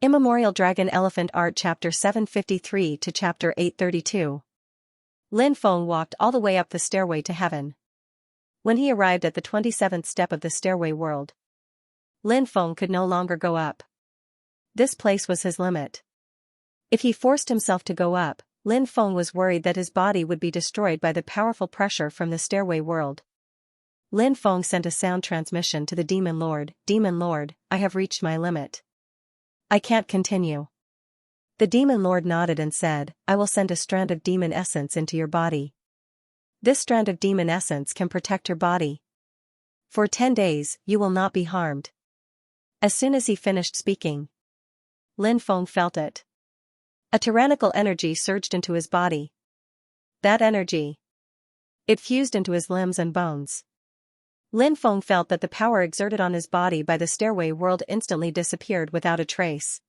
Immemorial Dragon Elephant Art Chapter 753 to Chapter 832. Lin Feng walked all the way up the stairway to heaven. When he arrived at the 27th step of the stairway world, Lin Feng could no longer go up. This place was his limit. If he forced himself to go up, Lin Feng was worried that his body would be destroyed by the powerful pressure from the stairway world. Lin Feng sent a sound transmission to the Demon Lord. "Demon Lord, I have reached my limit. I can't continue." The Demon Lord nodded and said, "I will send a strand of demon essence into your body. This strand of demon essence can protect your body. For 10 days, you will not be harmed." As soon as he finished speaking, Lin Feng felt it. A tyrannical energy surged into his body. That energy, it fused into his limbs and bones. Lin Feng felt that the power exerted on his body by the stairway world instantly disappeared without a trace.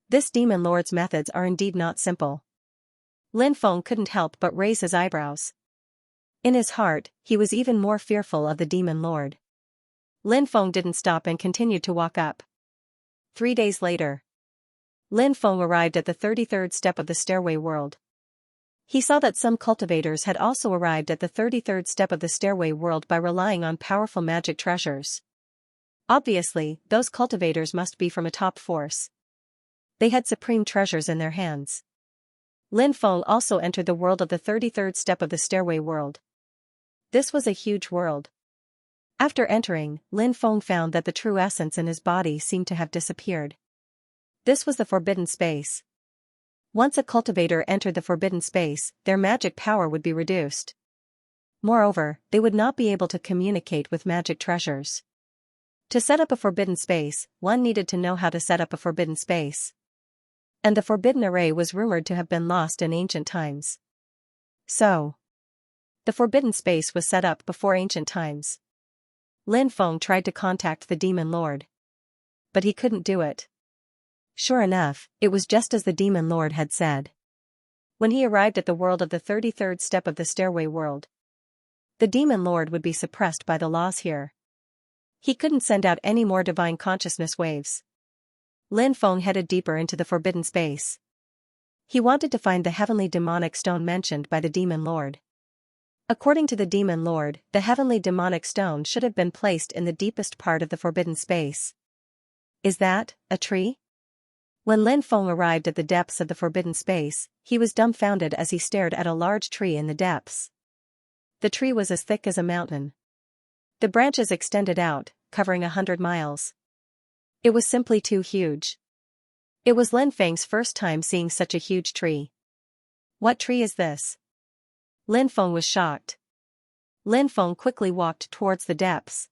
This Demon Lord's methods are indeed not simple. Lin Feng couldn't help but raise his eyebrows. In his heart, he was even more fearful of the Demon Lord. Lin Feng didn't stop and continued to walk up. 3 days later, Lin Feng arrived at the 33rd step of the stairway world. He saw that some cultivators had also arrived at the 33rd step of the stairway world by relying on powerful magic treasures. Obviously, those cultivators must be from a top force. They had supreme treasures in their hands. Lin Feng also entered the world of the 33rd step of the stairway world. This was a huge world. After entering, Lin Feng found that the true essence in his body seemed to have disappeared. This was the forbidden space. Once a cultivator entered the forbidden space, their magic power would be reduced. Moreover, they would not be able to communicate with magic treasures. To set up a forbidden space, one needed to know how to set up a forbidden space. And the forbidden array was rumored to have been lost in ancient times. So, the forbidden space was set up before ancient times. Lin Feng tried to contact the Demon Lord, but he couldn't do it. Sure enough, it was just as the Demon Lord had said. When he arrived at the world of the 33rd step of the stairway world, the Demon Lord would be suppressed by the laws here. He couldn't send out any more divine consciousness waves. Lin Feng headed deeper into the forbidden space. He wanted to find the heavenly demonic stone mentioned by the Demon Lord. According to the Demon Lord, the heavenly demonic stone should have been placed in the deepest part of the forbidden space. Is that a tree? When Lin Feng arrived at the depths of the forbidden space, he was dumbfounded as he stared at a large tree in the depths. The tree was as thick as a mountain. The branches extended out, covering 100 miles. It was simply too huge. It was Lin Feng's first time seeing such a huge tree. What tree is this? Lin Feng was shocked. Lin Feng quickly walked towards the depths.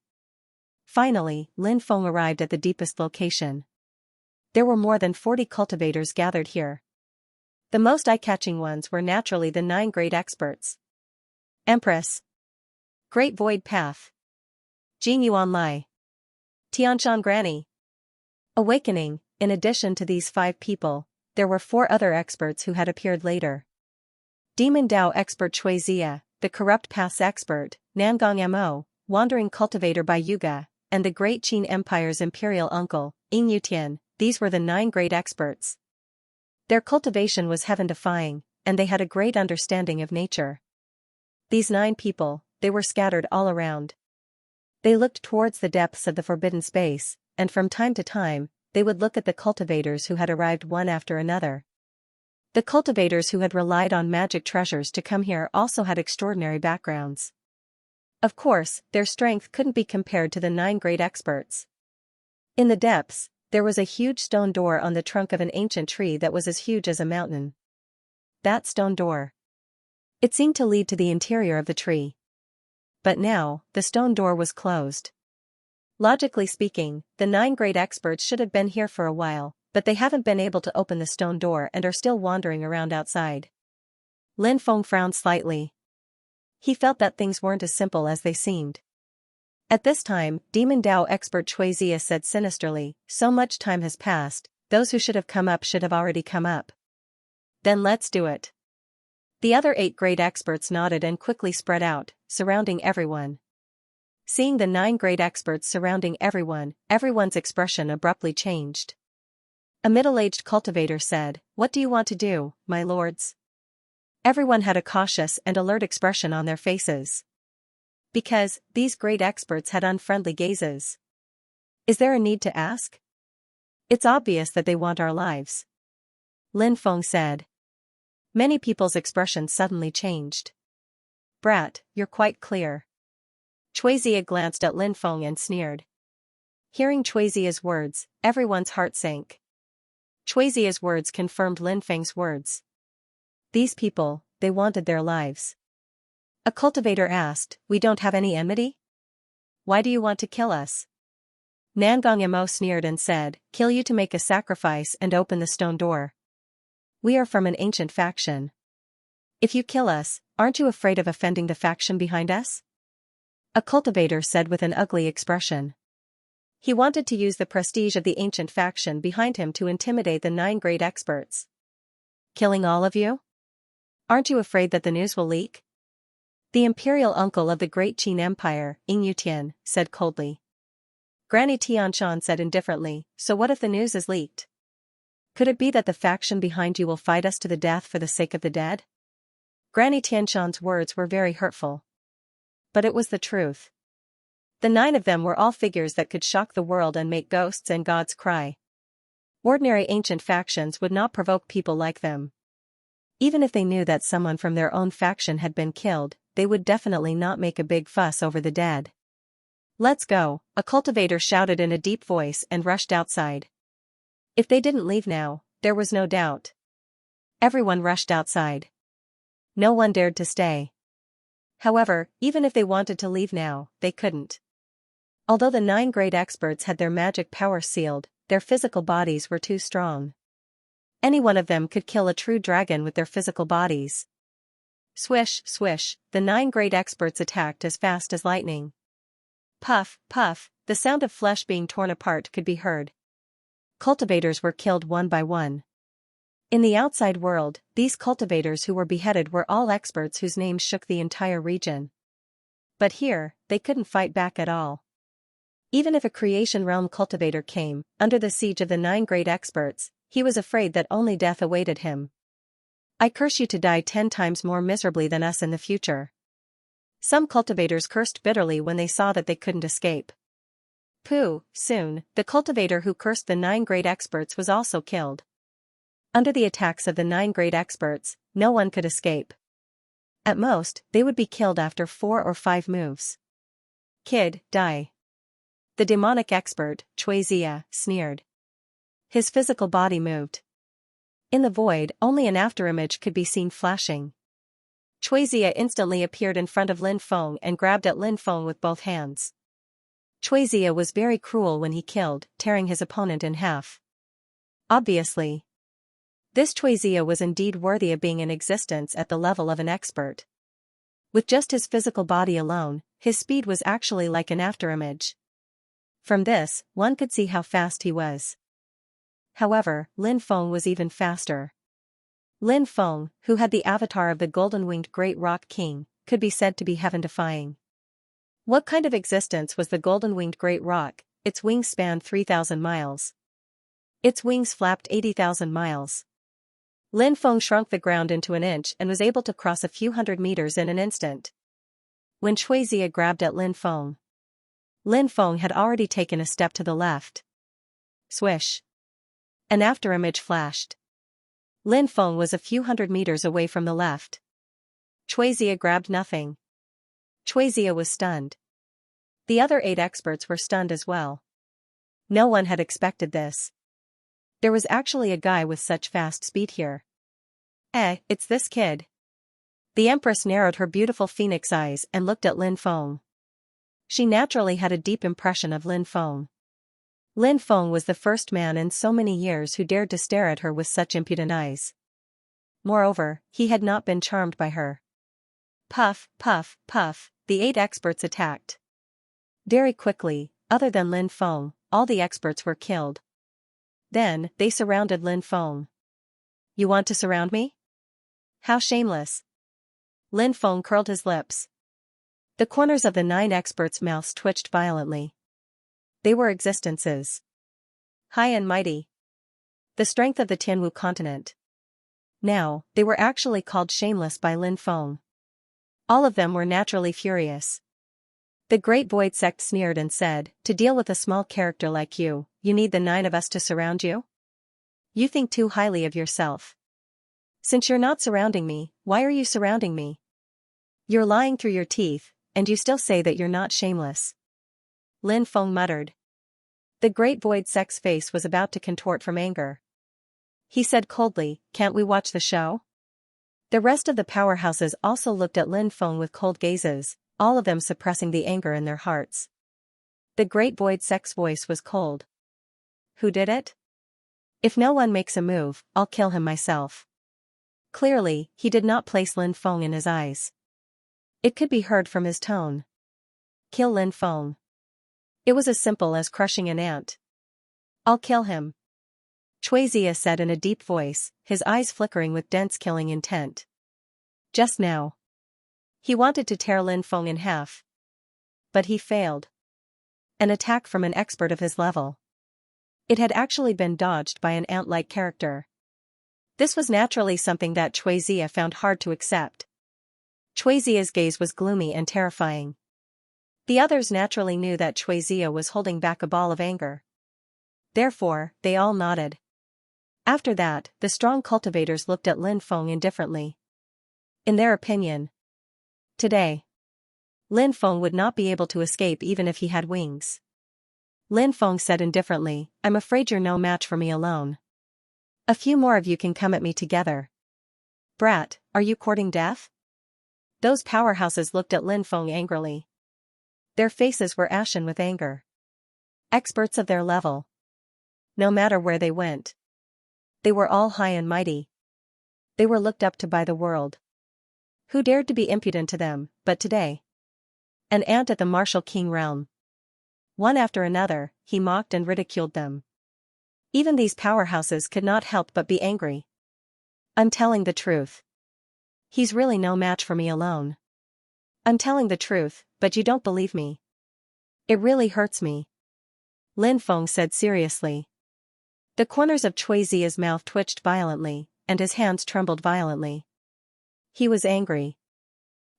Finally, Lin Feng arrived at the deepest location. There were more than 40 cultivators gathered here. The most eye-catching ones were naturally the 9 great experts. Empress, Great Void Path, Jing Yuan Lai, Tianshan Granny, Awakening. In addition to these 5 people, there were 4 other experts who had appeared later. Demon Dao expert Xianxia, the Corrupt Paths expert, Nangong Mo, Wandering Cultivator Bai Yuga, and the Great Qin Empire's imperial uncle, Ying Yutian. These were the 9 great experts. Their cultivation was heaven-defying, and they had a great understanding of nature. These 9 people, they were scattered all around. They looked towards the depths of the forbidden space, and from time to time, they would look at the cultivators who had arrived one after another. The cultivators who had relied on magic treasures to come here also had extraordinary backgrounds. Of course, their strength couldn't be compared to the 9 great experts. In the depths, there was a huge stone door on the trunk of an ancient tree that was as huge as a mountain. That stone door, it seemed to lead to the interior of the tree. But now, the stone door was closed. Logically speaking, the 9 great experts should have been here for a while, but they haven't been able to open the stone door and are still wandering around outside. Lin Feng frowned slightly. He felt that things weren't as simple as they seemed. At this time, Demon Dao expert Xianxia said sinisterly, "So much time has passed, those who should have come up should have already come up. Then let's do it." The other 8 great experts nodded and quickly spread out, surrounding everyone. Seeing the 9 great experts surrounding everyone, everyone's expression abruptly changed. A middle-aged cultivator said, "What do you want to do, my lords?" Everyone had a cautious and alert expression on their faces. Because these great experts had unfriendly gazes. Is there a need to ask? It's obvious that they want our lives. Lin Feng said. Many people's expressions suddenly changed. Brat, you're quite clear. Xianxia glanced at Lin Feng and sneered. Hearing Xianxia's words, everyone's heart sank. Xianxia's words confirmed Lin Feng's words. These people, they wanted their lives. A cultivator asked, "We don't have any enmity? Why do you want to kill us?" Nangong Mo sneered and said, "Kill you to make a sacrifice and open the stone door. We are from an ancient faction. If you kill us, aren't you afraid of offending the faction behind us?" A cultivator said with an ugly expression. He wanted to use the prestige of the ancient faction behind him to intimidate the 9 great experts. Killing all of you? Aren't you afraid that the news will leak? The imperial uncle of the great Qin Empire, Yutian, said coldly. Granny Tianshan said indifferently, "So what if the news is leaked? Could it be that the faction behind you will fight us to the death for the sake of the dead?" Granny Tianshan's words were very hurtful. But it was the truth. The 9 of them were all figures that could shock the world and make ghosts and gods cry. Ordinary ancient factions would not provoke people like them. Even if they knew that someone from their own faction had been killed, they would definitely not make a big fuss over the dead. "Let's go," a cultivator shouted in a deep voice and rushed outside. If they didn't leave now, there was no doubt. Everyone rushed outside. No one dared to stay. However, even if they wanted to leave now, they couldn't. Although the 9 great experts had their magic power sealed, their physical bodies were too strong. Any one of them could kill a true dragon with their physical bodies. Swish, swish, the 9 great experts attacked as fast as lightning. Puff, puff, the sound of flesh being torn apart could be heard. Cultivators were killed one by one. In the outside world, these cultivators who were beheaded were all experts whose names shook the entire region. But here, they couldn't fight back at all. Even if a creation realm cultivator came, under the siege of the 9 great experts, he was afraid that only death awaited him. "I curse you to die 10 times more miserably than us in the future." Some cultivators cursed bitterly when they saw that they couldn't escape. Pooh, soon, the cultivator who cursed the 9 great experts was also killed. Under the attacks of the 9 great experts, no one could escape. At most, they would be killed after 4 or 5 moves. "Kid, die." The demonic expert, Xianxia, sneered. His physical body moved. In the void, only an afterimage could be seen flashing. Xianxia instantly appeared in front of Lin Feng and grabbed at Lin Feng with both hands. Xianxia was very cruel when he killed, tearing his opponent in half. Obviously, this Xianxia was indeed worthy of being in existence at the level of an expert. With just his physical body alone, his speed was actually like an afterimage. From this, one could see how fast he was. However, Lin Feng was even faster. Lin Feng, who had the avatar of the golden-winged Great Rock King, could be said to be heaven-defying. What kind of existence was the golden-winged Great Rock? Its wings spanned 3,000 miles. Its wings flapped 80,000 miles. Lin Feng shrunk the ground into an inch and was able to cross a few hundred meters in an instant. When Xianxia grabbed at Lin Feng had already taken a step to the left. Swish. An afterimage flashed. Lin Feng was a few hundred meters away from the left. Xianxia grabbed nothing. Xianxia was stunned. The other 8 experts were stunned as well. No one had expected this. There was actually a guy with such fast speed here. It's this kid. The Empress narrowed her beautiful phoenix eyes and looked at Lin Feng. She naturally had a deep impression of Lin Feng. Lin Feng was the first man in so many years who dared to stare at her with such impudent eyes. Moreover, he had not been charmed by her. Puff, puff, puff, the 8 experts attacked. Very quickly, other than Lin Feng, all the experts were killed. Then, they surrounded Lin Feng. "You want to surround me? How shameless." Lin Feng curled his lips. The corners of the 9 experts' mouths twitched violently. They were existences. High and mighty. The strength of the Tianwu continent. Now, they were actually called shameless by Lin Feng. All of them were naturally furious. The Great Void Sect sneered and said, "To deal with a small character like you, you need the 9 of us to surround you? You think too highly of yourself. Since you're not surrounding me, why are you surrounding me? You're lying through your teeth, and you still say that you're not shameless." Lin Feng muttered. The Great Void Sect's face was about to contort from anger. He said coldly, "Can't we watch the show?" The rest of the powerhouses also looked at Lin Feng with cold gazes, all of them suppressing the anger in their hearts. The Great Void Sect's voice was cold. "Who did it? If no one makes a move, I'll kill him myself." Clearly, he did not place Lin Feng in his eyes. It could be heard from his tone. Kill Lin Feng. It was as simple as crushing an ant. "I'll kill him," Xianxia said in a deep voice, his eyes flickering with dense killing intent. Just now, he wanted to tear Lin Feng in half. But he failed. An attack from an expert of his level. It had actually been dodged by an ant-like character. This was naturally something that Xianxia found hard to accept. Xianxia's gaze was gloomy and terrifying. The others naturally knew that Xianxia was holding back a ball of anger. Therefore, they all nodded. After that, the strong cultivators looked at Lin Feng indifferently. In their opinion, today, Lin Feng would not be able to escape even if he had wings. Lin Feng said indifferently, "I'm afraid you're no match for me alone. A few more of you can come at me together." "Brat, are you courting death?" Those powerhouses looked at Lin Feng angrily. Their faces were ashen with anger. Experts of their level. No matter where they went, they were all high and mighty. They were looked up to by the world. Who dared to be impudent to them, but today? An ant at the martial king realm. One after another, he mocked and ridiculed them. Even these powerhouses could not help but be angry. "I'm telling the truth. He's really no match for me alone. I'm telling the truth, but you don't believe me. It really hurts me," Lin Feng said seriously. The corners of Xianxia's mouth twitched violently, and his hands trembled violently. He was angry.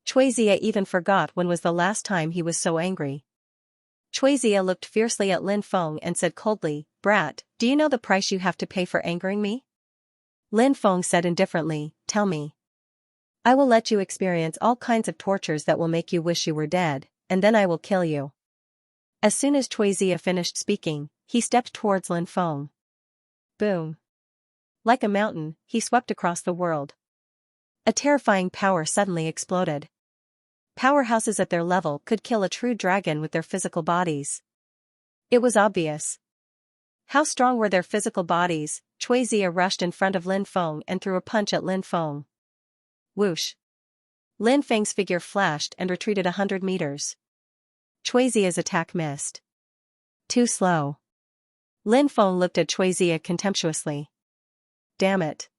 Xianxia even forgot when was the last time he was so angry. Xianxia looked fiercely at Lin Feng and said coldly, "Brat, do you know the price you have to pay for angering me?" Lin Feng said indifferently, "Tell me. I will let you experience all kinds of tortures that will make you wish you were dead, and then I will kill you." As soon as Xianxia finished speaking, he stepped towards Lin Feng. Boom. Like a mountain, he swept across the world. A terrifying power suddenly exploded. Powerhouses at their level could kill a true dragon with their physical bodies. It was obvious. How strong were their physical bodies? Xianxia rushed in front of Lin Feng and threw a punch at Lin Feng. Whoosh. Lin Feng's figure flashed and retreated 100 meters. Xianxia's attack missed. Too slow. Lin Feng looked at Xianxia contemptuously. "Damn it."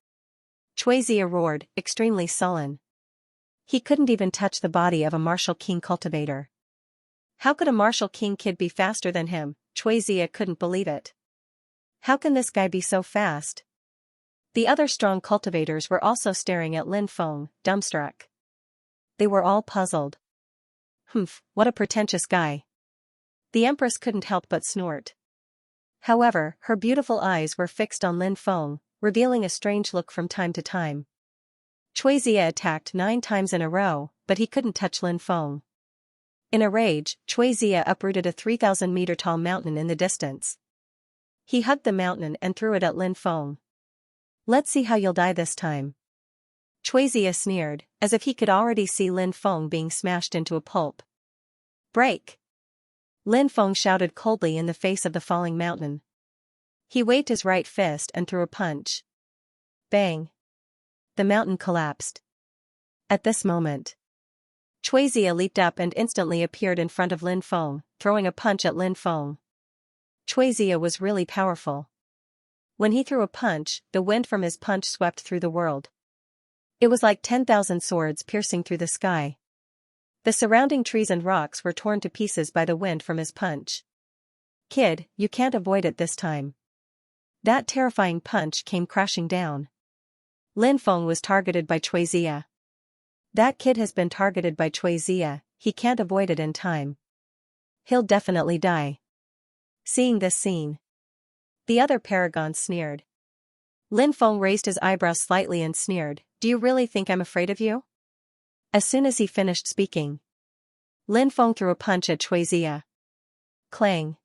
Xianxia roared, extremely sullen. He couldn't even touch the body of a martial king cultivator. How could a martial king kid be faster than him? Xianxia couldn't believe it. How can this guy be so fast? The other strong cultivators were also staring at Lin Feng, dumbstruck. They were all puzzled. "Humph, what a pretentious guy." The Empress couldn't help but snort. However, her beautiful eyes were fixed on Lin Feng, revealing a strange look from time to time. Xianxia attacked 9 times in a row, but he couldn't touch Lin Feng. In a rage, Xianxia uprooted a 3,000-meter-tall mountain in the distance. He hugged the mountain and threw it at Lin Feng. "Let's see how you'll die this time." Xianxia sneered, as if he could already see Lin Feng being smashed into a pulp. "Break!" Lin Feng shouted coldly in the face of the falling mountain. He waved his right fist and threw a punch. Bang! The mountain collapsed. At this moment, Xianxia leaped up and instantly appeared in front of Lin Feng, throwing a punch at Lin Feng. Xianxia was really powerful. When he threw a punch, the wind from his punch swept through the world. It was like 10,000 swords piercing through the sky. The surrounding trees and rocks were torn to pieces by the wind from his punch. "Kid, you can't avoid it this time." That terrifying punch came crashing down. Lin Feng was targeted by Xianxia. That kid has been targeted by Xianxia, he can't avoid it in time. He'll definitely die. Seeing this scene, the other paragon sneered. Lin Feng raised his eyebrows slightly and sneered, "Do you really think I'm afraid of you?" As soon as he finished speaking, Lin Feng threw a punch at Xianxia. Clang.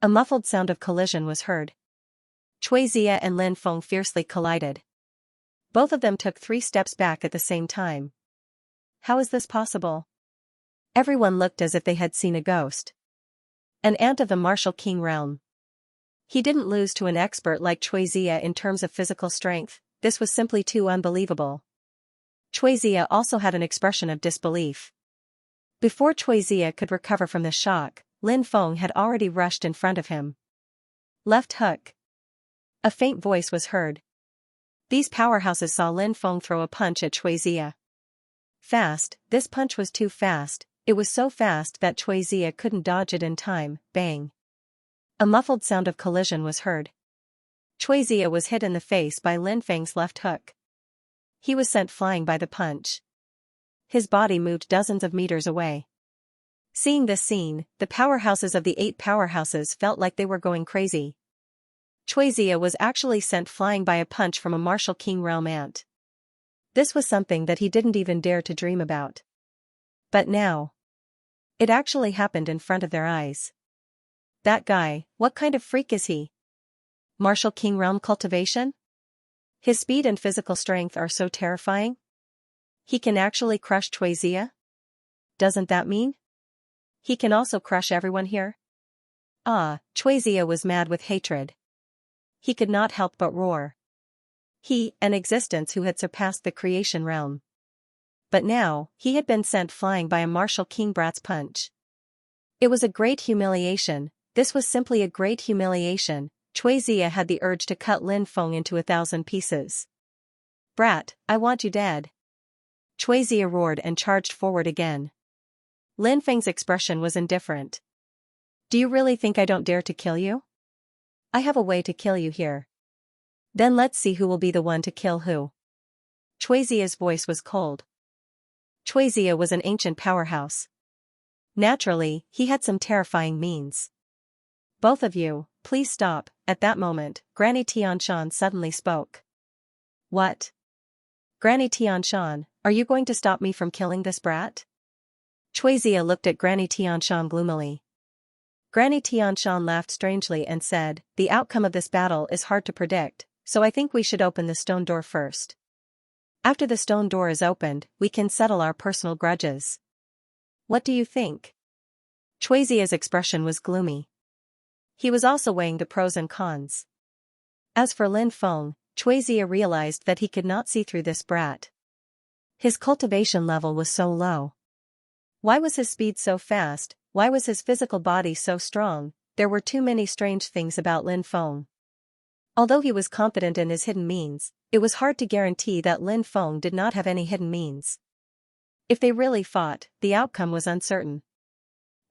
A muffled sound of collision was heard. Xianxia and Lin Feng fiercely collided. Both of them took 3 steps back at the same time. How is this possible? Everyone looked as if they had seen a ghost. An ant of the martial king realm. He didn't lose to an expert like Xianxia in terms of physical strength, this was simply too unbelievable. Xianxia also had an expression of disbelief. Before Xianxia could recover from the shock, Lin Feng had already rushed in front of him. Left hook. A faint voice was heard. These powerhouses saw Lin Feng throw a punch at Xianxia. Fast, this punch was too fast, it was so fast that Xianxia couldn't dodge it in time, bang. A muffled sound of collision was heard. Xianxia was hit in the face by Lin Feng's left hook. He was sent flying by the punch. His body moved dozens of meters away. Seeing this scene, the powerhouses of the 8 powerhouses felt like they were going crazy. Xianxia was actually sent flying by a punch from a martial king realm ant. This was something that he didn't even dare to dream about. But now, it actually happened in front of their eyes. That guy, what kind of freak is he? Martial king realm cultivation? His speed and physical strength are so terrifying? He can actually crush Xianxia? Doesn't that mean he can also crush everyone here? Xianxia was mad with hatred. He could not help but roar. He, an existence who had surpassed the creation realm. But now, he had been sent flying by a martial king brat's punch. It was a great humiliation, this was simply a great humiliation. Xianxia had the urge to cut Lin Feng into 1,000 pieces. "Brat, I want you dead." Xianxia roared and charged forward again. Lin Feng's expression was indifferent. "Do you really think I don't dare to kill you? I have a way to kill you here. Then let's see who will be the one to kill who." Xianxia's voice was cold. Xianxia was an ancient powerhouse. Naturally, he had some terrifying means. "Both of you, please stop." At that moment, Granny Tianshan suddenly spoke. "What? Granny Tianshan, are you going to stop me from killing this brat?" Xianxia looked at Granny Tianshan gloomily. Granny Tianshan laughed strangely and said, "The outcome of this battle is hard to predict, so I think we should open the stone door first. After the stone door is opened, we can settle our personal grudges. What do you think?" Xianxia's expression was gloomy. He was also weighing the pros and cons. As for Lin Feng, Xianxia realized that he could not see through this brat. His cultivation level was so low. Why was his speed so fast? Why was his physical body so strong? There were too many strange things about Lin Feng. Although he was confident in his hidden means, it was hard to guarantee that Lin Feng did not have any hidden means. If they really fought, the outcome was uncertain.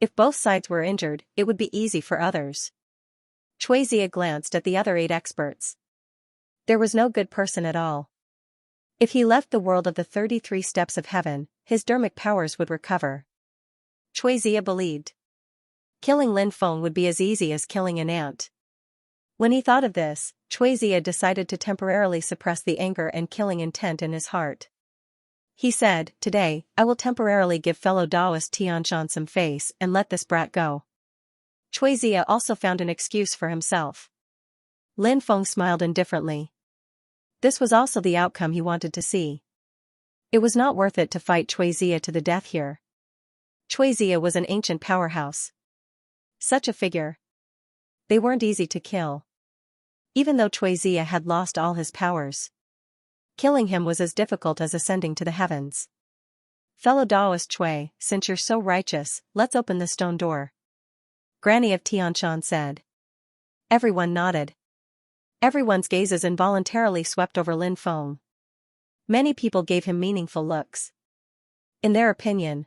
If both sides were injured, it would be easy for others. Xianxia glanced at the other 8 experts. There was no good person at all. If he left the world of the 33 steps of heaven, his dermic powers would recover. Xianxia believed killing Lin Feng would be as easy as killing an ant. When he thought of this, Xianxia decided to temporarily suppress the anger and killing intent in his heart. He said, "Today, I will temporarily give fellow Taoist Tianshan some face and let this brat go." Xianxia also found an excuse for himself. Lin Feng smiled indifferently. This was also the outcome he wanted to see. It was not worth it to fight Xianxia to the death here. Xianxia was an ancient powerhouse. Such a figure. They weren't easy to kill. Even though Xianxia had lost all his powers, killing him was as difficult as ascending to the heavens. "Fellow Taoist Chui, since you're so righteous, let's open the stone door," Granny of Tianshan said. Everyone nodded. Everyone's gazes involuntarily swept over Lin Feng. Many people gave him meaningful looks. In their opinion,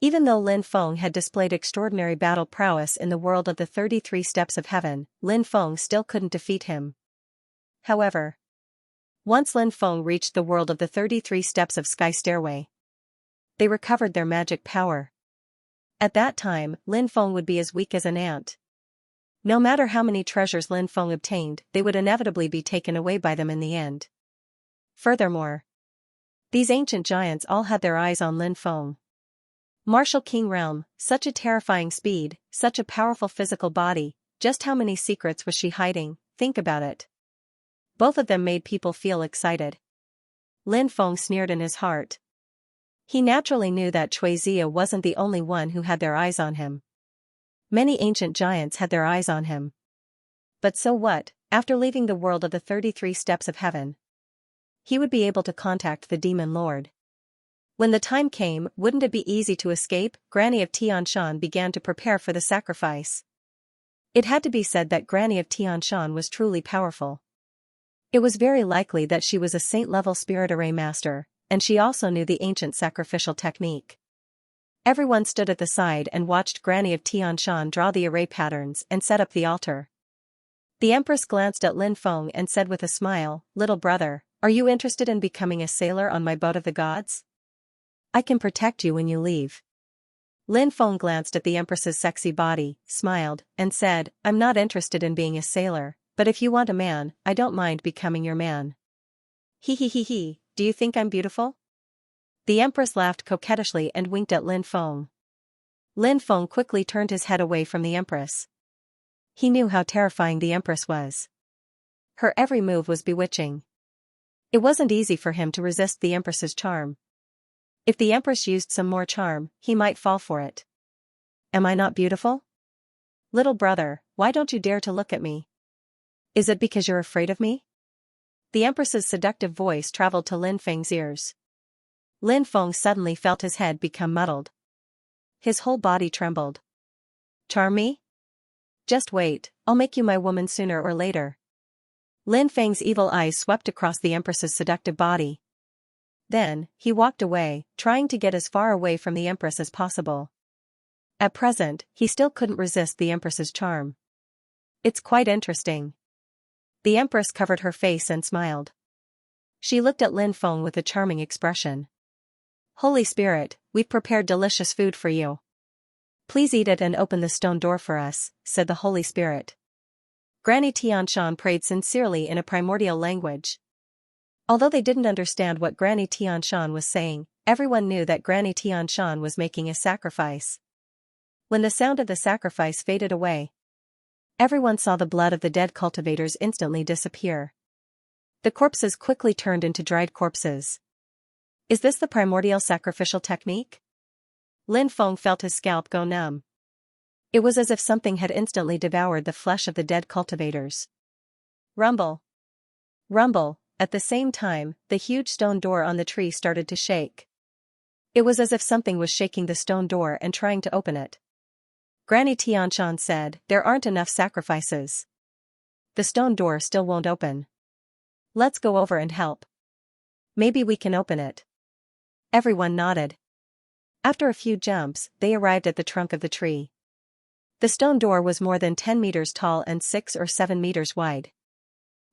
Even though Lin Feng had displayed extraordinary battle prowess in the world of the 33 steps of heaven, Lin Feng still couldn't defeat him. However, once Lin Feng reached the world of the 33 steps of Sky Stairway, they recovered their magic power. At that time, Lin Feng would be as weak as an ant. No matter how many treasures Lin Feng obtained, they would inevitably be taken away by them in the end. Furthermore, these ancient giants all had their eyes on Lin Feng. Martial King Realm, such a terrifying speed, such a powerful physical body, just how many secrets was she hiding, think about it. Both of them made people feel excited. Lin Feng sneered in his heart. He naturally knew that Xianxia wasn't the only one who had their eyes on him. Many ancient giants had their eyes on him. But so what, after leaving the world of the 33 steps of heaven, he would be able to contact the Demon Lord. When the time came, wouldn't it be easy to escape? Granny of Tianshan began to prepare for the sacrifice. It had to be said that Granny of Tianshan was truly powerful. It was very likely that she was a saint-level spirit array master, and she also knew the ancient sacrificial technique. Everyone stood at the side and watched Granny of Tianshan draw the array patterns and set up the altar. The Empress glanced at Lin Feng and said with a smile, "Little brother, are you interested in becoming a sailor on my boat of the gods? I can protect you when you leave." Lin Feng glanced at the Empress's sexy body, smiled, and said, "I'm not interested in being a sailor, but if you want a man, I don't mind becoming your man." He, do you think I'm beautiful?" The Empress laughed coquettishly and winked at Lin Feng. Lin Feng quickly turned his head away from the Empress. He knew how terrifying the Empress was. Her every move was bewitching. It wasn't easy for him to resist the Empress's charm. If the Empress used some more charm, he might fall for it. "Am I not beautiful? Little brother, why don't you dare to look at me? Is it because you're afraid of me?" The Empress's seductive voice traveled to Lin Feng's ears. Lin Feng suddenly felt his head become muddled. His whole body trembled. "Charm me? Just wait, I'll make you my woman sooner or later." Lin Feng's evil eyes swept across the Empress's seductive body. Then, he walked away, trying to get as far away from the Empress as possible. At present, he still couldn't resist the Empress's charm. "It's quite interesting." The Empress covered her face and smiled. She looked at Lin Feng with a charming expression. "Holy Spirit, we've prepared delicious food for you. Please eat it and open the stone door for us," said the Holy Spirit. Granny Tianshan prayed sincerely in a primordial language. Although they didn't understand what Granny Tianshan was saying, everyone knew that Granny Tianshan was making a sacrifice. When the sound of the sacrifice faded away, everyone saw the blood of the dead cultivators instantly disappear. The corpses quickly turned into dried corpses. Is this the primordial sacrificial technique? Lin Feng felt his scalp go numb. It was as if something had instantly devoured the flesh of the dead cultivators. Rumble. Rumble. At the same time, the huge stone door on the tree started to shake. It was as if something was shaking the stone door and trying to open it. Granny Tianshan said, "There aren't enough sacrifices. The stone door still won't open. Let's go over and help. Maybe we can open it." Everyone nodded. After a few jumps, they arrived at the trunk of the tree. The stone door was more than 10 meters tall and 6 or 7 meters wide.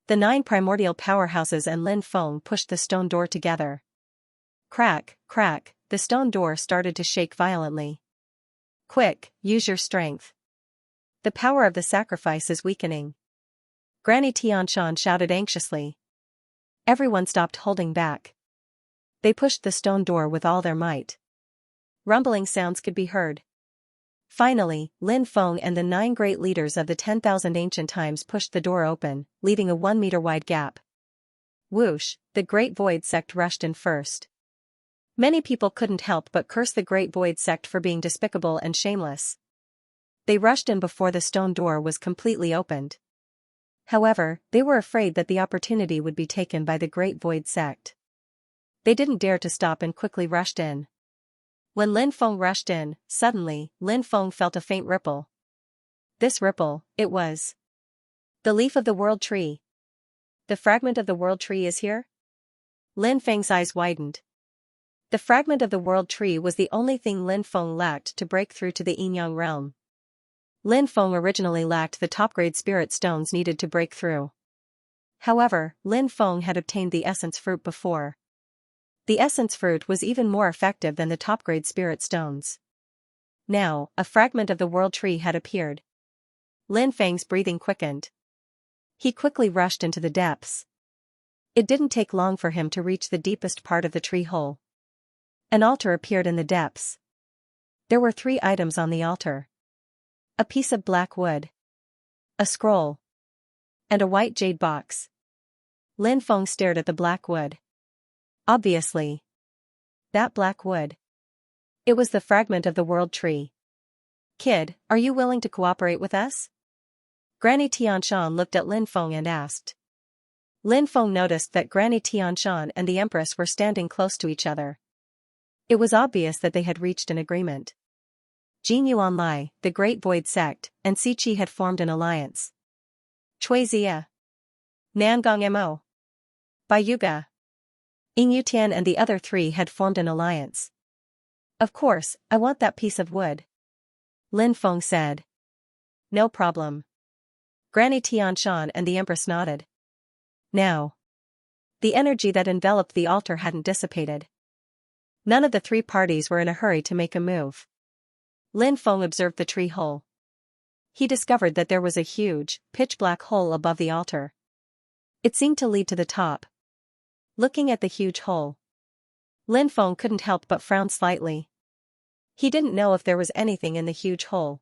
The 9 primordial powerhouses and Lin Feng pushed the stone door together. Crack, crack, the stone door started to shake violently. "Quick, use your strength. The power of the sacrifice is weakening." Granny Tianshan shouted anxiously. Everyone stopped holding back. They pushed the stone door with all their might. Rumbling sounds could be heard. Finally, Lin Feng and the 9 great leaders of the 10,000 ancient times pushed the door open, leaving a 1-meter-wide gap. Whoosh, the Great Void Sect rushed in first. Many people couldn't help but curse the Great Void Sect for being despicable and shameless. They rushed in before the stone door was completely opened. However, they were afraid that the opportunity would be taken by the Great Void Sect. They didn't dare to stop and quickly rushed in. When Lin Feng rushed in, suddenly, Lin Feng felt a faint ripple. This ripple, it was the leaf of the world tree. The fragment of the world tree is here? Lin Feng's eyes widened. The fragment of the world tree was the only thing Lin Feng lacked to break through to the Yin-Yang realm. Lin Feng originally lacked the top-grade spirit stones needed to break through. However, Lin Feng had obtained the essence fruit before. The essence fruit was even more effective than the top-grade spirit stones. Now, a fragment of the world tree had appeared. Lin Feng's breathing quickened. He quickly rushed into the depths. It didn't take long for him to reach the deepest part of the tree hole. An altar appeared in the depths. There were 3 items on the altar. A piece of black wood, a scroll, and a white jade box. Lin Feng stared at the black wood. Obviously. That black wood. It was the fragment of the world tree. Kid, are you willing to cooperate with us? Granny Xianxia looked at Lin Feng and asked. Lin Feng noticed that Granny Xianxia and the Empress were standing close to each other. It was obvious that they had reached an agreement. Jin Yuanlai, the Great Void Sect, and Xiqi had formed an alliance. Xianxia, Nangong Mo, Bayuga, Yingtian and the other 3 had formed an alliance. Of course, I want that piece of wood. Lin Feng said. No problem. Granny Tianshan and the Empress nodded. Now. The energy that enveloped the altar hadn't dissipated. None of the 3 parties were in a hurry to make a move. Lin Feng observed the tree hole. He discovered that there was a huge, pitch-black hole above the altar. It seemed to lead to the top. Looking at the huge hole, Lin Feng couldn't help but frown slightly. He didn't know if there was anything in the huge hole.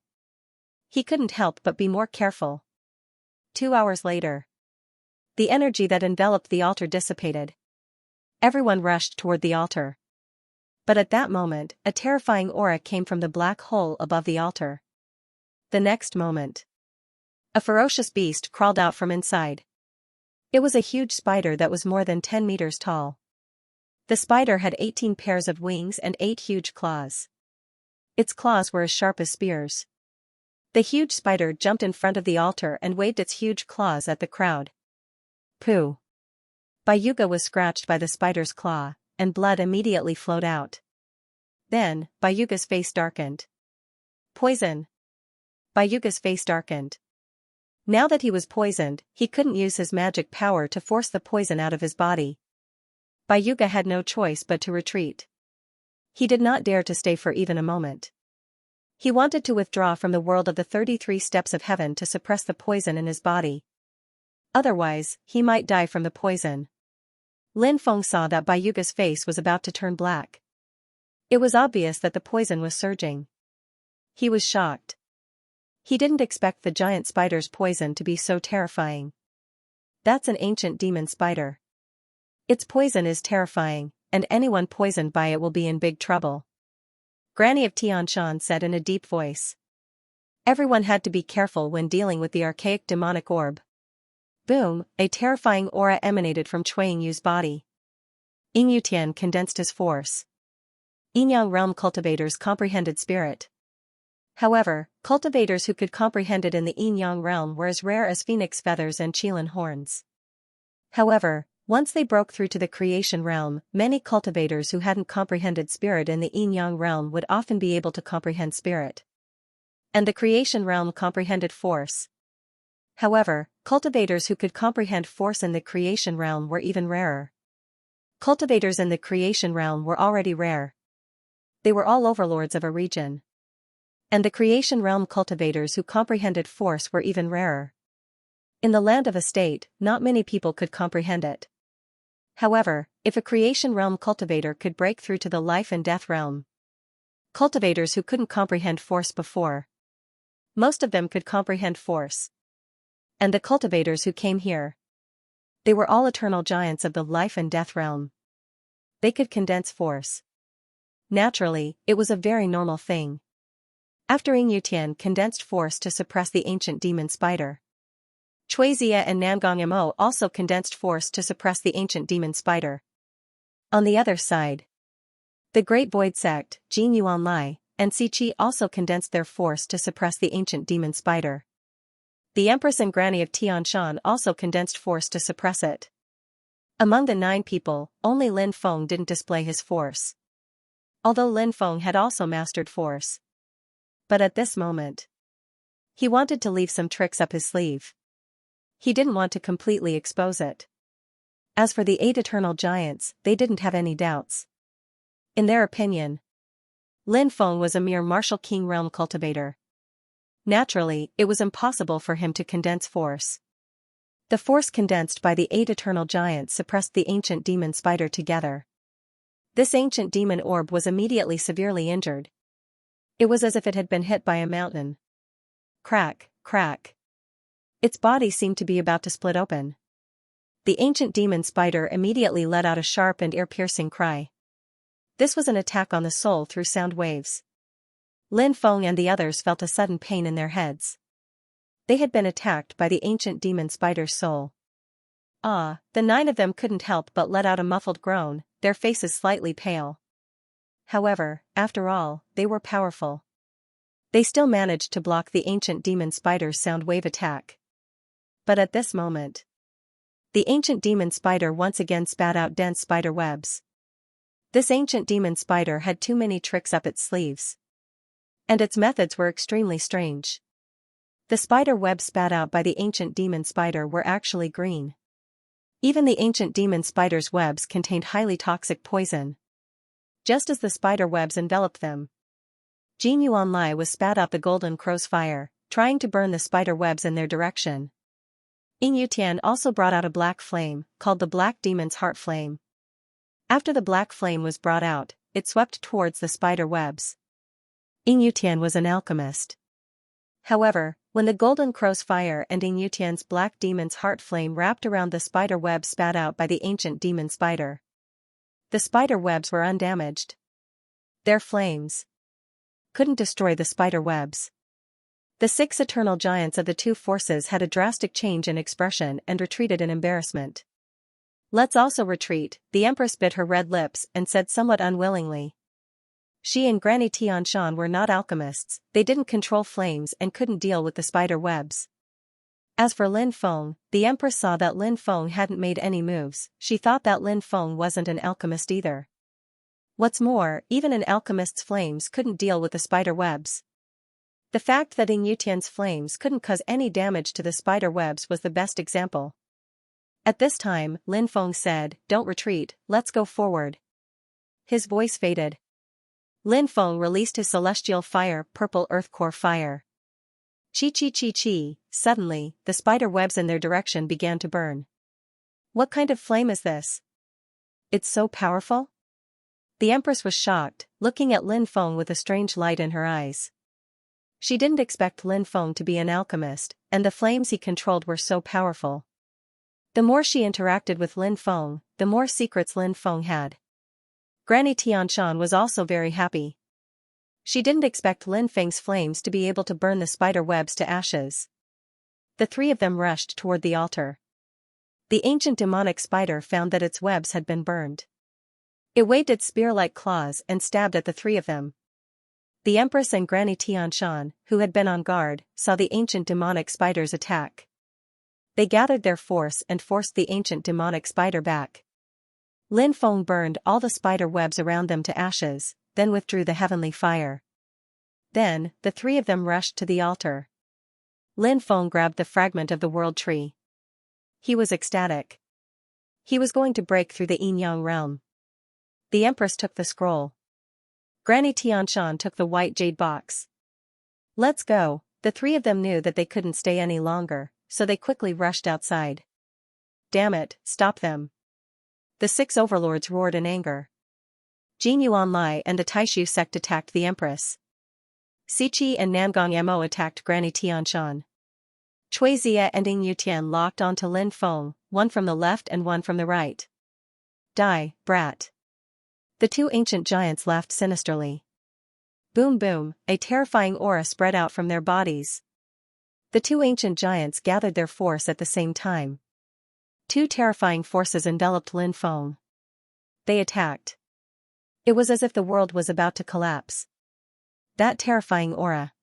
He couldn't help but be more careful. 2 hours later, the energy that enveloped the altar dissipated. Everyone rushed toward the altar. But at that moment, a terrifying aura came from the black hole above the altar. The next moment, a ferocious beast crawled out from inside. It was a huge spider that was more than 10 meters tall. The spider had 18 pairs of wings and 8 huge claws. Its claws were as sharp as spears. The huge spider jumped in front of the altar and waved its huge claws at the crowd. Pooh! Bayuga was scratched by the spider's claw, and blood immediately flowed out. Then, Bayuga's face darkened. Poison! Bayuga's face darkened. Now that he was poisoned, he couldn't use his magic power to force the poison out of his body. Bayuga had no choice but to retreat. He did not dare to stay for even a moment. He wanted to withdraw from the world of the 33 steps of heaven to suppress the poison in his body. Otherwise, he might die from the poison. Lin Feng saw that Bayuga's face was about to turn black. It was obvious that the poison was surging. He was shocked. He didn't expect the giant spider's poison to be so terrifying. That's an ancient demon spider. Its poison is terrifying, and anyone poisoned by it will be in big trouble. Granny of Tianshan said in a deep voice. Everyone had to be careful when dealing with the archaic demonic orb. Boom, a terrifying aura emanated from Cui Yingyu's body. Yingyutian condensed his force. Yin-Yang realm cultivators comprehended spirit. However, cultivators who could comprehend it in the Yin-Yang realm were as rare as phoenix feathers and qilin horns. However, once they broke through to the creation realm, many cultivators who hadn't comprehended spirit in the Yin-Yang realm would often be able to comprehend spirit. And the creation realm comprehended force. However, cultivators who could comprehend force in the creation realm were even rarer. Cultivators in the creation realm were already rare. They were all overlords of a region. And the creation realm cultivators who comprehended force were even rarer. In the land of a state, not many people could comprehend it. However, if a creation realm cultivator could break through to the life and death realm, cultivators who couldn't comprehend force before, most of them could comprehend force. And the cultivators who came here, they were all eternal giants of the life and death realm. They could condense force. Naturally, it was a very normal thing. After Yingyutian condensed force to suppress the ancient demon spider, Xianxia and Nangong Mo also condensed force to suppress the ancient demon spider. On the other side, the Great Void Sect, Jin Yuanlai, and Xiqi also condensed their force to suppress the ancient demon spider. The Empress and Granny of Tianshan also condensed force to suppress it. Among the 9 people, only Lin Feng didn't display his force. Although Lin Feng had also mastered force. But at this moment, he wanted to leave some tricks up his sleeve. He didn't want to completely expose it. As for the 8 eternal giants, they didn't have any doubts. In their opinion, Lin Feng was a mere martial king realm cultivator. Naturally, it was impossible for him to condense force. The force condensed by the 8 eternal giants suppressed the ancient demon spider together. This ancient demon orb was immediately severely injured. It was as if it had been hit by a mountain. Crack, crack. Its body seemed to be about to split open. The ancient demon spider immediately let out a sharp and ear-piercing cry. This was an attack on the soul through sound waves. Lin Feng and the others felt a sudden pain in their heads. They had been attacked by the ancient demon spider's soul. Ah, the 9 of them couldn't help but let out a muffled groan, their faces slightly pale. However, after all, they were powerful. They still managed to block the ancient demon spider's sound wave attack. But at this moment, the ancient demon spider once again spat out dense spider webs. This ancient demon spider had too many tricks up its sleeves. And its methods were extremely strange. The spider webs spat out by the ancient demon spider were actually green. Even the ancient demon spider's webs contained highly toxic poison. Just as the spider webs enveloped them, Jin Yuanlai was spat out the golden crow's fire, trying to burn the spider webs in their direction. Ying Yutian also brought out a black flame, called the Black Demon's Heart Flame. After the black flame was brought out, it swept towards the spider webs. Ying Yutian was an alchemist. However, when the golden crow's fire and Ying Yutian's black demon's heart flame wrapped around the spider web spat out by the ancient demon spider, the spider webs were undamaged. Their flames couldn't destroy the spider webs. The 6 eternal giants of the 2 forces had a drastic change in expression and retreated in embarrassment. Let's also retreat, the Empress bit her red lips and said somewhat unwillingly. She and Granny Tianshan were not alchemists, they didn't control flames and couldn't deal with the spider webs. As for Lin Feng, the Empress saw that Lin Feng hadn't made any moves, she thought that Lin Feng wasn't an alchemist either. What's more, even an alchemist's flames couldn't deal with the spider webs. The fact that Ying Yutian's flames couldn't cause any damage to the spider webs was the best example. At this time, Lin Feng said, "Don't retreat, let's go forward." His voice faded. Lin Feng released his celestial fire, purple earth core fire. Chi. Suddenly, the spider webs in their direction began to burn. What kind of flame is this? It's so powerful? The Empress was shocked, looking at Lin Feng with a strange light in her eyes. She didn't expect Lin Feng to be an alchemist, and the flames he controlled were so powerful. The more she interacted with Lin Feng, the more secrets Lin Feng had. Granny Tianshan was also very happy. She didn't expect Lin Feng's flames to be able to burn the spider webs to ashes. The 3 of them rushed toward the altar. The ancient demonic spider found that its webs had been burned. It waved its spear-like claws and stabbed at the 3 of them. The Empress and Granny Tianshan, who had been on guard, saw the ancient demonic spider's attack. They gathered their force and forced the ancient demonic spider back. Lin Feng burned all the spider webs around them to ashes, then withdrew the heavenly fire. Then, the 3 of them rushed to the altar. Lin Feng grabbed the fragment of the world tree. He was ecstatic. He was going to break through the yin-yang realm. The Empress took the scroll. Granny Tianshan took the white jade box. Let's go. The 3 of them knew that they couldn't stay any longer, so they quickly rushed outside. Damn it, stop them. The 6 overlords roared in anger. Jin Yuanlai and the Taishu sect attacked the Empress. Siqi and Nangong Mo attacked Granny Tianshan. Cui Zia and Ying Yutian locked onto Lin Feng, one from the left and one from the right. Die, brat. The 2 ancient giants laughed sinisterly. Boom boom, a terrifying aura spread out from their bodies. The 2 ancient giants gathered their force at the same time. 2 terrifying forces enveloped Lin Feng. They attacked. It was as if the world was about to collapse. That terrifying aura.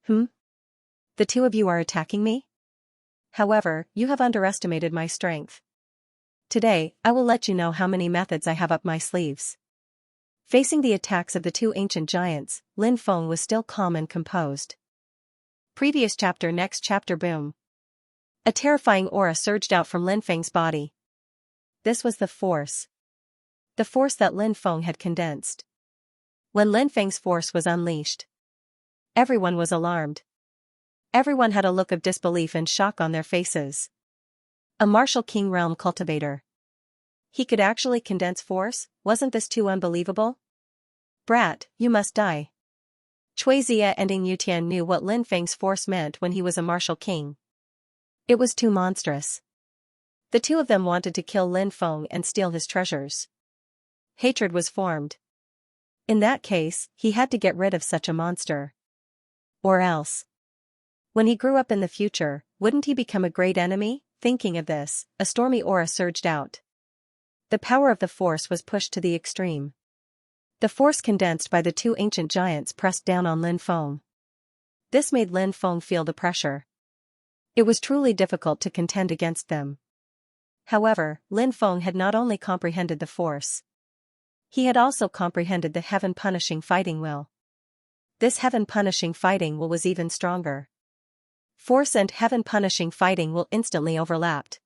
The 2 of you are attacking me? However, you have underestimated my strength. Today, I will let you know how many methods I have up my sleeves. Facing the attacks of the two ancient giants, Lin Feng was still calm and composed. Previous chapter. Next chapter. Boom. A terrifying aura surged out from Lin Feng's body. This was the force. The force that Lin Feng had condensed. When Lin Feng's force was unleashed, everyone was alarmed. Everyone had a look of disbelief and shock on their faces. A martial king realm cultivator. He could actually condense force? Wasn't this too unbelievable? Brat, you must die. Xianxia and Yutian knew what Lin Feng's force meant when he was a martial king. It was too monstrous. The two of them wanted to kill Lin Feng and steal his treasures. Hatred was formed. In that case, he had to get rid of such a monster. Or else. When he grew up in the future, wouldn't he become a great enemy? Thinking of this, a stormy aura surged out. The power of the force was pushed to the extreme. The force condensed by the two ancient giants pressed down on Lin Feng. This made Lin Feng feel the pressure. It was truly difficult to contend against them. However, Lin Feng had not only comprehended the force. He had also comprehended the heaven-punishing fighting will. This heaven-punishing fighting will was even stronger. Force and heaven-punishing fighting will instantly overlapped.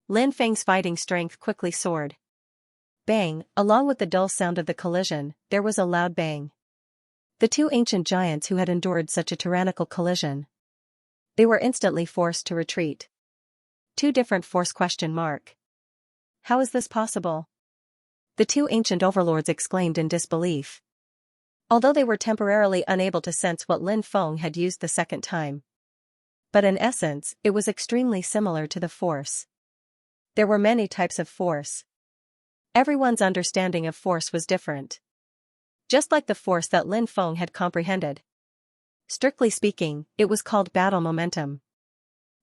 Lin Feng's fighting strength quickly soared. Bang, along with the dull sound of the collision, there was a loud bang. The two ancient giants who had endured such a tyrannical collision. They were instantly forced to retreat. Two different force ? How is this possible? The two ancient overlords exclaimed in disbelief. Although they were temporarily unable to sense what Lin Feng had used the second time. But in essence, it was extremely similar to the force. There were many types of force. Everyone's understanding of force was different. Just like the force that Lin Feng had comprehended. Strictly speaking, it was called battle momentum.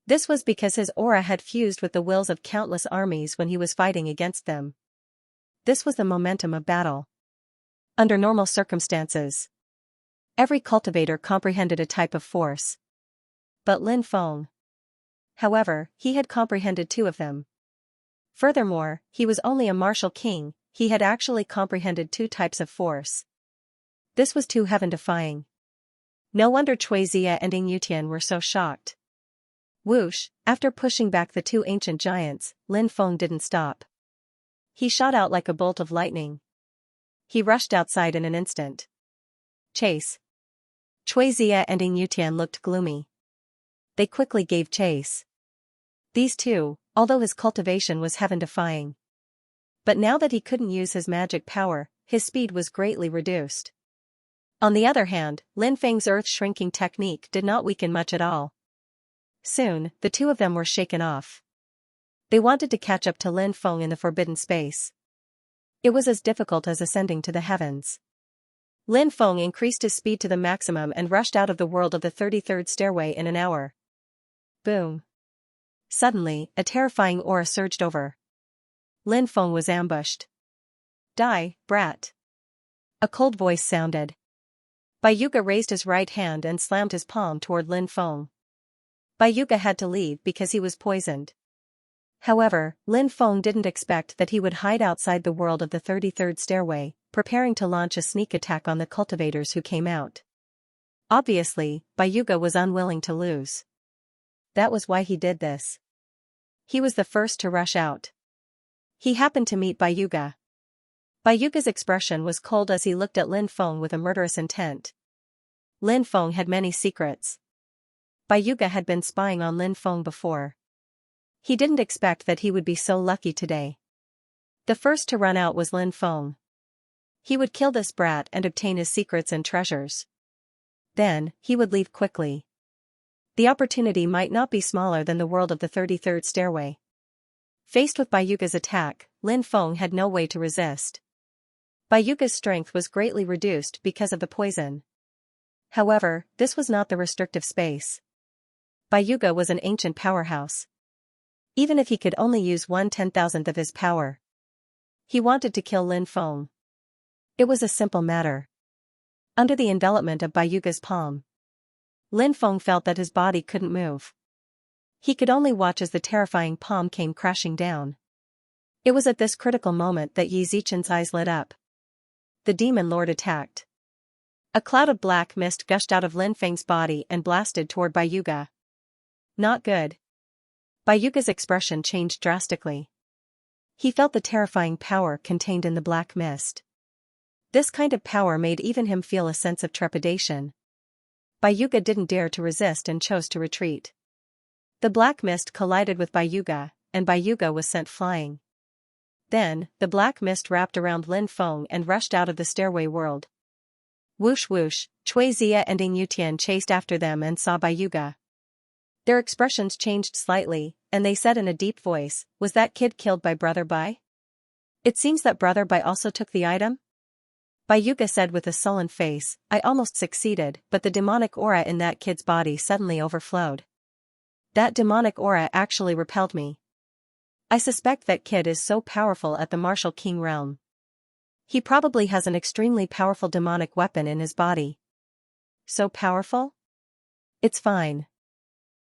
This was because his aura had fused with the wills of countless armies when he was fighting against them. This was the momentum of battle. Under normal circumstances, every cultivator comprehended a type of force. But Lin Feng. However, he had comprehended two of them. Furthermore, he was only a martial king, he had actually comprehended two types of force. This was too heaven-defying. No wonder Xianxia and Yutian were so shocked. Whoosh, after pushing back the two ancient giants, Lin Feng didn't stop. He shot out like a bolt of lightning. He rushed outside in an instant. Chase. Xianxia and Yutian looked gloomy. They quickly gave chase. These two, although his cultivation was heaven-defying. But now that he couldn't use his magic power, his speed was greatly reduced. On the other hand, Lin Feng's earth-shrinking technique did not weaken much at all. Soon, the two of them were shaken off. They wanted to catch up to Lin Feng in the forbidden space. It was as difficult as ascending to the heavens. Lin Feng increased his speed to the maximum and rushed out of the world of the 33rd stairway in an hour. Boom. Suddenly, a terrifying aura surged over. Lin Feng was ambushed. Die, brat. A cold voice sounded. Bayuga raised his right hand and slammed his palm toward Lin Feng. Bayuga had to leave because he was poisoned. However, Lin Feng didn't expect that he would hide outside the world of the 33rd stairway, preparing to launch a sneak attack on the cultivators who came out. Obviously, Bayuga was unwilling to lose. That was why he did this. He was the first to rush out. He happened to meet Bayuga. Bayuga's expression was cold as he looked at Lin Feng with a murderous intent. Lin Feng had many secrets. Bayuga had been spying on Lin Feng before. He didn't expect that he would be so lucky today. The first to run out was Lin Feng. He would kill this brat and obtain his secrets and treasures. Then, he would leave quickly. The opportunity might not be smaller than the world of the 33rd stairway. Faced with Bayuga's attack, Lin Feng had no way to resist. Bayuga's strength was greatly reduced because of the poison. However, this was not the restrictive space. Bayuga was an ancient powerhouse. Even if he could only use 1/10,000th of his power. He wanted to kill Lin Feng. It was a simple matter. Under the envelopment of Bayuga's palm, Lin Feng felt that his body couldn't move. He could only watch as the terrifying palm came crashing down. It was at this critical moment that Yi Zichen's eyes lit up. the demon lord attacked. A cloud of black mist gushed out of Lin Feng's body and blasted toward Bayuga. Not good. Bayuga's expression changed drastically. He felt the terrifying power contained in the black mist. This kind of power made even him feel a sense of trepidation. Bayuga didn't dare to resist and chose to retreat. The black mist collided with Bayuga, and Bayuga was sent flying. Then, the black mist wrapped around Lin Feng and rushed out of the stairway world. Whoosh whoosh, Xianxia and Yutian chased after them and saw Bayuga. Their expressions changed slightly, and they said in a deep voice, "Was that kid killed by Brother Bai? It seems that Brother Bai also took the item?" Bayuga said with a sullen face, "I almost succeeded, but the demonic aura in that kid's body suddenly overflowed. That demonic aura actually repelled me. I suspect that kid is so powerful at the Martial King realm. He probably has an extremely powerful demonic weapon in his body." So powerful? It's fine.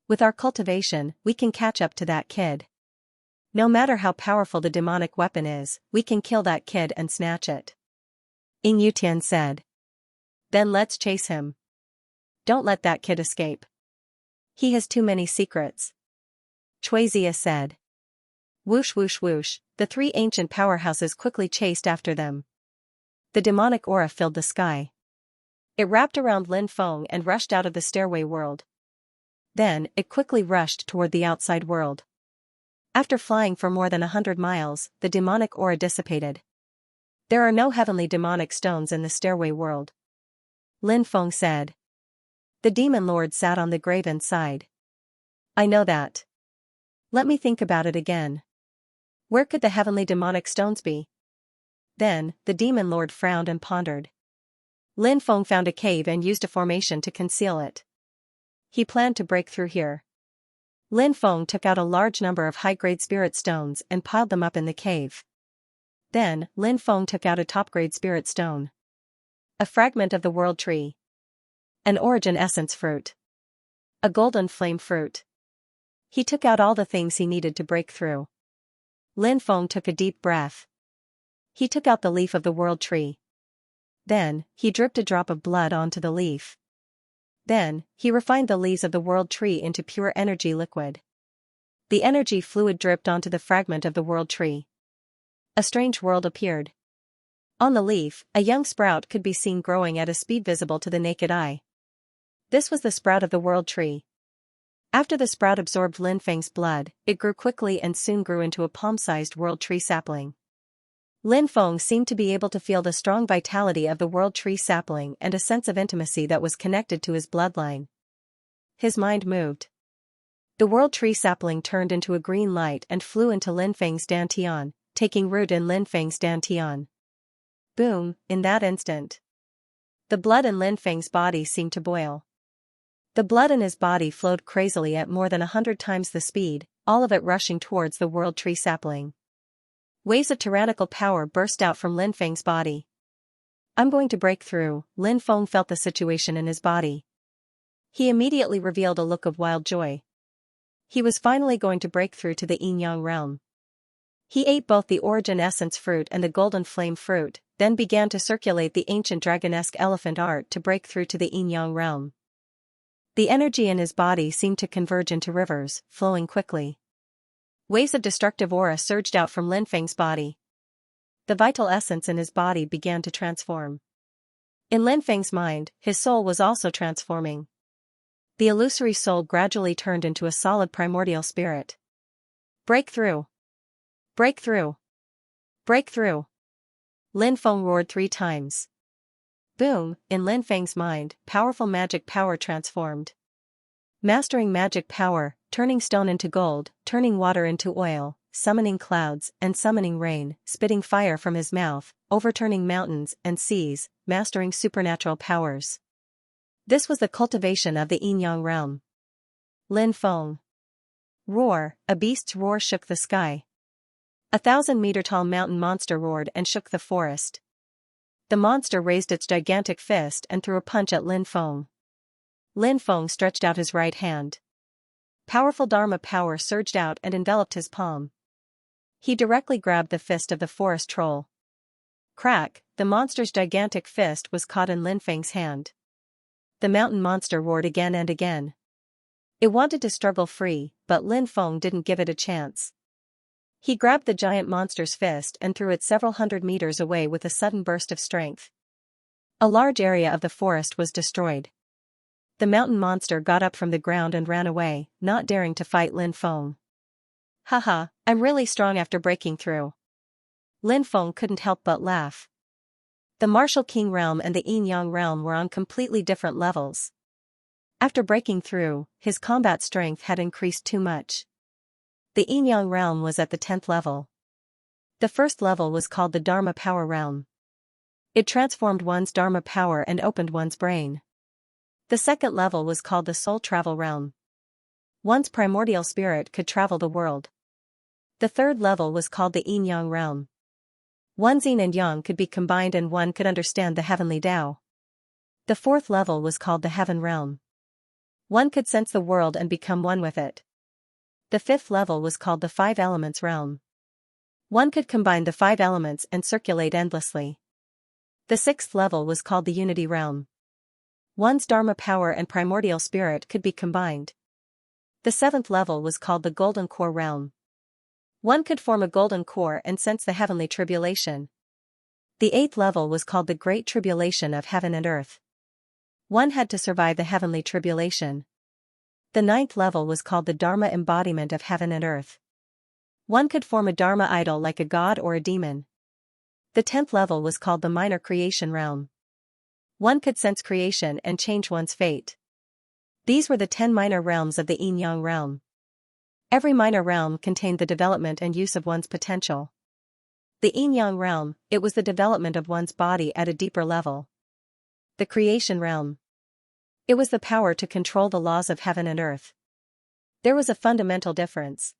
With our cultivation, we can catch up to that kid. No matter how powerful the demonic weapon is, we can kill that kid and snatch it. Yutian said. Then let's chase him. Don't let that kid escape. He has too many secrets. Xianxia said. Whoosh whoosh whoosh, the three ancient powerhouses quickly chased after them. The demonic aura filled the sky. It wrapped around Lin Feng and rushed out of the stairway world. Then, it quickly rushed toward the outside world. After flying for more than 100 miles, the demonic aura dissipated. There are no heavenly demonic stones in the stairway world. Lin Feng said. The demon lord sat on the grave inside. I know that. Let me think about it again. Where could the heavenly demonic stones be? Then, the demon lord frowned and pondered. Lin Feng found a cave and used a formation to conceal it. He planned to break through here. Lin Feng took out a large number of high-grade spirit stones and piled them up in the cave. Then, Lin Feng took out a top-grade spirit stone. A fragment of the world tree. An origin essence fruit. A golden flame fruit. He took out all the things he needed to break through. Lin Feng took a deep breath. He took out the leaf of the world tree. Then, he dripped a drop of blood onto the leaf. Then, he refined the leaves of the world tree into pure energy liquid. The energy fluid dripped onto the fragment of the world tree. A strange world appeared. On the leaf, a young sprout could be seen growing at a speed visible to the naked eye. This was the sprout of the world tree. After the sprout absorbed Lin Feng's blood, it grew quickly and soon grew into a palm-sized world tree sapling. Lin Feng seemed to be able to feel the strong vitality of the world tree sapling and a sense of intimacy that was connected to his bloodline. His mind moved. The world tree sapling turned into a green light and flew into Lin Feng's dantian, taking root in Lin Feng's dantian. Boom, in that instant. The blood in Lin Feng's body seemed to boil. The blood in his body flowed crazily at more than 100 times the speed, all of it rushing towards the world tree sapling. Waves of tyrannical power burst out from Lin Feng's body. I'm going to break through. Lin Feng felt the situation in his body. He immediately revealed a look of wild joy. He was finally going to break through to the Yin-Yang realm. He ate both the origin essence fruit and the golden flame fruit, then began to circulate the ancient dragonesque elephant art to break through to the Yin-Yang realm. The energy in his body seemed to converge into rivers, flowing quickly. Waves of destructive aura surged out from Lin Feng's body. The vital essence in his body began to transform. In Lin Feng's mind, his soul was also transforming. The illusory soul gradually turned into a solid primordial spirit. Breakthrough! Breakthrough! Breakthrough! Lin Feng roared 3 times. Boom, in Lin Feng's mind, powerful magic power transformed. Mastering magic power, turning stone into gold, turning water into oil, summoning clouds and summoning rain, spitting fire from his mouth, overturning mountains and seas, mastering supernatural powers. This was the cultivation of the Yin-Yang realm. Lin Feng. Roar, a beast's roar shook the sky. 1,000-meter-tall mountain monster roared and shook the forest. The monster raised its gigantic fist and threw a punch at Lin Feng. Lin Feng stretched out his right hand. Powerful Dharma power surged out and enveloped his palm. He directly grabbed the fist of the forest troll. Crack, the monster's gigantic fist was caught in Lin Feng's hand. The mountain monster roared again and again. It wanted to struggle free, but Lin Feng didn't give it a chance. He grabbed the giant monster's fist and threw it several hundred meters away with a sudden burst of strength. A large area of the forest was destroyed. The mountain monster got up from the ground and ran away, not daring to fight Lin Feng. Haha, I'm really strong after breaking through. Lin Feng couldn't help but laugh. The Martial King realm and the Yin Yang realm were on completely different levels. After breaking through, his combat strength had increased too much. The Yin Yang realm was at the 10th level. The first level was called the Dharma Power realm. It transformed one's Dharma power and opened one's brain. The second level was called the Soul Travel realm. One's primordial spirit could travel the world. The third level was called the Yin Yang realm. One's yin and yang could be combined and one could understand the heavenly Tao. The fourth level was called the Heaven realm. One could sense the world and become one with it. The fifth level was called the Five Elements realm. One could combine the 5 elements and circulate endlessly. The sixth level was called the Unity realm. One's Dharma power and primordial spirit could be combined. The seventh level was called the Golden Core realm. One could form a golden core and sense the heavenly tribulation. The eighth level was called the Great Tribulation of Heaven and Earth. One had to survive the heavenly tribulation. The ninth level was called the Dharma embodiment of heaven and earth. One could form a Dharma idol like a god or a demon. The 10th level was called the Minor Creation realm. One could sense creation and change one's fate. These were the 10 minor realms of the Yin Yang realm. Every minor realm contained the development and use of one's potential. The Yin Yang realm, it was the development of one's body at a deeper level. The Creation realm. It was the power to control the laws of heaven and earth. There was a fundamental difference.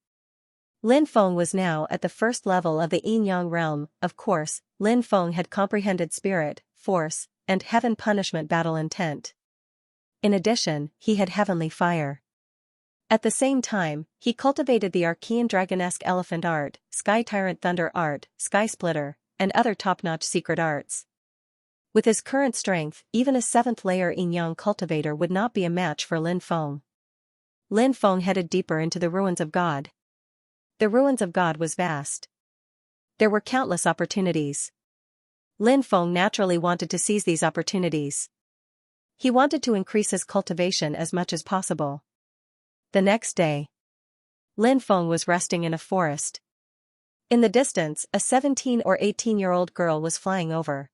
Lin Feng was now at the first level of the Yin Yang realm. Of course, Lin Feng had comprehended spirit, force, and heaven punishment battle intent. In addition, he had heavenly fire. At the same time, he cultivated the Archean Dragonesque Elephant art, Sky Tyrant Thunder art, Sky Splitter, and other top-notch secret arts. With his current strength, even a 7th-layer Yin Yang cultivator would not be a match for Lin Feng. Lin Feng headed deeper into the ruins of God. The ruins of God was vast. There were countless opportunities. Lin Feng naturally wanted to seize these opportunities. He wanted to increase his cultivation as much as possible. The next day, Lin Feng was resting in a forest. In the distance, a 17 or 18-year-old girl was flying over.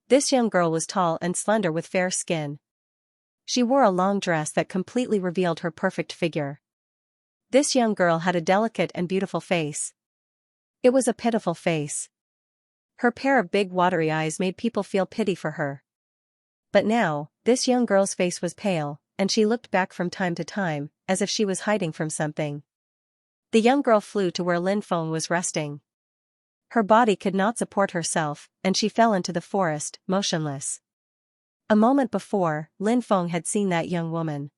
This young girl was tall and slender with fair skin. She wore a long dress that completely revealed her perfect figure. This young girl had a delicate and beautiful face. It was a pitiful face. Her pair of big watery eyes made people feel pity for her. But now, this young girl's face was pale, and she looked back from time to time, as if she was hiding from something. The young girl flew to where Lin Feng was resting. Her body could not support herself, and she fell into the forest, motionless. A moment before, Lin Feng had seen that young woman.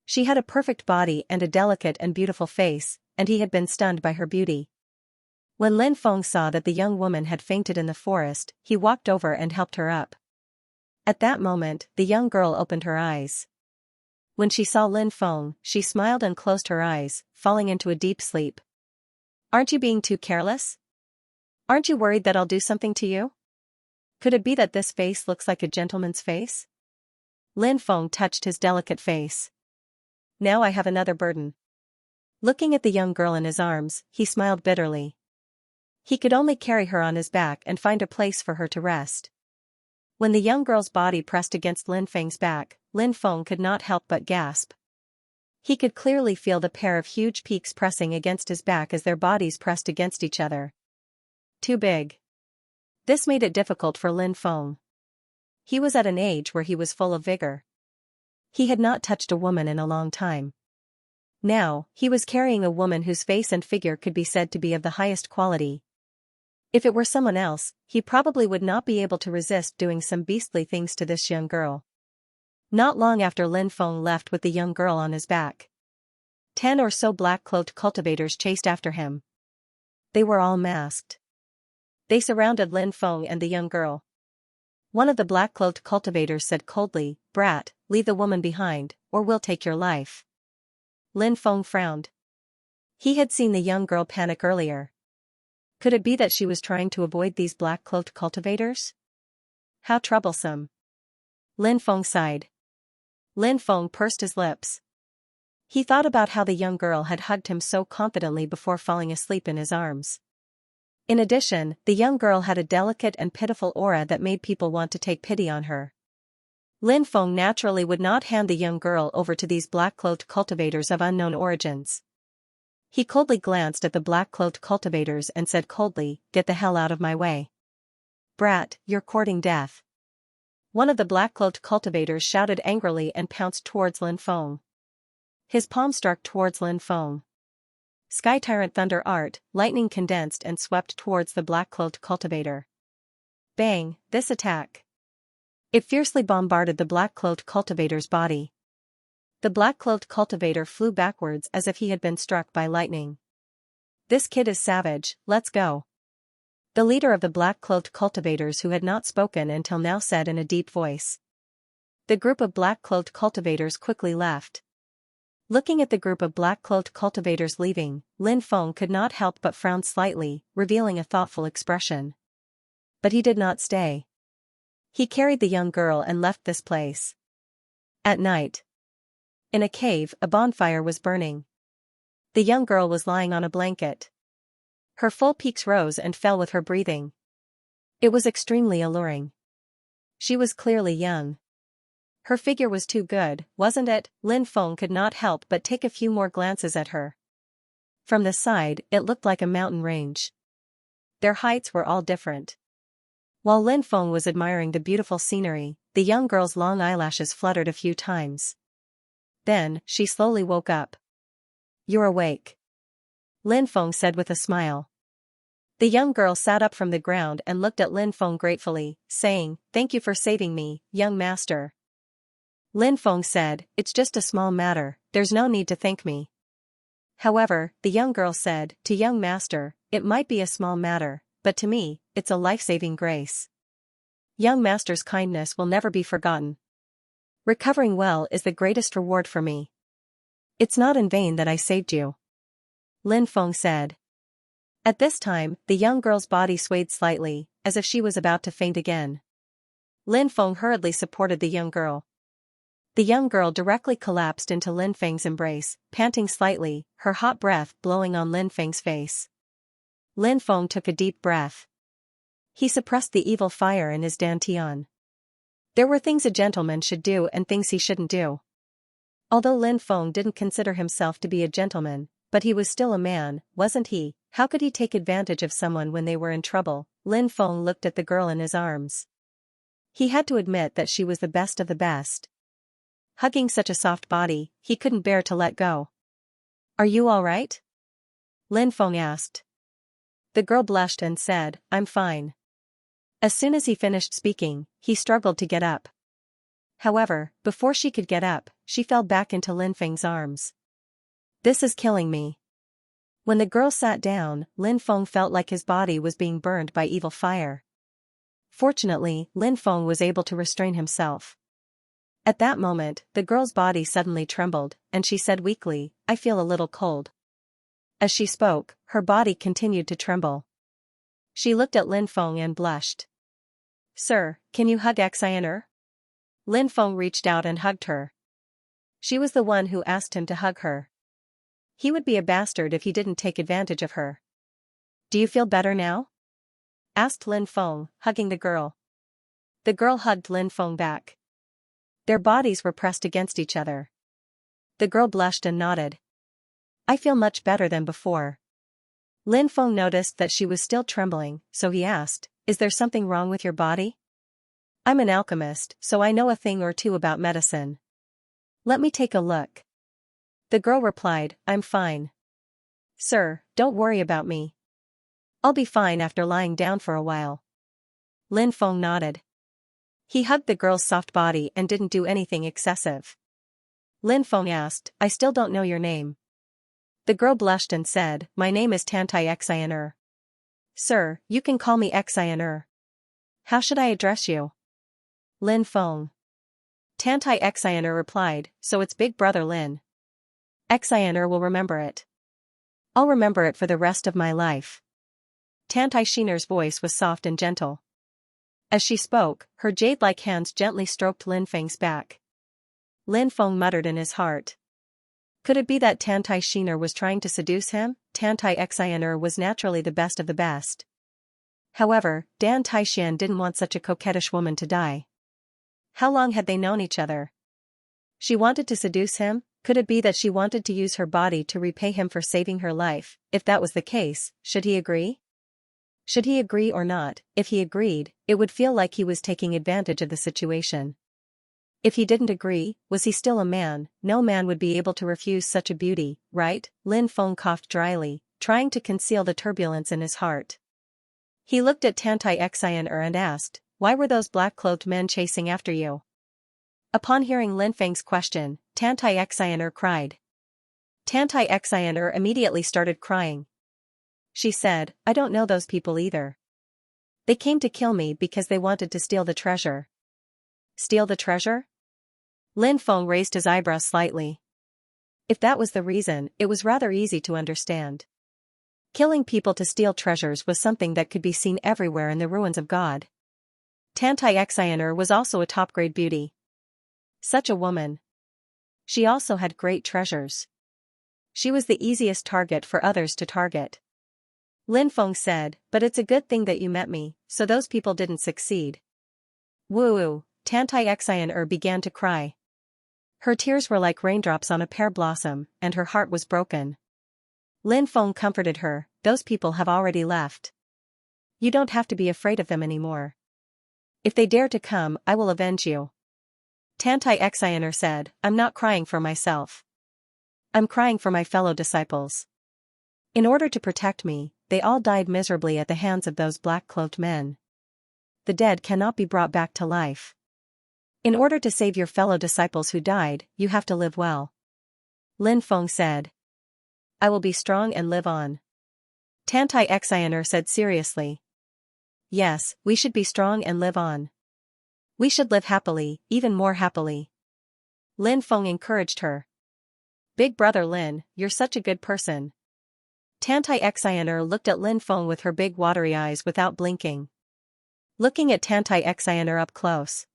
She had a perfect body and a delicate and beautiful face, and he had been stunned by her beauty. When Lin Feng saw that the young woman had fainted in the forest, he walked over and helped her up. At that moment, the young girl opened her eyes. When she saw Lin Feng, she smiled and closed her eyes, falling into a deep sleep. "Aren't you being too careless? Aren't you worried that I'll do something to you? Could it be that this face looks like a gentleman's face?" Lin Feng touched his delicate face. "Now I have another burden." Looking at the young girl in his arms, he smiled bitterly. He could only carry her on his back and find a place for her to rest. When the young girl's body pressed against Lin Feng's back, Lin Feng could not help but gasp. He could clearly feel the pair of huge peaks pressing against his back as their bodies pressed against each other. Too big. This made it difficult for Lin Feng. He was at an age where he was full of vigor. He had not touched a woman in a long time. Now, he was carrying a woman whose face and figure could be said to be of the highest quality. If it were someone else, he probably would not be able to resist doing some beastly things to this young girl. Not long after Lin Feng left with the young girl on his back, 10 or so black-cloaked cultivators chased after him. They were all masked. They surrounded Lin Feng and the young girl. One of the black-cloaked cultivators said coldly, "Brat, leave the woman behind, or we'll take your life." Lin Feng frowned. He had seen the young girl panic earlier. Could it be that she was trying to avoid these black-cloaked cultivators? How troublesome. Lin Feng sighed. Lin Feng pursed his lips. He thought about how the young girl had hugged him so confidently before falling asleep in his arms. In addition, the young girl had a delicate and pitiful aura that made people want to take pity on her. Lin Feng naturally would not hand the young girl over to these black-cloaked cultivators of unknown origins. He coldly glanced at the black-cloaked cultivators and said coldly, "Get the hell out of my way. Brat, you're courting death." One of the black-cloaked cultivators shouted angrily and pounced towards Lin Feng. His palm struck towards Lin Feng. Sky Tyrant Thunder Art, lightning condensed and swept towards the black-cloaked cultivator. Bang, this attack. It fiercely bombarded the black-cloaked cultivator's body. The black-cloaked cultivator flew backwards as if he had been struck by lightning. "This kid is savage, let's go." The leader of the black-cloaked cultivators who had not spoken until now said in a deep voice. The group of black-cloaked cultivators quickly left. Looking at the group of black-cloaked cultivators leaving, Lin Feng could not help but frown slightly, revealing a thoughtful expression. But he did not stay. He carried the young girl and left this place. At night. In a cave, a bonfire was burning. The young girl was lying on a blanket. Her full peaks rose and fell with her breathing. It was extremely alluring. She was clearly young. Her figure was too good, wasn't it? Lin Feng could not help but take a few more glances at her. From the side, it looked like a mountain range. Their heights were all different. While Lin Feng was admiring the beautiful scenery, the young girl's long eyelashes fluttered a few times. Then, she slowly woke up. "You're awake," Lin Feng said with a smile. The young girl sat up from the ground and looked at Lin Feng gratefully, saying, "Thank you for saving me, young master." Lin Feng said, "It's just a small matter, there's no need to thank me." However, the young girl said, "To young master, it might be a small matter, but to me, it's a life-saving grace. Young master's kindness will never be forgotten. Recovering well is the greatest reward for me. It's not in vain that I saved you," Lin Feng said. At this time, the young girl's body swayed slightly, as if she was about to faint again. Lin Feng hurriedly supported the young girl. The young girl directly collapsed into Lin Feng's embrace, panting slightly, her hot breath blowing on Lin Feng's face. Lin Feng took a deep breath. He suppressed the evil fire in his dantian. There were things a gentleman should do and things he shouldn't do. Although Lin Feng didn't consider himself to be a gentleman, but he was still a man, wasn't he? How could he take advantage of someone when they were in trouble? Lin Feng looked at the girl in his arms. He had to admit that she was the best of the best. Hugging such a soft body, he couldn't bear to let go. "Are you all right?" Lin Feng asked. The girl blushed and said, "I'm fine." As soon as he finished speaking, he struggled to get up. However, before she could get up, she fell back into Lin Feng's arms. "This is killing me." When the girl sat down, Lin Feng felt like his body was being burned by evil fire. Fortunately, Lin Feng was able to restrain himself. At that moment, the girl's body suddenly trembled, and she said weakly, "I feel a little cold." As she spoke, her body continued to tremble. She looked at Lin Feng and blushed. "Sir, can you hug Xianxia?" Lin Feng reached out and hugged her. She was the one who asked him to hug her. He would be a bastard if he didn't take advantage of her. "Do you feel better now?" asked Lin Feng, hugging the girl. The girl hugged Lin Feng back. Their bodies were pressed against each other. The girl blushed and nodded. "I feel much better than before." Lin Feng noticed that she was still trembling, so he asked, "Is there something wrong with your body?" "I'm an alchemist, so I know a thing or two about medicine." "Let me take a look." The girl replied, "I'm fine. Sir, don't worry about me. I'll be fine after lying down for a while." Lin Feng nodded. He hugged the girl's soft body and didn't do anything excessive. Lin Feng asked, "I still don't know your name." The girl blushed and said, "My name is Tantai Xianxia." Sir, you can call me Xianxia. How should I address you? Lin Feng. Tantai Xianxia replied, so it's Big Brother Lin. Xianxia will remember it. I'll remember it for the rest of my life. Tantai Xianxia's voice was soft and gentle. As she spoke, her jade-like hands gently stroked Lin Feng's back. Lin Feng muttered in his heart. Could it be that Tantai Xianxia was trying to seduce him? Tantai Xianxia was naturally the best of the best. However, Dan Taixian didn't want such a coquettish woman to die. How long had they known each other? She wanted to seduce him? Could it be that she wanted to use her body to repay him for saving her life? If that was the case, should he agree? Should he agree or not? If he agreed, it would feel like he was taking advantage of the situation. If he didn't agree, was he still a man? No man would be able to refuse such a beauty, right? Lin Feng coughed dryly, trying to conceal the turbulence in his heart. He looked at Tantai Xianxia and asked, why were those black-cloaked men chasing after you? Upon hearing Lin Feng's question, Tantai Xianxia cried. Tantai Xianxia immediately started crying. She said, I don't know those people either. They came to kill me because they wanted to steal the treasure. Steal the treasure? Lin Feng raised his eyebrows slightly. If that was the reason, it was rather easy to understand. Killing people to steal treasures was something that could be seen everywhere in the ruins of God. Tantai Xianxia was also a top-grade beauty. Such a woman. She also had great treasures. She was the easiest target for others to target. Lin Feng said, but it's a good thing that you met me, so those people didn't succeed. Woo-woo, Tantai Xianxia began to cry. Her tears were like raindrops on a pear blossom, and her heart was broken. Lin Feng comforted her, those people have already left. You don't have to be afraid of them anymore. If they dare to come, I will avenge you. Tantai Xianxia said, I'm not crying for myself. I'm crying for my fellow disciples. In order to protect me, they all died miserably at the hands of those black-cloaked men. The dead cannot be brought back to life. In order to save your fellow disciples who died, you have to live well. Lin Feng said. I will be strong and live on. Tantai Xianxia said seriously. Yes, we should be strong and live on. We should live happily, even more happily. Lin Feng encouraged her. Big Brother Lin, you're such a good person. Tantai Xianxia looked at Lin Feng with her big watery eyes without blinking. Looking at Tantai Xianxia up close.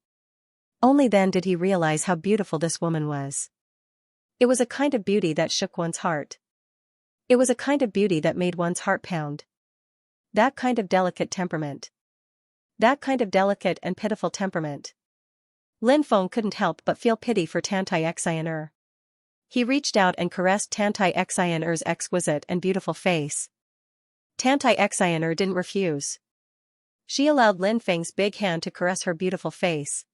Only then did he realize how beautiful this woman was. It was a kind of beauty that shook one's heart. It was a kind of beauty that made one's heart pound. That kind of delicate temperament. That kind of delicate and pitiful temperament. Lin Feng couldn't help but feel pity for Tantai Xianxia. He reached out and caressed Tantai Xianxia's exquisite and beautiful face. Tantai Xianxia didn't refuse. She allowed Lin Feng's big hand to caress her beautiful face.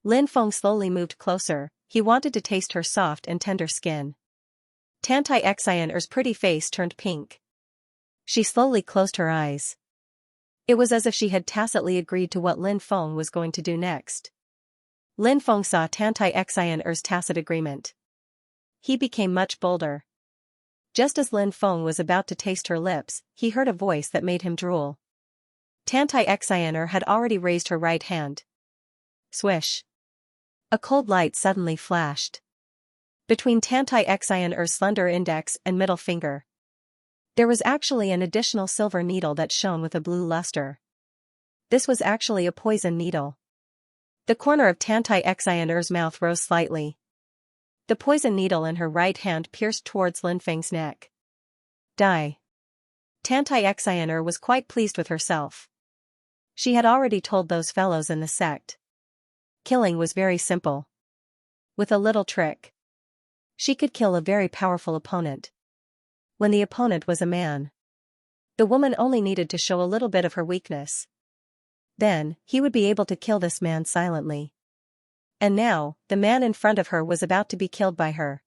Lin Feng slowly moved closer, he wanted to taste her soft and tender skin. Tantai Xianxia's pretty face turned pink. She slowly closed her eyes. It was as if she had tacitly agreed to what Lin Feng was going to do next. Lin Feng saw Tantai Xianxia's tacit agreement. He became much bolder. Just as Lin Feng was about to taste her lips, he heard a voice that made him drool. Tantai Xianxia had already raised her right hand. Swish. A cold light suddenly flashed. Between Tantai Xianxia's slender index and middle finger. There was actually an additional silver needle that shone with a blue luster. This was actually a poison needle. The corner of Tantai Xianxia's mouth rose slightly. The poison needle in her right hand pierced towards Lin Feng's neck. Die. Tantai Xianxia was quite pleased with herself. She had already told those fellows in the sect. Killing was very simple. With a little trick. She could kill a very powerful opponent. When the opponent was a man. The woman only needed to show a little bit of her weakness. Then, he would be able to kill this man silently. And now, the man in front of her was about to be killed by her.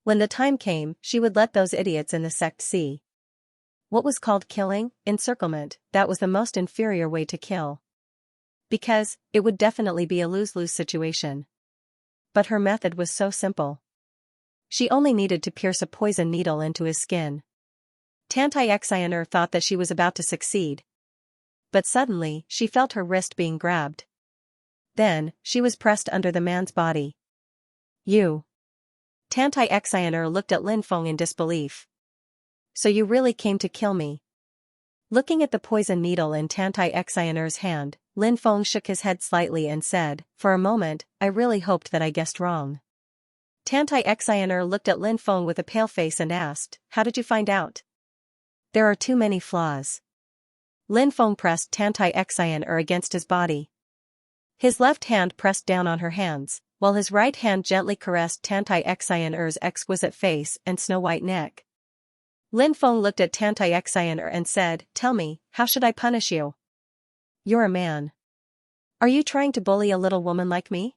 When the time came, she would let those idiots in the sect see. What was called killing? Encirclement, that was the most inferior way to kill. Because, it would definitely be a lose-lose situation. But her method was so simple. She only needed to pierce a poison needle into his skin. Tantai Xianxia thought that she was about to succeed. But suddenly, she felt her wrist being grabbed. Then, she was pressed under the man's body. You. Tantai Xianxia looked at Lin Feng in disbelief. So you really came to kill me? Looking at the poison needle in Tantai Xianxia's hand, Lin Feng shook his head slightly and said, for a moment, I really hoped that I guessed wrong. Tantai Xianxia looked at Lin Feng with a pale face and asked, how did you find out? There are too many flaws. Lin Feng pressed Tantai Xianxia against his body. His left hand pressed down on her hands, while his right hand gently caressed Tantai Xianxia's exquisite face and snow-white neck. Lin Feng looked at Tantai Xianxia and said, tell me, how should I punish you? You're a man. Are you trying to bully a little woman like me?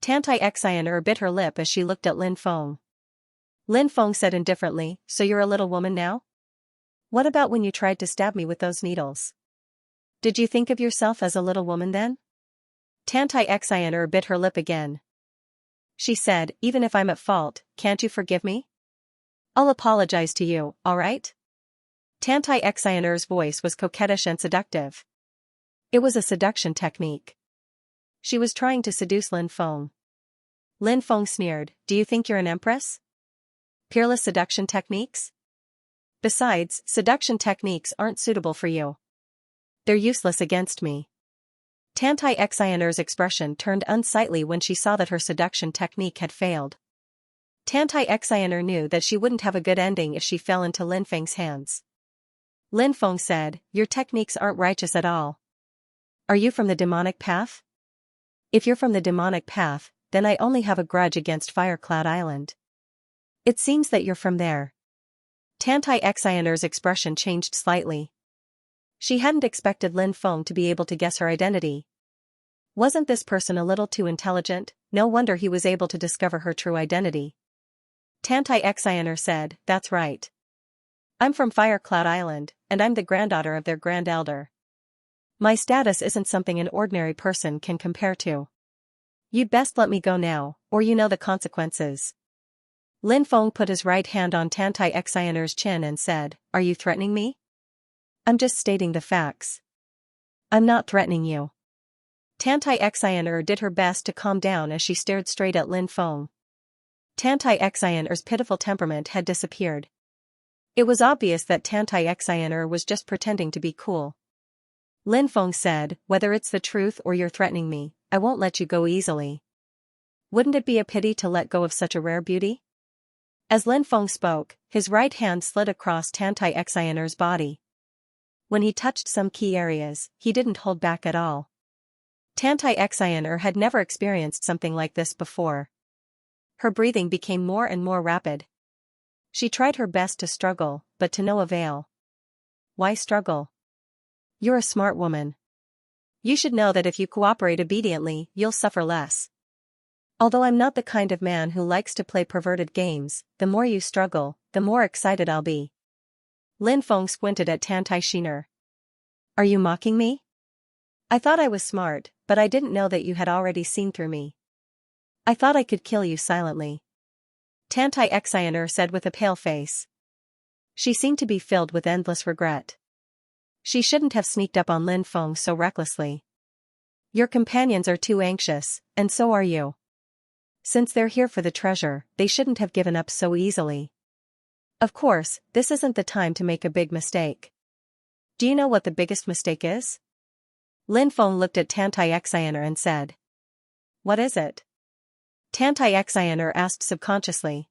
Tantai Xianxia bit her lip as she looked at Lin Feng. Lin Feng said indifferently, so you're a little woman now? What about when you tried to stab me with those needles? Did you think of yourself as a little woman then? Tantai Xianxia bit her lip again. She said, even if I'm at fault, can't you forgive me? I'll apologize to you, alright? Tantai Xianxia's voice was coquettish and seductive. It was a seduction technique. She was trying to seduce Lin Feng. Lin Feng sneered, do you think you're an empress? Peerless seduction techniques? Besides, seduction techniques aren't suitable for you. They're useless against me. Tantai Xianxia's expression turned unsightly when she saw that her seduction technique had failed. Tantai Xianxia knew that she wouldn't have a good ending if she fell into Lin Feng's hands. Lin Feng said, your techniques aren't righteous at all. Are you from the demonic path? If you're from the demonic path, then I only have a grudge against Firecloud Island. It seems that you're from there. Tantai Xianxia's expression changed slightly. She hadn't expected Lin Feng to be able to guess her identity. Wasn't this person a little too intelligent? No wonder he was able to discover her true identity. Tantai Xianxia said, that's right. I'm from Firecloud Island, and I'm the granddaughter of their grand elder. My status isn't something an ordinary person can compare to. You'd best let me go now, or you know the consequences. Lin Feng put his right hand on Tantai Xianxia's chin and said, are you threatening me? I'm just stating the facts. I'm not threatening you. Tantai Xianxia did her best to calm down as she stared straight at Lin Feng. Tantai Xianxia's pitiful temperament had disappeared. It was obvious that Tantai Xianxia was just pretending to be cool. Lin Feng said, whether it's the truth or you're threatening me, I won't let you go easily. Wouldn't it be a pity to let go of such a rare beauty? As Lin Feng spoke, his right hand slid across Tantai Xianxia's body. When he touched some key areas, he didn't hold back at all. Tantai Xianxia had never experienced something like this before. Her breathing became more and more rapid. She tried her best to struggle, but to no avail. Why struggle? You're a smart woman. You should know that if you cooperate obediently, you'll suffer less. Although I'm not the kind of man who likes to play perverted games, the more you struggle, the more excited I'll be. Lin Feng squinted at Tantai Xianxia. Are you mocking me? I thought I was smart, but I didn't know that you had already seen through me. I thought I could kill you silently. Tantai Xianxia said with a pale face. She seemed to be filled with endless regret. She shouldn't have sneaked up on Lin Feng so recklessly. Your companions are too anxious, and so are you. Since they're here for the treasure, they shouldn't have given up so easily. Of course, this isn't the time to make a big mistake. Do you know what the biggest mistake is? Lin Feng looked at Tantai Xianxia and said. What is it? Tantai Xianxia asked subconsciously.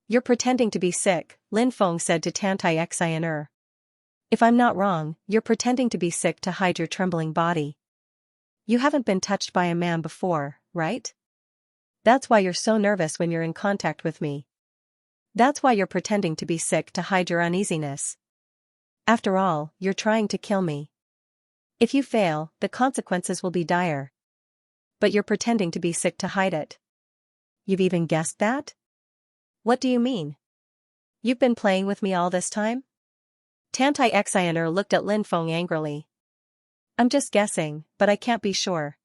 You're pretending to be sick, Lin Feng said to Tantai Xianxia. If I'm not wrong, you're pretending to be sick to hide your trembling body. You haven't been touched by a man before, right? That's why you're so nervous when you're in contact with me. That's why you're pretending to be sick to hide your uneasiness. After all, you're trying to kill me. If you fail, the consequences will be dire. But you're pretending to be sick to hide it. You've even guessed that? What do you mean? You've been playing with me all this time? Tantai Xianxia looked at Lin Feng angrily. I'm just guessing, but I can't be sure.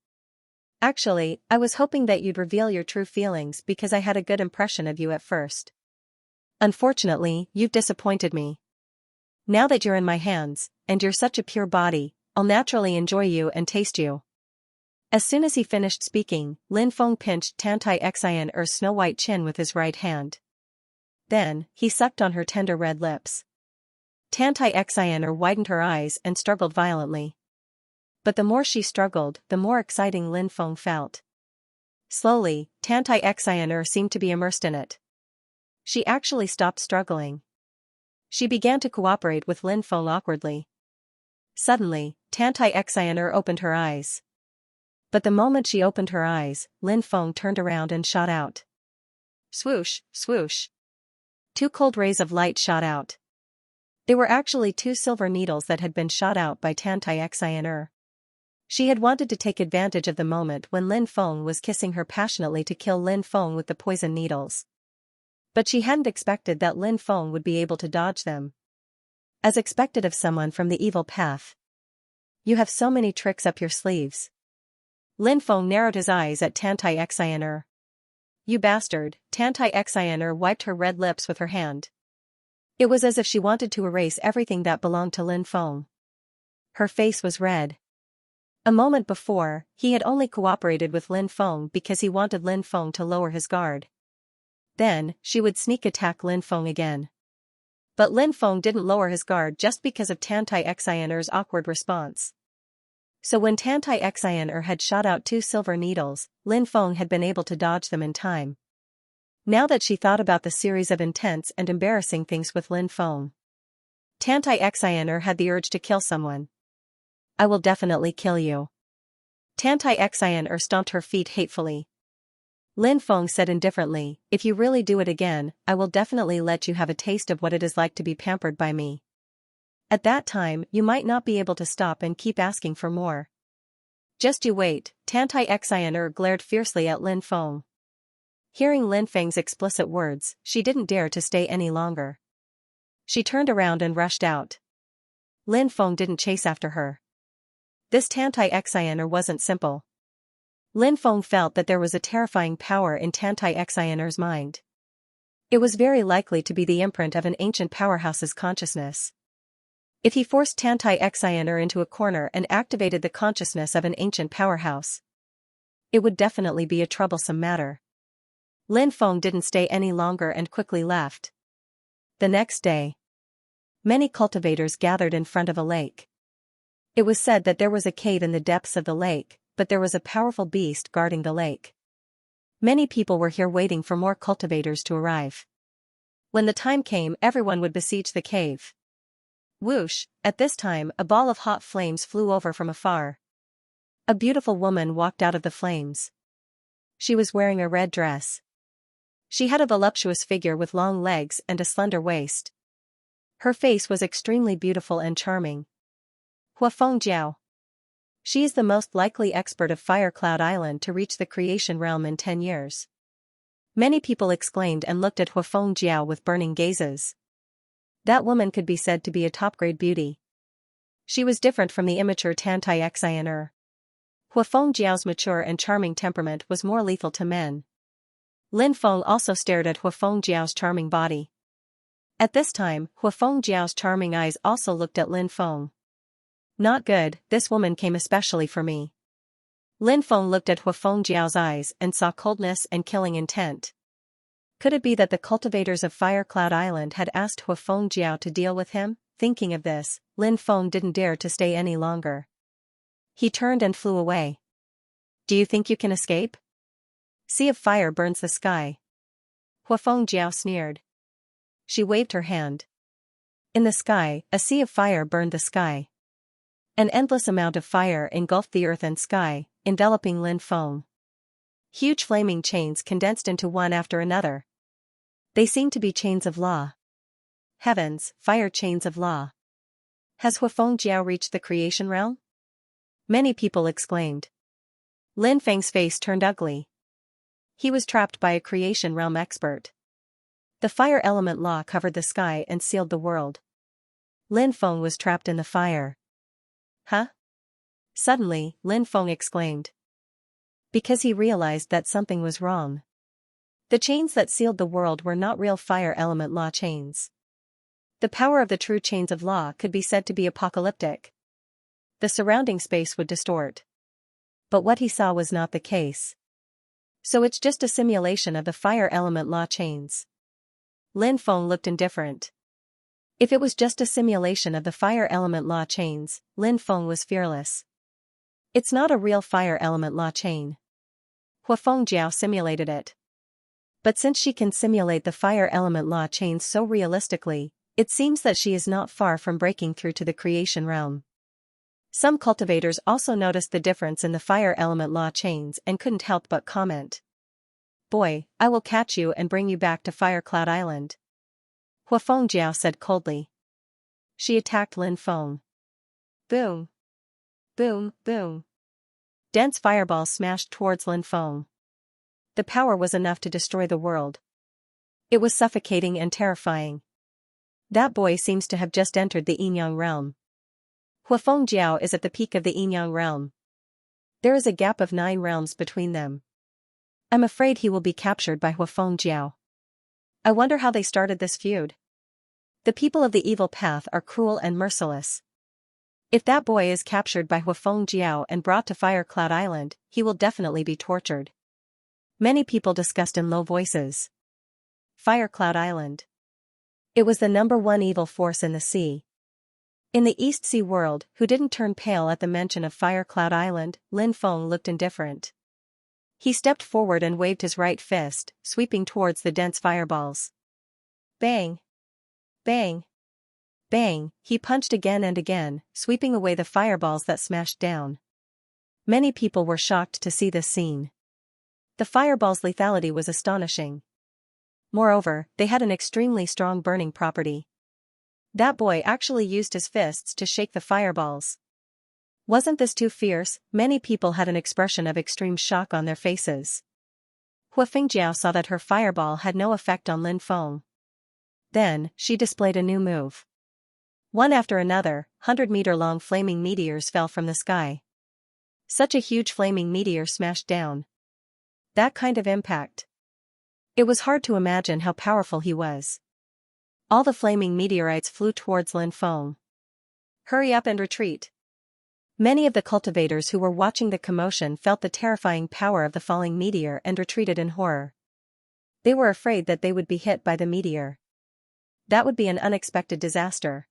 Actually, I was hoping that you'd reveal your true feelings because I had a good impression of you at first. Unfortunately, you've disappointed me. Now that you're in my hands, and you're such a pure body, I'll naturally enjoy you and taste you. As soon as he finished speaking, Lin Feng pinched Tantai Xian'er's snow-white chin with his right hand. Then, he sucked on her tender red lips. Tantai Xian'er widened her eyes and struggled violently. But the more she struggled, the more exciting Lin Feng felt. Slowly, Tantai Xian'er seemed to be immersed in it. She actually stopped struggling. She began to cooperate with Lin Feng awkwardly. Suddenly, Tantai Xian'er opened her eyes. But the moment she opened her eyes, Lin Feng turned around and shot out. Swoosh, swoosh. 2 cold rays of light shot out. They were actually 2 silver needles that had been shot out by Tantai Xian'er. She had wanted to take advantage of the moment when Lin Feng was kissing her passionately to kill Lin Feng with the poison needles. But she hadn't expected that Lin Feng would be able to dodge them. As expected of someone from the evil path. You have so many tricks up your sleeves. Lin Feng narrowed his eyes at Tantai Xian'er. You bastard, Tantai Xian'er wiped her red lips with her hand. It was as if she wanted to erase everything that belonged to Lin Feng. Her face was red. A moment before, he had only cooperated with Lin Feng because he wanted Lin Feng to lower his guard. Then, she would sneak attack Lin Feng again. But Lin Feng didn't lower his guard just because of Tantai Xian'er's awkward response. So when Tantai Xian'er had shot out 2 silver needles, Lin Feng had been able to dodge them in time. Now that she thought about the series of intense and embarrassing things with Lin Feng, Tantai Xian'er had the urge to kill someone. I will definitely kill you. Tantai Xian'er stomped her feet hatefully. Lin Feng said indifferently, if you really do it again, I will definitely let you have a taste of what it is like to be pampered by me. At that time, you might not be able to stop and keep asking for more. Just you wait, Tantai Xian'er glared fiercely at Lin Feng. Hearing Lin Feng's explicit words, she didn't dare to stay any longer. She turned around and rushed out. Lin Feng didn't chase after her. This Tantai Xian'er wasn't simple. Lin Feng felt that there was a terrifying power in Tantai Xian'er's mind. It was very likely to be the imprint of an ancient powerhouse's consciousness. If he forced Tantai Xian'er into a corner and activated the consciousness of an ancient powerhouse, it would definitely be a troublesome matter. Lin Feng didn't stay any longer and quickly left. The next day, many cultivators gathered in front of a lake. It was said that there was a cave in the depths of the lake, but there was a powerful beast guarding the lake. Many people were here waiting for more cultivators to arrive. When the time came, everyone would besiege the cave. Whoosh, at this time, a ball of hot flames flew over from afar. A beautiful woman walked out of the flames. She was wearing a red dress. She had a voluptuous figure with long legs and a slender waist. Her face was extremely beautiful and charming. Huafeng Jiao. She is the most likely expert of Fire Cloud Island to reach the creation realm in 10 years. Many people exclaimed and looked at Huafeng Jiao with burning gazes. That woman could be said to be a top-grade beauty. She was different from the immature Tantai Xian'er. Huafeng Jiao's mature and charming temperament was more lethal to men. Lin Feng also stared at Huafeng Jiao's charming body. At this time, Huafeng Jiao's charming eyes also looked at Lin Feng. Not good, this woman came especially for me. Lin Feng looked at Huafeng Jiao's eyes and saw coldness and killing intent. Could it be that the cultivators of Fire Cloud Island had asked Huafeng Jiao to deal with him? Thinking of this, Lin Feng didn't dare to stay any longer. He turned and flew away. Do you think you can escape? Sea of fire burns the sky. Huafeng Jiao sneered. She waved her hand. In the sky, a sea of fire burned the sky. An endless amount of fire engulfed the earth and sky, enveloping Lin Feng. Huge flaming chains condensed into one after another. They seemed to be chains of law. Heavens, fire chains of law. Has Huafeng Jiao reached the creation realm? Many people exclaimed. Lin Feng's face turned ugly. He was trapped by a creation realm expert. The fire element law covered the sky and sealed the world. Lin Feng was trapped in the fire. Huh? Suddenly, Lin Feng exclaimed. Because he realized that something was wrong. The chains that sealed the world were not real fire element law chains. The power of the true chains of law could be said to be apocalyptic. The surrounding space would distort. But what he saw was not the case. So it's just a simulation of the fire element law chains. Lin Feng looked indifferent. If it was just a simulation of the fire element law chains, Lin Feng was fearless. It's not a real fire element law chain. Huafeng Jiao simulated it. But since she can simulate the fire element law chains so realistically, it seems that she is not far from breaking through to the creation realm. Some cultivators also noticed the difference in the fire element law chains and couldn't help but comment. "Boy, I will catch you and bring you back to Fire Cloud Island," Huafeng Jiao said coldly. She attacked Lin Feng. Boom. Boom, boom. Dense fireballs smashed towards Lin Feng. The power was enough to destroy the world. It was suffocating and terrifying. That boy seems to have just entered the Yinyang realm. Huafeng Jiao is at the peak of the Yinyang realm. There is a gap of 9 realms between them. I'm afraid he will be captured by Huafeng Jiao. I wonder how they started this feud. The people of the evil path are cruel and merciless. If that boy is captured by Huafeng Jiao and brought to Fire Cloud Island, he will definitely be tortured. Many people discussed in low voices. Fire Cloud Island. It was the #1 evil force in the sea. In the East Sea world, who didn't turn pale at the mention of Fire Cloud Island, Lin Feng looked indifferent. He stepped forward and waved his right fist, sweeping towards the dense fireballs. Bang! Bang! Bang! He punched again and again, sweeping away the fireballs that smashed down. Many people were shocked to see this scene. The fireball's lethality was astonishing. Moreover, they had an extremely strong burning property. That boy actually used his fists to shake the fireballs. Wasn't this too fierce? Many people had an expression of extreme shock on their faces. Huafeng Jiao saw that her fireball had no effect on Lin Feng. Then, she displayed a new move. One after another, 100-meter-long flaming meteors fell from the sky. Such a huge flaming meteor smashed down. That kind of impact. It was hard to imagine how powerful he was. All the flaming meteorites flew towards Lin Feng. Hurry up and retreat. Many of the cultivators who were watching the commotion felt the terrifying power of the falling meteor and retreated in horror. They were afraid that they would be hit by the meteor. That would be an unexpected disaster.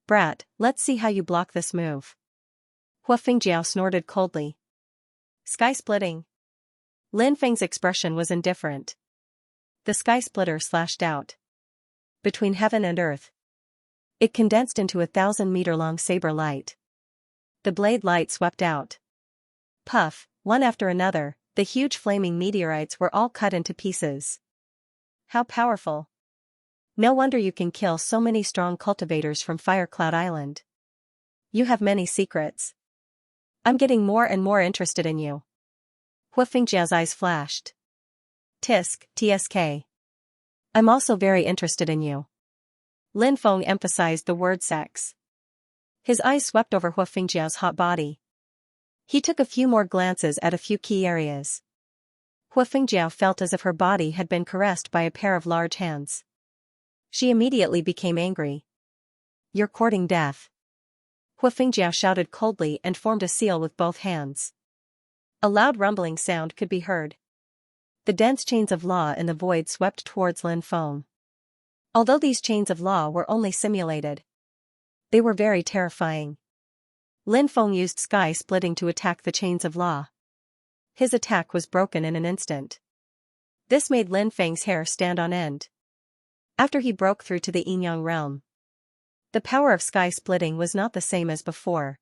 Brat, let's see how you block this move. Huafeng Jiao snorted coldly. Sky splitting. Lin Feng's expression was indifferent. The sky splitter slashed out. Between heaven and earth. It condensed into a 1,000-meter-long saber light. The blade light swept out. Puff, one after another, the huge flaming meteorites were all cut into pieces. How powerful. No wonder you can kill so many strong cultivators from Fire Cloud Island. You have many secrets. I'm getting more and more interested in you. Huafeng Jiao's eyes flashed. Tisk, TSK. I'm also very interested in you. Lin Feng emphasized the word sex. His eyes swept over Huafeng Jiao's hot body. He took a few more glances at a few key areas. Huafeng Jiao felt as if her body had been caressed by a pair of large hands. She immediately became angry. You're courting death. Huafeng Jiao shouted coldly and formed a seal with both hands. A loud rumbling sound could be heard. The dense chains of law in the void swept towards Lin Feng. Although these chains of law were only simulated, they were very terrifying. Lin Feng used sky splitting to attack the chains of law. His attack was broken in an instant. This made Lin Feng's hair stand on end. After he broke through to the Yinyang realm, the power of sky splitting was not the same as before.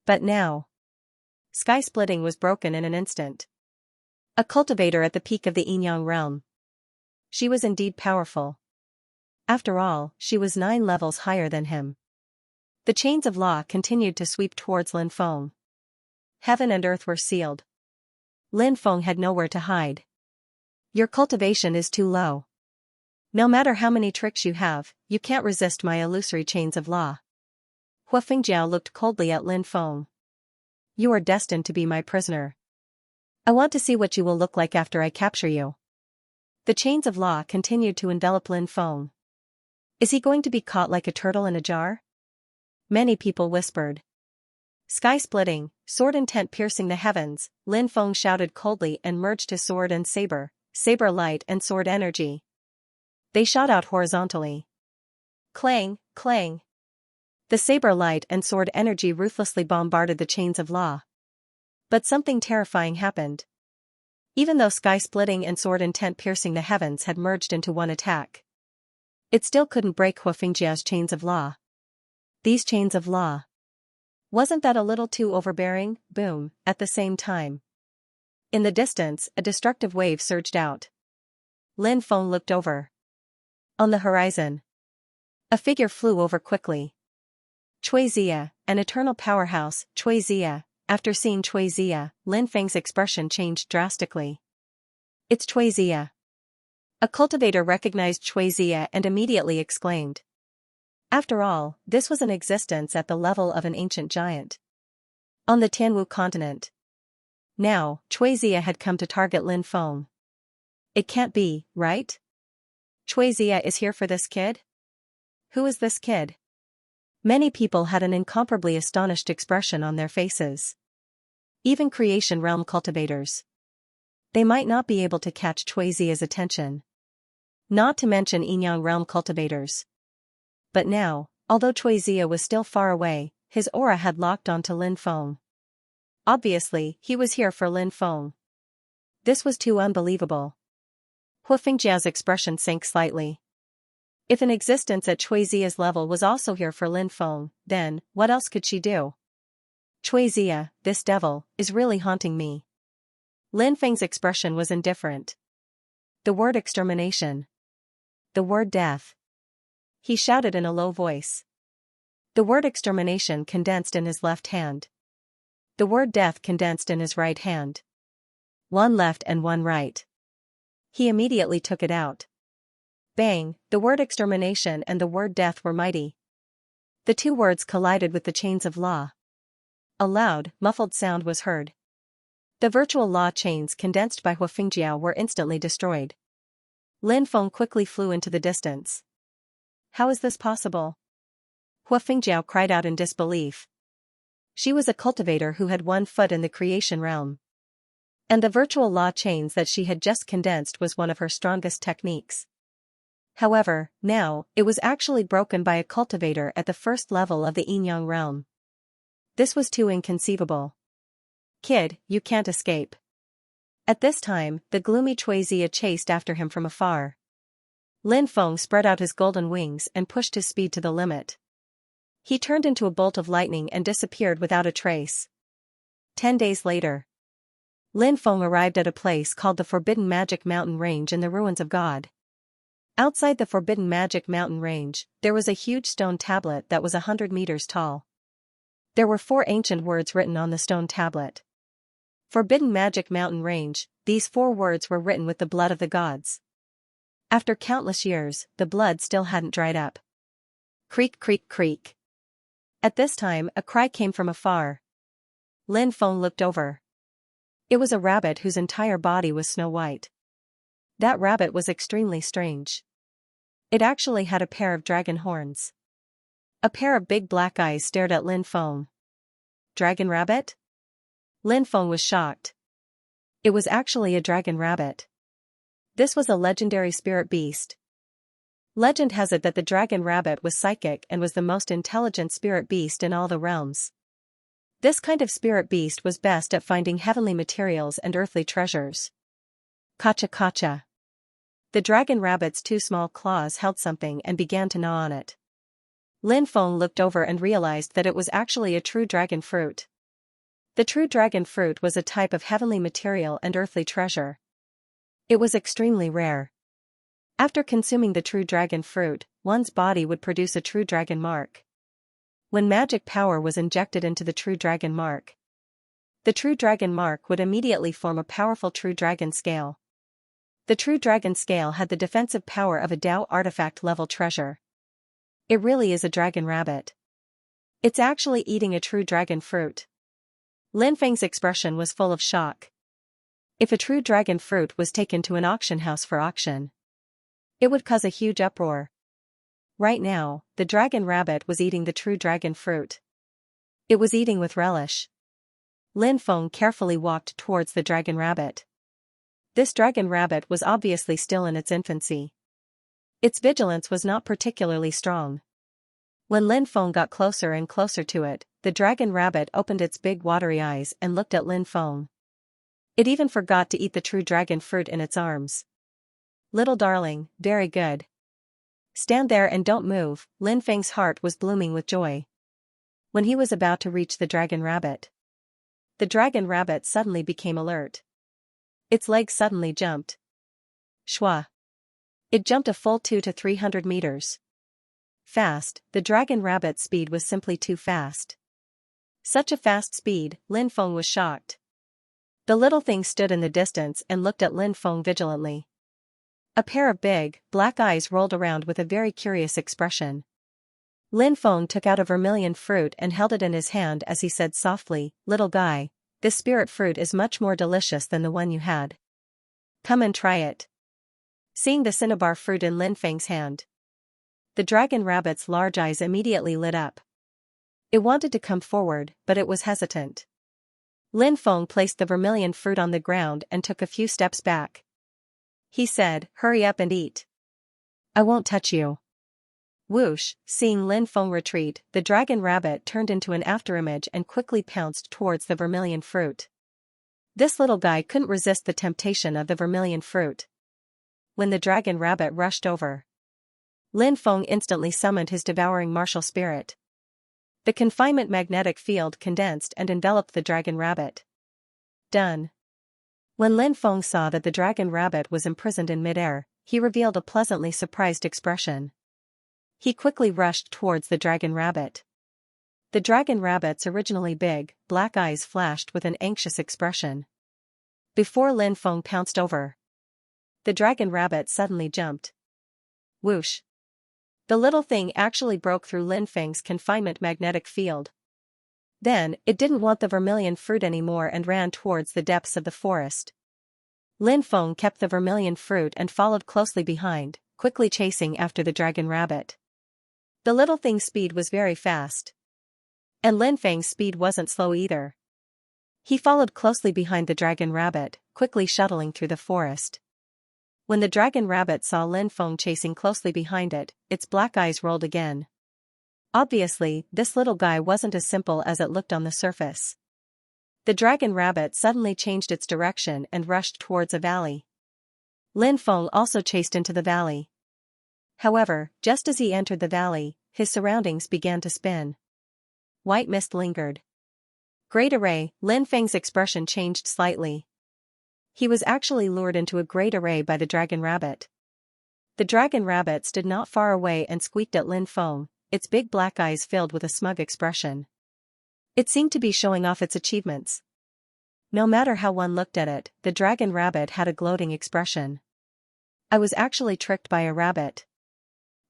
But now, sky splitting was broken in an instant. A cultivator at the peak of the Yinyang realm. She was indeed powerful. After all, she was 9 levels higher than him. The chains of law continued to sweep towards Lin Feng. Heaven and earth were sealed. Lin Feng had nowhere to hide. Your cultivation is too low. No matter how many tricks you have, you can't resist my illusory chains of law. Huafeng Jiao looked coldly at Lin Feng. You are destined to be my prisoner. I want to see what you will look like after I capture you. The chains of law continued to envelop Lin Feng. Is he going to be caught like a turtle in a jar? Many people whispered. Sky-splitting, sword intent piercing the heavens, Lin Feng shouted coldly and merged his sword and saber light and sword energy. They shot out horizontally. Clang, clang. The saber light and sword energy ruthlessly bombarded the chains of law. But something terrifying happened. Even though sky-splitting and sword intent piercing the heavens had merged into one attack, it still couldn't break Huafengjia's chains of law. These chains of law. Wasn't that a little too overbearing? Boom, at the same time. In the distance, a destructive wave surged out. Lin Feng looked over. On the horizon, a figure flew over quickly. Xianxia, an eternal powerhouse. Xianxia. After seeing Xianxia, Lin Feng's expression changed drastically. It's Xianxia. A cultivator recognized Xianxia and immediately exclaimed. After all, this was an existence at the level of an ancient giant. On the Tianwu continent. Now, Xianxia had come to target Lin Feng. It can't be, right? Xianxia is here for this kid? Who is this kid? Many people had an incomparably astonished expression on their faces. Even Creation Realm cultivators. They might not be able to catch Xianxia's attention. Not to mention Yinyang Realm cultivators. But now, although Xianxia was still far away, his aura had locked onto Lin Feng. Obviously, he was here for Lin Feng. This was too unbelievable. Huafengjia's expression sank slightly. If an existence at Xianxia's level was also here for Lin Feng, then, what else could she do? Xianxia, this devil, is really haunting me. Lin Feng's expression was indifferent. The word extermination. The word death. He shouted in a low voice. The word extermination condensed in his left hand. The word death condensed in his right hand. One left and one right. He immediately took it out. Bang, the word extermination and the word death were mighty. The two words collided with the chains of law. A loud, muffled sound was heard. The virtual law chains condensed by Huafengjia were instantly destroyed. Lin Feng quickly flew into the distance. How is this possible? Huafengjia cried out in disbelief. She was a cultivator who had 1 foot in the creation realm. And the virtual law chains that she had just condensed was one of her strongest techniques. However, now, it was actually broken by a cultivator at the first level of the Yinyang realm. This was too inconceivable. Kid, you can't escape. At this time, the gloomy Xianxia chased after him from afar. Lin Feng spread out his golden wings and pushed his speed to the limit. He turned into a bolt of lightning and disappeared without a trace. 10 days later, Lin Feng arrived at a place called the Forbidden Magic Mountain Range in the Ruins of God. Outside the Forbidden Magic Mountain Range, there was a huge stone tablet that was 100 meters tall. There were 4 ancient words written on the stone tablet. Forbidden Magic Mountain Range, these 4 words were written with the blood of the gods. After countless years, the blood still hadn't dried up. Creak, creak, creak. At this time, a cry came from afar. Lin Feng looked over. It was a rabbit whose entire body was snow white. That rabbit was extremely strange. It actually had a pair of dragon horns. A pair of big black eyes stared at Lin Feng. Dragon rabbit? Lin Feng was shocked. It was actually a dragon rabbit. This was a legendary spirit beast. Legend has it that the dragon rabbit was psychic and was the most intelligent spirit beast in all the realms. This kind of spirit beast was best at finding heavenly materials and earthly treasures. Kacha kacha. The dragon rabbit's 2 small claws held something and began to gnaw on it. Lin Feng looked over and realized that it was actually a true dragon fruit. The true dragon fruit was a type of heavenly material and earthly treasure. It was extremely rare. After consuming the true dragon fruit, one's body would produce a true dragon mark. When magic power was injected into the true dragon mark, the true dragon mark would immediately form a powerful true dragon scale. The true dragon scale had the defensive power of a Dao artifact level treasure. It really is a dragon rabbit. It's actually eating a true dragon fruit. Lin Feng's expression was full of shock. If a true dragon fruit was taken to an auction house for auction, it would cause a huge uproar. Right now, the dragon rabbit was eating the true dragon fruit. It was eating with relish. Lin Feng carefully walked towards the dragon rabbit. This dragon rabbit was obviously still in its infancy. Its vigilance was not particularly strong. When Lin Feng got closer and closer to it, the dragon rabbit opened its big watery eyes and looked at Lin Feng. It even forgot to eat the true dragon fruit in its arms. Little darling, very good. Stand there and don't move. Lin Feng's heart was blooming with joy. When he was about to reach the dragon rabbit suddenly became alert. Its legs suddenly jumped. Shwa! It jumped a full 200 to 300 meters. Fast, the dragon rabbit's speed was simply too fast. Such a fast speed, Lin Feng was shocked. The little thing stood in the distance and looked at Lin Feng vigilantly. A pair of big, black eyes rolled around with a very curious expression. Lin Feng took out a vermilion fruit and held it in his hand as he said softly, "Little guy, this spirit fruit is much more delicious than the one you had. Come and try it." Seeing the cinnabar fruit in Lin Feng's hand, the dragon rabbit's large eyes immediately lit up. It wanted to come forward, but it was hesitant. Lin Feng placed the vermilion fruit on the ground and took a few steps back. He said, "Hurry up and eat. I won't touch you." Whoosh! Seeing Lin Feng retreat, the dragon rabbit turned into an afterimage and quickly pounced towards the vermilion fruit. This little guy couldn't resist the temptation of the vermilion fruit. When the dragon rabbit rushed over, Lin Feng instantly summoned his devouring martial spirit. The confinement magnetic field condensed and enveloped the dragon rabbit. Done. When Lin Feng saw that the dragon rabbit was imprisoned in midair, he revealed a pleasantly surprised expression. He quickly rushed towards the dragon rabbit. The dragon rabbit's originally big, black eyes flashed with an anxious expression. Before Lin Feng pounced over, the dragon rabbit suddenly jumped. Whoosh! The little thing actually broke through Lin Feng's confinement magnetic field. Then, it didn't want the vermilion fruit anymore and ran towards the depths of the forest. Lin Feng kept the vermilion fruit and followed closely behind, quickly chasing after the dragon rabbit. The little thing's speed was very fast. And Lin Feng's speed wasn't slow either. He followed closely behind the dragon rabbit, quickly shuttling through the forest. When the dragon rabbit saw Lin Feng chasing closely behind it, its black eyes rolled again. Obviously, this little guy wasn't as simple as it looked on the surface. The dragon rabbit suddenly changed its direction and rushed towards a valley. Lin Feng also chased into the valley. However, just as he entered the valley, his surroundings began to spin. White mist lingered. Great array, Lin Feng's expression changed slightly. He was actually lured into a great array by the dragon rabbit. The dragon rabbit stood not far away and squeaked at Lin Feng, its big black eyes filled with a smug expression. It seemed to be showing off its achievements. No matter how one looked at it, the dragon rabbit had a gloating expression. I was actually tricked by a rabbit.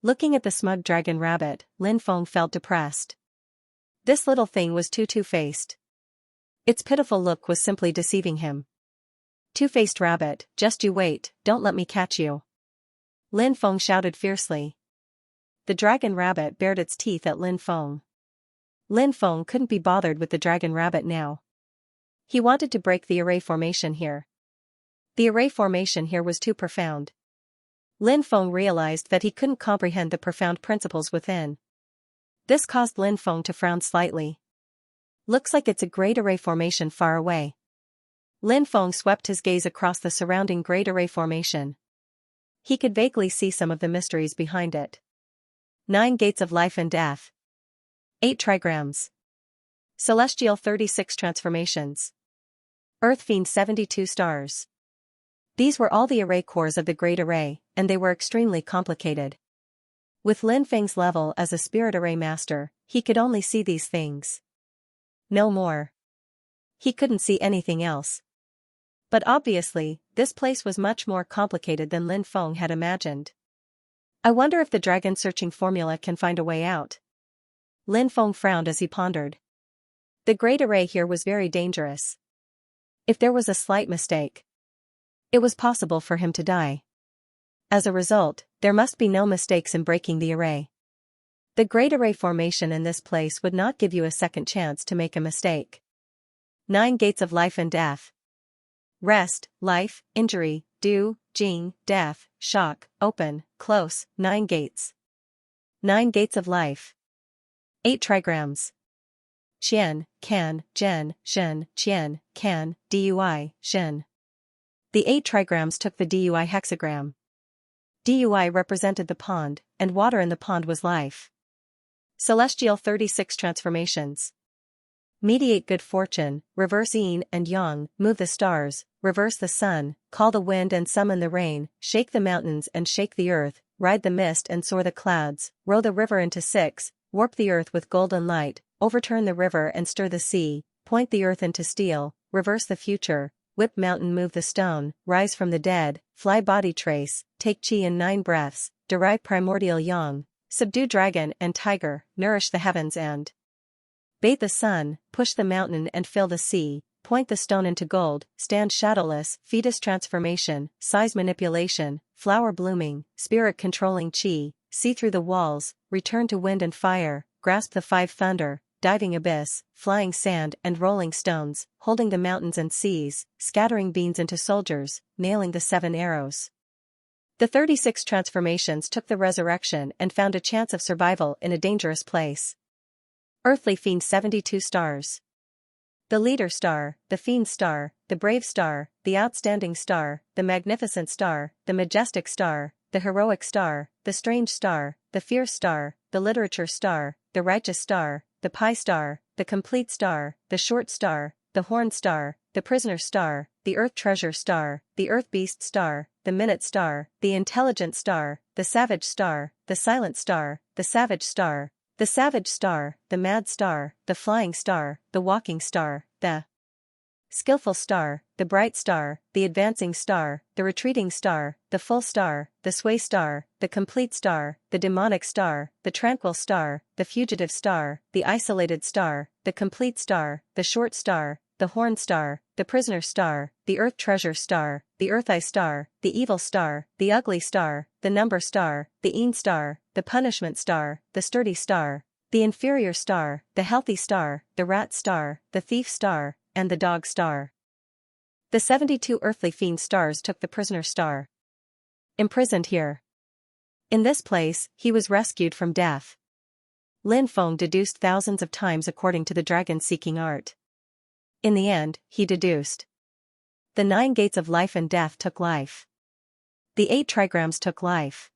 Looking at the smug dragon rabbit, Lin Feng felt depressed. This little thing was too two-faced. Its pitiful look was simply deceiving him. Two-faced rabbit, just you wait, don't let me catch you. Lin Feng shouted fiercely. The dragon rabbit bared its teeth at Lin Feng. Lin Feng couldn't be bothered with the dragon rabbit now. He wanted to break the array formation here. The array formation here was too profound. Lin Feng realized that he couldn't comprehend the profound principles within. This caused Lin Feng to frown slightly. Looks like it's a great array formation far away. Lin Feng swept his gaze across the surrounding great array formation. He could vaguely see some of the mysteries behind it. 9 gates of life and death. 8 trigrams. Celestial 36 transformations. Earth Fiend 72 stars. These were all the array cores of the Great Array, and they were extremely complicated. With Lin Feng's level as a spirit array master, he could only see these things. No more. He couldn't see anything else. But obviously, this place was much more complicated than Lin Feng had imagined. I wonder if the dragon-searching formula can find a way out. Lin Feng frowned as he pondered. The Great Array here was very dangerous. If there was a slight mistake, it was possible for him to die. As a result, there must be no mistakes in breaking the array. The great array formation in this place would not give you a second chance to make a mistake. 9 gates of life and death. Rest, life, injury, do, jing, death, shock, open, close, 9 gates. 9 gates of life. 8 trigrams. Qian, can, Zhen, Shen, Qian, can, Dui, Shen. The 8 trigrams took the Dui hexagram. Dui represented the pond, and water in the pond was life. Celestial 36 transformations. Mediate good fortune, reverse yin and yang, move the stars, reverse the sun, call the wind and summon the rain, shake the mountains and shake the earth, ride the mist and soar the clouds, row the river into 6, warp the earth with golden light, overturn the river and stir the sea, point the earth into steel, reverse the future, whip mountain move the stone, rise from the dead, fly body trace, take chi in 9 breaths, derive primordial yang, subdue dragon and tiger, nourish the heavens and bathe the sun, push the mountain and fill the sea, point the stone into gold, stand shadowless, fetus transformation, size manipulation, flower blooming, spirit controlling chi, see through the walls, return to wind and fire, grasp the 5 thunder, diving abyss, flying sand and rolling stones, holding the mountains and seas, scattering beans into soldiers, nailing the 7 arrows. The 36 transformations took the resurrection and found a chance of survival in a dangerous place. Earthly Fiend 72 stars. The leader star, the fiend star, the brave star, the outstanding star, the magnificent star, the majestic star, the heroic star, the strange star, the fierce star, the literature star, the righteous star, the pie star, the complete star, the short star, the horn star, the prisoner star, the earth treasure star, the earth beast star, the minute star, the intelligent star, the savage star, the silent star, the savage star, the savage star, the mad star, the flying star, the walking star, the skillful star, the bright star, the advancing star, the retreating star, the full star, the sway star, the complete star, the demonic star, the tranquil star, the fugitive star, the isolated star, the complete star, the short star, the horn star, the prisoner star, the earth treasure star, the earth eye star, the evil star, the ugly star, the number star, the een star, the punishment star, the sturdy star, the inferior star, the healthy star, the rat star, the thief star, and the dog star. The 72 earthly fiend stars took the prisoner star. Imprisoned here. In this place, he was rescued from death. Lin Feng deduced thousands of times according to the dragon-seeking art. In the end, he deduced. The 9 gates of life and death took life. The 8 trigrams took life.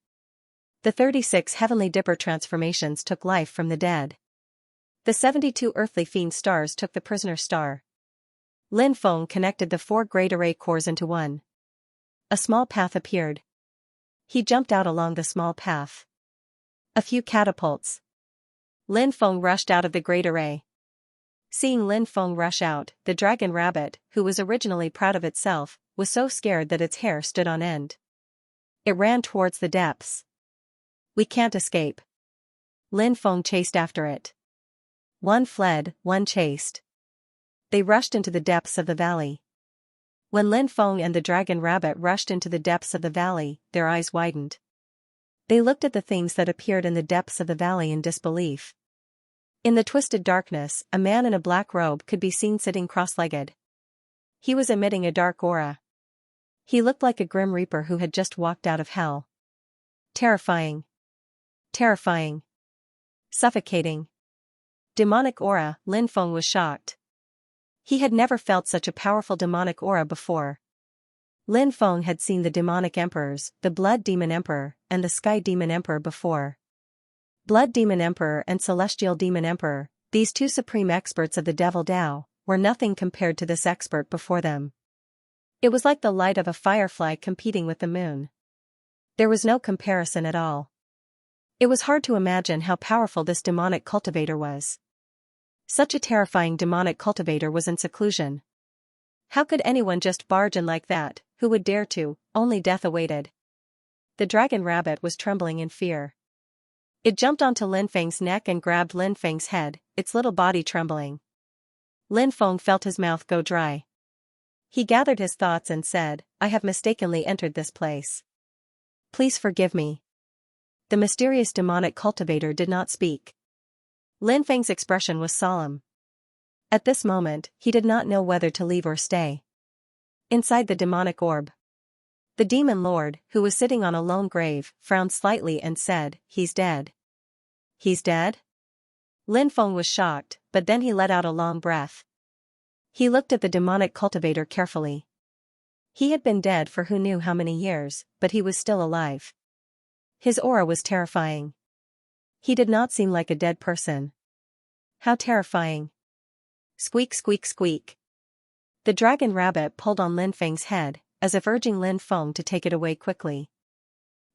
The 36 heavenly dipper transformations took life from the dead. The 72 earthly fiend stars took the prisoner star. Lin Feng connected the 4 great array cores into one. A small path appeared. He jumped out along the small path. A few catapults. Lin Feng rushed out of the great array. Seeing Lin Feng rush out, the dragon rabbit, who was originally proud of itself, was so scared that its hair stood on end. It ran towards the depths. We can't escape. Lin Feng chased after it. One fled, one chased. They rushed into the depths of the valley. When Lin Feng and the dragon rabbit rushed into the depths of the valley, their eyes widened. They looked at the things that appeared in the depths of the valley in disbelief. In the twisted darkness, a man in a black robe could be seen sitting cross-legged. He was emitting a dark aura. He looked like a grim reaper who had just walked out of hell. Terrifying. Terrifying. Suffocating. Demonic aura. Lin Feng was shocked. He had never felt such a powerful demonic aura before. Lin Feng had seen the demonic emperors, the Blood Demon Emperor, and the Sky Demon Emperor before. Blood Demon Emperor and Celestial Demon Emperor, these 2 supreme experts of the Devil Tao, were nothing compared to this expert before them. It was like the light of a firefly competing with the moon. There was no comparison at all. It was hard to imagine how powerful this demonic cultivator was. Such a terrifying demonic cultivator was in seclusion. How could anyone just barge in like that? Who would dare to? Only death awaited. The dragon rabbit was trembling in fear. It jumped onto Lin Feng's neck and grabbed Lin Feng's head, its little body trembling. Lin Feng felt his mouth go dry. He gathered his thoughts and said, I have mistakenly entered this place. Please forgive me. The mysterious demonic cultivator did not speak. Lin Feng's expression was solemn. At this moment, he did not know whether to leave or stay. Inside the demonic orb, the demon lord, who was sitting on a lone grave, frowned slightly and said, "He's dead." "He's dead?" Lin Feng was shocked, but then he let out a long breath. He looked at the demonic cultivator carefully. He had been dead for who knew how many years, but he was still alive. His aura was terrifying. He did not seem like a dead person. How terrifying. Squeak, squeak, squeak. The dragon rabbit pulled on Lin Feng's head, as if urging Lin Feng to take it away quickly.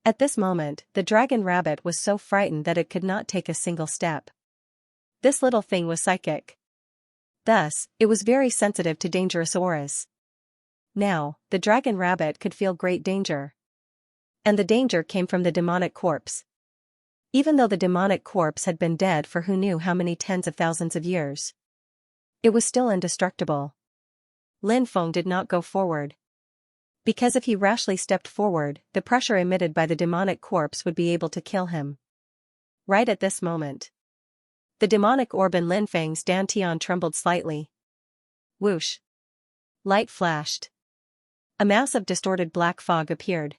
At this moment, the dragon rabbit was so frightened that it could not take a single step. This little thing was psychic. Thus, it was very sensitive to dangerous auras. Now, the dragon rabbit could feel great danger. And the danger came from the demonic corpse. Even though the demonic corpse had been dead for who knew how many tens of thousands of years, it was still indestructible. Lin Feng did not go forward. Because if he rashly stepped forward, the pressure emitted by the demonic corpse would be able to kill him. Right at this moment, the demonic orb in Lin Feng's dantian trembled slightly. Whoosh! Light flashed. A mass of distorted black fog appeared.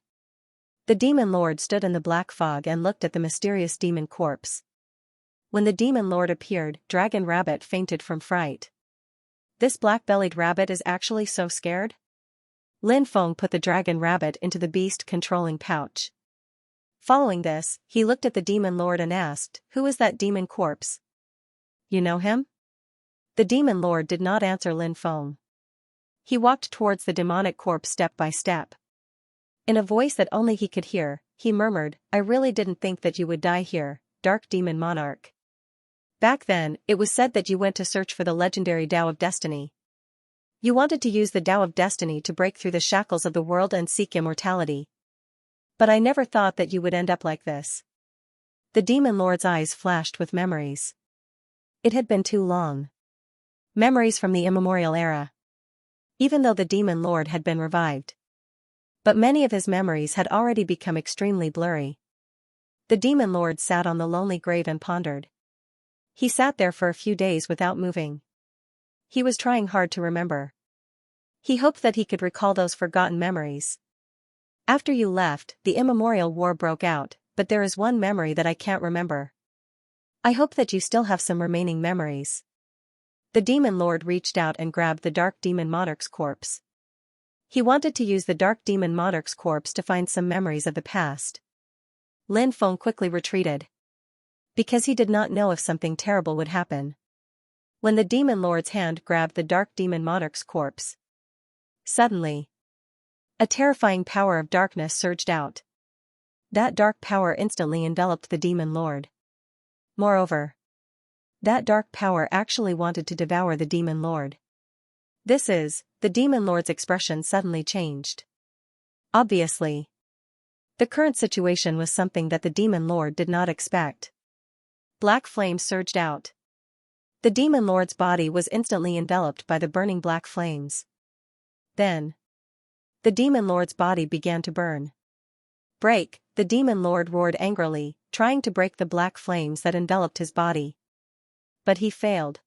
The demon lord stood in the black fog and looked at the mysterious demon corpse. When the demon lord appeared, Dragon Rabbit fainted from fright. This black-bellied rabbit is actually so scared? Lin Feng put the dragon rabbit into the beast-controlling pouch. Following this, he looked at the demon lord and asked, "Who is that demon corpse? You know him?" The demon lord did not answer Lin Feng. He walked towards the demonic corpse step by step. In a voice that only he could hear, he murmured, "I really didn't think that you would die here, Dark Demon Monarch. Back then, it was said that you went to search for the legendary Tao of Destiny. You wanted to use the Tao of Destiny to break through the shackles of the world and seek immortality. But I never thought that you would end up like this." The demon lord's eyes flashed with memories. It had been too long. Memories from the Immemorial era. Even though the demon lord had been revived, but many of his memories had already become extremely blurry. The demon lord sat on the lonely grave and pondered. He sat there for a few days without moving. He was trying hard to remember. He hoped that he could recall those forgotten memories. "After you left, the Immemorial War broke out, but there is one memory that I can't remember. I hope that you still have some remaining memories." The demon lord reached out and grabbed the Dark Demon Monarch's corpse. He wanted to use the Dark Demon Monarch's corpse to find some memories of the past. Lin Feng quickly retreated, because he did not know if something terrible would happen. When the demon lord's hand grabbed the Dark Demon Monarch's corpse, suddenly, a terrifying power of darkness surged out. That dark power instantly enveloped the demon lord. Moreover, that dark power actually wanted to devour the demon lord. The demon lord's expression suddenly changed. Obviously, the current situation was something that the demon lord did not expect. Black flames surged out. The demon lord's body was instantly enveloped by the burning black flames. Then, the demon lord's body began to burn. "Break!" The demon lord roared angrily, trying to break the black flames that enveloped his body. But he failed.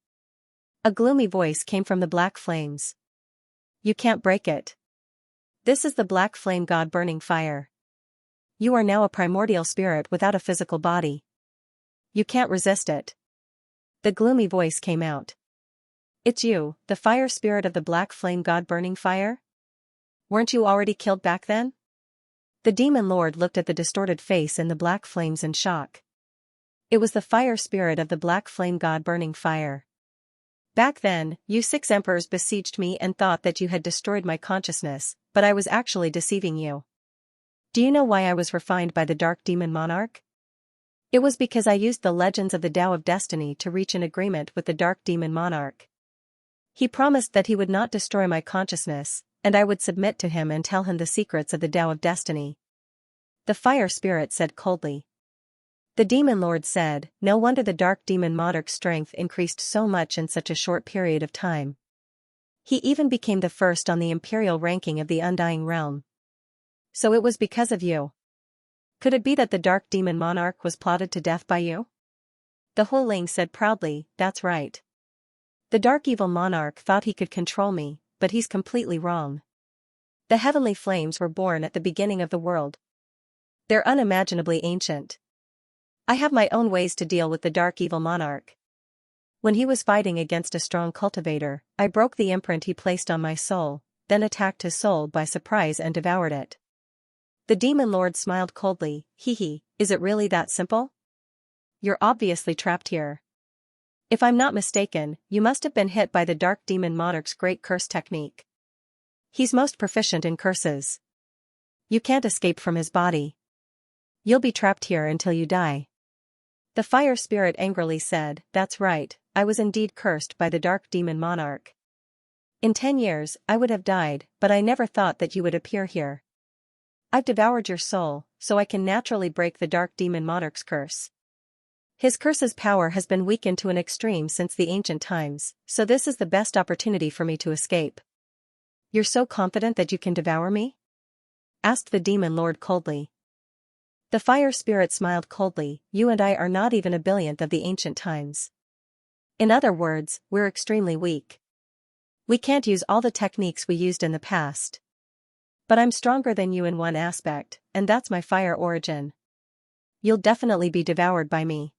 A gloomy voice came from the black flames. "You can't break it. This is the black flame god burning fire. You are now a primordial spirit without a physical body. You can't resist it." The gloomy voice came out. "It's you, the fire spirit of the black flame god burning fire? Weren't you already killed back then?" The demon lord looked at the distorted face in the black flames in shock. It was the fire spirit of the black flame god burning fire. "Back then, you 6 emperors besieged me and thought that you had destroyed my consciousness, but I was actually deceiving you. Do you know why I was refined by the Dark Demon Monarch? It was because I used the legends of the Tao of Destiny to reach an agreement with the Dark Demon Monarch. He promised that he would not destroy my consciousness, and I would submit to him and tell him the secrets of the Tao of Destiny." The fire spirit said coldly. The demon lord said, "No wonder the Dark Demon Monarch's strength increased so much in such a short period of time. He even became the first on the imperial ranking of the Undying Realm. So it was because of you." Could it be that the dark demon monarch was plotted to death by you? The Huling said proudly, that's right. The dark evil monarch thought he could control me, but he's completely wrong. The heavenly flames were born at the beginning of the world. They're unimaginably ancient. I have my own ways to deal with the dark evil monarch. When he was fighting against a strong cultivator, I broke the imprint he placed on my soul, then attacked his soul by surprise and devoured it. The demon lord smiled coldly, hee, is it really that simple? You're obviously trapped here. If I'm not mistaken, you must have been hit by the dark demon monarch's great curse technique. He's most proficient in curses. You can't escape from his body. You'll be trapped here until you die. The fire spirit angrily said, that's right, I was indeed cursed by the dark demon monarch. In 10 years, I would have died, but I never thought that you would appear here. I've devoured your soul, so I can naturally break the dark demon monarch's curse. His curse's power has been weakened to an extreme since the ancient times, so this is the best opportunity for me to escape. You're so confident that you can devour me? Asked the demon lord coldly. The fire spirit smiled coldly, you and I are not even a billionth of the ancient times. In other words, we're extremely weak. We can't use all the techniques we used in the past. But I'm stronger than you in one aspect, and that's my fire origin. You'll definitely be devoured by me.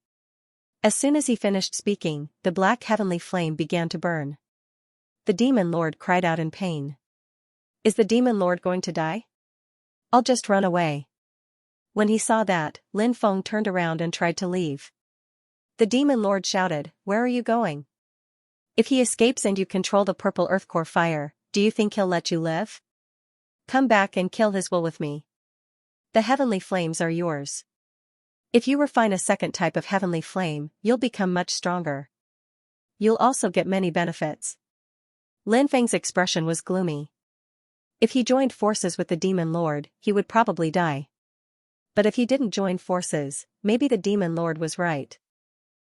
As soon as he finished speaking, the black heavenly flame began to burn. The demon lord cried out in pain. Is the demon lord going to die? I'll just run away. When he saw that, Lin Feng turned around and tried to leave. The demon lord shouted, where are you going? If he escapes and you control the purple earth core fire, do you think he'll let you live? Come back and kill his will with me. The heavenly flames are yours. If you refine a second type of heavenly flame, you'll become much stronger. You'll also get many benefits. Lin Feng's expression was gloomy. If he joined forces with the demon lord, he would probably die. But if he didn't join forces, maybe the demon lord was right.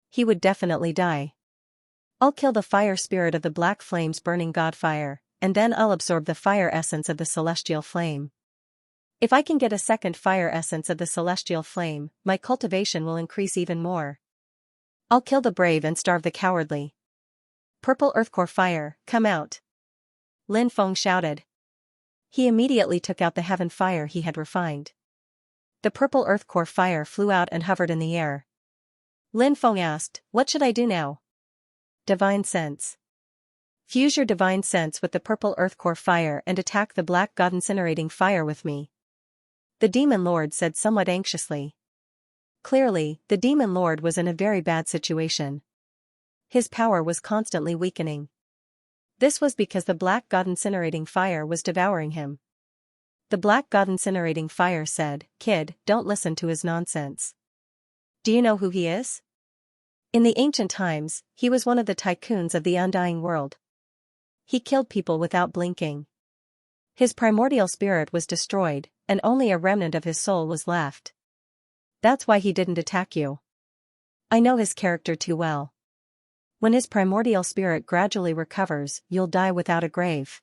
He would definitely die. I'll kill the fire spirit of the black flames burning god fire, and then I'll absorb the fire essence of the celestial flame. If I can get a second fire essence of the celestial flame, my cultivation will increase even more. I'll kill the brave and starve the cowardly. Purple earth core fire, come out. Lin Feng shouted. He immediately took out the heaven fire he had refined. The purple earth core fire flew out and hovered in the air. Lin Feng asked, what should I do now? Divine sense. Fuse your divine sense with the purple earth core fire and attack the black god incinerating fire with me. The demon lord said somewhat anxiously. Clearly, the demon lord was in a very bad situation. His power was constantly weakening. This was because the black god incinerating fire was devouring him. The black god incinerating fire said, kid, don't listen to his nonsense. Do you know who he is? In the ancient times, he was one of the tycoons of the undying world. He killed people without blinking. His primordial spirit was destroyed, and only a remnant of his soul was left. That's why he didn't attack you. I know his character too well. When his primordial spirit gradually recovers, you'll die without a grave.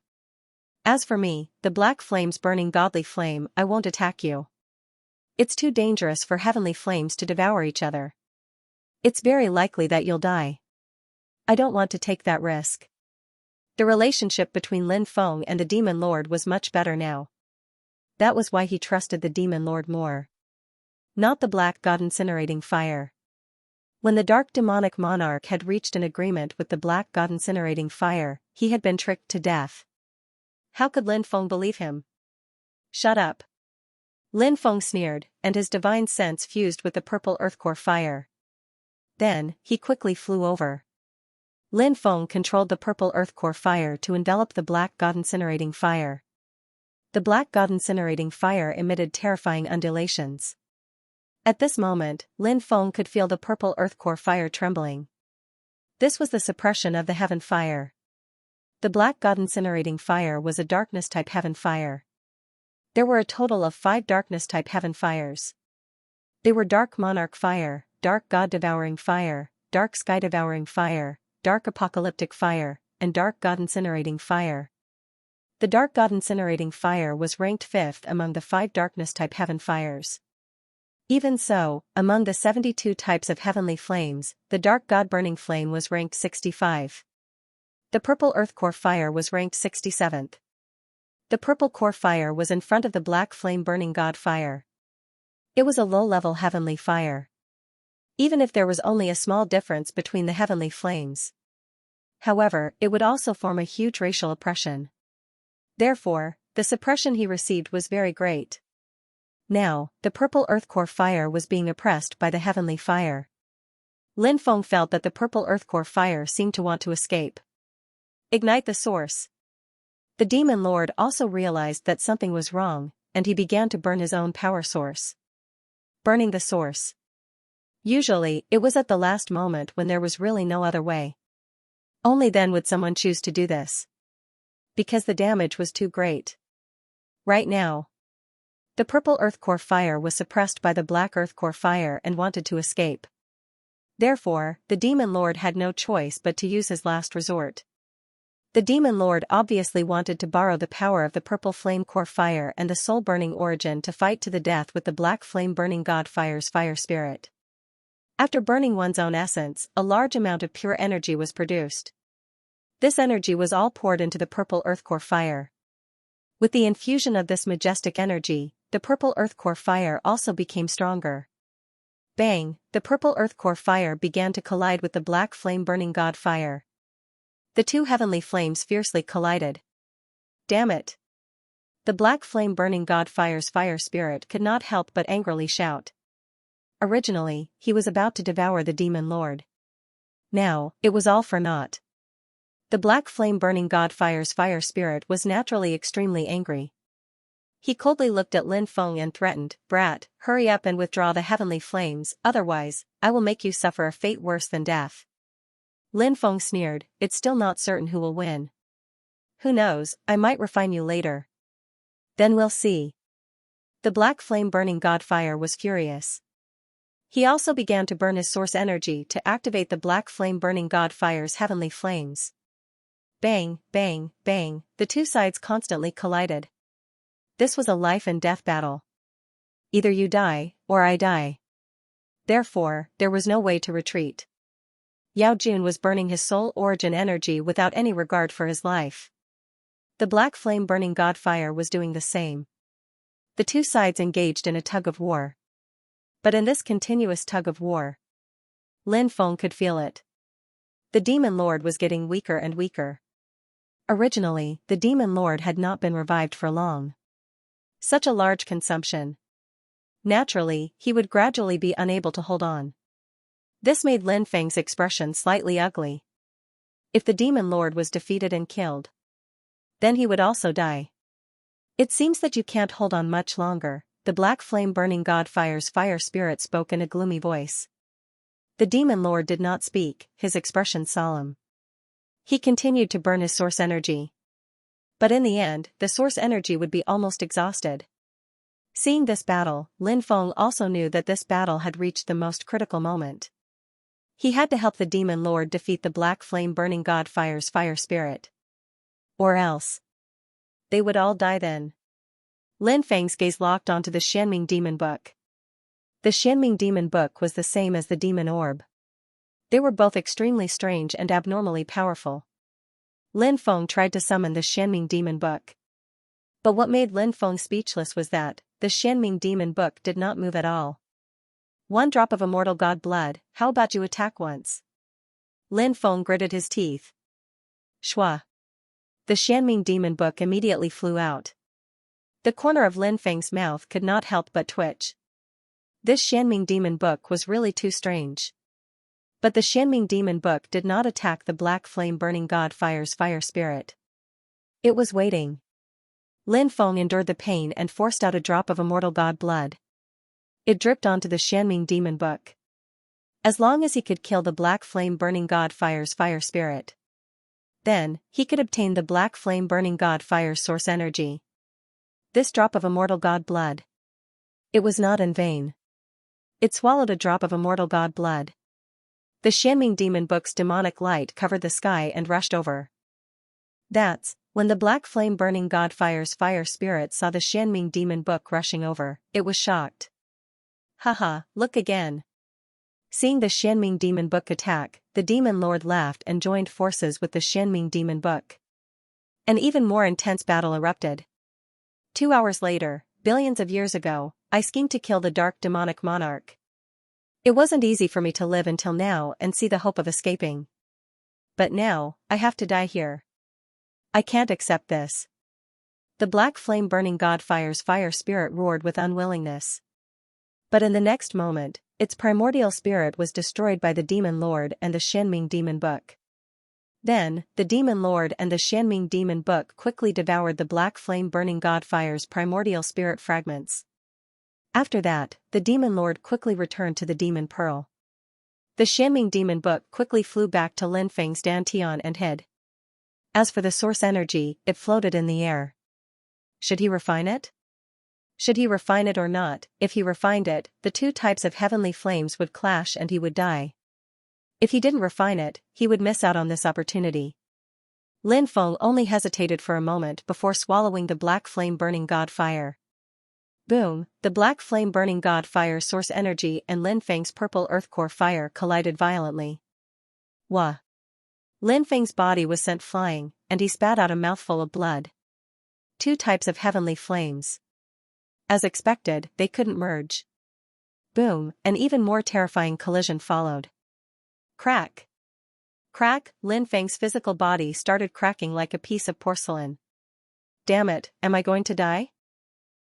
As for me, the black flames burning godly flame, I won't attack you. It's too dangerous for heavenly flames to devour each other. It's very likely that you'll die. I don't want to take that risk. The relationship between Lin Feng and the demon lord was much better now. That was why he trusted the demon lord more. Not the black god incinerating fire. When the dark demonic monarch had reached an agreement with the black god incinerating fire, he had been tricked to death. How could Lin Feng believe him? Shut up. Lin Feng sneered, and his divine sense fused with the purple earth core fire. Then, he quickly flew over. Lin Feng controlled the purple earth core fire to envelop the black god incinerating fire. The black god incinerating fire emitted terrifying undulations. At this moment, Lin Feng could feel the purple earth core fire trembling. This was the suppression of the heaven fire. The black god incinerating fire was a darkness-type heaven fire. There were a total of 5 darkness-type heaven fires. They were dark monarch fire, dark god devouring fire, dark sky devouring fire, dark apocalyptic fire, and dark god incinerating fire. The dark god incinerating fire was ranked 5th among the 5 darkness-type heaven fires. Even so, among the 72 types of heavenly flames, the dark god-burning flame was ranked 65. The purple earth core fire was ranked 67th. The purple core fire was in front of the black flame burning god fire. It was a low-level heavenly fire. Even if there was only a small difference between the heavenly flames. However, it would also form a huge racial oppression. Therefore, the suppression he received was very great. Now, the purple earth core fire was being oppressed by the heavenly fire. Lin Feng felt that the purple earth core fire seemed to want to escape. Ignite the source. The demon lord also realized that something was wrong, and he began to burn his own power source. Burning the source. Usually, it was at the last moment when there was really no other way. Only then would someone choose to do this. Because the damage was too great. Right now, the purple earth core fire was suppressed by the black earth core fire and wanted to escape. Therefore, the demon lord had no choice but to use his last resort. The demon lord obviously wanted to borrow the power of the purple flame core fire and the soul-burning origin to fight to the death with the black flame-burning god fire's fire spirit. After burning one's own essence, a large amount of pure energy was produced. This energy was all poured into the purple earth core fire. With the infusion of this majestic energy, the purple earth core fire also became stronger. Bang! The purple earth core fire began to collide with the black flame-burning god fire. The two heavenly flames fiercely collided. Damn it! The black flame-burning god fire's fire spirit could not help but angrily shout. Originally, he was about to devour the demon lord. Now, it was all for naught. The black flame-burning god fire's fire spirit was naturally extremely angry. He coldly looked at Lin Feng and threatened, "Brat, hurry up and withdraw the heavenly flames, otherwise, I will make you suffer a fate worse than death." Lin Feng sneered, "It's still not certain who will win. Who knows, I might refine you later. Then we'll see." The black flame-burning god fire was furious. He also began to burn his source energy to activate the black flame-burning god fire's heavenly flames. Bang, bang, bang, the two sides constantly collided. This was a life and death battle. Either you die, or I die. Therefore, there was no way to retreat. Yao Jun was burning his soul origin energy without any regard for his life. The black flame-burning god fire was doing the same. The two sides engaged in a tug of war. But in this continuous tug of war, Lin Feng could feel it. The demon lord was getting weaker and weaker. Originally, the demon lord had not been revived for long. Such a large consumption. Naturally, he would gradually be unable to hold on. This made Lin Feng's expression slightly ugly. If the demon lord was defeated and killed, then he would also die. "It seems that you can't hold on much longer," the black flame-burning god fire's fire spirit spoke in a gloomy voice. The demon lord did not speak, his expression solemn. He continued to burn his source energy. But in the end, the source energy would be almost exhausted. Seeing this battle, Lin Feng also knew that this battle had reached the most critical moment. He had to help the demon lord defeat the black flame-burning god fire's fire spirit. Or else, they would all die then. Lin Feng's gaze locked onto the Xianming demon book. The Xianming demon book was the same as the demon orb. They were both extremely strange and abnormally powerful. Lin Feng tried to summon the Xianming demon book. But what made Lin Feng speechless was that the Xianming demon book did not move at all. "One drop of immortal god blood, how about you attack once?" Lin Feng gritted his teeth. Shua. The Xianming demon book immediately flew out. The corner of Lin Feng's mouth could not help but twitch. This Xianming demon book was really too strange. But the Xianming demon book did not attack the black flame-burning god fire's fire spirit. It was waiting. Lin Feng endured the pain and forced out a drop of immortal god blood. It dripped onto the Xianming demon book. As long as he could kill the black flame-burning god fire's fire spirit, then he could obtain the black flame-burning god fire's source energy. This drop of immortal god blood. It was not in vain. It swallowed a drop of immortal god blood. The Xianming demon book's demonic light covered the sky and rushed over. That's when the black flame-burning god fire's fire spirit saw the Xianming demon book rushing over, it was shocked. Haha, look again. Seeing the Xianming demon book attack, the demon lord laughed and joined forces with the Xianming demon book. An even more intense battle erupted. 2 hours later, billions of years ago, I schemed to kill the dark demonic monarch. It wasn't easy for me to live until now and see the hope of escaping. But now, I have to die here. I can't accept this. The black flame burning god fire's fire spirit roared with unwillingness. But in the next moment, its primordial spirit was destroyed by the demon lord and the Xianming demon book. Then, the demon lord and the Xianming demon book quickly devoured the black flame burning god fire's primordial spirit fragments. After that, the demon lord quickly returned to the demon pearl. The Xianming demon book quickly flew back to Lin Feng's dantian and hid. As for the source energy, it floated in the air. Should he refine it? Should he refine it or not? If he refined it, the two types of heavenly flames would clash and he would die. If he didn't refine it, he would miss out on this opportunity. Lin Feng only hesitated for a moment before swallowing the black flame burning god fire. Boom, the black flame burning god fire source energy and Lin Feng's purple earth core fire collided violently. Wah! Lin Feng's body was sent flying, and he spat out a mouthful of blood. Two types of heavenly flames. As expected, they couldn't merge. Boom, an even more terrifying collision followed. Crack! Crack, Lin Feng's physical body started cracking like a piece of porcelain. Damn it, am I going to die?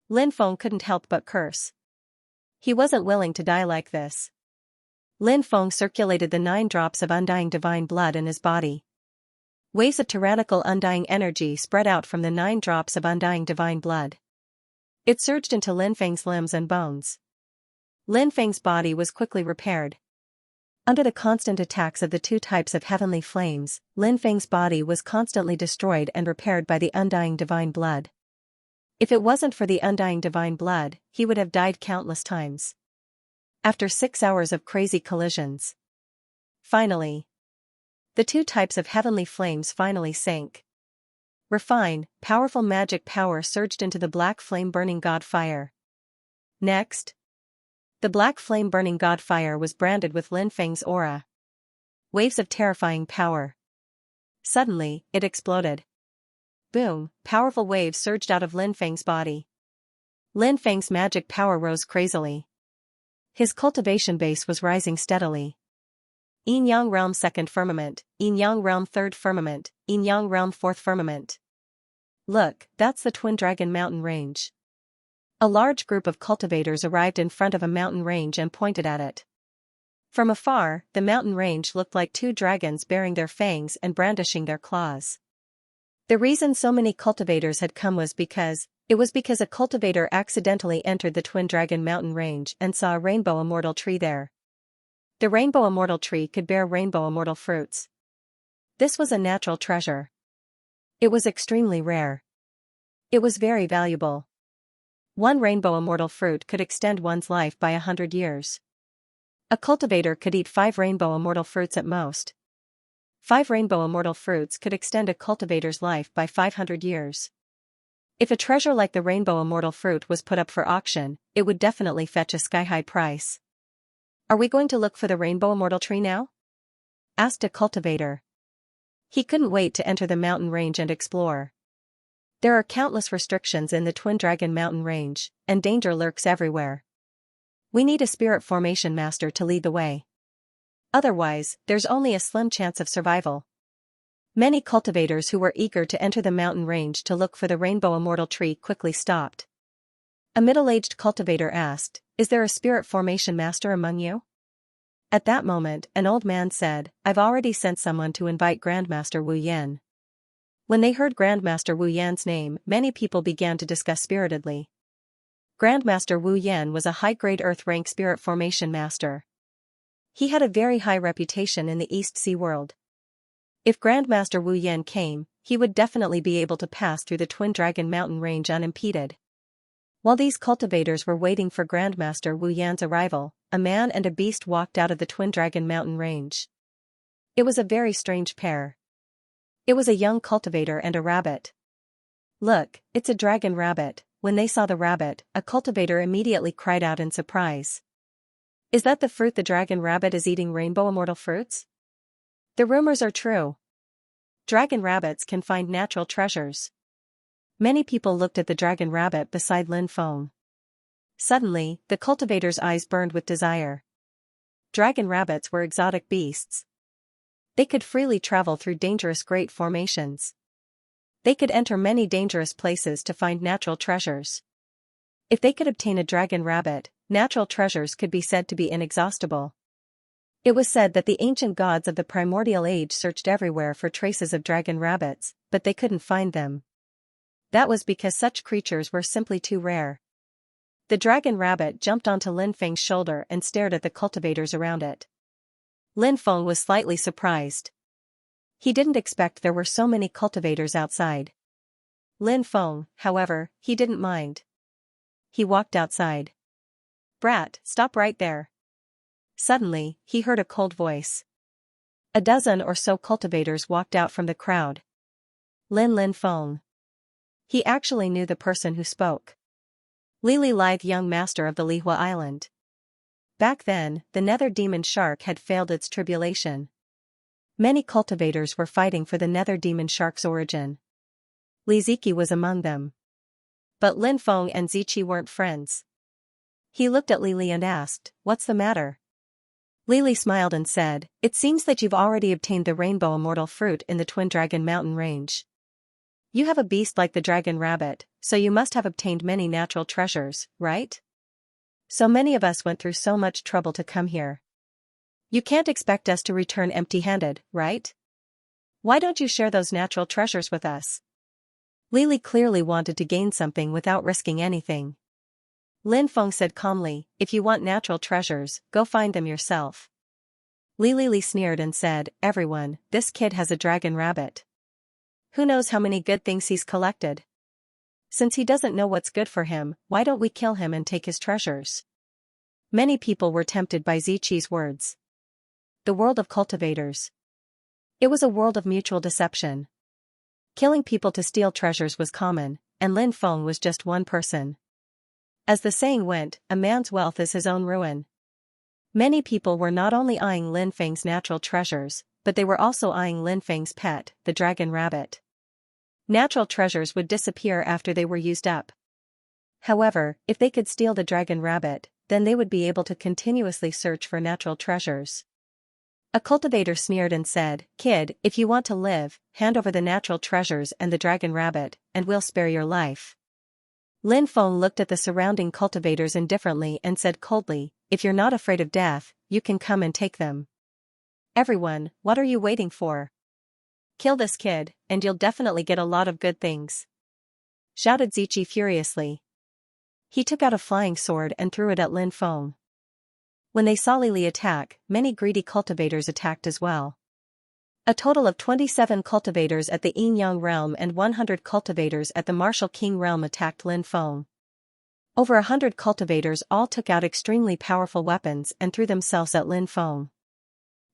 Lin Feng couldn't help but curse. He wasn't willing to die like this. Lin Feng circulated the 9 drops of undying divine blood in his body. Waves of tyrannical undying energy spread out from the 9 drops of undying divine blood. It surged into Lin Feng's limbs and bones. Lin Feng's body was quickly repaired. Under the constant attacks of the two types of heavenly flames, Lin Feng's body was constantly destroyed and repaired by the undying divine blood. If it wasn't for the undying divine blood, he would have died countless times. After 6 hours of crazy collisions. Finally. The two types of heavenly flames finally sank. Refine, powerful magic power surged into the black flame burning god fire. Next. The black flame burning god fire was branded with Lin Feng's aura. Waves of terrifying power. Suddenly, it exploded. Boom, powerful waves surged out of Lin Feng's body. Lin Feng's magic power rose crazily. His cultivation base was rising steadily. Yin Yang Realm 2nd Firmament, Yin Yang Realm 3rd Firmament, Yin Yang Realm 4th Firmament. Look, that's the Twin Dragon Mountain Range. A large group of cultivators arrived in front of a mountain range and pointed at it. From afar, the mountain range looked like 2 dragons baring their fangs and brandishing their claws. The reason so many cultivators had come was because a cultivator accidentally entered the Twin Dragon Mountain Range and saw a rainbow immortal tree there. The rainbow immortal tree could bear rainbow immortal fruits. This was a natural treasure. It was extremely rare. It was very valuable. 1 rainbow immortal fruit could extend one's life by 100 years. A cultivator could eat 5 rainbow immortal fruits at most. 5 rainbow immortal fruits could extend a cultivator's life by 500 years. If a treasure like the rainbow immortal fruit was put up for auction, it would definitely fetch a sky-high price. Are we going to look for the rainbow immortal tree now? Asked a cultivator. He couldn't wait to enter the mountain range and explore. There are countless restrictions in the Twin Dragon Mountain Range, and danger lurks everywhere. We need a spirit formation master to lead the way. Otherwise, there's only a slim chance of survival. Many cultivators who were eager to enter the mountain range to look for the rainbow immortal tree quickly stopped. A middle-aged cultivator asked, "Is there a spirit formation master among you?" At that moment, an old man said, "I've already sent someone to invite Grandmaster Wu Yan." When they heard Grandmaster Wu Yan's name, many people began to discuss spiritedly. Grandmaster Wu Yan was a high-grade Earth-rank spirit formation master. He had a very high reputation in the East Sea world. If Grandmaster Wu Yan came, he would definitely be able to pass through the Twin Dragon Mountain Range unimpeded. While these cultivators were waiting for Grandmaster Wu Yan's arrival, a man and a beast walked out of the Twin Dragon Mountain Range. It was a very strange pair. It was a young cultivator and a rabbit. "Look, it's a dragon rabbit." When they saw the rabbit, a cultivator immediately cried out in surprise. Is that the fruit the dragon rabbit is eating? Rainbow immortal fruits? The rumors are true. Dragon rabbits can find natural treasures. Many people looked at the dragon rabbit beside Lin Feng. Suddenly, the cultivator's eyes burned with desire. Dragon rabbits were exotic beasts. They could freely travel through dangerous great formations. They could enter many dangerous places to find natural treasures. If they could obtain a dragon rabbit, natural treasures could be said to be inexhaustible. It was said that the ancient gods of the primordial age searched everywhere for traces of dragon rabbits, but they couldn't find them. That was because such creatures were simply too rare. The dragon rabbit jumped onto Lin Feng's shoulder and stared at the cultivators around it. Lin Feng was slightly surprised. He didn't expect there were so many cultivators outside. Lin Feng, however, he didn't mind. He walked outside. "Brat, stop right there." Suddenly, he heard a cold voice. A dozen or so cultivators walked out from the crowd. Lin Feng. He actually knew the person who spoke. Lili lithe young master of the Lihua Island. Back then, the nether demon shark had failed its tribulation. Many cultivators were fighting for the nether demon shark's origin. Li Ziki was among them. But Lin Feng and Ziqi weren't friends. He looked at Lili and asked, "What's the matter?" Lili smiled and said, "It seems that you've already obtained the rainbow immortal fruit in the Twin Dragon Mountain range. You have a beast like the dragon rabbit, so you must have obtained many natural treasures, right? So many of us went through so much trouble to come here. You can't expect us to return empty-handed, right? Why don't you share those natural treasures with us?" Lili clearly wanted to gain something without risking anything. Lin Feng said calmly, "If you want natural treasures, go find them yourself." Li sneered and said, "Everyone, this kid has a dragon rabbit. Who knows how many good things he's collected? Since he doesn't know what's good for him, why don't we kill him and take his treasures?" Many people were tempted by Ziqi's words. The world of cultivators. It was a world of mutual deception. Killing people to steal treasures was common, and Lin Feng was just one person. As the saying went, a man's wealth is his own ruin. Many people were not only eyeing Lin Feng's natural treasures, but they were also eyeing Lin Feng's pet, the dragon rabbit. Natural treasures would disappear after they were used up. However, if they could steal the dragon rabbit, then they would be able to continuously search for natural treasures. A cultivator sneered and said, "Kid, if you want to live, hand over the natural treasures and the dragon rabbit, and we'll spare your life." Lin Feng looked at the surrounding cultivators indifferently and said coldly, "If you're not afraid of death, you can come and take them. Everyone, what are you waiting for? Kill this kid, and you'll definitely get a lot of good things," shouted Ziqi furiously. He took out a flying sword and threw it at Lin Feng. When they saw Lili attack, many greedy cultivators attacked as well. A total of 27 cultivators at the Yin Yang realm and 100 cultivators at the Martial King realm attacked Lin Feng. Over 100 cultivators all took out extremely powerful weapons and threw themselves at Lin Feng.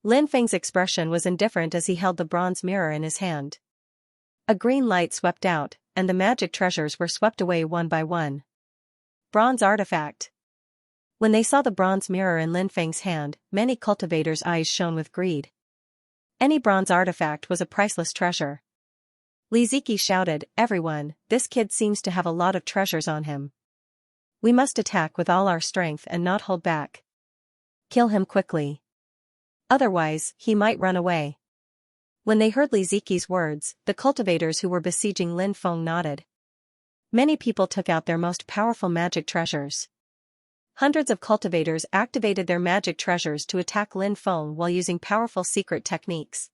Lin Feng's expression was indifferent as he held the bronze mirror in his hand. A green light swept out, and the magic treasures were swept away one by one. Bronze artifact. When they saw the bronze mirror in Lin Feng's hand, many cultivators' eyes shone with greed. Any bronze artifact was a priceless treasure. Li Ziki shouted, "Everyone, this kid seems to have a lot of treasures on him. We must attack with all our strength and not hold back. Kill him quickly. Otherwise, he might run away." When they heard Li Ziki's words, the cultivators who were besieging Lin Feng nodded. Many people took out their most powerful magic treasures. Hundreds of cultivators activated their magic treasures to attack Lin Feng while using powerful secret techniques.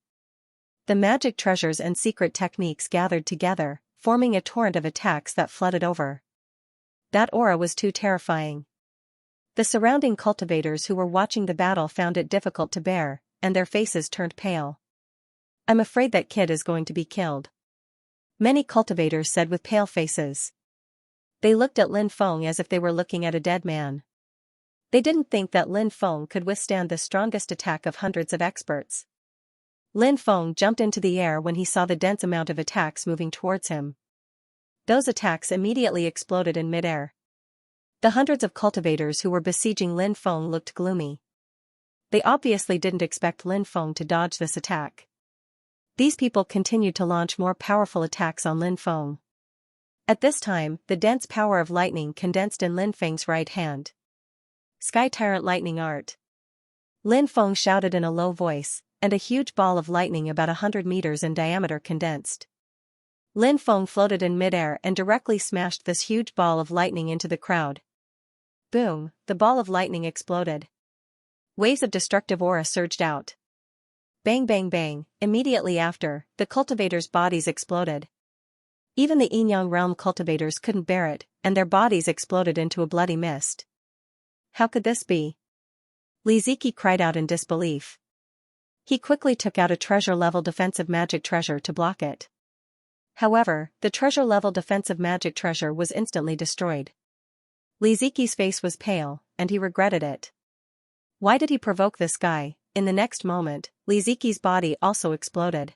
The magic treasures and secret techniques gathered together, forming a torrent of attacks that flooded over. That aura was too terrifying. The surrounding cultivators who were watching the battle found it difficult to bear, and their faces turned pale. "I'm afraid that kid is going to be killed," many cultivators said with pale faces. They looked at Lin Feng as if they were looking at a dead man. They didn't think that Lin Feng could withstand the strongest attack of hundreds of experts. Lin Feng jumped into the air when he saw the dense amount of attacks moving towards him. Those attacks immediately exploded in midair. The hundreds of cultivators who were besieging Lin Feng looked gloomy. They obviously didn't expect Lin Feng to dodge this attack. These people continued to launch more powerful attacks on Lin Feng. At this time, the dense power of lightning condensed in Lin Feng's right hand. Sky Tyrant Lightning Art. Lin Feng shouted in a low voice, and a huge ball of lightning about 100 meters in diameter condensed. Lin Feng floated in midair and directly smashed this huge ball of lightning into the crowd. Boom, the ball of lightning exploded. Waves of destructive aura surged out. Bang bang bang, immediately after, the cultivators' bodies exploded. Even the Yin-Yang realm cultivators couldn't bear it, and their bodies exploded into a bloody mist. How could this be? Li Ziqi cried out in disbelief. He quickly took out a treasure-level defensive magic treasure to block it. However, the treasure-level defensive magic treasure was instantly destroyed. Li Ziqi's face was pale, and he regretted it. Why did he provoke this guy? In the next moment, Li Ziqi's body also exploded.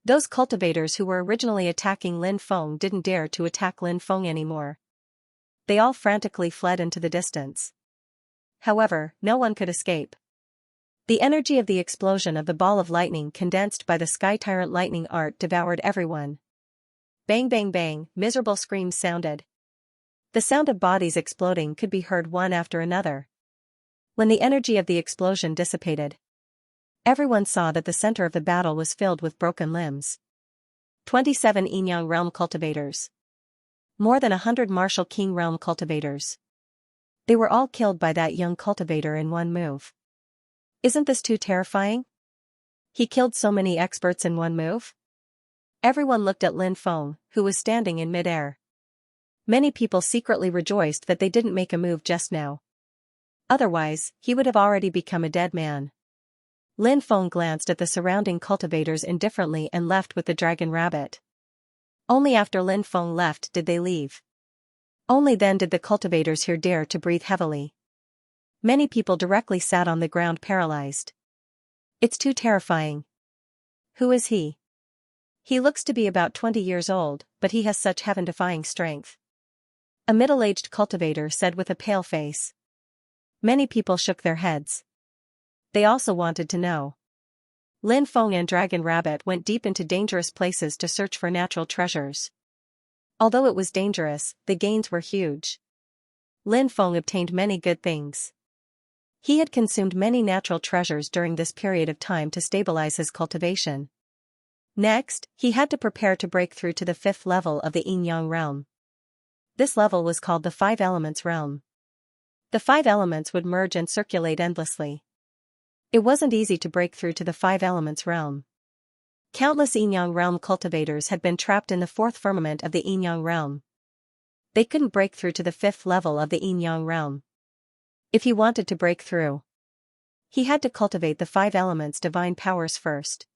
Those cultivators who were originally attacking Lin Feng didn't dare to attack Lin Feng anymore. They all frantically fled into the distance. However, no one could escape. The energy of the explosion of the ball of lightning condensed by the Sky Tyrant Lightning Art devoured everyone. Bang bang bang, miserable screams sounded. The sound of bodies exploding could be heard one after another. When the energy of the explosion dissipated, everyone saw that the center of the battle was filled with broken limbs. 27 Yin-Yang realm cultivators. More than 100 Martial King realm cultivators. They were all killed by that young cultivator in one move. Isn't this too terrifying? He killed so many experts in one move? Everyone looked at Lin Feng, who was standing in midair. Many people secretly rejoiced that they didn't make a move just now. Otherwise, he would have already become a dead man. Lin Feng glanced at the surrounding cultivators indifferently and left with the dragon rabbit. Only after Lin Feng left did they leave. Only then did the cultivators here dare to breathe heavily. Many people directly sat on the ground paralyzed. It's too terrifying. Who is he? He looks to be about 20 years old, but he has such heaven-defying strength. A middle-aged cultivator said with a pale face. Many people shook their heads. They also wanted to know. Lin Feng and Dragon Rabbit went deep into dangerous places to search for natural treasures. Although it was dangerous, the gains were huge. Lin Feng obtained many good things. He had consumed many natural treasures during this period of time to stabilize his cultivation. Next, he had to prepare to break through to the 5th level of the Yin-Yang realm. This level was called the 5 Elements realm. The 5 elements would merge and circulate endlessly. It wasn't easy to break through to the 5 Elements realm. Countless Yin-Yang realm cultivators had been trapped in the 4th firmament of the Yin-Yang realm. They couldn't break through to the 5th level of the Yin-Yang realm. If he wanted to break through, he had to cultivate the 5 elements' divine powers first.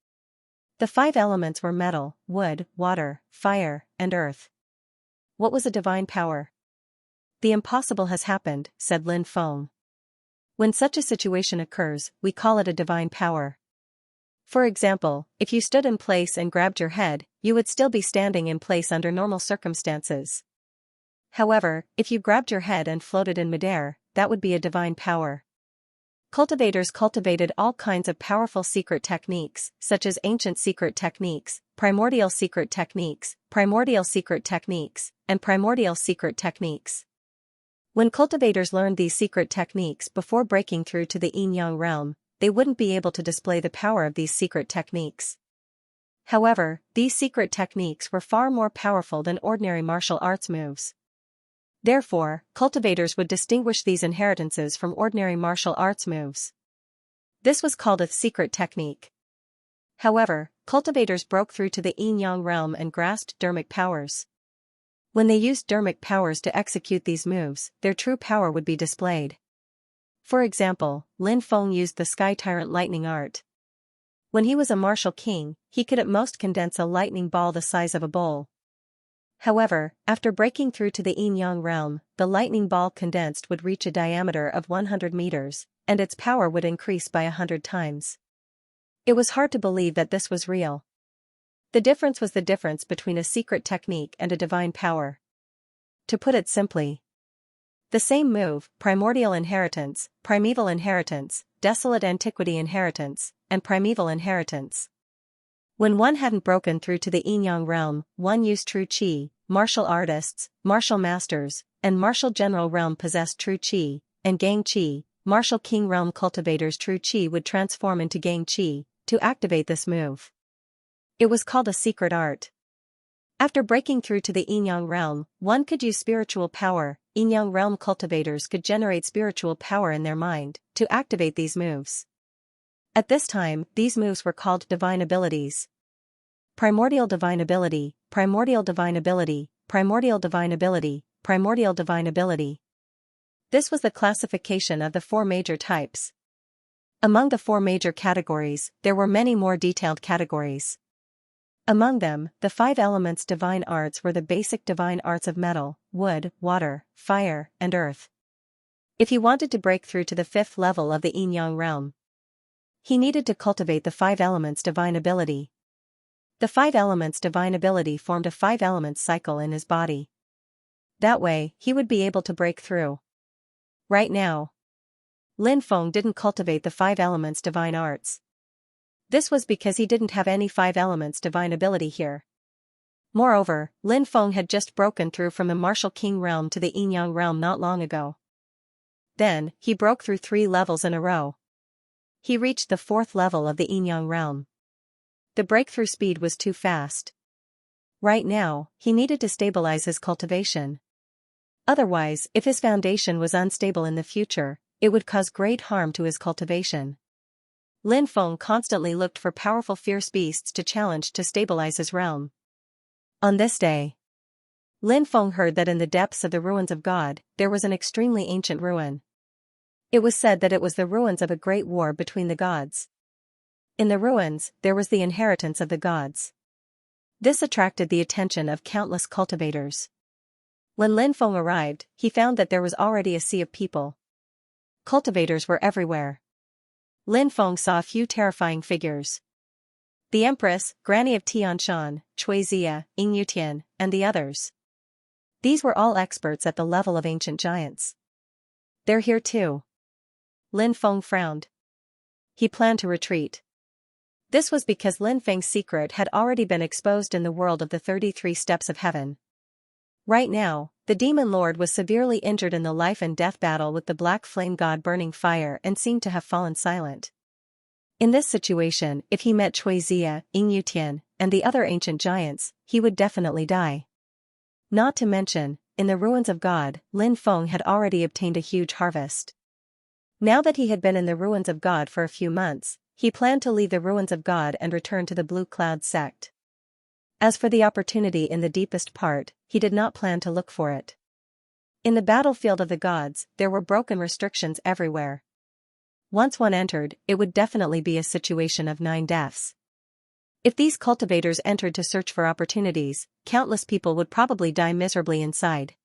The 5 elements were metal, wood, water, fire, and earth. What was a divine power? The impossible has happened, said Lin Feng. When such a situation occurs, we call it a divine power. For example, if you stood in place and grabbed your head, you would still be standing in place under normal circumstances. However, if you grabbed your head and floated in midair, that would be a divine power. Cultivators cultivated all kinds of powerful secret techniques, such as ancient secret techniques, primordial secret techniques, and primordial secret techniques. When cultivators learned these secret techniques before breaking through to the Yin-Yang realm, they wouldn't be able to display the power of these secret techniques. However, these secret techniques were far more powerful than ordinary martial arts moves. Therefore, cultivators would distinguish these inheritances from ordinary martial arts moves. This was called a secret technique. However, cultivators broke through to the Yin-Yang realm and grasped dermic powers. When they used dermic powers to execute these moves, their true power would be displayed. For example, Lin Feng used the Sky Tyrant Lightning Art. When he was a martial king, he could at most condense a lightning ball the size of a bowl. However, after breaking through to the Yin-Yang realm, the lightning ball condensed would reach a diameter of 100 meters, and its power would increase by 100 times. It was hard to believe that this was real. The difference was the difference between a secret technique and a divine power. To put it simply, The same move, primordial inheritance, primeval inheritance, desolate antiquity inheritance, and primeval inheritance. When one hadn't broken through to the yin-yang realm, one used true qi, martial artists, martial masters, and martial general realm possessed true qi, and gang qi, martial king realm cultivators true qi would transform into gang qi, to activate this move. It was called a secret art. After breaking through to the yin-yang realm, one could use spiritual power. Yin-yang realm cultivators could generate spiritual power in their mind, to activate these moves. At this time, these moves were called divine abilities. Primordial divine ability, primordial divine ability, primordial divine ability, primordial divine ability. This was the classification of the 4 major types. Among the 4 major categories, there were many more detailed categories. Among them, the 5 elements divine arts were the basic divine arts of metal, wood, water, fire, and earth. If he wanted to break through to the 5th level of the yin-yang realm, he needed to cultivate the 5 elements divine ability. The 5 elements divine ability formed a 5 elements cycle in his body. That way, he would be able to break through. Right now, Lin Feng didn't cultivate the 5 elements divine arts. This was because he didn't have any 5 elements divine ability here. Moreover, Lin Feng had just broken through from the martial king realm to the yin-yang realm not long ago. Then, he broke through 3 levels in a row. He reached the 4th level of the yin-yang realm. The breakthrough speed was too fast. Right now, he needed to stabilize his cultivation. Otherwise, if his foundation was unstable in the future, it would cause great harm to his cultivation. Lin Feng constantly looked for powerful fierce beasts to challenge to stabilize his realm. On this day, Lin Feng heard that in the depths of the ruins of God, there was an extremely ancient ruin. It was said that it was the ruins of a great war between the gods. In the ruins, there was the inheritance of the gods. This attracted the attention of countless cultivators. When Lin Feng arrived, he found that there was already a sea of people. Cultivators were everywhere. Lin Feng saw a few terrifying figures. The Empress, Granny of Tianshan, Xianxia, Yutian, and the others. These were all experts at the level of ancient giants. They're here too. Lin Feng frowned. He planned to retreat. This was because Lin Feng's secret had already been exposed in the world of the 33 steps of heaven. Right now, the demon lord was severely injured in the life and death battle with the black flame god burning fire and seemed to have fallen silent. In this situation, if he met Xianxia, Yutian, and the other ancient giants, he would definitely die. Not to mention, in the ruins of God, Lin Feng had already obtained a huge harvest. Now that he had been in the ruins of God for a few months, he planned to leave the ruins of God and return to the Blue Cloud sect. As for the opportunity in the deepest part, he did not plan to look for it. In the battlefield of the gods, there were broken restrictions everywhere. Once one entered, it would definitely be a situation of 9 deaths. If these cultivators entered to search for opportunities, countless people would probably die miserably inside.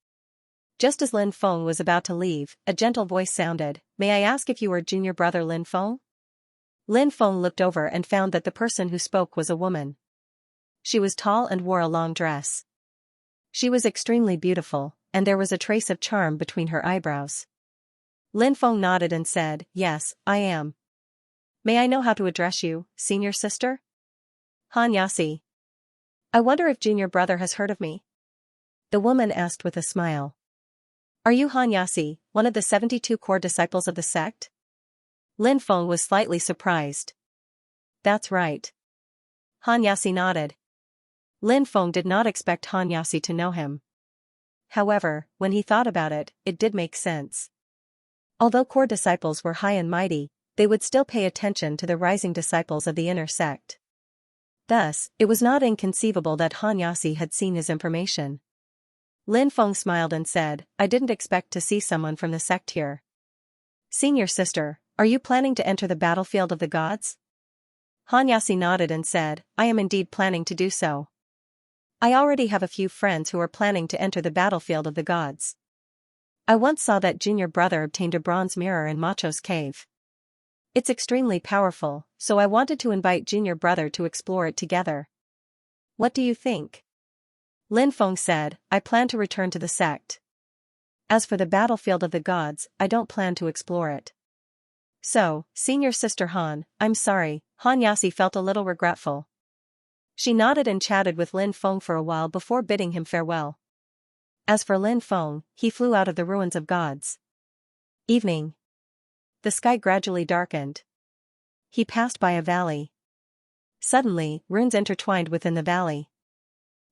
Just as Lin Feng was about to leave, a gentle voice sounded, "May I ask if you are junior brother Lin Feng?" Lin Feng looked over and found that the person who spoke was a woman. She was tall and wore a long dress. She was extremely beautiful, and there was a trace of charm between her eyebrows. Lin Feng nodded and said, "Yes, I am. May I know how to address you, senior sister?" "Xianxia. I wonder if junior brother has heard of me?" the woman asked with a smile. "Are you Xianxia, one of the 72 core disciples of the sect?" Lin Feng was slightly surprised. "That's right." Xianxia nodded. Lin Feng did not expect Xianxia to know him. However, when he thought about it, it did make sense. Although core disciples were high and mighty, they would still pay attention to the rising disciples of the inner sect. Thus, it was not inconceivable that Xianxia had seen his information. Lin Feng smiled and said, "I didn't expect to see someone from the sect here." "Senior sister, are you planning to enter the battlefield of the gods?" Xianxia nodded and said, "I am indeed planning to do so. I already have a few friends who are planning to enter the battlefield of the gods. I once saw that junior brother obtained a bronze mirror in Macho's cave. It's extremely powerful, so I wanted to invite junior brother to explore it together. What do you think?" Lin Feng said, "I plan to return to the sect. As for the battlefield of the gods, I don't plan to explore it. So, senior sister Han, I'm sorry. Han Yasi felt a little regretful. She nodded and chatted with Lin Feng for a while before bidding him farewell. As for Lin Feng, he flew out of the ruins of gods. Evening. The sky gradually darkened. He passed by a valley. Suddenly, runes intertwined within the valley.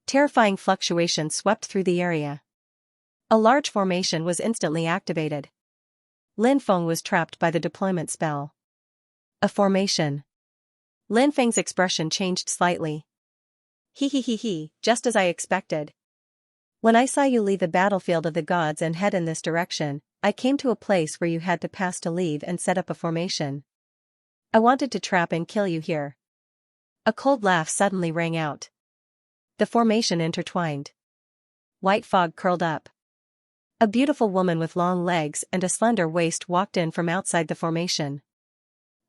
Terrifying fluctuations swept through the area. A large formation was instantly activated. Lin Feng was trapped by the deployment spell. A formation. Lin Feng's expression changed slightly. He, just as I expected. When I saw you leave the battlefield of the gods and head in this direction, I came to a place where you had to pass to leave and set up a formation. I wanted to trap and kill you here. A cold laugh suddenly rang out. The formation intertwined. White fog curled up. A beautiful woman with long legs and a slender waist walked in from outside the formation.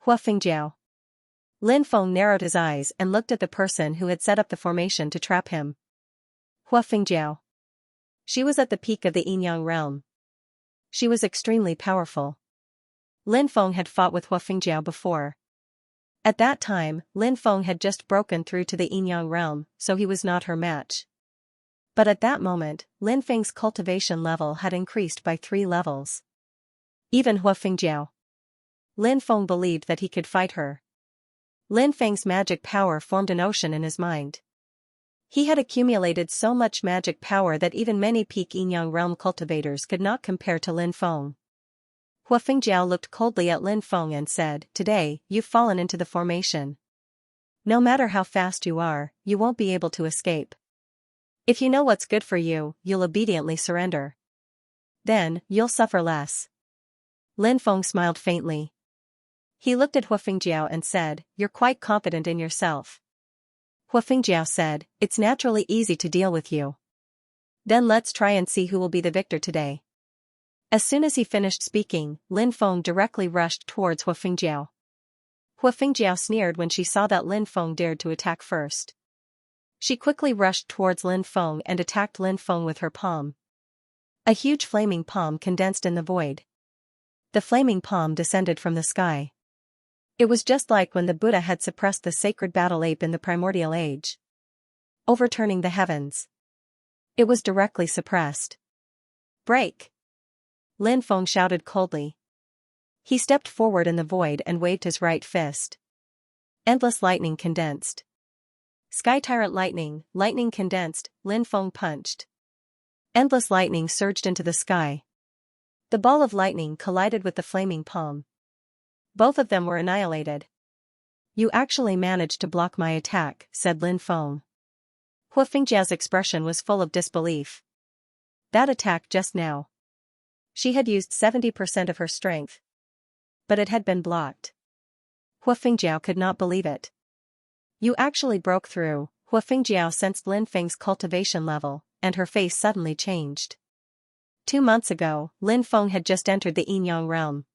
Hua Fingjiao. Lin Feng narrowed his eyes and looked at the person who had set up the formation to trap him. Hua Fingjiao. She was at the peak of the Yin-Yang realm. She was extremely powerful. Lin Feng had fought with Hua Fingjiao before. At that time, Lin Feng had just broken through to the Yin-Yang realm, so he was not her match. But at that moment, Lin Feng's cultivation level had increased by 3 levels. Even Hua Fingjiao. Lin Feng believed that he could fight her. Lin Feng's magic power formed an ocean in his mind. He had accumulated so much magic power that even many peak Yin-Yang realm cultivators could not compare to Lin Feng. Hua Fingjiao looked coldly at Lin Feng and said, "Today, you've fallen into the formation. No matter how fast you are, you won't be able to escape. If you know what's good for you, you'll obediently surrender. Then, you'll suffer less." Lin Feng smiled faintly. He looked at Hua Fingjiao and said, "You're quite confident in yourself." Hua Fingjiao said, "It's naturally easy to deal with you. Then let's try and see who will be the victor today." As soon as he finished speaking, Lin Feng directly rushed towards Hua Fingjiao. Hua Fingjiao sneered when she saw that Lin Feng dared to attack first. She quickly rushed towards Lin Feng and attacked Lin Feng with her palm. A huge flaming palm condensed in the void. The flaming palm descended from the sky. It was just like when the Buddha had suppressed the sacred battle ape in the primordial age, overturning the heavens. It was directly suppressed. "Break!" Lin Feng shouted coldly. He stepped forward in the void and waved his right fist. Endless lightning condensed. Sky Tyrant lightning condensed, Lin Feng punched. Endless lightning surged into the sky. The ball of lightning collided with the flaming palm. Both of them were annihilated. "You actually managed to block my attack," said Lin Feng. Hua Fingjiao's expression was full of disbelief. That attack just now. She had used 70% of her strength. But it had been blocked. Hua Fingjiao could not believe it. "You actually broke through." Hua Fingjiao sensed Lin Feng's cultivation level, and her face suddenly changed. 2 months ago, Lin Feng had just entered the Yin-Yang realm.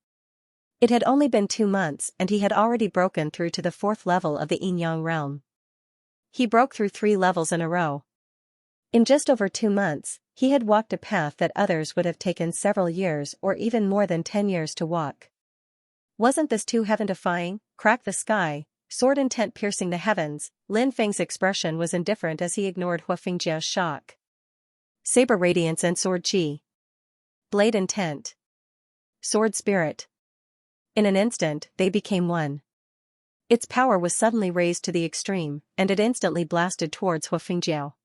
It had only been 2 months and he had already broken through to the 4th level of the Yin-Yang realm. He broke through 3 levels in a row. In just over 2 months, he had walked a path that others would have taken several years or even more than 10 years to walk. Wasn't this too heaven-defying? Crack the sky, sword intent piercing the heavens. Lin Feng's expression was indifferent as he ignored Hua Fingjiao's shock. Saber radiance and sword chi. Blade intent. Sword spirit. In an instant, they became one. Its power was suddenly raised to the extreme, and it instantly blasted towards Hua Fingjiao.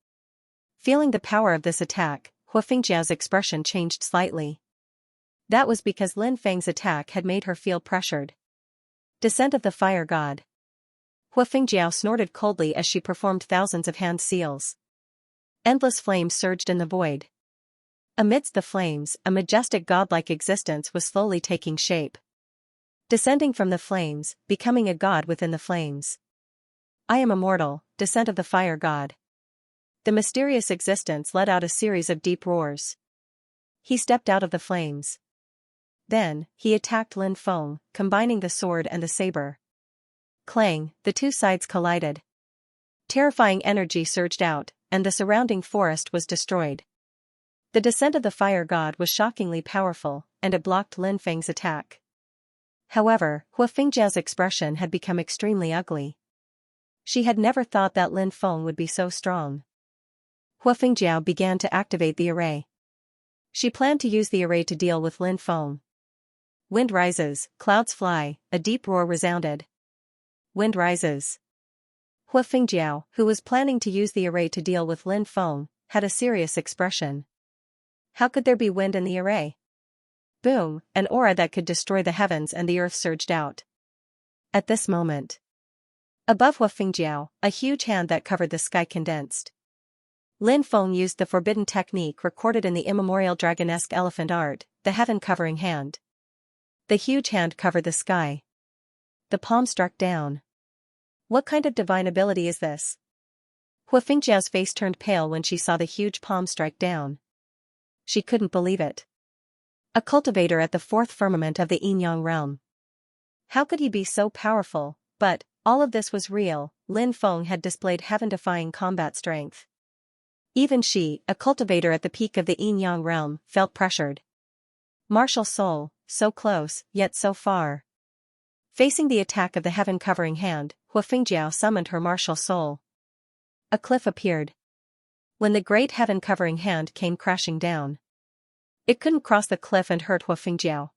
Feeling the power of this attack, Hua Fingjiao's expression changed slightly. That was because Lin Feng's attack had made her feel pressured. Descent of the Fire God. Hua Fingjiao snorted coldly as she performed thousands of hand seals. Endless flames surged in the void. Amidst the flames, a majestic godlike existence was slowly taking shape. Descending from the flames, becoming a god within the flames. "I am immortal, descent of the Fire God." The mysterious existence let out a series of deep roars. He stepped out of the flames. Then, he attacked Lin Feng, combining the sword and the saber. Clang, the 2 sides collided. Terrifying energy surged out, and the surrounding forest was destroyed. The descent of the fire god was shockingly powerful, and it blocked Lin Feng's attack. However, Hua Fengjiao's expression had become extremely ugly. She had never thought that Lin Feng would be so strong. Hua Fengjiao began to activate the array. She planned to use the array to deal with Lin Feng. Wind rises, clouds fly, a deep roar resounded. Wind rises. Hua Fengjiao, who was planning to use the array to deal with Lin Feng, had a serious expression. How could there be wind in the array? Boom, an aura that could destroy the heavens and the earth surged out. At this moment, above Hua Fengjiao, a huge hand that covered the sky condensed. Lin Feng used the forbidden technique recorded in the immemorial dragonesque elephant art, the heaven-covering hand. The huge hand covered the sky. The palm struck down. What kind of divine ability is this? Hua Fengjiao's face turned pale when she saw the huge palm strike down. She couldn't believe it. A cultivator at the fourth firmament of the Yin-Yang realm. How could he be so powerful? But all of this was real. Lin Feng had displayed heaven-defying combat strength. Even she, a cultivator at the peak of the Yin-Yang realm, felt pressured. Martial soul, so close, yet so far. Facing the attack of the heaven-covering hand, Hua Fengjiao summoned her martial soul. A cliff appeared. When the great heaven-covering hand came crashing down, it couldn't cross the cliff and hurt Hua Fengjiao.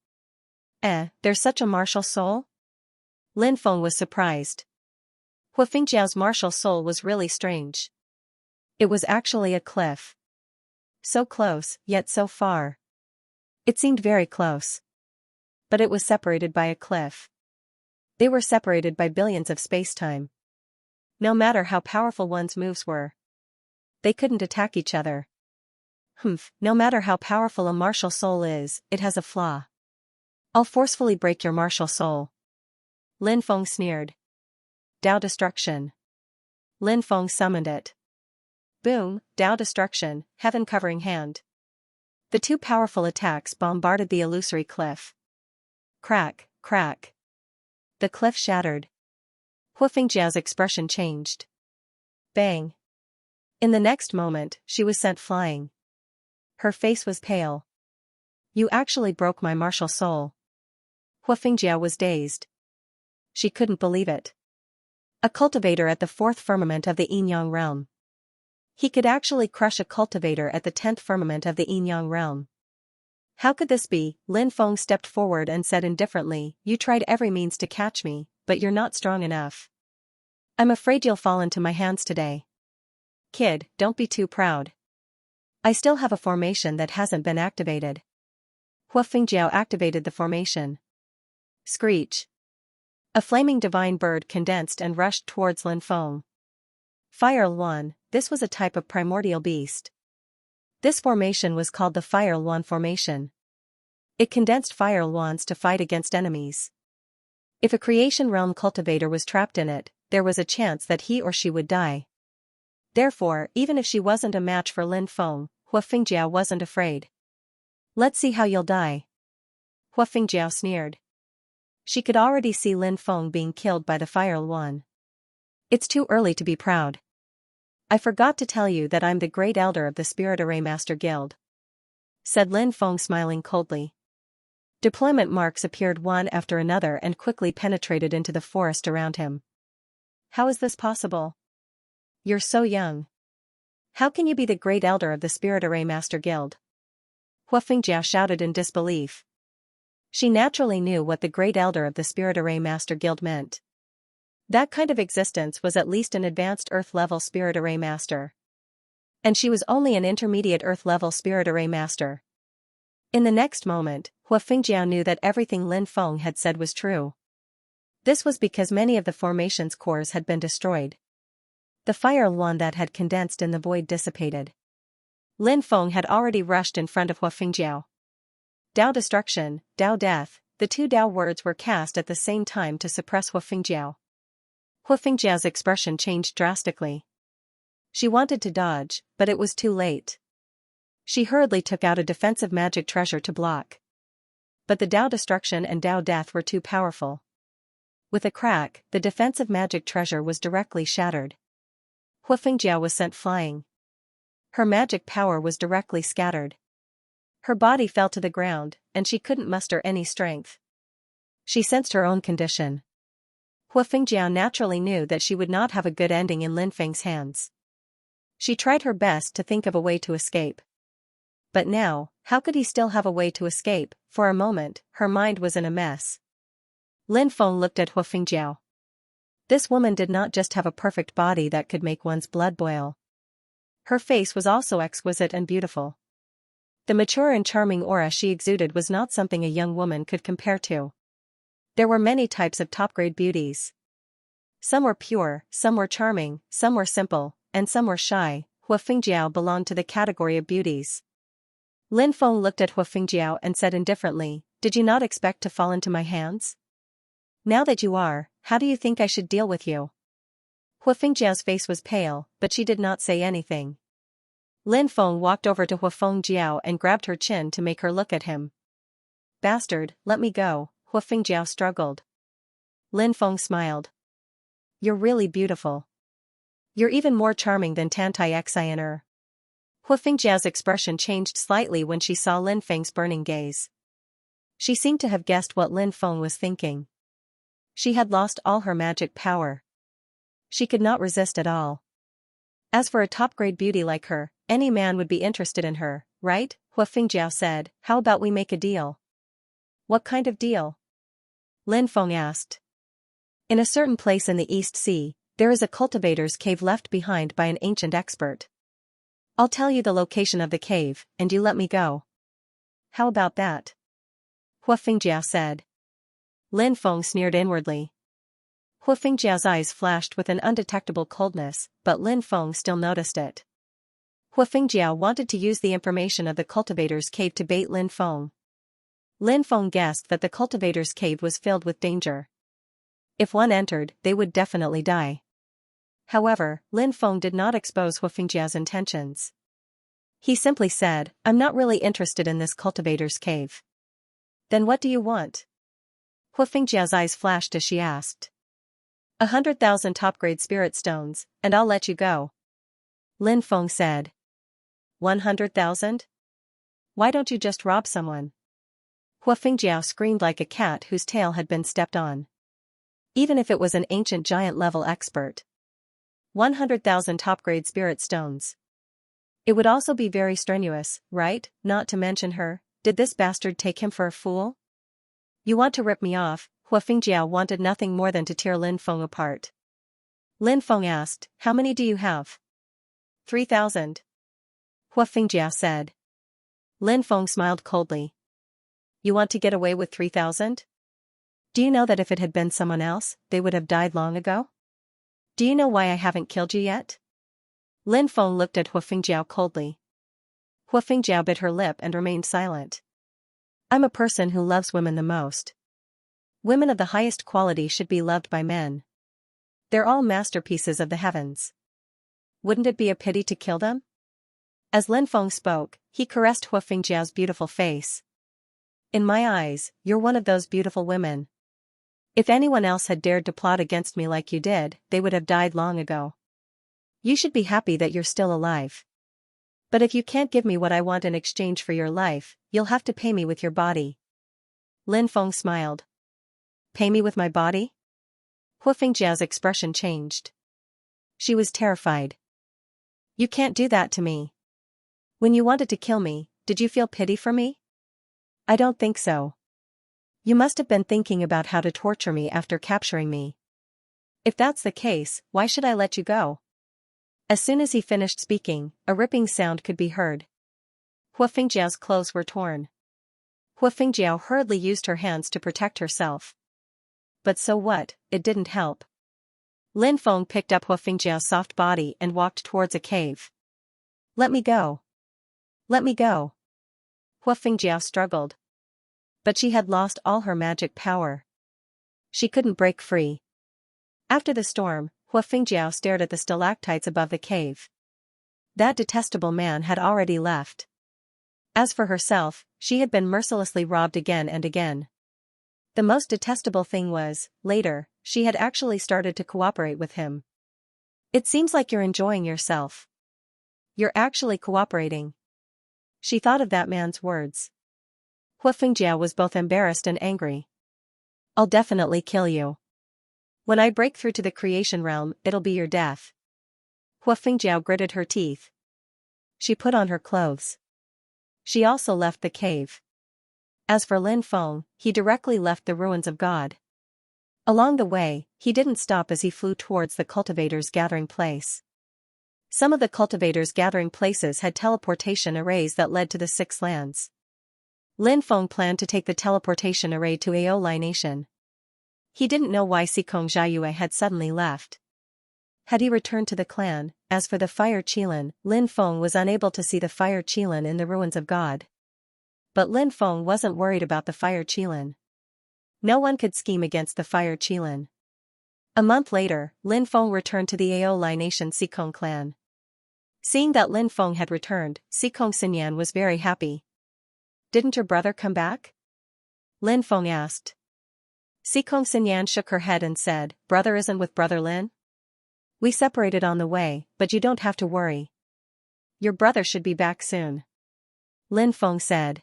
There's such a martial soul? Lin Feng was surprised. Hua Fengjiao's martial soul was really strange. It was actually a cliff. So close, yet so far. It seemed very close. But it was separated by a cliff. They were separated by billions of space-time. No matter how powerful one's moves were, they couldn't attack each other. No matter how powerful a martial soul is, it has a flaw. I'll forcefully break your martial soul. Lin Feng sneered. Dao destruction. Lin Feng summoned it. Boom, Dao destruction, heaven-covering hand. The two powerful attacks bombarded the illusory cliff. Crack, crack. The cliff shattered. Hua Fengjiao's expression changed. Bang. In the next moment, she was sent flying. Her face was pale. You actually broke my martial soul. Hua Fengjiao was dazed. She couldn't believe it. A cultivator at the fourth firmament of the Yin-Yang realm. He could actually crush a cultivator at the 10th firmament of the Yin-Yang realm. How could this be? Lin Feng stepped forward and said indifferently, you tried every means to catch me, but you're not strong enough. I'm afraid you'll fall into my hands today. Kid, don't be too proud. I still have a formation that hasn't been activated. Hua Fengjiao activated the formation. Screech. A flaming divine bird condensed and rushed towards Lin Feng. Fire Luan, this was a type of primordial beast. This formation was called the Fire Luan formation. It condensed fire luans to fight against enemies. If a creation realm cultivator was trapped in it, there was a chance that he or she would die. Therefore, even if she wasn't a match for Lin Feng, Hua Fengjiao wasn't afraid. Let's see how you'll die. Hua Fengjiao sneered. She could already see Lin Feng being killed by the Fire Luan. It's too early to be proud. I forgot to tell you that I'm the Great Elder of the Spirit Array Master Guild, said Lin Feng smiling coldly. Deployment marks appeared one after another and quickly penetrated into the forest around him. How is this possible? You're so young. How can you be the Great Elder of the Spirit Array Master Guild? Hua Fengjiao shouted in disbelief. She naturally knew what the Great Elder of the Spirit Array Master Guild meant. That kind of existence was at least an advanced Earth-level Spirit Array Master. And she was only an intermediate Earth-level Spirit Array Master. In the next moment, Hua Fengjiao knew that everything Lin Feng had said was true. This was because many of the formation's cores had been destroyed. The fire luan that had condensed in the void dissipated. Lin Feng had already rushed in front of Hua Fengjiao. Dao destruction, Dao death, the two Dao words were cast at the same time to suppress Hua Fengjiao. Hua Fengjiao's expression changed drastically. She wanted to dodge, but it was too late. She hurriedly took out a defensive magic treasure to block. But the Dao destruction and Dao death were too powerful. With a crack, the defensive magic treasure was directly shattered. Hua Fengjiao was sent flying. Her magic power was directly scattered. Her body fell to the ground, and she couldn't muster any strength. She sensed her own condition. Huafengjiao naturally knew that she would not have a good ending in Lin Feng's hands. She tried her best to think of a way to escape. But now, how could he still have a way to escape? For a moment, her mind was in a mess. Lin Feng looked at Huafengjiao. This woman did not just have a perfect body that could make one's blood boil. Her face was also exquisite and beautiful. The mature and charming aura she exuded was not something a young woman could compare to. There were many types of top-grade beauties. Some were pure, some were charming, some were simple, and some were shy. Huafengjiao belonged to the category of beauties. Lin Feng looked at Huafengjiao and said indifferently, "Did you not expect to fall into my hands? Now that you are, how do you think I should deal with you?" Huafengjiao's face was pale, but she did not say anything. Lin Feng walked over to Huafengjiao and grabbed her chin to make her look at him. "Bastard, let me go," Huafengjiao struggled. Lin Feng smiled. "You're really beautiful. You're even more charming than Tantai Xianxia." Huafengjiao's expression changed slightly when she saw Lin Feng's burning gaze. She seemed to have guessed what Lin Feng was thinking. She had lost all her magic power. She could not resist at all. As for a top-grade beauty like her, any man would be interested in her, right? Huafengjiao said, "How about we make a deal?" "What kind of deal?" Lin Feng asked. "In a certain place in the East Sea, there is a cultivator's cave left behind by an ancient expert. I'll tell you the location of the cave, and you let me go." "How about that?" Huafengjiao said. Lin Feng sneered inwardly. Huafengjiao's eyes flashed with an undetectable coldness, but Lin Feng still noticed it. Huafengjiao wanted to use the information of the cultivator's cave to bait Lin Feng. Lin Feng guessed that the cultivator's cave was filled with danger. If one entered, they would definitely die. However, Lin Feng did not expose Huafengjiao's intentions. He simply said, "I'm not really interested in this cultivator's cave." "Then what do you want?" Huafengjiao's eyes flashed as she asked. 100,000 top-grade spirit stones, and I'll let you go," Lin Feng said. 100,000? Why don't you just rob someone? Huafengjiao screamed like a cat whose tail had been stepped on. Even if it was an ancient giant-level expert. 100,000 top-grade spirit stones. It would also be very strenuous, right? Not to mention her. Did this bastard take him for a fool? "You want to rip me off?" Huafengjiao wanted nothing more than to tear Lin Feng apart. Lin Feng asked, "How many do you have?" 3,000. Huafengjiao said. Lin Feng smiled coldly. "You want to get away with 3,000? Do you know that if it had been someone else, they would have died long ago? Do you know why I haven't killed you yet?" Lin Feng looked at Huafengjiao coldly. Huafengjiao bit her lip and remained silent. "I'm a person who loves women the most. Women of the highest quality should be loved by men. They're all masterpieces of the heavens. Wouldn't it be a pity to kill them?" As Lin Feng spoke, he caressed Huafengjiao's beautiful face. "In my eyes, you're one of those beautiful women. If anyone else had dared to plot against me like you did, they would have died long ago. You should be happy that you're still alive. But if you can't give me what I want in exchange for your life, you'll have to pay me with your body." Lin Feng smiled. "Pay me with my body?" Huafengjiao's expression changed. She was terrified. "You can't do that to me. When you wanted to kill me, did you feel pity for me?" "I don't think so. You must have been thinking about how to torture me after capturing me. If that's the case, why should I let you go?" As soon as he finished speaking, a ripping sound could be heard. Huafengjiao's clothes were torn. Huafengjiao hurriedly used her hands to protect herself. But so what, it didn't help. Lin Feng picked up Huafengjiao's soft body and walked towards a cave. "Let me go. Let me go." Huafengjiao struggled. But she had lost all her magic power. She couldn't break free. After the storm, Huafengjiao stared at the stalactites above the cave. That detestable man had already left. As for herself, she had been mercilessly robbed again and again. The most detestable thing was, later, she had actually started to cooperate with him. "It seems like you're enjoying yourself. You're actually cooperating." She thought of that man's words. Xianxia was both embarrassed and angry. I'll definitely kill you. When I break through to the creation realm, it'll be your death. Xianxia gritted her teeth. She put on her clothes. She also left the cave. As for Lin Feng, he directly left the ruins of God. Along the way, he didn't stop as he flew towards the cultivators' gathering place. Some of the cultivators' gathering places had teleportation arrays that led to the Six Lands. Lin Feng planned to take the teleportation array to Aolai Nation. He didn't know why Xianxia had suddenly left. Had he returned to the clan? As for the Fire Qilin, Lin Feng was unable to see the Fire Qilin in the ruins of God. But Lin Feng wasn't worried about the Fire Qilin. No one could scheme against the Fire Qilin. A month later, Lin Feng returned to the Aolai Nation Xikong clan. Seeing that Lin Feng had returned, Xianxia was very happy. Didn't your brother come back? Lin Feng asked. Xianxia shook her head and said, Brother isn't with Brother Lin? We separated on the way, but you don't have to worry. Your brother should be back soon. Lin Feng said.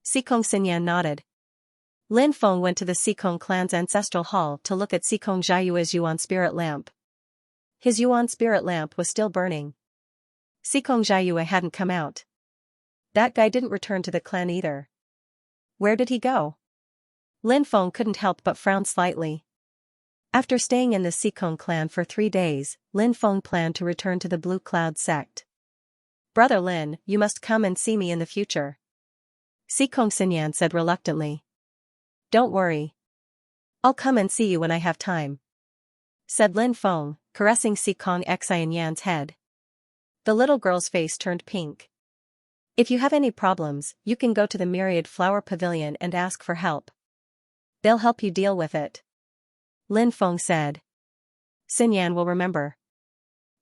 Xianxia nodded. Lin Feng went to the Xikong clan's ancestral hall to look at Xianxia's Yuan spirit lamp. His Yuan spirit lamp was still burning. Xianxia hadn't come out. That guy didn't return to the clan either. Where did he go? Lin Feng couldn't help but frown slightly. After staying in the Xikong clan for 3 days, Lin Feng planned to return to the Blue Cloud sect. Brother Lin, you must come and see me in the future. Xianxia said reluctantly. Don't worry. I'll come and see you when I have time, said Lin Feng, caressing Xianxia's head. The little girl's face turned pink. If you have any problems, you can go to the Myriad Flower Pavilion and ask for help. They'll help you deal with it. Lin Feng said. Xinyan will remember.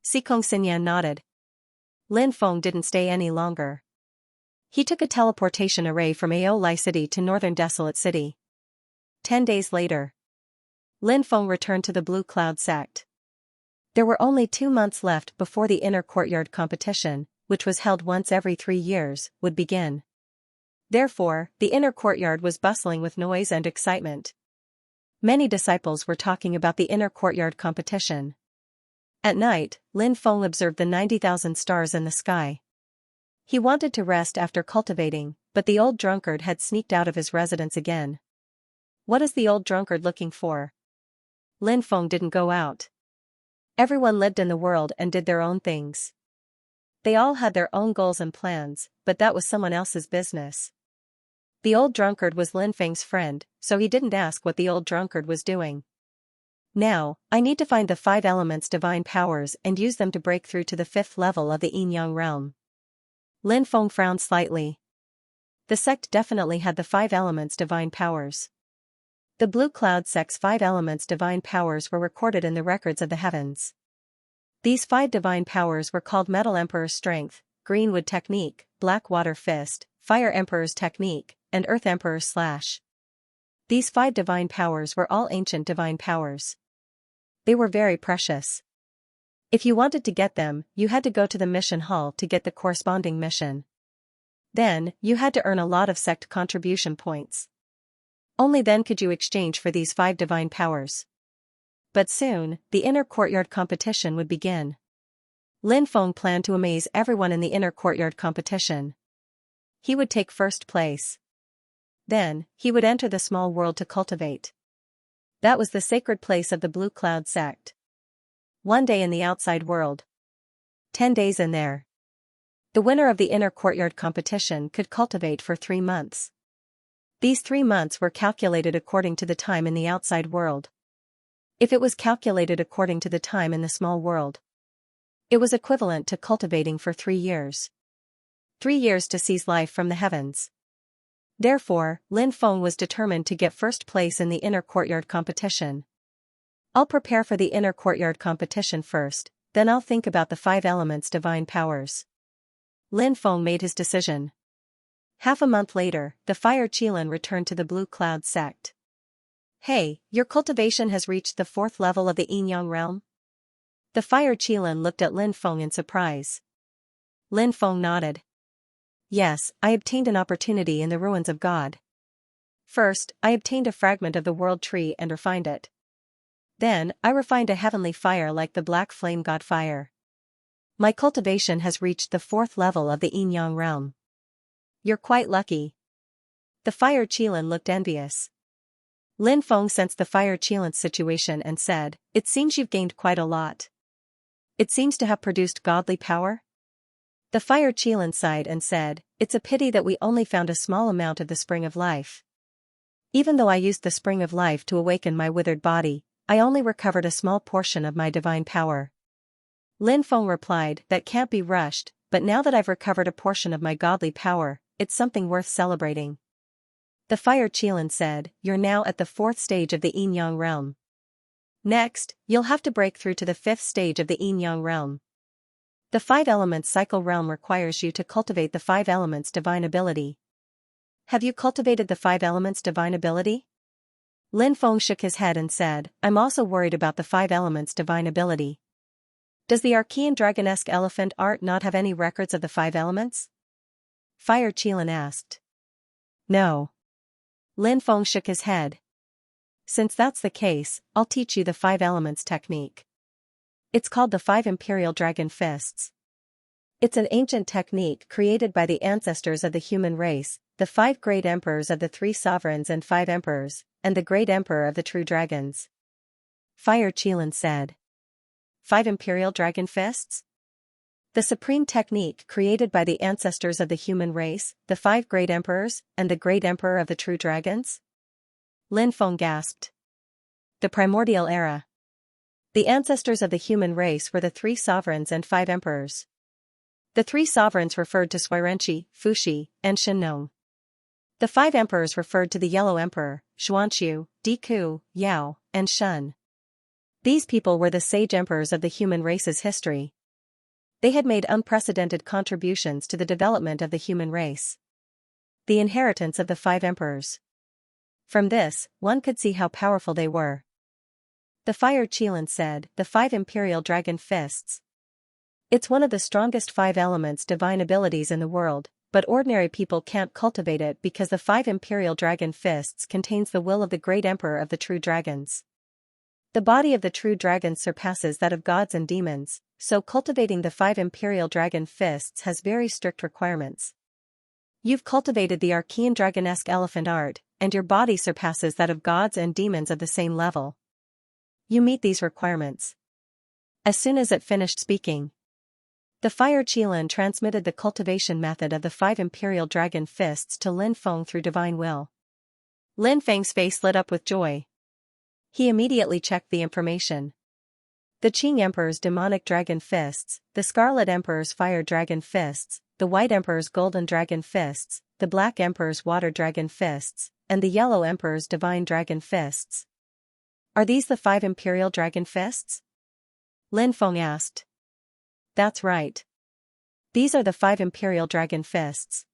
Xianxia nodded. Lin Feng didn't stay any longer. He took a teleportation array from Aolai City to Northern Desolate City. 10 days later, Lin Feng returned to the Blue Cloud sect. There were only 2 months left before the inner courtyard competition, which was held once every 3 years, would begin. Therefore, the inner courtyard was bustling with noise and excitement. Many disciples were talking about the inner courtyard competition. At night, Lin Feng observed the 90,000 stars in the sky. He wanted to rest after cultivating, but the old drunkard had sneaked out of his residence again. What is the old drunkard looking for? Lin Feng didn't go out. Everyone lived in the world and did their own things. They all had their own goals and plans, but that was someone else's business. The old drunkard was Lin Feng's friend, so he didn't ask what the old drunkard was doing. Now, I need to find the 5 elements divine powers and use them to break through to the 5th level of the Yin-Yang realm. Lin Feng frowned slightly. The sect definitely had the 5 elements divine powers. The Blue Cloud sect's 5 elements divine powers were recorded in the records of the heavens. These 5 divine powers were called Metal Emperor's Strength, Greenwood Technique, Black Water Fist, Fire Emperor's Technique, and Earth Emperor's Slash. These 5 divine powers were all ancient divine powers. They were very precious. If you wanted to get them, you had to go to the mission hall to get the corresponding mission. Then, you had to earn a lot of sect contribution points. Only then could you exchange for these 5 divine powers. But soon, the inner courtyard competition would begin. Lin Feng planned to amaze everyone in the inner courtyard competition. He would take first place. Then, he would enter the small world to cultivate. That was the sacred place of the Blue Cloud sect. 1 day in the outside world. 10 days in there. The winner of the inner courtyard competition could cultivate for 3 months. These 3 months were calculated according to the time in the outside world. If it was calculated according to the time in the small world, it was equivalent to cultivating for 3 years. 3 years to seize life from the heavens. Therefore, Lin Feng was determined to get first place in the inner courtyard competition. I'll prepare for the inner courtyard competition first, then I'll think about the 5 elements divine powers. Lin Feng made his decision. Half a month later, the Fire Qilin returned to the Blue Cloud sect. Hey, your cultivation has reached the 4th level of the Yin-Yang realm? The Fire Qilin looked at Lin Feng in surprise. Lin Feng nodded. Yes, I obtained an opportunity in the ruins of God. First, I obtained a fragment of the world tree and refined it. Then, I refined a heavenly fire like the black flame god fire. My cultivation has reached the 4th level of the yin-yang realm. You're quite lucky. The fire Qilin looked envious. Lin Feng sensed the fire Qilin's situation and said, "It seems you've gained quite a lot. It seems to have produced godly power?" The fire Qilin sighed and said, "It's a pity that we only found a small amount of the spring of life. Even though I used the spring of life to awaken my withered body, I only recovered a small portion of my divine power." Lin Feng replied, "That can't be rushed, but now that I've recovered a portion of my godly power, it's something worth celebrating." The fire Qilin said, "You're now at the 4th stage of the yin-yang realm. Next, you'll have to break through to the 5th stage of the yin-yang realm. The 5 elements cycle realm requires you to cultivate the 5 elements divine ability. Have you cultivated the 5 elements divine ability?" Lin Feng shook his head and said, "I'm also worried about the 5 elements divine ability. Does the Archean dragonesque elephant art not have any records of the 5 elements?" Fire Qilin asked. "No." Lin Feng shook his head. "Since that's the case, I'll teach you the 5 elements technique. It's called the 5 Imperial Dragon Fists. It's an ancient technique created by the ancestors of the human race, the 5 great emperors of the 3 sovereigns and 5 emperors, and the great emperor of the true dragons." Fire Qilin said. 5 Imperial Dragon Fists? The supreme technique created by the ancestors of the human race, the 5 great emperors, and the great emperor of the true dragons? Lin Feng gasped. The primordial era. The ancestors of the human race were the 3 sovereigns and 5 emperors. The 3 sovereigns referred to Xianxia, Fuxi, and Shenong. The 5 emperors referred to the Yellow Emperor, Xuanxiu, Diku, Yao, and Shun. These people were the sage emperors of the human race's history. They had made unprecedented contributions to the development of the human race. The inheritance of the 5 emperors. From this, one could see how powerful they were. The fire Qilin said, "The 5 Imperial Dragon Fists. It's one of the strongest 5 elements divine abilities in the world, but ordinary people can't cultivate it because the 5 Imperial Dragon Fists contains the will of the great emperor of the true dragons. The body of the true dragons surpasses that of gods and demons, so cultivating the 5 Imperial Dragon Fists has very strict requirements. You've cultivated the Archean dragonesque elephant art, and your body surpasses that of gods and demons of the same level. You meet these requirements." As soon as it finished speaking, the fire Qilin transmitted the cultivation method of the 5 Imperial Dragon Fists to Lin Feng through divine will. Lin Feng's face lit up with joy. He immediately checked the information. The Qing Emperor's demonic dragon fists, the Scarlet Emperor's fire dragon fists, the White Emperor's golden dragon fists, the Black Emperor's water dragon fists, and the Yellow Emperor's divine dragon fists. Are these the 5 Imperial Dragon Fists? Lin Feng asked. That's right. These are the 5 Imperial Dragon Fists.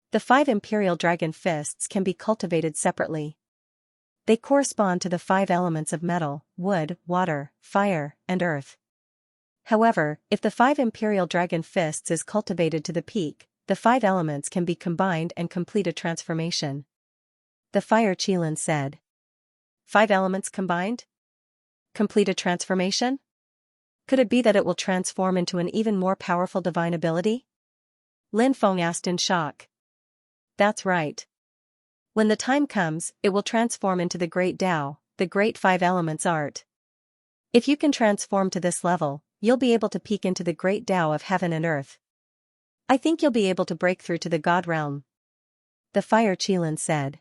The 5 Imperial Dragon Fists can be cultivated separately. They correspond to the 5 elements of metal, wood, water, fire, and earth. However, if the 5 Imperial Dragon Fists is cultivated to the peak, the 5 elements can be combined and complete a transformation. The fire Qilin said. 5 elements combined? Complete a transformation? Could it be that it will transform into an even more powerful divine ability? Lin Feng asked in shock. That's right. When the time comes, it will transform into the Great Tao, the Great 5 Elements art. If you can transform to this level, you'll be able to peek into the Great Tao of heaven and earth. I think you'll be able to break through to the God realm. The fire Qilin said.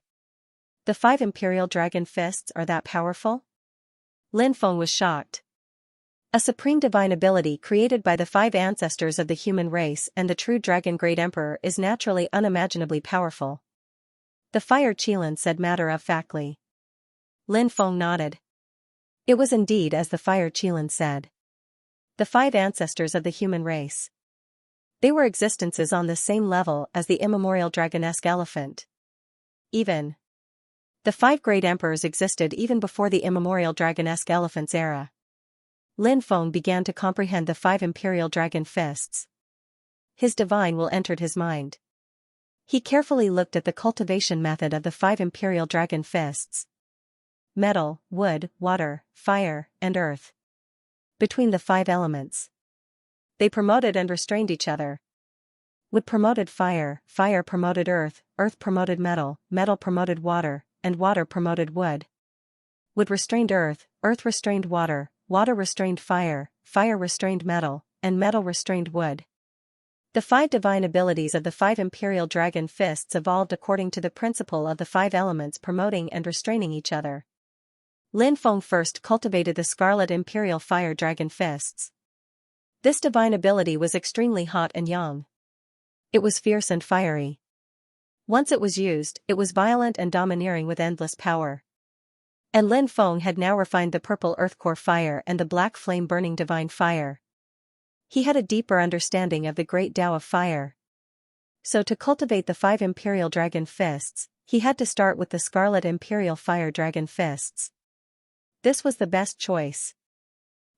The 5 Imperial Dragon Fists are that powerful? Lin Feng was shocked. A supreme divine ability created by the 5 ancestors of the human race and the true Dragon Great Emperor is naturally unimaginably powerful. The fire Qilin said matter-of-factly. Lin Feng nodded. It was indeed as the fire Qilin said. The 5 ancestors of the human race. They were existences on the same level as the immemorial dragonesque elephant. Even. The 5 great emperors existed even before the immemorial dragonesque elephant's era. Lin Feng began to comprehend the 5 Imperial Dragon Fists. His divine will entered his mind. He carefully looked at the cultivation method of the 5 imperial dragon fists. Metal, wood, water, fire, and earth. Between the 5 elements, they promoted and restrained each other. Wood promoted fire, fire promoted earth, earth promoted metal, metal promoted water, and water promoted wood. Wood restrained earth, earth restrained water, water restrained fire, fire restrained metal, and metal restrained wood. The 5 divine abilities of the 5 imperial dragon fists evolved according to the principle of the 5 elements promoting and restraining each other. Lin Feng first cultivated the scarlet imperial fire dragon fists. This divine ability was extremely hot and yang. It was fierce and fiery. Once it was used, it was violent and domineering with endless power. And Lin Feng had now refined the purple earth core fire and the black flame burning divine fire. He had a deeper understanding of the great Tao of fire. So to cultivate the 5 imperial dragon fists, he had to start with the scarlet imperial fire dragon fists. This was the best choice.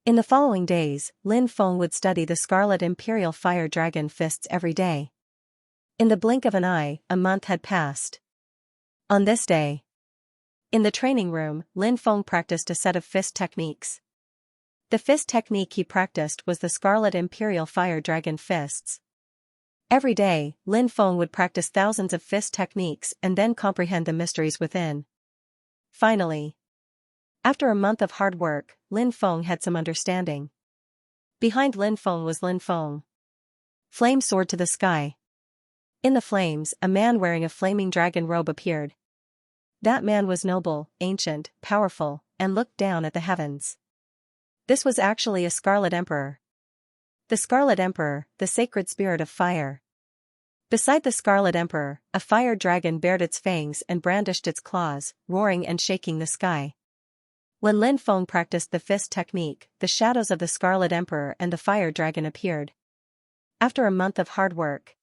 In the following days, Lin Feng would study the scarlet imperial fire dragon fists every day. In the blink of an eye, a month had passed. On this day, in the training room, Lin Feng practiced a set of fist techniques. The fist technique he practiced was the scarlet imperial fire dragon fists. Every day, Lin Feng would practice thousands of fist techniques and then comprehend the mysteries within. Finally, after a month of hard work, Lin Feng had some understanding. Behind Lin Feng was Lin Feng. Flame soared to the sky. In the flames, a man wearing a flaming dragon robe appeared. That man was noble, ancient, powerful, and looked down at the heavens. This was actually a Scarlet Emperor. The Scarlet Emperor, the sacred spirit of fire. Beside the Scarlet Emperor, a fire dragon bared its fangs and brandished its claws, roaring and shaking the sky. When Lin Feng practiced the fist technique, the shadows of the Scarlet Emperor and the fire dragon appeared. After a month of hard work,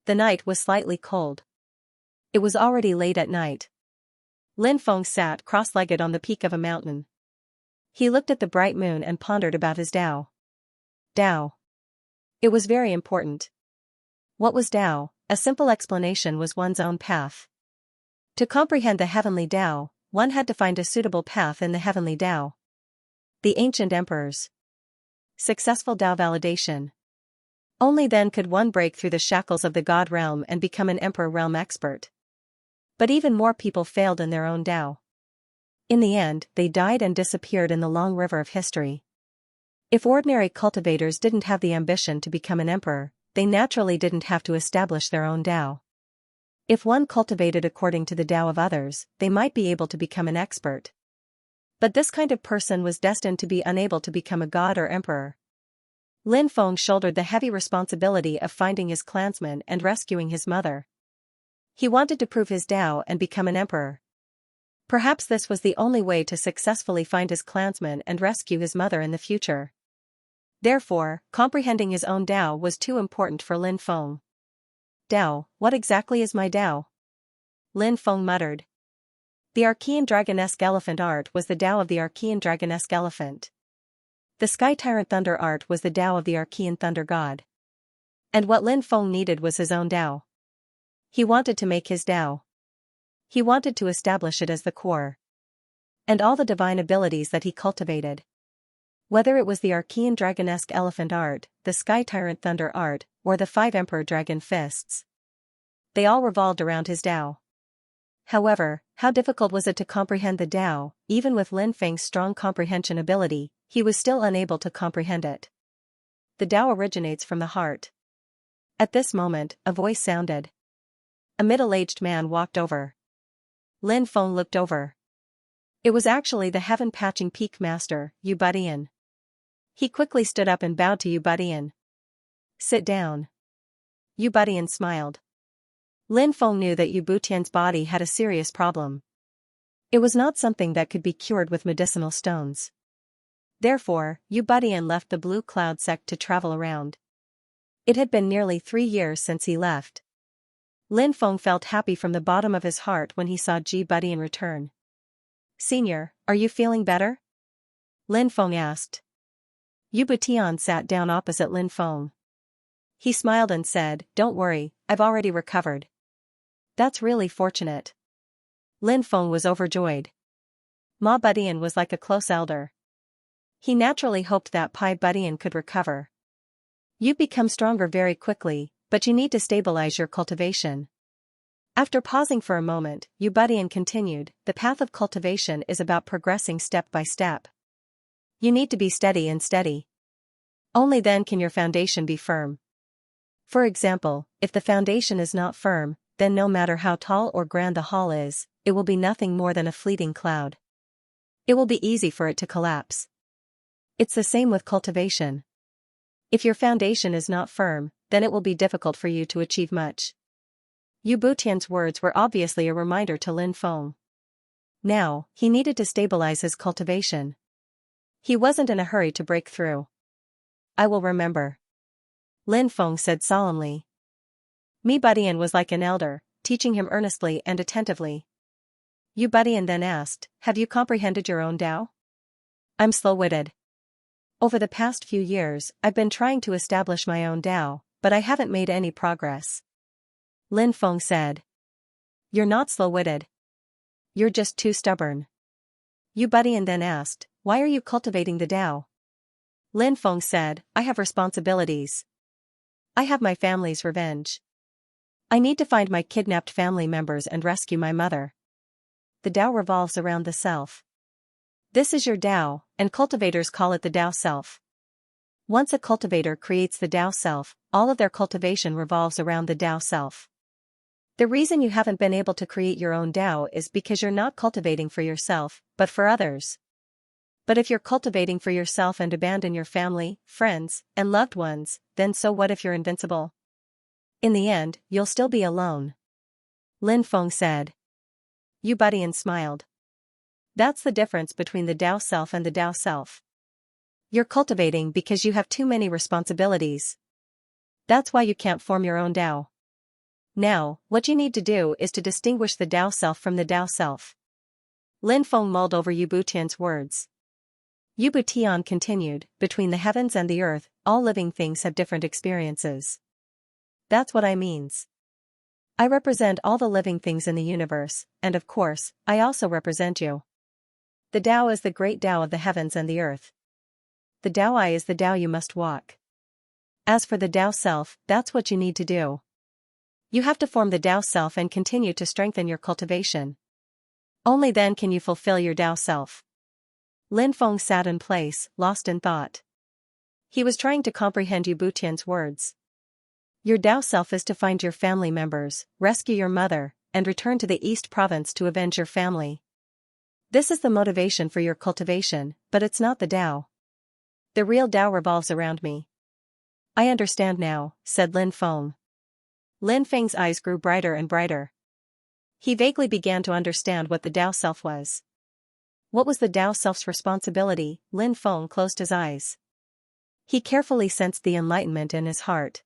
the night was slightly cold. It was already late at night. Lin Feng sat cross-legged on the peak of a mountain. He looked at the bright moon and pondered about his Tao. Tao. It was very important. What was Tao? A simple explanation was one's own path. To comprehend the heavenly Tao, one had to find a suitable path in the heavenly Tao. The ancient emperors. Successful Tao validation. Only then could one break through the shackles of the God realm and become an emperor realm expert. But even more people failed in their own Tao. In the end, they died and disappeared in the long river of history. If ordinary cultivators didn't have the ambition to become an emperor, they naturally didn't have to establish their own Tao. If one cultivated according to the Tao of others, they might be able to become an expert. But this kind of person was destined to be unable to become a god or emperor. Lin Feng shouldered the heavy responsibility of finding his clansman and rescuing his mother. He wanted to prove his Tao and become an emperor. Perhaps this was the only way to successfully find his clansman and rescue his mother in the future. Therefore, comprehending his own Tao was too important for Lin Feng. Tao, what exactly is my Tao? Lin Feng muttered. The Archean dragonesque elephant art was the Tao of the Archean dragonesque elephant. The Sky Tyrant Thunder art was the Tao of the Archean thunder god. And what Lin Feng needed was his own Tao. He wanted to make his Tao. He wanted to establish it as the core. And all the divine abilities that he cultivated. Whether it was the Archean dragonesque elephant art, the Sky Tyrant Thunder art, or the 5 Emperor Dragon Fists. They all revolved around his Tao. However, how difficult was it to comprehend the Tao? Even with Lin Feng's strong comprehension ability, he was still unable to comprehend it. The Tao originates from the heart. At this moment, a voice sounded. A middle-aged man walked over. Lin Feng looked over. It was actually the heaven-patching peak master, Yu Budian. He quickly stood up and bowed to Yu Budian. Sit down. Yu Budian smiled. Lin Feng knew that Yu Butian's body had a serious problem. It was not something that could be cured with medicinal stones. Therefore, Yu Budian left the Blue Cloud sect to travel around. It had been nearly 3 years since he left. Lin Feng felt happy from the bottom of his heart when he saw Yu Budian return. Senior, are you feeling better? Lin Feng asked. Yu Butian sat down opposite Lin Feng. He smiled and said, Don't worry, I've already recovered. That's really fortunate. Lin Feng was overjoyed. Ma Budian was like a close elder. He naturally hoped that Pai Budian could recover. You become stronger very quickly, but you need to stabilize your cultivation. After pausing for a moment, Yu Budian continued, the path of cultivation is about progressing step by step. You need to be steady and steady. Only then can your foundation be firm. For example, if the foundation is not firm, then no matter how tall or grand the hall is, it will be nothing more than a fleeting cloud. It will be easy for it to collapse. It's the same with cultivation. If your foundation is not firm, then it will be difficult for you to achieve much. Yu Butian's words were obviously a reminder to Lin Feng. Now, he needed to stabilize his cultivation. He wasn't in a hurry to break through. I will remember. Lin Feng said solemnly. Mi Budian was like an elder, teaching him earnestly and attentively. Yu Budian then asked, have you comprehended your own Tao? I'm slow-witted. Over the past few years, I've been trying to establish my own Tao, but I haven't made any progress. Lin Feng said. You're not slow-witted. You're just too stubborn. Yu Budian then asked, why are you cultivating the Tao? Lin Feng said, I have responsibilities. I have my family's revenge. I need to find my kidnapped family members and rescue my mother. The Tao revolves around the self. This is your Tao, and cultivators call it the Tao self. Once a cultivator creates the Tao self, all of their cultivation revolves around the Tao self. The reason you haven't been able to create your own Tao is because you're not cultivating for yourself, but for others. But if you're cultivating for yourself and abandon your family, friends, and loved ones, then so what if you're invincible? In the end, you'll still be alone. Lin Feng said. Yu Budian smiled. That's the difference between the Tao self and the Tao self. You're cultivating because you have too many responsibilities. That's why you can't form your own Tao. Now, what you need to do is to distinguish the Tao self from the Tao self. Lin Feng mulled over Yu Butian's words. Yu Butian continued, between the heavens and the earth, all living things have different experiences. That's what I means. I represent all the living things in the universe, and of course, I also represent you. The Tao is the great Tao of the heavens and the earth. The Tao I is the Tao you must walk. As for the Tao self, that's what you need to do. You have to form the Tao self and continue to strengthen your cultivation. Only then can you fulfill your Tao self. Lin Feng sat in place, lost in thought. He was trying to comprehend Yu Butian's words. Your Tao self is to find your family members, rescue your mother, and return to the East Province to avenge your family. This is the motivation for your cultivation, but it's not the Tao. The real Tao revolves around me. I understand now, said Lin Feng. Lin Feng's eyes grew brighter and brighter. He vaguely began to understand what the Tao self was. What was the Tao self's responsibility? Lin Feng closed his eyes. He carefully sensed the enlightenment in his heart.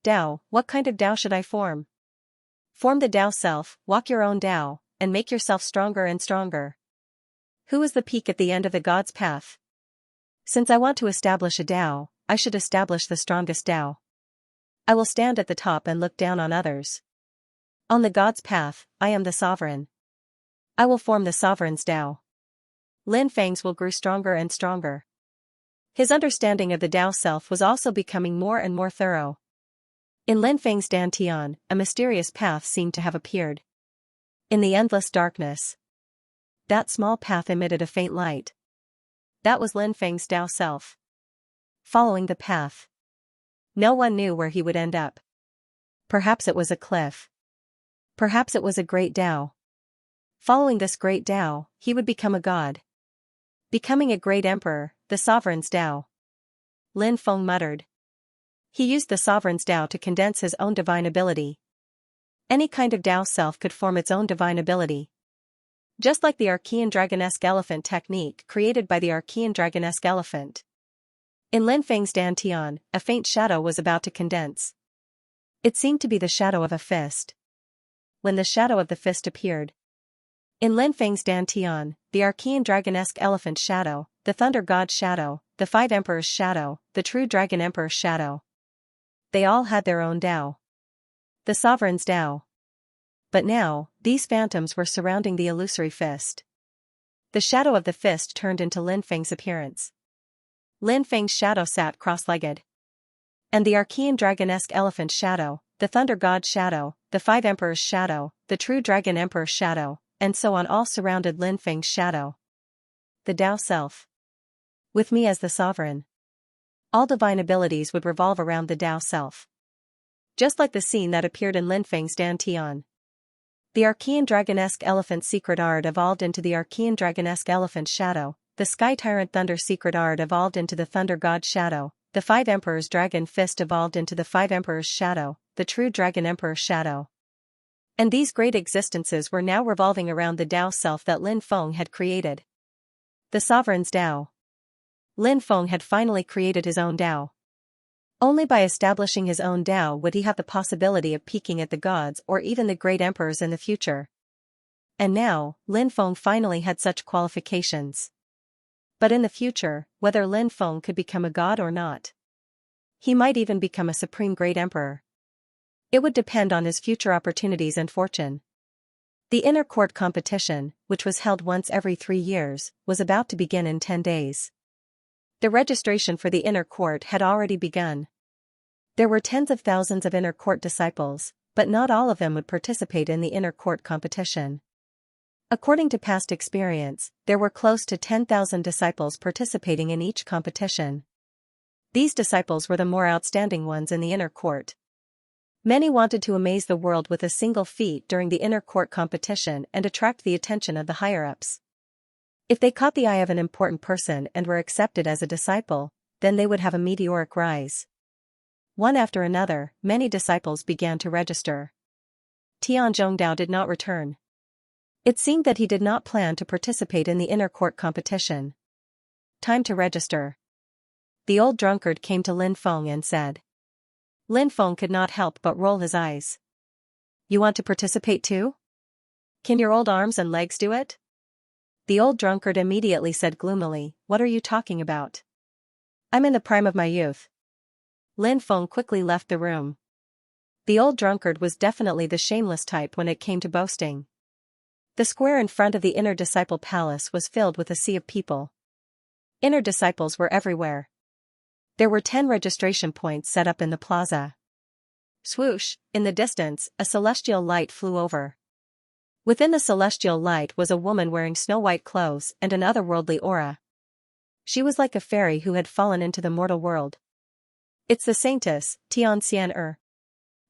Tao, what kind of Tao should I form? Form the Tao self, walk your own Tao, and make yourself stronger and stronger. Who is the peak at the end of the God's path? Since I want to establish a Tao, I should establish the strongest Tao. I will stand at the top and look down on others. On the God's path, I am the sovereign. I will form the sovereign's Tao. Lin Feng's will grew stronger and stronger. His understanding of the Tao self was also becoming more and more thorough. In Lin Feng's Dantian, a mysterious path seemed to have appeared. In the endless darkness, that small path emitted a faint light. That was Lin Feng's Tao self. Following the path, no one knew where he would end up. Perhaps it was a cliff. Perhaps it was a great Tao. Following this great Tao, he would become a god. Becoming a great emperor, the sovereign's Tao. Lin Feng muttered. He used the sovereign's Tao to condense his own divine ability. Any kind of Tao self could form its own divine ability. Just like the Archean dragonesque elephant technique created by the Archean dragonesque elephant. In Lin Feng's Dantian, a faint shadow was about to condense. It seemed to be the shadow of a fist. When the shadow of the fist appeared. In Lin Feng's Dantian, the Archean dragonesque elephant shadow, the thunder god shadow, the five emperors shadow, the true dragon emperor shadow. They all had their own Tao. The sovereign's Tao. But now, these phantoms were surrounding the illusory fist. The shadow of the fist turned into Lin Feng's appearance. Lin Feng's shadow sat cross-legged. And the Archean dragonesque elephant shadow, the thunder god shadow, the five emperors shadow, the true dragon emperor shadow, and so on all surrounded Lin Feng's shadow. The Tao Self. With me as the sovereign. All divine abilities would revolve around the Tao Self. Just like the scene that appeared in Lin Feng's Dan Tian. The Archean dragonesque elephant secret art evolved into the Archean dragonesque elephant shadow, the Sky Tyrant thunder secret art evolved into the thunder god shadow, the five emperors dragon fist evolved into the five emperors shadow, the true dragon emperor shadow. And these great existences were now revolving around the Tao Self that Lin Feng had created. The sovereign's Tao. Lin Feng had finally created his own Tao. Only by establishing his own Tao would he have the possibility of peaking at the gods or even the great emperors in the future. And now, Lin Feng finally had such qualifications. But in the future, whether Lin Feng could become a god or not. He might even become a supreme great emperor. It would depend on his future opportunities and fortune. The inner court competition, which was held once every 3 years, was about to begin in 10 days. The registration for the inner court had already begun. There were tens of thousands of inner court disciples, but not all of them would participate in the inner court competition. According to past experience, there were close to 10,000 disciples participating in each competition. These disciples were the more outstanding ones in the inner court. Many wanted to amaze the world with a single feat during the inner court competition and attract the attention of the higher-ups. If they caught the eye of an important person and were accepted as a disciple, then they would have a meteoric rise. One after another, many disciples began to register. Tian Zhongdao did not return. It seemed that he did not plan to participate in the inner court competition. Time to register. The old drunkard came to Lin Feng and said. Lin Feng could not help but roll his eyes. You want to participate too? Can your old arms and legs do it? The old drunkard immediately said gloomily, What are you talking about? I'm in the prime of my youth. Lin Feng quickly left the room. The old drunkard was definitely the shameless type when it came to boasting. The square in front of the inner disciple palace was filled with a sea of people. Inner disciples were everywhere. There were 10 registration points set up in the plaza. Swoosh, in the distance, a celestial light flew over. Within the celestial light was a woman wearing snow-white clothes and an otherworldly aura. She was like a fairy who had fallen into the mortal world. It's the saintess, Xianxia.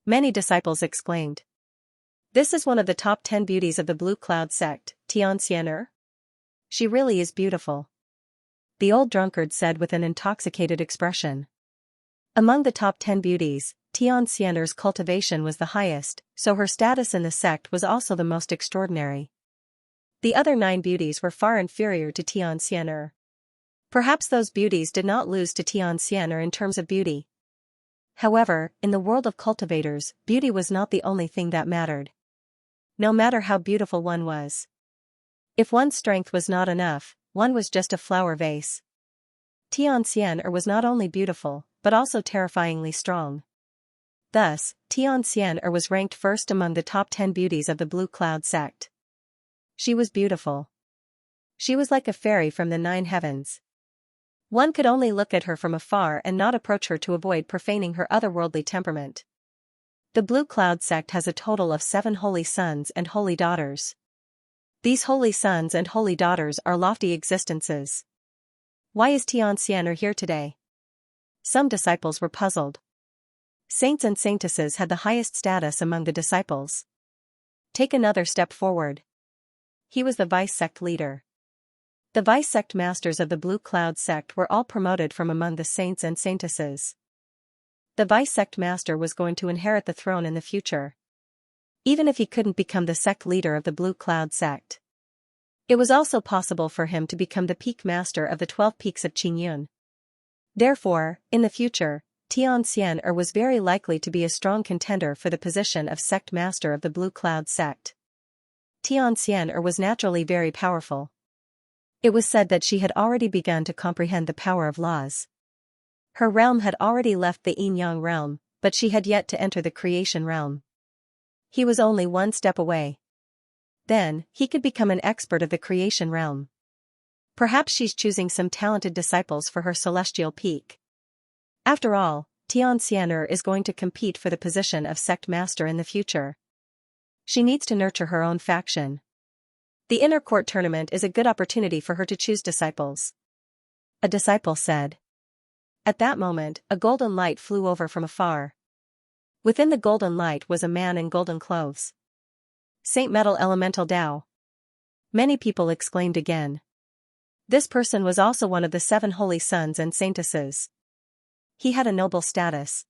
Many disciples exclaimed. This is one of the top 10 beauties of the Blue Cloud sect, Xianxia. She really is beautiful. The old drunkard said with an intoxicated expression. Among the top 10 beauties, Xianxia's cultivation was the highest, so her status in the sect was also the most extraordinary. The other 9 beauties were far inferior to Xianxia. Perhaps those beauties did not lose to Xianxia in terms of beauty. However, in the world of cultivators, beauty was not the only thing that mattered. No matter how beautiful one was. If one's strength was not enough, one was just a flower vase. Xianxia was not only beautiful, but also terrifyingly strong. Thus, Xianxia was ranked first among the top 10 beauties of the Blue Cloud sect. She was beautiful. She was like a fairy from the 9 heavens. One could only look at her from afar and not approach her to avoid profaning her otherworldly temperament. The Blue Cloud sect has a total of 7 holy sons and holy daughters. These holy sons and holy daughters are lofty existences. Why is Xianxia here today? Some disciples were puzzled. Saints and saintesses had the highest status among the disciples. Take another step forward. He was the vice sect leader. The vice sect masters of the Blue Cloud sect were all promoted from among the saints and saintesses. The vice sect master was going to inherit the throne in the future. Even if he couldn't become the sect leader of the Blue Cloud sect. It was also possible for him to become the peak master of the 12 peaks of Qingyun. Therefore, in the future, Xianxia was very likely to be a strong contender for the position of sect master of the Blue Cloud sect. Xianxia was naturally very powerful. It was said that she had already begun to comprehend the power of laws. Her realm had already left the yin-yang realm, but she had yet to enter the creation realm. He was only one step away. Then, he could become an expert of the creation realm. Perhaps she's choosing some talented disciples for her celestial peak. After all, Xianxia is going to compete for the position of sect master in the future. She needs to nurture her own faction. The inner court tournament is a good opportunity for her to choose disciples. A disciple said. At that moment, a golden light flew over from afar. Within the golden light was a man in golden clothes. Saint Metal Elemental Tao. Many people exclaimed again. This person was also one of the 7 holy sons and saintesses. He had a noble status.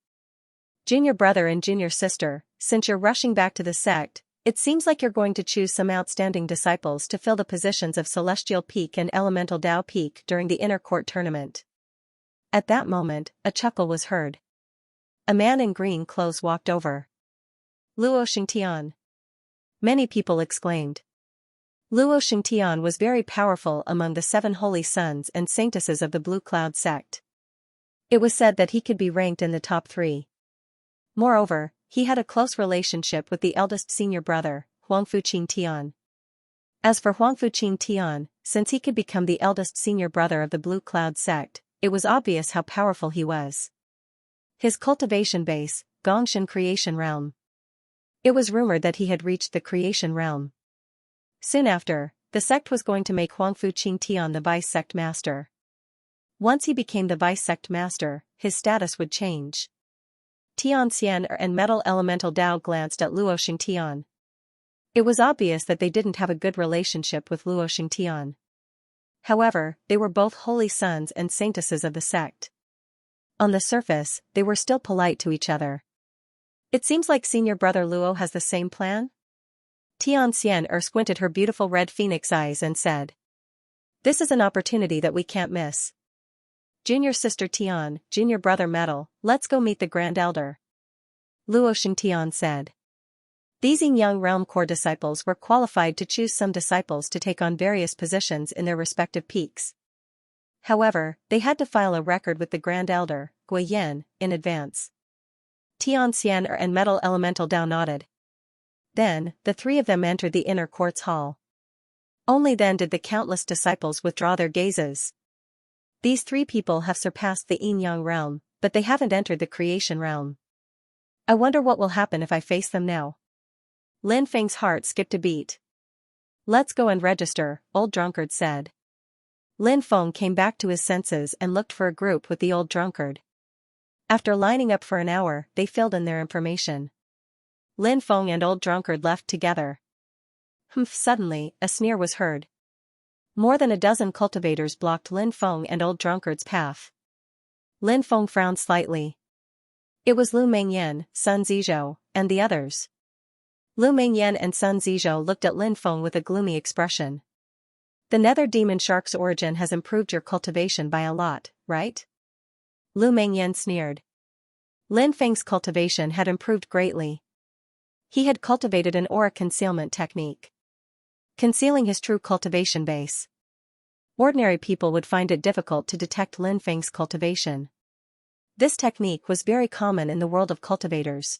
Junior brother and junior sister, since you're rushing back to the sect, it seems like you're going to choose some outstanding disciples to fill the positions of Celestial Peak and Elemental Tao Peak during the inner court tournament. At that moment, a chuckle was heard. A man in green clothes walked over. Luo Xingtian. Many people exclaimed. Luo Xingtian was very powerful among the 7 holy sons and saintesses of the Blue Cloud sect. It was said that he could be ranked in the top 3. Moreover, he had a close relationship with the eldest senior brother, Huangfu Qingtian. As for Huangfu Qingtian, since he could become the eldest senior brother of the Blue Cloud sect, it was obvious how powerful he was. His cultivation base, Gongshan Creation Realm. It was rumored that he had reached the creation realm. Soon after, the sect was going to make Huangfu Qingtian the vice sect master. Once he became the vice sect master, his status would change. Xianxia and Metal Elemental Tao glanced at Luo Xingtian. It was obvious that they didn't have a good relationship with Luo Xingtian. However, they were both holy sons and saintesses of the sect. On the surface, they were still polite to each other. It seems like senior brother Luo has the same plan? Xianxia squinted her beautiful red phoenix eyes and said. This is an opportunity that we can't miss. Junior sister Tian, junior brother Metal, let's go meet the Grand Elder. Luo Xingtian said. These young realm core disciples were qualified to choose some disciples to take on various positions in their respective peaks. However, they had to file a record with the Grand Elder, Guiyan, in advance. Xianxia and Metal Elemental Tao nodded. Then, the 3 of them entered the inner courts hall. Only then did the countless disciples withdraw their gazes. These 3 people have surpassed the yin-yang realm, but they haven't entered the creation realm. I wonder what will happen if I face them now. Lin Feng's heart skipped a beat. Let's go and register, old drunkard said. Lin Feng came back to his senses and looked for a group with the old drunkard. After lining up for an hour, they filled in their information. Lin Feng and old drunkard left together. Humph! Suddenly, a sneer was heard. More than a dozen cultivators blocked Lin Feng and old drunkard's path. Lin Feng frowned slightly. It was Lu Mengyan, Sun Zizhou, and the others. Lu Mengyan and Sun Zizhou looked at Lin Feng with a gloomy expression. The nether demon shark's origin has improved your cultivation by a lot, right? Lu Mengyan sneered. Lin Feng's cultivation had improved greatly. He had cultivated an aura concealment technique, concealing his true cultivation base. Ordinary people would find it difficult to detect Lin Feng's cultivation. This technique was very common in the world of cultivators.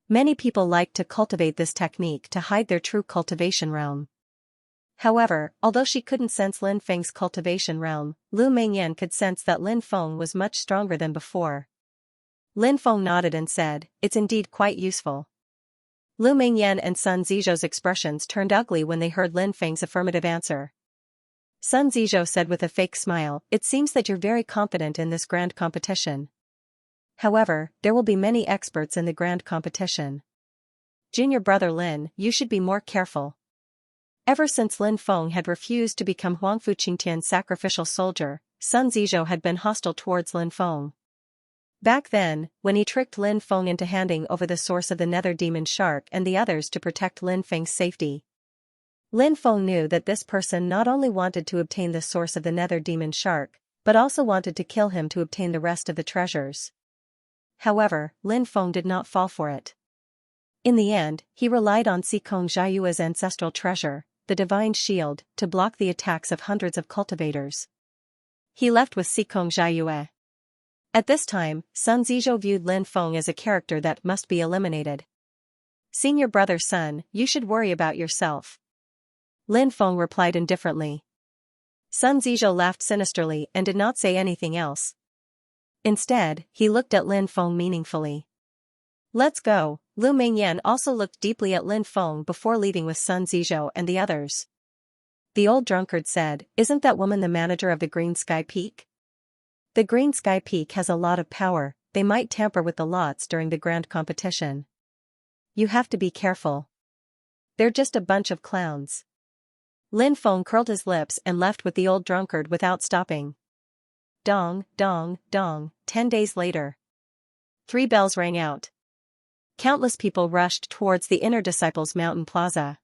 Many people liked to cultivate this technique to hide their true cultivation realm. However, although she couldn't sense Lin Feng's cultivation realm, Lu Mengyan could sense that Lin Feng was much stronger than before. Lin Feng nodded and said, it's indeed quite useful. Lu Mengyan and Sun Zizhou's expressions turned ugly when they heard Lin Feng's affirmative answer. Sun Zizhou said with a fake smile, it seems that you're very confident in this grand competition. However, there will be many experts in the grand competition. Junior brother Lin, you should be more careful. Ever since Lin Feng had refused to become Huangfu Qingtian's sacrificial soldier, Sun Zizhou had been hostile towards Lin Feng. Back then, when he tricked Lin Feng into handing over the source of the nether demon shark and the others to protect Lin Feng's safety, Lin Feng knew that this person not only wanted to obtain the source of the nether demon shark, but also wanted to kill him to obtain the rest of the treasures. However, Lin Feng did not fall for it. In the end, he relied on Xikong Jiayue's ancestral treasure, the divine shield, to block the attacks of hundreds of cultivators. He left with Xikong Jiayue. At this time, Sun Zizhou viewed Lin Feng as a character that must be eliminated. Senior brother's son, you should worry about yourself. Lin Feng replied indifferently. Sun Zizhou laughed sinisterly and did not say anything else. Instead, he looked at Lin Feng meaningfully. Let's go. Lu Mingyan also looked deeply at Lin Feng before leaving with Sun Zizhou and the others. The old drunkard said, isn't that woman the manager of the Green Sky Peak? The Green Sky Peak has a lot of power, they might tamper with the lots during the grand competition. You have to be careful. They're just a bunch of clowns. Lin Feng curled his lips and left with the old drunkard without stopping. Dong, dong, dong, 10 days later. 3 bells rang out. Countless people rushed towards the Inner Disciples Mountain Plaza.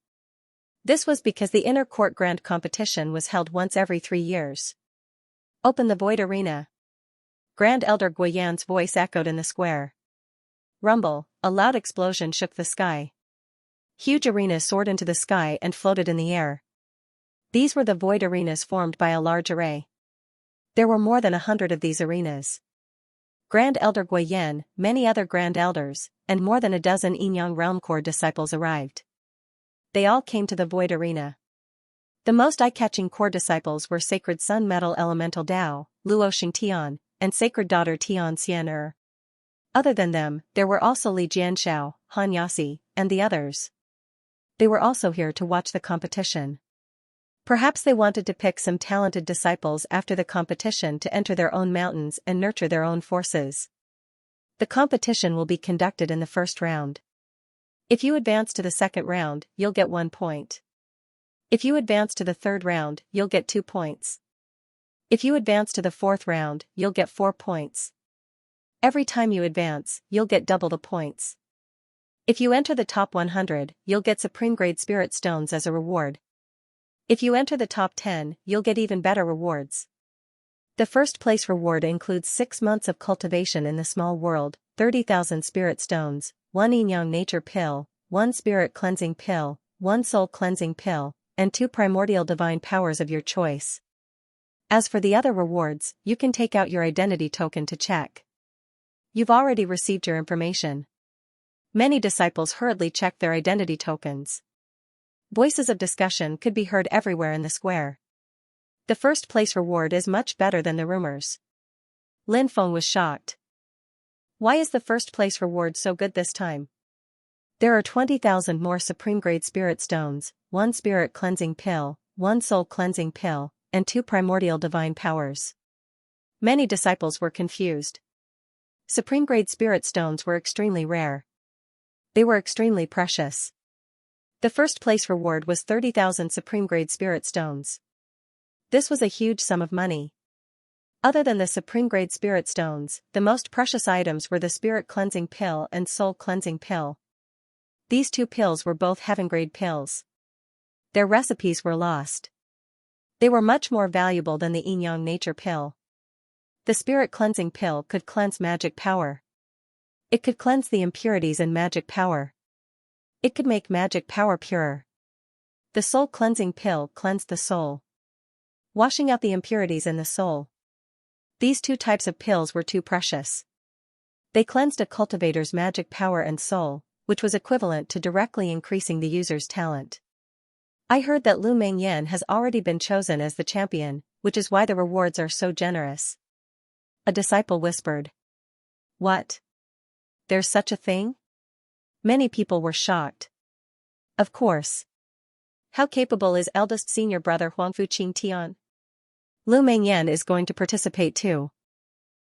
This was because the Inner Court Grand Competition was held once every 3 years. Open the Void Arena. Grand Elder Guiyan's voice echoed in the square. Rumble, a loud explosion shook the sky. Huge arenas soared into the sky and floated in the air. These were the void arenas formed by a large array. There were more than 100 of these arenas. Grand Elder Guiyan, many other Grand Elders, and more than a dozen Yinyang Realm Core disciples arrived. They all came to the void arena. The most eye-catching core disciples were Sacred Sun Metal Elemental Dao, Luo Xingtian, and Sacred Daughter Tian Xian'er. Other than them, there were also Li Jianxiao, Han Yasi, and the others. They were also here to watch the competition. Perhaps they wanted to pick some talented disciples after the competition to enter their own mountains and nurture their own forces. The competition will be conducted in the first round. If you advance to the second round, you'll get 1 point. If you advance to the third round, you'll get 2 points. If you advance to the fourth round, you'll get 4 points. Every time you advance, you'll get double the points. If you enter the top 100, you'll get Supreme Grade Spirit Stones as a reward. If you enter the top 10, you'll get even better rewards. The first place reward includes 6 months of cultivation in the small world, 30,000 spirit stones, 1 Yinyang nature pill, 1 spirit cleansing pill, 1 soul cleansing pill, and 2 primordial divine powers of your choice. As for the other rewards, you can take out your identity token to check. You've already received your information. Many disciples hurriedly checked their identity tokens. Voices of discussion could be heard everywhere in the square. The first place reward is much better than the rumors. Lin Feng was shocked. Why is the first place reward so good this time? There are 20,000 more Supreme Grade Spirit Stones, 1 Spirit Cleansing Pill, 1 Soul Cleansing Pill, and 2 Primordial Divine Powers. Many disciples were confused. Supreme Grade Spirit Stones were extremely rare. They were extremely precious. The first place reward was 30,000 Supreme Grade Spirit Stones. This was a huge sum of money. Other than the Supreme Grade Spirit Stones, the most precious items were the Spirit Cleansing Pill and Soul Cleansing Pill. These 2 pills were both Heaven Grade pills. Their recipes were lost. They were much more valuable than the Yinyang Nature Pill. The Spirit Cleansing Pill could cleanse magic power. It could cleanse the impurities in magic power. It could make magic power purer. The Soul Cleansing Pill cleansed the soul, washing out the impurities in the soul. These 2 types of pills were too precious. They cleansed a cultivator's magic power and soul, which was equivalent to directly increasing the user's talent. I heard that Lu Mingyan has already been chosen as the champion, which is why the rewards are so generous. A disciple whispered. What? There's such a thing? Many people were shocked. Of course. How capable is eldest senior brother Huangfu Qingtian? Lu Mingyan is going to participate too.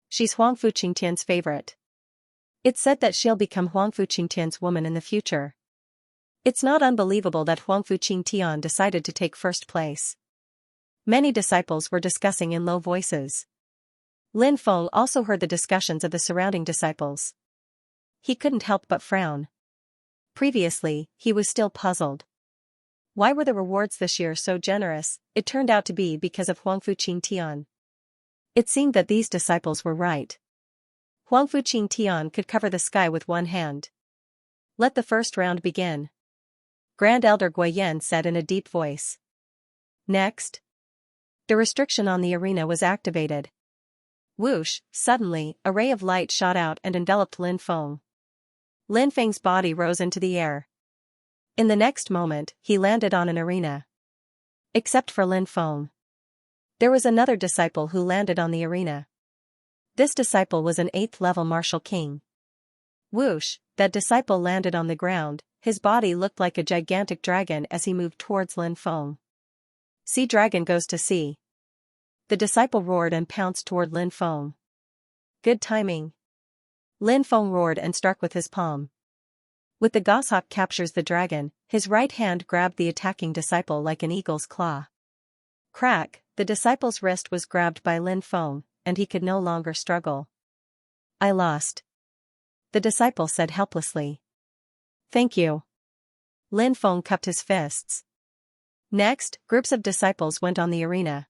She's Huangfu Qingtian's favorite. It's said that she'll become Huangfu Qingtian's woman in the future. It's not unbelievable that Huangfu Qingtian decided to take first place. Many disciples were discussing in low voices. Lin Feng also heard the discussions of the surrounding disciples. He couldn't help but frown. Previously, he was still puzzled. Why were the rewards this year so generous? It turned out to be because of Huangfu Qingtian. It seemed that these disciples were right. Huangfu Qingtian could cover the sky with one hand. Let the first round begin. Grand Elder Guiyan said in a deep voice. Next. The restriction on the arena was activated. Whoosh, suddenly, a ray of light shot out and enveloped Lin Feng. Lin Feng's body rose into the air. In the next moment, he landed on an arena. Except for Lin Feng. There was another disciple who landed on the arena. This disciple was an 8th-level martial king. Whoosh, that disciple landed on the ground, his body looked like a gigantic dragon as he moved towards Lin Feng. Sea dragon goes to sea. The disciple roared and pounced toward Lin Feng. Good timing. Lin Feng roared and struck with his palm. With the goshawk captures the dragon, his right hand grabbed the attacking disciple like an eagle's claw. Crack, the disciple's wrist was grabbed by Lin Feng, and he could no longer struggle. I lost. The disciple said helplessly. Thank you. Lin Feng cupped his fists. Next, groups of disciples went on the arena.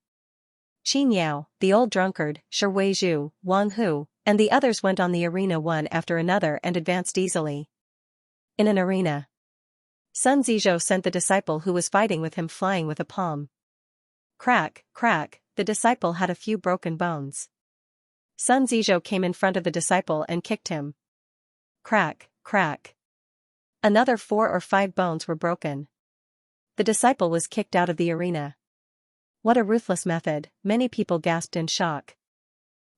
Qin Yao, the old drunkard, Shi Weizhu, Wang Hu, and the others went on the arena one after another and advanced easily. In an arena. Sun Zizhou sent the disciple who was fighting with him flying with a palm. Crack, crack, the disciple had a few broken bones. Sun Zizhou came in front of the disciple and kicked him. Crack, crack. Another 4 or 5 bones were broken. The disciple was kicked out of the arena. What a ruthless method, many people gasped in shock.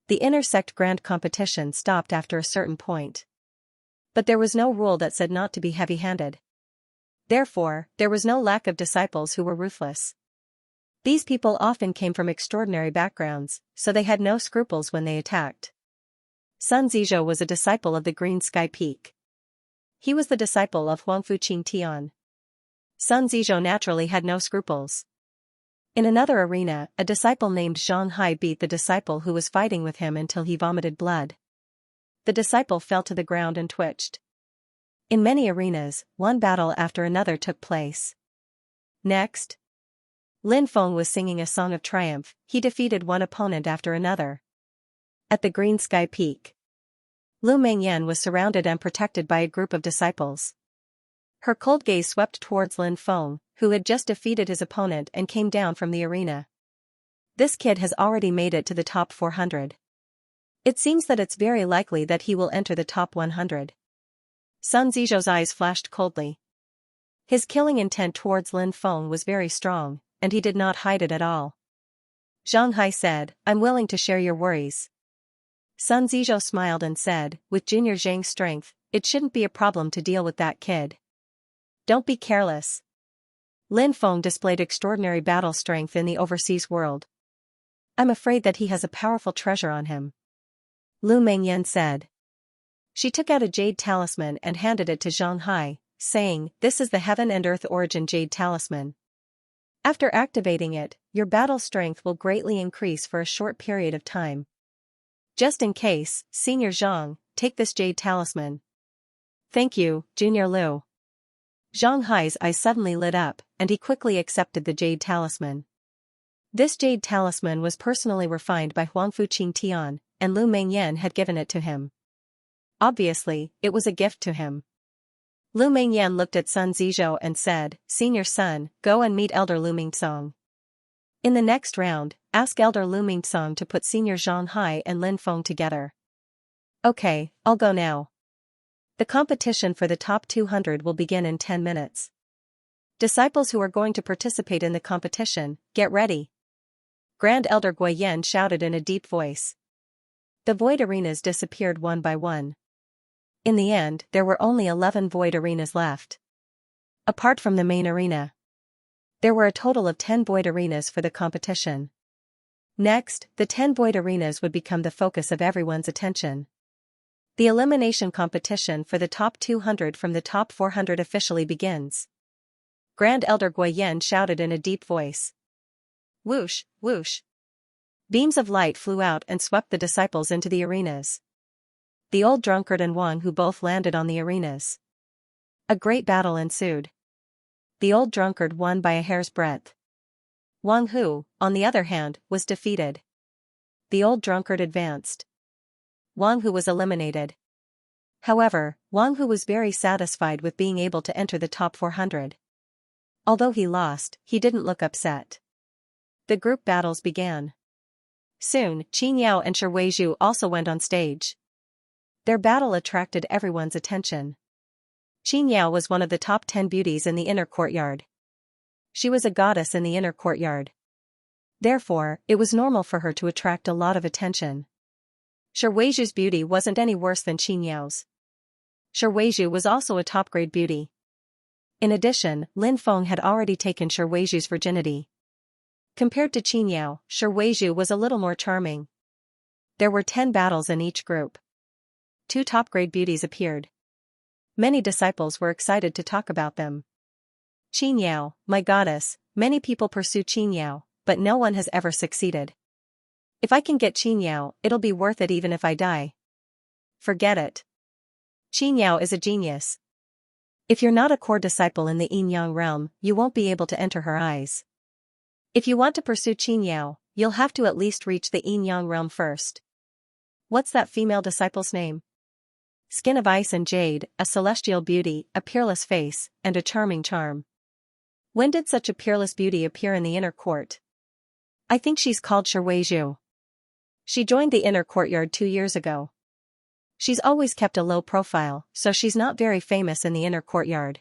The intersect grand competition stopped after a certain point. But there was no rule that said not to be heavy-handed. Therefore, there was no lack of disciples who were ruthless. These people often came from extraordinary backgrounds, so they had no scruples when they attacked. Sun Zizhou was a disciple of the Green Sky Peak. He was the disciple of Huangfu Qing Tian. Sun Zizhou naturally had no scruples. In another arena, a disciple named Zhang Hai beat the disciple who was fighting with him until he vomited blood. The disciple fell to the ground and twitched. In many arenas, one battle after another took place. Next, Lin Feng was singing a song of triumph. He defeated one opponent after another. At the Green Sky Peak, Lu Mengyan was surrounded and protected by a group of disciples. Her cold gaze swept towards Lin Feng, who had just defeated his opponent and came down from the arena. This kid has already made it to the top 400. It seems that it's very likely that he will enter the top 100. Sun Zizhou's eyes flashed coldly. His killing intent towards Lin Feng was very strong, and he did not hide it at all. Zhang Hai said, I'm willing to share your worries. Sun Zizhou smiled and said, with Junior Zhang's strength, it shouldn't be a problem to deal with that kid. Don't be careless. Lin Feng displayed extraordinary battle strength in the overseas world. I'm afraid that he has a powerful treasure on him. Lu Mengyan said. She took out a jade talisman and handed it to Zhang Hai, saying, this is the Heaven and Earth Origin Jade Talisman. After activating it, your battle strength will greatly increase for a short period of time. Just in case, Senior Zhang, take this jade talisman. Thank you, Junior Lu. Zhang Hai's eyes suddenly lit up, and he quickly accepted the jade talisman. This jade talisman was personally refined by Huangfu Qing Tian, and Lu Mengyan had given it to him. Obviously, it was a gift to him. Lu Mengyan looked at Sun Zizhou and said, Senior Sun, go and meet Elder Lu Mingsong. In the next round, ask Elder Lu Mingsong to put Senior Zhang Hai and Lin Feng together. Okay, I'll go now. The competition for the top 200 will begin in 10 minutes. Disciples who are going to participate in the competition, get ready. Grand Elder Guiyan shouted in a deep voice. The void arenas disappeared one by one. In the end, there were only 11 void arenas left. Apart from the main arena, there were a total of 10 void arenas for the competition. Next, the 10 void arenas would become the focus of everyone's attention. The elimination competition for the top 200 from the top 400 officially begins. Grand Elder Guiyan shouted in a deep voice. Whoosh, whoosh. Beams of light flew out and swept the disciples into the arenas. The old drunkard and Wang Hu both landed on the arenas. A great battle ensued. The old drunkard won by a hair's breadth. Wang Hu, on the other hand, was defeated. The old drunkard advanced. Wang Hu was eliminated. However, Wang Hu was very satisfied with being able to enter the top 400. Although he lost, he didn't look upset. The group battles began. Soon, Qin Yao and Shi Weizhu also went on stage. Their battle attracted everyone's attention. Xianxia was one of the top 10 beauties in the inner courtyard. She was a goddess in the inner courtyard. Therefore, it was normal for her to attract a lot of attention. Shuiju's beauty wasn't any worse than Xianxia's. Shuiju was also a top-grade beauty. In addition, Lin Feng had already taken Shuiju's virginity. Compared to Xianxia, Shuiju was a little more charming. There were 10 battles in each group. 2 top-grade beauties appeared. Many disciples were excited to talk about them. Xianxia, my goddess, many people pursue Xianxia, but no one has ever succeeded. If I can get Xianxia, it'll be worth it even if I die. Forget it. Xianxia is a genius. If you're not a core disciple in the yin-yang realm, you won't be able to enter her eyes. If you want to pursue Xianxia, you'll have to at least reach the yin-yang realm first. What's that female disciple's name? Skin of ice and jade, a celestial beauty, a peerless face, and a charming charm. When did such a peerless beauty appear in the inner court? I think she's called Shuiju. She joined the inner courtyard 2 years ago. She's always kept a low profile, so she's not very famous in the inner courtyard.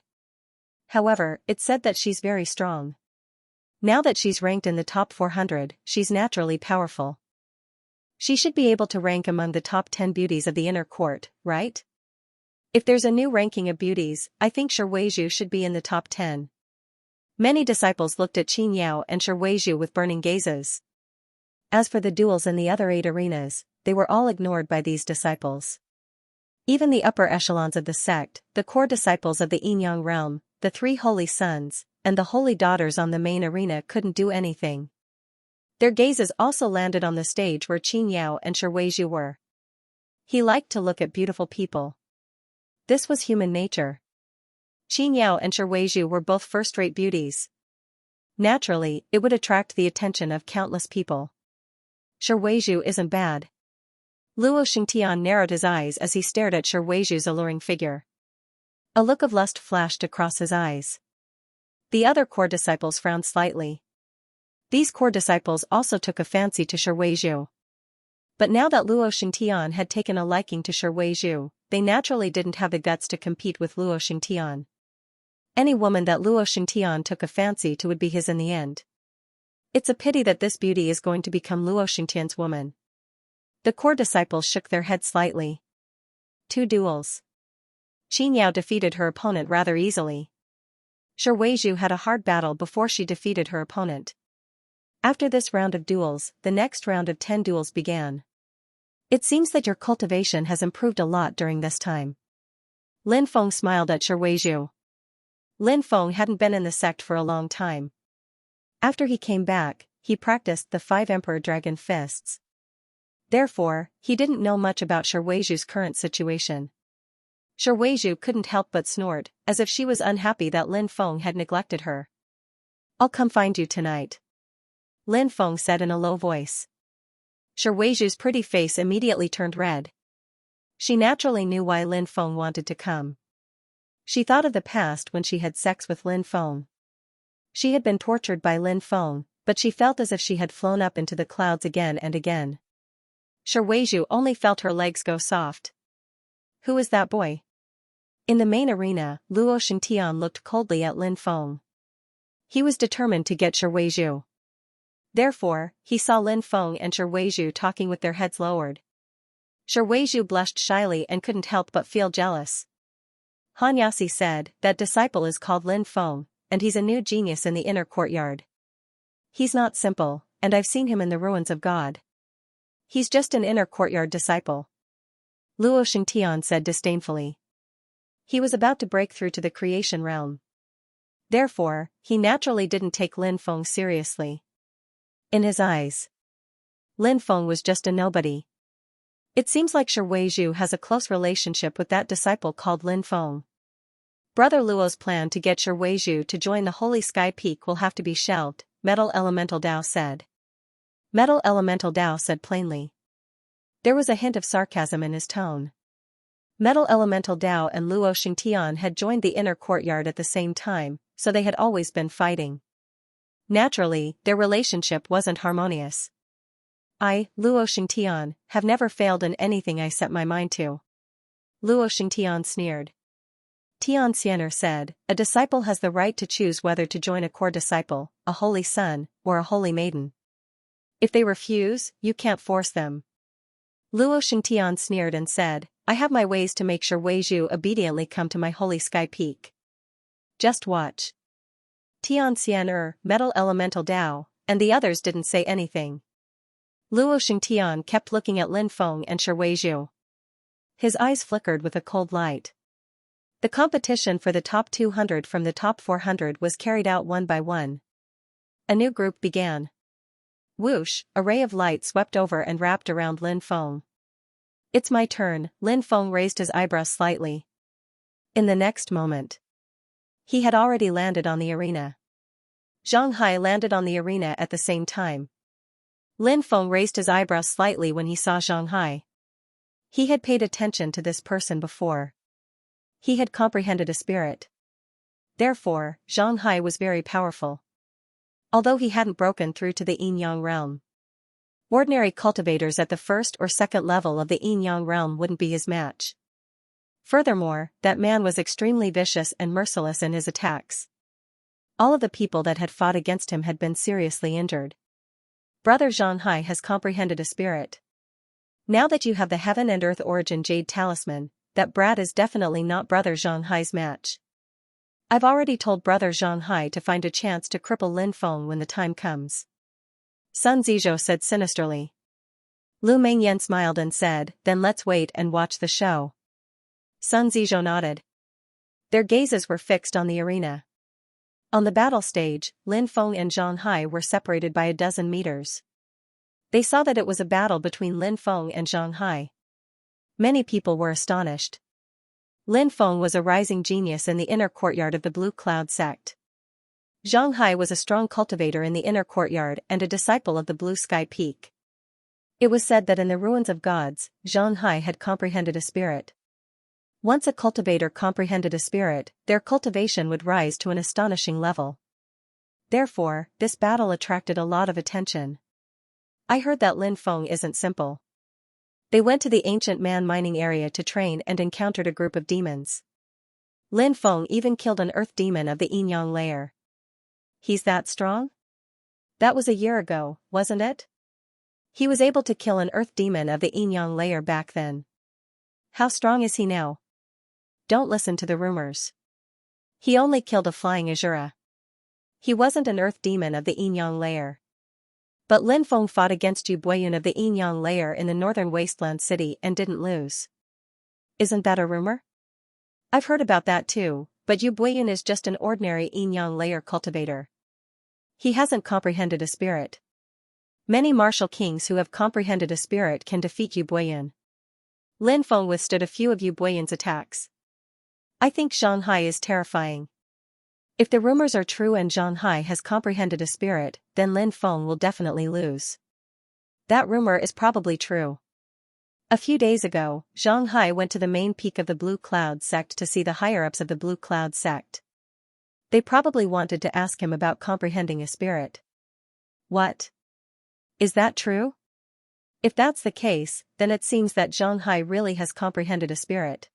However, it's said that she's very strong. Now that she's ranked in the top 400, she's naturally powerful. She should be able to rank among the top 10 beauties of the inner court, right? If there's a new ranking of beauties, I think Shuiju should be in the top 10. Many disciples looked at Xianxia and Shuiju with burning gazes. As for the duels in the other 8 arenas, they were all ignored by these disciples. Even the upper echelons of the sect, the core disciples of the yin-yang realm, the 3 holy sons, and the holy daughters on the main arena couldn't do anything. Their gazes also landed on the stage where Xianxia and Shuiju were. He liked to look at beautiful people. This was human nature. Xianxia and Shuiju were both first-rate beauties. Naturally, it would attract the attention of countless people. Shuiju isn't bad. Luo Xingtian narrowed his eyes as he stared at Shuiju's alluring figure. A look of lust flashed across his eyes. The other core disciples frowned slightly. These core disciples also took a fancy to Shuiju. But now that Luo Xingtian had taken a liking to Shuiju, they naturally didn't have the guts to compete with Luo Xingtian. Any woman that Luo Xingtian took a fancy to would be his in the end. It's a pity that this beauty is going to become Luo Xingtian's woman. The core disciples shook their heads slightly. 2 duels. Xianxia defeated her opponent rather easily. Shuiju had a hard battle before she defeated her opponent. After this round of duels, the next round of 10 duels began. It seems that your cultivation has improved a lot during this time. Lin Feng smiled at Shuiju. Lin Feng hadn't been in the sect for a long time. After he came back, he practiced the 5 Emperor Dragon Fists. Therefore, he didn't know much about Shuiju's current situation. Shuiju couldn't help but snort, as if she was unhappy that Lin Feng had neglected her. I'll come find you tonight. Lin Feng said in a low voice. Shuiju's pretty face immediately turned red. She naturally knew why Lin Feng wanted to come. She thought of the past when she had sex with Lin Feng. She had been tortured by Lin Feng, but she felt as if she had flown up into the clouds again and again. Shuiju only felt her legs go soft. Who is that boy? In the main arena, Luo Xingtian looked coldly at Lin Feng. He was determined to get Shuiju. Therefore, he saw Lin Feng and Shuiju talking with their heads lowered. Shuiju blushed shyly and couldn't help but feel jealous. Xianxia said, that disciple is called Lin Feng, and he's a new genius in the inner courtyard. He's not simple, and I've seen him in the ruins of God. He's just an inner courtyard disciple. Luo Xingtian said disdainfully. He was about to break through to the creation realm. Therefore, he naturally didn't take Lin Feng seriously. In his eyes, Lin Feng was just a nobody. It seems like Shuiju has a close relationship with that disciple called Lin Feng. Brother Luo's plan to get Shuiju to join the Holy Sky Peak will have to be shelved, Metal Elemental Dao said. Metal Elemental Dao said plainly. There was a hint of sarcasm in his tone. Metal Elemental Dao and Luo Xingtian had joined the inner courtyard at the same time, so they had always been fighting. Naturally, their relationship wasn't harmonious. I, Luo Xingtian, have never failed in anything I set my mind to. Luo Xingtian sneered. Xianxia said, a disciple has the right to choose whether to join a core disciple, a holy son, or a holy maiden. If they refuse, you can't force them. Luo Xingtian sneered and said, I have my ways to make sure Weizhu obediently come to my holy sky peak. Just watch. Tianxian metal elemental Dao, and the others didn't say anything. Luo Xingtian kept looking at Lin Feng and Shi Weizhu. His eyes flickered with a cold light. The competition for the top 200 from the top 400 was carried out one by one. A new group began. Whoosh, a ray of light swept over and wrapped around Lin Feng. It's my turn, Lin Feng raised his eyebrows slightly. In the next moment, he had already landed on the arena. Zhang Hai landed on the arena at the same time. Lin Feng raised his eyebrows slightly when he saw Zhang Hai. He had paid attention to this person before. He had comprehended a spirit. Therefore, Zhang Hai was very powerful. Although he hadn't broken through to the yin-yang realm. Ordinary cultivators at the first or second level of the yin-yang realm wouldn't be his match. Furthermore, that man was extremely vicious and merciless in his attacks. All of the people that had fought against him had been seriously injured. Brother Zhang Hai has comprehended a spirit. Now that you have the Heaven and Earth Origin Jade Talisman, that brat is definitely not Brother Zhang Hai's match. I've already told Brother Zhang Hai to find a chance to cripple Lin Feng when the time comes. Sun Zizhou said sinisterly. Lu Mengyan smiled and said, then let's wait and watch the show. Sun Zizhou nodded. Their gazes were fixed on the arena. On the battle stage, Lin Feng and Zhang Hai were separated by a dozen meters. They saw that it was a battle between Lin Feng and Zhang Hai. Many people were astonished. Lin Feng was a rising genius in the inner courtyard of the Blue Cloud sect. Zhang Hai was a strong cultivator in the inner courtyard and a disciple of the Blue Sky Peak. It was said that in the ruins of gods, Zhang Hai had comprehended a spirit. Once a cultivator comprehended a spirit, their cultivation would rise to an astonishing level. Therefore, this battle attracted a lot of attention. I heard that Lin Feng isn't simple. They went to the ancient man mining area to train and encountered a group of demons. Lin Feng even killed an earth demon of the yin-yang layer. He's that strong? That was a year ago, wasn't it? He was able to kill an earth demon of the yin-yang layer back then. How strong is he now? Don't listen to the rumors. He only killed a flying Azura. He wasn't an earth demon of the yin-yang layer. But Lin Feng fought against Yu Buiyun of the yin-yang layer in the northern wasteland city and didn't lose. Isn't that a rumor? I've heard about that too, but Yu Buiyun is just an ordinary yin-yang layer cultivator. He hasn't comprehended a spirit. Many martial kings who have comprehended a spirit can defeat Yu Buiyun. Lin Feng withstood a few of Yu Buiyun's attacks. I think Zhang Hai is terrifying. If the rumors are true and Zhang Hai has comprehended a spirit, then Lin Feng will definitely lose. That rumor is probably true. A few days ago, Zhang Hai went to the main peak of the Blue Cloud sect to see the higher-ups of the Blue Cloud sect. They probably wanted to ask him about comprehending a spirit. What? Is that true? If that's the case, then it seems that Zhang Hai really has comprehended a spirit.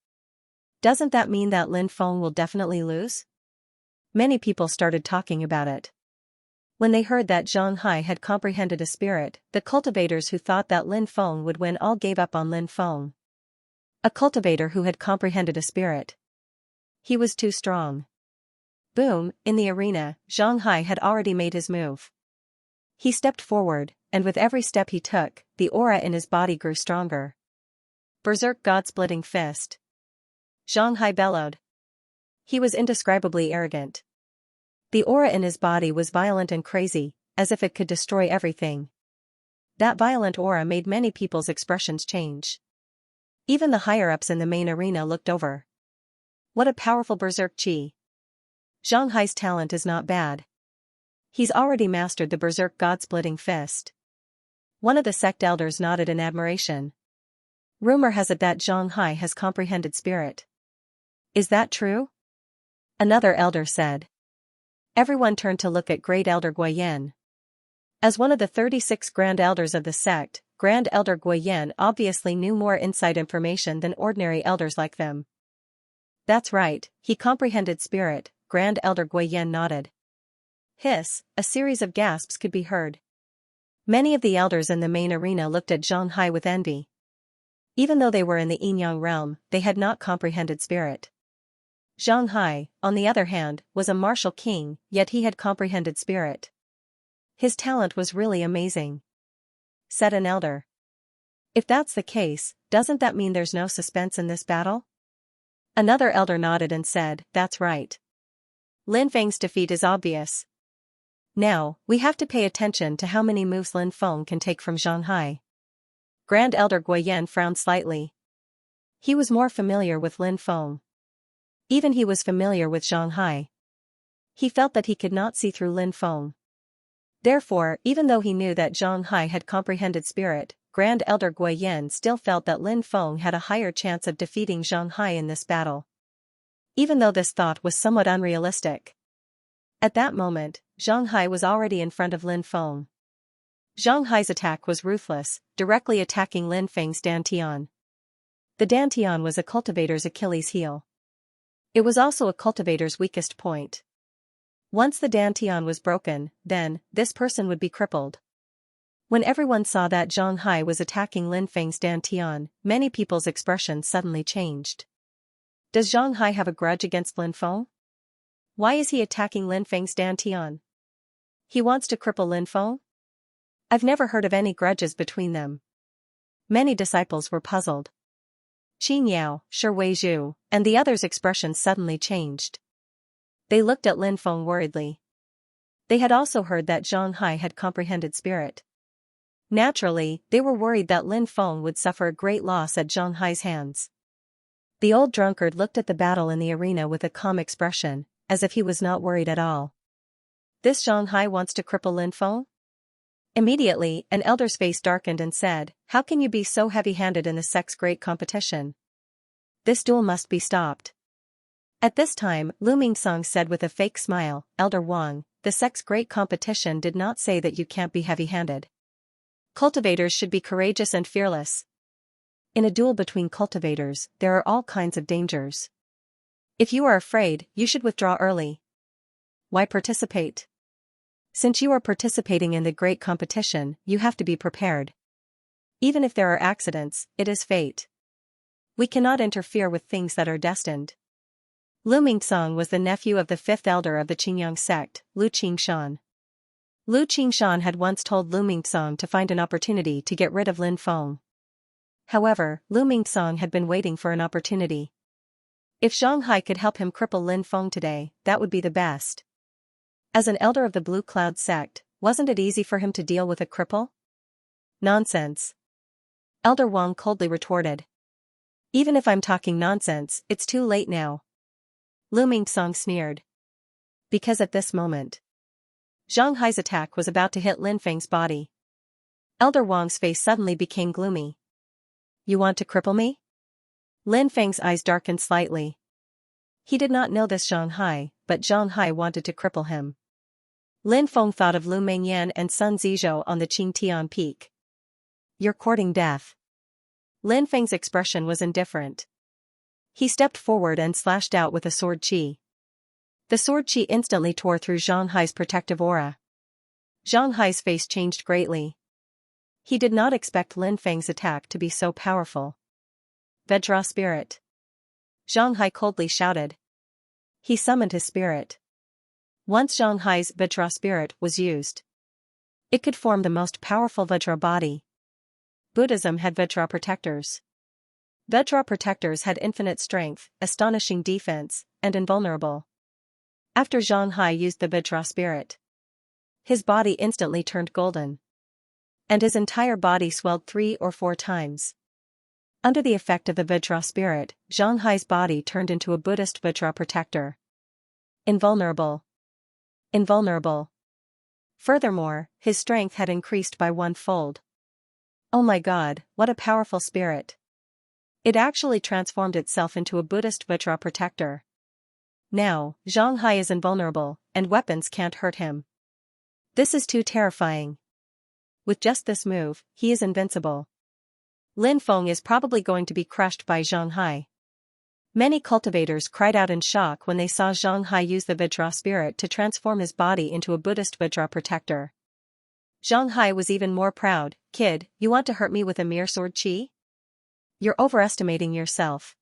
Doesn't that mean that Lin Feng will definitely lose? Many people started talking about it. When they heard that Zhang Hai had comprehended a spirit, the cultivators who thought that Lin Feng would win all gave up on Lin Feng. A cultivator who had comprehended a spirit. He was too strong. Boom, in the arena, Zhang Hai had already made his move. He stepped forward, and with every step he took, the aura in his body grew stronger. Berserk God-splitting fist. Zhang Hai bellowed. He was indescribably arrogant. The aura in his body was violent and crazy, as if it could destroy everything. That violent aura made many people's expressions change. Even the higher-ups in the main arena looked over. What a powerful berserk chi. Zhang Hai's talent is not bad. He's already mastered the berserk God-splitting fist. One of the sect elders nodded in admiration. Rumor has it that Zhang Hai has comprehended spirit. Is that true? Another elder said. Everyone turned to look at Great Elder Guoyen. As one of the 36 Grand Elders of the sect, Grand Elder Guoyen obviously knew more inside information than ordinary elders like them. That's right, he comprehended spirit, Grand Elder Guiyen nodded. Hiss, a series of gasps could be heard. Many of the elders in the main arena looked at Zhang Hai with envy. Even though they were in the Yinyang realm, they had not comprehended spirit. Zhang Hai, on the other hand, was a martial king, yet he had comprehended spirit. His talent was really amazing, said an elder. If that's the case, doesn't that mean there's no suspense in this battle? Another elder nodded and said, that's right. Lin Feng's defeat is obvious. Now, we have to pay attention to how many moves Lin Feng can take from Zhang Hai. Grand Elder Guiyen frowned slightly. He was more familiar with Lin Feng. Even he was familiar with Zhang Hai. He felt that he could not see through Lin Feng. Therefore, even though he knew that Zhang Hai had comprehended spirit, Grand Elder Guiyen still felt that Lin Feng had a higher chance of defeating Zhang Hai in this battle. Even though this thought was somewhat unrealistic. At that moment, Zhang Hai was already in front of Lin Feng. Zhang Hai's attack was ruthless, directly attacking Lin Feng's Dantian. The Dantian was a cultivator's Achilles heel. It was also a cultivator's weakest point. Once the Dantian was broken, then, this person would be crippled. When everyone saw that Zhang Hai was attacking Lin Feng's Dantian, many people's expressions suddenly changed. Does Zhang Hai have a grudge against Lin Feng? Why is he attacking Lin Feng's Dantian? He wants to cripple Lin Feng? I've never heard of any grudges between them. Many disciples were puzzled. Qin Yao, Shi Weizhu, and the others' expressions suddenly changed. They looked at Lin Feng worriedly. They had also heard that Zhang Hai had comprehended spirit. Naturally, they were worried that Lin Feng would suffer a great loss at Zhang Hai's hands. The old drunkard looked at the battle in the arena with a calm expression, as if he was not worried at all. This Zhang Hai wants to cripple Lin Feng? Immediately, an elder's face darkened and said, how can you be so heavy-handed in the sex great competition? This duel must be stopped. At this time, Lu Mingsong said with a fake smile, Elder Wang, the sex great competition did not say that you can't be heavy-handed. Cultivators should be courageous and fearless. In a duel between cultivators, there are all kinds of dangers. If you are afraid, you should withdraw early. Why participate? Since you are participating in the great competition, you have to be prepared. Even if there are accidents, it is fate. We cannot interfere with things that are destined. Lu Mingsong was the nephew of the fifth elder of the Qingyang sect, Lu Qingshan. Lu Qingshan had once told Lu Mingsong to find an opportunity to get rid of Lin Feng. However, Lu Mingsong had been waiting for an opportunity. If Zhang Hai could help him cripple Lin Feng today, that would be the best. As an elder of the Blue Cloud sect, wasn't it easy for him to deal with a cripple? Nonsense. Elder Wang coldly retorted. Even if I'm talking nonsense, it's too late now. Lu Mingsong sneered. Because at this moment, Zhang Hai's attack was about to hit Lin Feng's body. Elder Wang's face suddenly became gloomy. You want to cripple me? Lin Feng's eyes darkened slightly. He did not know this Zhang Hai, but Zhang Hai wanted to cripple him. Lin Feng thought of Lu Mengyan and Sun Zizhou on the Qingtian peak. You're courting death. Lin Feng's expression was indifferent. He stepped forward and slashed out with a sword qi. The sword qi instantly tore through Zhang Hai's protective aura. Zhang Hai's face changed greatly. He did not expect Lin Feng's attack to be so powerful. Vajra spirit. Zhang Hai coldly shouted. He summoned his spirit. Once Zhang Hai's Vajra spirit was used, it could form the most powerful Vajra body. Buddhism had Vajra protectors. Vajra protectors had infinite strength, astonishing defense, and invulnerable. After Zhang Hai used the Vajra spirit, his body instantly turned golden. And his entire body swelled 3 or 4 times. Under the effect of the Vajra spirit, Zhang Hai's body turned into a Buddhist Vajra protector. Invulnerable. Invulnerable. Furthermore, his strength had increased by 1-fold. Oh my God, what a powerful spirit. It actually transformed itself into a Buddhist Vajra protector. Now, Zhang Hai is invulnerable, and weapons can't hurt him. This is too terrifying. With just this move, he is invincible. Lin Feng is probably going to be crushed by Zhang Hai. Many cultivators cried out in shock when they saw Xianxia use the Vajra spirit to transform his body into a Buddhist Vajra protector. Xianxia was even more proud. "Kid, you want to hurt me with a mere sword chi? You're overestimating yourself."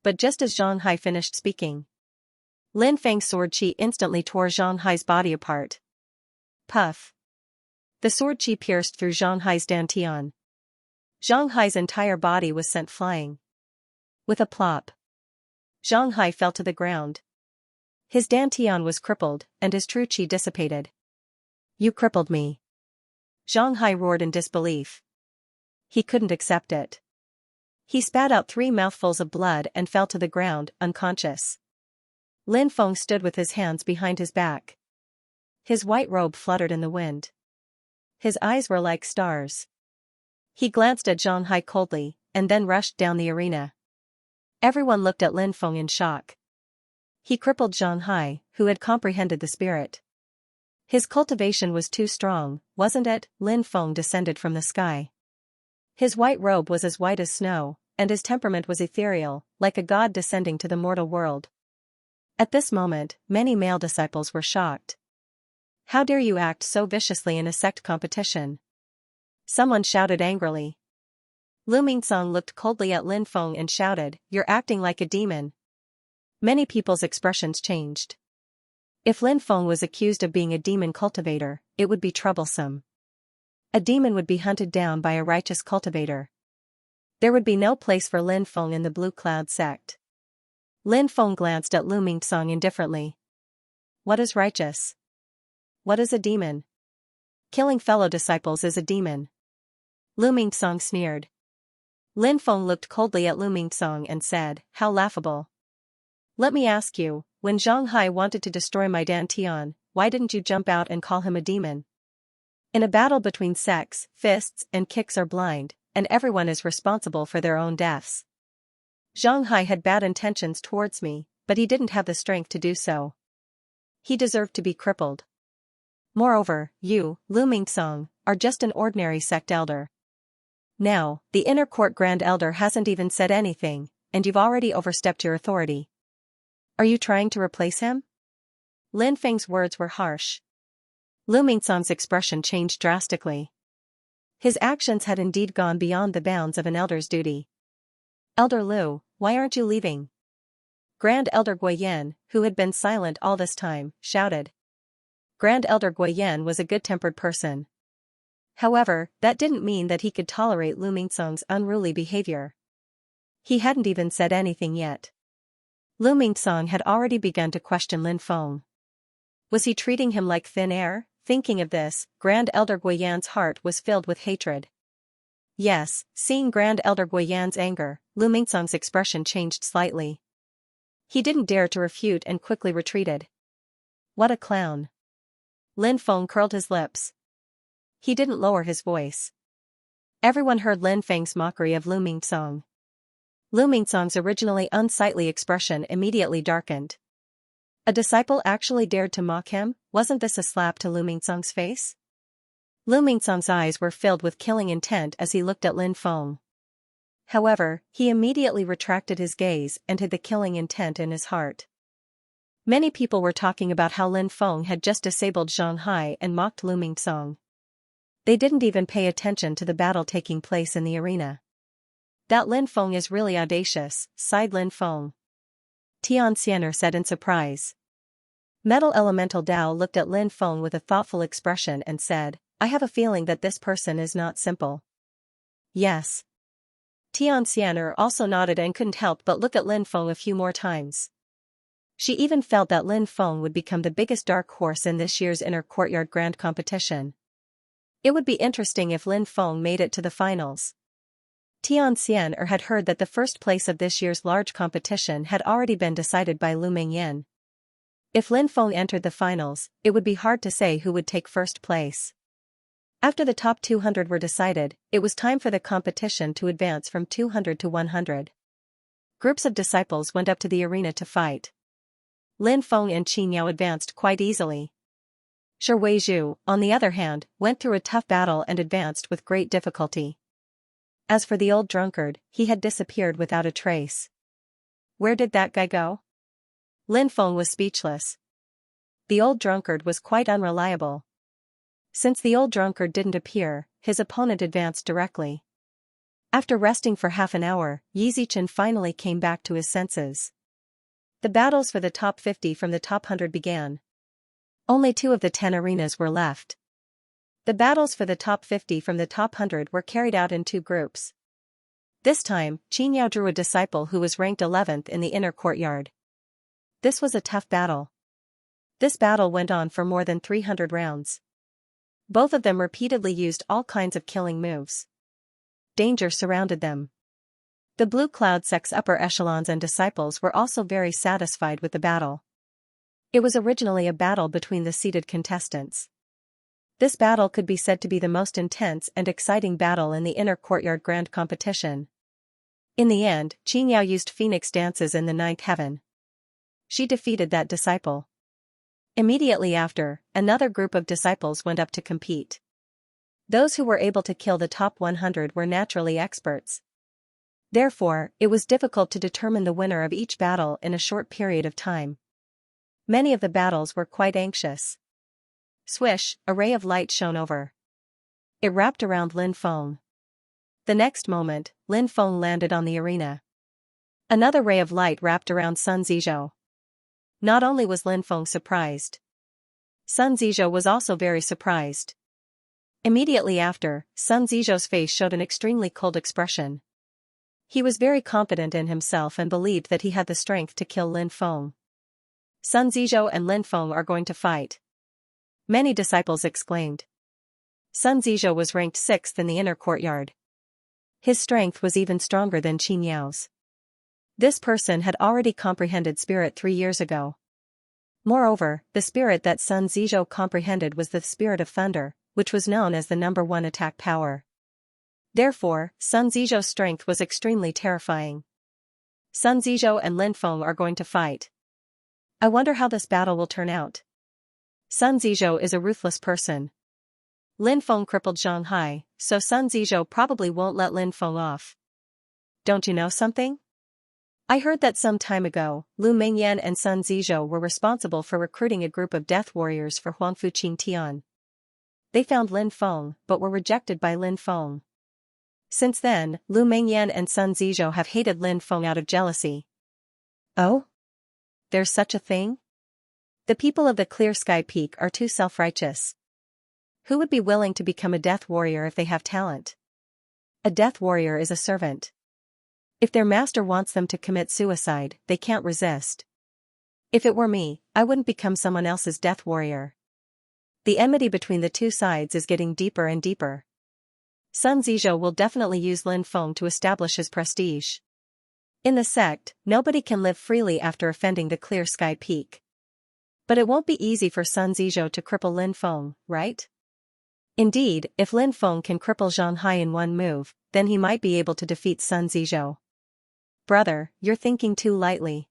But just as Xianxia finished speaking, Lin Feng's sword chi instantly tore Xianghi's body apart. Puff. The sword chi pierced through Xianghi's dantian. Xianghi's entire body was sent flying. With a plop, Xianxia fell to the ground. His dantian was crippled, and his true chi dissipated. "You crippled me." Xianxia roared in disbelief. He couldn't accept it. He spat out 3 mouthfuls of blood and fell to the ground, unconscious. Lin Feng stood with his hands behind his back. His white robe fluttered in the wind. His eyes were like stars. He glanced at Xianxia coldly, and then rushed down the arena. Everyone looked at Lin Feng in shock. He crippled Xianxia, who had comprehended the spirit. His cultivation was too strong, wasn't it? Lin Feng descended from the sky. His white robe was as white as snow, and his temperament was ethereal, like a god descending to the mortal world. At this moment, many male disciples were shocked. "How dare you act so viciously in a sect competition?" Someone shouted angrily. Lu Mingsong looked coldly at Lin Feng and shouted, "You're acting like a demon." Many people's expressions changed. If Lin Feng was accused of being a demon cultivator, it would be troublesome. A demon would be hunted down by a righteous cultivator. There would be no place for Lin Feng in the Blue Cloud sect. Lin Feng glanced at Lu Mingsong indifferently. "What is righteous? What is a demon? Killing fellow disciples is a demon." Lu Mingsong sneered. Lin Feng looked coldly at Lu Mingsong and said, "How laughable. Let me ask you, when Xianxia wanted to destroy my dantian, why didn't you jump out and call him a demon? In a battle between sects, fists and kicks are blind, and everyone is responsible for their own deaths. Xianxia had bad intentions towards me, but he didn't have the strength to do so. He deserved to be crippled. Moreover, you, Lu Mingsong, are just an ordinary sect elder. Now, the inner court grand elder hasn't even said anything, and you've already overstepped your authority. Are you trying to replace him?" Lin Feng's words were harsh. Lu Mingsong's expression changed drastically. His actions had indeed gone beyond the bounds of an elder's duty. "Elder Lu, why aren't you leaving?" Grand Elder Guiyan, who had been silent all this time, shouted. Grand Elder Guiyan was a good-tempered person. However, that didn't mean that he could tolerate Lu Mingsong's unruly behavior. He hadn't even said anything yet. Lu Mingsong had already begun to question Lin Feng. Was he treating him like thin air? Thinking of this, Grand Elder Guiyan's heart was filled with hatred. Yes, seeing Grand Elder Guiyan's anger, Lu Mingsong's expression changed slightly. He didn't dare to refute and quickly retreated. What a clown. Lin Feng curled his lips. He didn't lower his voice. Everyone heard Lin Feng's mockery of Lu Mingsong. Lu Mingsong's originally unsightly expression immediately darkened. A disciple actually dared to mock him? Wasn't this a slap to Lu Mingsong's face? Lu Mingsong's eyes were filled with killing intent as he looked at Lin Feng. However, he immediately retracted his gaze and hid the killing intent in his heart. Many people were talking about how Lin Feng had just disabled Xianxia and mocked Lu Mingsong. They didn't even pay attention to the battle taking place in the arena. That Lin Feng is really audacious, sighed Lin Feng. Xianxia said in surprise. Metal Elemental Dao looked at Lin Feng with a thoughtful expression and said, "I have a feeling that this person is not simple." Yes. Xianxia also nodded and couldn't help but look at Lin Feng a few more times. She even felt that Lin Feng would become the biggest dark horse in this year's Inner Courtyard Grand Competition. It would be interesting if Lin Feng made it to the finals. Xianxia had heard that the first place of this year's large competition had already been decided by Lu Mingyan. If Lin Feng entered the finals, it would be hard to say who would take first place. After the top 200 were decided, it was time for the competition to advance from 200 to 100. Groups of disciples went up to the arena to fight. Lin Feng and Qi Niao advanced quite easily. Shi Weizhu, on the other hand, went through a tough battle and advanced with great difficulty. As for the old drunkard, he had disappeared without a trace. Where did that guy go? Lin Feng was speechless. The old drunkard was quite unreliable. Since the old drunkard didn't appear, his opponent advanced directly. After resting for half an hour, Yi Zichen finally came back to his senses. The battles for the top 50 from the top 100 began. Only 2 of the 10 arenas were left. The battles for the top 50 from the top 100 were carried out in 2 groups. This time, Xianxia drew a disciple who was ranked 11th in the inner courtyard. This was a tough battle. This battle went on for more than 300 rounds. Both of them repeatedly used all kinds of killing moves. Danger surrounded them. The Blue Cloud sect's upper echelons and disciples were also very satisfied with the battle. It was originally a battle between the seeded contestants. This battle could be said to be the most intense and exciting battle in the inner courtyard grand competition. In the end, Xianxia used phoenix dances in the 9th heaven. She defeated that disciple. Immediately after, another group of disciples went up to compete. Those who were able to kill the top 100 were naturally experts. Therefore, it was difficult to determine the winner of each battle in a short period of time. Many of the battles were quite anxious. Swish, a ray of light shone over. It wrapped around Lin Feng. The next moment, Lin Feng landed on the arena. Another ray of light wrapped around Sun Zizhou. Not only was Lin Feng surprised. Sun Zizhou was also very surprised. Immediately after, Sun Zizhou's face showed an extremely cold expression. He was very confident in himself and believed that he had the strength to kill Lin Feng. Sun Zizhou and Lin Feng are going to fight. Many disciples exclaimed. Sun Zizhou was ranked 6th in the inner courtyard. His strength was even stronger than Xianxia's. This person had already comprehended spirit 3 years ago. Moreover, the spirit that Sun Zizhou comprehended was the spirit of thunder, which was known as the number 1 attack power. Therefore, Sun Zizhou's strength was extremely terrifying. Sun Zizhou and Lin Feng are going to fight. I wonder how this battle will turn out. Sun Zizhou is a ruthless person. Lin Feng crippled Xianxia, so Sun Zizhou probably won't let Lin Feng off. Don't you know something? I heard that some time ago, Lu Mengyan and Sun Zizhou were responsible for recruiting a group of death warriors for Huangfu Qingtian. They found Lin Feng, but were rejected by Lin Feng. Since then, Lu Mengyan and Sun Zizhou have hated Lin Feng out of jealousy. Oh? There's such a thing? The people of the Clear Sky Peak are too self-righteous. Who would be willing to become a death warrior if they have talent? A death warrior is a servant. If their master wants them to commit suicide, they can't resist. If it were me, I wouldn't become someone else's death warrior. The enmity between the two sides is getting deeper and deeper. Sun Zizhou will definitely use Lin Feng to establish his prestige. In the sect, nobody can live freely after offending the Clear Sky Peak. But it won't be easy for Sun Zizhou to cripple Lin Feng, right? Indeed, if Lin Feng can cripple Xianxia in one move, then he might be able to defeat Sun Zizhou. Brother, you're thinking too lightly.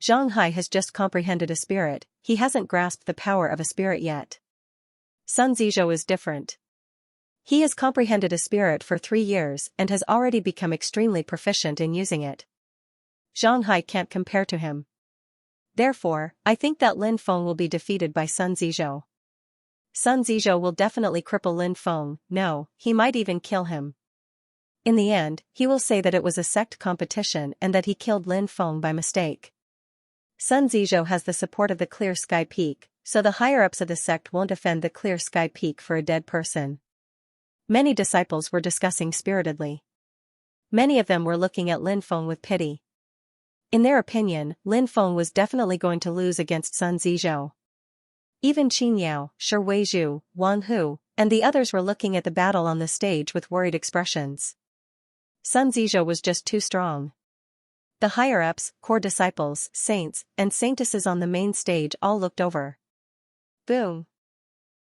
Xianxia has just comprehended a spirit, he hasn't grasped the power of a spirit yet. Sun Zizhou is different. He has comprehended a spirit for 3 years and has already become extremely proficient in using it. Xianxia can't compare to him. Therefore, I think that Lin Feng will be defeated by Sun Zizhou. Sun Zizhou will definitely cripple Lin Feng, no, he might even kill him. In the end, he will say that it was a sect competition and that he killed Lin Feng by mistake. Sun Zizhou has the support of the Clear Sky Peak, so the higher-ups of the sect won't offend the Clear Sky Peak for a dead person. Many disciples were discussing spiritedly. Many of them were looking at Lin Feng with pity. In their opinion, Lin Feng was definitely going to lose against Sun Zizhou. Even Qin Yao, Shi Weizhu, Wang Hu, and the others were looking at the battle on the stage with worried expressions. Sun Zizhou was just too strong. The higher-ups, core disciples, saints, and saintesses on the main stage all looked over. Boom!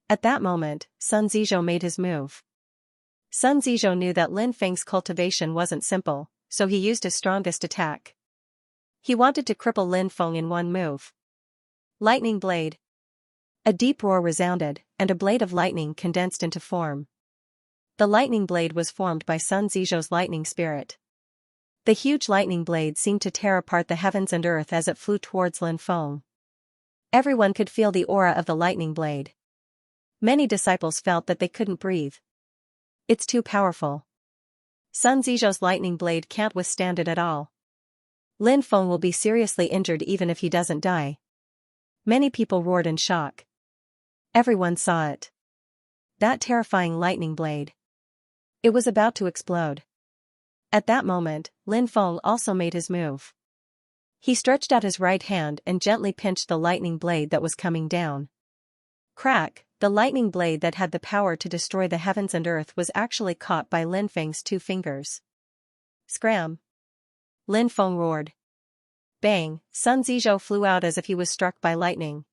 At that moment, Sun Zizhou made his move. Sun Zizhou knew that Lin Feng's cultivation wasn't simple, so he used his strongest attack. He wanted to cripple Lin Feng in one move. Lightning blade. A deep roar resounded, and a blade of lightning condensed into form. The lightning blade was formed by Sun Zizhou's lightning spirit. The huge lightning blade seemed to tear apart the heavens and earth as it flew towards Lin Feng. Everyone could feel the aura of the lightning blade. Many disciples felt that they couldn't breathe. It's too powerful. Sun Zizhou's lightning blade can't withstand it at all. Lin Feng will be seriously injured even if he doesn't die. Many people roared in shock. Everyone saw it. That terrifying lightning blade. It was about to explode. At that moment, Lin Feng also made his move. He stretched out his right hand and gently pinched the lightning blade that was coming down. Crack, the lightning blade that had the power to destroy the heavens and earth was actually caught by Lin Feng's 2 fingers. Scram! Lin Feng roared. Bang, Sun Zizhou flew out as if he was struck by lightning.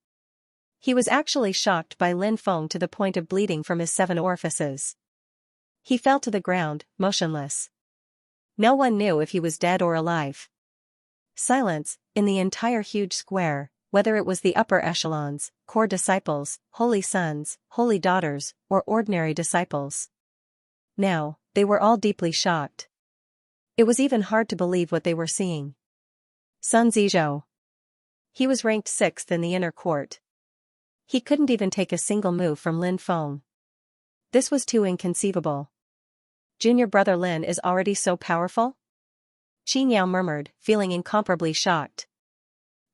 He was actually shocked by Lin Feng to the point of bleeding from his 7 orifices. He fell to the ground, motionless. No one knew if he was dead or alive. Silence, in the entire huge square, whether it was the upper echelons, core disciples, holy sons, holy daughters, or ordinary disciples. Now, they were all deeply shocked. It was even hard to believe what they were seeing. Sun Zizhou. He was ranked 6th in the inner court. He couldn't even take a single move from Lin Feng. This was too inconceivable. Junior brother Lin is already so powerful? Xianxia murmured, feeling incomparably shocked.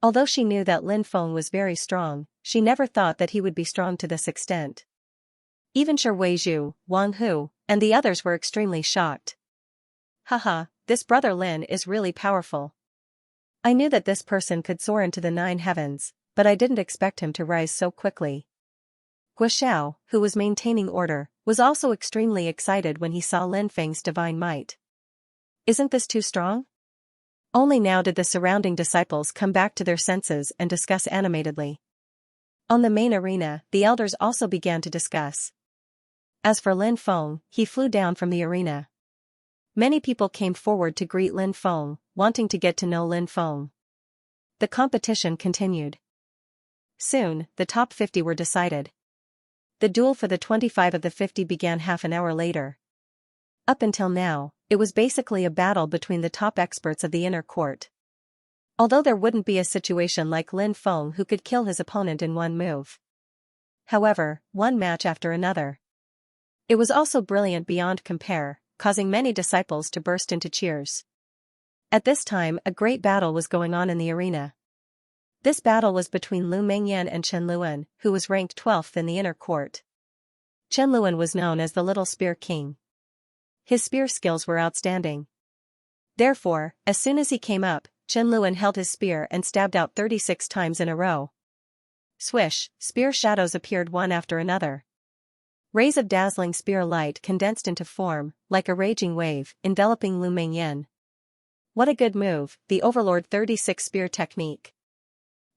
Although she knew that Lin Feng was very strong, she never thought that he would be strong to this extent. Even Shi Weizhu, Wang Hu, and the others were extremely shocked. Haha, this brother Lin is really powerful. I knew that this person could soar into the 9 heavens, but I didn't expect him to rise so quickly. Guo, who was maintaining order, was also extremely excited when he saw Lin Feng's divine might. Isn't this too strong? Only now did the surrounding disciples come back to their senses and discuss animatedly. On the main arena, the elders also began to discuss. As for Lin Feng, he flew down from the arena. Many people came forward to greet Lin Feng, wanting to get to know Lin Feng. The competition continued. Soon, the top 50 were decided. The duel for the 25 of the 50 began half an hour later. Up until now, it was basically a battle between the top experts of the inner court. Although there wouldn't be a situation like Lin Feng who could kill his opponent in one move. However, one match after another. It was also brilliant beyond compare, causing many disciples to burst into cheers. At this time, a great battle was going on in the arena. This battle was between Lu Mengyan and Chen Luan, who was ranked 12th in the inner court. Chen Luan was known as the Little Spear King. His spear skills were outstanding. Therefore, as soon as he came up, Chen Luan held his spear and stabbed out 36 times in a row. Swish, spear shadows appeared one after another. Rays of dazzling spear light condensed into form, like a raging wave, enveloping Lu Mengyan. What a good move, the Overlord 36 spear technique.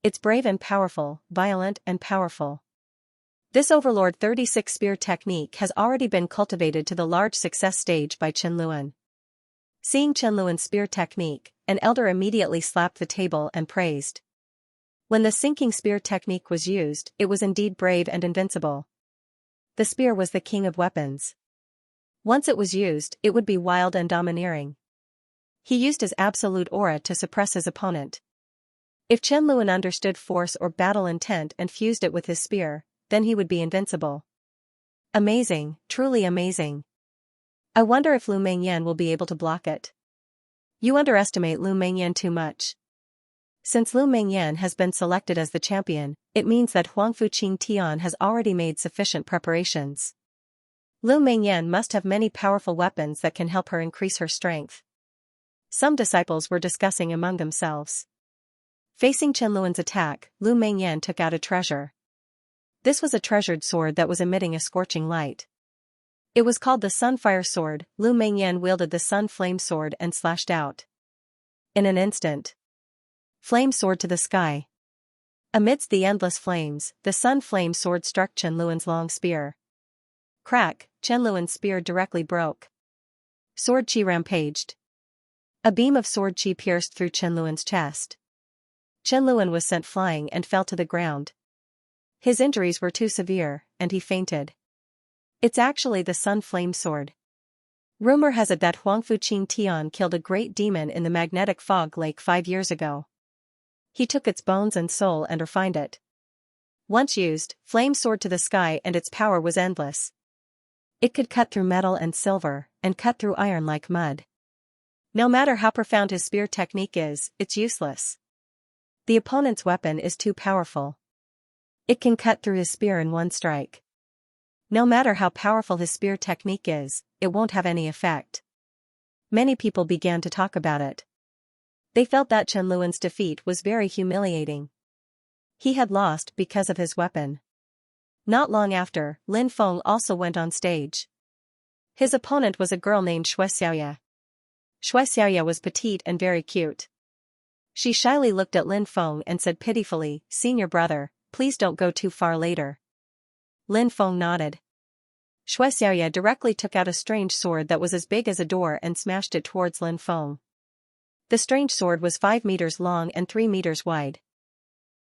It's brave and powerful, violent and powerful. This Overlord 36 spear technique has already been cultivated to the large success stage by Chen Luan. Seeing Chen Luan's spear technique, an elder immediately slapped the table and praised. When the sinking spear technique was used, it was indeed brave and invincible. The spear was the king of weapons. Once it was used, it would be wild and domineering. He used his absolute aura to suppress his opponent. If Chen Luan understood force or battle intent and fused it with his spear, then he would be invincible. Amazing, truly amazing. I wonder if Lu Mengyan will be able to block it. You underestimate Lu Mengyan too much. Since Lu Mengyan has been selected as the champion, it means that Huangfu Qing Tian has already made sufficient preparations. Lu Mengyan must have many powerful weapons that can help her increase her strength. Some disciples were discussing among themselves. Facing Chen Luan's attack, Lu Mengyan took out a treasure. This was a treasured sword that was emitting a scorching light. It was called the Sunfire Sword. Lu Mengyan wielded the Sun Flame Sword and slashed out. In an instant, flame soared to the sky. Amidst the endless flames, the Sun Flame Sword struck Chen Luan's long spear. Crack, Chen Luan's spear directly broke. Sword Qi rampaged. A beam of sword Qi pierced through Chen Luan's chest. Chen Luan was sent flying and fell to the ground. His injuries were too severe, and he fainted. It's actually the Sun Flame Sword. Rumor has it that Huangfu Qing Tian killed a great demon in the magnetic fog lake 5 years ago. He took its bones and soul and refined it. Once used, flame soared to the sky and its power was endless. It could cut through metal and silver, and cut through iron like mud. No matter how profound his spear technique is, it's useless. The opponent's weapon is too powerful. It can cut through his spear in one strike. No matter how powerful his spear technique is, it won't have any effect. Many people began to talk about it. They felt that Chen Luan's defeat was very humiliating. He had lost because of his weapon. Not long after, Lin Feng also went on stage. His opponent was a girl named Xianxia. Xianxia was petite and very cute. She shyly looked at Lin Feng and said pitifully, "Senior brother, please don't go too far later." Lin Feng nodded. Xianxia directly took out a strange sword that was as big as a door and smashed it towards Lin Feng. The strange sword was 5 meters long and 3 meters wide.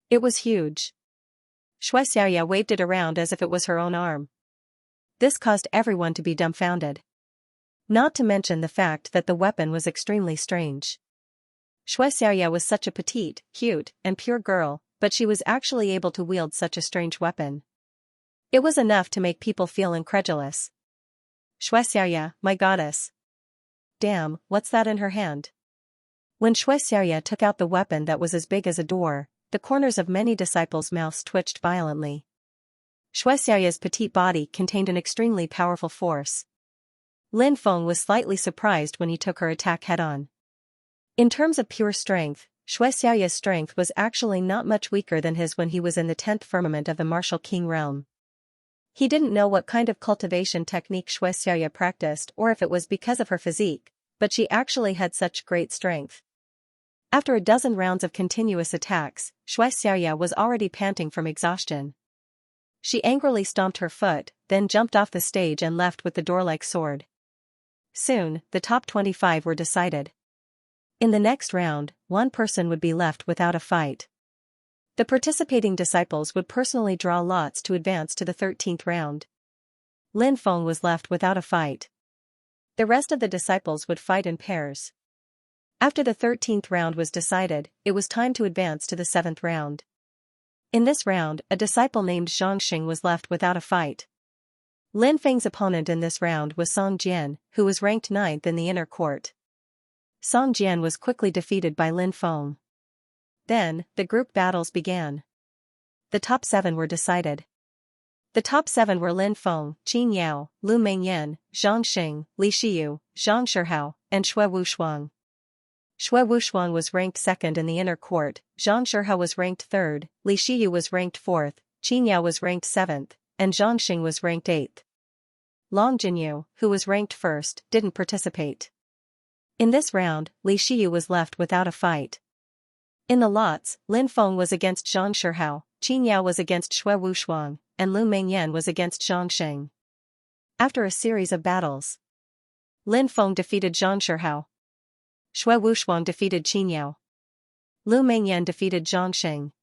It was huge. Xianxia waved it around as if it was her own arm. This caused everyone to be dumbfounded. Not to mention the fact that the weapon was extremely strange. Xianxia was such a petite, cute, and pure girl, but she was actually able to wield such a strange weapon. It was enough to make people feel incredulous. "Xianxia, my goddess. Damn, what's that in her hand?" When Xianxia took out the weapon that was as big as a door, the corners of many disciples' mouths twitched violently. Xianxia's petite body contained an extremely powerful force. Lin Feng was slightly surprised when he took her attack head-on. In terms of pure strength, Xianxia's strength was actually not much weaker than his when he was in the 10th firmament of the martial king realm. He didn't know what kind of cultivation technique Xianxia practiced or if it was because of her physique, but she actually had such great strength. After a dozen rounds of continuous attacks, Xianxia was already panting from exhaustion. She angrily stomped her foot, then jumped off the stage and left with the door-like sword. Soon, the top 25 were decided. In the next round, one person would be left without a fight. The participating disciples would personally draw lots to advance to the 13th round. Lin Feng was left without a fight. The rest of the disciples would fight in pairs. After the 13th round was decided, it was time to advance to the 7th round. In this round, a disciple named Xianxia was left without a fight. Lin Feng's opponent in this round was Song Jian, who was ranked 9th in the inner court. Song Jian was quickly defeated by Lin Feng. Then, the group battles began. The top 7 were decided. The top 7 were Lin Feng, Qin Yao, Lu Mengyan, Zhang Xing, Li Xiyu, Zhang Shihao, and Xue Wushuang. Xue Wushuang was ranked 2nd in the inner court, Zhang Shihao was ranked 3rd, Li Xiyu was ranked 4th, Qin Yao was ranked 7th, and Zhang Xing was ranked 8th. Long Jinyu, who was ranked 1st, didn't participate. In this round, Li Xiyu was left without a fight. In the lots, Lin Feng was against Zhang Shihao, Qin Yao was against Xue Wushuang, and Lu Mengyan was against Zhang Xing. After a series of battles, Lin Feng defeated Zhang Shihao. Xue Wushuang defeated Qin Yao. Lu Mengyan defeated Zhang Xing.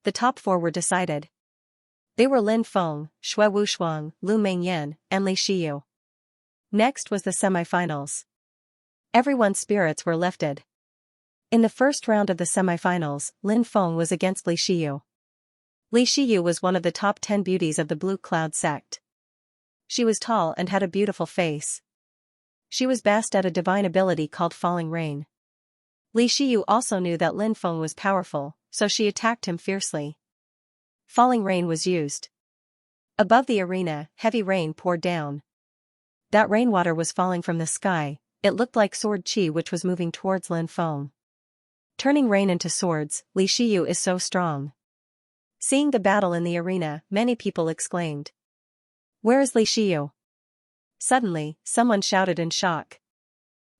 The top 4 were decided. They were Lin Feng, Xue Wushuang, Lu Mengyan, and Li Xiyu. Next was the semifinals. Everyone's spirits were lifted. In the first round of the semifinals, Lin Feng was against Li Xiyu. Li Xiyu was one of the top 10 beauties of the Blue Cloud sect. She was tall and had a beautiful face. She was best at a divine ability called Falling Rain. Li Xiyu also knew that Lin Feng was powerful, so she attacked him fiercely. Falling Rain was used. Above the arena, heavy rain poured down. That rainwater was falling from the sky. It looked like sword chi which was moving towards Lin Feng. Turning rain into swords, Li Xiyu is so strong. Seeing the battle in the arena, many people exclaimed, "Where is Li Xiyu?" Suddenly, someone shouted in shock.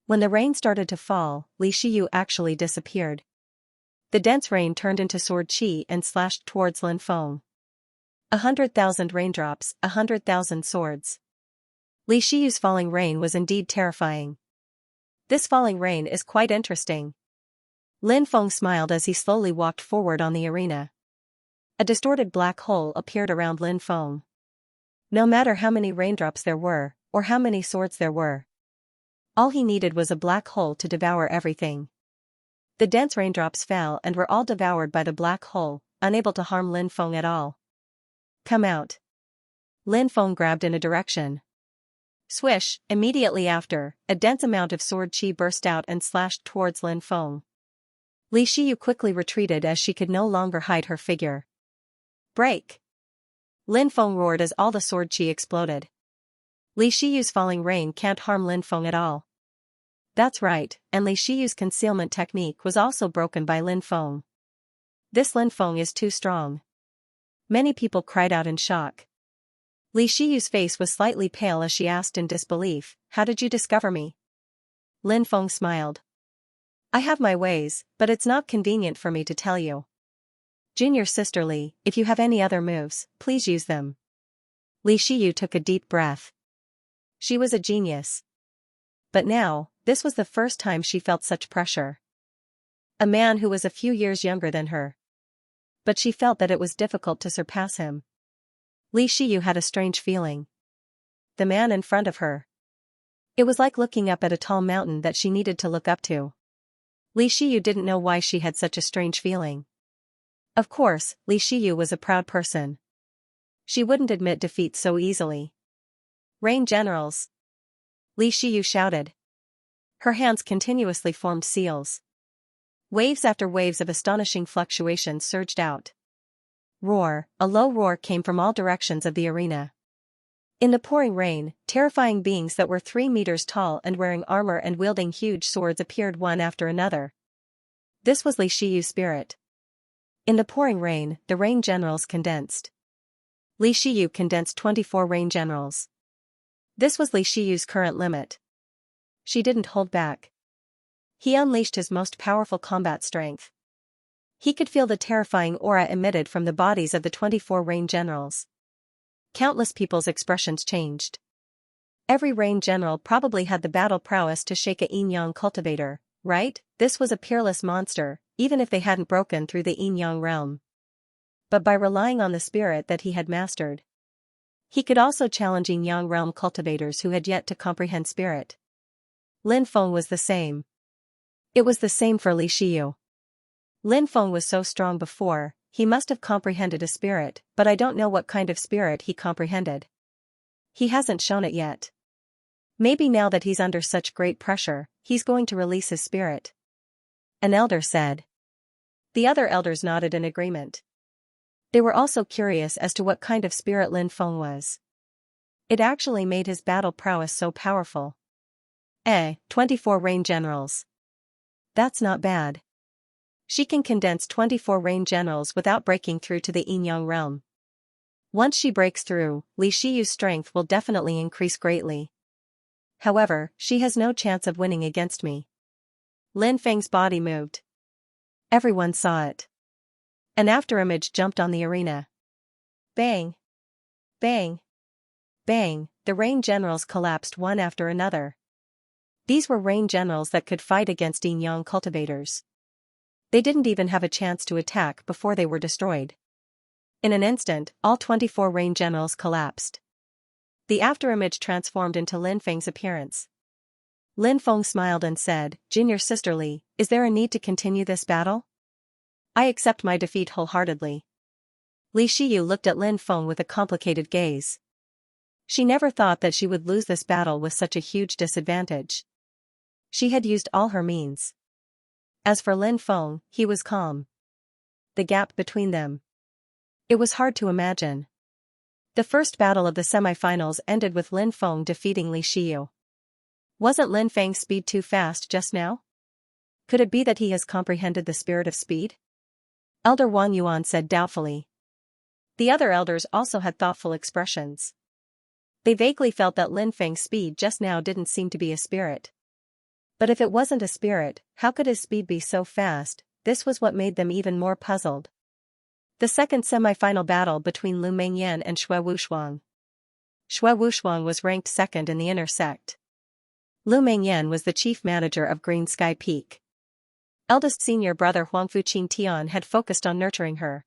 When the rain started to fall, Li Xiyu actually disappeared. The dense rain turned into sword chi and slashed towards Lin Feng. 100,000 raindrops, 100,000 swords. Li Xiyu's falling rain was indeed terrifying. This falling rain is quite interesting. Lin Feng smiled as he slowly walked forward on the arena. A distorted black hole appeared around Lin Feng. No matter how many raindrops there were, or how many swords there were, All he needed was a black hole to devour everything. The dense raindrops fell and were all devoured by the black hole, unable to harm Lin Feng at all. Come out. Lin Feng grabbed in a direction. Swish, immediately after, a dense amount of sword chi burst out and slashed towards Lin Feng. Li Shiyu quickly retreated as she could no longer hide her figure. Break! Lin Feng roared as all the sword chi exploded. Li Shiyu's falling rain can't harm Lin Feng at all. That's right, and Li Shiyu's concealment technique was also broken by Lin Feng. This Lin Feng is too strong. Many people cried out in shock. Li Shiyu's face was slightly pale as she asked in disbelief, "How did you discover me?" Lin Feng smiled. "I have my ways, but it's not convenient for me to tell you. Junior sister Li, if you have any other moves, please use them." Li Shiyu took a deep breath. She was a genius. But now, this was the first time she felt such pressure. A man who was a few years younger than her. But she felt that it was difficult to surpass him. Li Shiyu had a strange feeling. The man in front of her. It was like looking up at a tall mountain that she needed to look up to. Li Shiyu didn't know why she had such a strange feeling. Of course, Li Shiyu was a proud person. She wouldn't admit defeat so easily. "Rain generals!" Li Shiyu shouted. Her hands continuously formed seals. Waves after waves of astonishing fluctuations surged out. Roar, a low roar came from all directions of the arena. In the pouring rain, terrifying beings that were 3 meters tall and wearing armor and wielding huge swords appeared one after another. This was Li Shiyu's spirit. In the pouring rain, the rain generals condensed. Li Shiyu condensed 24 rain generals. This was Li Shiyu's current limit. She didn't hold back. He unleashed his most powerful combat strength. He could feel the terrifying aura emitted from the bodies of the 24 rain generals. Countless people's expressions changed. Every rain general probably had the battle prowess to shake a yin-yang cultivator, right? This was a peerless monster, even if they hadn't broken through the yin-yang realm. But by relying on the spirit that he had mastered, he could also challenge yin-yang realm cultivators who had yet to comprehend spirit. Lin Feng was the same. It was the same for Li Shiyu. Lin Feng was so strong before, he must have comprehended a spirit, but I don't know what kind of spirit he comprehended. He hasn't shown it yet. Maybe now that he's under such great pressure, he's going to release his spirit. An elder said. The other elders nodded in agreement. They were also curious as to what kind of spirit Lin Feng was. It actually made his battle prowess so powerful. 24 rain generals. That's not bad. She can condense 24 rain generals without breaking through to the yin-yang realm. Once she breaks through, Li Shiyu's strength will definitely increase greatly. However, she has no chance of winning against me. Lin Feng's body moved. Everyone saw it. An afterimage jumped on the arena. Bang! Bang! Bang! The rain generals collapsed one after another. These were rain generals that could fight against yin-yang cultivators. They didn't even have a chance to attack before they were destroyed. In an instant, all 24 rain generals collapsed. The afterimage transformed into Lin Feng's appearance. Lin Feng smiled and said, "Junior sister Li, is there a need to continue this battle?" "I accept my defeat wholeheartedly." Li Shiyu looked at Lin Feng with a complicated gaze. She never thought that she would lose this battle with such a huge disadvantage. She had used all her means. As for Lin Feng, he was calm. The gap between them. It was hard to imagine. The first battle of the semifinals ended with Lin Feng defeating Li Shiyu. Wasn't Lin Feng's speed too fast just now? Could it be that he has comprehended the spirit of speed? Elder Wang Yuan said doubtfully. The other elders also had thoughtful expressions. They vaguely felt that Lin Feng's speed just now didn't seem to be a spirit. But if it wasn't a spirit, how could his speed be so fast? This was what made them even more puzzled. The second semi-final battle between Lu Mengyan and Xue Wushuang. Xue Wushuang was ranked second in the inner sect. Lu Mengyan was the chief manager of Green Sky Peak. Eldest senior brother Huangfu Qin Tian had focused on nurturing her.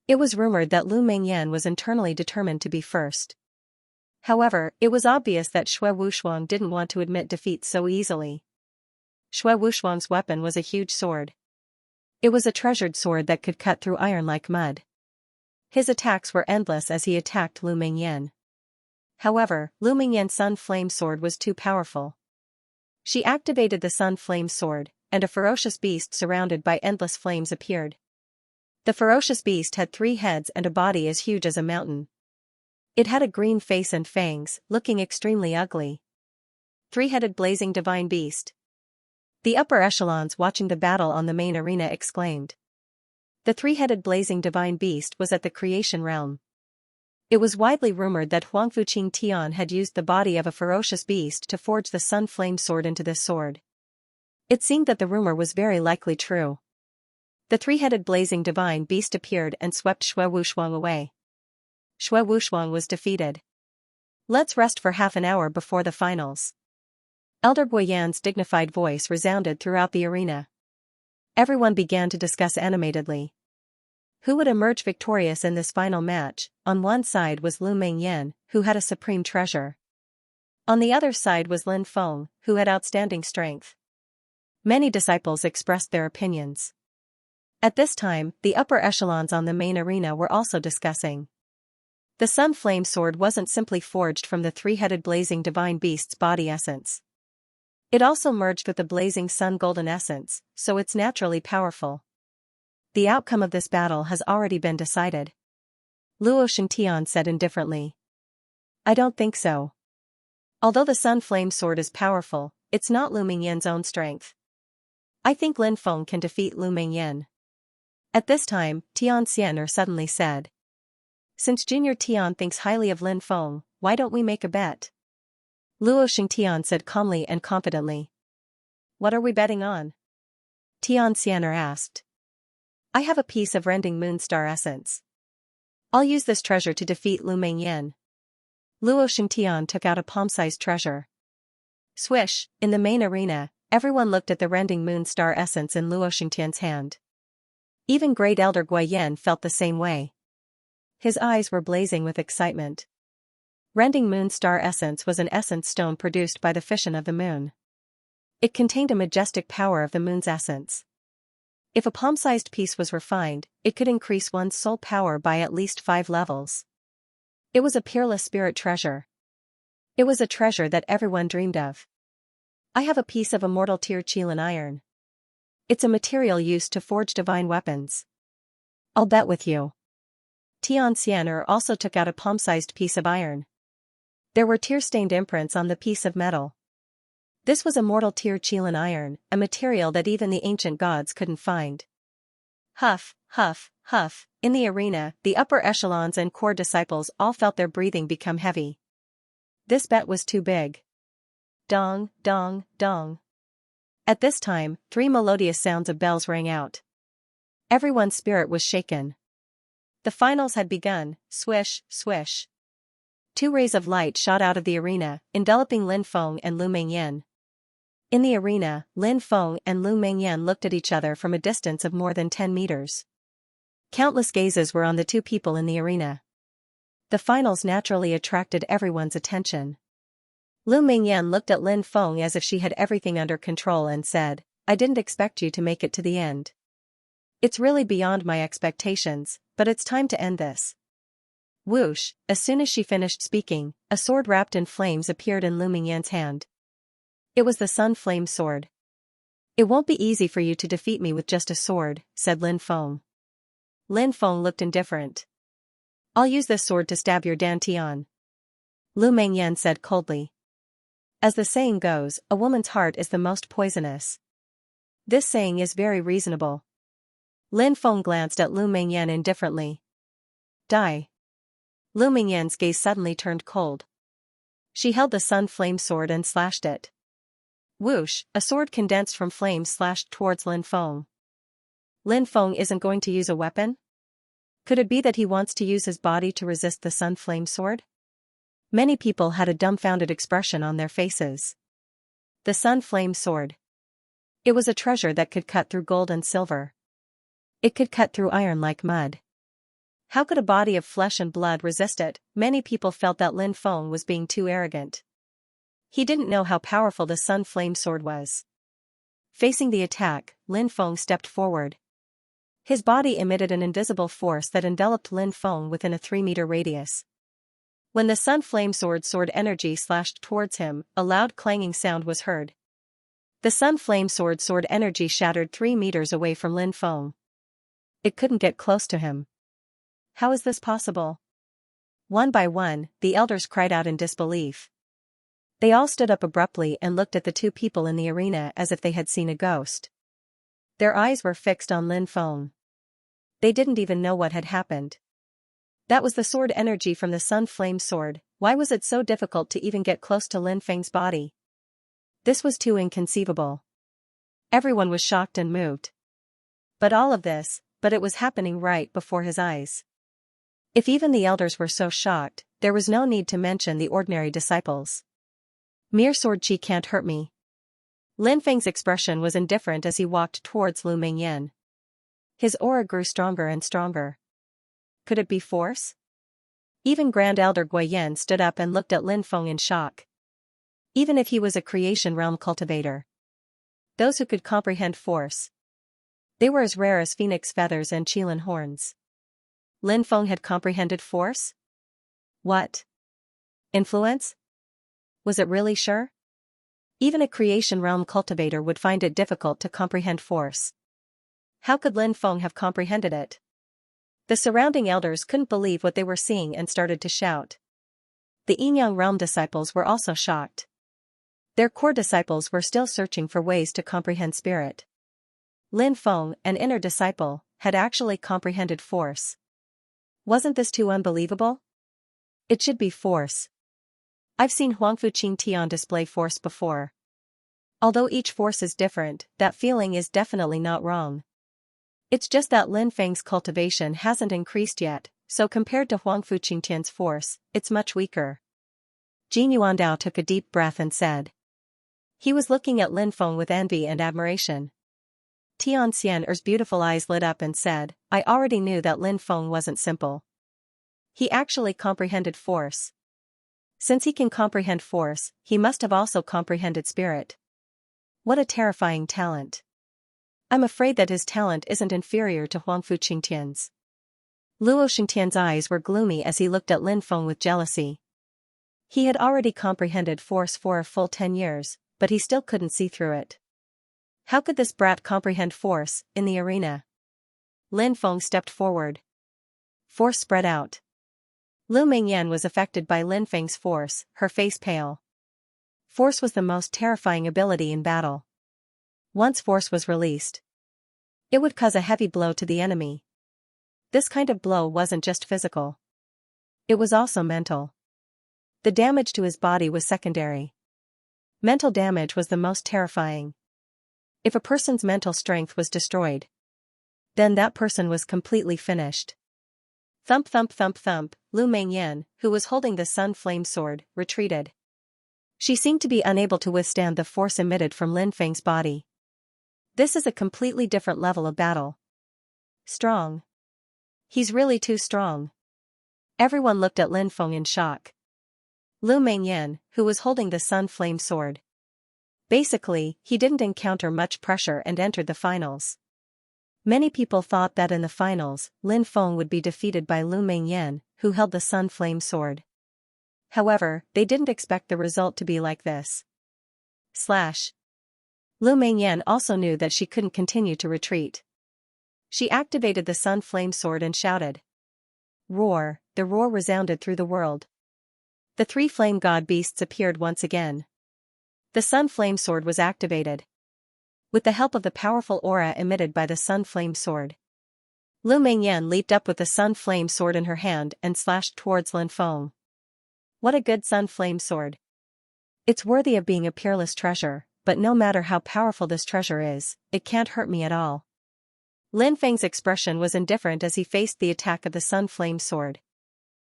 It was rumored that Lu Mengyan was internally determined to be first. However, it was obvious that Xue Wushuang didn't want to admit defeat so easily. Xue Wushuang's weapon was a huge sword. It was a treasured sword that could cut through iron like mud. His attacks were endless as he attacked Lu Mingyan. However, Lu Mingyan's Sun Flame Sword was too powerful. She activated the Sun Flame Sword, and a ferocious beast surrounded by endless flames appeared. The ferocious beast had 3 heads and a body as huge as a mountain. It had a green face and fangs, looking extremely ugly. 3-headed blazing divine beast. The upper echelons watching the battle on the main arena exclaimed. The 3-headed blazing divine beast was at the creation realm. It was widely rumored that Huangfu Qing Tian had used the body of a ferocious beast to forge the Sun Flame Sword into this sword. It seemed that the rumor was very likely true. The 3-headed blazing divine beast appeared and swept Xue Wushuang away. Xue Wushuang was defeated. Let's rest for half an hour before the finals. Elder Guoyan's dignified voice resounded throughout the arena. Everyone began to discuss animatedly. Who would emerge victorious in this final match? On one side was Lu Mingyan, who had a supreme treasure. On the other side was Lin Feng, who had outstanding strength. Many disciples expressed their opinions. At this time, the upper echelons on the main arena were also discussing. The Sun Flame Sword wasn't simply forged from the 3-headed blazing divine beast's body essence. It also merged with the blazing sun golden essence, so it's naturally powerful. The outcome of this battle has already been decided. Luo Xingtian said indifferently. I don't think so. Although the Sun Flame Sword is powerful, it's not Lu Mingyan's own strength. I think Lin Feng can defeat Lu Mingyan. At this time, Tian Xian'er suddenly said. Since Junior Tian thinks highly of Lin Feng, why don't we make a bet? Luo Xingtian said calmly and confidently. What are we betting on? Tian Xian'er asked. I have a piece of rending moonstar essence. I'll use this treasure to defeat Lu Mingyan. Luo Xingtian took out a palm-sized treasure. Swish, in the main arena, everyone looked at the rending moonstar essence in Luo Xingtian's hand. Even Great Elder Guoyan felt the same way. His eyes were blazing with excitement. Rending moonstar essence was an essence stone produced by the fission of the moon. It contained a majestic power of the moon's essence. If a palm-sized piece was refined, it could increase one's soul power by at least 5 levels. It was a peerless spirit treasure. It was a treasure that everyone dreamed of. I have a piece of immortal tier Qilin iron. It's a material used to forge divine weapons. I'll bet with you. Tian Xian'er also took out a palm-sized piece of iron. There were tear-stained imprints on the piece of metal. This was immortal tier Qilin iron, a material that even the ancient gods couldn't find. Huff, huff, huff, in the arena, the upper echelons and core disciples all felt their breathing become heavy. This bet was too big. Dong, dong, dong. At this time, 3 melodious sounds of bells rang out. Everyone's spirit was shaken. The finals had begun, swish, swish. 2 rays of light shot out of the arena, enveloping Lin Feng and Lu Mingyan. In the arena, Lin Feng and Lu Mingyan looked at each other from a distance of more than 10 meters. Countless gazes were on the 2 people in the arena. The finals naturally attracted everyone's attention. Lu Mingyan looked at Lin Feng as if she had everything under control and said, I didn't expect you to make it to the end. It's really beyond my expectations, but it's time to end this. Whoosh, as soon as she finished speaking, a sword wrapped in flames appeared in Lu Mingyan's hand. It was the Sun Flame Sword. It won't be easy for you to defeat me with just a sword, said Lin Feng. Lin Feng looked indifferent. I'll use this sword to stab your Dantian. Lu Mingyan said coldly. As the saying goes, a woman's heart is the most poisonous. This saying is very reasonable. Lin Feng glanced at Lu Mingyan indifferently. Die. Lu Mingyan's gaze suddenly turned cold. She held the Sun Flame Sword and slashed it. Whoosh, a sword condensed from flames slashed towards Lin Feng. Lin Feng isn't going to use a weapon? Could it be that he wants to use his body to resist the Sun Flame Sword? Many people had a dumbfounded expression on their faces. The Sun Flame Sword. It was a treasure that could cut through gold and silver. It could cut through iron like mud. How could a body of flesh and blood resist it? Many people felt that Lin Feng was being too arrogant. He didn't know how powerful the Sun Flame Sword was. Facing the attack, Lin Feng stepped forward. His body emitted an invisible force that enveloped Lin Feng within a 3-meter radius. When the Sun Flame Sword energy slashed towards him, a loud clanging sound was heard. The Sun Flame Sword energy shattered 3 meters away from Lin Feng. It couldn't get close to him. How is this possible? One by one, the elders cried out in disbelief. They all stood up abruptly and looked at the two people in the arena as if they had seen a ghost. Their eyes were fixed on Lin Feng. They didn't even know what had happened. That was the sword energy from the Sun Flame Sword. Why was it so difficult to even get close to Lin Feng's body? This was too inconceivable. Everyone was shocked and moved. But it was happening right before his eyes. If even the elders were so shocked, there was no need to mention the ordinary disciples. Mere sword chi can't hurt me. Lin Feng's expression was indifferent as he walked towards Lu Mingyan. His aura grew stronger and stronger. Could it be force? Even Grand Elder Guiyan stood up and looked at Lin Feng in shock. Even if he was a creation realm cultivator. Those who could comprehend force. They were as rare as phoenix feathers and qilin horns. Lin Feng had comprehended force? What? Influence? Was it really sure? Even a creation realm cultivator would find it difficult to comprehend force. How could Lin Feng have comprehended it? The surrounding elders couldn't believe what they were seeing and started to shout. The Yinyang realm disciples were also shocked. Their core disciples were still searching for ways to comprehend spirit. Lin Feng, an inner disciple, had actually comprehended force. Wasn't this too unbelievable? It should be force. I've seen Huangfu Qing Tian display force before. Although each force is different, that feeling is definitely not wrong. It's just that Lin Feng's cultivation hasn't increased yet, so compared to Huangfu Qing Tian's force, it's much weaker. Jin Yuandao took a deep breath and said. He was looking at Lin Feng with envy and admiration. Tian Xian'er's beautiful eyes lit up and said, I already knew that Lin Feng wasn't simple. He actually comprehended force. Since he can comprehend force, he must have also comprehended spirit. What a terrifying talent. I'm afraid that his talent isn't inferior to Huangfu Qingtian's. Luo Xingtian's eyes were gloomy as he looked at Lin Feng with jealousy. He had already comprehended force for a full 10 years, but he still couldn't see through it. How could this brat comprehend force in the arena? Lin Feng stepped forward. Force spread out. Lu Mingyan was affected by Lin Feng's force, her face pale. Force was the most terrifying ability in battle. Once force was released, it would cause a heavy blow to the enemy. This kind of blow wasn't just physical. It was also mental. The damage to his body was secondary. Mental damage was the most terrifying. If a person's mental strength was destroyed, then that person was completely finished. Thump thump thump thump, Lu Mingyan, who was holding the Sun Flame Sword, retreated. She seemed to be unable to withstand the force emitted from Lin Feng's body. This is a completely different level of battle. Strong. He's really too strong. Everyone looked at Lin Feng in shock. Lu Mingyan, who was holding the Sun Flame Sword. Basically, he didn't encounter much pressure and entered the finals. Many people thought that in the finals, Lin Feng would be defeated by Lu Mingyan, who held the Sun Flame Sword. However, they didn't expect the result to be like this. Slash. Lu Mingyan also knew that she couldn't continue to retreat. She activated the Sun Flame Sword and shouted. Roar, the roar resounded through the world. The 3 flame god beasts appeared once again. The Sun Flame Sword was activated. With the help of the powerful aura emitted by the Sun Flame Sword, Lu Mingyan leaped up with the Sun Flame Sword in her hand and slashed towards Lin Feng. What a good Sun Flame Sword. It's worthy of being a peerless treasure, but no matter how powerful this treasure is, it can't hurt me at all. Lin Feng's expression was indifferent as he faced the attack of the Sun Flame Sword.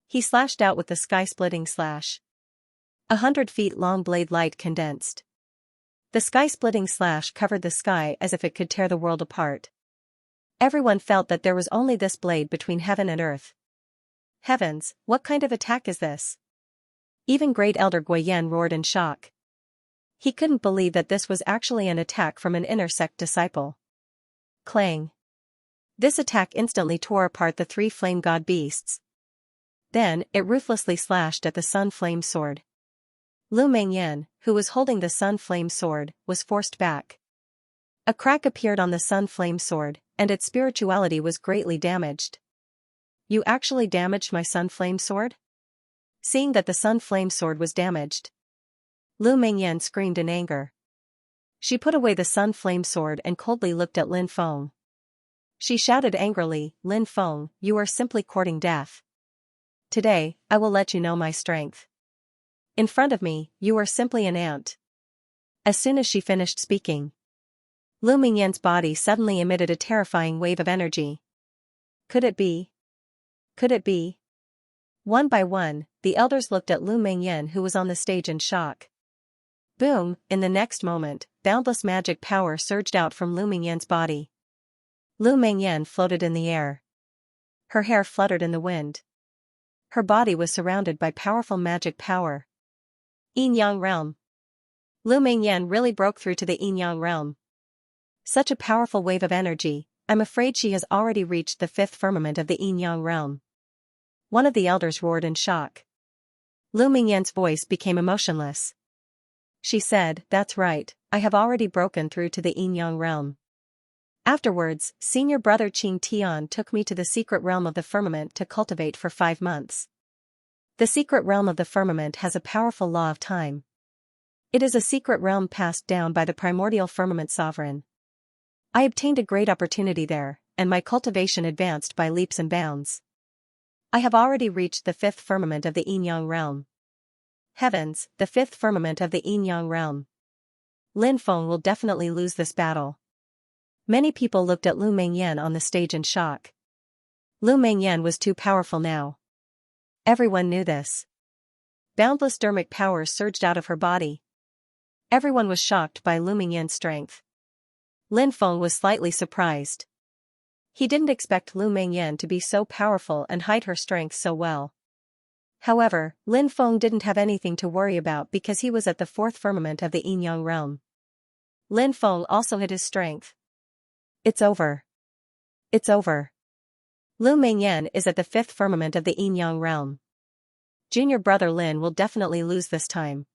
He slashed out with the sky-splitting slash. 100 feet long blade light condensed. The sky-splitting slash covered the sky as if it could tear the world apart. Everyone felt that there was only this blade between heaven and earth, Heavens, what kind of attack is this? Even Great Elder Guiyan roared in shock. He couldn't believe that this was actually an attack from an inner sect disciple. Clang. This attack instantly tore apart the 3 flame god beasts. Then, it ruthlessly slashed at the sun flame sword. Lu Mengyan, who was holding the sun flame sword, was forced back. A crack appeared on the sun flame sword, and its spirituality was greatly damaged. You actually damaged my sun flame sword? Seeing that the sun flame sword was damaged, Lu Mengyan screamed in anger. She put away the sun flame sword and coldly looked at Lin Feng. She shouted angrily, Lin Feng, you are simply courting death. Today, I will let you know my strength. In front of me, you are simply an ant. As soon as she finished speaking, Lu Mengyan's body suddenly emitted a terrifying wave of energy. Could it be? Could it be? One by one, the elders looked at Lu Mengyan, who was on the stage in shock. Boom, in the next moment, boundless magic power surged out from Lu Mengyan's body. Lu Mengyan floated in the air. Her hair fluttered in the wind. Her body was surrounded by powerful magic power. Yin Yang realm. Lu Mengyan really broke through to the Yin Yang realm. Such a powerful wave of energy, I'm afraid she has already reached the 5th firmament of the Yin Yang realm. One of the elders roared in shock. Lu Mengyan's voice became emotionless. She said, that's right, I have already broken through to the Yin Yang realm. Afterwards, senior brother Qing Tian took me to the secret realm of the firmament to cultivate for 5 months. The secret realm of the firmament has a powerful law of time. It is a secret realm passed down by the primordial firmament sovereign. I obtained a great opportunity there, and my cultivation advanced by leaps and bounds. I have already reached the 5th firmament of the Yin Yang realm. Heavens, the 5th firmament of the Yin Yang realm. Lin Feng will definitely lose this battle. Many people looked at Lu Mengyan on the stage in shock. Lu Mengyan was too powerful now. Everyone knew this. Boundless dermic power surged out of her body. Everyone was shocked by Lu Mengyan's strength. Lin Feng was slightly surprised. He didn't expect Lu Mengyan to be so powerful and hide her strength so well. However, Lin Feng didn't have anything to worry about because he was at the 4th firmament of the Yin Yang realm. Lin Feng also hid his strength. It's over. It's over. Lu Mengyan is at the 5th firmament of the Yin Yang realm. Junior brother Lin will definitely lose this time.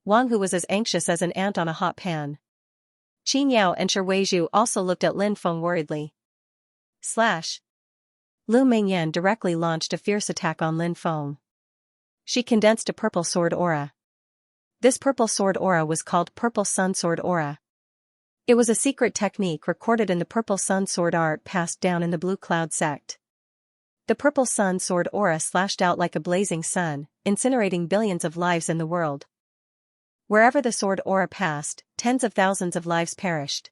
Wang Hu was as anxious as an ant on a hot pan. Qin Yao and Shi Weizhu also looked at Lin Feng worriedly. Slash. Lu Mengyan directly launched a fierce attack on Lin Feng. She condensed a purple sword aura. This purple sword aura was called Purple Sun Sword Aura. It was a secret technique recorded in the Purple Sun Sword art passed down in the Blue Cloud sect. The Purple Sun Sword aura slashed out like a blazing sun, incinerating billions of lives in the world. Wherever the sword aura passed, tens of thousands of lives perished.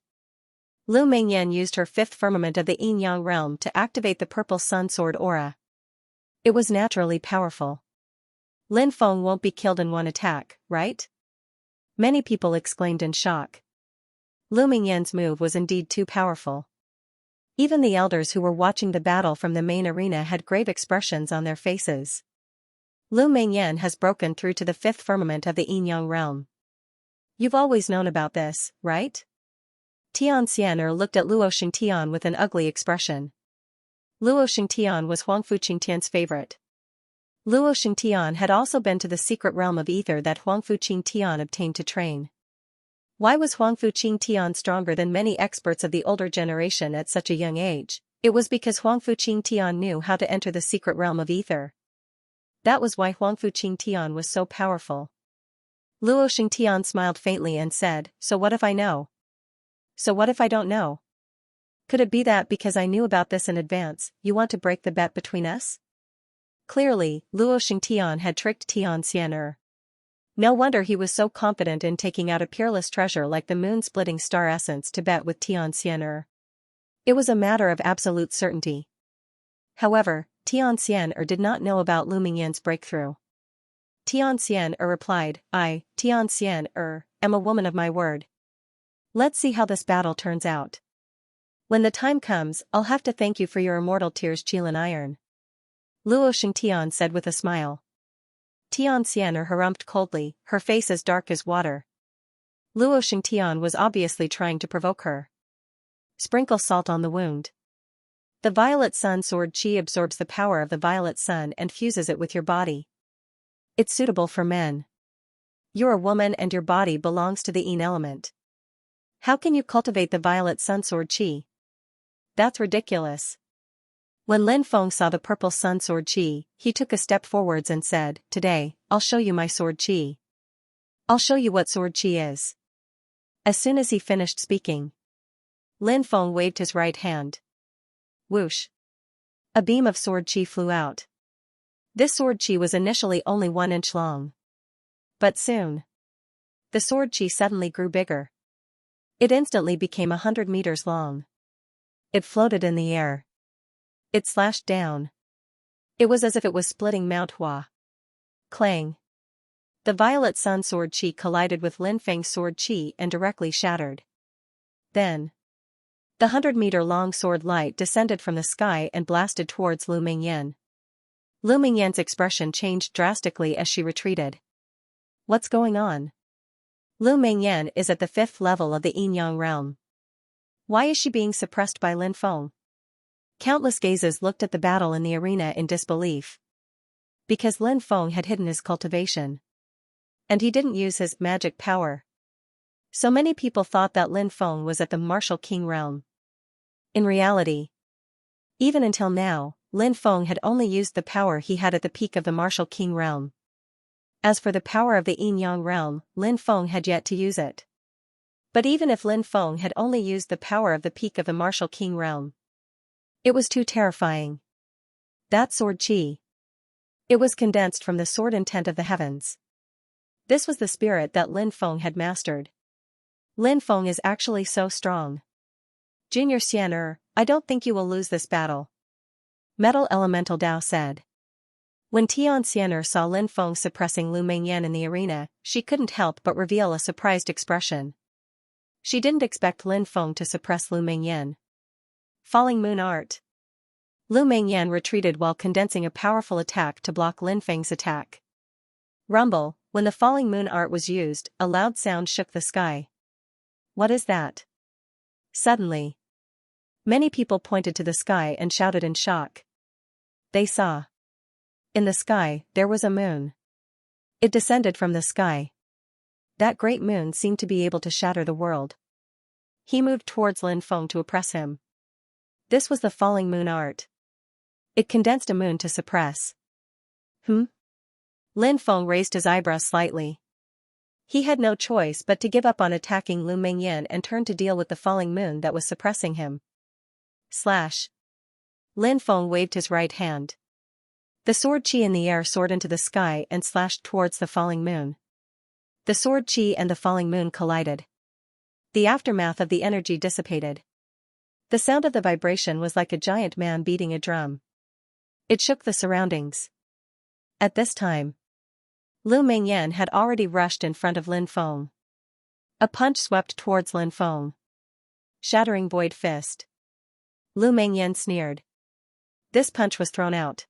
Lu Mengyan used her 5th firmament of the Yin Yang realm to activate the Purple Sun Sword aura. It was naturally powerful. Lin Feng won't be killed in one attack, right? Many people exclaimed in shock. Lu Mengyan's move was indeed too powerful. Even the elders who were watching the battle from the main arena had grave expressions on their faces. Lu Mengyan has broken through to the 5th firmament of the Yin Yang realm. You've always known about this, right? Xianxia looked at Luo Xingtian with an ugly expression. Luo Xingtian was Huangfu Qingtian's favorite. Luo Xingtian had also been to the secret realm of ether that Huangfu Qingtian obtained to train. Why was Huangfu Qingtian stronger than many experts of the older generation at such a young age? It was because Huangfu Qingtian knew how to enter the secret realm of ether. That was why Huangfu Qingtian was so powerful. Luo Xingtian smiled faintly and said, so what if I know? So what if I don't know? Could it be that because I knew about this in advance, you want to break the bet between us? Clearly, Luo Xingtian had tricked Xianxia. No wonder he was so confident in taking out a peerless treasure like the moon-splitting star essence to bet with Xianxia. It was a matter of absolute certainty. However, Xianxia did not know about Lu Mengyan's breakthrough. Xianxia replied, I, Xianxia, am a woman of my word. Let's see how this battle turns out. When the time comes, I'll have to thank you for your immortal tears, Qilin Iron. Luo Xingtian said with a smile. Xianxia harumphed coldly, her face as dark as water. Luo Xingtian was obviously trying to provoke her. Sprinkle salt on the wound. The violet sun sword qi absorbs the power of the violet sun and fuses it with your body. It's suitable for men. You're a woman and your body belongs to the yin element. How can you cultivate the violet sun sword qi? That's ridiculous. When Lin Feng saw the purple sun sword qi, he took a step forwards and said, "Today, I'll show you my sword qi. I'll show you what sword qi is." As soon as he finished speaking, Lin Feng waved his right hand. Whoosh! A beam of sword qi flew out. This sword qi was initially only 1 inch long. But soon, the sword qi suddenly grew bigger. It instantly became 100 meters long. It floated in the air. It slashed down. It was as if it was splitting Mount Hua. Clang! The violet sun sword qi collided with Lin Feng's sword qi and directly shattered. Then, the 100-meter-long sword light descended from the sky and blasted towards Lu Mingyan. Lu Mingyan's expression changed drastically as she retreated. What's going on? Lu Mingyan is at the 5th level of the yin-yang realm. Why is she being suppressed by Lin Feng? Countless gazes looked at the battle in the arena in disbelief. Because Lin Feng had hidden his cultivation. And he didn't use his magic power. So many people thought that Lin Feng was at the martial king realm. In reality, even until now, Lin Feng had only used the power he had at the peak of the martial king realm. As for the power of the yin-yang realm, Lin Feng had yet to use it. But even if Lin Feng had only used the power of the peak of the martial king realm, it was too terrifying. That sword qi. It was condensed from the sword intent of the heavens. This was the spirit that Lin Feng had mastered. Lin Feng is actually so strong. Junior Xian'er, I don't think you will lose this battle. Metal Elemental Dao said. When Tian Xian'er saw Lin Feng suppressing Lu Mingyan in the arena, she couldn't help but reveal a surprised expression. She didn't expect Lin Feng to suppress Lu Mingyan. Falling Moon Art. Lu Mingyan retreated while condensing a powerful attack to block Lin Feng's attack. Rumble, when the Falling Moon Art was used, a loud sound shook the sky. What is that? Suddenly, many people pointed to the sky and shouted in shock. They saw. In the sky, there was a moon. It descended from the sky. That great moon seemed to be able to shatter the world. He moved towards Lin Feng to oppress him. This was the Falling Moon Art. It condensed a moon to suppress. Lin Feng raised his eyebrows slightly. He had no choice but to give up on attacking Lu Mingyan and turn to deal with the falling moon that was suppressing him. Slash. Lin Feng waved his right hand. The sword qi in the air soared into the sky and slashed towards the falling moon. The sword qi and the falling moon collided. The aftermath of the energy dissipated. The sound of the vibration was like a giant man beating a drum. It shook the surroundings. At this time, Lu Mingyan had already rushed in front of Lin Feng. A punch swept towards Lin Feng. Shattering void fist. Lu Mingyan sneered. This punch was thrown out.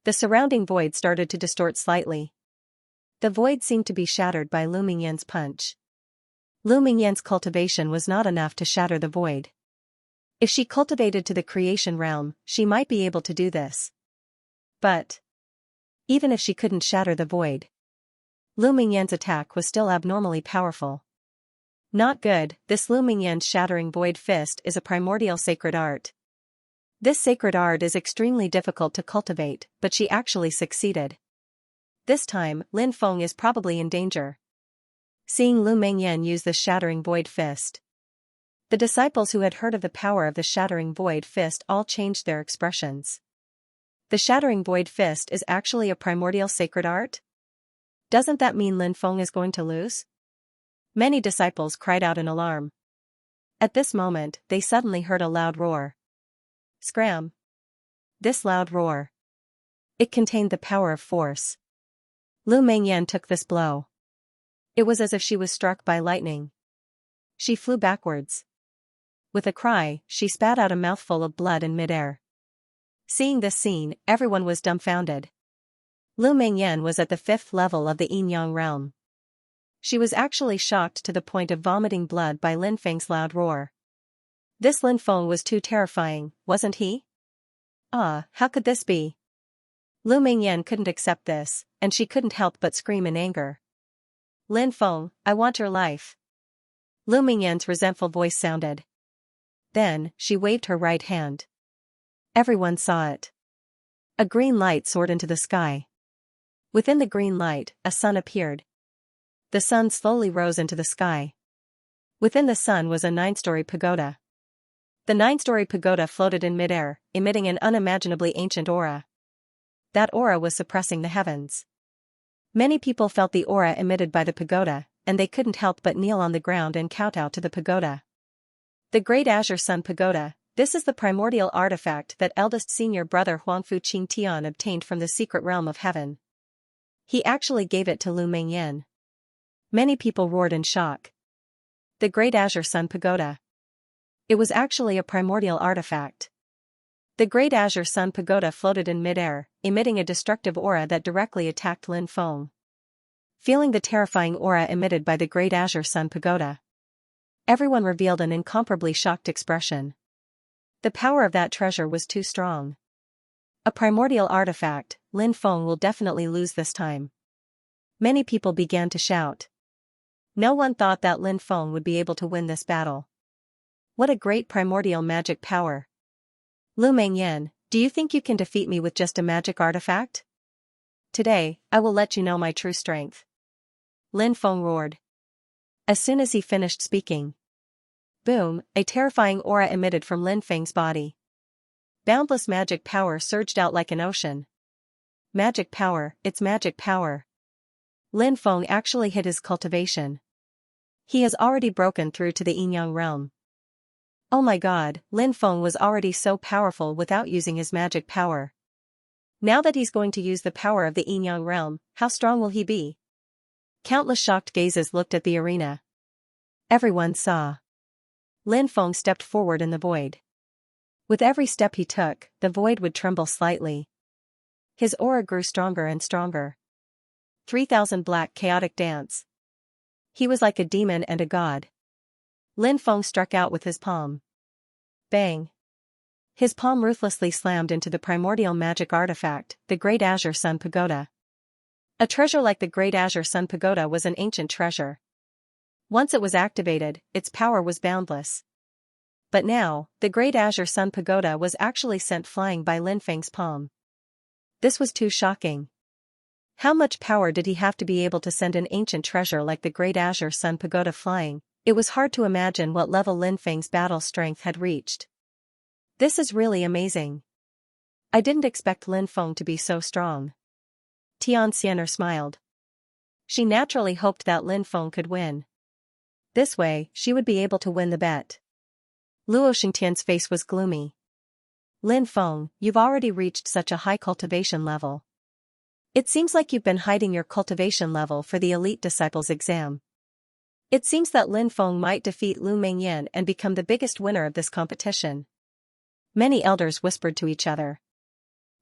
The surrounding void started to distort slightly. The void seemed to be shattered by Lu Mingyan's punch. Lu Mingyan's cultivation was not enough to shatter the void. If she cultivated to the creation realm, she might be able to do this. But even if she couldn't shatter the void, Lu Mingyan's attack was still abnormally powerful. Not good. This Lu Mingyan's shattering void fist is a primordial sacred art. This sacred art is extremely difficult to cultivate, but she actually succeeded. This time, Lin Feng is probably in danger. Seeing Lu Mingyan use the shattering void fist, the disciples who had heard of the power of the shattering void fist all changed their expressions. The shattering void fist is actually a primordial sacred art? Doesn't that mean Lin Feng is going to lose? Many disciples cried out in alarm. At this moment, they suddenly heard a loud roar. Scram! This loud roar. It contained the power of force. Lu Mingyan took this blow. It was as if she was struck by lightning. She flew backwards. With a cry, she spat out a mouthful of blood in midair. Seeing this scene, everyone was dumbfounded. Lu Mengyan was at the 5th level of the Yin-Yang realm. She was actually shocked to the point of vomiting blood by Lin Feng's loud roar. This Lin Feng was too terrifying, wasn't he? How could this be? Lu Mengyan couldn't accept this, and she couldn't help but scream in anger. Lin Feng, I want your life. Lu Mengyan's resentful voice sounded. Then, she waved her right hand. Everyone saw it. A green light soared into the sky. Within the green light, a sun appeared. The sun slowly rose into the sky. Within the sun was a 9-story pagoda. The 9-story pagoda floated in midair, emitting an unimaginably ancient aura. That aura was suppressing the heavens. Many people felt the aura emitted by the pagoda, and they couldn't help but kneel on the ground and kowtow to the pagoda. The Great Azure Sun Pagoda. This is the primordial artifact that eldest senior brother Huangfu Qingtian obtained from the secret realm of heaven. He actually gave it to Lu Mengyan. Many people roared in shock. The Great Azure Sun Pagoda. It was actually a primordial artifact. The Great Azure Sun Pagoda floated in midair, emitting a destructive aura that directly attacked Lin Feng. Feeling the terrifying aura emitted by the Great Azure Sun Pagoda, everyone revealed an incomparably shocked expression. The power of that treasure was too strong. A primordial artifact, Lin Feng will definitely lose this time. Many people began to shout. No one thought that Lin Feng would be able to win this battle. What a great primordial magic power. Lu Mengyan, do you think you can defeat me with just a magic artifact? Today, I will let you know my true strength. Lin Feng roared. As soon as he finished speaking, boom, a terrifying aura emitted from Lin Feng's body. Boundless magic power surged out like an ocean. Magic power, it's magic power. Lin Feng actually hit his cultivation. He has already broken through to the Yin-Yang realm. Oh my god, Lin Feng was already so powerful without using his magic power. Now that he's going to use the power of the Yin-Yang realm, how strong will he be? Countless shocked gazes looked at the arena. Everyone saw. Lin Feng stepped forward in the void. With every step he took, the void would tremble slightly. His aura grew stronger and stronger. 3,000 black chaotic dance. He was like a demon and a god. Lin Feng struck out with his palm. Bang! His palm ruthlessly slammed into the primordial magic artifact, the Great Azure Sun Pagoda. A treasure like the Great Azure Sun Pagoda was an ancient treasure. Once it was activated, its power was boundless. But now, the Great Azure Sun Pagoda was actually sent flying by Lin Feng's palm. This was too shocking. How much power did he have to be able to send an ancient treasure like the Great Azure Sun Pagoda flying? It was hard to imagine what level Lin Feng's battle strength had reached. This is really amazing. I didn't expect Lin Feng to be so strong. Xianxia smiled. She naturally hoped that Lin Feng could win. This way, she would be able to win the bet. Luo Xingtian's face was gloomy. Lin Feng, you've already reached such a high cultivation level. It seems like you've been hiding your cultivation level for the elite disciples exam. It seems that Lin Feng might defeat Lu Mengyan and become the biggest winner of this competition. Many elders whispered to each other.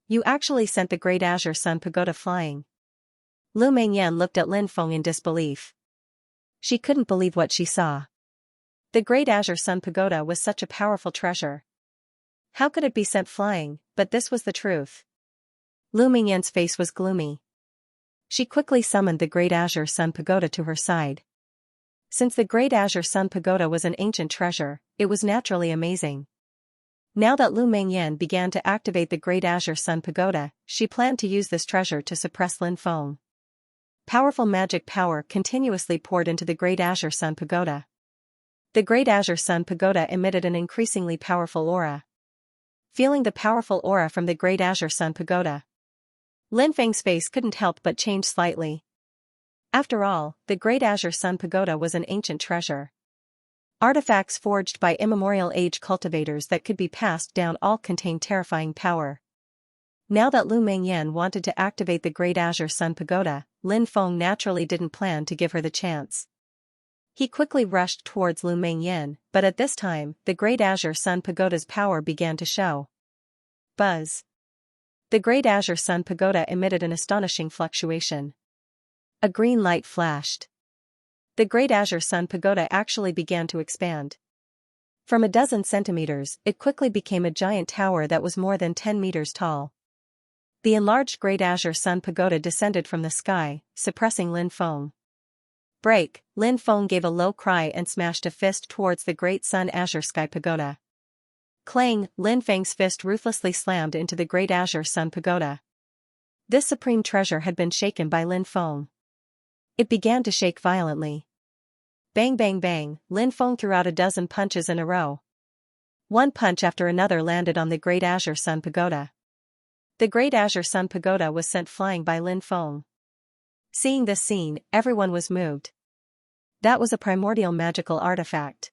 You actually sent the Great Azure Sun Pagoda flying. Lu Mengyan looked at Lin Feng in disbelief. She couldn't believe what she saw. The Great Azure Sun Pagoda was such a powerful treasure. How could it be sent flying? But this was the truth. Lu Mengyan's face was gloomy. She quickly summoned the Great Azure Sun Pagoda to her side. Since the Great Azure Sun Pagoda was an ancient treasure, it was naturally amazing. Now that Lu Mengyan began to activate the Great Azure Sun Pagoda, she planned to use this treasure to suppress Lin Feng. Powerful magic power continuously poured into the Great Azure Sun Pagoda. The Great Azure Sun Pagoda emitted an increasingly powerful aura. Feeling the powerful aura from the Great Azure Sun Pagoda, Lin Feng's face couldn't help but change slightly. After all, the Great Azure Sun Pagoda was an ancient treasure. Artifacts forged by immemorial age cultivators that could be passed down all contained terrifying power. Now that Lu Mengyan wanted to activate the Great Azure Sun Pagoda, Lin Feng naturally didn't plan to give her the chance. He quickly rushed towards Lu Mengyan, but at this time, the Great Azure Sun Pagoda's power began to show. Buzz. The Great Azure Sun Pagoda emitted an astonishing fluctuation. A green light flashed. The Great Azure Sun Pagoda actually began to expand. From a dozen centimeters, it quickly became a giant tower that was more than 10 meters tall. The enlarged Great Azure Sun Pagoda descended from the sky, suppressing Lin Feng. Break! Lin Feng gave a low cry and smashed a fist towards the Great Sun Azure Sky Pagoda. Clang! Lin Feng's fist ruthlessly slammed into the Great Azure Sun Pagoda. This supreme treasure had been shaken by Lin Feng. It began to shake violently. Bang bang bang, Lin Feng threw out a dozen punches in a row. One punch after another landed on the Great Azure Sun Pagoda. The Great Azure Sun Pagoda was sent flying by Lin Feng. Seeing this scene, everyone was moved. That was a primordial magical artifact.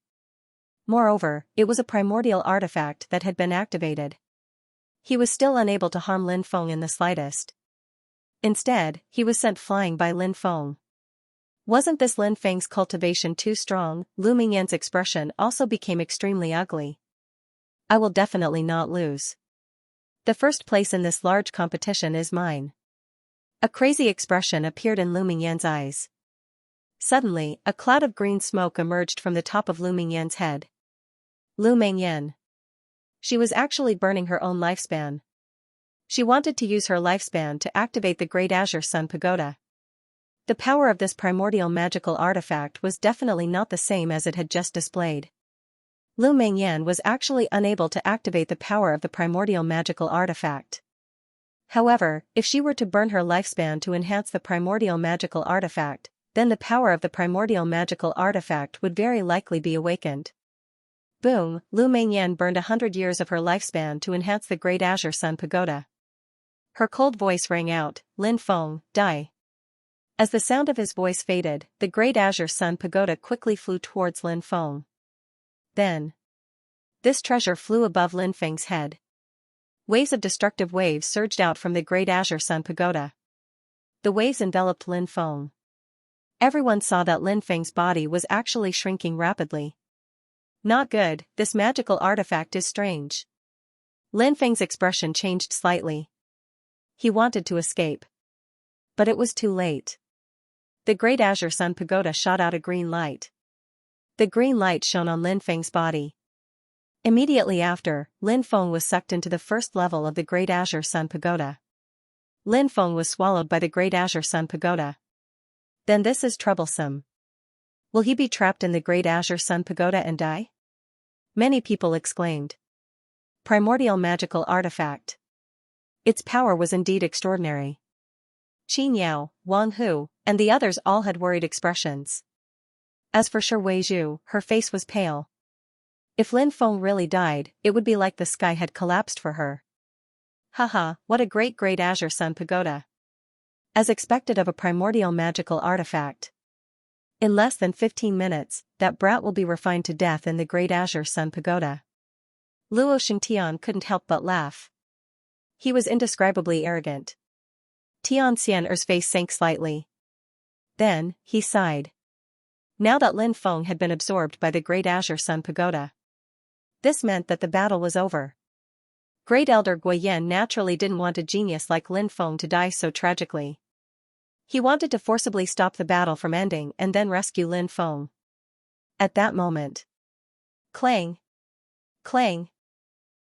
Moreover, it was a primordial artifact that had been activated. He was still unable to harm Lin Feng in the slightest. Instead, he was sent flying by Lin Feng. Wasn't this Lin Feng's cultivation too strong? Lu Mingyan's expression also became extremely ugly. I will definitely not lose. The first place in this large competition is mine. A crazy expression appeared in Lu Mingyan's eyes. Suddenly, a cloud of green smoke emerged from the top of Lu Mingyan's head. Lu Mingyan. She was actually burning her own lifespan. She wanted to use her lifespan to activate the Great Azure Sun Pagoda. The power of this primordial magical artifact was definitely not the same as it had just displayed. Lu Mingyan was actually unable to activate the power of the primordial magical artifact. However, if she were to burn her lifespan to enhance the primordial magical artifact, then the power of the primordial magical artifact would very likely be awakened. Boom! Lu Mingyan burned 100 years of her lifespan to enhance the Great Azure Sun Pagoda. Her cold voice rang out, Lin Feng, die. As the sound of his voice faded, the Great Azure Sun Pagoda quickly flew towards Lin Feng. Then, this treasure flew above Lin Feng's head. Waves of destructive waves surged out from the Great Azure Sun Pagoda. The waves enveloped Lin Feng. Everyone saw that Lin Feng's body was actually shrinking rapidly. Not good, this magical artifact is strange. Lin Feng's expression changed slightly. He wanted to escape. But it was too late. The Great Azure Sun Pagoda shot out a green light. The green light shone on Lin Feng's body. Immediately after, Lin Feng was sucked into the first level of the Great Azure Sun Pagoda. Lin Feng was swallowed by the Great Azure Sun Pagoda. Then this is troublesome. Will he be trapped in the Great Azure Sun Pagoda and die? Many people exclaimed. Primordial magical artifact. Its power was indeed extraordinary. Qin Yao, Wang Hu, and the others all had worried expressions. As for Shi Weizhu, her face was pale. If Lin Feng really died, it would be like the sky had collapsed for her. Haha, what a great Great Azure Sun Pagoda. As expected of a primordial magical artifact. In less than 15 minutes, that brat will be refined to death in the Great Azure Sun Pagoda. Luo Xingtian couldn't help but laugh. He was indescribably arrogant. Tian Xian'er's face sank slightly. Then, he sighed. Now that Lin Feng had been absorbed by the Great Azure Sun Pagoda. This meant that the battle was over. Great Elder Guoyan naturally didn't want a genius like Lin Feng to die so tragically. He wanted to forcibly stop the battle from ending and then rescue Lin Feng. At that moment. Clang! Clang!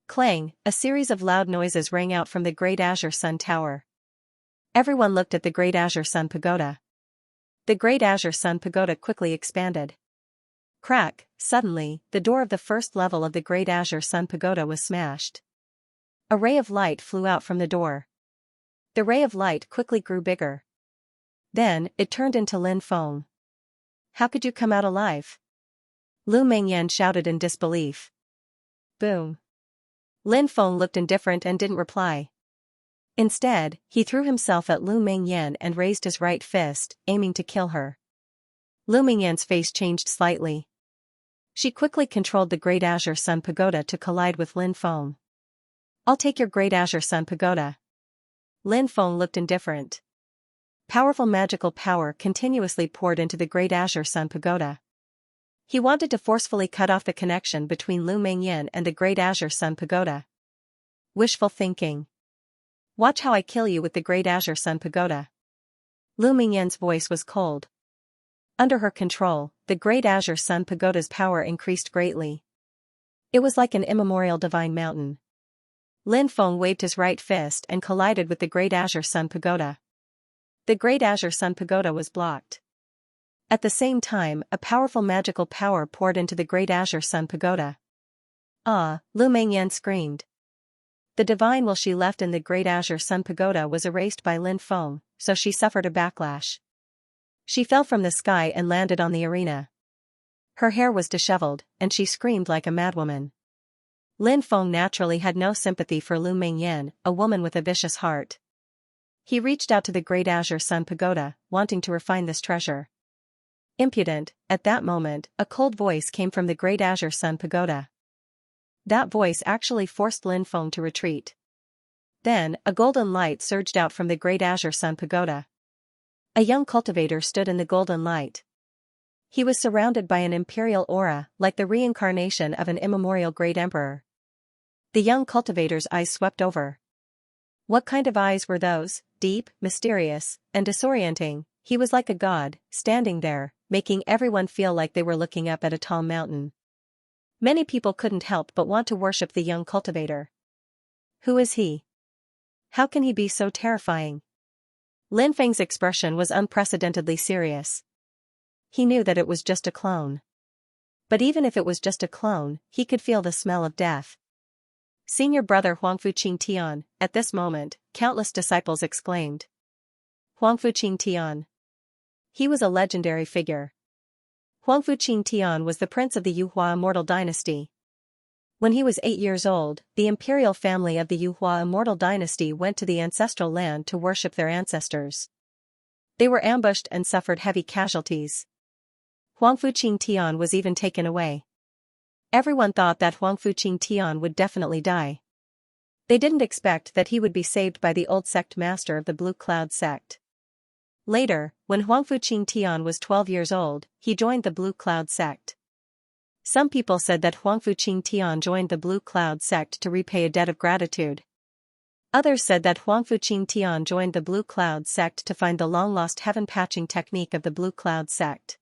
Clang! A series of loud noises rang out from the Great Azure Sun Tower. Everyone looked at the Great Azure Sun Pagoda. The Great Azure Sun Pagoda quickly expanded. Crack! Suddenly, the door of the first level of the Great Azure Sun Pagoda was smashed. A ray of light flew out from the door. The ray of light quickly grew bigger. Then, it turned into Lin Feng. How could you come out alive? Lu Mingyan shouted in disbelief. Boom. Lin Feng looked indifferent and didn't reply. Instead, he threw himself at Lu Mingyan and raised his right fist, aiming to kill her. Lu Mingyan's face changed slightly. She quickly controlled the Great Azure Sun Pagoda to collide with Lin Feng. I'll take your Great Azure Sun Pagoda. Lin Feng looked indifferent. Powerful magical power continuously poured into the Great Azure Sun Pagoda. He wanted to forcefully cut off the connection between Lu Mingyan and the Great Azure Sun Pagoda. Wishful thinking. Watch how I kill you with the Great Azure Sun Pagoda. Lu Mingyan's voice was cold. Under her control, the Great Azure Sun Pagoda's power increased greatly. It was like an immemorial divine mountain. Lin Feng waved his right fist and collided with the Great Azure Sun Pagoda. The Great Azure Sun Pagoda was blocked. At the same time, a powerful magical power poured into the Great Azure Sun Pagoda. Ah, Lu Mingyan screamed. The divine will she left in the Great Azure Sun Pagoda was erased by Lin Feng, so she suffered a backlash. She fell from the sky and landed on the arena. Her hair was disheveled, and she screamed like a madwoman. Lin Feng naturally had no sympathy for Lu Mingyan, a woman with a vicious heart. He reached out to the Great Azure Sun Pagoda, wanting to refine this treasure. Impudent, at that moment, a cold voice came from the Great Azure Sun Pagoda. That voice actually forced Lin Feng to retreat. Then, a golden light surged out from the Great Azure Sun Pagoda. A young cultivator stood in the golden light. He was surrounded by an imperial aura, like the reincarnation of an immemorial great emperor. The young cultivator's eyes swept over. What kind of eyes were those? Deep, mysterious, and disorienting. He was like a god, standing there, making everyone feel like they were looking up at a tall mountain. Many people couldn't help but want to worship the young cultivator. Who is he? How can he be so terrifying? Lin Feng's expression was unprecedentedly serious. He knew that it was just a clone. But even if it was just a clone, he could feel the smell of death. Senior brother Huangfu Qingtian, at this moment, countless disciples exclaimed. Huangfu Qingtian. He was a legendary figure. Huangfu Qingtian was the prince of the Yuhua Immortal dynasty. When he was 8 years old, the imperial family of the Yuhua Immortal dynasty went to the ancestral land to worship their ancestors. They were ambushed and suffered heavy casualties. Huangfu Qingtian was even taken away. Everyone thought that Huangfu Qingtian would definitely die. They didn't expect that he would be saved by the old sect master of the Blue Cloud sect. Later, when Huangfu Qingtian was 12 years old, he joined the Blue Cloud sect. Some people said that Huangfu Qingtian joined the Blue Cloud sect to repay a debt of gratitude. Others said that Huangfu Qingtian joined the Blue Cloud sect to find the long-lost heaven-patching technique of the Blue Cloud sect.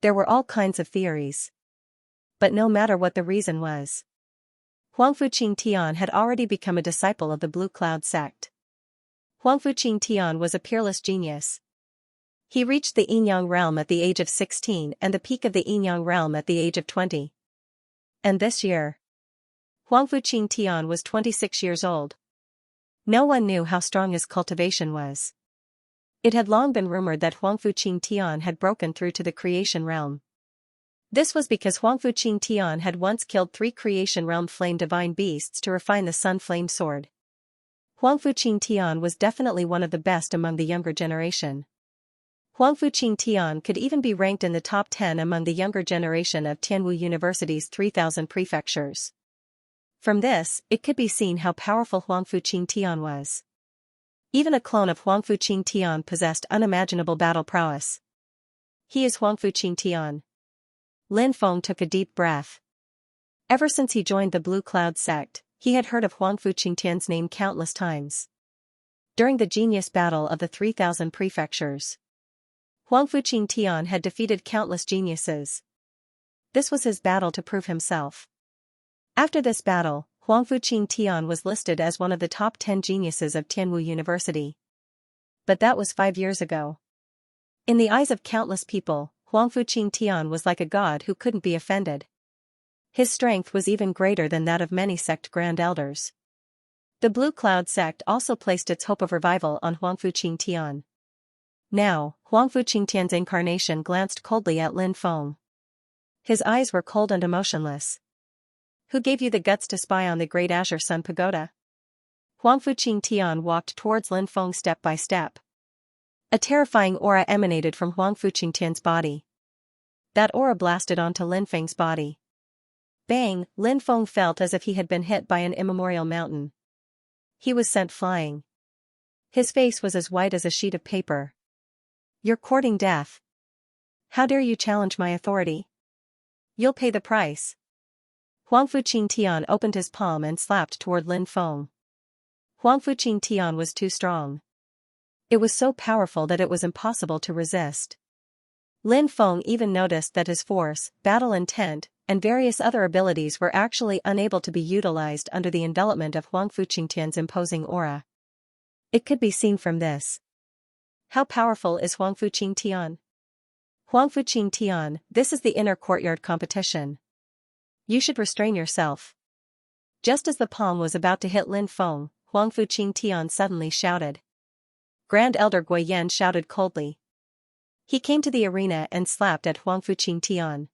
There were all kinds of theories. But no matter what the reason was, Huangfu Qingtian had already become a disciple of the Blue Cloud sect. Huangfu Qingtian was a peerless genius. He reached the Yinyang realm at the age of 16 and the peak of the Yinyang realm at the age of 20. And this year, Huangfu Qingtian was 26 years old. No one knew how strong his cultivation was. It had long been rumored that Huangfu Qingtian had broken through to the creation realm. This was because Huangfu Qingtian had once killed 3 creation realm flame divine beasts to refine the sun flame sword. Huangfu Qingtian was definitely one of the best among the younger generation. Huangfu Qingtian could even be ranked in the top 10 among the younger generation of Tianwu University's 3,000 prefectures. From this, it could be seen how powerful Huangfu Qingtian was. Even a clone of Huangfu Qingtian possessed unimaginable battle prowess. He is Huangfu Qingtian. Lin Feng took a deep breath. Ever since he joined the Blue Cloud sect, he had heard of Huangfu Qingtian's name countless times. During the genius battle of the 3,000 prefectures, Huangfu Qingtian had defeated countless geniuses. This was his battle to prove himself. After this battle, Huangfu Qingtian was listed as one of the top 10 geniuses of Tianwu University. But that was 5 years ago. In the eyes of countless people, Huangfu Qingtian was like a god who couldn't be offended. His strength was even greater than that of many sect grand elders. The Blue Cloud sect also placed its hope of revival on Huangfu Qingtian. Now, Huangfu Qingtian's incarnation glanced coldly at Lin Feng. His eyes were cold and emotionless. Who gave you the guts to spy on the Great Azure Sun Pagoda? Huangfu Qingtian walked towards Lin Feng step by step. A terrifying aura emanated from Huangfu Qingtian's body. That aura blasted onto Lin Feng's body. Bang! Lin Feng felt as if he had been hit by an immemorial mountain. He was sent flying. His face was as white as a sheet of paper. You're courting death. How dare you challenge my authority? You'll pay the price. Huangfu Qingtian opened his palm and slapped toward Lin Feng. Huang Fuqing Tian was too strong. It was so powerful that it was impossible to resist. Lin Feng even noticed that his force, battle intent, and various other abilities were actually unable to be utilized under the envelopment of Huang Fuqing Tian's imposing aura. It could be seen from this. How powerful is Huang Fuqing Tian? Huang Fuqing Tian, this is the inner courtyard competition. You should restrain yourself. Just as the palm was about to hit Lin Feng, Huang Fuqing Tian suddenly shouted. Grand Elder Guiyan shouted coldly. He came to the arena and slapped at Huang Fuqing Tian.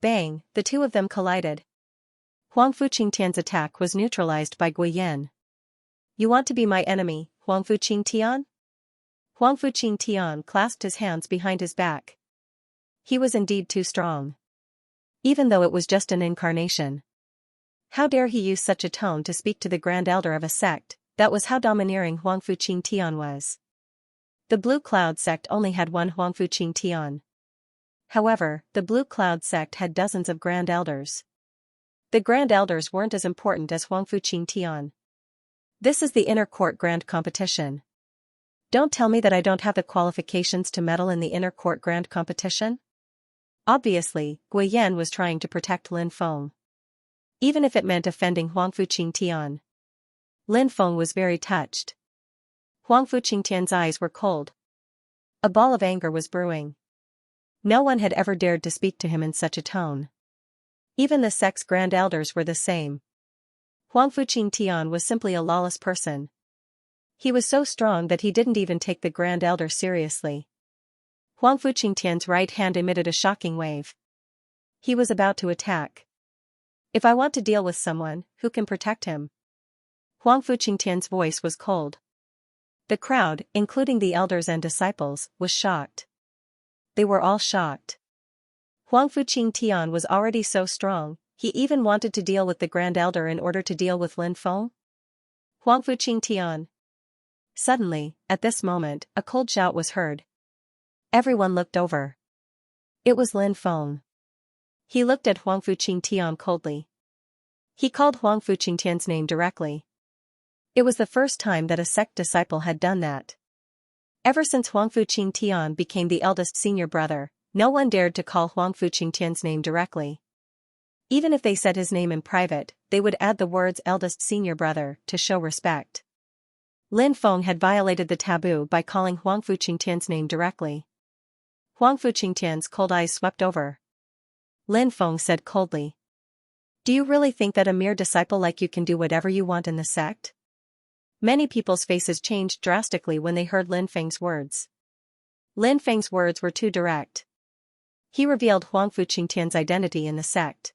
Bang, the two of them collided. Huang Fuqing Tian's attack was neutralized by Guiyan. You want to be my enemy, Huang Fuqing Tian? Huang Fuqing Tian clasped his hands behind his back. He was indeed too strong. Even though it was just an incarnation. How dare he use such a tone to speak to the Grand Elder of a sect? That was how domineering Huang Fuqing Tian was. The Blue Cloud sect only had one Huang Fuqing Tian. However, the Blue Cloud sect had dozens of Grand Elders. The Grand Elders weren't as important as Huang Fuqing Tian. This is the inner court grand competition. Don't tell me that I don't have the qualifications to medal in the inner court grand competition? Obviously, Guiyan was trying to protect Lin Feng. Even if it meant offending Huang Fuqing Tian. Lin Feng was very touched. Huang Fuqing Tian's eyes were cold. A ball of anger was brewing. No one had ever dared to speak to him in such a tone. Even the sect's Grand Elders were the same. Huang Fuqing Tian was simply a lawless person. He was so strong that he didn't even take the Grand Elder seriously. Huang Fuqing Tian's right hand emitted a shocking wave. He was about to attack. If I want to deal with someone, who can protect him? Huang Fuqing Tian's voice was cold. The crowd, including the elders and disciples, was shocked. They were all shocked. Huang Fuqing Tian was already so strong, he even wanted to deal with the Grand Elder in order to deal with Lin Feng? Huang Fuqing Tian. Suddenly, at this moment, a cold shout was heard. Everyone looked over. It was Lin Feng. He looked at Huang Fuqing Tian coldly. He called Huang Fuqing Tian's name directly. It was the first time that a sect disciple had done that. Ever since Huang Fuqing Tian became the eldest senior brother, no one dared to call Huang Fuqing Tian's name directly. Even if they said his name in private, they would add the words eldest senior brother to show respect. Lin Feng had violated the taboo by calling Huang Fuqing Tian's name directly. Huang Fuqing Tian's cold eyes swept over. Lin Feng said coldly. Do you really think that a mere disciple like you can do whatever you want in the sect? Many people's faces changed drastically when they heard Lin Feng's words. Lin Feng's words were too direct. He revealed Huang Fuqing Tian's identity in the sect.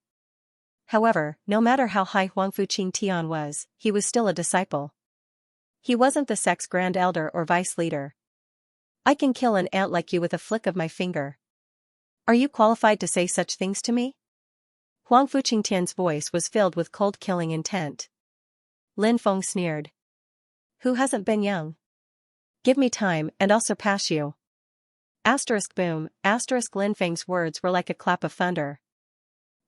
However, no matter how high Huang Fuqing Tian was, he was still a disciple. He wasn't the sect's Grand Elder or Vice Leader. I can kill an ant like you with a flick of my finger. Are you qualified to say such things to me? Huang Fuqing Tian's voice was filled with cold killing intent. Lin Feng sneered. Who hasn't been young? Give me time and I'll surpass you. Asterisk boom, asterisk Lin Feng's words were like a clap of thunder.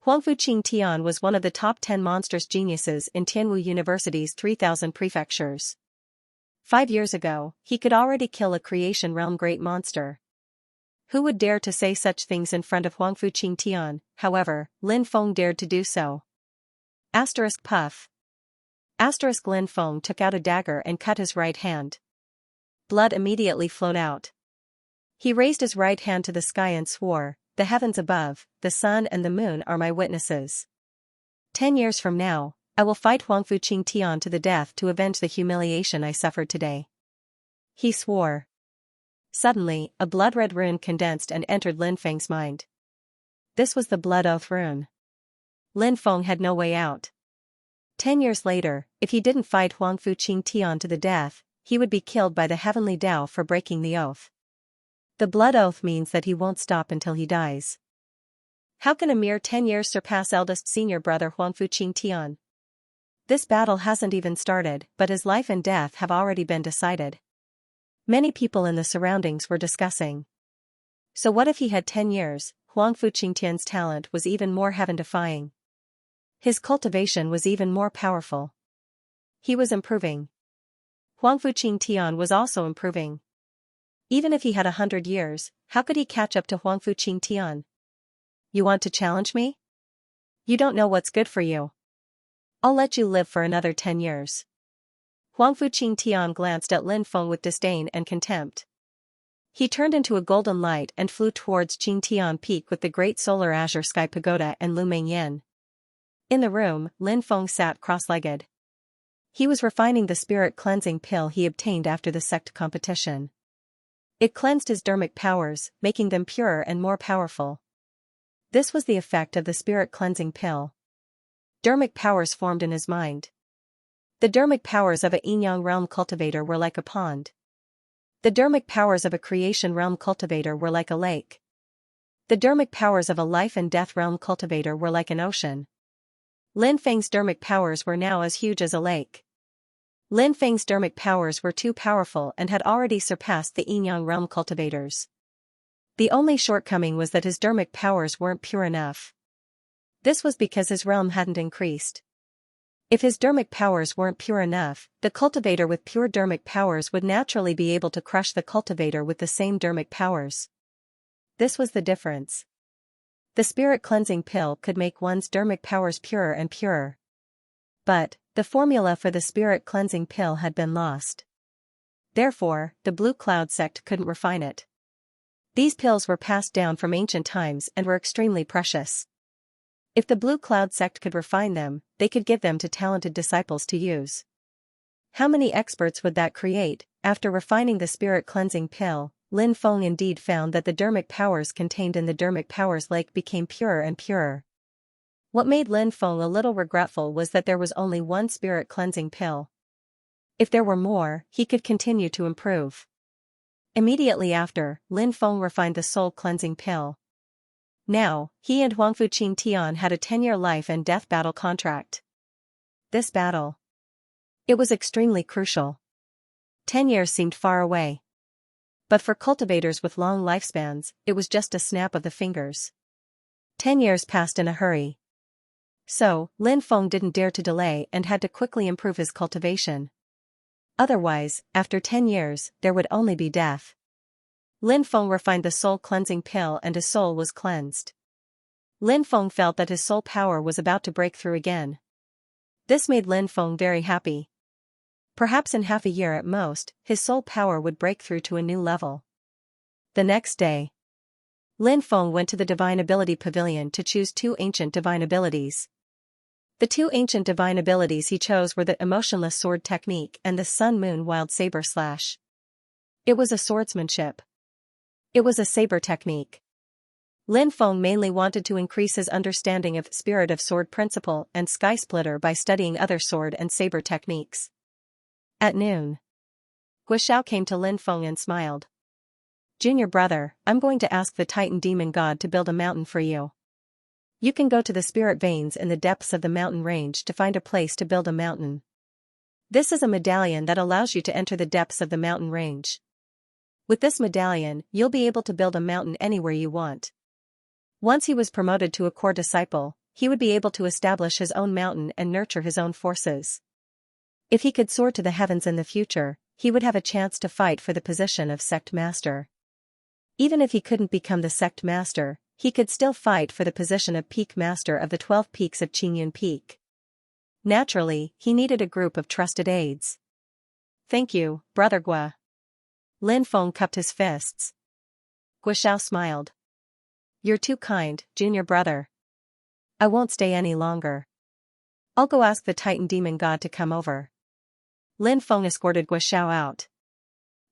Huang Fuqing Tian was one of the top 10 monstrous geniuses in Tianwu University's 3,000 prefectures. 5 years ago, he could already kill a creation realm great monster. Who would dare to say such things in front of Huang Fuqing Tian? However, Lin Feng dared to do so. Asterisk puff. Asterisk Lin Feng took out a dagger and cut his right hand. Blood immediately flowed out. He raised his right hand to the sky and swore, the heavens above, the sun and the moon are my witnesses. 10 years from now, I will fight Huang Fuqing Tian to the death to avenge the humiliation I suffered today. He swore. Suddenly, a blood-red rune condensed and entered Lin Feng's mind. This was the Blood Oath rune. Lin Feng had no way out. 10 years later, if he didn't fight Huang Fuqing Tian to the death, he would be killed by the heavenly Tao for breaking the oath. The Blood Oath means that he won't stop until he dies. How can a mere 10 years surpass eldest senior brother Huang Fuqing Tian? This battle hasn't even started, but his life and death have already been decided. Many people in the surroundings were discussing. So what if he had 10 years? Huang Fuqing Tian's talent was even more heaven-defying. His cultivation was even more powerful. He was improving. Huangfu Qingtian was also improving. Even if he had 100 years, how could he catch up to Huangfu Qingtian? You want to challenge me? You don't know what's good for you. I'll let you live for another 10 years. Huangfu Qingtian glanced at Lin Feng with disdain and contempt. He turned into a golden light and flew towards Qingtian Peak with the great solar azure sky pagoda and Lu Mengyan. In the room, Lin Feng sat cross-legged. He was refining the spirit cleansing pill he obtained after the sect competition. It cleansed his dermic powers, making them purer and more powerful. This was the effect of the spirit cleansing pill. Dermic powers formed in his mind. The dermic powers of a yin-yang realm cultivator were like a pond. The dermic powers of a creation realm cultivator were like a lake. The dermic powers of a life and death realm cultivator were like an ocean. Lin Feng's dermic powers were now as huge as a lake. Lin Feng's dermic powers were too powerful and had already surpassed the yin-yang realm cultivators. The only shortcoming was that his dermic powers weren't pure enough. This was because his realm hadn't increased. If his dermic powers weren't pure enough, the cultivator with pure dermic powers would naturally be able to crush the cultivator with the same dermic powers. This was the difference. The spirit cleansing pill could make one's dermic powers purer and purer. But, the formula for the spirit cleansing pill had been lost. Therefore, the Blue Cloud sect couldn't refine it. These pills were passed down from ancient times and were extremely precious. If the Blue Cloud sect could refine them, they could give them to talented disciples to use. How many experts would that create? After refining the spirit cleansing pill, Lin Feng indeed found that the dermic powers contained in the dermic powers lake became purer and purer. What made Lin Feng a little regretful was that there was only one spirit cleansing pill. If there were more, he could continue to improve. Immediately after, Lin Feng refined the soul cleansing pill. Now, he and Huangfu Qingtian had a 10-year life and death battle contract. This battle. It was extremely crucial. 10 years seemed far away. But for cultivators with long lifespans, it was just a snap of the fingers. 10 years passed in a hurry. So, Lin Feng didn't dare to delay and had to quickly improve his cultivation. Otherwise, after 10 years, there would only be death. Lin Feng refined the soul cleansing pill and his soul was cleansed. Lin Feng felt that his soul power was about to break through again. This made Lin Feng very happy. Perhaps in half a year at most, his soul power would break through to a new level. The next day, Lin Feng went to the Divine Ability Pavilion to choose 2 ancient divine abilities. The 2 ancient divine abilities he chose were the Emotionless Sword Technique and the Sun-Moon Wild Saber Slash. It was a swordsmanship. It was a saber technique. Lin Feng mainly wanted to increase his understanding of Spirit of Sword Principle and Sky Splitter by studying other sword and saber techniques. At noon, Guoxiao came to Lin Feng and smiled. "Junior brother, I'm going to ask the Titan Demon God to build a mountain for you. You can go to the spirit veins in the depths of the mountain range to find a place to build a mountain. This is a medallion that allows you to enter the depths of the mountain range. With this medallion, you'll be able to build a mountain anywhere you want." Once he was promoted to a core disciple, he would be able to establish his own mountain and nurture his own forces. If he could soar to the heavens in the future, he would have a chance to fight for the position of sect master. Even if he couldn't become the sect master, he could still fight for the position of peak master of the 12 peaks of Qingyun Peak. Naturally, he needed a group of trusted aides. "Thank you, Brother Gua." Lin Feng cupped his fists. Guoxiao smiled. "You're too kind, junior brother. I won't stay any longer. I'll go ask the Titan Demon God to come over." Lin Feng escorted Guoxiao out.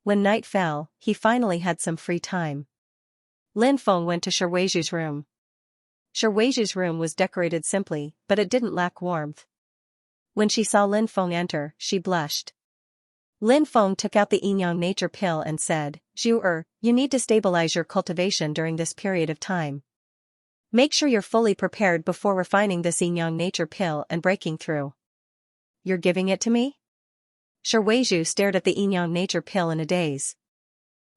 When night fell, he finally had some free time. Lin Feng went to Shihuizhu's room. Shihuizhu's room was decorated simply, but it didn't lack warmth. When she saw Lin Feng enter, she blushed. Lin Feng took out the yin-yang nature pill and said, "Zhu, you need to stabilize your cultivation during this period of time. Make sure you're fully prepared before refining this yin-yang nature pill and breaking through." "You're giving it to me?" Shihuizhu stared at the yin-yang nature pill in a daze.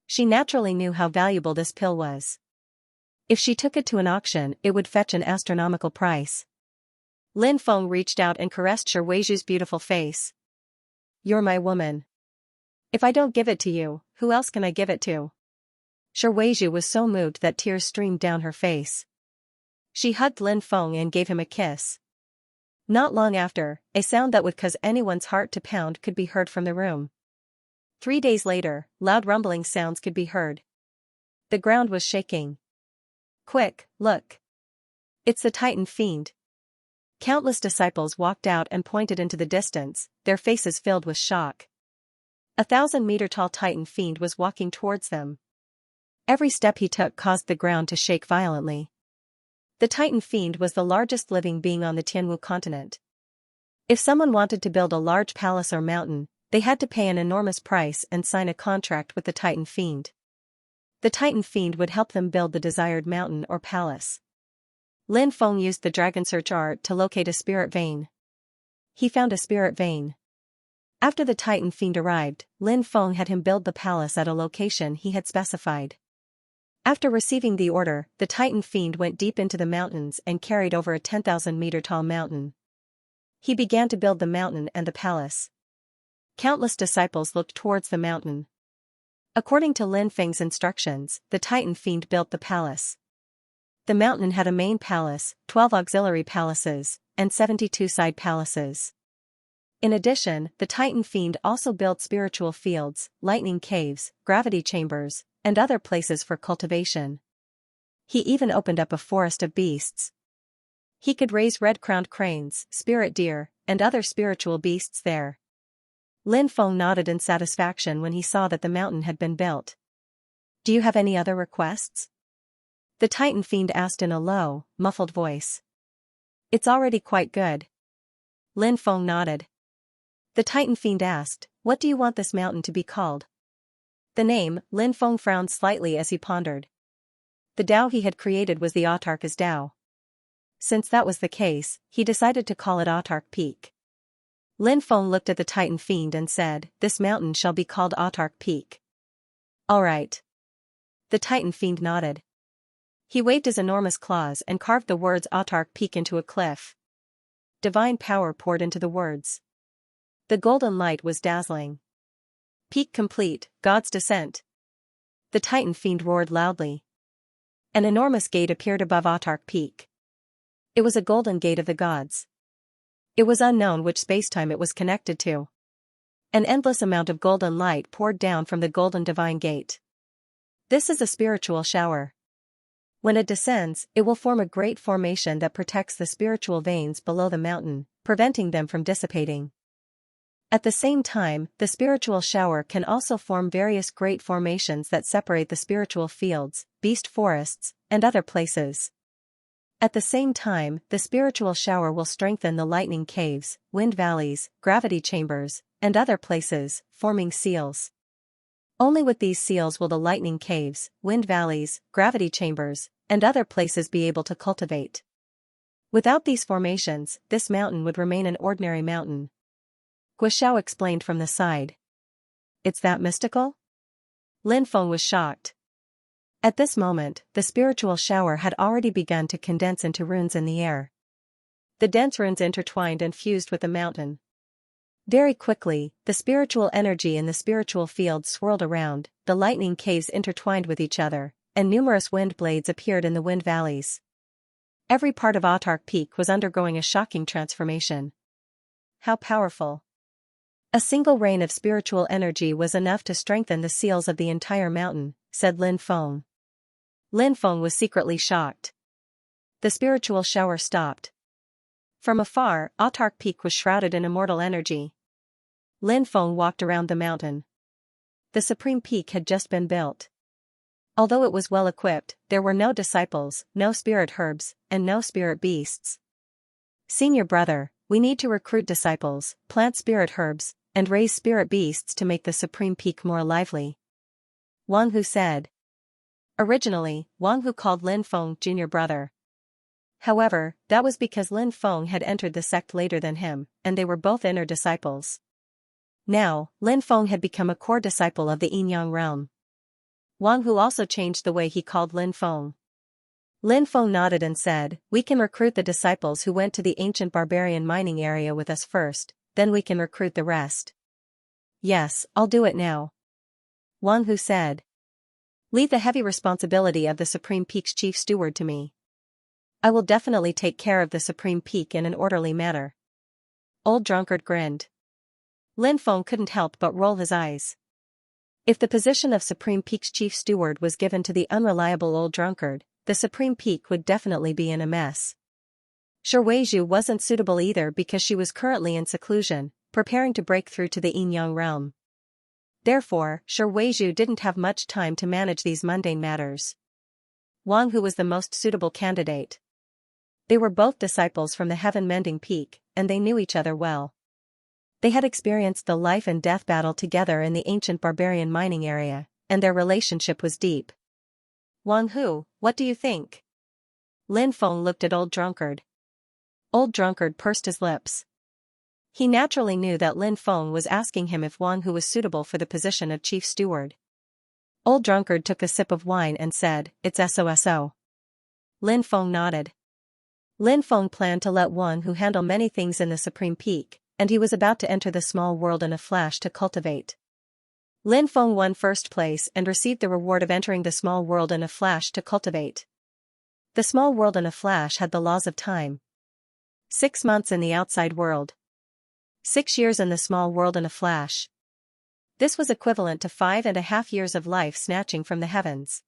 She naturally knew how valuable this pill was. If she took it to an auction, it would fetch an astronomical price. Lin Feng reached out and caressed Shihuizhu's beautiful face. "You're my woman. If I don't give it to you, who else can I give it to? Shi was so moved that tears streamed down her face. She hugged Lin Feng and gave him a kiss. Not long after, a sound that would cause anyone's heart to pound could be heard from the room. 3 days later, loud rumbling sounds could be heard. The ground was shaking. Quick, look. It's the Titan fiend. Countless disciples walked out and pointed into the distance, their faces filled with shock. 1,000-meter-tall Titan fiend was walking towards them. Every step he took caused the ground to shake violently. The Titan fiend was the largest living being on the Tianwu continent. If someone wanted to build a large palace or mountain, they had to pay an enormous price and sign a contract with the Titan fiend. The Titan fiend would help them build the desired mountain or palace. Lin Feng used the dragon search art to locate a spirit vein. He found a spirit vein. After the Titan fiend arrived, Lin Feng had him build the palace at a location he had specified. After receiving the order, the Titan fiend went deep into the mountains and carried over a 10,000-meter-tall mountain. He began to build the mountain and the palace. Countless disciples looked towards the mountain. According to Lin Feng's instructions, the Titan fiend built the palace. The mountain had a main palace, 12 auxiliary palaces, and 72 side palaces. In addition, the Titan fiend also built spiritual fields, lightning caves, gravity chambers, and other places for cultivation. He even opened up a forest of beasts. He could raise red-crowned cranes, spirit deer, and other spiritual beasts there. Lin Feng nodded in satisfaction when he saw that the mountain had been built. Do you have any other requests? The Titan fiend asked in a low, muffled voice. It's already quite good. Lin Feng nodded. The Titan fiend asked, what do you want this mountain to be called? The name, Lin Feng frowned slightly as he pondered. The Tao he had created was the Autark's Tao. Since that was the case, he decided to call it Autark Peak. Lin Feng looked at the Titan fiend and said, this mountain shall be called Autark Peak. All right. The Titan fiend nodded. He waved his enormous claws and carved the words Autark Peak into a cliff. Divine power poured into the words. The golden light was dazzling. Peak complete, God's descent. The Titan fiend roared loudly. An enormous gate appeared above Autark Peak. It was a golden gate of the gods. It was unknown which spacetime it was connected to. An endless amount of golden light poured down from the golden divine gate. This is a spiritual shower. When it descends, it will form a great formation that protects the spiritual veins below the mountain, preventing them from dissipating. At the same time, the spiritual shower can also form various great formations that separate the spiritual fields, beast forests, and other places. At the same time, the spiritual shower will strengthen the lightning caves, wind valleys, gravity chambers, and other places, forming seals. Only with these seals will the lightning caves, wind valleys, gravity chambers, and other places be able to cultivate. Without these formations, this mountain would remain an ordinary mountain. Guo explained from the side. It's that mystical? Lin Feng was shocked. At this moment, the spiritual shower had already begun to condense into runes in the air. The dense runes intertwined and fused with the mountain. Very quickly, the spiritual energy in the spiritual field swirled around, the lightning caves intertwined with each other, and numerous wind blades appeared in the wind valleys. Every part of Autark Peak was undergoing a shocking transformation. How powerful! A single rain of spiritual energy was enough to strengthen the seals of the entire mountain, said Lin Feng. Lin Feng was secretly shocked. The spiritual shower stopped. From afar, Autark Peak was shrouded in immortal energy. Lin Feng walked around the mountain. The supreme peak had just been built. Although it was well equipped, there were no disciples, no spirit herbs, and no spirit beasts. Senior brother, we need to recruit disciples, plant spirit herbs, and raise spirit beasts to make the supreme peak more lively. Wang Hu said. Originally, Wang Hu called Lin Feng junior brother. However, that was because Lin Feng had entered the sect later than him, and they were both inner disciples. Now, Lin Feng had become a core disciple of the Yin-Yang realm. Wang Hu also changed the way he called Lin Feng. Lin Feng nodded and said, we can recruit the disciples who went to the ancient barbarian mining area with us first, then we can recruit the rest. Yes, I'll do it now. Wang Hu said. Leave the heavy responsibility of the Supreme Peak's chief steward to me. I will definitely take care of the Supreme Peak in an orderly manner. Old Drunkard grinned. Lin Feng couldn't help but roll his eyes. If the position of Supreme Peak's chief steward was given to the unreliable Old Drunkard, the Supreme Peak would definitely be in a mess. Sure, Weizhu wasn't suitable either because she was currently in seclusion, preparing to break through to the Yin-Yang realm. Therefore, Sure Weizhu didn't have much time to manage these mundane matters. Wang Hu was the most suitable candidate. They were both disciples from the heaven-mending peak, and they knew each other well. They had experienced the life and death battle together in the ancient barbarian mining area, and their relationship was deep. Wang Hu, what do you think? Lin Feng looked at Old Drunkard. Old Drunkard pursed his lips. He naturally knew that Lin Feng was asking him if Wang Hu was suitable for the position of chief steward. Old Drunkard took a sip of wine and said, "It's SOSO." Lin Feng nodded. Lin Feng planned to let Wang Hu handle many things in the Supreme Peak, and he was about to enter the small world in a flash to cultivate. Lin Feng won first place and received the reward of entering the small world in a flash to cultivate. The small world in a flash had the laws of time. 6 months in the outside world. 6 years in the small world in a flash. This was equivalent to 5.5 years of life snatching from the heavens.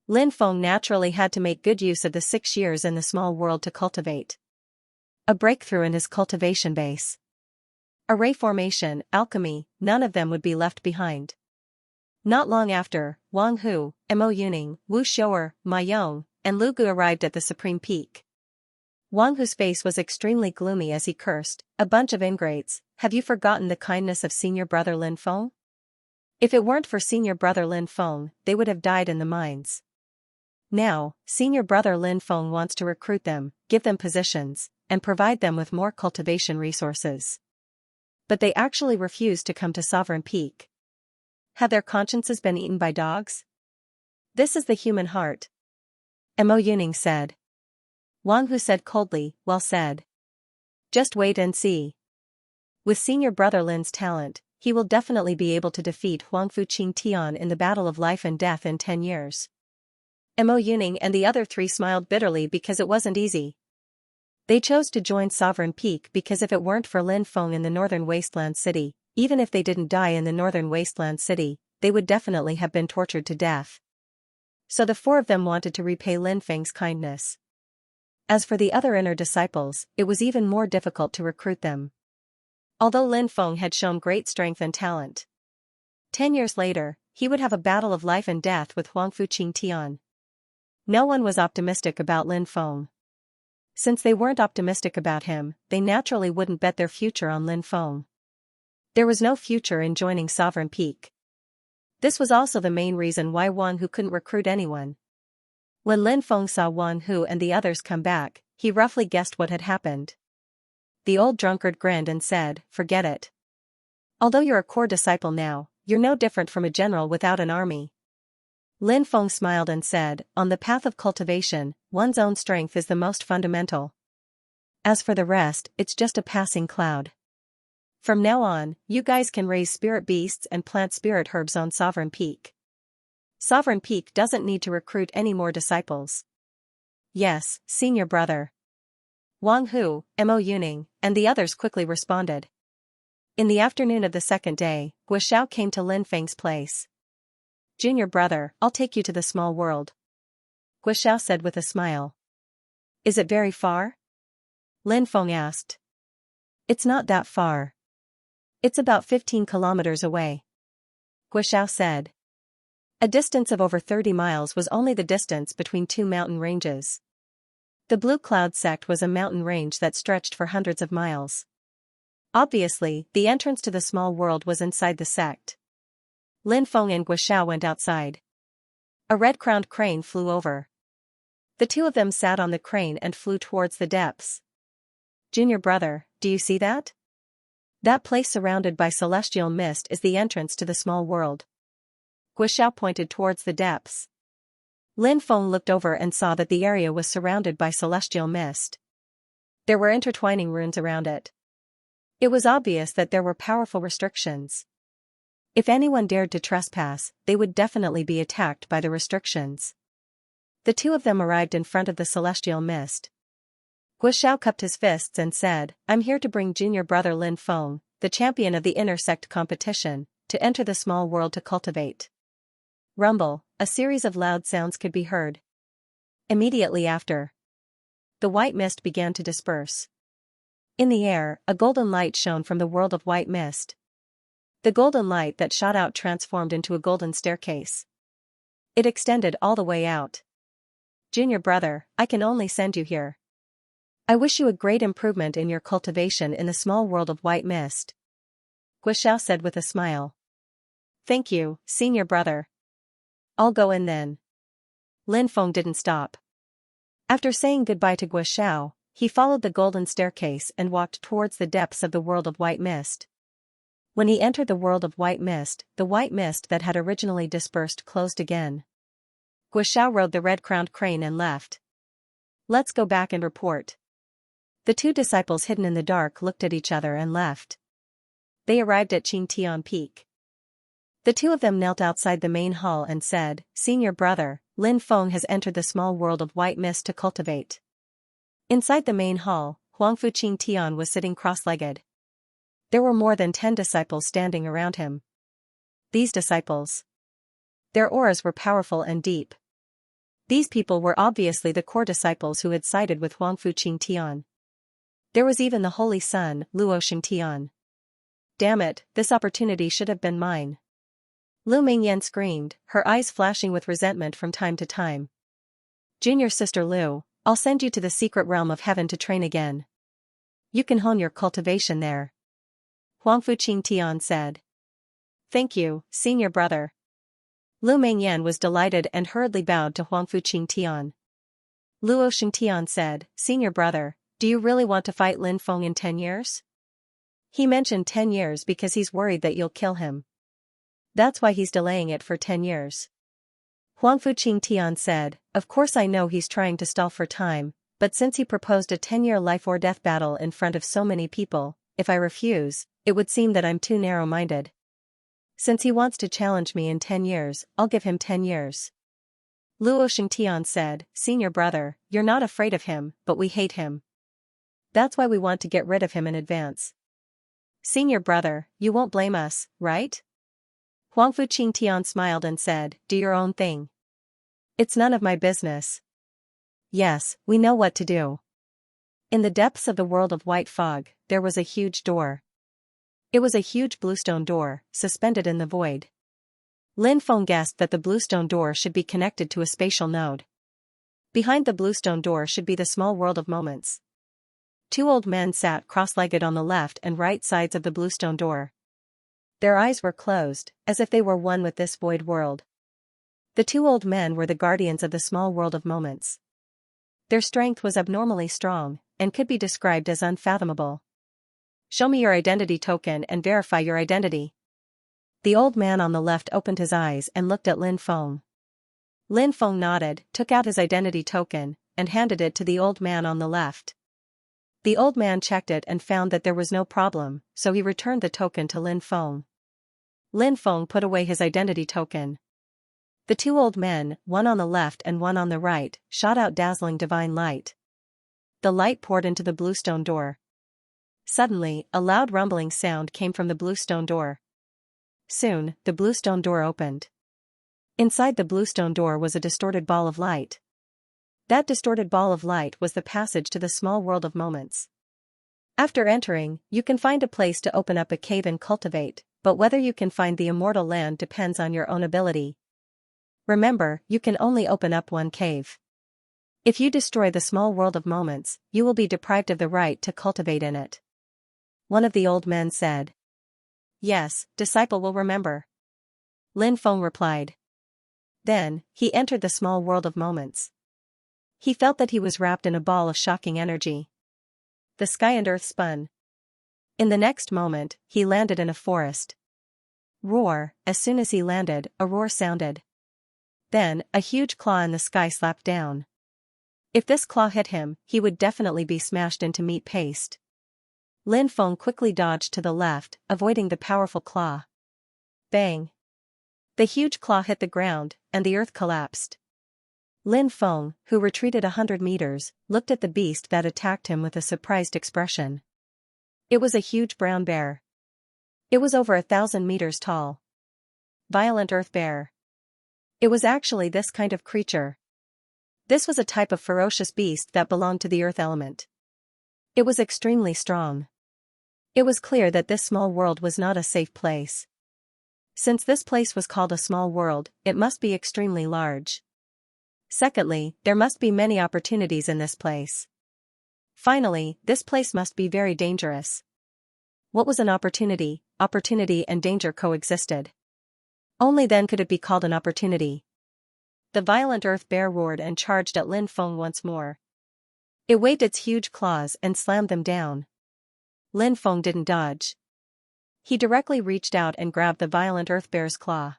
Lin Feng naturally had to make good use of the 6 years in the small world to cultivate. A breakthrough in his cultivation base. Array formation, alchemy, none of them would be left behind. Not long after, Wang Hu, Mo Yuning, Wu Shouer, Ma Yong, and Lu Gu arrived at the Supreme Peak. Wang Hu's face was extremely gloomy as he cursed, "A bunch of ingrates, have you forgotten the kindness of senior brother Lin Feng? If it weren't for senior brother Lin Feng, they would have died in the mines. Now, senior brother Lin Feng wants to recruit them, give them positions, and provide them with more cultivation resources. But they actually refuse to come to Sovereign Peak. Have their consciences been eaten by dogs? This is the human heart." Mo Yuning said. Wang Hu said coldly, "Well said. Just wait and see. With senior brother Lin's talent, he will definitely be able to defeat Huangfu Qing Tian in the battle of life and death in 10 years. Mo Yuning and the other 3 smiled bitterly because it wasn't easy. They chose to join Sovereign Peak because if it weren't for Lin Feng in the Northern Wasteland City, even if they didn't die in the Northern Wasteland City, they would definitely have been tortured to death. So the 4 of them wanted to repay Lin Feng's kindness. As for the other inner disciples, it was even more difficult to recruit them. Although Lin Feng had shown great strength and talent. 10 years later, he would have a battle of life and death with Huangfu Qing Tian. No one was optimistic about Lin Feng. Since they weren't optimistic about him, they naturally wouldn't bet their future on Lin Feng. There was no future in joining Sovereign Peak. This was also the main reason why Wang Hu couldn't recruit anyone. When Lin Feng saw Wang Hu and the others come back, he roughly guessed what had happened. The Old Drunkard grinned and said, "Forget it. Although you're a core disciple now, you're no different from a general without an army." Lin Feng smiled and said, "On the path of cultivation, one's own strength is the most fundamental. As for the rest, it's just a passing cloud. From now on, you guys can raise spirit beasts and plant spirit herbs on Sovereign Peak. Sovereign Peak doesn't need to recruit any more disciples." "Yes, senior brother." Wang Hu, Mo Yuning, and the others quickly responded. In the afternoon of the second day, Guo came to Lin Feng's place. "Junior brother, I'll take you to the small world," Guo said with a smile. "Is it very far?" Lin Feng asked. "It's not that far. It's about 15 kilometers away," Guo said. A distance of over 30 miles was only the distance between 2 mountain ranges. The Blue Cloud sect was a mountain range that stretched for hundreds of miles. Obviously, the entrance to the small world was inside the sect. Lin Feng and Guo went outside. A red-crowned crane flew over. The 2 of them sat on the crane and flew towards the depths. "Junior brother, do you see that? That place surrounded by celestial mist is the entrance to the small world." Guo pointed towards the depths. Lin Feng looked over and saw that the area was surrounded by celestial mist. There were intertwining runes around it. It was obvious that there were powerful restrictions. If anyone dared to trespass, they would definitely be attacked by the restrictions. The two of them arrived in front of the celestial mist. Guo cupped his fists and said, "I'm here to bring junior brother Lin Feng, the champion of the inner sect competition, to enter the small world to cultivate." Rumble, a series of loud sounds could be heard. Immediately after, the white mist began to disperse. In the air, a golden light shone from the world of white mist. The golden light that shot out transformed into a golden staircase. It extended all the way out. "Junior brother, I can only send you here. I wish you a great improvement in your cultivation in the small world of white mist," Guo said with a smile. "Thank you, senior brother. I'll go in then." Lin Feng didn't stop. After saying goodbye to Guo, he followed the golden staircase and walked towards the depths of the world of white mist. When he entered the world of white mist, the white mist that had originally dispersed closed again. Guo rode the red-crowned crane and left. "Let's go back and report." The two disciples hidden in the dark looked at each other and left. They arrived at Qingtian Peak. The two of them knelt outside the main hall and said, "Senior brother, Lin Feng has entered the small world of white mist to cultivate." Inside the main hall, Huangfu Qingtian was sitting cross-legged. There were more than 10 disciples standing around him. These disciples, their auras were powerful and deep. These people were obviously the core disciples who had sided with Huangfu Qingtian. There was even the Holy Son, Luo Xingtian. "Damn it, this opportunity should have been mine." Lu Mingyan screamed, her eyes flashing with resentment from time to time. "Junior sister Lu, I'll send you to the secret realm of heaven to train again. You can hone your cultivation there," Huangfu Qingtian said. "Thank you, senior brother." Lu Mingyan was delighted and hurriedly bowed to Huangfu Qingtian. Luo Xingtian said, "Senior brother, do you really want to fight Lin Feng in 10 years? He mentioned 10 years because he's worried that you'll kill him. That's why he's delaying it for 10 years. Huangfu Qingtian said, "Of course I know he's trying to stall for time, but since he proposed a 10-year life or death battle in front of so many people, if I refuse, it would seem that I'm too narrow-minded. Since he wants to challenge me in 10 years, I'll give him 10 years. Luo Xingtian said, "Senior brother, you're not afraid of him, but we hate him. That's why we want to get rid of him in advance." "Senior brother, you won't blame us, right?" Huangfu Qingtian smiled and said, "Do your own thing. It's none of my business." "Yes, we know what to do." In the depths of the world of white fog, there was a huge door. It was a huge bluestone door, suspended in the void. Lin Feng guessed that the bluestone door should be connected to a spatial node. Behind the bluestone door should be the small world of moments. Two old men sat cross-legged on the left and right sides of the bluestone door. Their eyes were closed, as if they were one with this void world. The two old men were the guardians of the small world of moments. Their strength was abnormally strong, and could be described as unfathomable. "Show me your identity token and verify your identity." The old man on the left opened his eyes and looked at Lin Feng. Lin Feng nodded, took out his identity token, and handed it to the old man on the left. The old man checked it and found that there was no problem, so he returned the token to Lin Feng. Lin Feng put away his identity token. The two old men, one on the left and one on the right, shot out dazzling divine light. The light poured into the bluestone door. Suddenly, a loud rumbling sound came from the bluestone door. Soon, the bluestone door opened. Inside the bluestone door was a distorted ball of light. That distorted ball of light was the passage to the small world of moments. After entering, you can find a place to open up a cave and cultivate, but whether you can find the immortal land depends on your own ability. Remember, you can only open up one cave. If you destroy the small world of moments, you will be deprived of the right to cultivate in it. One of the old men said. "Yes, disciple will remember," Lin Feng replied. Then, he entered the small world of moments. He felt that he was wrapped in a ball of shocking energy. The sky and earth spun. In the next moment, he landed in a forest. Roar, as soon as he landed, a roar sounded. Then, a huge claw in the sky slapped down. If this claw hit him, he would definitely be smashed into meat paste. Lin Feng quickly dodged to the left, avoiding the powerful claw. Bang! The huge claw hit the ground, and the earth collapsed. Lin Feng, who retreated 100 meters, looked at the beast that attacked him with a surprised expression. It was a huge brown bear. It was over 1,000 meters tall. Violent earth bear. It was actually this kind of creature. This was a type of ferocious beast that belonged to the earth element. It was extremely strong. It was clear that this small world was not a safe place. Since this place was called a small world, it must be extremely large. Secondly, there must be many opportunities in this place. Finally, this place must be very dangerous. What was an opportunity? Opportunity and danger coexisted. Only then could it be called an opportunity. The violent earth bear roared and charged at Lin Feng once more. It waved its huge claws and slammed them down. Lin Feng didn't dodge. He directly reached out and grabbed the violent earth bear's claw.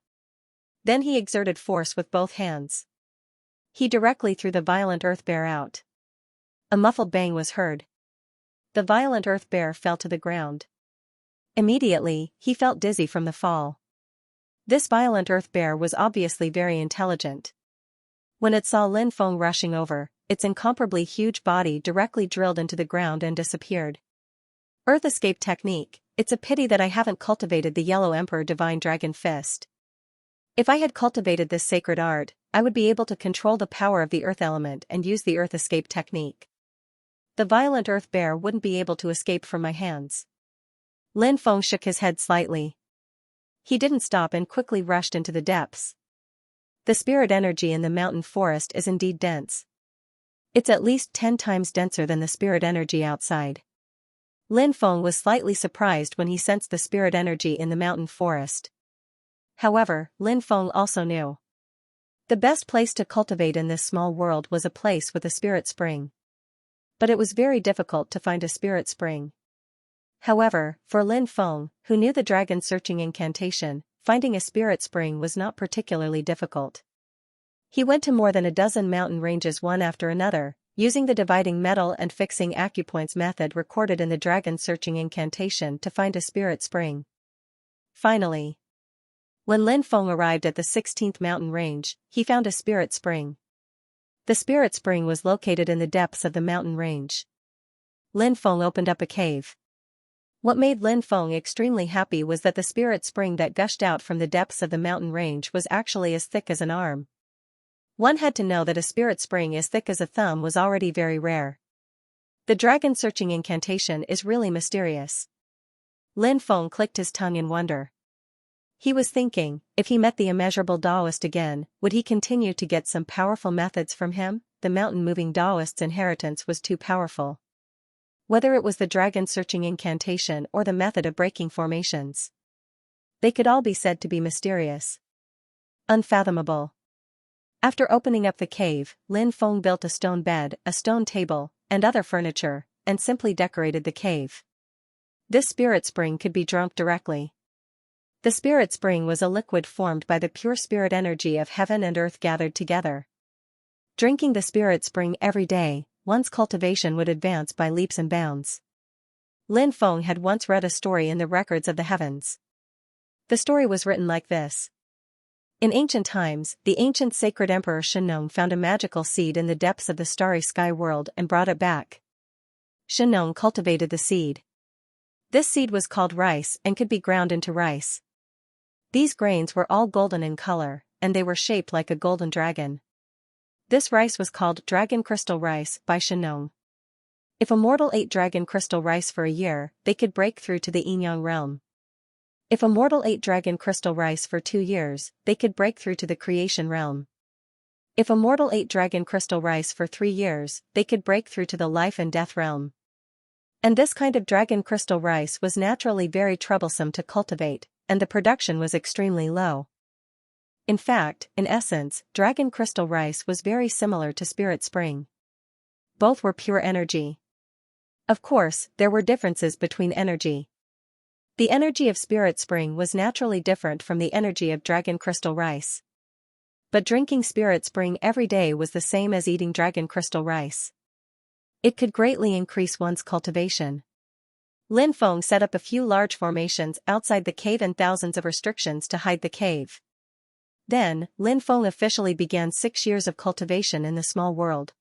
Then he exerted force with both hands. He directly threw the violent earth bear out. A muffled bang was heard. The violent earth bear fell to the ground. Immediately, he felt dizzy from the fall. This violent earth bear was obviously very intelligent. When it saw Lin Feng rushing over, its incomparably huge body directly drilled into the ground and disappeared. Earth escape technique. It's a pity that I haven't cultivated the Yellow Emperor Divine Dragon Fist. If I had cultivated this sacred art, I would be able to control the power of the earth element and use the earth escape technique. The violent earth bear wouldn't be able to escape from my hands. Lin Feng shook his head slightly. He didn't stop and quickly rushed into the depths. The spirit energy in the mountain forest is indeed dense. It's at least 10 times denser than the spirit energy outside. Lin Feng was slightly surprised when he sensed the spirit energy in the mountain forest. However, Lin Feng also knew the best place to cultivate in this small world was a place with a spirit spring. But it was very difficult to find a spirit spring. However, for Lin Feng, who knew the dragon searching incantation, finding a spirit spring was not particularly difficult. He went to more than a dozen mountain ranges one after another, using the dividing metal and fixing acupoints method recorded in the dragon searching incantation to find a spirit spring. Finally, when Lin Feng arrived at the 16th mountain range, he found a spirit spring. The spirit spring was located in the depths of the mountain range. Lin Feng opened up a cave. What made Lin Feng extremely happy was that the spirit spring that gushed out from the depths of the mountain range was actually as thick as an arm. One had to know that a spirit spring as thick as a thumb was already very rare. The dragon searching incantation is really mysterious. Lin Feng clicked his tongue in wonder. He was thinking, if he met the immeasurable Taoist again, would he continue to get some powerful methods from him? The mountain-moving Taoist's inheritance was too powerful. Whether it was the dragon-searching incantation or the method of breaking formations, they could all be said to be mysterious. Unfathomable. After opening up the cave, Lin Feng built a stone bed, a stone table, and other furniture, and simply decorated the cave. This spirit spring could be drunk directly. The spirit spring was a liquid formed by the pure spirit energy of heaven and earth gathered together. Drinking the spirit spring every day, one's cultivation would advance by leaps and bounds. Lin Feng had once read a story in the records of the heavens. The story was written like this. In ancient times, the ancient sacred emperor Xianxia found a magical seed in the depths of the starry sky world and brought it back. Xianxia cultivated the seed. This seed was called rice and could be ground into rice. These grains were all golden in color, and they were shaped like a golden dragon. This rice was called dragon crystal rice by Xianxia. If a mortal ate dragon crystal rice for a year, they could break through to the yin-yang realm. If a mortal ate dragon crystal rice for 2 years, they could break through to the creation realm. If a mortal ate dragon crystal rice for 3 years, they could break through to the life and death realm. And this kind of dragon crystal rice was naturally very troublesome to cultivate, and the production was extremely low. In fact, in essence, dragon crystal rice was very similar to spirit spring. Both were pure energy. Of course, there were differences between energy. The energy of spirit spring was naturally different from the energy of dragon crystal rice. But drinking spirit spring every day was the same as eating dragon crystal rice. It could greatly increase one's cultivation. Lin Feng set up a few large formations outside the cave and thousands of restrictions to hide the cave. Then, Lin Feng officially began 6 years of cultivation in the small world.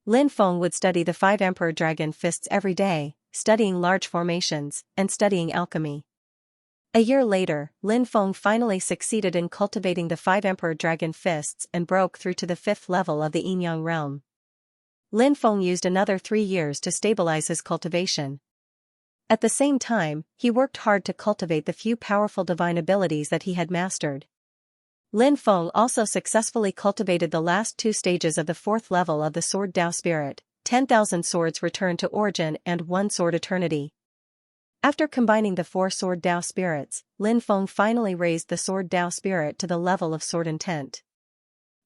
Lin Feng would study the 5 Emperor Dragon Fists every day, studying large formations, and studying alchemy. A year later, Lin Feng finally succeeded in cultivating the 5 Emperor Dragon Fists and broke through to the 5th level of the Yin-Yang realm. Lin Feng used another 3 years to stabilize his cultivation. At the same time, he worked hard to cultivate the few powerful divine abilities that he had mastered. Lin Feng also successfully cultivated the last 2 stages of the 4th level of the Sword Dao Spirit, 10,000 Swords Return to Origin and 1 Sword Eternity. After combining the 4 Sword Dao Spirits, Lin Feng finally raised the Sword Dao Spirit to the level of Sword Intent.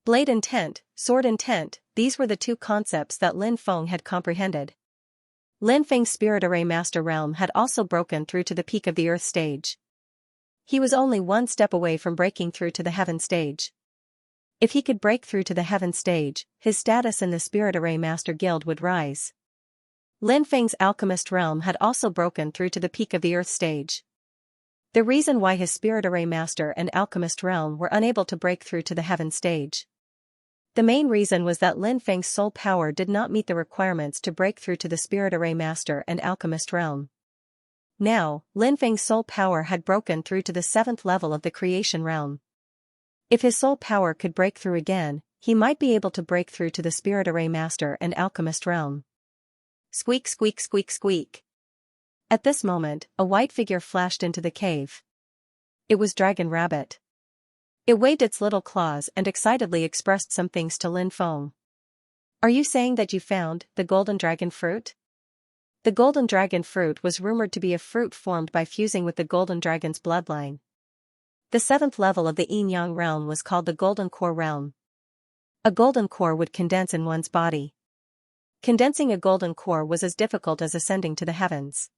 Blade Intent, Sword Intent, these were the 2 concepts that Lin Feng had comprehended. Lin Feng's Spirit Array Master Realm had also broken through to the peak of the Earth stage. He was only 1 step away from breaking through to the Heaven stage. If he could break through to the Heaven stage, his status in the Spirit Array Master Guild would rise. Lin Feng's Alchemist Realm had also broken through to the peak of the Earth stage. The reason why his Spirit Array Master and Alchemist Realm were unable to break through to the Heaven stage. The main reason was that Lin Feng's soul power did not meet the requirements to break through to the Spirit Array Master and Alchemist Realm. Now, Lin Feng's soul power had broken through to the 7th level of the Creation Realm. If his soul power could break through again, he might be able to break through to the Spirit Array Master and Alchemist Realm. Squeak, squeak, squeak, squeak. At this moment, a white figure flashed into the cave. It was Dragon Rabbit. It waved its little claws and excitedly expressed some things to Lin Feng. Are you saying that you found the golden dragon fruit? The golden dragon fruit was rumored to be a fruit formed by fusing with the golden dragon's bloodline. The 7th level of the Yin-Yang realm was called the Golden Core realm. A golden core would condense in one's body. Condensing a golden core was as difficult as ascending to the heavens.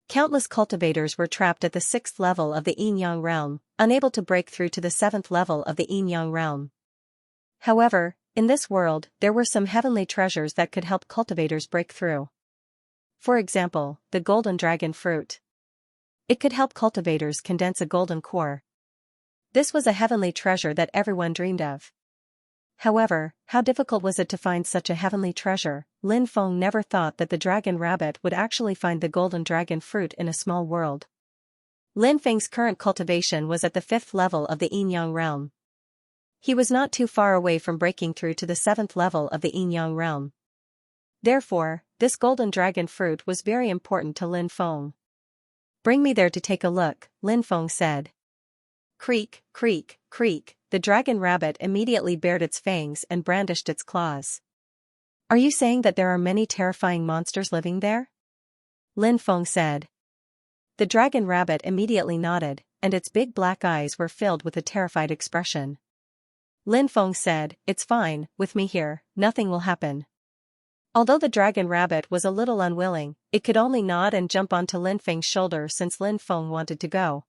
Countless cultivators were trapped at the 6th level of the Yin-Yang realm, unable to break through to the 7th level of the Yin-Yang realm. However, in this world, there were some heavenly treasures that could help cultivators break through. For example, the golden dragon fruit. It could help cultivators condense a golden core. This was a heavenly treasure that everyone dreamed of. However, how difficult was it to find such a heavenly treasure? Lin Feng never thought that the dragon rabbit would actually find the golden dragon fruit in a small world. Lin Feng's current cultivation was at the 5th level of the Yin-Yang realm. He was not too far away from breaking through to the 7th level of the Yin-Yang realm. Therefore, this golden dragon fruit was very important to Lin Feng. Bring me there to take a look, Lin Feng said. Creak, creak, creak, the dragon rabbit immediately bared its fangs and brandished its claws. Are you saying that there are many terrifying monsters living there? Lin Feng said. The dragon rabbit immediately nodded, and its big black eyes were filled with a terrified expression. Lin Feng said, "It's fine, with me here, nothing will happen." Although the dragon rabbit was a little unwilling, it could only nod and jump onto Lin Feng's shoulder since Lin Feng wanted to go.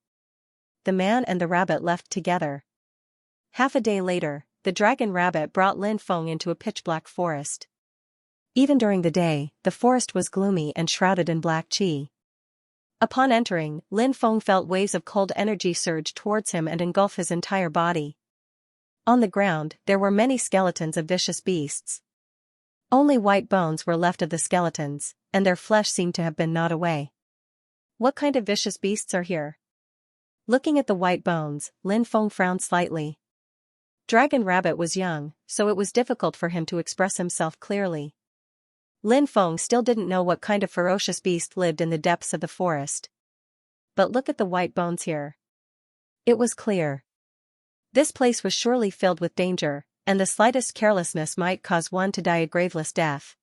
The man and the rabbit left together. Half a day later, the dragon rabbit brought Lin Feng into a pitch-black forest. Even during the day, the forest was gloomy and shrouded in black qi. Upon entering, Lin Feng felt waves of cold energy surge towards him and engulf his entire body. On the ground, there were many skeletons of vicious beasts. Only white bones were left of the skeletons, and their flesh seemed to have been gnawed away. What kind of vicious beasts are here? Looking at the white bones, Lin Feng frowned slightly. Dragon Rabbit was young, so it was difficult for him to express himself clearly. Lin Feng still didn't know what kind of ferocious beast lived in the depths of the forest. But look at the white bones here. It was clear. This place was surely filled with danger, and the slightest carelessness might cause one to die a graveless death.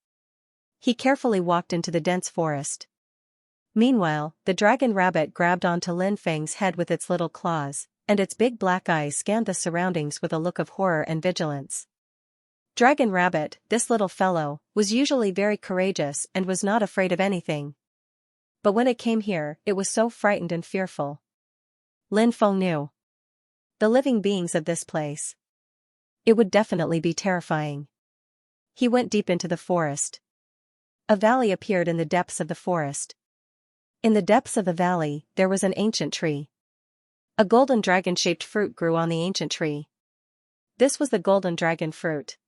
He carefully walked into the dense forest. Meanwhile, the dragon rabbit grabbed onto Lin Feng's head with its little claws, and its big black eyes scanned the surroundings with a look of horror and vigilance. Dragon Rabbit, this little fellow, was usually very courageous and was not afraid of anything. But when it came here, it was so frightened and fearful. Lin Feng knew the living beings of this place. It would definitely be terrifying. He went deep into the forest. A valley appeared in the depths of the forest. In the depths of the valley, there was an ancient tree. A golden dragon-shaped fruit grew on the ancient tree. This was the golden dragon fruit.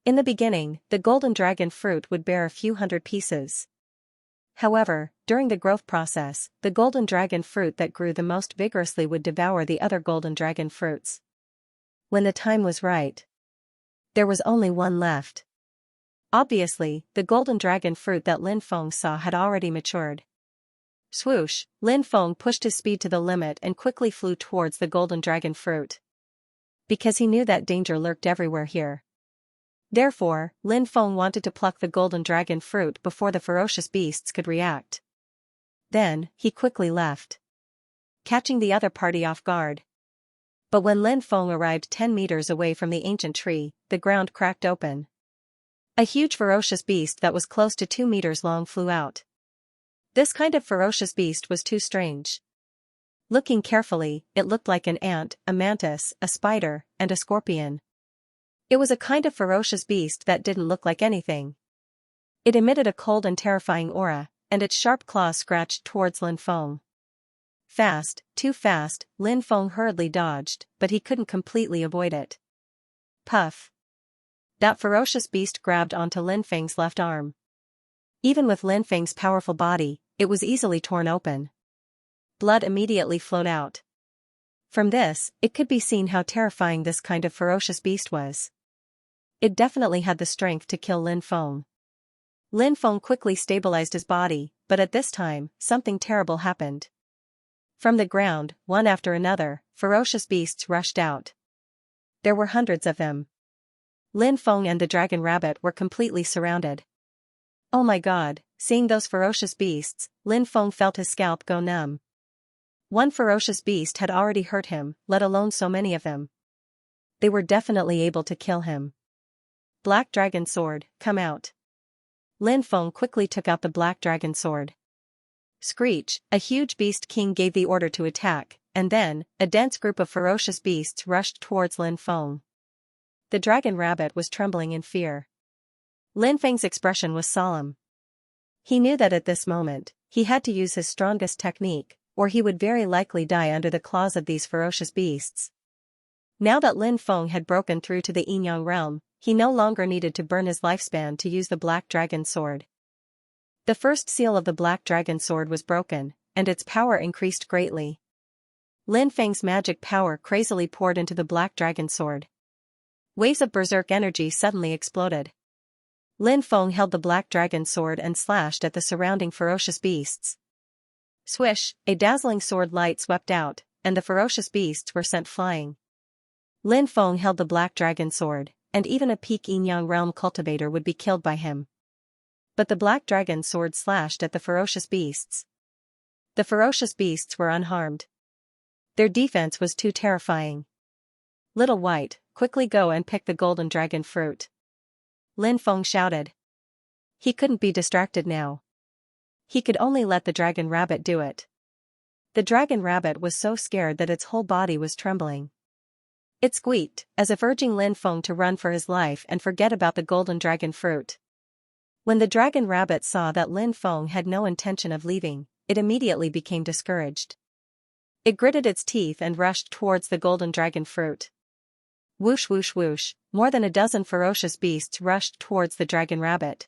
In the beginning, the golden dragon fruit would bear a few hundred pieces. However, during the growth process, the golden dragon fruit that grew the most vigorously would devour the other golden dragon fruits. When the time was right, there was only one left. Obviously, the golden dragon fruit that Lin Feng saw had already matured. Swoosh, Lin Feng pushed his speed to the limit and quickly flew towards the golden dragon fruit. Because he knew that danger lurked everywhere here. Therefore, Lin Feng wanted to pluck the golden dragon fruit before the ferocious beasts could react. Then, he quickly left, catching the other party off guard. But when Lin Feng arrived 10 meters away from the ancient tree, the ground cracked open. A huge ferocious beast that was close to 2 meters long flew out. This kind of ferocious beast was too strange. Looking carefully, it looked like an ant, a mantis, a spider, and a scorpion. It was a kind of ferocious beast that didn't look like anything. It emitted a cold and terrifying aura, and its sharp claws scratched towards Lin Feng. Fast, too fast, Lin Feng hurriedly dodged, but he couldn't completely avoid it. Puff! That ferocious beast grabbed onto Lin Feng's left arm. Even with Lin Feng's powerful body, it was easily torn open. Blood immediately flowed out. From this, it could be seen how terrifying this kind of ferocious beast was. It definitely had the strength to kill Lin Feng. Lin Feng quickly stabilized his body, but at this time, something terrible happened. From the ground, one after another, ferocious beasts rushed out. There were hundreds of them. Lin Feng and the dragon rabbit were completely surrounded. Oh my god, seeing those ferocious beasts, Lin Feng felt his scalp go numb. One ferocious beast had already hurt him, let alone so many of them. They were definitely able to kill him. Black dragon sword, come out. Lin Feng quickly took out the black dragon sword. Screech, a huge beast king gave the order to attack, and then, a dense group of ferocious beasts rushed towards Lin Feng. The dragon rabbit was trembling in fear. Lin Feng's expression was solemn. He knew that at this moment, he had to use his strongest technique, or he would very likely die under the claws of these ferocious beasts. Now that Lin Feng had broken through to the Yin-Yang realm, he no longer needed to burn his lifespan to use the black dragon sword. The first seal of the black dragon sword was broken, and its power increased greatly. Lin Feng's magic power crazily poured into the black dragon sword. Waves of berserk energy suddenly exploded. Lin Feng held the black dragon sword and slashed at the surrounding ferocious beasts. Swish, a dazzling sword light swept out, and the ferocious beasts were sent flying. Lin Feng held the black dragon sword, and even a peak Yin-Yang realm cultivator would be killed by him. But the black dragon sword slashed at the ferocious beasts. The ferocious beasts were unharmed. Their defense was too terrifying. Little White, quickly go and pick the golden dragon fruit. Lin Feng shouted. He couldn't be distracted now. He could only let the dragon rabbit do it. The dragon rabbit was so scared that its whole body was trembling. It squeaked, as if urging Lin Feng to run for his life and forget about the golden dragon fruit. When the dragon rabbit saw that Lin Feng had no intention of leaving, it immediately became discouraged. It gritted its teeth and rushed towards the golden dragon fruit. Whoosh whoosh whoosh, more than a dozen ferocious beasts rushed towards the dragon rabbit.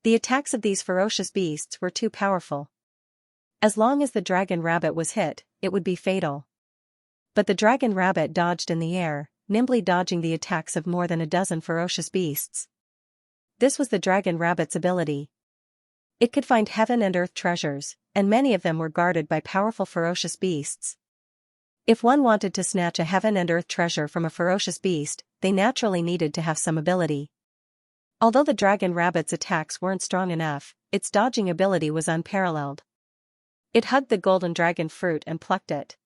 The attacks of these ferocious beasts were too powerful. As long as the dragon rabbit was hit, it would be fatal. But the dragon rabbit dodged in the air, nimbly dodging the attacks of more than a dozen ferocious beasts. This was the dragon rabbit's ability. It could find heaven and earth treasures, and many of them were guarded by powerful ferocious beasts. If one wanted to snatch a heaven and earth treasure from a ferocious beast, they naturally needed to have some ability. Although the dragon rabbit's attacks weren't strong enough, its dodging ability was unparalleled. It hugged the golden dragon fruit and plucked it.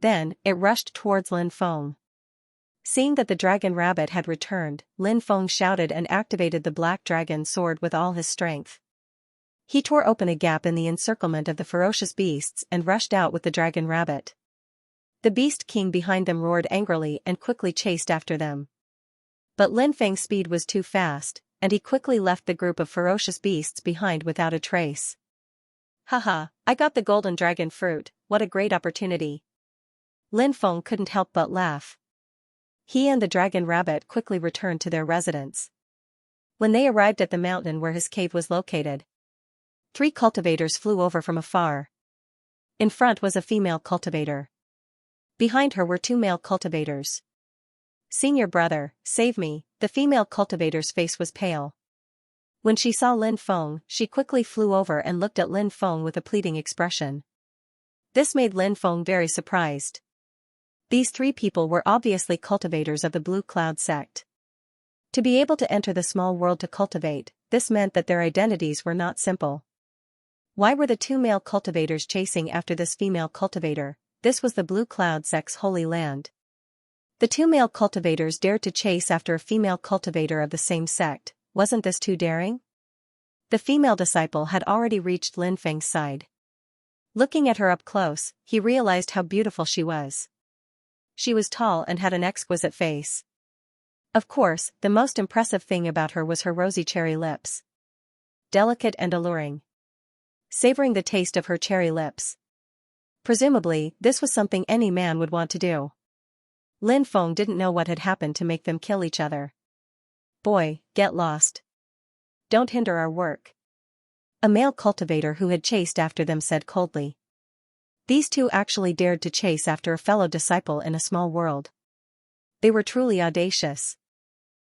Then, it rushed towards Lin Feng. Seeing that the dragon rabbit had returned, Lin Feng shouted and activated the black dragon sword with all his strength. He tore open a gap in the encirclement of the ferocious beasts and rushed out with the dragon rabbit. The beast king behind them roared angrily and quickly chased after them. But Lin Feng's speed was too fast, and he quickly left the group of ferocious beasts behind without a trace. Haha, I got the golden dragon fruit, what a great opportunity. Lin Feng couldn't help but laugh. He and the dragon rabbit quickly returned to their residence. When they arrived at the mountain where his cave was located, 3 cultivators flew over from afar. In front was a female cultivator. Behind her were 2 male cultivators. Senior brother, save me, the female cultivator's face was pale. When she saw Lin Feng, she quickly flew over and looked at Lin Feng with a pleading expression. This made Lin Feng very surprised. These 3 people were obviously cultivators of the Blue Cloud sect. To be able to enter the small world to cultivate, this meant that their identities were not simple. Why were the 2 male cultivators chasing after this female cultivator? This was the Blue Cloud sect's holy land. The 2 male cultivators dared to chase after a female cultivator of the same sect. Wasn't this too daring? The female disciple had already reached Lin Feng's side. Looking at her up close, he realized how beautiful she was. She was tall and had an exquisite face. Of course, the most impressive thing about her was her rosy cherry lips. Delicate and alluring. Savoring the taste of her cherry lips. Presumably, this was something any man would want to do. Lin Feng didn't know what had happened to make them kill each other. Boy, get lost. Don't hinder our work. A male cultivator who had chased after them said coldly. These 2 actually dared to chase after a fellow disciple in a small world. They were truly audacious.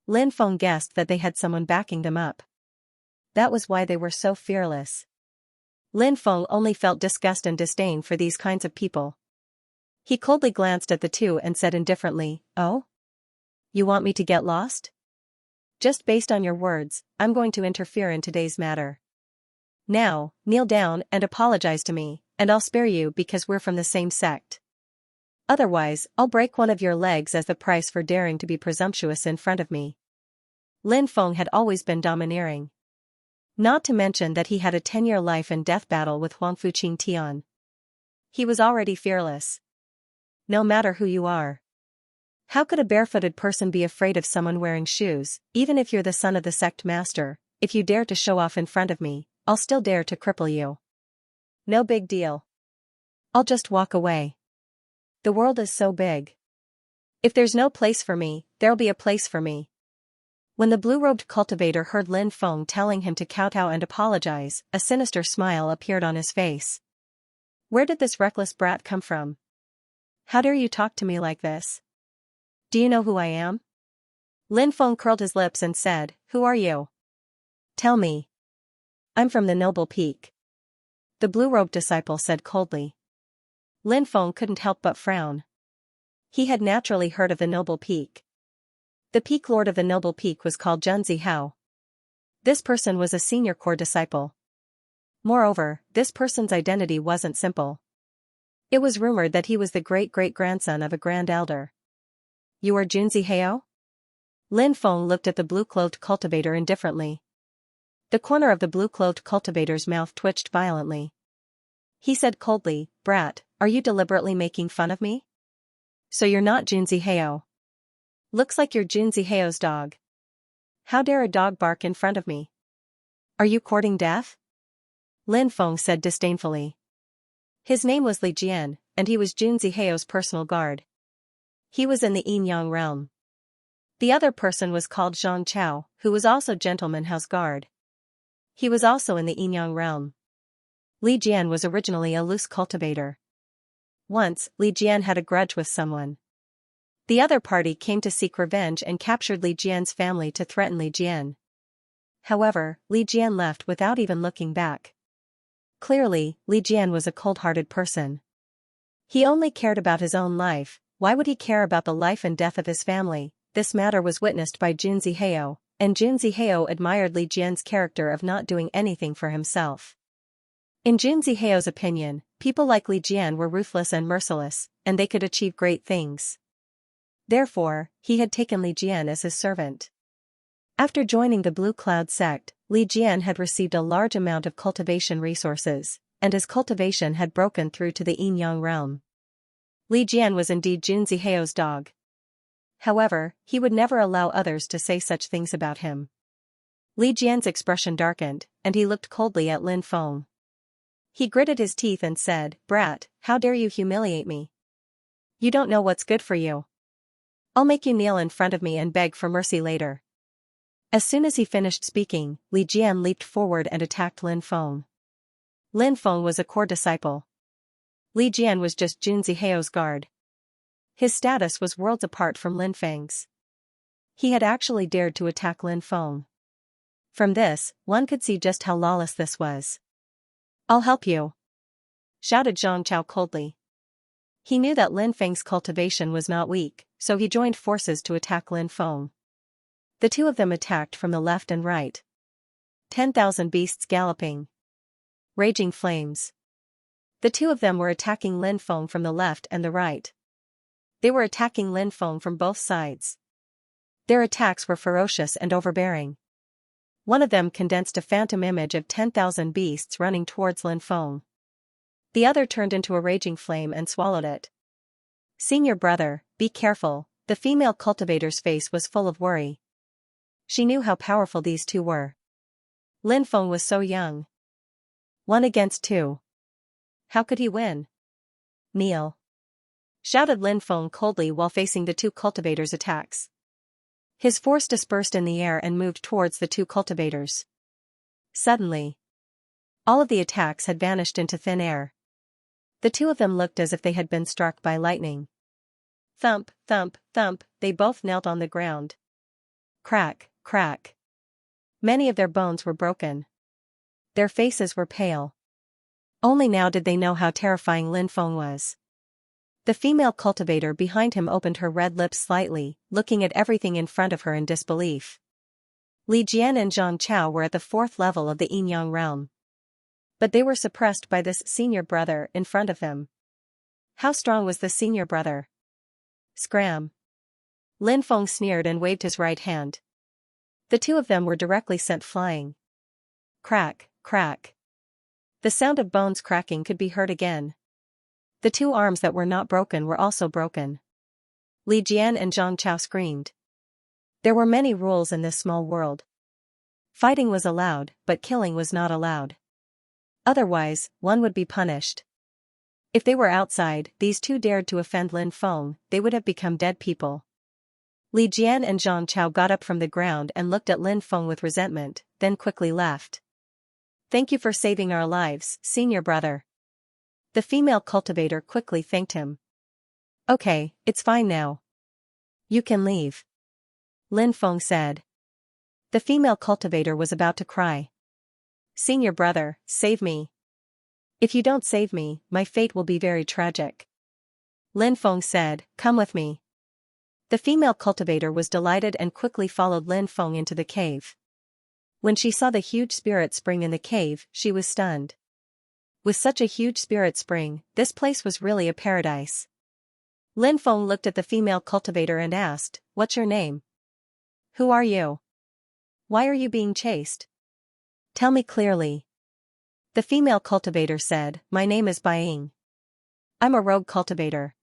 Lin Feng guessed that they had someone backing them up. That was why they were so fearless. Lin Feng only felt disgust and disdain for these kinds of people. He coldly glanced at the 2 and said indifferently, "Oh? You want me to get lost? Just based on your words, I'm going to interfere in today's matter. Now, kneel down and apologize to me, and I'll spare you because we're from the same sect. Otherwise, I'll break one of your legs as the price for daring to be presumptuous in front of me." Lin Feng had always been domineering. Not to mention that he had a 10-year life and death battle with Huangfu Qingtian. He was already fearless. No matter who you are. How could a barefooted person be afraid of someone wearing shoes? Even if you're the son of the sect master, if you dare to show off in front of me, I'll still dare to cripple you. No big deal. I'll just walk away. The world is so big. If there's no place for me, there'll be a place for me. When the blue-robed cultivator heard Lin Feng telling him to kowtow and apologize, a sinister smile appeared on his face. Where did this reckless brat come from? How dare you talk to me like this? Do you know who I am? Lin Feng curled his lips and said, "Who are you? Tell me." "I'm from the Noble Peak," the blue-robed disciple said coldly. Lin Feng couldn't help but frown. He had naturally heard of the Noble Peak. The peak lord of the Noble Peak was called Junzi Hao. This person was a senior core disciple. Moreover, this person's identity wasn't simple. It was rumored that he was the great-great-grandson of a grand elder. "You are Junzi Hao?" Lin Feng looked at the blue-clothed cultivator indifferently. The corner of the blue-clothed cultivator's mouth twitched violently. He said coldly, "Brat, are you deliberately making fun of me? So you're not Junzi Hao. Looks like you're Junzi Hao's dog. How dare a dog bark in front of me? Are you courting death?" Lin Feng said disdainfully. His name was Li Jian, and he was Junzi Hao's personal guard. He was in the Yin-Yang realm. The other person was called Zhang Chao, who was also Gentleman Hao's guard. He was also in the Yin-Yang realm. Li Jian was originally a loose cultivator. Once, Li Jian had a grudge with someone. The other party came to seek revenge and captured Li Jian's family to threaten Li Jian. However, Li Jian left without even looking back. Clearly, Li Jian was a cold-hearted person. He only cared about his own life. Why would he care about the life and death of his family? This matter was witnessed by Junzi Hao, and Junzi Hao admired Li Jian's character of not doing anything for himself. In Junzi Hao's opinion, people like Li Jian were ruthless and merciless, and they could achieve great things. Therefore, he had taken Li Jian as his servant. After joining the Blue Cloud sect, Li Jian had received a large amount of cultivation resources, and his cultivation had broken through to the Yin-Yang realm. Li Jian was indeed Junzi Hao's dog. However, he would never allow others to say such things about him. Li Jian's expression darkened, and he looked coldly at Lin Feng. He gritted his teeth and said, "Brat, how dare you humiliate me? You don't know what's good for you. I'll make you kneel in front of me and beg for mercy later." As soon as he finished speaking, Li Jian leaped forward and attacked Lin Feng. Lin Feng was a core disciple. Li Jian was just Jun Zihao's guard. His status was worlds apart from Lin Feng's. He had actually dared to attack Lin Feng. From this, one could see just how lawless this was. "I'll help you," shouted Xianxia coldly. He knew that Lin Feng's cultivation was not weak, so he joined forces to attack Lin Feng. The two of them attacked from the left and right. 10,000 beasts galloping. Raging flames. The two of them were attacking Lin Feng from the left and the right. They were attacking Lin Feng from both sides. Their attacks were ferocious and overbearing. One of them condensed a phantom image of 10,000 beasts running towards Lin Feng. The other turned into a raging flame and swallowed it. "Senior brother, be careful," the female cultivator's face was full of worry. She knew how powerful these two were. Lin Feng was so young. 1 against 2. How could he win? "Kneel," shouted Lin Feng coldly while facing the two cultivators' attacks. His force dispersed in the air and moved towards the two cultivators. Suddenly, all of the attacks had vanished into thin air. The two of them looked as if they had been struck by lightning. Thump, thump, thump, they both knelt on the ground. Crack, crack. Many of their bones were broken. Their faces were pale. Only now did they know how terrifying Lin Feng was. The female cultivator behind him opened her red lips slightly, looking at everything in front of her in disbelief. Li Jian and Zhang Chao were at the 4th level of the Yin-Yang realm. But they were suppressed by this senior brother in front of them. How strong was the senior brother? Scram. Lin Feng sneered and waved his right hand. The two of them were directly sent flying. Crack, crack. The sound of bones cracking could be heard again. The two arms that were not broken were also broken. Li Jian and Zhang Chao screamed. There were many rules in this small world. Fighting was allowed, but killing was not allowed. Otherwise, one would be punished. If they were outside, these two dared to offend Lin Feng, they would have become dead people. Li Jian and Zhang Chao got up from the ground and looked at Lin Feng with resentment, then quickly left. "Thank you for saving our lives, senior brother." The female cultivator quickly thanked him. "Okay, it's fine now. You can leave," Lin Feng said. The female cultivator was about to cry. "Senior brother, save me. If you don't save me, my fate will be very tragic." Lin Feng said, "Come with me." The female cultivator was delighted and quickly followed Lin Feng into the cave. When she saw the huge spirit spring in the cave, she was stunned. With such a huge spirit spring, this place was really a paradise. Lin Feng looked at the female cultivator and asked, "What's your name? Who are you? Why are you being chased? Tell me clearly." The female cultivator said, "My name is Baiying. I'm a rogue cultivator."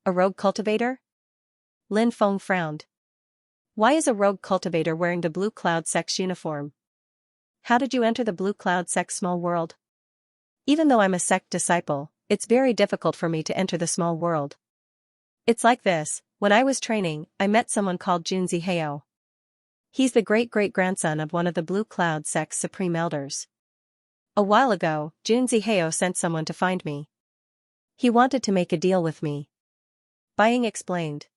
"A rogue cultivator?" Lin Feng frowned. "Why is a rogue cultivator wearing the Blue Cloud Sect's uniform? How did you enter the Blue Cloud Sect's small world?" "Even though I'm a sect disciple, it's very difficult for me to enter the small world. It's like this, when I was training, I met someone called Jun Zihao. He's the great-great-grandson of one of the Blue Cloud Sect's supreme elders. A while ago, Jun Zihao sent someone to find me. He wanted to make a deal with me." Baiying explained.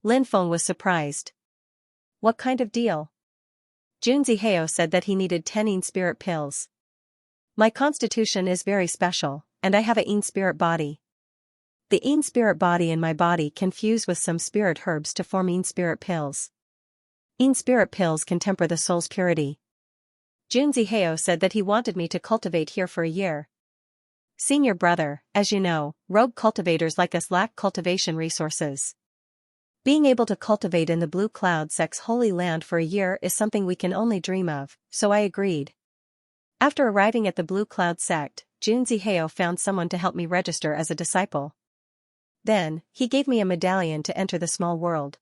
Lin Feng was surprised. "What kind of deal?" Jun Zihao said that he needed 10 Yin spirit pills. "My constitution is very special, and I have a Yin spirit body. The Yin spirit body in my body can fuse with some spirit herbs to form Yin spirit pills. Yin spirit pills can temper the soul's purity." Jun Zihao said that he wanted me to cultivate here for a year. "Senior brother, as you know, rogue cultivators like us lack cultivation resources. Being able to cultivate in the Blue Cloud Sect's holy land for a year is something we can only dream of, so I agreed." After arriving at the Blue Cloud Sect, Jun Zihao found someone to help me register as a disciple. Then, he gave me a medallion to enter the small world.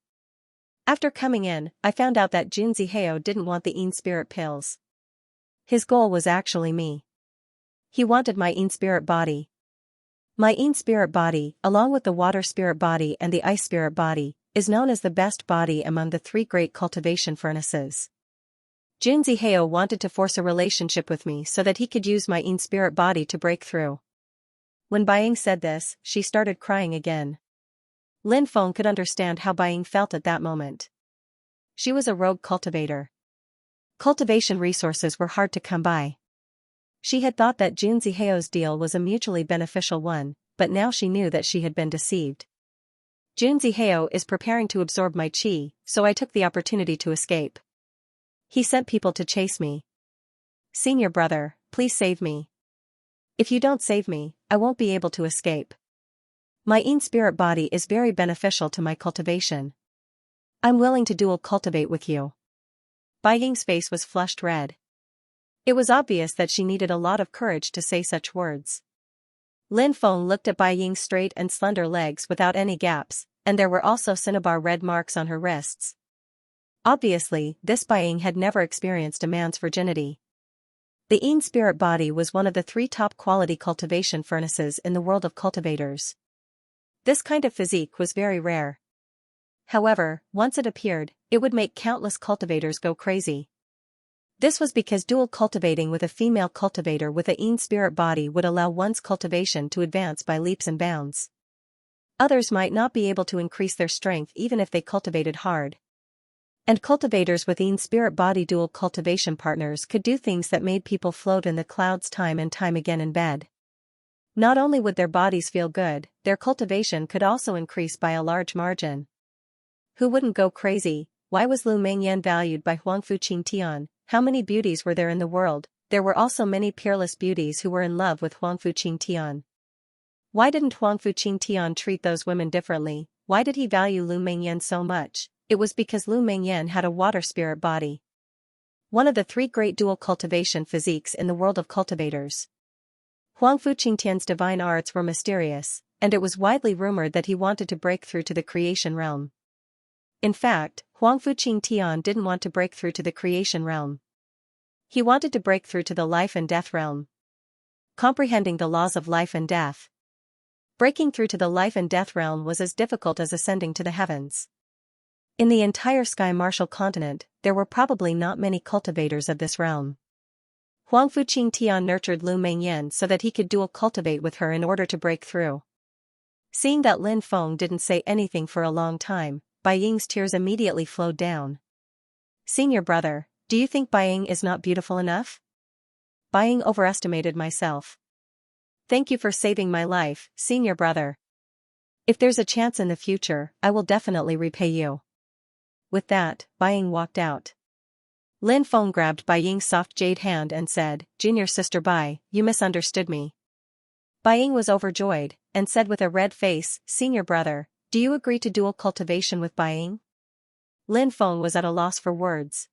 After coming in, I found out that Jun Zihao didn't want the Yin spirit pills. His goal was actually me. He wanted my Yin spirit body. My Yin spirit body, along with the water spirit body and the ice spirit body, is known as the best body among the three great cultivation furnaces. Xianxia wanted to force a relationship with me so that he could use my Yin spirit body to break through. When Baiying said this, she started crying again. Lin Feng could understand how Baiying felt at that moment. She was a rogue cultivator. Cultivation resources were hard to come by. She had thought that Xianxia's deal was a mutually beneficial one, but now she knew that she had been deceived. Xianxia is preparing to absorb my qi, so I took the opportunity to escape. He sent people to chase me. Senior brother, please save me. If you don't save me, I won't be able to escape. My Yin spirit body is very beneficial to my cultivation. I'm willing to dual cultivate with you. Baiying's face was flushed red. It was obvious that she needed a lot of courage to say such words. Lin Feng looked at Baiying's straight and slender legs without any gaps, and there were also cinnabar red marks on her wrists. Obviously, this Baiying had never experienced a man's virginity. The Yin spirit body was one of the three top quality cultivation furnaces in the world of cultivators. This kind of physique was very rare. However, once it appeared, it would make countless cultivators go crazy. This was because dual cultivating with a female cultivator with a Yin spirit body would allow one's cultivation to advance by leaps and bounds. Others might not be able to increase their strength even if they cultivated hard. And cultivators with Yin spirit body dual cultivation partners could do things that made people float in the clouds time and time again in bed. Not only would their bodies feel good, their cultivation could also increase by a large margin. Who wouldn't go crazy? Why was Lu Mengyan valued by Huangfu Qingtian? How many beauties were there in the world? There were also many peerless beauties who were in love with Huangfu Qingtian. Why didn't Huangfu Qingtian treat those women differently? Why did he value Lu Mengyan so much? It was because Lu Mengyan had a water spirit body. One of the three great dual cultivation physiques in the world of cultivators. Huangfu Qingtian's divine arts were mysterious, and it was widely rumored that he wanted to break through to the creation realm. In fact, Huangfu Qingtian didn't want to break through to the creation realm. He wanted to break through to the life and death realm. Comprehending the laws of life and death. Breaking through to the life and death realm was as difficult as ascending to the heavens. In the entire Sky Martial continent, there were probably not many cultivators of this realm. Huangfu Qingtian nurtured Lu Mengyan so that he could dual cultivate with her in order to break through. Seeing that Lin Feng didn't say anything for a long time, Baiying's tears immediately flowed down. Senior brother, do you think Baiying is not beautiful enough? Baiying overestimated myself. Thank you for saving my life, senior brother. If there's a chance in the future, I will definitely repay you. With that, Baiying walked out. Lin Feng grabbed Baiying's soft jade hand and said, Junior sister Bai, you misunderstood me. Baiying was overjoyed, and said with a red face, Senior brother, do you agree to dual cultivation with Baiying? Lin Feng was at a loss for words.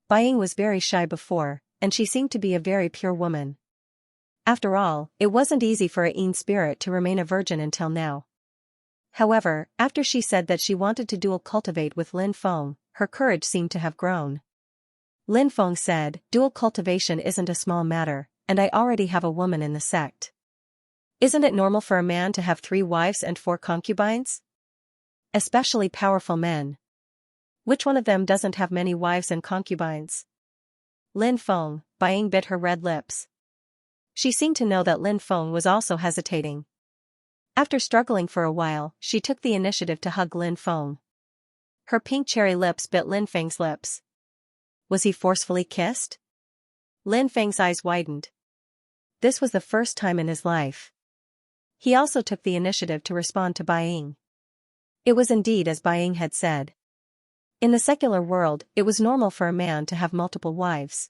Baiying was very shy before, and she seemed to be a very pure woman. After all, it wasn't easy for a Yin spirit to remain a virgin until now. However, after she said that she wanted to dual cultivate with Lin Feng, her courage seemed to have grown. Lin Feng said, dual cultivation isn't a small matter, and I already have a woman in the sect. Isn't it normal for a man to have 3 wives and 4 concubines? Especially powerful men. Which one of them doesn't have many wives and concubines? Lin Feng, Baiying bit her red lips. She seemed to know that Lin Feng was also hesitating. After struggling for a while, she took the initiative to hug Lin Feng. Her pink cherry lips bit Lin Feng's lips. Was he forcefully kissed? Lin Feng's eyes widened. This was the first time in his life. He also took the initiative to respond to Baiying. It was indeed as Baiying had said. In the secular world, it was normal for a man to have multiple wives.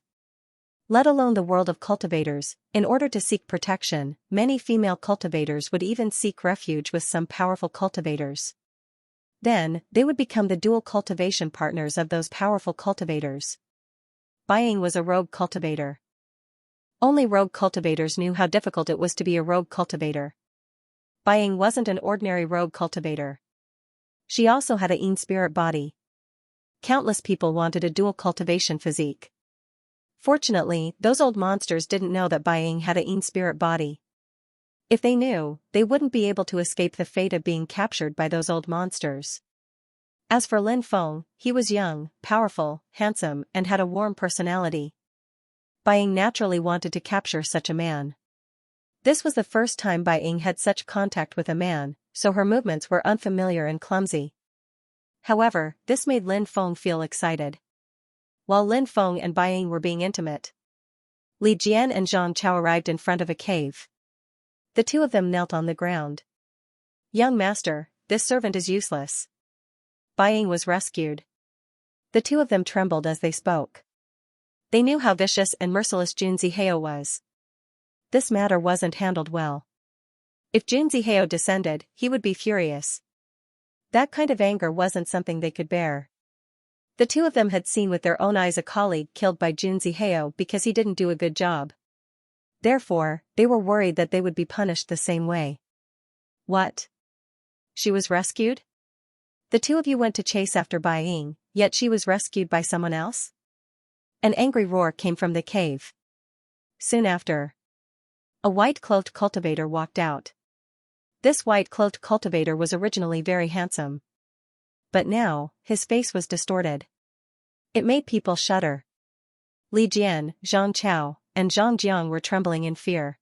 Let alone the world of cultivators, in order to seek protection, many female cultivators would even seek refuge with some powerful cultivators. Then, they would become the dual cultivation partners of those powerful cultivators. Baiying was a rogue cultivator. Only rogue cultivators knew how difficult it was to be a rogue cultivator. Baiying wasn't an ordinary rogue cultivator. She also had a Yin spirit body. Countless people wanted a dual cultivation physique. Fortunately, those old monsters didn't know that Bai Ying had a Yin spirit body. If they knew, they wouldn't be able to escape the fate of being captured by those old monsters. As for Lin Feng, he was young, powerful, handsome, and had a warm personality. Bai Ying naturally wanted to capture such a man. This was the first time Bai Ying had such contact with a man, so her movements were unfamiliar and clumsy. However, this made Lin Feng feel excited. While Lin Feng and Bai Ying were being intimate, Li Jian and Zhang Chao arrived in front of a cave. The two of them knelt on the ground. "Young master, this servant is useless." Bai Ying was rescued. The two of them trembled as they spoke. They knew how vicious and merciless Jun Zihao was. This matter wasn't handled well. If Jun Zihao descended, he would be furious. That kind of anger wasn't something they could bear. The two of them had seen with their own eyes a colleague killed by Jun Zihao because he didn't do a good job. Therefore, they were worried that they would be punished the same way. What? She was rescued? The two of you went to chase after Bai Ying, yet she was rescued by someone else? An angry roar came from the cave. Soon after, a white-cloaked cultivator walked out. This white-cloaked cultivator was originally very handsome. But now, his face was distorted. It made people shudder. Li Jian, Zhang Chao, and Zhang Jiang were trembling in fear.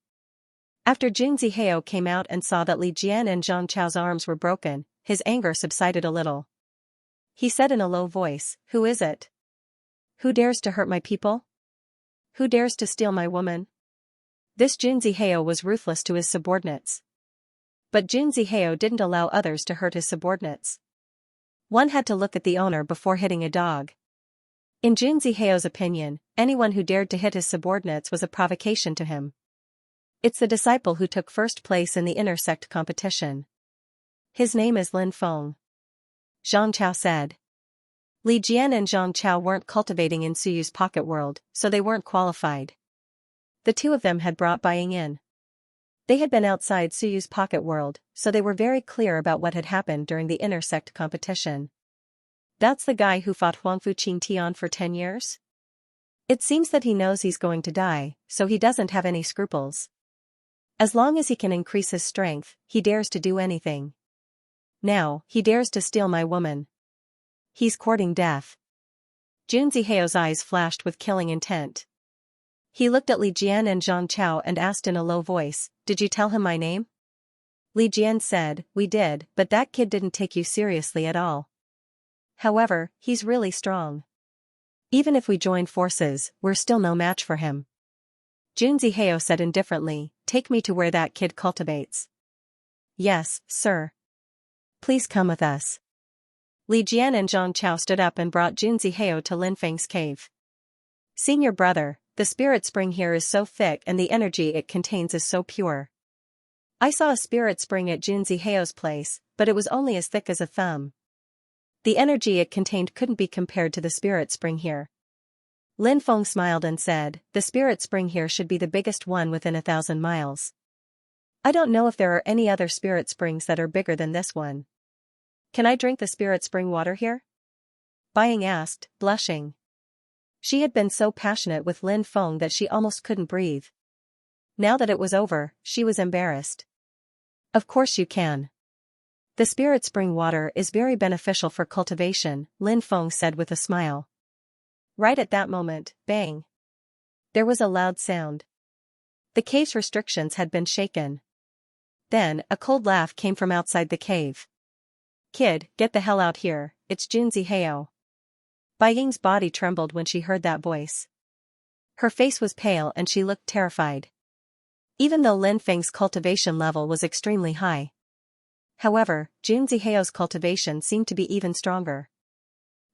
After Jun Zihao came out and saw that Li Jian and Zhang Chao's arms were broken, his anger subsided a little. He said in a low voice, "Who is it? Who dares to hurt my people? Who dares to steal my woman?" This Jun Zihao was ruthless to his subordinates. But Jun Zihao didn't allow others to hurt his subordinates. One had to look at the owner before hitting a dog. In Jun Zihao's opinion, anyone who dared to hit his subordinates was a provocation to him. It's the disciple who took first place in the intersect competition. His name is Lin Feng. Zhang Chao said. Li Jian and Zhang Chao weren't cultivating in Suyu's pocket world, so they weren't qualified. The two of them had brought Bai Ying in. They had been outside Suyu's pocket world, so they were very clear about what had happened during the intersect competition. That's the guy who fought Huangfu Qingtian for 10 years? It seems that he knows he's going to die, so he doesn't have any scruples. As long as he can increase his strength, he dares to do anything. Now, he dares to steal my woman. He's courting death. Jun Zihao's eyes flashed with killing intent. He looked at Li Jian and Zhang Chao and asked in a low voice, "Did you tell him my name?" Li Jian said, "We did, but that kid didn't take you seriously at all. However, he's really strong. Even if we join forces, we're still no match for him." Jun Zihao said indifferently, "Take me to where that kid cultivates." "Yes, sir. Please come with us." Li Jian and Zhang Chao stood up and brought Jun Zihao to Lin Feng's cave. "Senior brother, the spirit spring here is so thick and the energy it contains is so pure. I saw a spirit spring at Jun Zihao's place, but it was only as thick as a thumb. The energy it contained couldn't be compared to the spirit spring here." Lin Feng smiled and said, "The spirit spring here should be the biggest one within 1,000 miles. I don't know if there are any other spirit springs that are bigger than this one. Can I drink the spirit spring water here?" Bai Ying asked, blushing. She had been so passionate with Lin Feng that she almost couldn't breathe. Now that it was over, she was embarrassed. "Of course you can. The spirit spring water is very beneficial for cultivation," Lin Feng said with a smile. Right at that moment, bang! There was a loud sound. The cave's restrictions had been shaken. Then, a cold laugh came from outside the cave. "Kid, get the hell out here, it's Jun Zihao." Bai Ying's body trembled when she heard that voice. Her face was pale and she looked terrified. Even though Lin Feng's cultivation level was extremely high. However, Jun Zihao's cultivation seemed to be even stronger.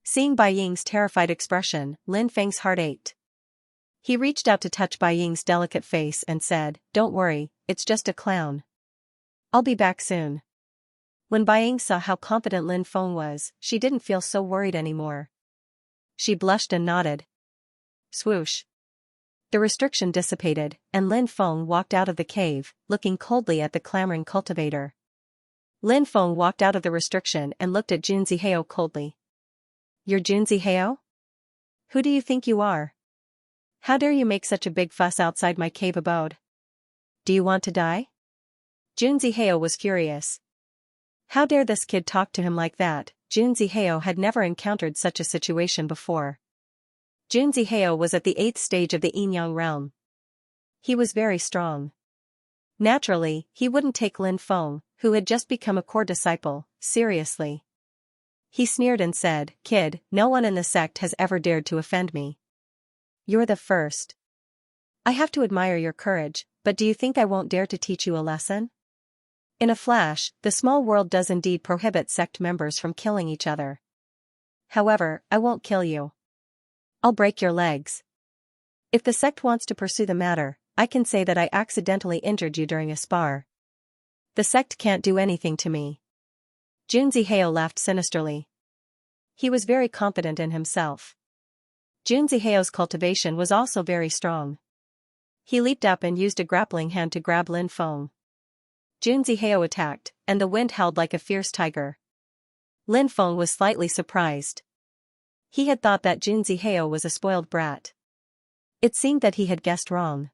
Seeing Bai Ying's terrified expression, Lin Feng's heart ached. He reached out to touch Bai Ying's delicate face and said, "Don't worry, it's just a clown. I'll be back soon." When Bai Ying saw how confident Lin Feng was, she didn't feel so worried anymore. She blushed and nodded. Swoosh. The restriction dissipated, and Lin Feng walked out of the cave, looking coldly at the clamoring cultivator. Lin Feng walked out of the restriction and looked at Jun Zihao coldly. "You're Jun Zihao? Who do you think you are? How dare you make such a big fuss outside my cave abode? Do you want to die? Junzi was furious. How dare this kid talk to him like that? Junzi had never encountered such a situation before. Junzi was at the 8th stage of the Yin-Yang realm. He was very strong. Naturally, he wouldn't take Lin Feng, who had just become a core disciple, seriously. He sneered and said, "Kid, no one in the sect has ever dared to offend me. You're the first. I have to admire your courage, but do you think I won't dare to teach you a lesson?" In a flash, the small world does indeed prohibit sect members from killing each other. However, I won't kill you. I'll break your legs. If the sect wants to pursue the matter, I can say that I accidentally injured you during a spar. The sect can't do anything to me. Junzi laughed sinisterly. He was very confident in himself. Junzi cultivation was also very strong. He leaped up and used a grappling hand to grab Lin Feng. Junzi attacked, and the wind howled like a fierce tiger. Lin Feng was slightly surprised. He had thought that Junzi was a spoiled brat. It seemed that he had guessed wrong.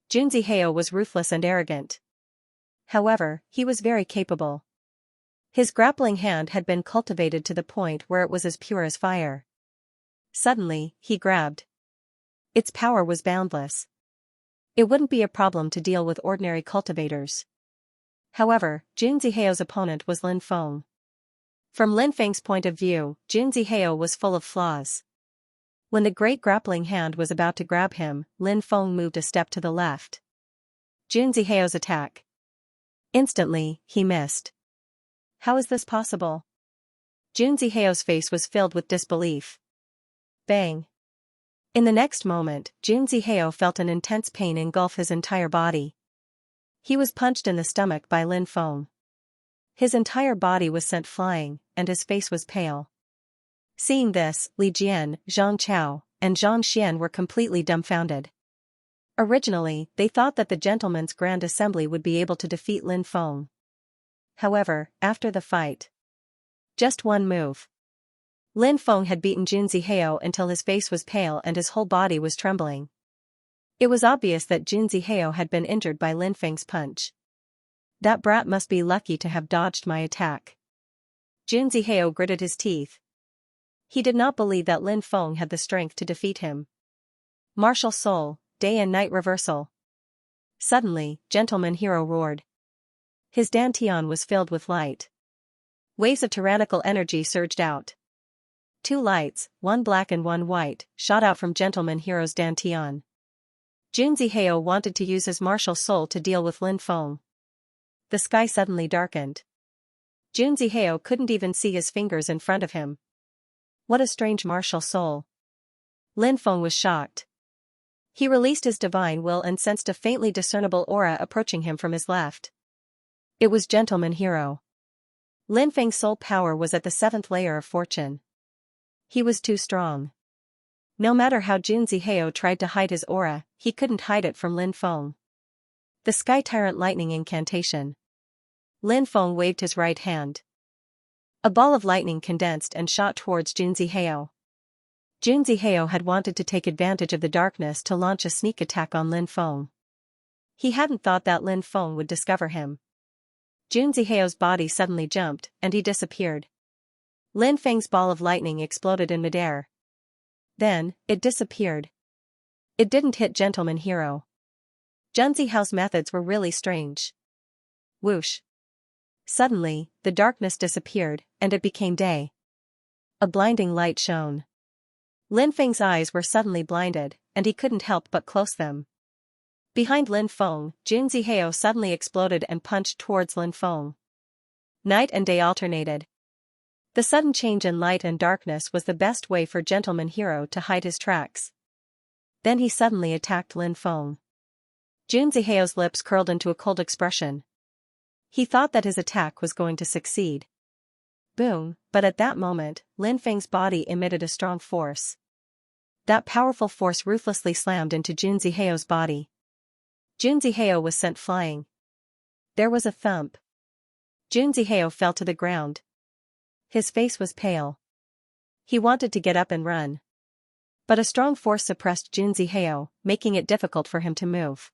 Junzi was ruthless and arrogant. However, he was very capable. His grappling hand had been cultivated to the point where it was as pure as fire. Suddenly, he grabbed. Its power was boundless. It wouldn't be a problem to deal with ordinary cultivators. However, Junzi opponent was Lin Feng. From Lin Feng's point of view, Junzi was full of flaws. When the great grappling hand was about to grab him, Lin Feng moved a step to the left. Junzi attack. Instantly, he missed. How is this possible? Junzi face was filled with disbelief. Bang. In the next moment, Junzi felt an intense pain engulf his entire body. He was punched in the stomach by Lin Feng. His entire body was sent flying, and his face was pale. Seeing this, Li Jian, Zhang Chao, and Zhang Xian were completely dumbfounded. Originally, they thought that the Gentlemen's Grand Assembly would be able to defeat Lin Feng. However, after the fight, just one move, Lin Feng had beaten Junzi until his face was pale and his whole body was trembling. It was obvious that Junzi had been injured by Lin Feng's punch. That brat must be lucky to have dodged my attack. Junzi gritted his teeth. He did not believe that Lin Feng had the strength to defeat him. Martial Soul, Day and Night Reversal. Suddenly, Gentleman Hero roared. His dantian was filled with light. Waves of tyrannical energy surged out. Two lights, one black and one white, shot out from Gentleman Hero's dantian. Junzi wanted to use his martial soul to deal with Lin Feng. The sky suddenly darkened. Junzi couldn't even see his fingers in front of him. What a strange martial soul. Lin Feng was shocked. He released his divine will and sensed a faintly discernible aura approaching him from his left. It was Gentleman Hero. Lin Feng's soul power was at the 7th layer of fortune. He was too strong. No matter how Junzi tried to hide his aura, he couldn't hide it from Lin Feng. The Sky Tyrant Lightning Incantation. Lin Feng waved his right hand. A ball of lightning condensed and shot towards Junzi Junzi had wanted to take advantage of the darkness to launch a sneak attack on Lin Feng. He hadn't thought that Lin Feng would discover him. Junzi body suddenly jumped, and he disappeared. Lin Feng's ball of lightning exploded in midair. Then, it disappeared. It didn't hit Gentleman Hero. Junzi Hao's methods were really strange. Whoosh. Suddenly, the darkness disappeared, and it became day. A blinding light shone. Lin Feng's eyes were suddenly blinded, and he couldn't help but close them. Behind Lin Feng, Junzi suddenly exploded and punched towards Lin Feng. Night and day alternated. The sudden change in light and darkness was the best way for Gentleman Hero to hide his tracks. Then he suddenly attacked Lin Feng. Junzi lips curled into a cold expression. He thought that his attack was going to succeed. Boom, but at that moment, Lin Feng's body emitted a strong force. That powerful force ruthlessly slammed into Junzi body. Junzi was sent flying. There was a thump. Junzi fell to the ground. His face was pale. He wanted to get up and run. But a strong force suppressed Junzi Heo, making it difficult for him to move.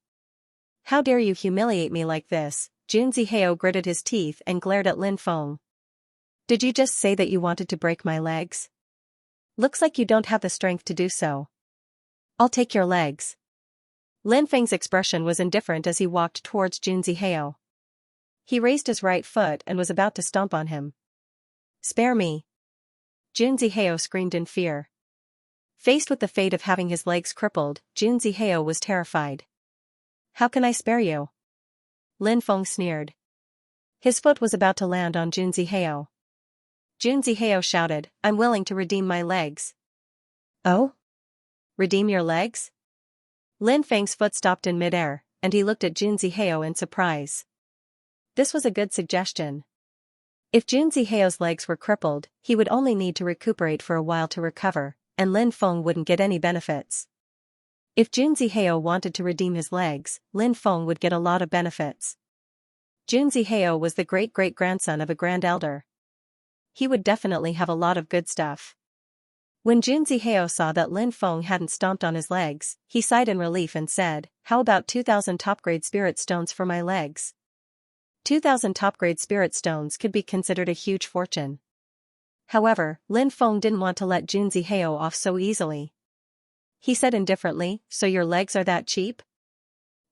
How dare you humiliate me like this? Junzi Heo gritted his teeth and glared at Lin Feng. Did you just say that you wanted to break my legs? Looks like you don't have the strength to do so. I'll take your legs. Lin Feng's expression was indifferent as he walked towards Junzi Heo. He raised his right foot and was about to stomp on him. Spare me. Junzi Heo screamed in fear. Faced with the fate of having his legs crippled, Junzi Heo was terrified. How can I spare you? Lin Feng sneered. His foot was about to land on Junzi Heo. Junzi Heo shouted, I'm willing to redeem my legs. Oh? Redeem your legs? Lin Feng's foot stopped in midair, and he looked at Junzi Heo in surprise. This was a good suggestion. If Junzi Heo's legs were crippled, he would only need to recuperate for a while to recover, and Lin Feng wouldn't get any benefits. If Junzi Heo wanted to redeem his legs, Lin Feng would get a lot of benefits. Junzi Heo was the great-great-grandson of a grand elder. He would definitely have a lot of good stuff. When Junzi Heo saw that Lin Feng hadn't stomped on his legs, he sighed in relief and said, How about 2,000 top-grade spirit stones for my legs? 2,000 top-grade spirit stones could be considered a huge fortune. However, Lin Feng didn't want to let Junzi Heo off so easily. He said indifferently, So your legs are that cheap?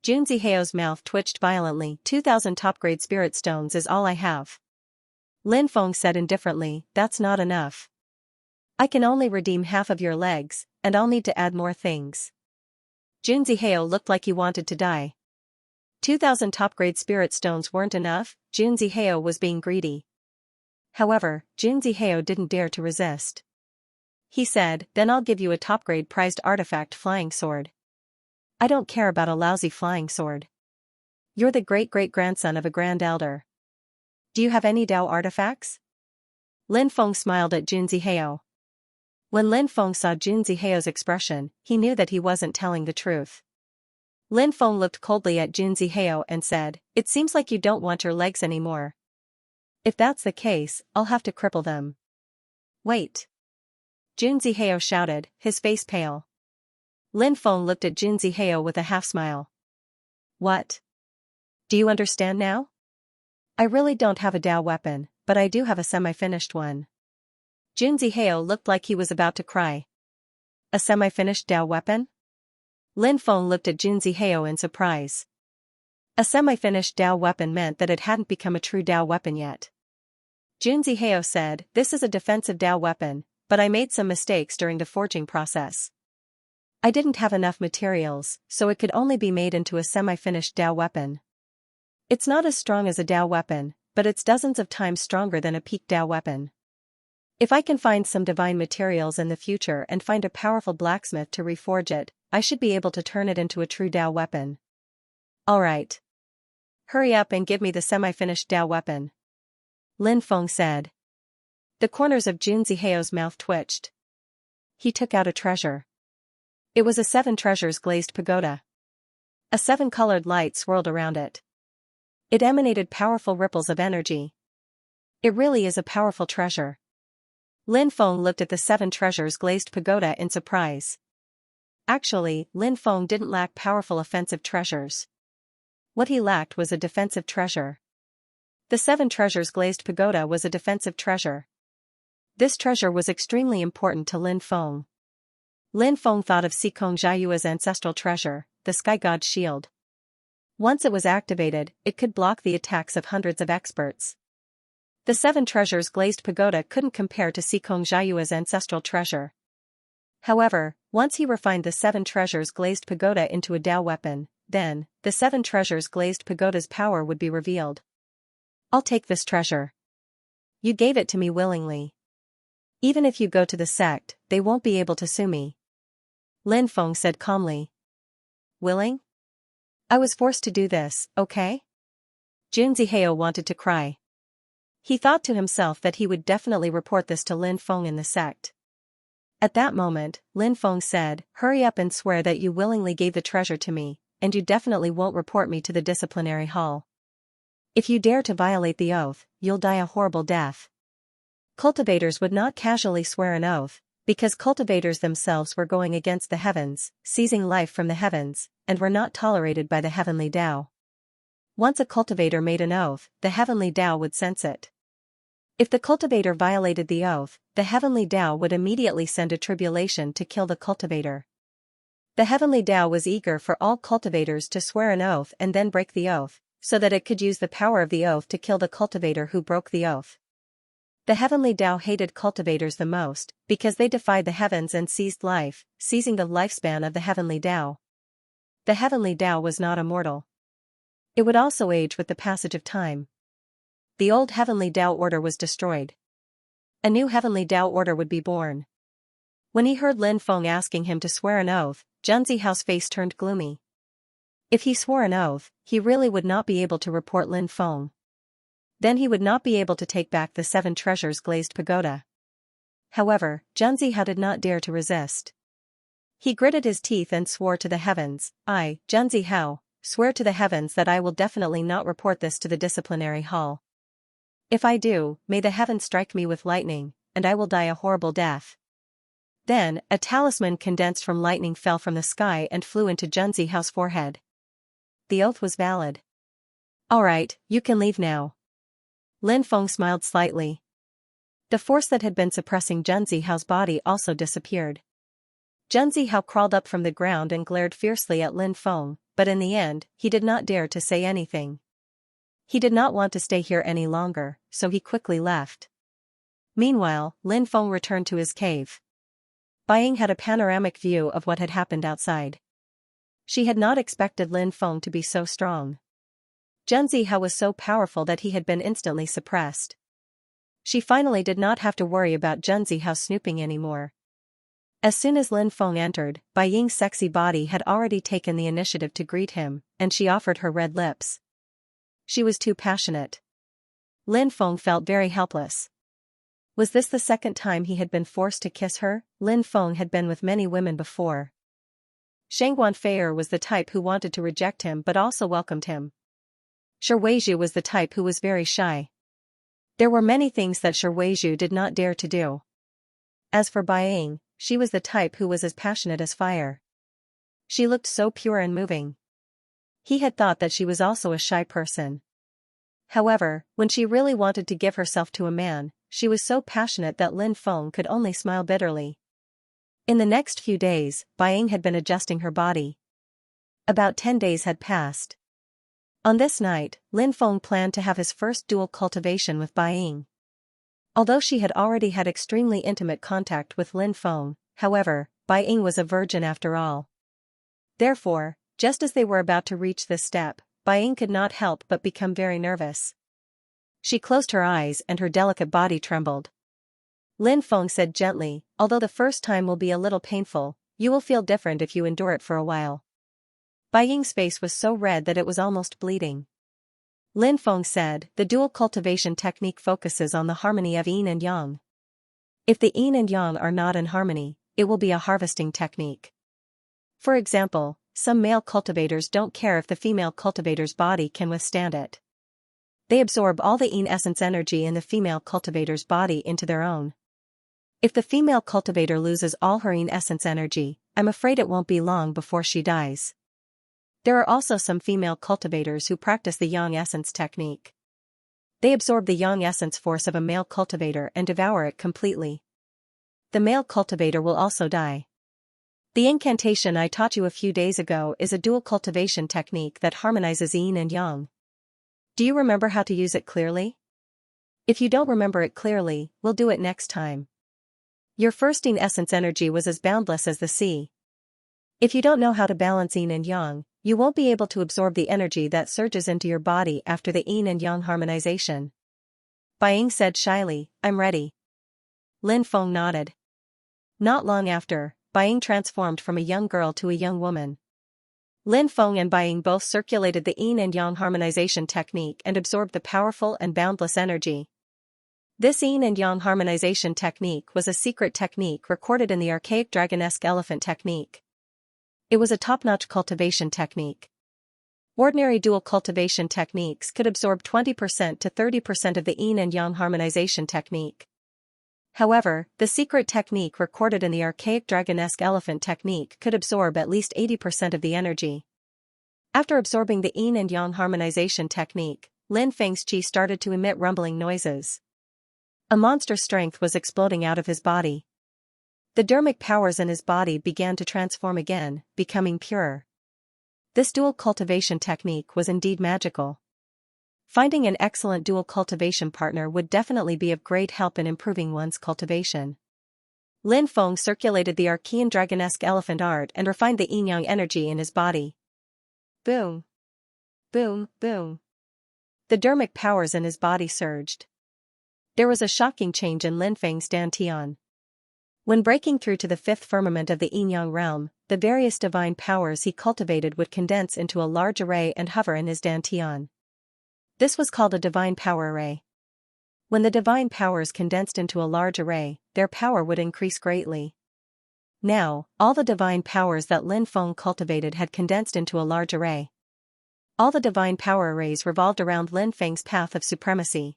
Junzi Heo's mouth twitched violently. 2,000 top-grade spirit stones is all I have. Lin Feng said indifferently, That's not enough. I can only redeem half of your legs, and I'll need to add more things. Junzi Heo looked like he wanted to die. 2,000 top-grade spirit stones weren't enough. Junzi Heo was being greedy. However, Junzi Heo didn't dare to resist. He said, Then I'll give you a top-grade prized artifact flying sword. I don't care about a lousy flying sword. You're the great-great-grandson of a grand elder. Do you have any Dao artifacts? Lin Feng smiled at Junzi Heo. When Lin Feng saw Junzi Heo's expression, he knew that he wasn't telling the truth. Lin Feng looked coldly at Junzi Heo and said, It seems like you don't want your legs anymore. If that's the case, I'll have to cripple them. Wait. Junzi Heo shouted, his face pale. Lin Feng looked at Junzi Heo with a half-smile. What? Do you understand now? I really don't have a Dao weapon, but I do have a semi-finished one. Junzi Heo looked like he was about to cry. A semi-finished Dao weapon? Lin Feng looked at Junzi Heo in surprise. A semi-finished Dao weapon meant that it hadn't become a true Dao weapon yet. Junzi Heo said, This is a defensive Dao weapon, but I made some mistakes during the forging process. I didn't have enough materials, so it could only be made into a semi-finished Dao weapon. It's not as strong as a Dao weapon, but it's dozens of times stronger than a peak Dao weapon. If I can find some divine materials in the future and find a powerful blacksmith to reforge it, I should be able to turn it into a true Dao weapon. Alright. Hurry up and give me the semi-finished Dao weapon. Lin Feng said. The corners of Junzi Heo's mouth twitched. He took out a treasure. It was a 7 treasures glazed pagoda. A 7-colored light swirled around it. It emanated powerful ripples of energy. It really is a powerful treasure. Lin Feng looked at the 7 treasures glazed pagoda in surprise. Actually, Lin Feng didn't lack powerful offensive treasures. What he lacked was a defensive treasure. The 7 treasures glazed pagoda was a defensive treasure. This treasure was extremely important to Lin Feng. Lin Feng thought of Xikong Jiayue's ancestral treasure, the Sky God's shield. Once it was activated, it could block the attacks of hundreds of experts. The 7 treasures glazed pagoda couldn't compare to Xikong Jiayue's ancestral treasure. However, once he refined the 7 treasures glazed pagoda into a Dao weapon, then, the 7 treasures glazed pagoda's power would be revealed. I'll take this treasure. You gave it to me willingly. Even if you go to the sect, they won't be able to sue me. Lin Feng said calmly. Willing? I was forced to do this, okay? Junzi Heo wanted to cry. He thought to himself that he would definitely report this to Lin Feng in the sect. At that moment, Lin Feng said, Hurry up and swear that you willingly gave the treasure to me, and you definitely won't report me to the disciplinary hall. If you dare to violate the oath, you'll die a horrible death. Cultivators would not casually swear an oath, Because cultivators themselves were going against the heavens, seizing life from the heavens, and were not tolerated by the heavenly Tao. Once a cultivator made an oath, the heavenly Tao would sense it. If the cultivator violated the oath, the heavenly Tao would immediately send a tribulation to kill the cultivator. The heavenly Tao was eager for all cultivators to swear an oath and then break the oath, so that it could use the power of the oath to kill the cultivator who broke the oath. The heavenly Tao hated cultivators the most, because they defied the heavens and seized life, seizing the lifespan of the heavenly Tao. The heavenly Tao was not immortal. It would also age with the passage of time. The old heavenly Tao order was destroyed. A new heavenly Tao order would be born. When he heard Lin Feng asking him to swear an oath, Xianxia's face turned gloomy. If he swore an oath, he really would not be able to report Lin Feng. Then he would not be able to take back the 7 treasures glazed pagoda. However, Xianxia did not dare to resist. He gritted his teeth and swore to the heavens, I, Xianxia, swear to the heavens that I will definitely not report this to the disciplinary hall. If I do, may the heavens strike me with lightning, and I will die a horrible death. Then, a talisman condensed from lightning fell from the sky and flew into Xianxia's forehead. The oath was valid. All right, you can leave now. Lin Feng smiled slightly. The force that had been suppressing Xianxia's body also disappeared. Xianxia crawled up from the ground and glared fiercely at Lin Feng, but in the end, he did not dare to say anything. He did not want to stay here any longer, so he quickly left. Meanwhile, Lin Feng returned to his cave. Baiying had a panoramic view of what had happened outside. She had not expected Lin Feng to be so strong. Xianxia was so powerful that he had been instantly suppressed. She finally did not have to worry about Xianxia snooping anymore. As soon as Lin Feng entered, Baiying's sexy body had already taken the initiative to greet him, and she offered her red lips. She was too passionate. Lin Feng felt very helpless. Was this the second time he had been forced to kiss her? Lin Feng had been with many women before. Shang Guanfei was the type who wanted to reject him but also welcomed him. Shi Weizhu was the type who was very shy. There were many things that Shi Weizhu did not dare to do. As for Baiying, she was the type who was as passionate as fire. She looked so pure and moving. He had thought that she was also a shy person. However, when she really wanted to give herself to a man, she was so passionate that Lin Feng could only smile bitterly. In the next few days, Baiying had been adjusting her body. About 10 days had passed. On this night, Lin Feng planned to have his first dual cultivation with Baiying. Although she had already had extremely intimate contact with Lin Feng, however, Baiying was a virgin after all. Therefore, just as they were about to reach this step, Baiying could not help but become very nervous. She closed her eyes and her delicate body trembled. Lin Feng said gently, although the first time will be a little painful, you will feel different if you endure it for a while. Baiying's face was so red that it was almost bleeding. Lin Feng said, the dual cultivation technique focuses on the harmony of yin and yang. If the yin and yang are not in harmony, it will be a harvesting technique. For example, some male cultivators don't care if the female cultivator's body can withstand it. They absorb all the yin essence energy in the female cultivator's body into their own. If the female cultivator loses all her yin essence energy, I'm afraid it won't be long before she dies. There are also some female cultivators who practice the yang essence technique. They absorb the yang essence force of a male cultivator and devour it completely. The male cultivator will also die. The incantation I taught you a few days ago is a dual cultivation technique that harmonizes yin and yang. Do you remember how to use it clearly? If you don't remember it clearly, we'll do it next time. Your first yin essence energy was as boundless as the sea. If you don't know how to balance yin and yang, you won't be able to absorb the energy that surges into your body after the yin and yang harmonization. Baiying said shyly, I'm ready. Lin Feng nodded. Not long after, Baiying transformed from a young girl to a young woman. Lin Feng and Baiying both circulated the yin and yang harmonization technique and absorbed the powerful and boundless energy. This yin and yang harmonization technique was a secret technique recorded in the archaic dragonesque elephant technique. It was a top-notch cultivation technique. Ordinary dual cultivation techniques could absorb 20% to 30% of the yin and yang harmonization technique. However, the secret technique recorded in the archaic dragonesque elephant technique could absorb at least 80% of the energy. After absorbing the yin and yang harmonization technique, Lin Feng's qi started to emit rumbling noises. A monster strength was exploding out of his body. The dermic powers in his body began to transform again, becoming purer. This dual cultivation technique was indeed magical. Finding an excellent dual cultivation partner would definitely be of great help in improving one's cultivation. Lin Feng circulated the archean dragonesque elephant art and refined the yin-yang energy in his body. Boom! Boom, boom. The dermic powers in his body surged. There was a shocking change in Lin Feng's dantian. When breaking through to the fifth firmament of the yin-yang realm, the various divine powers he cultivated would condense into a large array and hover in his dantian. This was called a divine power array. When the divine powers condensed into a large array, their power would increase greatly. Now, all the divine powers that Lin Feng cultivated had condensed into a large array. All the divine power arrays revolved around Lin Feng's path of supremacy.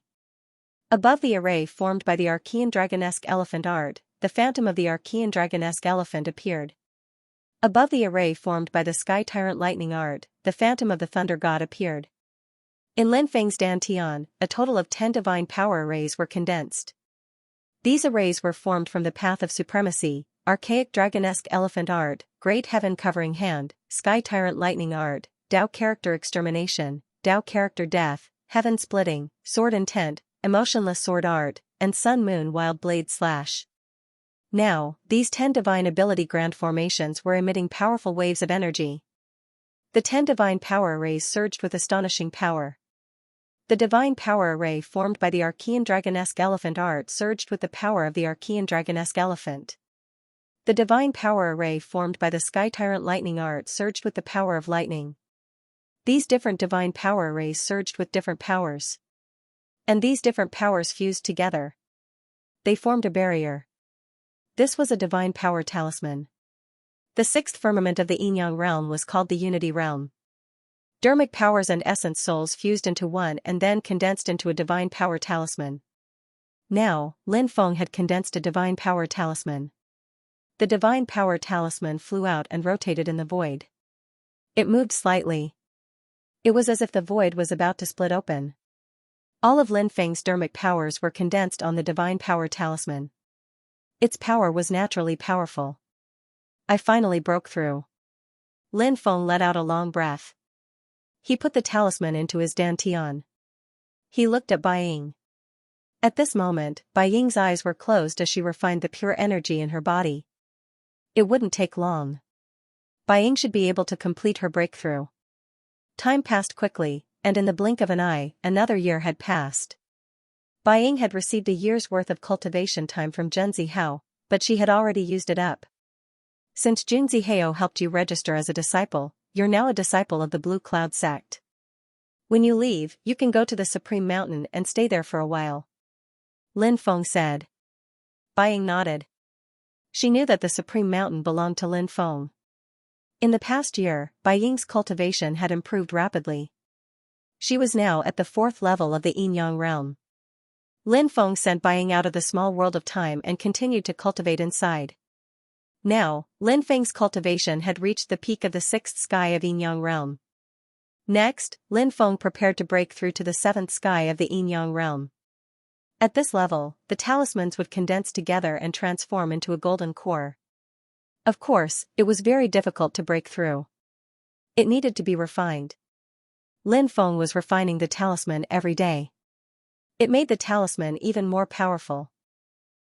Above the array formed by the archean dragonesque elephant art, the phantom of the archean dragonesque elephant appeared. Above the array formed by the sky tyrant lightning art, the phantom of the thunder god appeared. In Lin Feng's dantian, a total of 10 divine power arrays were condensed. These arrays were formed from the path of supremacy, archaic dragonesque elephant art, great heaven covering hand, sky tyrant lightning art, Tao character extermination, Tao character death, heaven splitting, sword intent, emotionless sword art, and sun moon wild blade slash. Now, these 10 divine ability grand formations were emitting powerful waves of energy. The 10 divine power arrays surged with astonishing power. The divine power array formed by the archean dragonesque elephant art surged with the power of the archean dragonesque elephant. The divine power array formed by the sky tyrant lightning art surged with the power of lightning. These different divine power arrays surged with different powers. And these different powers fused together. They formed a barrier. This was a divine power talisman. The sixth firmament of the yin-yang realm was called the unity realm. Dermic powers and essence souls fused into one and then condensed into a divine power talisman. Now, Lin Feng had condensed a divine power talisman. The divine power talisman flew out and rotated in the void. It moved slightly. It was as if the void was about to split open. All of Lin Feng's dermic powers were condensed on the divine power talisman. Its power was naturally powerful. I finally broke through. Lin Feng let out a long breath. He put the talisman into his dantian. He looked at Bai Ying. At this moment, Bai Ying's eyes were closed as she refined the pure energy in her body. It wouldn't take long. Bai Ying should be able to complete her breakthrough. Time passed quickly, and in the blink of an eye, another year had passed. Bai Ying had received a year's worth of cultivation time from Junzi Hao, but she had already used it up. Since Junzi Hao helped you register as a disciple, you're now a disciple of the Blue Cloud sect. When you leave, you can go to the Supreme Mountain and stay there for a while. Lin Feng said. Bai Ying nodded. She knew that the Supreme Mountain belonged to Lin Feng. In the past year, Bai Ying's cultivation had improved rapidly. She was now at the 4th level of the yin-yang realm. Lin Feng sent Bai Ying out of the small world of time and continued to cultivate inside. Now, Lin Feng's cultivation had reached the peak of the 6th sky of yin-yang realm. Next, Lin Feng prepared to break through to the 7th sky of the yin-yang realm. At this level, the talismans would condense together and transform into a golden core. Of course, it was very difficult to break through. It needed to be refined. Lin Feng was refining the talisman every day. It made the talisman even more powerful.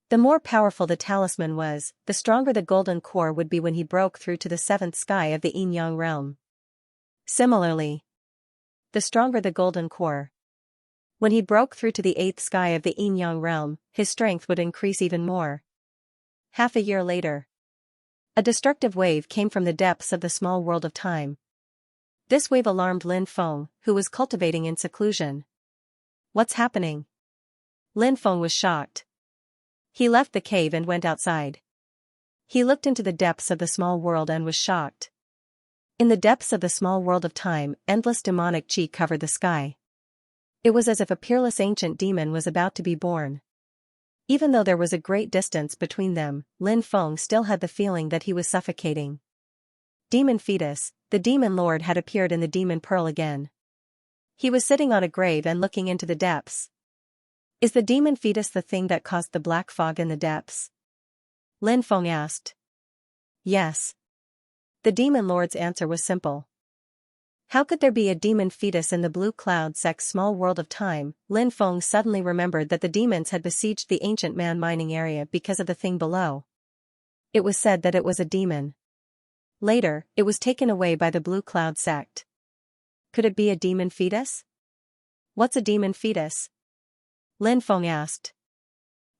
The more powerful the talisman was, the stronger the golden core would be when he broke through to the 7th sky of the yin-yang realm. Similarly, the stronger the golden core. When he broke through to the 8th sky of the yin-yang realm, his strength would increase even more. Half a year later, a destructive wave came from the depths of the small world of time. This wave alarmed Lin Feng, who was cultivating in seclusion. What's happening? Lin Feng was shocked. He left the cave and went outside. He looked into the depths of the small world and was shocked. In the depths of the small world of time, endless demonic chi covered the sky. It was as if a peerless ancient demon was about to be born. Even though there was a great distance between them, Lin Feng still had the feeling that he was suffocating. Demon fetus, the demon lord had appeared in the demon pearl again. He was sitting on a grave and looking into the depths. Is the demon fetus the thing that caused the black fog in the depths? Lin Feng asked. Yes. The demon lord's answer was simple. How could there be a demon fetus in the blue cloud sect's small world of time? Lin Feng suddenly remembered that the demons had besieged the ancient man mining area because of the thing below. It was said that it was a demon. Later, it was taken away by the blue cloud sect. Could it be a demon fetus? What's a demon fetus? Lin Feng asked.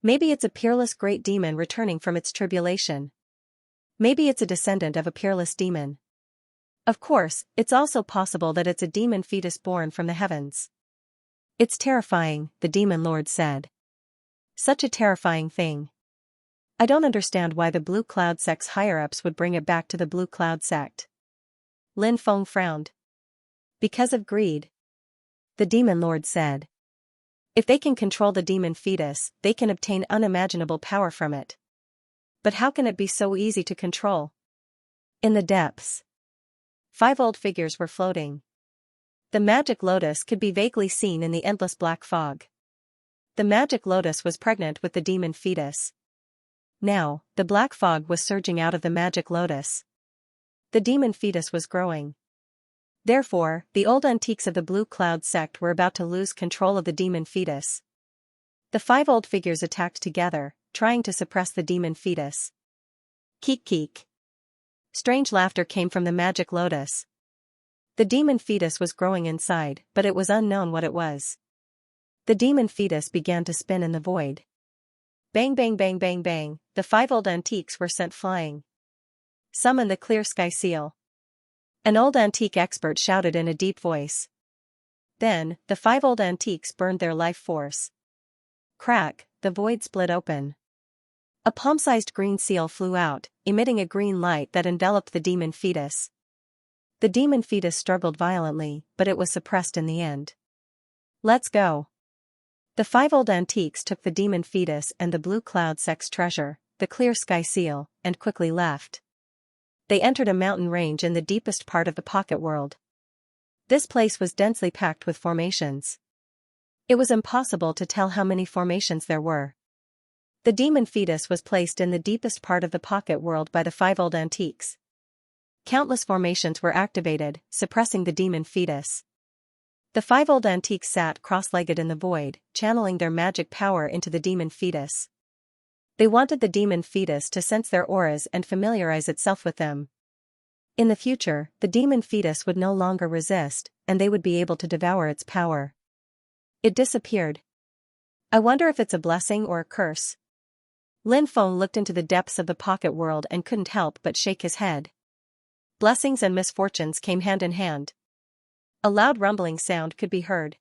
Maybe it's a peerless great demon returning from its tribulation. Maybe it's a descendant of a peerless demon. Of course, it's also possible that it's a demon fetus born from the heavens. It's terrifying, the demon lord said. Such a terrifying thing. I don't understand why the blue cloud sect's higher-ups would bring it back to the blue cloud sect. Lin Feng frowned. Because of greed. The demon lord said. If they can control the demon fetus, they can obtain unimaginable power from it. But how can it be so easy to control? In the depths. 5 old figures were floating. The magic lotus could be vaguely seen in the endless black fog. The magic lotus was pregnant with the demon fetus. Now, the black fog was surging out of the magic lotus. The demon fetus was growing. Therefore, the old antiques of the blue cloud sect were about to lose control of the demon fetus. The 5 old figures attacked together, trying to suppress the demon fetus. Keek keek. Strange laughter came from the magic lotus. The demon fetus was growing inside, but it was unknown what it was. The demon fetus began to spin in the void. Bang bang bang bang bang, the 5 old antiques were sent flying. Summon the clear sky seal. An old antique expert shouted in a deep voice. Then, the 5 old antiques burned their life force. Crack, the void split open. A palm-sized green seal flew out, emitting a green light that enveloped the demon fetus. The demon fetus struggled violently, but it was suppressed in the end. Let's go. The 5 old antiques took the demon fetus and the blue cloud sect's treasure, the clear sky seal, and quickly left. They entered a mountain range in the deepest part of the pocket world. This place was densely packed with formations. It was impossible to tell how many formations there were. The demon fetus was placed in the deepest part of the pocket world by the 5 old antiques. Countless formations were activated, suppressing the demon fetus. The 5 old antiques sat cross-legged in the void, channeling their magic power into the demon fetus. They wanted the demon fetus to sense their auras and familiarize itself with them. In the future, the demon fetus would no longer resist, and they would be able to devour its power. It disappeared. I wonder if it's a blessing or a curse. Lin Feng looked into the depths of the pocket world and couldn't help but shake his head. Blessings and misfortunes came hand in hand. A loud rumbling sound could be heard.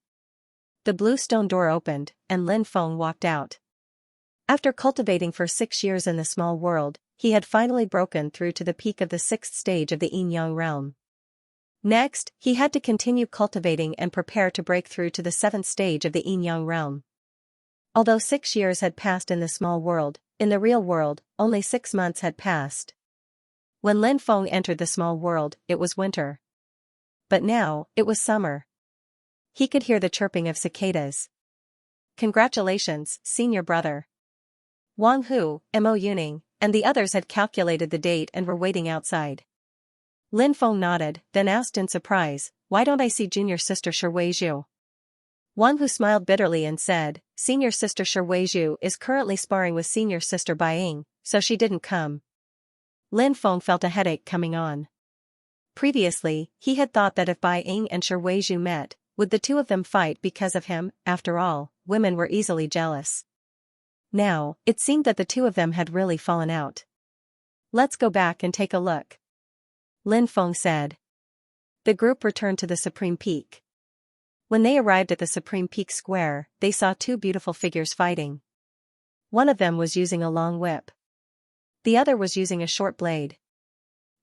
The blue stone door opened, and Lin Feng walked out. After cultivating for 6 years in the small world, he had finally broken through to the peak of the 6th stage of the Yin-Yang realm. Next, he had to continue cultivating and prepare to break through to the 7th stage of the Yin-Yang realm. Although 6 years had passed in the small world, in the real world, only 6 months had passed. When Lin Feng entered the small world, it was winter. But now, it was summer. He could hear the chirping of cicadas. Congratulations, senior brother. Wang Hu, Mo Yuning, and the others had calculated the date and were waiting outside. Lin Feng nodded, then asked in surprise, "Why don't I see junior sister Shiweizhu?" Wang Hu smiled bitterly and said, "Senior sister Shiweizhu is currently sparring with senior sister Baiying, so she didn't come." Lin Feng felt a headache coming on. Previously, he had thought that if Baiying and Shiweizhu met, would the two of them fight because of him? After all, women were easily jealous. Now, it seemed that the two of them had really fallen out. "Let's go back and take a look," Lin Feng said. The group returned to the Supreme Peak. When they arrived at the Supreme Peak Square, they saw 2 beautiful figures fighting. One of them was using a long whip. The other was using a short blade.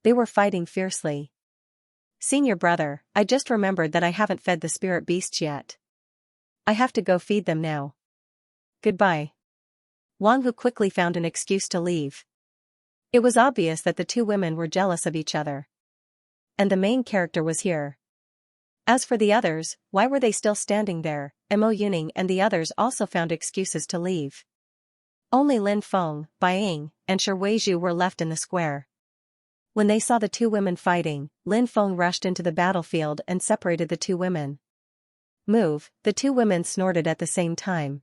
They were fighting fiercely. "Senior brother, I just remembered that I haven't fed the spirit beasts yet. I have to go feed them now. Goodbye." Wang Hu quickly found an excuse to leave. It was obvious that the two women were jealous of each other. And the main character was here. As for the others, why were they still standing there? Mo Yuning and the others also found excuses to leave. Only Lin Feng, Bai Ying, and Shi Weizhu were left in the square. When they saw the two women fighting, Lin Feng rushed into the battlefield and separated the two women. Move, the two women snorted at the same time.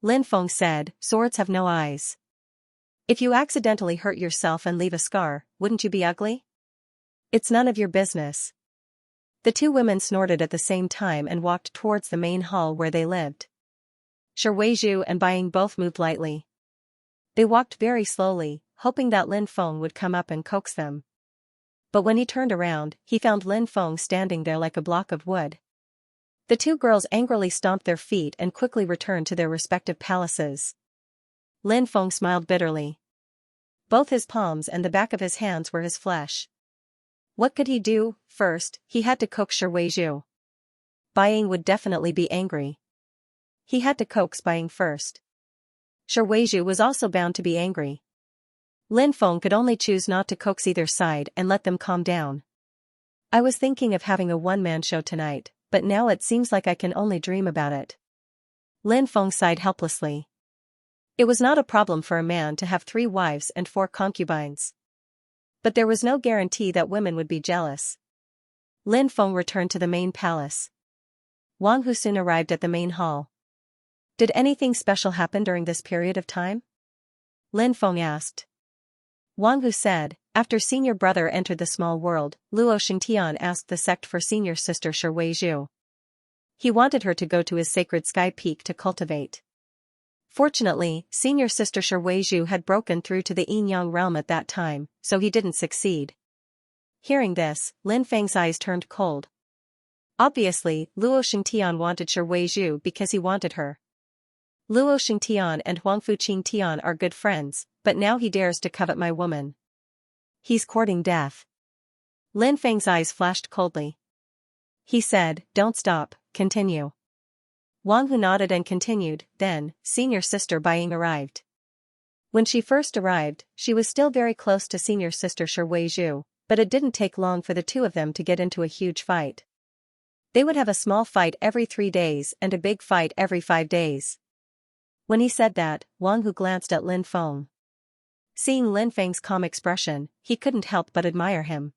Lin Feng said, swords have no eyes. If you accidentally hurt yourself and leave a scar, wouldn't you be ugly? It's none of your business. The two women snorted at the same time and walked towards the main hall where they lived. Shi Weizhu and Bai Ying both moved lightly. They walked very slowly, hoping that Lin Feng would come up and coax them. But when he turned around, he found Lin Feng standing there like a block of wood. The two girls angrily stomped their feet and quickly returned to their respective palaces. Lin Feng smiled bitterly. Both his palms and the back of his hands were his flesh. What could he do? First, he had to coax Shi Weizhu. Bai Ying would definitely be angry. He had to coax Bai Ying first. Shi Weizhu was also bound to be angry. Lin Feng could only choose not to coax either side and let them calm down. I was thinking of having a one-man show tonight, but now it seems like I can only dream about it. Lin Feng sighed helplessly. It was not a problem for a man to have 3 wives and 4 concubines. But there was no guarantee that women would be jealous. Lin Feng returned to the main palace. Wang Hu soon arrived at the main hall. Did anything special happen during this period of time? Lin Feng asked. Wang Hu said, after senior brother entered the small world, Luo Xingtian asked the sect for senior sister Shi Weizhu. He wanted her to go to his sacred sky peak to cultivate. Fortunately, senior sister Shi Weizhu had broken through to the Yin-Yang realm at that time, so he didn't succeed. Hearing this, Lin Feng's eyes turned cold. Obviously, Luo Xingtian wanted Shi Weizhu because he wanted her. Luo Xingtian and Huangfu Qingtian are good friends, but now he dares to covet my woman. He's courting death. Lin Feng's eyes flashed coldly. He said, don't stop, continue. Wang Hu nodded and continued. Then, senior sister Bai Ying arrived. When she first arrived, she was still very close to senior sister Shi Weizhu, but it didn't take long for the two of them to get into a huge fight. They would have a small fight every 3 days and a big fight every 5 days. When he said that, Wang Hu glanced at Lin Feng. Seeing Lin Feng's calm expression, he couldn't help but admire him.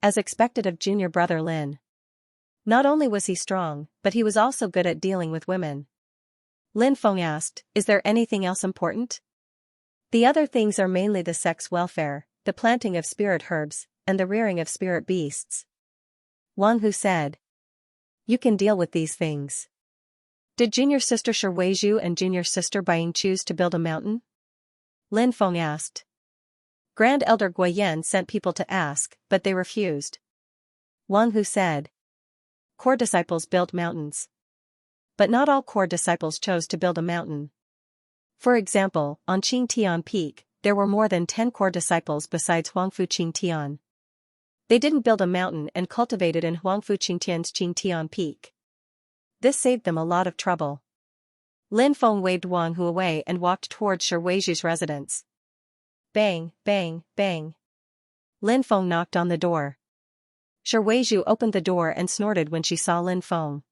As expected of junior brother Lin. Not only was he strong, but he was also good at dealing with women. Lin Feng asked, is there anything else important? The other things are mainly the sect's welfare, the planting of spirit herbs, and the rearing of spirit beasts. Wang Hu said. You can deal with these things. Did junior sister Shi Weizhu and junior sister Bai Ying choose to build a mountain? Lin Feng asked. Grand Elder Guoyan sent people to ask, but they refused. Wang Hu said. Core disciples built mountains. But not all core disciples chose to build a mountain. For example, on Qingtian Peak, there were more than 10 core disciples besides Huangfu Qingtian. They didn't build a mountain and cultivated in Huangfu Qingtian's Qingtian Peak. This saved them a lot of trouble. Lin Feng waved Wang Hu away and walked towards Shi Weizhu's residence. Bang, bang, bang. Lin Feng knocked on the door. Shi Weizhu opened the door and snorted when she saw Lin Feng.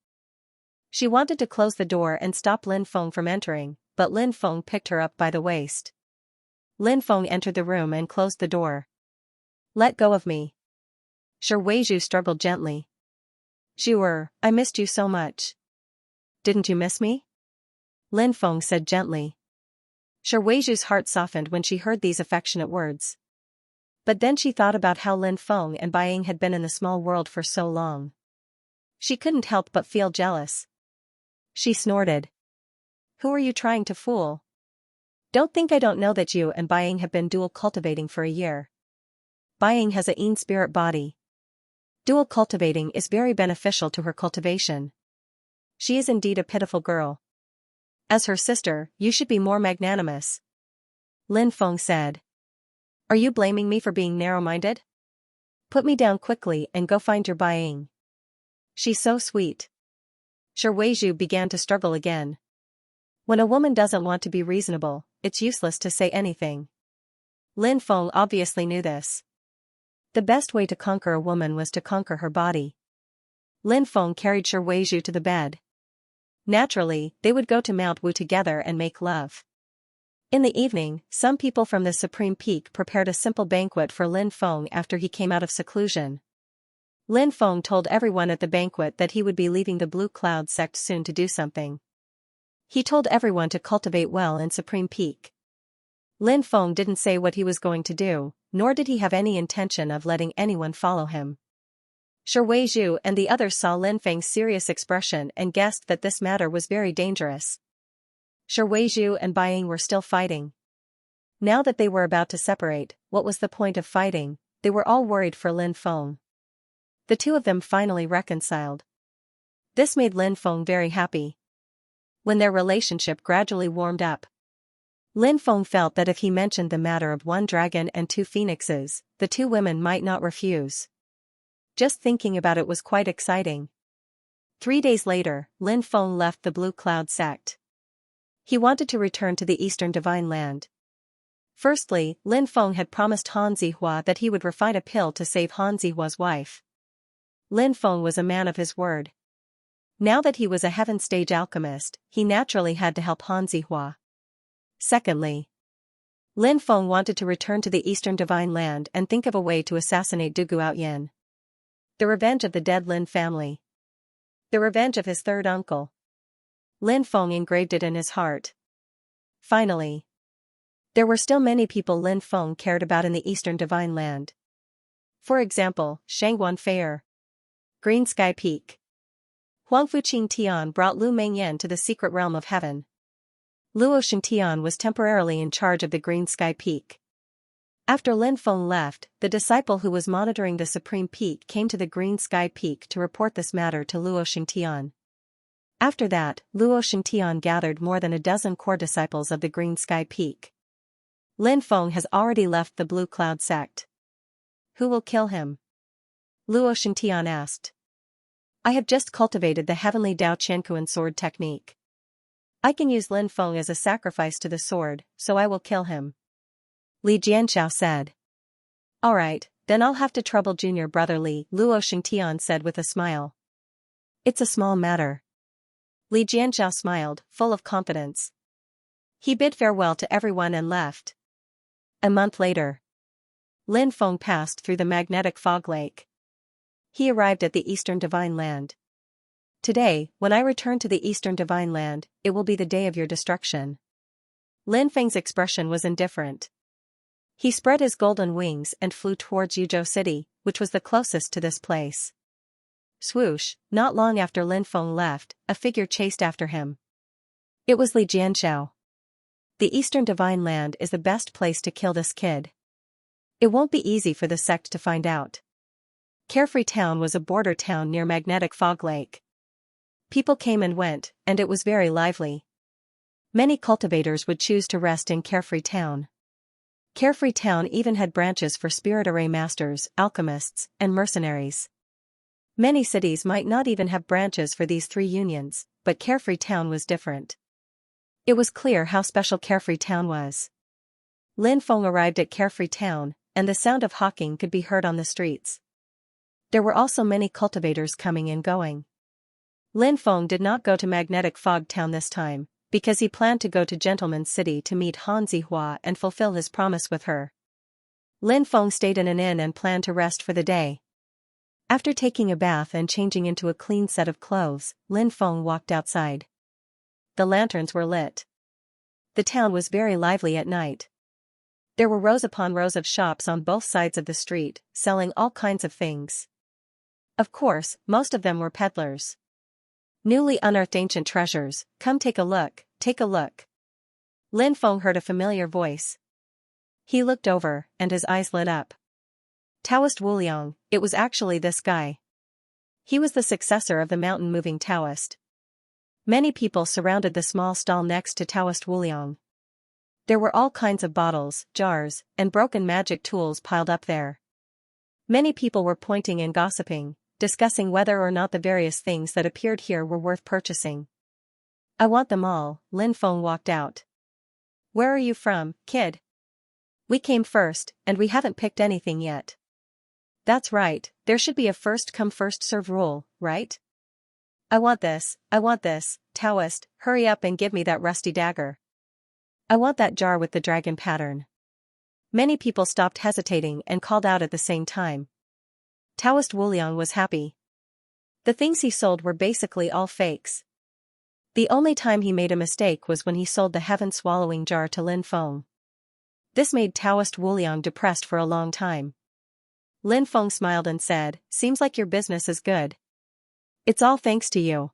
She wanted to close the door and stop Lin Feng from entering, but Lin Feng picked her up by the waist. Lin Feng entered the room and closed the door. Let go of me. Shi Weizhu struggled gently. Zhuer, I missed you so much. Didn't you miss me? Lin Feng said gently. Shi Weizhu's heart softened when she heard these affectionate words. But then she thought about how Lin Feng and Bai Ying had been in the small world for so long. She couldn't help but feel jealous. She snorted. Who are you trying to fool? Don't think I don't know that you and Bai Ying have been dual cultivating for a year. Bai Ying has a Yin spirit body. Dual cultivating is very beneficial to her cultivation. She is indeed a pitiful girl. As her sister, you should be more magnanimous. Lin Feng said. Are you blaming me for being narrow-minded? Put me down quickly and go find your Bai Ying. She's so sweet. Shi Weizhu began to struggle again. When a woman doesn't want to be reasonable, it's useless to say anything. Lin Feng obviously knew this. The best way to conquer a woman was to conquer her body. Lin Feng carried Shi Weizhu to the bed. Naturally, they would go to Mount Wu together and make love. In the evening, some people from the Supreme Peak prepared a simple banquet for Lin Feng after he came out of seclusion. Lin Feng told everyone at the banquet that he would be leaving the Blue Cloud sect soon to do something. He told everyone to cultivate well in Supreme Peak. Lin Feng didn't say what he was going to do, nor did he have any intention of letting anyone follow him. Shi Weizhu and the others saw Lin Feng's serious expression and guessed that this matter was very dangerous. Shi Weizhu and Bai were still fighting. Now that they were about to separate, what was the point of fighting? They were all worried for Lin Feng. The two of them finally reconciled. This made Lin Feng very happy. When their relationship gradually warmed up, Lin Feng felt that if he mentioned the matter of one dragon and two phoenixes, the two women might not refuse. Just thinking about it was quite exciting. 3 days later, Lin Feng left the Blue Cloud sect. He wanted to return to the Eastern Divine Land. Firstly, Lin Feng had promised Han Zihua that he would refine a pill to save Han Zihua's wife. Lin Feng was a man of his word. Now that he was a heaven stage alchemist, he naturally had to help Han Zihua. Secondly, Lin Feng wanted to return to the Eastern Divine Land and think of a way to assassinate Du Guoyan. The revenge of the dead Lin family. The revenge of his third uncle. Lin Feng engraved it in his heart. Finally, there were still many people Lin Feng cared about in the Eastern Divine Land. For example, Shangguan Fair, Green Sky Peak. Huangfu Qing Tian brought Lu Mengyan to the secret realm of heaven. Luo Xingtian was temporarily in charge of the Green Sky Peak. After Lin Feng left, the disciple who was monitoring the Supreme Peak came to the Green Sky Peak to report this matter to Luo Xingtian. After that, Luo Xingtian gathered more than a dozen core disciples of the Green Sky Peak. Lin Feng has already left the Blue Cloud sect. Who will kill him? Luo Xingtian asked. I have just cultivated the heavenly Dao Qiankuan sword technique. I can use Lin Feng as a sacrifice to the sword, so I will kill him. Li Jianxiao said. Alright, then I'll have to trouble junior brother Li, Luo Xingtian said with a smile. It's a small matter. Li Jianxiao smiled, full of confidence. He bid farewell to everyone and left. A month later, Lin Feng passed through the magnetic fog lake. He arrived at the Eastern Divine Land. Today, when I return to the Eastern Divine Land, it will be the day of your destruction. Lin Feng's expression was indifferent. He spread his golden wings and flew towards Yuzhou City, which was the closest to this place. Swoosh, not long after Lin Feng left, a figure chased after him. It was Li Jianxiao. The Eastern Divine Land is the best place to kill this kid. It won't be easy for the sect to find out. Carefree Town was a border town near Magnetic Fog Lake. People came and went, and it was very lively. Many cultivators would choose to rest in Carefree Town. Carefree Town even had branches for spirit array masters, alchemists, and mercenaries. Many cities might not even have branches for these three unions, but Carefree Town was different. It was clear how special Carefree Town was. Lin Feng arrived at Carefree Town, and the sound of hawking could be heard on the streets. There were also many cultivators coming and going. Lin Feng did not go to Magnetic Fog Town this time, because he planned to go to Gentleman's City to meet Han Zihua and fulfill his promise with her. Lin Feng stayed in an inn and planned to rest for the day. After taking a bath and changing into a clean set of clothes, Lin Feng walked outside. The lanterns were lit. The town was very lively at night. There were rows upon rows of shops on both sides of the street, selling all kinds of things. Of course, most of them were peddlers. Newly unearthed ancient treasures, come take a look, take a look. Lin Feng heard a familiar voice. He looked over, and his eyes lit up. Taoist Wuliang, it was actually this guy. He was the successor of the mountain-moving Taoist. Many people surrounded the small stall next to Taoist Wuliang. There were all kinds of bottles, jars, and broken magic tools piled up there. Many people were pointing and gossiping, discussing whether or not the various things that appeared here were worth purchasing. I want them all. Lin Feng walked out. Where are you from, kid? We came first, and we haven't picked anything yet. That's right, there should be a first come first serve rule, right? I want this, Taoist, hurry up and give me that rusty dagger. I want that jar with the dragon pattern. Many people stopped hesitating and called out at the same time. Taoist Wuliang was happy. The things he sold were basically all fakes. The only time he made a mistake was when he sold the heaven-swallowing jar to Lin Feng. This made Taoist Wuliang depressed for a long time. Lin Feng smiled and said, "Seems like your business is good. It's all thanks to you."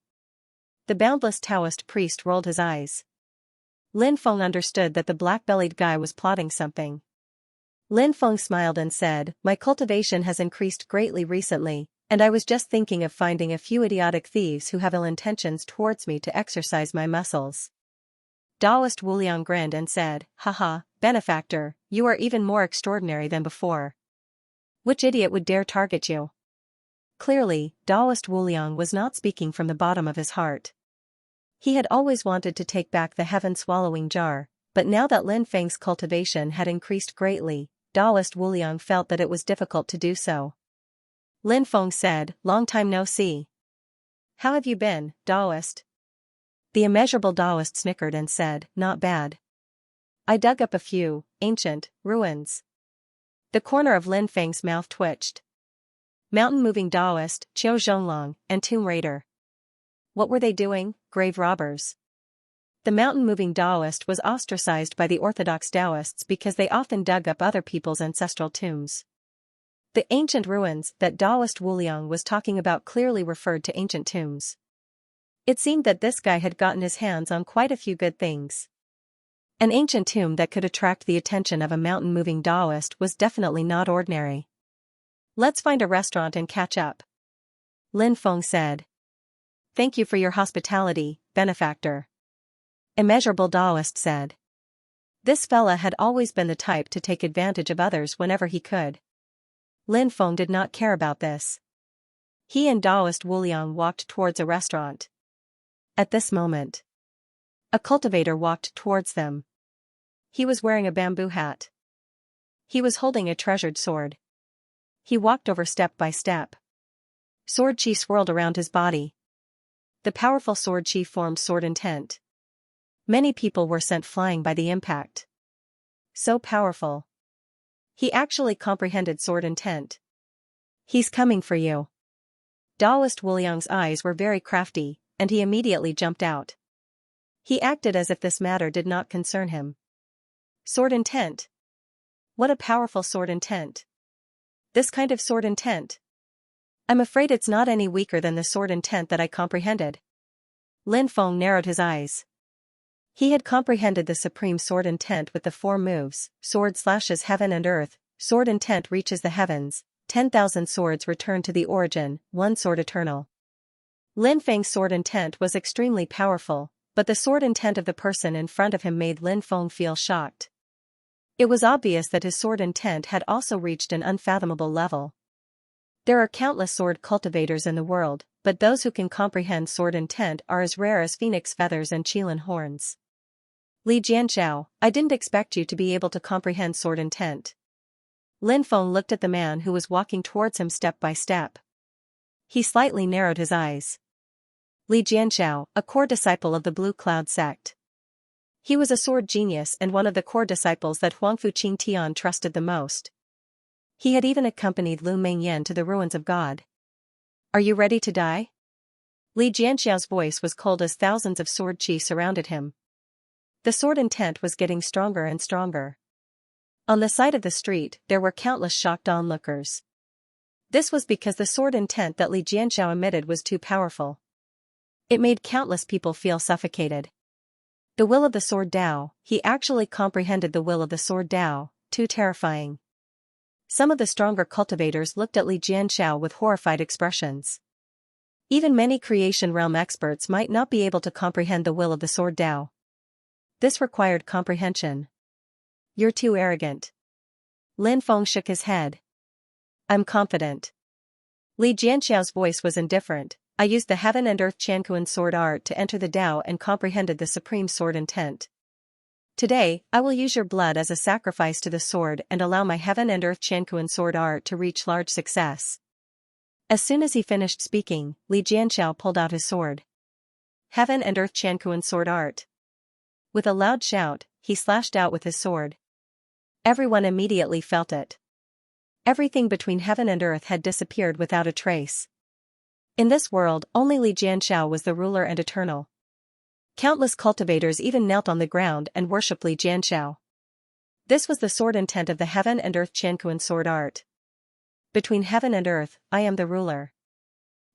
The boundless Taoist priest rolled his eyes. Lin Feng understood that the black-bellied guy was plotting something. Lin Feng smiled and said, "My cultivation has increased greatly recently, and I was just thinking of finding a few idiotic thieves who have ill intentions towards me to exercise my muscles." Taoist Wuliang grinned and said, "Haha, benefactor, you are even more extraordinary than before. Which idiot would dare target you?" Clearly, Taoist Wuliang was not speaking from the bottom of his heart. He had always wanted to take back the heaven-swallowing jar, but now that Lin Feng's cultivation had increased greatly, Taoist Wuliang felt that it was difficult to do so. Lin Feng said, "Long time no see. How have you been, Taoist?" The immeasurable Taoist snickered and said, "Not bad. I dug up a few ancient ruins." The corner of Lin Feng's mouth twitched. Mountain-moving Taoist, Qiao Zhonglong, and Tomb Raider. What were they doing? Grave robbers. The mountain-moving Taoist was ostracized by the orthodox Taoists because they often dug up other people's ancestral tombs. The ancient ruins that Taoist Wuliang was talking about clearly referred to ancient tombs. It seemed that this guy had gotten his hands on quite a few good things. An ancient tomb that could attract the attention of a mountain-moving Taoist was definitely not ordinary. "Let's find a restaurant and catch up," Lin Feng said. "Thank you for your hospitality, benefactor," Immeasurable Taoist said. This fella had always been the type to take advantage of others whenever he could. Lin Feng did not care about this. He and Taoist Wuliang walked towards a restaurant. At this moment, a cultivator walked towards them. He was wearing a bamboo hat. He was holding a treasured sword. He walked over step by step. Sword chi swirled around his body. The powerful sword chi formed sword intent. Many people were sent flying by the impact. So powerful. He actually comprehended sword intent. "He's coming for you." Taoist Wuliang's eyes were very crafty, and he immediately jumped out. He acted as if this matter did not concern him. Sword intent? What a powerful sword intent. This kind of sword intent? I'm afraid it's not any weaker than the sword intent that I comprehended. Lin Feng narrowed his eyes. He had comprehended the supreme sword intent with the 4 moves: sword slashes heaven and earth, sword intent reaches the heavens, 10,000 swords return to the origin, 1 sword eternal. Lin Feng's sword intent was extremely powerful, but the sword intent of the person in front of him made Lin Feng feel shocked. It was obvious that his sword intent had also reached an unfathomable level. There are countless sword cultivators in the world, but those who can comprehend sword intent are as rare as phoenix feathers and qilin horns. "Li Jianxiao, I didn't expect you to be able to comprehend sword intent." Lin Feng looked at the man who was walking towards him step by step. He slightly narrowed his eyes. Li Jianxiao, a core disciple of the Blue Cloud sect. He was a sword genius and one of the core disciples that Huangfu Qingtian trusted the most. He had even accompanied Lu Mengyan to the ruins of God. "Are you ready to die?" Li Jianxiao's voice was cold as thousands of sword chi surrounded him. The sword intent was getting stronger and stronger. On the side of the street, there were countless shocked onlookers. This was because the sword intent that Li Jianxiao emitted was too powerful. It made countless people feel suffocated. The will of the sword Dao, he actually comprehended the will of the sword Dao, too terrifying. Some of the stronger cultivators looked at Li Jianxiao with horrified expressions. Even many creation realm experts might not be able to comprehend the will of the sword Dao. This required comprehension. "You're too arrogant." Lin Feng shook his head. "I'm confident." Li Jianxiao's voice was indifferent, I used the Heaven and Earth Qianquan sword art to enter the Tao and comprehended the supreme sword intent. Today, I will use your blood as a sacrifice to the sword and allow my Heaven and Earth Qianquan sword art to reach large success. As soon as he finished speaking, Li Jianxiao pulled out his sword. Heaven and Earth Qianquan sword art. With a loud shout, he slashed out with his sword. Everyone immediately felt it. Everything between heaven and earth had disappeared without a trace. In this world, only Li Jianxiao was the ruler and eternal. Countless cultivators even knelt on the ground and worshipped Li Jianxiao. This was the sword intent of the Heaven and Earth Qianquan sword art. Between heaven and earth, I am the ruler.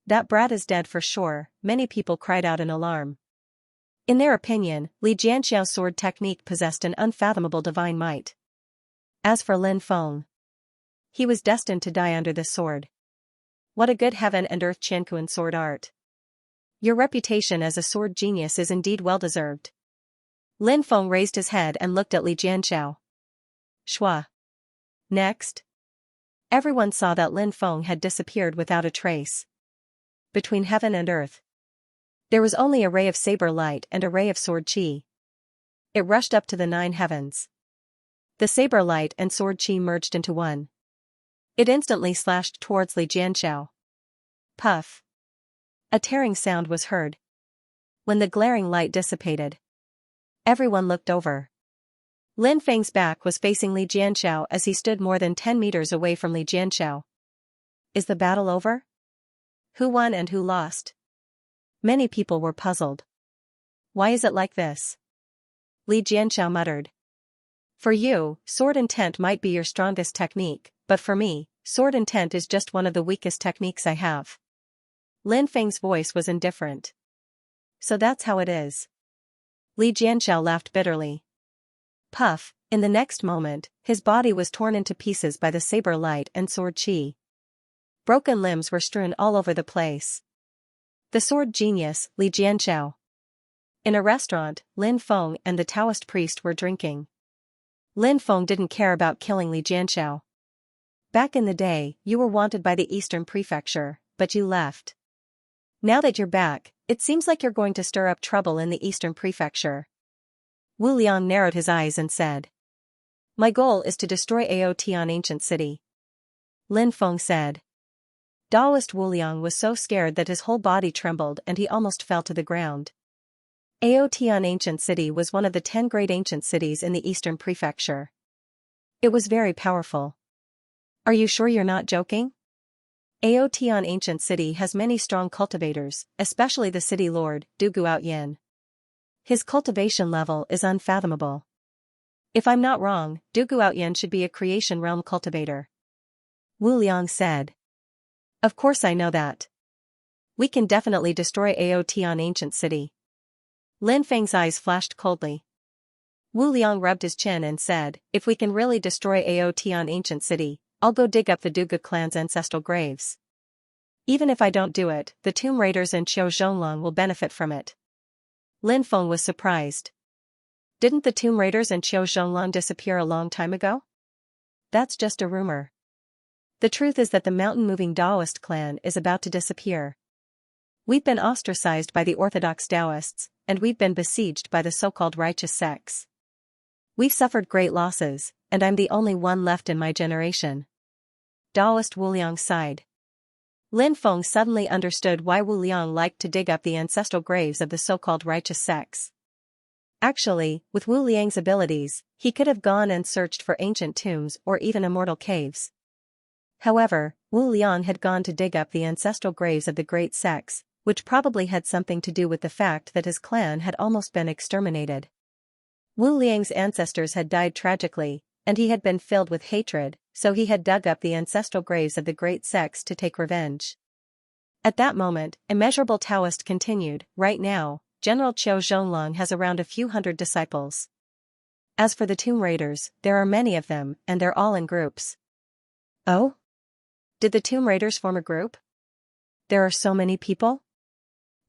That brat is dead for sure, many people cried out in alarm. In their opinion, Li Jianxiao's sword technique possessed an unfathomable divine might. As for Lin Feng, he was destined to die under this sword. What a good Heaven and Earth Qianquan sword art. Your reputation as a sword genius is indeed well-deserved. Lin Feng raised his head and looked at Li Jianxiao. Shua. Next. Everyone saw that Lin Feng had disappeared without a trace. Between heaven and earth, there was only a ray of saber light and a ray of sword qi. It rushed up to the 9 heavens. The saber light and sword qi merged into one. It instantly slashed towards Li Jianxiao. Puff. A tearing sound was heard. When the glaring light dissipated, everyone looked over. Lin Feng's back was facing Li Jianxiao as he stood more than 10 meters away from Li Jianxiao. Is the battle over? Who won and who lost? Many people were puzzled. Why is it like this? Li Jianxiao muttered. For you, sword intent might be your strongest technique, but for me, sword intent is just one of the weakest techniques I have. Lin Feng's voice was indifferent. So that's how it is. Li Jianxiao laughed bitterly. Puff, in the next moment, his body was torn into pieces by the saber light and sword qi. Broken limbs were strewn all over the place. The sword genius, Li Jianxiao. In a restaurant, Lin Feng and the Taoist priest were drinking. Lin Feng didn't care about killing Li Jianxiao. Back in the day, you were wanted by the Eastern Prefecture, but you left. Now that you're back, it seems like you're going to stir up trouble in the Eastern Prefecture. Wu Liang narrowed his eyes and said. My goal is to destroy Aotian Ancient City. Lin Feng said. Taoist Wu Liang was so scared that his whole body trembled and he almost fell to the ground. Aotian Ancient City was one of the 10 great ancient cities in the Eastern Prefecture. It was very powerful. Are you sure you're not joking? Aotian Ancient City has many strong cultivators, especially the city lord, Du Guotian. His cultivation level is unfathomable. If I'm not wrong, Du Guotian should be a creation realm cultivator. Wu Liang said. Of course I know that. We can definitely destroy Aotian Ancient City. Lin Feng's eyes flashed coldly. Wu Liang rubbed his chin and said, if we can really destroy Aotian Ancient City, I'll go dig up the Duga clan's ancestral graves. Even if I don't do it, the Tomb Raiders and Qiu Zhonglong will benefit from it. Lin Feng was surprised. Didn't the Tomb Raiders and Qiu Zhonglong disappear a long time ago? That's just a rumor. The truth is that the mountain-moving Taoist clan is about to disappear. We've been ostracized by the Orthodox Taoists, and we've been besieged by the so-called righteous sects. We've suffered great losses, and I'm the only one left in my generation. Taoist Wu Liang sighed. Lin Feng suddenly understood why Wu Liang liked to dig up the ancestral graves of the so-called righteous sects. Actually, with Wu Liang's abilities, he could have gone and searched for ancient tombs or even immortal caves. However, Wu Liang had gone to dig up the ancestral graves of the great sects, which probably had something to do with the fact that his clan had almost been exterminated. Wu Liang's ancestors had died tragically, and he had been filled with hatred, so he had dug up the ancestral graves of the great sects to take revenge. At that moment, Immeasurable Taoist continued, right now, General Qiu Zhonglong has around a few hundred disciples. As for the Tomb Raiders, there are many of them, and they're all in groups. Oh? Did the Tomb Raiders form a group? There are so many people?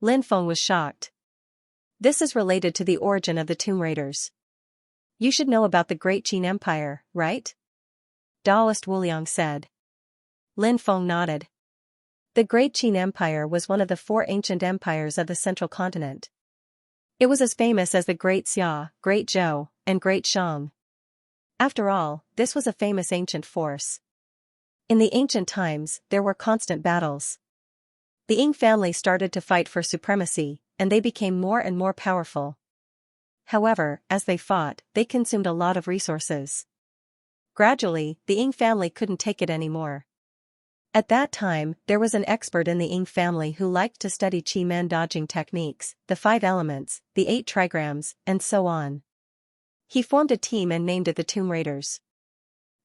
Lin Feng was shocked. This is related to the origin of the Tomb Raiders. You should know about the Great Qin Empire, right? Taoist Wu Liang said. Lin Feng nodded. The Great Qin Empire was one of the four ancient empires of the central continent. It was as famous as the Great Xia, Great Zhou, and Great Shang. After all, this was a famous ancient force. In the ancient times, there were constant battles. The Ying family started to fight for supremacy, and they became more and more powerful. However, as they fought, they consumed a lot of resources. Gradually, the Ying family couldn't take it anymore. At that time, there was an expert in the Ying family who liked to study Qi Men dodging techniques, the 5 elements, the 8 trigrams, and so on. He formed a team and named it the Tomb Raiders.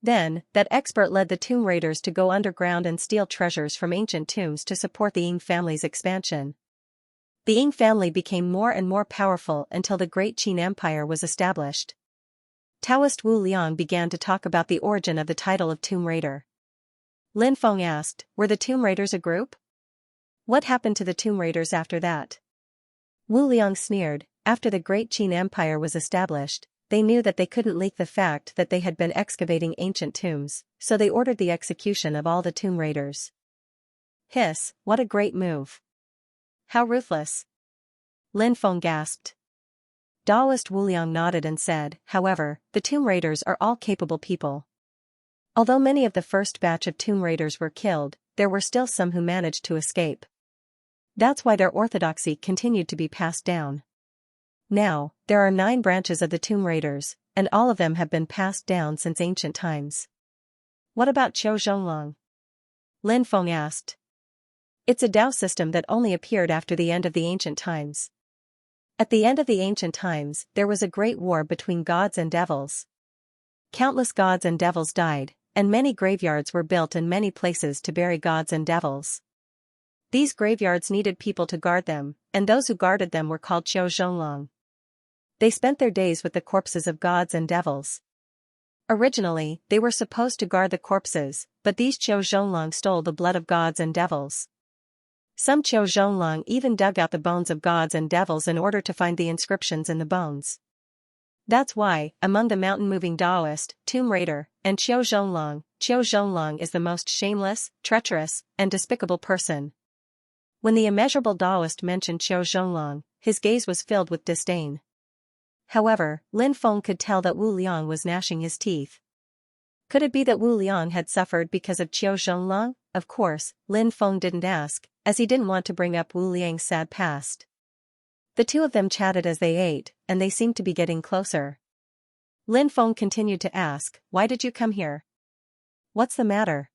Then, that expert led the Tomb Raiders to go underground and steal treasures from ancient tombs to support the Ying family's expansion. The Ying family became more and more powerful until the Great Qin Empire was established. Taoist Wu Liang began to talk about the origin of the title of Tomb Raider. Lin Feng asked, were the Tomb Raiders a group? What happened to the Tomb Raiders after that? Wu Liang sneered, after the Great Qin Empire was established, they knew that they couldn't leak the fact that they had been excavating ancient tombs, so they ordered the execution of all the Tomb Raiders. Hiss, what a great move. How ruthless. Lin Feng gasped. Taoist Wu Liang nodded and said, however, the Tomb Raiders are all capable people. Although many of the first batch of Tomb Raiders were killed, there were still some who managed to escape. That's why their orthodoxy continued to be passed down. Now, there are 9 branches of the Tomb Raiders, and all of them have been passed down since ancient times. What about Qiu Zhonglong? Lin Feng asked. It's a Tao system that only appeared after the end of the ancient times. At the end of the ancient times, there was a great war between gods and devils. Countless gods and devils died, and many graveyards were built in many places to bury gods and devils. These graveyards needed people to guard them, and those who guarded them were called Qiu Zhonglong. They spent their days with the corpses of gods and devils. Originally, they were supposed to guard the corpses, but these Qiu Zhonglong stole the blood of gods and devils. Some Qiu Zhonglong even dug out the bones of gods and devils in order to find the inscriptions in the bones. That's why, among the mountain-moving Taoist, Tomb Raider, and Qiu Zhonglong is the most shameless, treacherous, and despicable person. When the immeasurable Taoist mentioned Qiu Zhonglong, his gaze was filled with disdain. However, Lin Feng could tell that Wu Liang was gnashing his teeth. Could it be that Wu Liang had suffered because of Qiu Zhonglong? Of course, Lin Feng didn't ask, as he didn't want to bring up Wu Liang's sad past. The two of them chatted as they ate, and they seemed to be getting closer. Lin Feng continued to ask, why did you come here? What's the matter?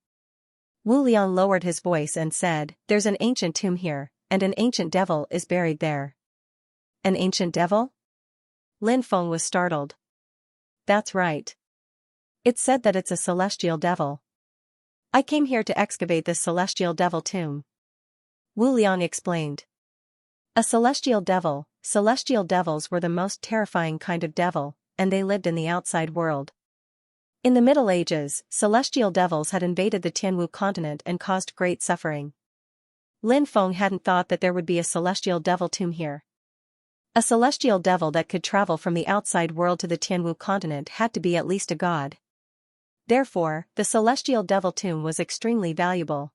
Wu Liang lowered his voice and said, there's an ancient tomb here, and an ancient devil is buried there. An ancient devil? Lin Feng was startled. That's right. It's said that it's a celestial devil. I came here to excavate this celestial devil tomb. Wu Liang explained. A celestial devil. Celestial devils were the most terrifying kind of devil, and they lived in the outside world. In the Middle Ages, celestial devils had invaded the Tianwu continent and caused great suffering. Lin Feng hadn't thought that there would be a celestial devil tomb here. A celestial devil that could travel from the outside world to the Tianwu continent had to be at least a god. Therefore, the celestial devil tomb was extremely valuable.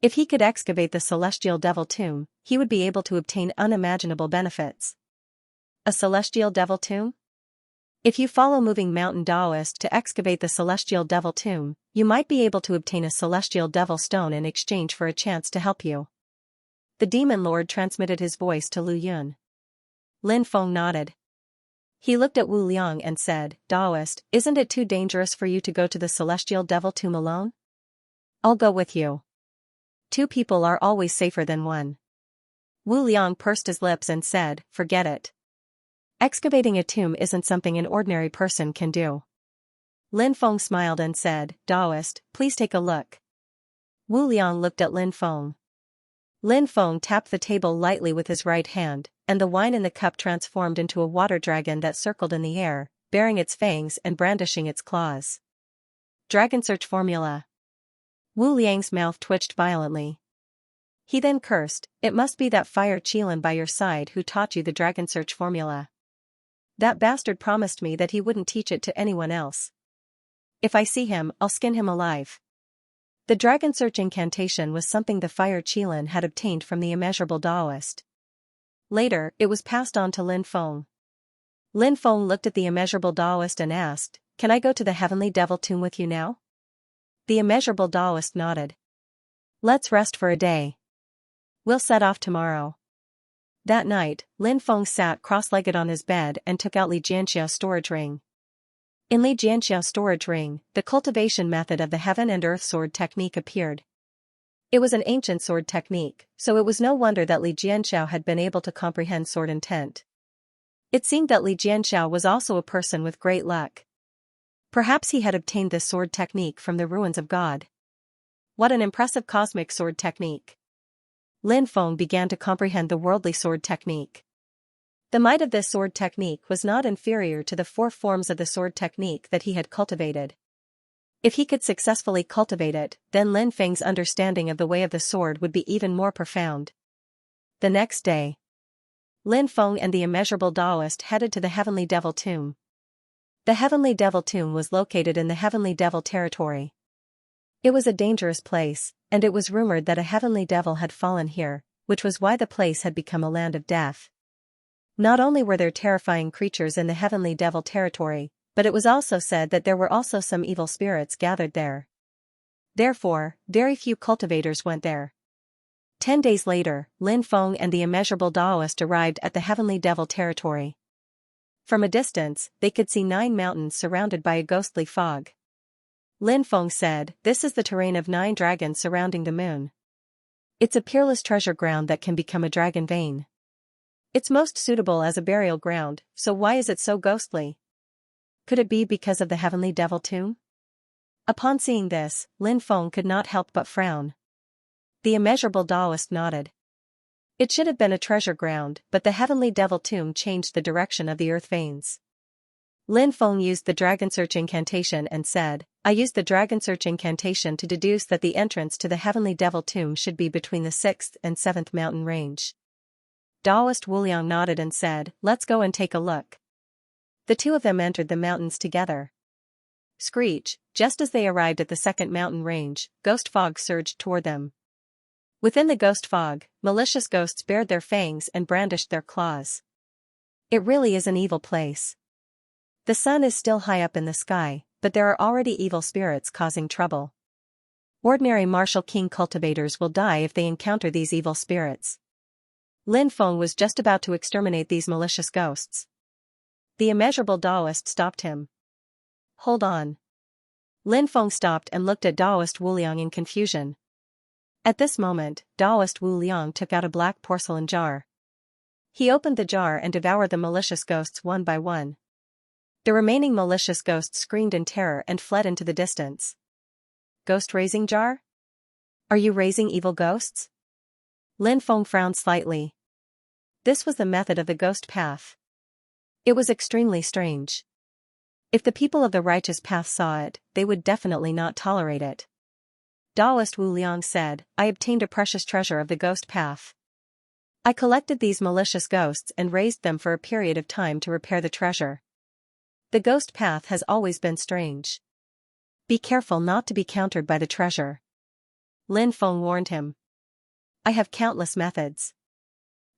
If he could excavate the celestial devil tomb, he would be able to obtain unimaginable benefits. A celestial devil tomb? If you follow Moving Mountain Taoist to excavate the celestial devil tomb, you might be able to obtain a celestial devil stone in exchange for a chance to help you. The demon lord transmitted his voice to Lu Yun. Lin Feng nodded. He looked at Wu Liang and said, Taoist, isn't it too dangerous for you to go to the celestial devil tomb alone? I'll go with you. 2 people are always safer than 1. Wu Liang pursed his lips and said, forget it. Excavating a tomb isn't something an ordinary person can do. Lin Feng smiled and said, Taoist, please take a look. Wu Liang looked at Lin Feng. Lin Feng tapped the table lightly with his right hand, and the wine in the cup transformed into a water dragon that circled in the air, baring its fangs and brandishing its claws. Dragon Search Formula. Wu Liang's mouth twitched violently. He then cursed, it must be that Fire Qilin by your side who taught you the Dragon Search Formula. That bastard promised me that he wouldn't teach it to anyone else. If I see him, I'll skin him alive. The Dragon Search incantation was something the Fire Qilin had obtained from the Immeasurable Taoist. Later, it was passed on to Lin Feng. Lin Feng looked at the Immeasurable Taoist and asked, "Can I go to the Heavenly Devil Tomb with you now?" The Immeasurable Taoist nodded. "Let's rest for a day. We'll set off tomorrow." That night, Lin Feng sat cross-legged on his bed and took out Li Jianxia's storage ring. In Li Jianxia's storage ring, the cultivation method of the Heaven and Earth Sword technique appeared. It was an ancient sword technique, so it was no wonder that Li Jianxia had been able to comprehend sword intent. It seemed that Li Jianxia was also a person with great luck. Perhaps he had obtained this sword technique from the ruins of God. What an impressive cosmic sword technique! Lin Feng began to comprehend the worldly sword technique. The might of this sword technique was not inferior to the 4 forms of the sword technique that he had cultivated. If he could successfully cultivate it, then Lin Feng's understanding of the way of the sword would be even more profound. The next day, Lin Feng and the Immeasurable Taoist headed to the Heavenly Devil Tomb. The Heavenly Devil Tomb was located in the Heavenly Devil territory. It was a dangerous place, and it was rumored that a heavenly devil had fallen here, which was why the place had become a land of death. Not only were there terrifying creatures in the Heavenly Devil territory, but it was also said that there were also some evil spirits gathered there. Therefore, very few cultivators went there. 10 days later, Lin Feng and the Immeasurable Taoist arrived at the Heavenly Devil territory. From a distance, they could see 9 mountains surrounded by a ghostly fog. Lin Feng said, "This is the terrain of 9 dragons surrounding the moon. It's a peerless treasure ground that can become a dragon vein. It's most suitable as a burial ground, so why is it so ghostly? Could it be because of the Heavenly Devil Tomb?" Upon seeing this, Lin Feng could not help but frown. The Immeasurable Taoist nodded. It should have been a treasure ground, but the Heavenly Devil Tomb changed the direction of the earth veins. Lin Feng used the Dragon Search incantation and said, "I used the Dragon Search incantation to deduce that the entrance to the Heavenly Devil Tomb should be between the 6th and 7th mountain range." Taoist Wuliang nodded and said, "Let's go and take a look." The two of them entered the mountains together. Screech, just as they arrived at the 2nd mountain range, ghost fog surged toward them. Within the ghost fog, malicious ghosts bared their fangs and brandished their claws. It really is an evil place. The sun is still high up in the sky, but there are already evil spirits causing trouble. Ordinary martial king cultivators will die if they encounter these evil spirits. Lin Feng was just about to exterminate these malicious ghosts. The Immeasurable Taoist stopped him. "Hold on." Lin Feng stopped and looked at Taoist Wuliang in confusion. At this moment, Taoist Wuliang took out a black porcelain jar. He opened the jar and devoured the malicious ghosts one by one. The remaining malicious ghosts screamed in terror and fled into the distance. "Ghost raising jar? Are you raising evil ghosts?" Lin Feng frowned slightly. This was the method of the ghost path. It was extremely strange. If the people of the righteous path saw it, they would definitely not tolerate it. Taoist Wu Liang said, "I obtained a precious treasure of the ghost path. I collected these malicious ghosts and raised them for a period of time to repair the treasure. The ghost path has always been strange. Be careful not to be countered by the treasure." Lin Feng warned him. "I have countless methods.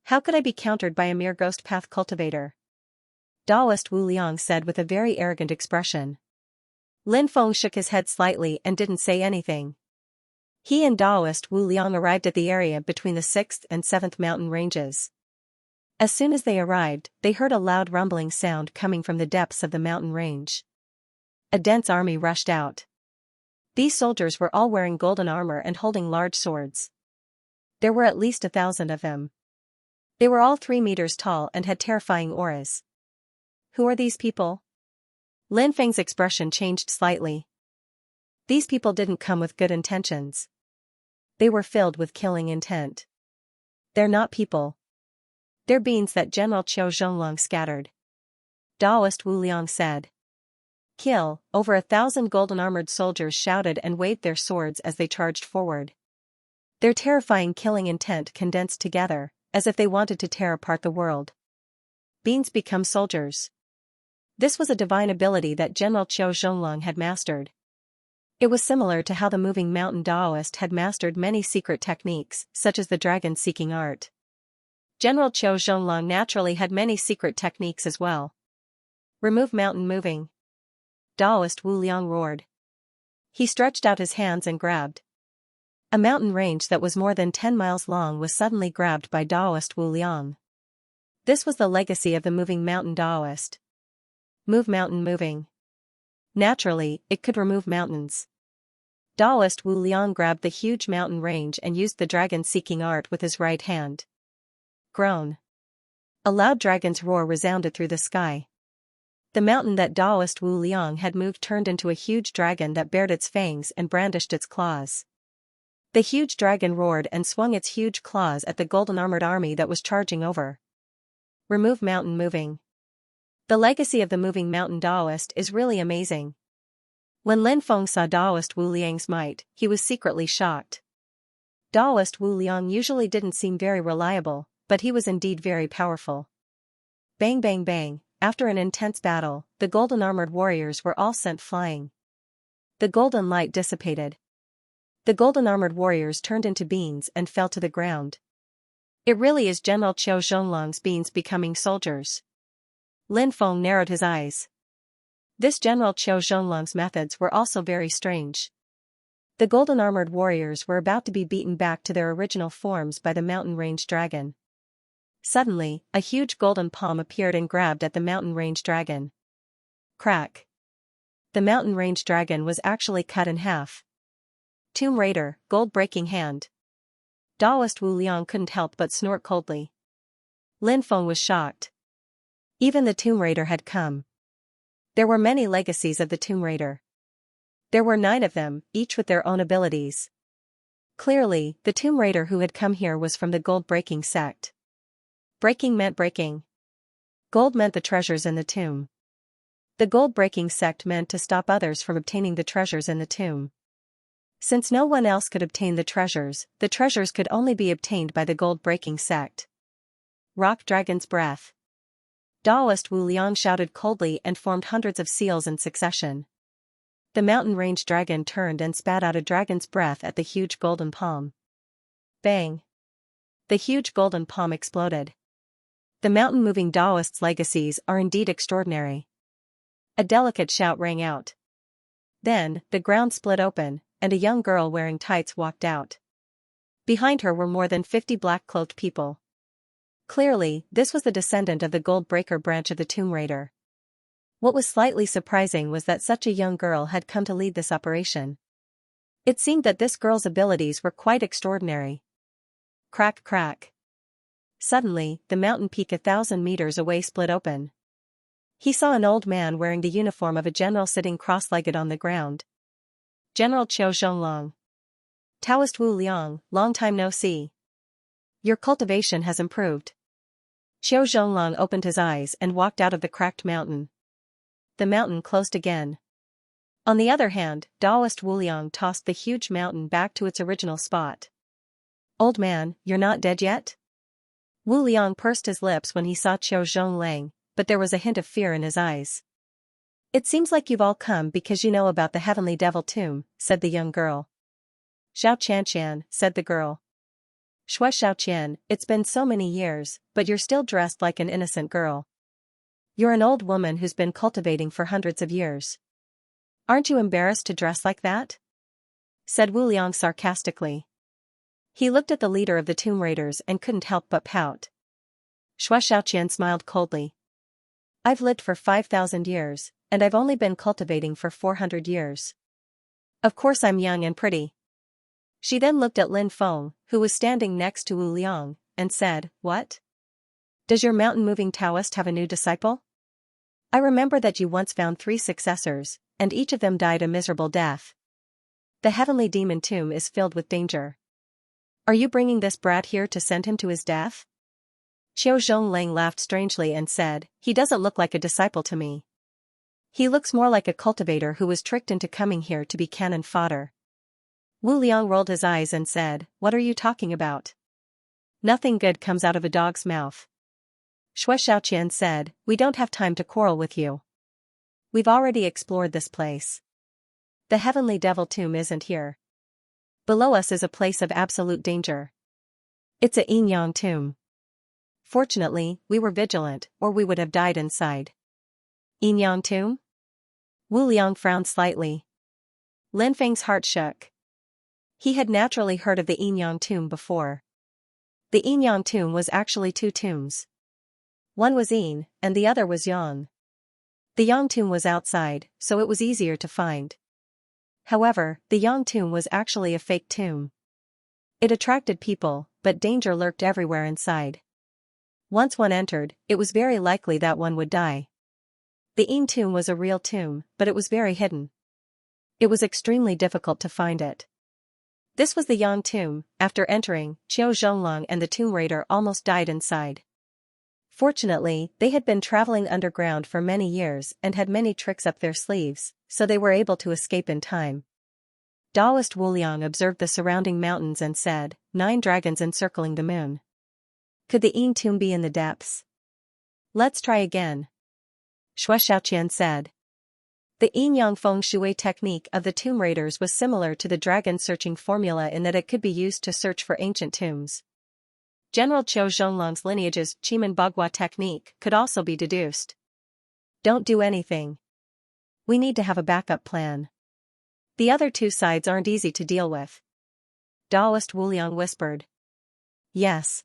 How could I be countered by a mere ghost path cultivator?" Taoist Wu Liang said with a very arrogant expression. Lin Feng shook his head slightly and didn't say anything. He and Taoist Wu Liang arrived at the area between the 6th and 7th mountain ranges. As soon as they arrived, they heard a loud rumbling sound coming from the depths of the mountain range. A dense army rushed out. These soldiers were all wearing golden armor and holding large swords. There were at least 1,000 of them. They were all 3 meters tall and had terrifying auras. "Who are these people?" Lin Feng's expression changed slightly. These people didn't come with good intentions. They were filled with killing intent. They're not people. They're beings that General Qiu Zhonglong scattered. Taoist Wu Liang said. "Kill!" Over 1,000 golden-armored soldiers shouted and waved their swords as they charged forward. Their terrifying killing intent condensed together, as if they wanted to tear apart the world. Beings become soldiers. This was a divine ability that General Qiu Zhonglong had mastered. It was similar to how the moving mountain Taoist had mastered many secret techniques, such as the dragon-seeking art. General Qiu Zhonglong naturally had many secret techniques as well. Remove mountain moving. Taoist Wu Liang roared. He stretched out his hands and grabbed. A mountain range that was more than 10 miles long was suddenly grabbed by Taoist Wu Liang. This was the legacy of the moving mountain Taoist. Move mountain moving. Naturally, it could remove mountains. Taoist Wu Liang grabbed the huge mountain range and used the dragon-seeking art with his right hand. Groan. A loud dragon's roar resounded through the sky. The mountain that Taoist Wu Liang had moved turned into a huge dragon that bared its fangs and brandished its claws. The huge dragon roared and swung its huge claws at the golden-armored army that was charging over. Remove mountain moving. The legacy of the moving mountain Taoist is really amazing. When Lin Feng saw Taoist Wu Liang's might, he was secretly shocked. Taoist Wu Liang usually didn't seem very reliable, but he was indeed very powerful. Bang bang bang, after an intense battle, the golden-armored warriors were all sent flying. The golden light dissipated. The golden-armored warriors turned into beans and fell to the ground. It really is General Qiu Zhonglong's beans becoming soldiers. Lin Feng narrowed his eyes. This General Qiu Zhonglong's methods were also very strange. The golden-armored warriors were about to be beaten back to their original forms by the mountain range dragon. Suddenly, a huge golden palm appeared and grabbed at the mountain range dragon. Crack. The mountain range dragon was actually cut in half. Tomb Raider, gold-breaking hand. Taoist Wu Liang couldn't help but snort coldly. Lin Feng was shocked. Even the Tomb Raider had come. There were many legacies of the Tomb Raider. There were 9 of them, each with their own abilities. Clearly, the Tomb Raider who had come here was from the gold-breaking sect. Breaking meant breaking. Gold meant the treasures in the tomb. The gold-breaking sect meant to stop others from obtaining the treasures in the tomb. Since no one else could obtain the treasures could only be obtained by the gold-breaking sect. Rock Dragon's breath. Taoist Wu Liang shouted coldly and formed hundreds of seals in succession. The mountain range dragon turned and spat out a dragon's breath at the huge golden palm. Bang! The huge golden palm exploded. The mountain-moving Taoist's legacies are indeed extraordinary. A delicate shout rang out. Then, the ground split open, and a young girl wearing tights walked out. Behind her were more than 50 black-cloaked people. Clearly, this was the descendant of the Gold Breaker branch of the Tomb Raider. What was slightly surprising was that such a young girl had come to lead this operation. It seemed that this girl's abilities were quite extraordinary. Crack crack. Suddenly, the mountain peak 1,000 meters away split open. He saw an old man wearing the uniform of a general sitting cross-legged on the ground. General Qiu Zhonglong. Taoist Wu Liang, long time no see. Your cultivation has improved. Qiu Zhonglong opened his eyes and walked out of the cracked mountain. The mountain closed again. On the other hand, Taoist Wu Liang tossed the huge mountain back to its original spot. Old man, you're not dead yet? Wu Liang pursed his lips when he saw Qiu Zhonglong, but there was a hint of fear in his eyes. It seems like you've all come because you know about the Heavenly Devil Tomb, said the young girl. Xianxia, said the girl. Shui Xiaoqian, it's been so many years, but you're still dressed like an innocent girl. You're an old woman who's been cultivating for hundreds of years. Aren't you embarrassed to dress like that? Said Wu Liang sarcastically. He looked at the leader of the Tomb Raiders and couldn't help but pout. Shui Xiaoqian smiled coldly. I've lived for 5,000 years, and I've only been cultivating for 400 years. Of course I'm young and pretty. She then looked at Lin Feng, who was standing next to Wu Liang, and said, What? Does your mountain-moving Taoist have a new disciple? I remember that you once found 3 successors, and each of them died a miserable death. The heavenly demon tomb is filled with danger. Are you bringing this brat here to send him to his death? Qiu Zhonglong laughed strangely and said, He doesn't look like a disciple to me. He looks more like a cultivator who was tricked into coming here to be cannon fodder. Wu Liang rolled his eyes and said, What are you talking about? Nothing good comes out of a dog's mouth. Shui Xiaoqian said, We don't have time to quarrel with you. We've already explored this place. The heavenly devil tomb isn't here. Below us is a place of absolute danger. It's a yin-yang tomb. Fortunately, we were vigilant, or we would have died inside. Yin-yang tomb? Wu Liang frowned slightly. Lin Feng's heart shook. He had naturally heard of the yin-yang tomb before. The yin-yang tomb was actually two tombs. One was yin, and the other was yang. The yang tomb was outside, so it was easier to find. However, the yang tomb was actually a fake tomb. It attracted people, but danger lurked everywhere inside. Once one entered, it was very likely that one would die. The yin tomb was a real tomb, but it was very hidden. It was extremely difficult to find it. This was the yang tomb. After entering, Qiu Zhonglong and the tomb raider almost died inside. Fortunately, they had been traveling underground for many years and had many tricks up their sleeves, so they were able to escape in time. Taoist Wu Liang observed the surrounding mountains and said, 9 dragons encircling the moon. Could the yin tomb be in the depths? Let's try again. Xianxia said. The yin-yang feng shui technique of the tomb raiders was similar to the dragon searching formula in that it could be used to search for ancient tombs. General Qiu Zhonglong's lineage's Qimen Bagua technique could also be deduced. Don't do anything. We need to have a backup plan. The other two sides aren't easy to deal with. Taoist Wu Liang whispered. Yes.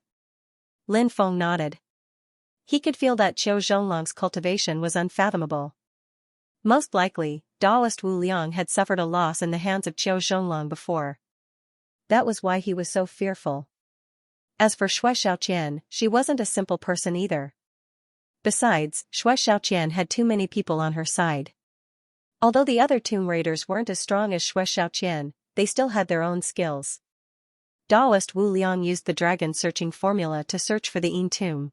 Lin Feng nodded. He could feel that Qiu Zhonglong's cultivation was unfathomable. Most likely, Taoist Wu Liang had suffered a loss in the hands of Qiu Zhonglong before. That was why he was so fearful. As for Xianxia, she wasn't a simple person either. Besides, Xianxia had too many people on her side. Although the other tomb raiders weren't as strong as Xianxia, they still had their own skills. Taoist Wu Liang used the dragon searching formula to search for the yin tomb.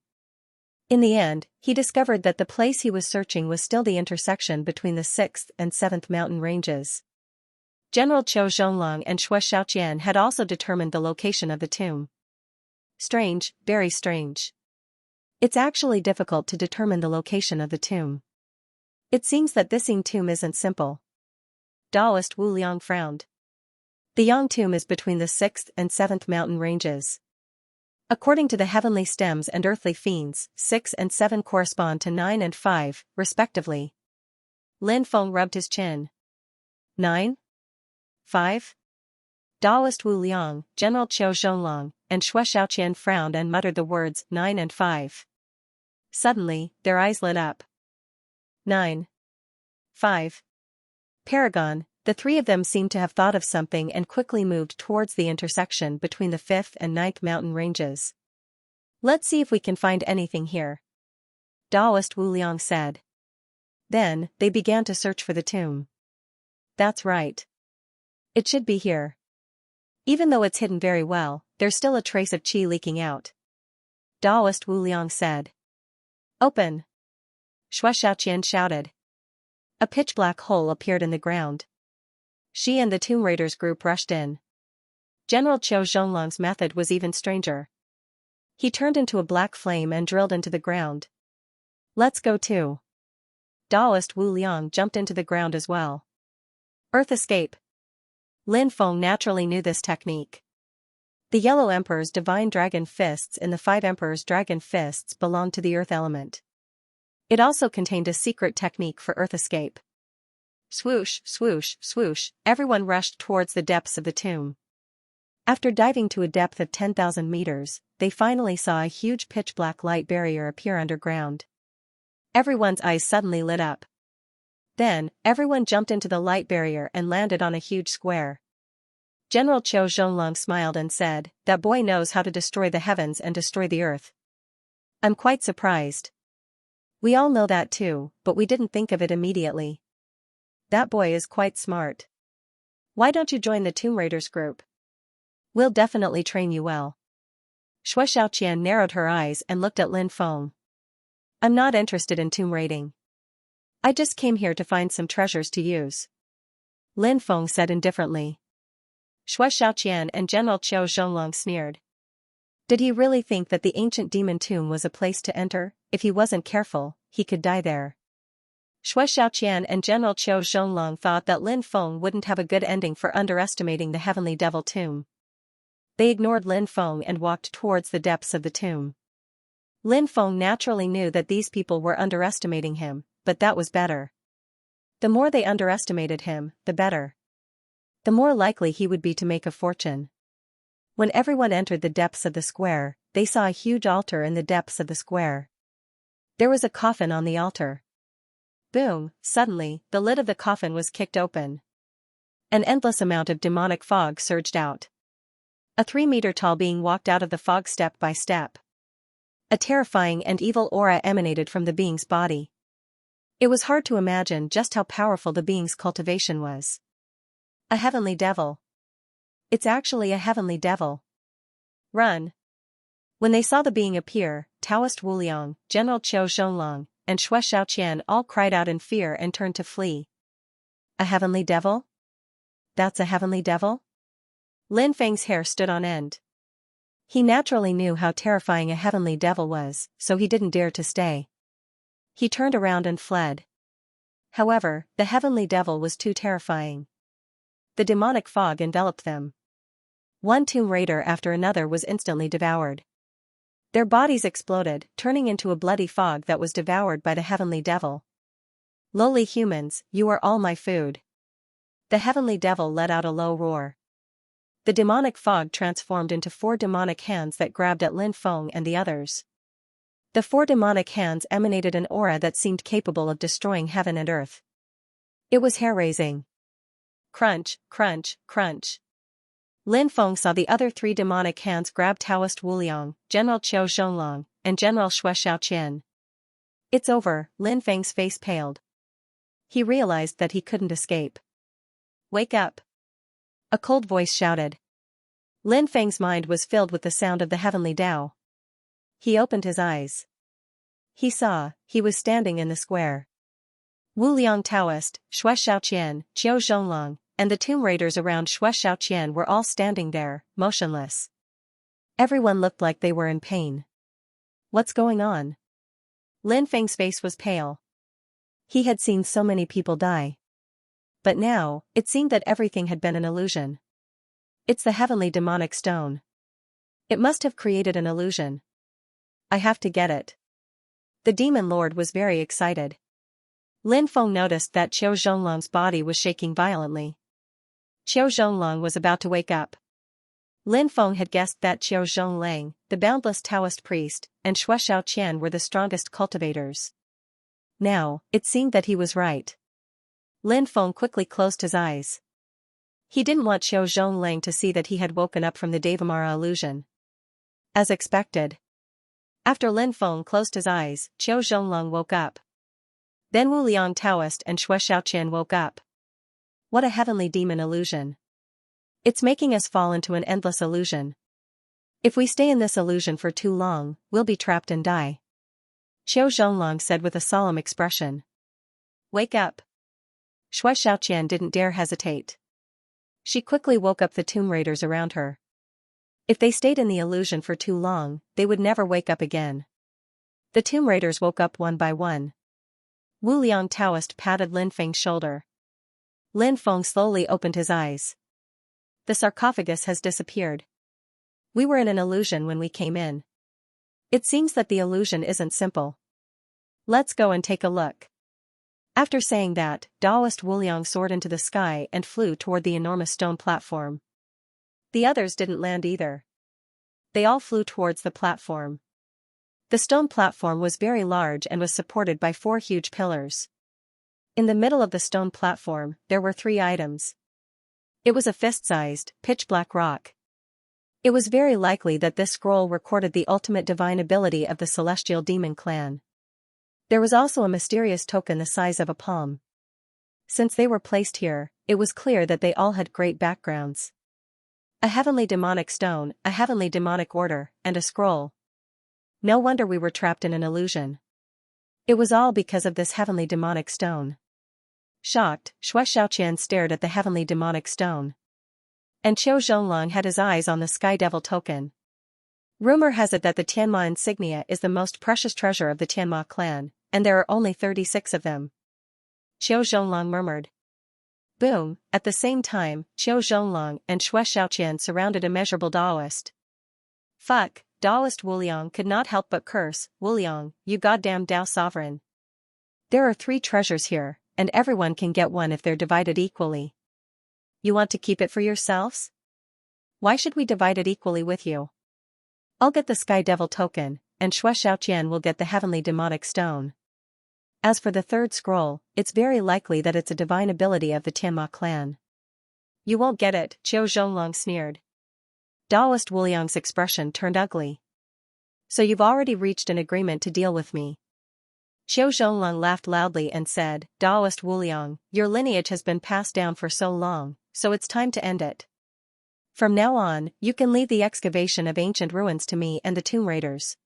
In the end, he discovered that the place he was searching was still the intersection between the 6th and 7th mountain ranges. General Qiu Zhonglong and Xianxia had also determined the location of the tomb. Strange, very strange. It's actually difficult to determine the location of the tomb. It seems that this yin tomb isn't simple. Taoist Wu Liang frowned. The yang tomb is between the 6th and 7th mountain ranges. According to the heavenly stems and earthly fiends, 6 and 7 correspond to 9 and 5, respectively. Lin Feng rubbed his chin. 9? 5? Taoist Wu Liang, General Qiu Zhonglong, and Xianxia frowned and muttered the words 9 and 5. Suddenly, their eyes lit up. 9. 5. Paragon, the three of them seemed to have thought of something and quickly moved towards the intersection between the 5th and 9th mountain ranges. Let's see if we can find anything here. Taoist Wu Liang said. Then, they began to search for the tomb. That's right. It should be here. Even though it's hidden very well, there's still a trace of qi leaking out. Taoist Wu Liang said. Open! Xianxia shouted. A pitch-black hole appeared in the ground. She and the tomb raiders group rushed in. General Qiu Zhonglong's method was even stranger. He turned into a black flame and drilled into the ground. Let's go too. Taoist Wu Liang jumped into the ground as well. Earth escape. Lin Feng naturally knew this technique. The Yellow Emperor's divine dragon fists and the 5 Emperor's dragon fists belonged to the earth element. It also contained a secret technique for earth escape. Swoosh, swoosh, swoosh, everyone rushed towards the depths of the tomb. After diving to a depth of 10,000 meters, they finally saw a huge pitch-black light barrier appear underground. Everyone's eyes suddenly lit up. Then, everyone jumped into the light barrier and landed on a huge square. General Qiu Zhonglong smiled and said, "That boy knows how to destroy the heavens and destroy the earth. I'm quite surprised. We all know that too, but we didn't think of it immediately. That boy is quite smart. Why don't you join the Tomb Raiders group? We'll definitely train you well." Xianxia narrowed her eyes and looked at Lin Feng. I'm not interested in tomb raiding. I just came here to find some treasures to use. Lin Feng said indifferently. Xianxia and General Qiu Zhonglong sneered. Did he really think that the ancient demon tomb was a place to enter? If he wasn't careful, he could die there. Shui Xiaoqian and General Qiu Zhonglong thought that Lin Feng wouldn't have a good ending for underestimating the Heavenly Devil tomb. They ignored Lin Feng and walked towards the depths of the tomb. Lin Feng naturally knew that these people were underestimating him, but that was better. The more they underestimated him, the better. The more likely he would be to make a fortune. When everyone entered the depths of the square, they saw a huge altar in the depths of the square. There was a coffin on the altar. Boom! Suddenly, the lid of the coffin was kicked open. An endless amount of demonic fog surged out. A 3-meter-tall being walked out of the fog step by step. A terrifying and evil aura emanated from the being's body. It was hard to imagine just how powerful the being's cultivation was. A heavenly devil. It's actually a heavenly devil. Run! When they saw the being appear, Taoist Wu Liang, General Qiu Zhonglong, and Shui Xiaoqian all cried out in fear and turned to flee. A heavenly devil? That's a heavenly devil? Lin Feng's hair stood on end. He naturally knew how terrifying a heavenly devil was, so he didn't dare to stay. He turned around and fled. However, the heavenly devil was too terrifying. The demonic fog enveloped them. One tomb raider after another was instantly devoured. Their bodies exploded, turning into a bloody fog that was devoured by the heavenly devil. Lowly humans, you are all my food. The heavenly devil let out a low roar. The demonic fog transformed into 4 demonic hands that grabbed at Lin Feng and the others. The 4 demonic hands emanated an aura that seemed capable of destroying heaven and earth. It was hair-raising. Crunch, crunch, crunch. Lin Feng saw the other 3 demonic hands grab Taoist Wu Liang, General Qiu Zhonglong, and General Shui Xiaoqian. It's over, Lin Feng's face paled. He realized that he couldn't escape. Wake up! A cold voice shouted. Lin Feng's mind was filled with the sound of the heavenly Tao. He opened his eyes. He was standing in the square. Wu Liang Taoist, Shui Xiaoqian, Qiu Zhonglong, and the tomb raiders around Shui Xiaoqian were all standing there, motionless. Everyone looked like they were in pain. What's going on? Lin Feng's face was pale. He had seen so many people die. But now, it seemed that everything had been an illusion. It's the heavenly demonic stone. It must have created an illusion. I have to get it. The demon lord was very excited. Lin Feng noticed that Qiu Zhonglong's body was shaking violently. Qiu Zhonglong was about to wake up. Lin Feng had guessed that Qiu Zhonglang, the boundless Taoist priest, and Shui Xiaoqian were the strongest cultivators. Now, it seemed that he was right. Lin Feng quickly closed his eyes. He didn't want Qiu Zhonglang to see that he had woken up from the Devamara illusion. As expected. After Lin Feng closed his eyes, Qiu Zhonglong woke up. Then Wu Liang Taoist and Shui Xiaoqian woke up. What a heavenly demon illusion. It's making us fall into an endless illusion. If we stay in this illusion for too long, we'll be trapped and die. Qiu Zhonglong said with a solemn expression. Wake up. Shui Xiaoqian didn't dare hesitate. She quickly woke up the tomb raiders around her. If they stayed in the illusion for too long, they would never wake up again. The tomb raiders woke up one by one. Wu Liang Taoist patted Lin Feng's shoulder. Lin Feng slowly opened his eyes. The sarcophagus has disappeared. We were in an illusion when we came in. It seems that the illusion isn't simple. Let's go and take a look. After saying that, Taoist Wu Liang soared into the sky and flew toward the enormous stone platform. The others didn't land either. They all flew towards the platform. The stone platform was very large and was supported by 4 huge pillars. In the middle of the stone platform, there were 3 items. It was a fist-sized, pitch-black rock. It was very likely that this scroll recorded the ultimate divine ability of the celestial demon clan. There was also a mysterious token the size of a palm. Since they were placed here, it was clear that they all had great backgrounds. A heavenly demonic stone, a heavenly demonic order, and a scroll. No wonder we were trapped in an illusion. It was all because of this heavenly demonic stone. Shocked, Shui Xiaoqian stared at the heavenly demonic stone. And Qiu Zhonglong had his eyes on the Sky Devil token. Rumor has it that the Tianma insignia is the most precious treasure of the Tianma clan, and there are only 36 of them. Qiu Zhonglong murmured. Boom! At the same time, Qiu Zhonglong and Xue Xiaoqian surrounded immeasurable Daoist. Fuck, Daoist Wuliang could not help but curse, Wuliang, you goddamn Dao sovereign. There are 3 treasures here, and everyone can get one if they're divided equally. You want to keep it for yourselves? Why should we divide it equally with you? I'll get the Sky Devil token, and Xue Xiaoqian will get the Heavenly Demonic Stone. As for the 3rd scroll, it's very likely that it's a divine ability of the Tianma clan. You won't get it, Qiu Zhonglong sneered. Daoist Wuliang's expression turned ugly. So you've already reached an agreement to deal with me. Qiu Zhonglong laughed loudly and said, Daoist Wuliang, your lineage has been passed down for so long, so it's time to end it. From now on, you can leave the excavation of ancient ruins to me and the Tomb Raiders.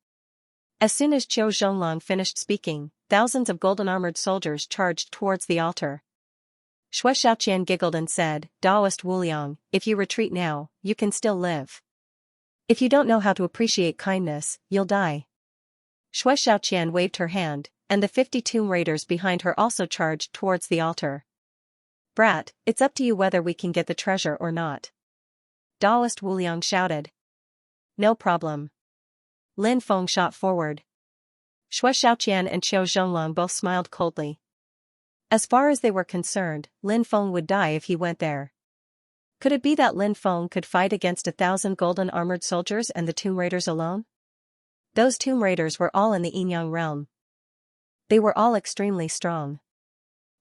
As soon as Qiu Zhonglong finished speaking, thousands of golden-armored soldiers charged towards the altar. Xue Xiaoqian giggled and said, Daoist Wuliang, if you retreat now, you can still live. If you don't know how to appreciate kindness, you'll die. Xue Xiaoqian waved her hand, and the 50 Tomb Raiders behind her also charged towards the altar. Brat, it's up to you whether we can get the treasure or not. Daoist Wuliang shouted. No problem. Lin Feng shot forward. Xue Xiaoqian and Qiu Zhonglong both smiled coldly. As far as they were concerned, Lin Feng would die if he went there. Could it be that Lin Feng could fight against 1,000 golden-armored soldiers and the Tomb Raiders alone? Those Tomb Raiders were all in the Yinyang realm. They were all extremely strong.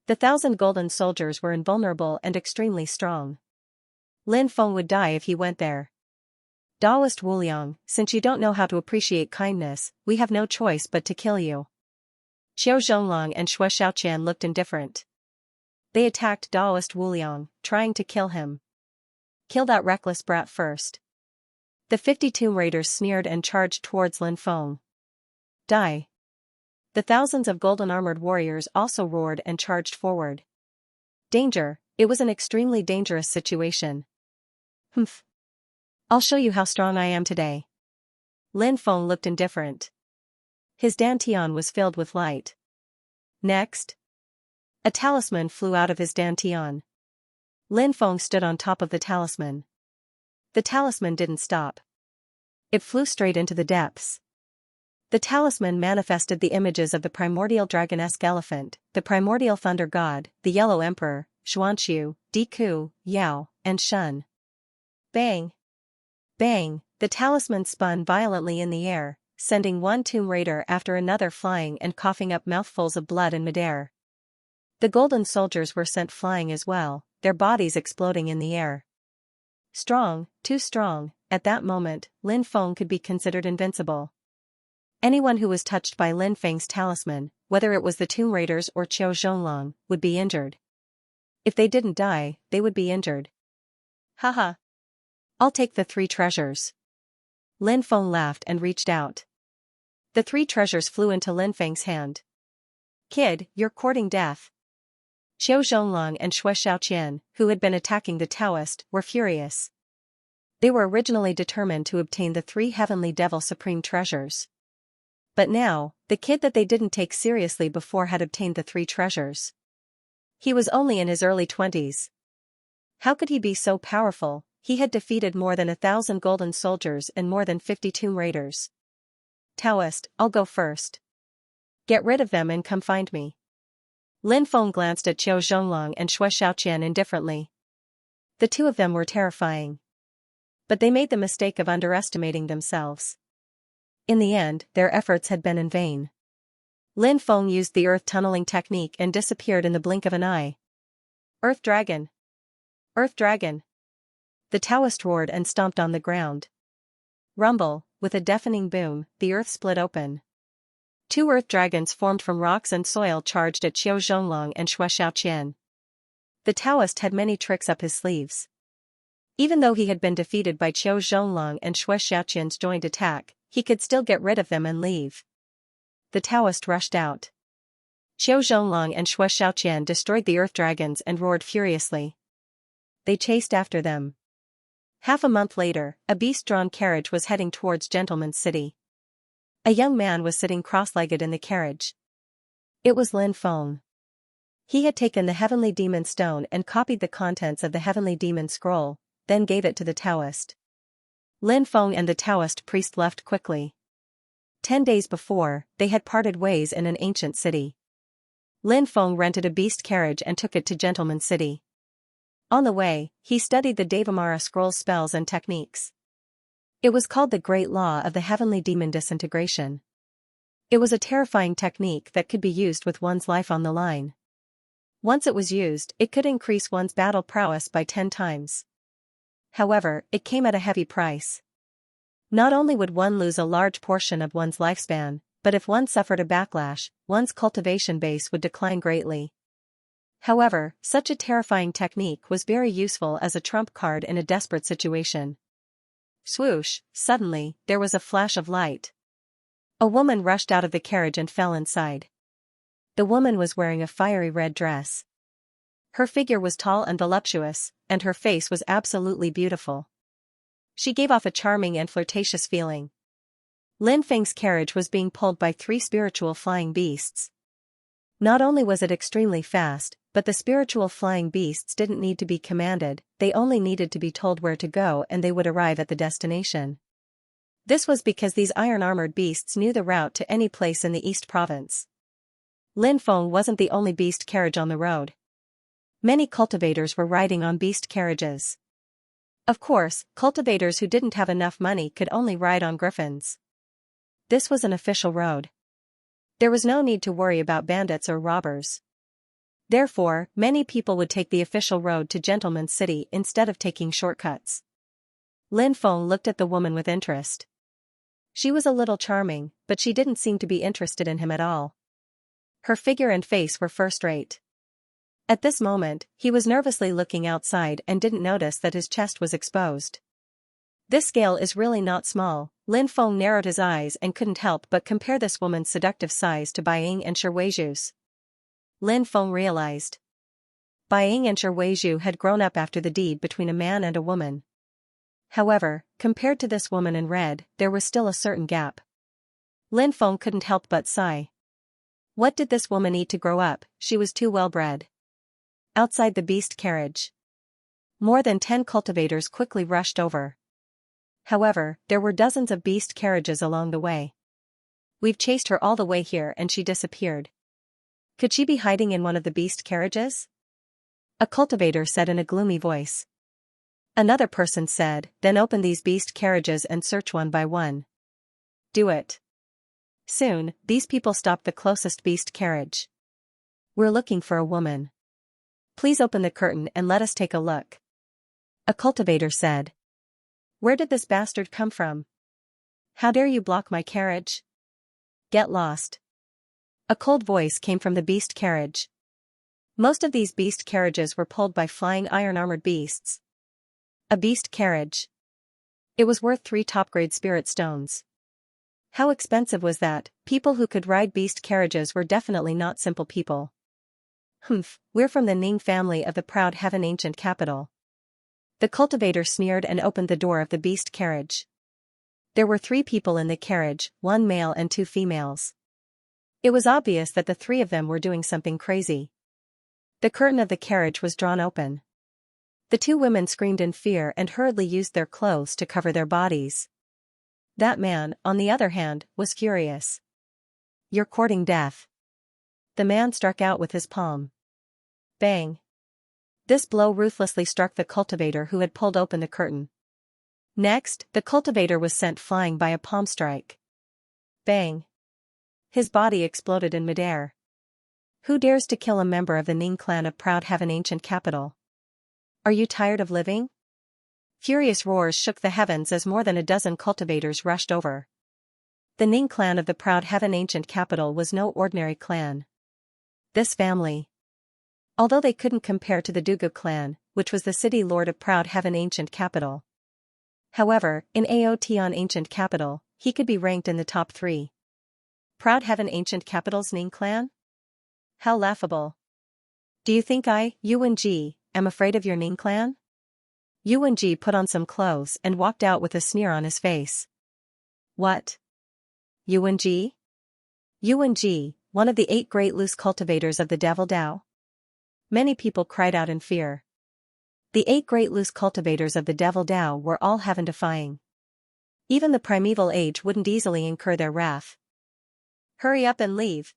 The 1,000 golden soldiers were invulnerable and extremely strong. Lin Feng would die if he went there. Daoist Wuliang, since you don't know how to appreciate kindness, we have no choice but to kill you. Qiu Zhonglong and Xue Xiaoqian looked indifferent. They attacked Daoist Wuliang, trying to kill him. Kill that reckless brat first. The 50 Tomb Raiders sneered and charged towards Lin Feng. Die. The thousands of golden-armored warriors also roared and charged forward. Danger, it was an extremely dangerous situation. Humph. I'll show you how strong I am today. Lin Feng looked indifferent. His dantian was filled with light. Next. A talisman flew out of his dantian. Lin Feng stood on top of the talisman. The talisman didn't stop. It flew straight into the depths. The talisman manifested the images of the primordial dragonesque elephant, the primordial thunder god, the yellow emperor, Xuanxiu, Diku, Yao, and Shun. Bang! Bang! The talisman spun violently in the air, sending one Tomb Raider after another flying and coughing up mouthfuls of blood in midair. The golden soldiers were sent flying as well, their bodies exploding in the air. Strong, too strong, at that moment, Lin Feng could be considered invincible. Anyone who was touched by Lin Feng's talisman, whether it was the Tomb Raiders or Qiu Zhonglong, would be injured. If they didn't die, they would be injured. Haha. I'll take the 3 treasures. Lin Feng laughed and reached out. The 3 treasures flew into Lin Feng's hand. Kid, you're courting death. Qiu Zhonglong and Xue Xiaoqian, who had been attacking the Taoist, were furious. They were originally determined to obtain the 3 Heavenly Devil Supreme treasures. But now, the kid that they didn't take seriously before had obtained the 3 treasures. He was only in his early 20s. How could he be so powerful? He had defeated more than 1,000 golden soldiers and more than 50 Tomb Raiders. Taoist, I'll go first. Get rid of them and come find me. Lin Feng glanced at Qiu Zhonglong and Xue Xiaoqian indifferently. The 2 of them were terrifying. But they made the mistake of underestimating themselves. In the end, their efforts had been in vain. Lin Feng used the earth tunneling technique and disappeared in the blink of an eye. Earth Dragon! Earth Dragon! The Taoist roared and stomped on the ground. Rumble, with a deafening boom, the earth split open. 2 earth dragons formed from rocks and soil charged at Qiu Zhonglong and Xue Xiaoqian. The Taoist had many tricks up his sleeves. Even though he had been defeated by Qiu Zhonglong and Xue Xiaoqian's joint attack, he could still get rid of them and leave. The Taoist rushed out. Qiu Zhonglong and Xue Xiaoqian destroyed the earth dragons and roared furiously. They chased after them. Half a month later, a beast-drawn carriage was heading towards Gentleman's City. A young man was sitting cross-legged in the carriage. It was Lin Feng. He had taken the heavenly demon stone and copied the contents of the heavenly demon scroll, then gave it to the Taoist. Lin Feng and the Taoist priest left quickly. 10 days before, they had parted ways in an ancient city. Lin Feng rented a beast carriage and took it to Gentleman City. On the way, he studied the Devamara scroll spells and techniques. It was called the Great Law of the Heavenly Demon Disintegration. It was a terrifying technique that could be used with one's life on the line. Once it was used, it could increase one's battle prowess by 10 times. However, it came at a heavy price. Not only would one lose a large portion of one's lifespan, but if one suffered a backlash, one's cultivation base would decline greatly. However, such a terrifying technique was very useful as a trump card in a desperate situation. Swoosh, suddenly, there was a flash of light. A woman rushed out of the carriage and fell inside. The woman was wearing a fiery red dress. Her figure was tall and voluptuous, and her face was absolutely beautiful. She gave off a charming and flirtatious feeling. Lin Feng's carriage was being pulled by 3 spiritual flying beasts. Not only was it extremely fast, but the spiritual flying beasts didn't need to be commanded, they only needed to be told where to go and they would arrive at the destination. This was because these iron-armored beasts knew the route to any place in the East Province. Lin Feng wasn't the only beast carriage on the road. Many cultivators were riding on beast carriages. Of course, cultivators who didn't have enough money could only ride on griffins. This was an official road. There was no need to worry about bandits or robbers. Therefore, many people would take the official road to Gentleman City instead of taking shortcuts. Lin Feng looked at the woman with interest. She was a little charming, but she didn't seem to be interested in him at all. Her figure and face were first-rate. At this moment, he was nervously looking outside and didn't notice that his chest was exposed. This scale is really not small. Lin Feng narrowed his eyes and couldn't help but compare this woman's seductive size to Bai Ying and Shiweizhu's. Lin Feng realized. Bai Ying and Shiweizhu had grown up after the deed between a man and a woman. However, compared to this woman in red, there was still a certain gap. Lin Feng couldn't help but sigh. What did this woman eat to grow up? She was too well-bred. Outside the beast carriage, more than 10 cultivators quickly rushed over. However, there were dozens of beast carriages along the way. We've chased her all the way here and she disappeared. Could she be hiding in one of the beast carriages? A cultivator said in a gloomy voice. Another person said, then open these beast carriages and search one by one. Do it. Soon, these people stopped the closest beast carriage. We're looking for a woman. Please open the curtain and let us take a look. A cultivator said. Where did this bastard come from? How dare you block my carriage? Get lost. A cold voice came from the beast carriage. Most of these beast carriages were pulled by flying iron-armored beasts. A beast carriage. It was worth 3 top-grade spirit stones. How expensive was that? People who could ride beast carriages were definitely not simple people. Humph, we're from the Ning family of the proud heaven ancient capital. The cultivator sneered and opened the door of the beast carriage. There were 3 people in the carriage, 1 male and 2 females. It was obvious that the 3 of them were doing something crazy. The curtain of the carriage was drawn open. The 2 women screamed in fear and hurriedly used their clothes to cover their bodies. That man, on the other hand, was furious. You're courting death. The man struck out with his palm. Bang. This blow ruthlessly struck the cultivator who had pulled open the curtain. Next, the cultivator was sent flying by a palm strike. Bang. His body exploded in midair. Who dares to kill a member of the Ning clan of proud heaven ancient capital? Are you tired of living? Furious roars shook the heavens as more than a dozen cultivators rushed over. The Ning clan of the proud heaven ancient capital was no ordinary clan. This family, although they couldn't compare to the Dugu clan, which was the city lord of proud heaven ancient capital. However, in Aotion ancient capital, he could be ranked in the top 3. Proud heaven ancient capital's Ning clan? How laughable. Do you think I, Yuan Ji, am afraid of your Ning clan? Yuan Ji put on some clothes and walked out with a sneer on his face. What? Yuan Ji? Yuan Ji, one of the 8 great loose cultivators of the Devil Dao? Many people cried out in fear. The 8 great loose cultivators of the Devil Tao were all heaven-defying. Even the primeval age wouldn't easily incur their wrath. Hurry up and leave.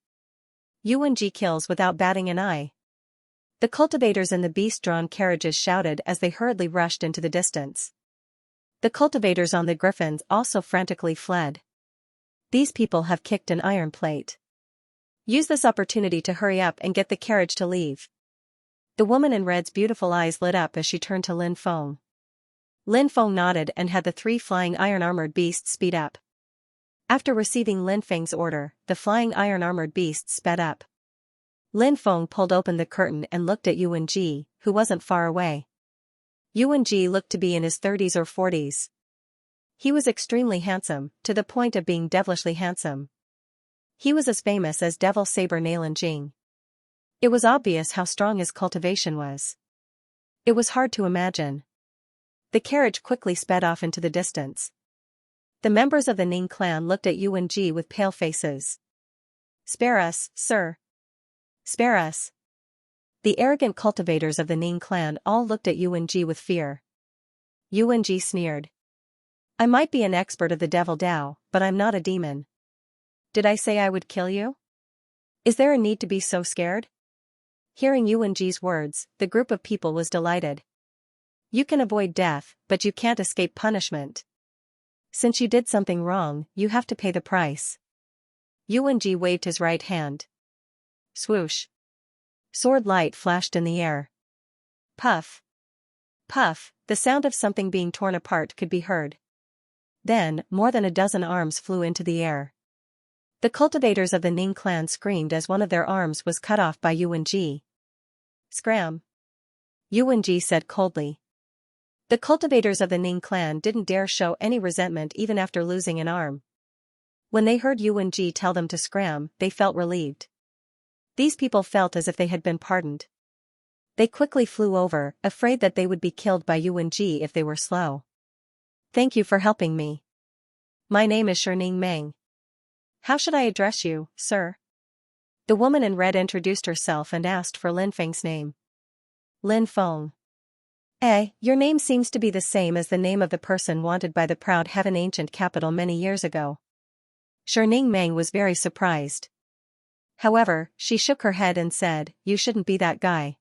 Yuan Ji kills without batting an eye. The cultivators in the beast-drawn carriages shouted as they hurriedly rushed into the distance. The cultivators on the griffins also frantically fled. These people have kicked an iron plate. Use this opportunity to hurry up and get the carriage to leave. The woman in red's beautiful eyes lit up as she turned to Lin Feng. Lin Feng nodded and had the 3 flying iron-armored beasts speed up. After receiving Lin Feng's order, the flying iron-armored beasts sped up. Lin Feng pulled open the curtain and looked at Yuan Ji, who wasn't far away. Yuan Ji looked to be in his 30s or 40s. He was extremely handsome, to the point of being devilishly handsome. He was as famous as Devil Saber Nailin Jing. It was obvious how strong his cultivation was. It was hard to imagine. The carriage quickly sped off into the distance. The members of the Ning clan looked at Yuan Ji with pale faces. "Spare us, sir. Spare us." The arrogant cultivators of the Ning clan all looked at Yuan Ji with fear. Yuan Ji sneered. "I might be an expert of the Devil Tao, but I'm not a demon. Did I say I would kill you? Is there a need to be so scared?" Hearing Yuan Ji's words, the group of people was delighted. "You can avoid death, but you can't escape punishment. Since you did something wrong, you have to pay the price." Yuan Ji waved his right hand. Swoosh. Sword light flashed in the air. Puff. Puff, the sound of something being torn apart could be heard. Then, more than a dozen arms flew into the air. The cultivators of the Ning clan screamed as one of their arms was cut off by Yuan Ji. "Scram," Yuan Ji said coldly. The cultivators of the Ning clan didn't dare show any resentment even after losing an arm. When they heard Yuan Ji tell them to scram, they felt relieved. These people felt as if they had been pardoned. They quickly flew over, afraid that they would be killed by Yuan Ji if they were slow. "Thank you for helping me. My name is Xianxia Meng. How should I address you, sir?" The woman in red introduced herself and asked for Lin Feng's name. "Lin Feng. Your name seems to be the same as the name of the person wanted by the proud heaven ancient capital many years ago." Xianxia Meng was very surprised. However, she shook her head and said, "You shouldn't be that guy.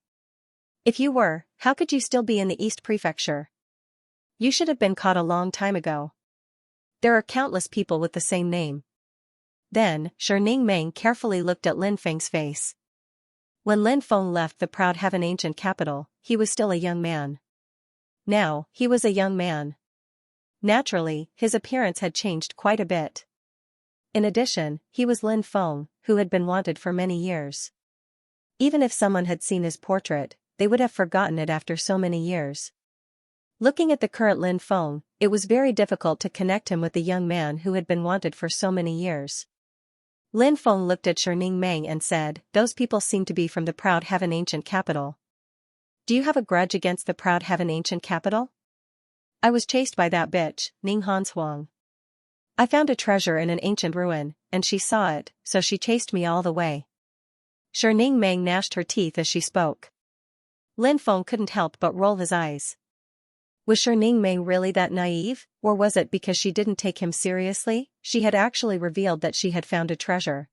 If you were, how could you still be in the East Prefecture? You should have been caught a long time ago. There are countless people with the same name." Then, Xianxia Meng carefully looked at Lin Feng's face. When Lin Feng left the proud heaven ancient capital, he was still a young man. Now, he was a young man. Naturally, his appearance had changed quite a bit. In addition, he was Lin Feng, who had been wanted for many years. Even if someone had seen his portrait, they would have forgotten it after so many years. Looking at the current Lin Feng, it was very difficult to connect him with the young man who had been wanted for so many years. Lin Feng looked at Xianxia Meng and said, "Those people seem to be from the proud heaven ancient capital. Do you have a grudge against the proud heaven ancient capital?" "I was chased by that bitch, Ning Hanshuang. I found a treasure in an ancient ruin, and she saw it, so she chased me all the way." Xianxia Meng gnashed her teeth as she spoke. Lin Feng couldn't help but roll his eyes. Was Xianxia Meng really that naive, or was it because she didn't take him seriously? She had actually revealed that she had found a treasure.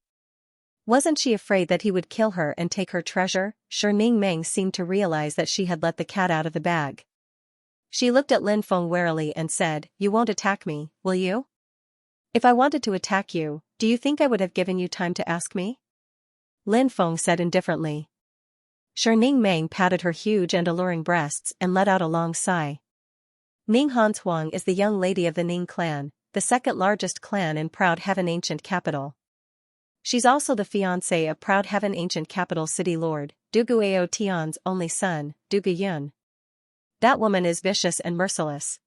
Wasn't she afraid that he would kill her and take her treasure? Xianxia Meng seemed to realize that she had let the cat out of the bag. She looked at Lin Feng warily and said, "You won't attack me, will you? If I wanted to attack you, do you think I would have given you time to ask me?" Lin Feng said indifferently. Xianxia Meng patted her huge and alluring breasts and let out a long sigh. Ning Hanshuang is the young lady of the Ning clan, the second largest clan in proud heaven ancient capital. She's also the fiancée of proud heaven ancient capital city lord, Dugu Ao Tian's only son, Dugu Yun. That woman is vicious and merciless.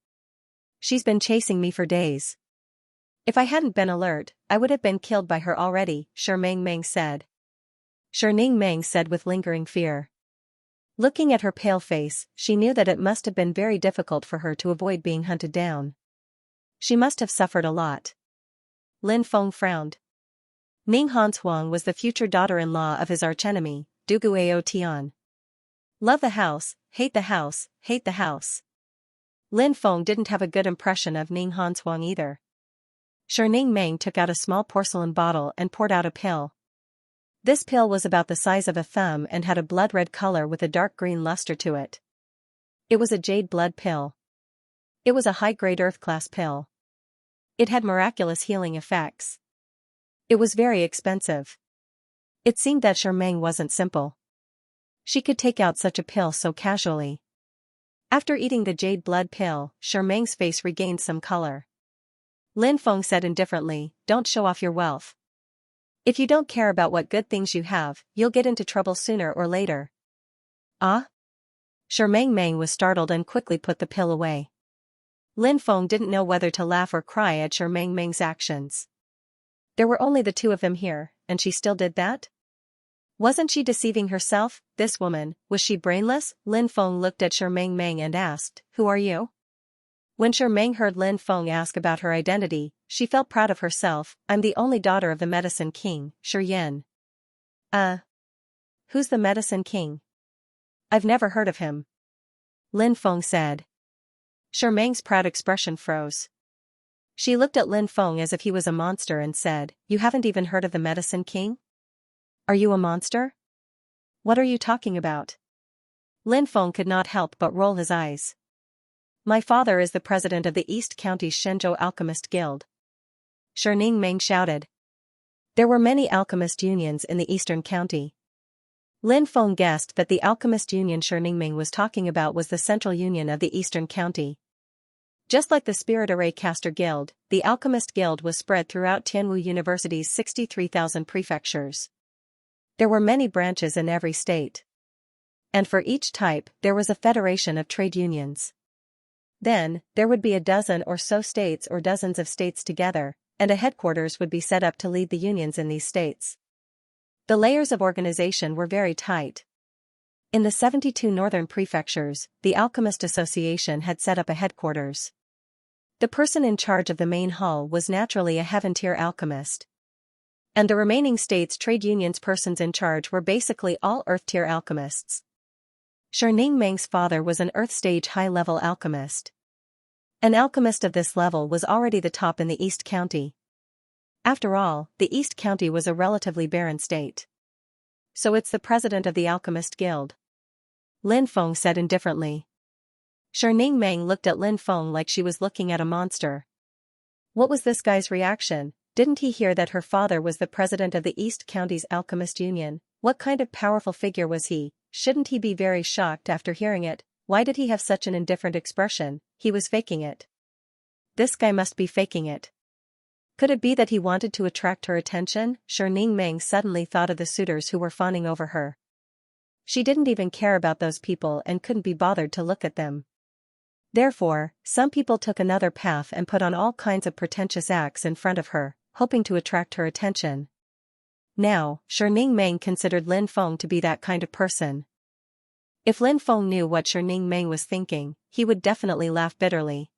She's been chasing me for days. If I hadn't been alert, I would have been killed by her already, Xianxia Meng said. Xianxia Meng said with lingering fear. Looking at her pale face, she knew that it must have been very difficult for her to avoid being hunted down. She must have suffered a lot. Lin Feng frowned. Ning Hanshuang was the future daughter-in-law of his archenemy, Dugu Ao Tian. Love the house, hate the house, hate the house. Lin Feng didn't have a good impression of Ning Hanshuang either. Ning Meng took out a small porcelain bottle and poured out a pill. This pill was about the size of a thumb and had a blood-red color with a dark green luster to it. It was a jade blood pill. It was a high-grade earth-class pill. It had miraculous healing effects. It was very expensive. It seemed that Meng wasn't simple. She could take out such a pill so casually. After eating the jade blood pill, Meng's face regained some color. Lin Feng said indifferently, "Don't show off your wealth. If you don't care about what good things you have, you'll get into trouble sooner or later." Ah? Meng was startled and quickly put the pill away. Lin Feng didn't know whether to laugh or cry at Meng's actions. There were only the two of them here, and she still did that? Wasn't she deceiving herself, this woman? Was she brainless? Lin Feng looked at Meng and asked, "Who are you?" When Meng heard Lin Feng ask about her identity, she felt proud of herself. "I'm the only daughter of the Medicine King, Yan." Who's the Medicine King? I've never heard of him. Lin Feng said. Meng's proud expression froze. She looked at Lin Feng as if he was a monster and said, "You haven't even heard of the Medicine King? Are you a monster? What are you talking about?" Lin Feng could not help but roll his eyes. "My father is the president of the East County Shenzhou Alchemist Guild." Ning Meng shouted. There were many alchemist unions in the Eastern County. Lin Feng guessed that the alchemist union Ning Meng was talking about was the Central Union of the Eastern County. Just like the Spirit Array Caster Guild, the Alchemist Guild was spread throughout Tianwu University's 63,000 prefectures. There were many branches in every state. And for each type, there was a federation of trade unions. Then, there would be a dozen or so states or dozens of states together, and a headquarters would be set up to lead the unions in these states. The layers of organization were very tight. In the 72 northern prefectures, the Alchemist Association had set up a headquarters. The person in charge of the main hall was naturally a heaven-tier alchemist. And the remaining states' trade unions' persons in charge were basically all earth-tier alchemists. Ning Meng's father was an earth-stage high-level alchemist. An alchemist of this level was already the top in the East County. After all, the East County was a relatively barren state. "So it's the president of the Alchemist Guild?" Lin Feng said indifferently. Ning Meng looked at Lin Feng like she was looking at a monster. What was this guy's reaction? Didn't he hear that her father was the president of the East County's Alchemist Union? What kind of powerful figure was he? Shouldn't he be very shocked after hearing it? Why did he have such an indifferent expression? He was faking it. This guy must be faking it. Could it be that he wanted to attract her attention? Ning Meng suddenly thought of the suitors who were fawning over her. She didn't even care about those people and couldn't be bothered to look at them. Therefore, some people took another path and put on all kinds of pretentious acts in front of her, hoping to attract her attention. Now, Ning Meng considered Lin Feng to be that kind of person. If Lin Feng knew what Ning Meng was thinking, he would definitely laugh bitterly.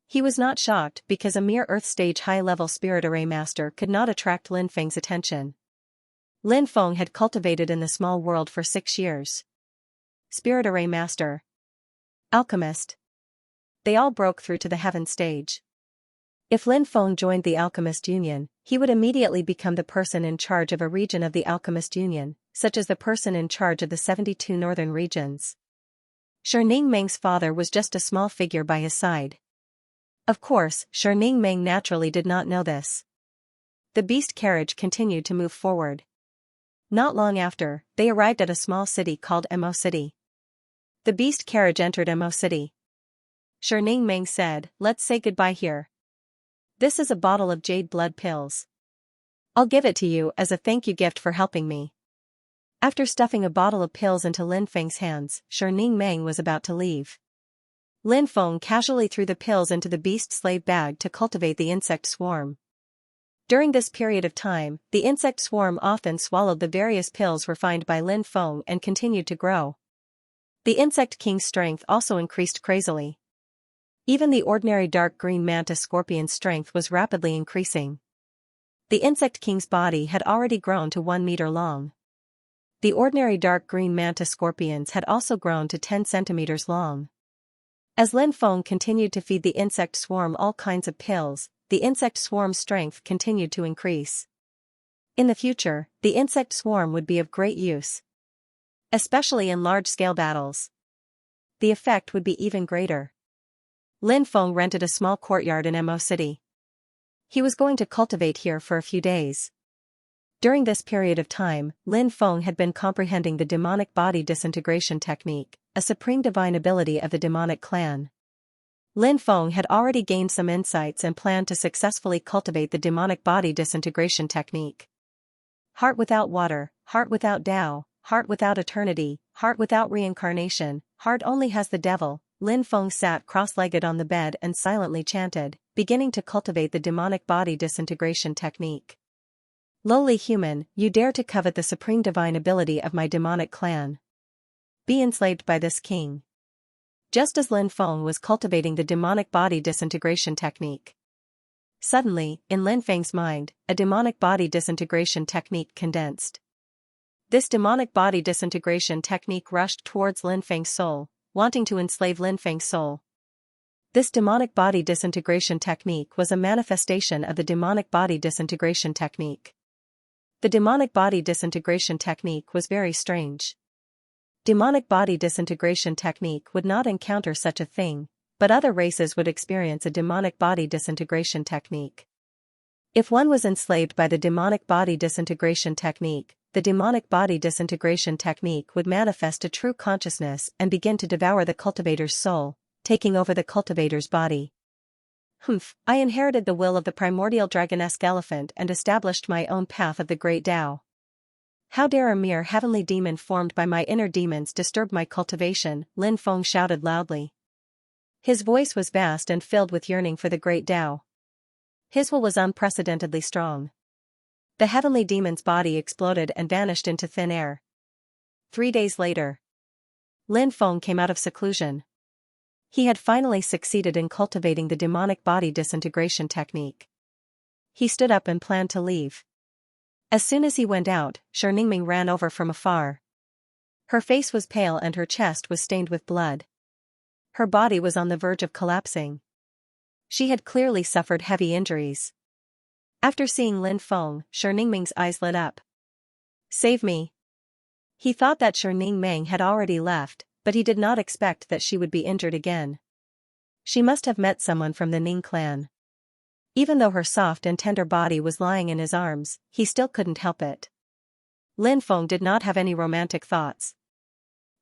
He was not shocked because a mere Earth-stage high-level Spirit Array Master could not attract Lin Feng's attention. Lin Feng had cultivated in the small world for 6 years. Spirit Array Master. Alchemist. They all broke through to the heaven stage. If Lin Feng joined the Alchemist Union, he would immediately become the person in charge of a region of the Alchemist Union, such as the person in charge of the 72 northern regions. Ning Meng's father was just a small figure by his side. Of course, Ning Meng naturally did not know this. The beast carriage continued to move forward. Not long after, they arrived at a small city called Mo City. The beast carriage entered Mo City. Ning Meng said, "Let's say goodbye here. This is a bottle of jade blood pills. I'll give it to you as a thank you gift for helping me." After stuffing a bottle of pills into Lin Feng's hands, Ning Meng was about to leave. Lin Feng casually threw the pills into the beast slave bag to cultivate the insect swarm. During this period of time, the insect swarm often swallowed the various pills refined by Lin Feng and continued to grow. The insect king's strength also increased crazily. Even the ordinary dark green mantis scorpion's strength was rapidly increasing. The insect king's body had already grown to 1 meter long. The ordinary dark green mantis scorpions had also grown to 10 centimeters long. As Lin Feng continued to feed the insect swarm all kinds of pills, the insect swarm's strength continued to increase. In the future, the insect swarm would be of great use, especially in large-scale battles. The effect would be even greater. Lin Feng rented a small courtyard in Mo City. He was going to cultivate here for a few days. During this period of time, Lin Feng had been comprehending the demonic body disintegration technique, a supreme divine ability of the demonic clan. Lin Feng had already gained some insights and planned to successfully cultivate the demonic body disintegration technique. Heart without water, heart without Tao, heart without eternity, heart without reincarnation, heart only has the devil. Lin Feng sat cross-legged on the bed and silently chanted, beginning to cultivate the demonic body disintegration technique. Lowly human, you dare to covet the supreme divine ability of my demonic clan. Be enslaved by this king. Just as Lin Feng was cultivating the demonic body disintegration technique, suddenly, in Lin Feng's mind, a demonic body disintegration technique condensed. This demonic body disintegration technique rushed towards Lin Feng's soul, wanting to enslave Lin Feng's soul. This demonic body disintegration technique was a manifestation of the demonic body disintegration technique. The demonic body disintegration technique was very strange. Demonic body disintegration technique would not encounter such a thing, but other races would experience a demonic body disintegration technique. If one was enslaved by the demonic body disintegration technique, the demonic body disintegration technique would manifest a true consciousness and begin to devour the cultivator's soul, taking over the cultivator's body. I inherited the will of the primordial dragonesque elephant and established my own path of the great Tao. How dare a mere heavenly demon formed by my inner demons disturb my cultivation? Lin Feng shouted loudly. His voice was vast and filled with yearning for the great Tao. His will was unprecedentedly strong. The heavenly demon's body exploded and vanished into thin air. 3 days later, Lin Feng came out of seclusion. He had finally succeeded in cultivating the demonic body disintegration technique. He stood up and planned to leave. As soon as he went out, Xianxia ran over from afar. Her face was pale and her chest was stained with blood. Her body was on the verge of collapsing. She had clearly suffered heavy injuries. After seeing Lin Feng, Xianxia's eyes lit up. Save me. He thought that Xianxia had already left, but he did not expect that she would be injured again. She must have met someone from the Ning clan. Even though her soft and tender body was lying in his arms, he still couldn't help it. Lin Feng did not have any romantic thoughts.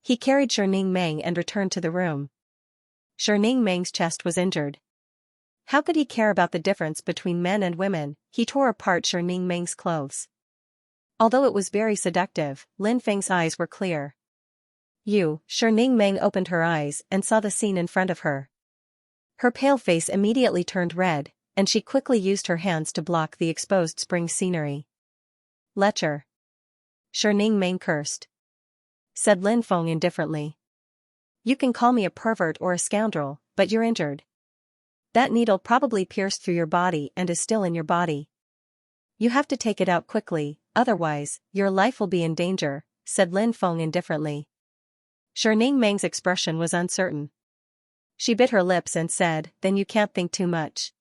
He carried Xianxia and returned to the room. Xianxia's chest was injured. How could he care about the difference between men and women? He tore apart Xianxia's clothes. Although it was very seductive, Lin Feng's eyes were clear. Xianxia opened her eyes and saw the scene in front of her. Her pale face immediately turned red, and she quickly used her hands to block the exposed spring scenery. Lecher. Xianxia cursed. Said Lin Feng indifferently. You can call me a pervert or a scoundrel, but you're injured. That needle probably pierced through your body and is still in your body. You have to take it out quickly, otherwise, your life will be in danger, said Lin Feng indifferently. Xianxia's expression was uncertain. She bit her lips and said, then you can't think too much.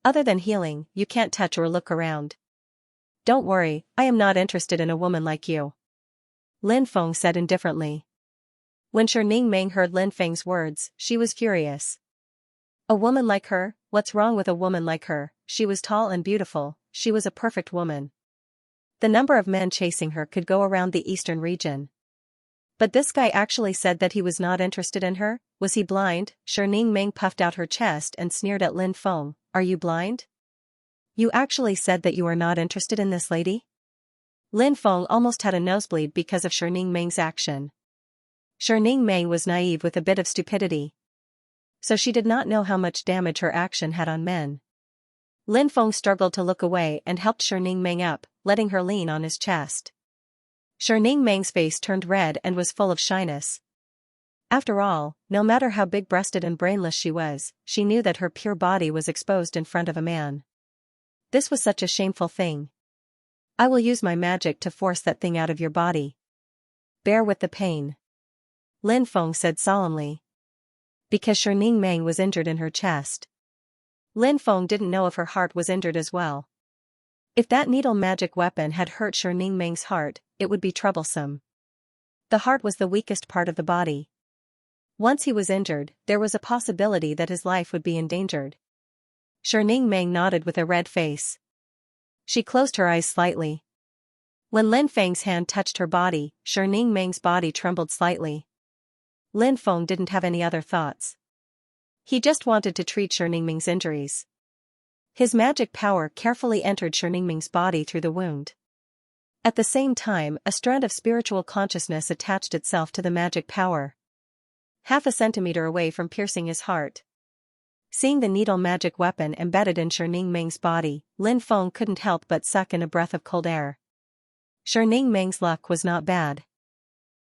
Other than healing, you can't touch or look around. Don't worry, I am not interested in a woman like you. Lin Feng said indifferently. When Xianxia heard Lin Feng's words, she was furious. A woman like her? What's wrong with a woman like her? She was tall and beautiful, she was a perfect woman. The number of men chasing her could go around the eastern region. But this guy actually said that he was not interested in her. Was he blind? Xianxia puffed out her chest and sneered at Lin Feng. Are you blind? You actually said that you are not interested in this lady? Lin Feng almost had a nosebleed because of Xianxia's action. Xianxia was naive with a bit of stupidity. So she did not know how much damage her action had on men. Lin Feng struggled to look away and helped Xianxia up, letting her lean on his chest. Xianxia's face turned red and was full of shyness. After all, no matter how big-breasted and brainless she was, she knew that her pure body was exposed in front of a man. This was such a shameful thing. I will use my magic to force that thing out of your body. Bear with the pain, Lin Feng said solemnly. Because Xianxia Meng was injured in her chest. Lin Feng didn't know if her heart was injured as well. If that needle magic weapon had hurt Xianxia Meng's heart, it would be troublesome. The heart was the weakest part of the body. Once he was injured, there was a possibility that his life would be endangered. Xianxia Meng nodded with a red face. She closed her eyes slightly. When Lin Feng's hand touched her body, Xianxia Meng's body trembled slightly. Lin Feng didn't have any other thoughts. He just wanted to treat Xianxia Meng's injuries. His magic power carefully entered Xianxia Meng's body through the wound. At the same time, a strand of spiritual consciousness attached itself to the magic power. Half a centimeter away from piercing his heart. Seeing the needle magic weapon embedded in Xianxia Meng's body, Lin Feng couldn't help but suck in a breath of cold air. Xianxia Meng's luck was not bad.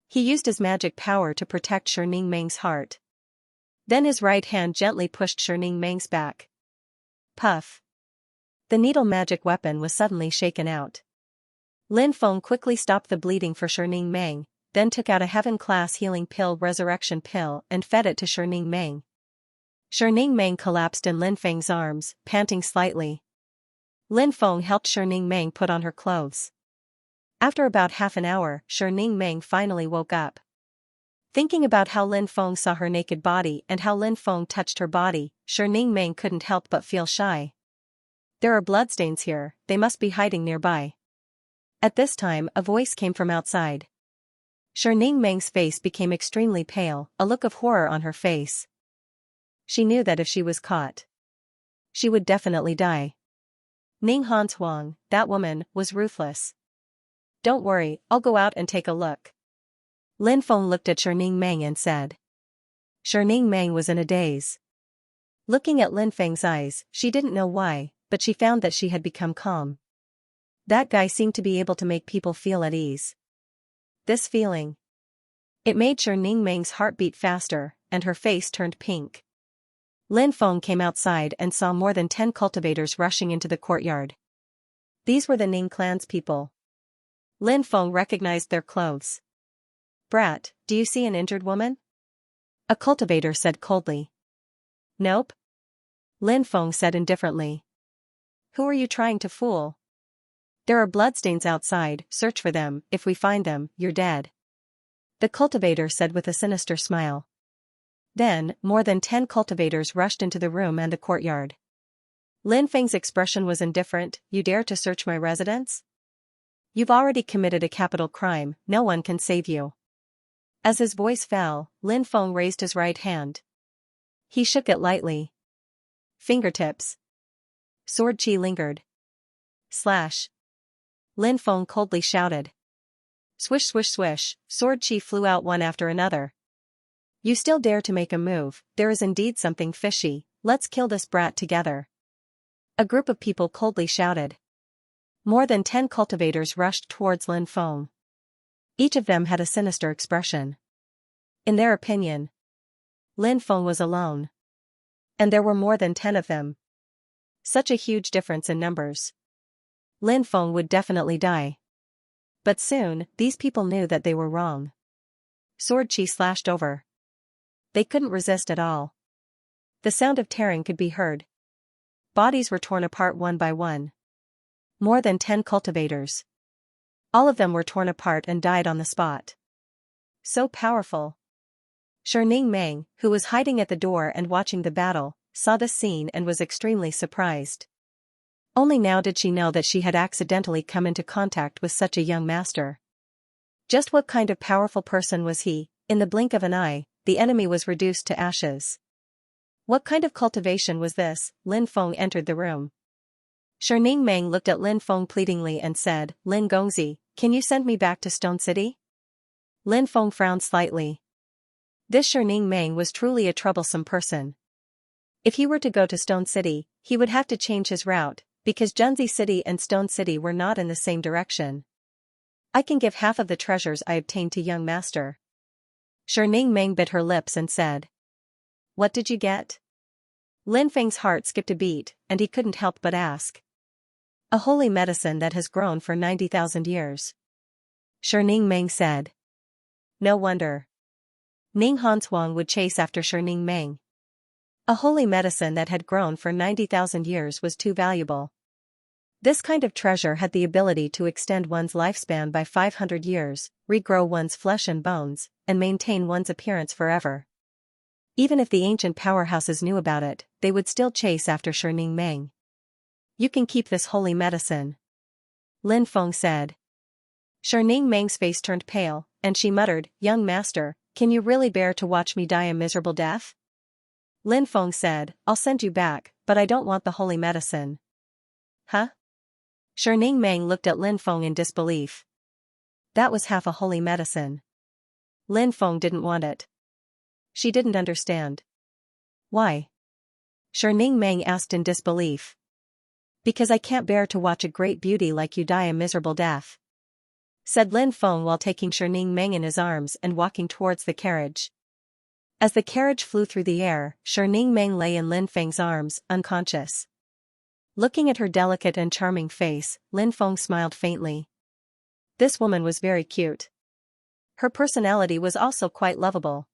He used his magic power to protect Xianxia Meng's heart. Then his right hand gently pushed Xianxia Meng's back. Puff. The needle magic weapon was suddenly shaken out. Lin Feng quickly stopped the bleeding for Xianxia Meng, then took out a heaven-class healing pill, resurrection pill, and fed it to Xianxia Meng. Xianxia Meng collapsed in Lin Feng's arms, panting slightly. Lin Feng helped Xianxia Meng put on her clothes. After about half an hour, Xianxia Meng finally woke up. Thinking about how Lin Feng saw her naked body and how Lin Feng touched her body, Xianxia Meng couldn't help but feel shy. There are bloodstains here, they must be hiding nearby. At this time, a voice came from outside. Xianxia Meng's face became extremely pale, a look of horror on her face. She knew that if she was caught, she would definitely die. Ning Han Huang, that woman, was ruthless. Don't worry, I'll go out and take a look. Lin Feng looked at Xianxia Meng and said. Xianxia Meng was in a daze. Looking at Lin Feng's eyes, she didn't know why, but she found that she had become calm. That guy seemed to be able to make people feel at ease. This feeling. It made Xianxia Meng's heart beat faster, and her face turned pink. Lin Feng came outside and saw more than 10 cultivators rushing into the courtyard. These were the Ning clan's people. Lin Feng recognized their clothes. Brat, do you see an injured woman? A cultivator said coldly. Nope. Lin Feng said indifferently. Who are you trying to fool? There are bloodstains outside, search for them, if we find them, you're dead. The cultivator said with a sinister smile. Then, more than 10 cultivators rushed into the room and the courtyard. Lin Feng's expression was indifferent. You dare to search my residence? You've already committed a capital crime, no one can save you. As his voice fell, Lin Feng raised his right hand. He shook it lightly. Fingertips. Sword chi lingered. Slash. Lin Feng coldly shouted. Swish swish swish, sword chi flew out one after another. You still dare to make a move, there is indeed something fishy, let's kill this brat together. A group of people coldly shouted. More than 10 cultivators rushed towards Lin Feng. Each of them had a sinister expression. In their opinion, Lin Feng was alone. And there were more than 10 of them. Such a huge difference in numbers. Lin Feng would definitely die. But soon, these people knew that they were wrong. Sword chi slashed over. They couldn't resist at all. The sound of tearing could be heard. Bodies were torn apart one by one. More than 10 cultivators. All of them were torn apart and died on the spot. So powerful. Xianxia Meng, who was hiding at the door and watching the battle, saw this scene and was extremely surprised. Only now did she know that she had accidentally come into contact with such a young master. Just what kind of powerful person was he? In the blink of an eye, the enemy was reduced to ashes. What kind of cultivation was this? Lin Feng entered the room. Xianxia Meng looked at Lin Feng pleadingly and said, Lin Gongzi, can you send me back to Stone City? Lin Feng frowned slightly. This Xianxia Meng was truly a troublesome person. If he were to go to Stone City, he would have to change his route, because Junzi City and Stone City were not in the same direction. I can give half of the treasures I obtained to young master. Xianxia Meng bit her lips and said. What did you get? Lin Feng's heart skipped a beat, and he couldn't help but ask. A holy medicine that has grown for 90,000 years. Xianxia Meng said. No wonder Ning Hanzhuang would chase after Shining Meng. A holy medicine that had grown for 90,000 years was too valuable. This kind of treasure had the ability to extend one's lifespan by 500 years, regrow one's flesh and bones, and maintain one's appearance forever. Even if the ancient powerhouses knew about it, they would still chase after Shining Meng. You can keep this holy medicine, Lin Feng said. Shining Meng's face turned pale, and she muttered, "Young master, can you really bear to watch me die a miserable death?" Lin Feng said, "I'll send you back, but I don't want the holy medicine." Huh? Shining Meng looked at Lin Feng in disbelief. That was half a holy medicine. Lin Feng didn't want it. She didn't understand. Why? Shining Meng asked in disbelief. Because I can't bear to watch a great beauty like you die a miserable death, said Lin Feng while taking Shining Meng in his arms and walking towards the carriage. As the carriage flew through the air, Shining Meng lay in Lin Feng's arms, unconscious. Looking at her delicate and charming face, Lin Feng smiled faintly. This woman was very cute. Her personality was also quite lovable.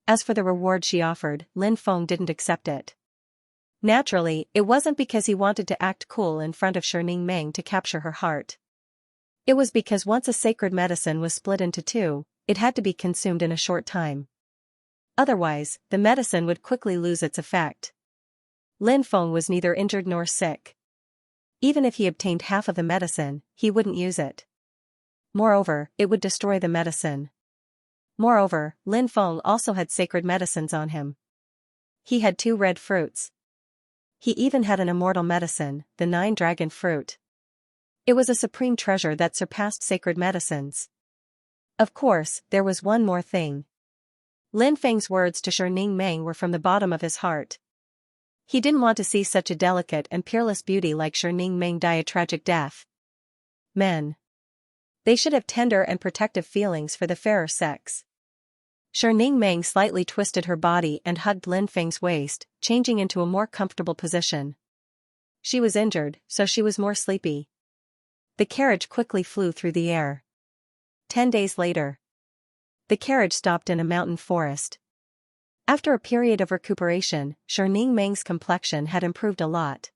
As for the reward she offered, Lin Feng didn't accept it. Naturally, it wasn't because he wanted to act cool in front of Shining Meng to capture her heart. It was because once a sacred medicine was split into two, it had to be consumed in a short time. Otherwise, the medicine would quickly lose its effect. Lin Feng was neither injured nor sick. Even if he obtained half of the medicine, he wouldn't use it. Moreover, it would destroy the medicine. Moreover, Lin Feng also had sacred medicines on him. He had 2 red fruits. He even had an immortal medicine, the 9-dragon fruit. It was a supreme treasure that surpassed sacred medicines. Of course, there was one more thing. Lin Feng's words to Shining Meng were from the bottom of his heart. He didn't want to see such a delicate and peerless beauty like Shining Meng die a tragic death. Men. They should have tender and protective feelings for the fairer sex. Shining Meng slightly twisted her body and hugged Lin Feng's waist, changing into a more comfortable position. She was injured, so she was more sleepy. The carriage quickly flew through the air. 10 days later, the carriage stopped in a mountain forest. After a period of recuperation, Shining Meng's complexion had improved a lot.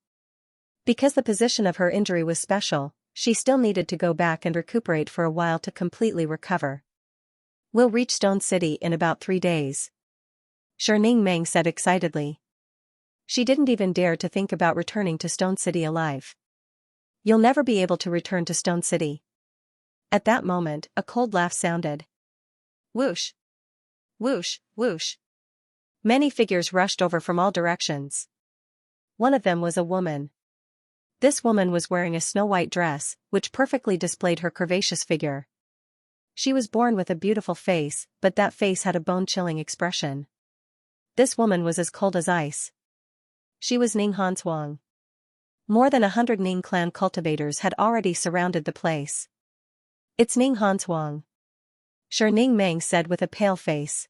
Because the position of her injury was special, she still needed to go back and recuperate for a while to completely recover. "We'll reach Stone City in about 3 days," Shining Meng said excitedly. She didn't even dare to think about returning to Stone City alive. "You'll never be able to return to Stone City." At that moment, a cold laugh sounded. Whoosh! Whoosh, whoosh! Many figures rushed over from all directions. One of them was a woman. This woman was wearing a snow-white dress, which perfectly displayed her curvaceous figure. She was born with a beautiful face, but that face had a bone-chilling expression. This woman was as cold as ice. She was Ning Hanzhuang. More than 100 Ning clan cultivators had already surrounded the place. "It's Ning Hanzhuang," Shining Meng said with a pale face.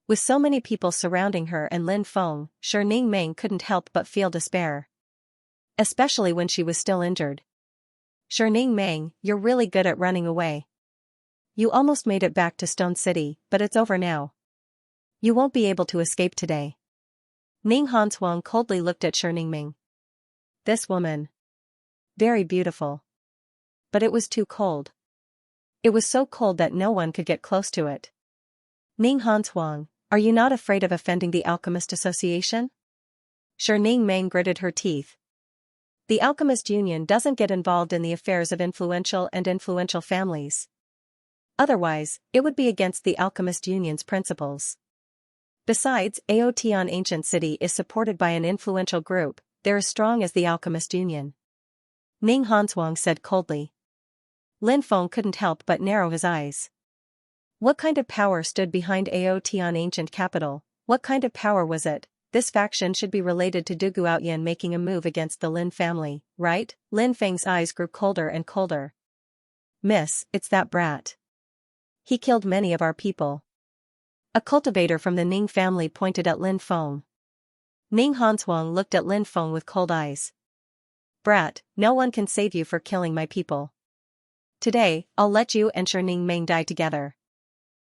With so many people surrounding her and Lin Feng, Shining Meng couldn't help but feel despair. Especially when she was still injured. "Shining Meng, you're really good at running away. You almost made it back to Stone City, but it's over now. You won't be able to escape today." Ning Hanzhuang coldly looked at Shining Meng. This woman. Very beautiful. But it was too cold. It was so cold that no one could get close to it. "Ning Hanzhuang, are you not afraid of offending the Alchemist Association?" Shining Meng gritted her teeth. The Alchemist Union doesn't get involved in the affairs of influential families. Otherwise, it would be against the Alchemist Union's principles. Besides, Aotian Ancient City is supported by an influential group, they're as strong as the Alchemist Union. Ning Hanzhuang said coldly. Lin Feng couldn't help but narrow his eyes. What kind of power stood behind Aotian Ancient Capital? What kind of power was it? This faction should be related to Du Guoyan making a move against the Lin family, right? Lin Feng's eyes grew colder and colder. "Miss, it's that brat. He killed many of our people." A cultivator from the Ning family pointed at Lin Feng. Ning Hanzhuang looked at Lin Feng with cold eyes. "Brat, no one can save you for killing my people. Today, I'll let you and Shining Meng die together."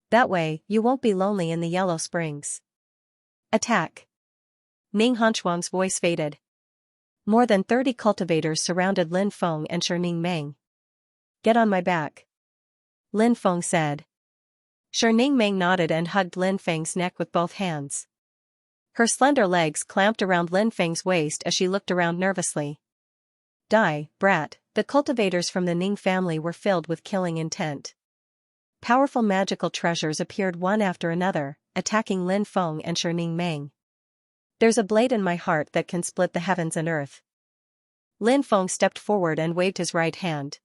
That way, you won't be lonely in the Yellow Springs. Attack. Ning Hanchuang's voice faded. More than 30 cultivators surrounded Lin Feng and Ning Meng. Get on my back. Lin Feng said. Ning Meng nodded and hugged Lin Feng's neck with both hands. Her slender legs clamped around Lin Feng's waist as she looked around nervously. Die, brat, the cultivators from the Ning family were filled with killing intent. Powerful magical treasures appeared one after another, attacking Lin Feng and Ning Meng. There's a blade in my heart that can split the heavens and earth. Lin Feng stepped forward and waved his right hand.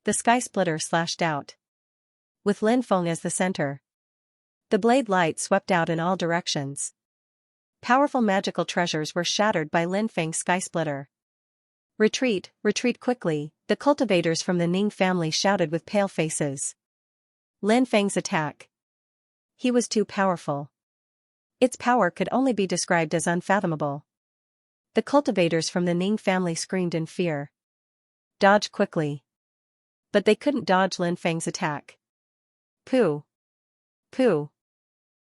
The sky splitter slashed out. With Lin Feng as the center. The blade light swept out in all directions. Powerful magical treasures were shattered by Lin Feng's sky splitter. Retreat, retreat quickly, the cultivators from the Ning family shouted with pale faces. Lin Feng's attack. He was too powerful. Its power could only be described as unfathomable. The cultivators from the Ning family screamed in fear. Dodge quickly. But they couldn't dodge Lin Feng's attack. Pooh. Pooh.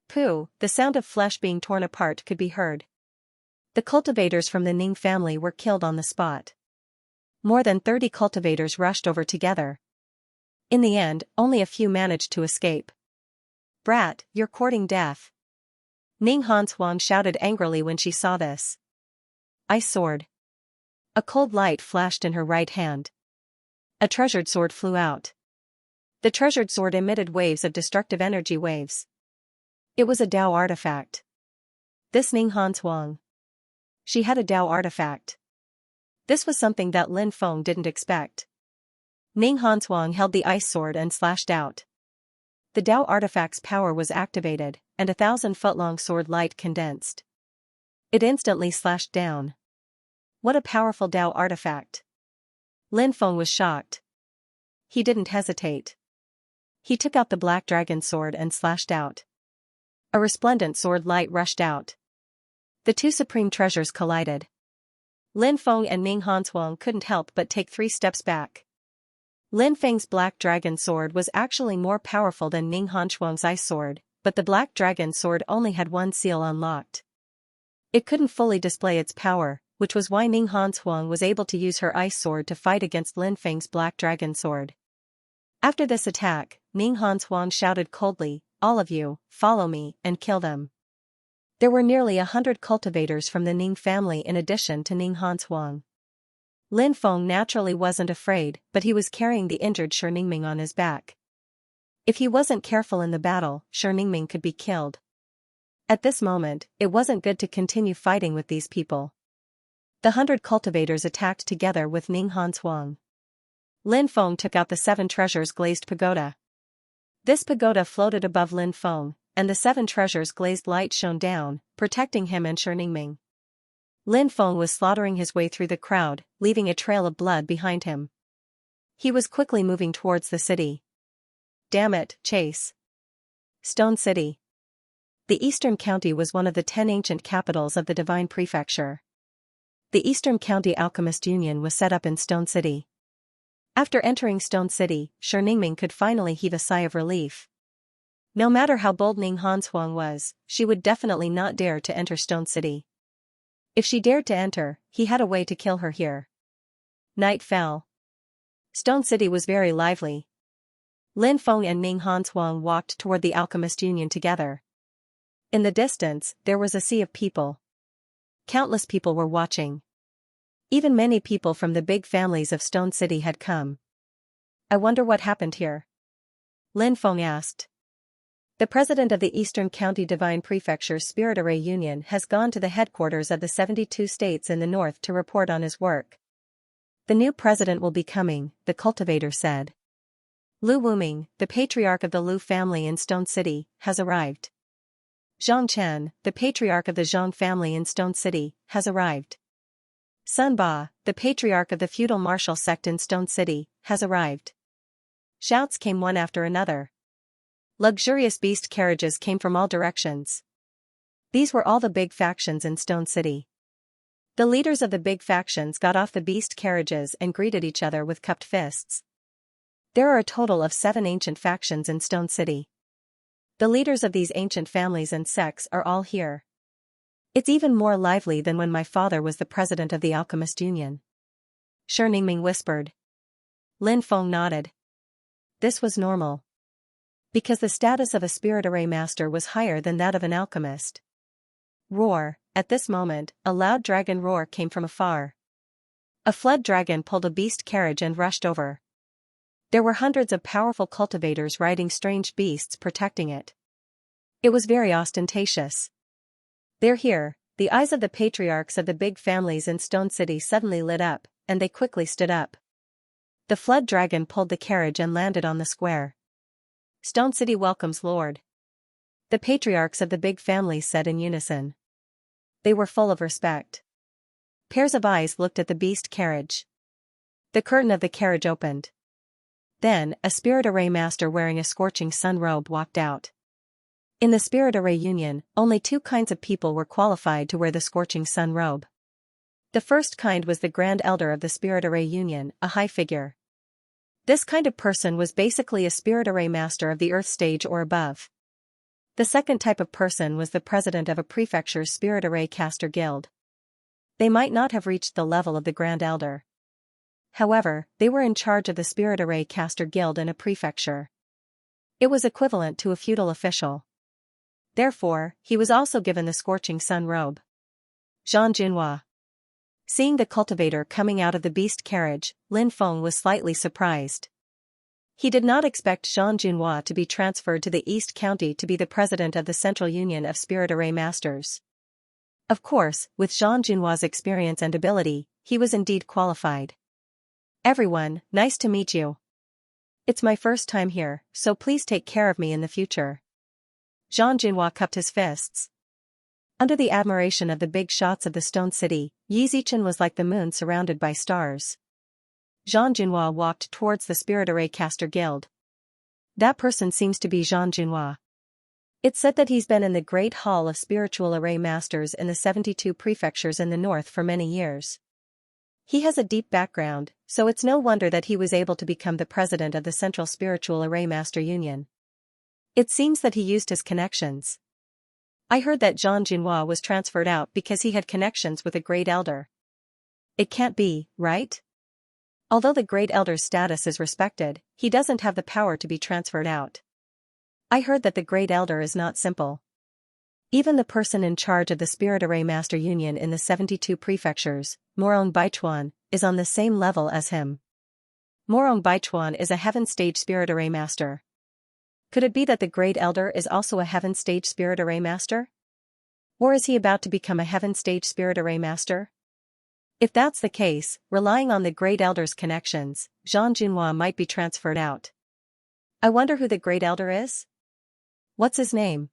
Pooh, the sound of flesh being torn apart could be heard. The cultivators from the Ning family were killed on the spot. More than 30 cultivators rushed over together. In the end, only a few managed to escape. Brat, you're courting death. Ning Hanchuang shouted angrily when she saw this. Ice sword. A cold light flashed in her right hand. A treasured sword flew out. The treasured sword emitted waves of destructive energy waves. It was a Dao artifact. This Ning Hanchuang. She had a Dao artifact. This was something that Lin Feng didn't expect. Ning Hanchuang held the ice sword and slashed out. The Dao artifact's power was activated, and a 1,000-foot-long sword light condensed. It instantly slashed down. What a powerful Dao artifact. Lin Feng was shocked. He didn't hesitate. He took out the black dragon sword and slashed out. A resplendent sword light rushed out. The two supreme treasures collided. Lin Feng and Ning Hanchuang couldn't help but take 3 steps back. Lin Feng's black dragon sword was actually more powerful than Ning Hanchuang's ice sword, but the black dragon sword only had one seal unlocked. It couldn't fully display its power, which was why Ning Hanchuang was able to use her ice sword to fight against Lin Feng's black dragon sword. After this attack, Ning Hanchuang shouted coldly, "All of you, follow me, and kill them." There were nearly 100 cultivators from the Ning family in addition to Ning Hanchuang. Lin Feng naturally wasn't afraid, but he was carrying the injured Ning Meng on his back. If he wasn't careful in the battle, Ning Meng could be killed. At this moment, it wasn't good to continue fighting with these people. The 100 cultivators attacked together with Ning Hanchuang. Lin Feng took out the 7 treasures glazed pagoda. This pagoda floated above Lin Feng, and the 7 treasures glazed light shone down, protecting him and Ning Meng. Lin Feng was slaughtering his way through the crowd, leaving a trail of blood behind him. He was quickly moving towards the city. Damn it, chase. Stone City. The Eastern County was one of the 10 ancient capitals of the Divine Prefecture. The Eastern County Alchemist Union was set up in Stone City. After entering Stone City, Ning Meng could finally heave a sigh of relief. No matter how bold Ning Hanchuang was, she would definitely not dare to enter Stone City. If she dared to enter, he had a way to kill her here. Night fell. Stone City was very lively. Lin Feng and Ning Hanchuang walked toward the Alchemist Union together. In the distance, there was a sea of people. Countless people were watching. Even many people from the big families of Stone City had come. I wonder what happened here. Lin Feng asked. The president of the Eastern County Divine Prefecture's Spirit Array Union has gone to the headquarters of the 72 states in the north to report on his work. The new president will be coming, the cultivator said. Lu Wuming, the patriarch of the Lu family in Stone City, has arrived. Zhang Chen, the patriarch of the Zhang family in Stone City, has arrived. Sun Ba, the patriarch of the feudal martial sect in Stone City, has arrived. Shouts came one after another. Luxurious beast carriages came from all directions. These were all the big factions in Stone City. The leaders of the big factions got off the beast carriages and greeted each other with cupped fists. There are a total of 7 ancient factions in Stone City. The leaders of these ancient families and sects are all here. It's even more lively than when my father was the president of the Alchemist Union. Shi Ningming whispered. Lin Feng nodded. This was normal. Because the status of a spirit array master was higher than that of an alchemist. Roar! At this moment, a loud dragon roar came from afar. A flood dragon pulled a beast carriage and rushed over. There were hundreds of powerful cultivators riding strange beasts protecting it. It was very ostentatious. They're here. The eyes of the patriarchs of the big families in Stone City suddenly lit up, and they quickly stood up. The flood dragon pulled the carriage and landed on the square. Stone City welcomes Lord. The patriarchs of the big families said in unison. They were full of respect. Pairs of eyes looked at the beast carriage. The curtain of the carriage opened. Then, a spirit array master wearing a scorching sun robe walked out. In the Spirit Array Union, only two kinds of people were qualified to wear the scorching sun robe. The first kind was the Grand Elder of the Spirit Array Union, a high figure. This kind of person was basically a Spirit Array Master of the Earth stage or above. The second type of person was the president of a prefecture's Spirit Array Caster Guild. They might not have reached the level of the Grand Elder. However, they were in charge of the Spirit Array Caster Guild in a prefecture. It was equivalent to a feudal official. Therefore, he was also given the scorching sun robe. Zhang Junhua. Seeing the cultivator coming out of the beast carriage, Lin Feng was slightly surprised. He did not expect Zhang Junhua to be transferred to the East County to be the president of the Central Union of Spirit Array Masters. Of course, with Zhang Junhua's experience and ability, he was indeed qualified. Everyone, nice to meet you. It's my first time here, so please take care of me in the future. Zhang Junhua cupped his fists. Under the admiration of the big shots of the Stone City, Yi Zichen was like the moon surrounded by stars. Zhang Junhua walked towards the Spirit Array Caster Guild. That person seems to be Zhang Junhua. It's said that he's been in the Great Hall of Spiritual Array Masters in the 72 prefectures in the north for many years. He has a deep background, so it's no wonder that he was able to become the president of the Central Spiritual Array Master Union. It seems that he used his connections. I heard that Zhang Junhua was transferred out because he had connections with a Great Elder. It can't be, right? Although the Great Elder's status is respected, he doesn't have the power to be transferred out. I heard that the Great Elder is not simple. Even the person in charge of the Spirit Array Master Union in the 72 prefectures, Morong Baichuan, is on the same level as him. Morong Baichuan is a Heaven Stage Spirit Array Master. Could it be that the Great Elder is also a Heaven Stage Spirit Array Master? Or is he about to become a Heaven Stage Spirit Array Master? If that's the case, relying on the Great Elder's connections, Zhang Junhua might be transferred out. I wonder who the Great Elder is? What's his name?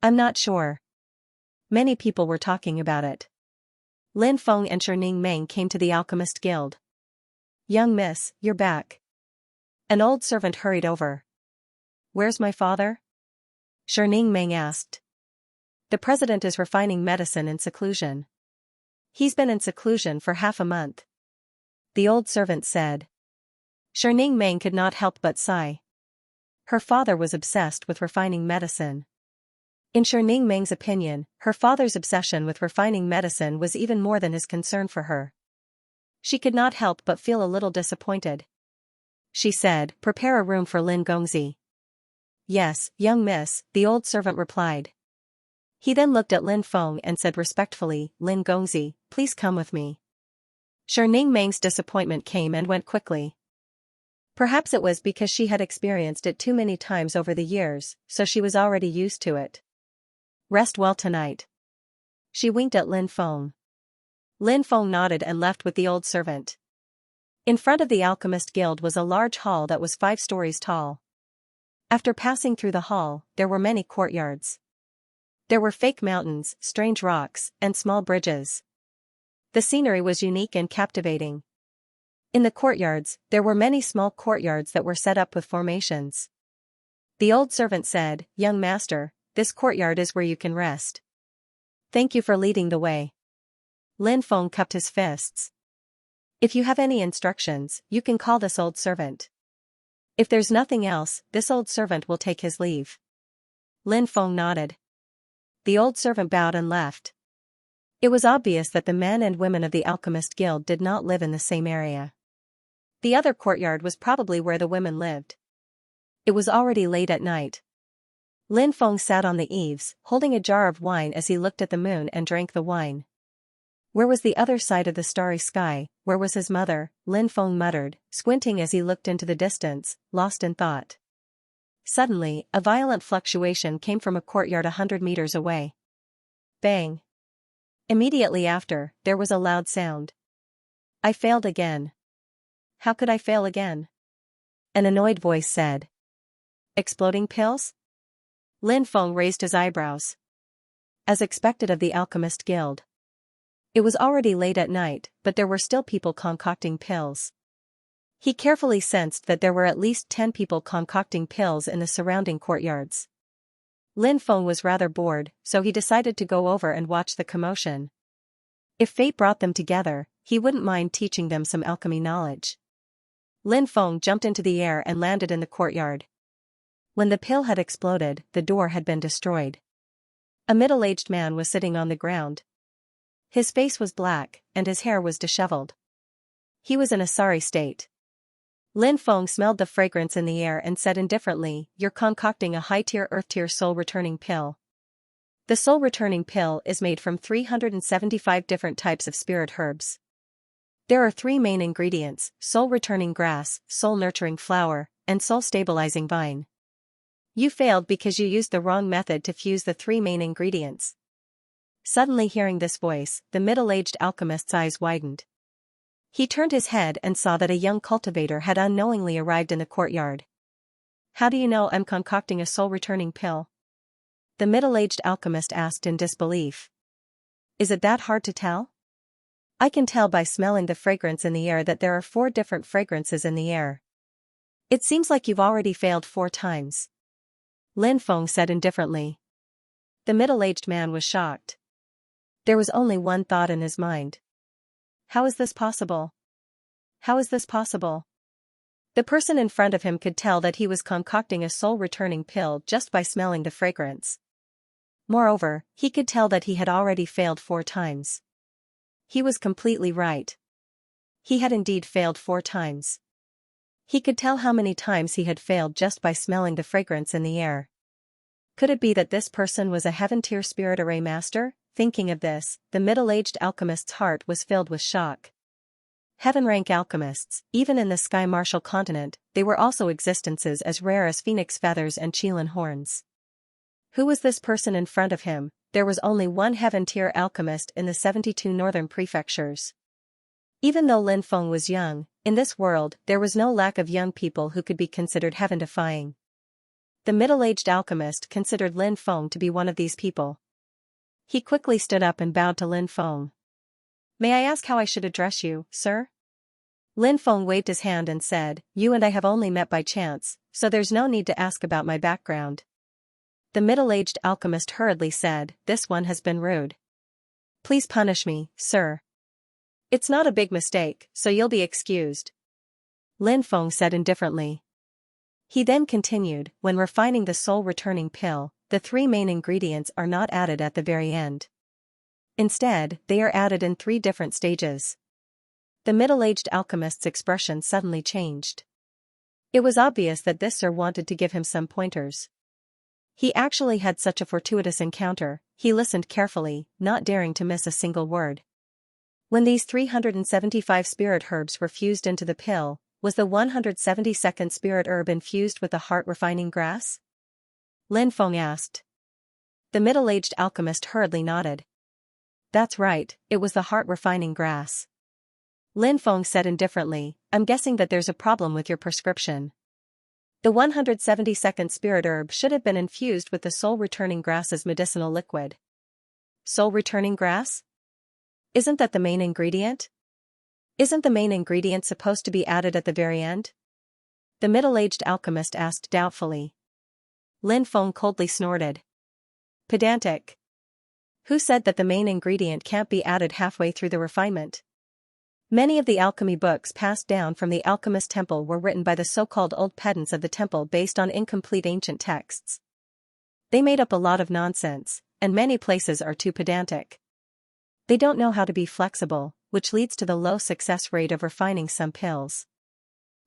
I'm not sure. Many people were talking about it. Lin Feng and Shi Ningming came to the Alchemist Guild. Young miss, you're back. An old servant hurried over. Where's my father? Shi Ningming asked. The president is refining medicine in seclusion. He's been in seclusion for half a month. The old servant said. Shi Ningming could not help but sigh. Her father was obsessed with refining medicine. In Shi Ningming's opinion, her father's obsession with refining medicine was even more than his concern for her. She could not help but feel a little disappointed. She said, "Prepare a room for Lin Gongzi." "Yes, young miss," the old servant replied. He then looked at Lin Feng and said respectfully, "Lin Gongzi, please come with me." Shi Ningming's disappointment came and went quickly. Perhaps it was because she had experienced it too many times over the years, so she was already used to it. Rest well tonight. She winked at Lin Feng. Lin Feng nodded and left with the old servant. In front of the Alchemist Guild was a large hall that was 5 stories tall. After passing through the hall, there were many courtyards. There were fake mountains, strange rocks, and small bridges. The scenery was unique and captivating. In the courtyards, there were many small courtyards that were set up with formations. The old servant said, "Young master, this courtyard is where you can rest. Thank you for leading the way." Lin Feng cupped his fists. If you have any instructions, you can call this old servant. If there's nothing else, this old servant will take his leave. Lin Feng nodded. The old servant bowed and left. It was obvious that the men and women of the Alchemist Guild did not live in the same area. The other courtyard was probably where the women lived. It was already late at night. Lin Feng sat on the eaves, holding a jar of wine as he looked at the moon and drank the wine. Where was the other side of the starry sky? Where was his mother? Lin Feng muttered, squinting as he looked into the distance, lost in thought. Suddenly, a violent fluctuation came from a courtyard 100 meters away. Bang! Immediately after, there was a loud sound. I failed again. How could I fail again? An annoyed voice said. Exploding pills? Lin Feng raised his eyebrows. As expected of the Alchemist Guild. It was already late at night, but there were still people concocting pills. He carefully sensed that there were at least 10 people concocting pills in the surrounding courtyards. Lin Feng was rather bored, so he decided to go over and watch the commotion. If fate brought them together, he wouldn't mind teaching them some alchemy knowledge. Lin Feng jumped into the air and landed in the courtyard. When the pill had exploded, the door had been destroyed. A middle-aged man was sitting on the ground. His face was black, and his hair was disheveled. He was in a sorry state. Lin Feng smelled the fragrance in the air and said indifferently, "You're concocting a high-tier earth-tier soul-returning pill." The soul-returning pill is made from 375 different types of spirit herbs. There are 3 main ingredients: soul-returning grass, soul-nurturing flower, and soul-stabilizing vine. You failed because you used the wrong method to fuse the 3 main ingredients. Suddenly hearing this voice, the middle-aged alchemist's eyes widened. He turned his head and saw that a young cultivator had unknowingly arrived in the courtyard. How do you know I'm concocting a soul-returning pill? The middle-aged alchemist asked in disbelief. Is it that hard to tell? I can tell by smelling the fragrance in the air that there are 4 different fragrances in the air. It seems like you've already failed 4 times. Lin Feng said indifferently. The middle-aged man was shocked. There was only one thought in his mind. How is this possible? How is this possible? The person in front of him could tell that he was concocting a soul-returning pill just by smelling the fragrance. Moreover, he could tell that he had already failed 4 times. He was completely right. He had indeed failed 4 times. He could tell how many times he had failed just by smelling the fragrance in the air. Could it be that this person was a heaven-tier spirit array master? Thinking of this, the middle-aged alchemist's heart was filled with shock. Heaven-rank alchemists, even in the Sky Martial continent, they were also existences as rare as phoenix feathers and Qilin horns. Who was this person in front of him? There was only one heaven-tier alchemist in the 72 northern prefectures. Even though Lin Feng was young, in this world there was no lack of young people who could be considered heaven-defying. The middle-aged alchemist considered Lin Feng to be one of these people. He quickly stood up and bowed to Lin Feng. May I ask how I should address you, sir? Lin Feng waved his hand and said, You and I have only met by chance, so there's no need to ask about my background. The middle-aged alchemist hurriedly said, This one has been rude. Please punish me, sir. It's not a big mistake, so you'll be excused. Lin Feng said indifferently. He then continued, When refining the soul-returning pill, the 3 main ingredients are not added at the very end. Instead, they are added in 3 different stages. The middle-aged alchemist's expression suddenly changed. It was obvious that this sir wanted to give him some pointers. He actually had such a fortuitous encounter. He listened carefully, not daring to miss a single word. When these 375 spirit herbs were fused into the pill, was the 172nd spirit herb infused with the heart-refining grass? Lin Feng asked. The middle-aged alchemist hurriedly nodded. That's right, it was the heart-refining grass. Lin Feng said indifferently, I'm guessing that there's a problem with your prescription. The 172nd spirit herb should have been infused with the soul-returning grass's medicinal liquid. Soul-returning grass? Isn't that the main ingredient? Isn't the main ingredient supposed to be added at the very end? The middle-aged alchemist asked doubtfully. Lin Feng coldly snorted. Pedantic. Who said that the main ingredient can't be added halfway through the refinement? Many of the alchemy books passed down from the alchemist temple were written by the so-called old pedants of the temple based on incomplete ancient texts. They made up a lot of nonsense, and many places are too pedantic. They don't know how to be flexible, which leads to the low success rate of refining some pills.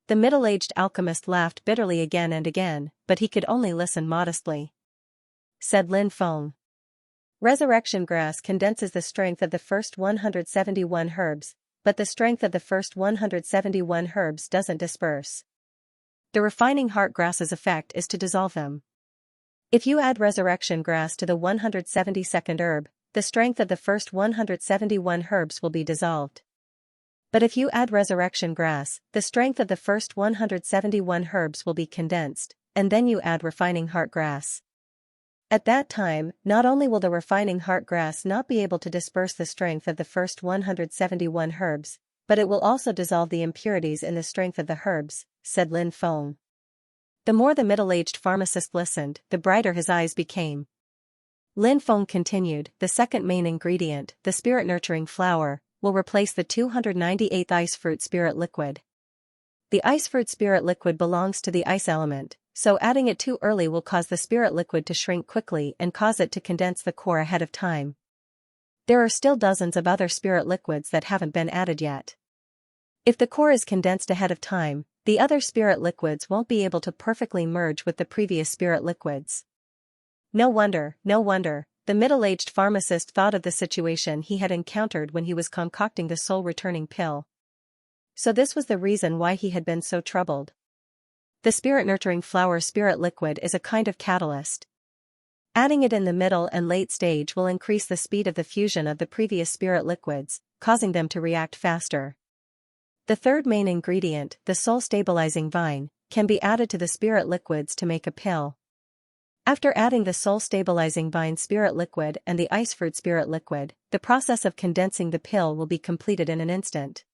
The middle-aged alchemist laughed bitterly again and again, but he could only listen modestly. Said Lin Feng. Resurrection grass condenses the strength of the first 171 herbs, but the strength of the first 171 herbs doesn't disperse. The refining heart grass's effect is to dissolve them. If you add resurrection grass to the 172nd herb, the strength of the first 171 herbs will be dissolved. But if you add resurrection grass, the strength of the first 171 herbs will be condensed, and then you add refining heart grass. At that time, not only will the refining heart grass not be able to disperse the strength of the first 171 herbs, but it will also dissolve the impurities in the strength of the herbs, said Lin Feng. The more the middle-aged pharmacist listened, the brighter his eyes became. Lin Feng continued, the second main ingredient, the spirit-nurturing flower, will replace the 298th ice fruit spirit liquid. The ice fruit spirit liquid belongs to the ice element, so adding it too early will cause the spirit liquid to shrink quickly and cause it to condense the core ahead of time. There are still dozens of other spirit liquids that haven't been added yet. If the core is condensed ahead of time, the other spirit liquids won't be able to perfectly merge with the previous spirit liquids. No wonder, the middle-aged pharmacist thought of the situation he had encountered when he was concocting the soul-returning pill. So this was the reason why he had been so troubled. The spirit-nurturing flower spirit liquid is a kind of catalyst. Adding it in the middle and late stage will increase the speed of the fusion of the previous spirit liquids, causing them to react faster. The third main ingredient, the soul-stabilizing vine, can be added to the spirit liquids to make a pill. After adding the soul-stabilizing vine spirit liquid and the ice fruit spirit liquid, the process of condensing the pill will be completed in an instant.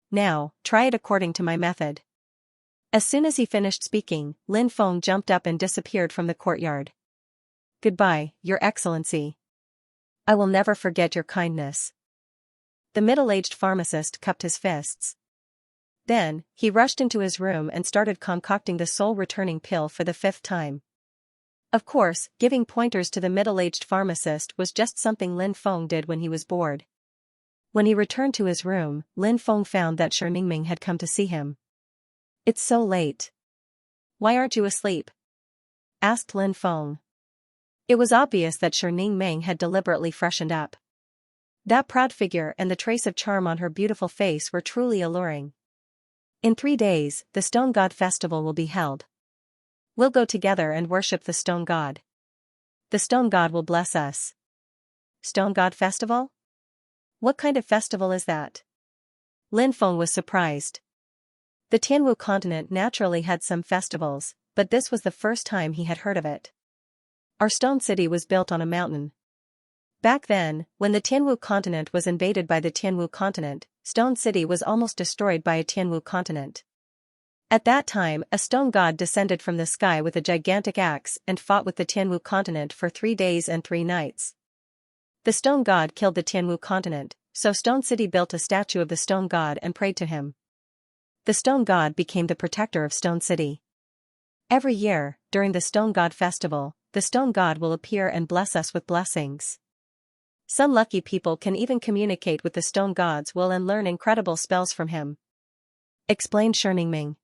Now, try it according to my method. As soon as he finished speaking, Lin Feng jumped up and disappeared from the courtyard. Goodbye, Your Excellency. I will never forget your kindness. The middle-aged pharmacist cupped his fists. Then, he rushed into his room and started concocting the soul-returning pill for the 5th time. Of course, giving pointers to the middle-aged pharmacist was just something Lin Feng did when he was bored. When he returned to his room, Lin Feng found that Xianxia had come to see him. It's so late. Why aren't you asleep? Asked Lin Feng. It was obvious that Xianxia had deliberately freshened up. That proud figure and the trace of charm on her beautiful face were truly alluring. In 3 days, the Stone God Festival will be held. We'll go together and worship the Stone God. The Stone God will bless us. Stone God Festival? What kind of festival is that? Lin Feng was surprised. The Tianwu continent naturally had some festivals, but this was the first time he had heard of it. Our stone city was built on a mountain. Back then, when the Tianwu continent was invaded by the Tianwu continent, Stone City was almost destroyed by a Tianwu continent. At that time, a stone god descended from the sky with a gigantic axe and fought with the Tianwu continent for 3 days and 3 nights. The stone god killed the Tianwu continent, so Stone City built a statue of the stone god and prayed to him. The stone god became the protector of Stone City. Every year, during the Stone God Festival, the stone god will appear and bless us with blessings. Some lucky people can even communicate with the stone god's will and learn incredible spells from him. Explained Xianxia.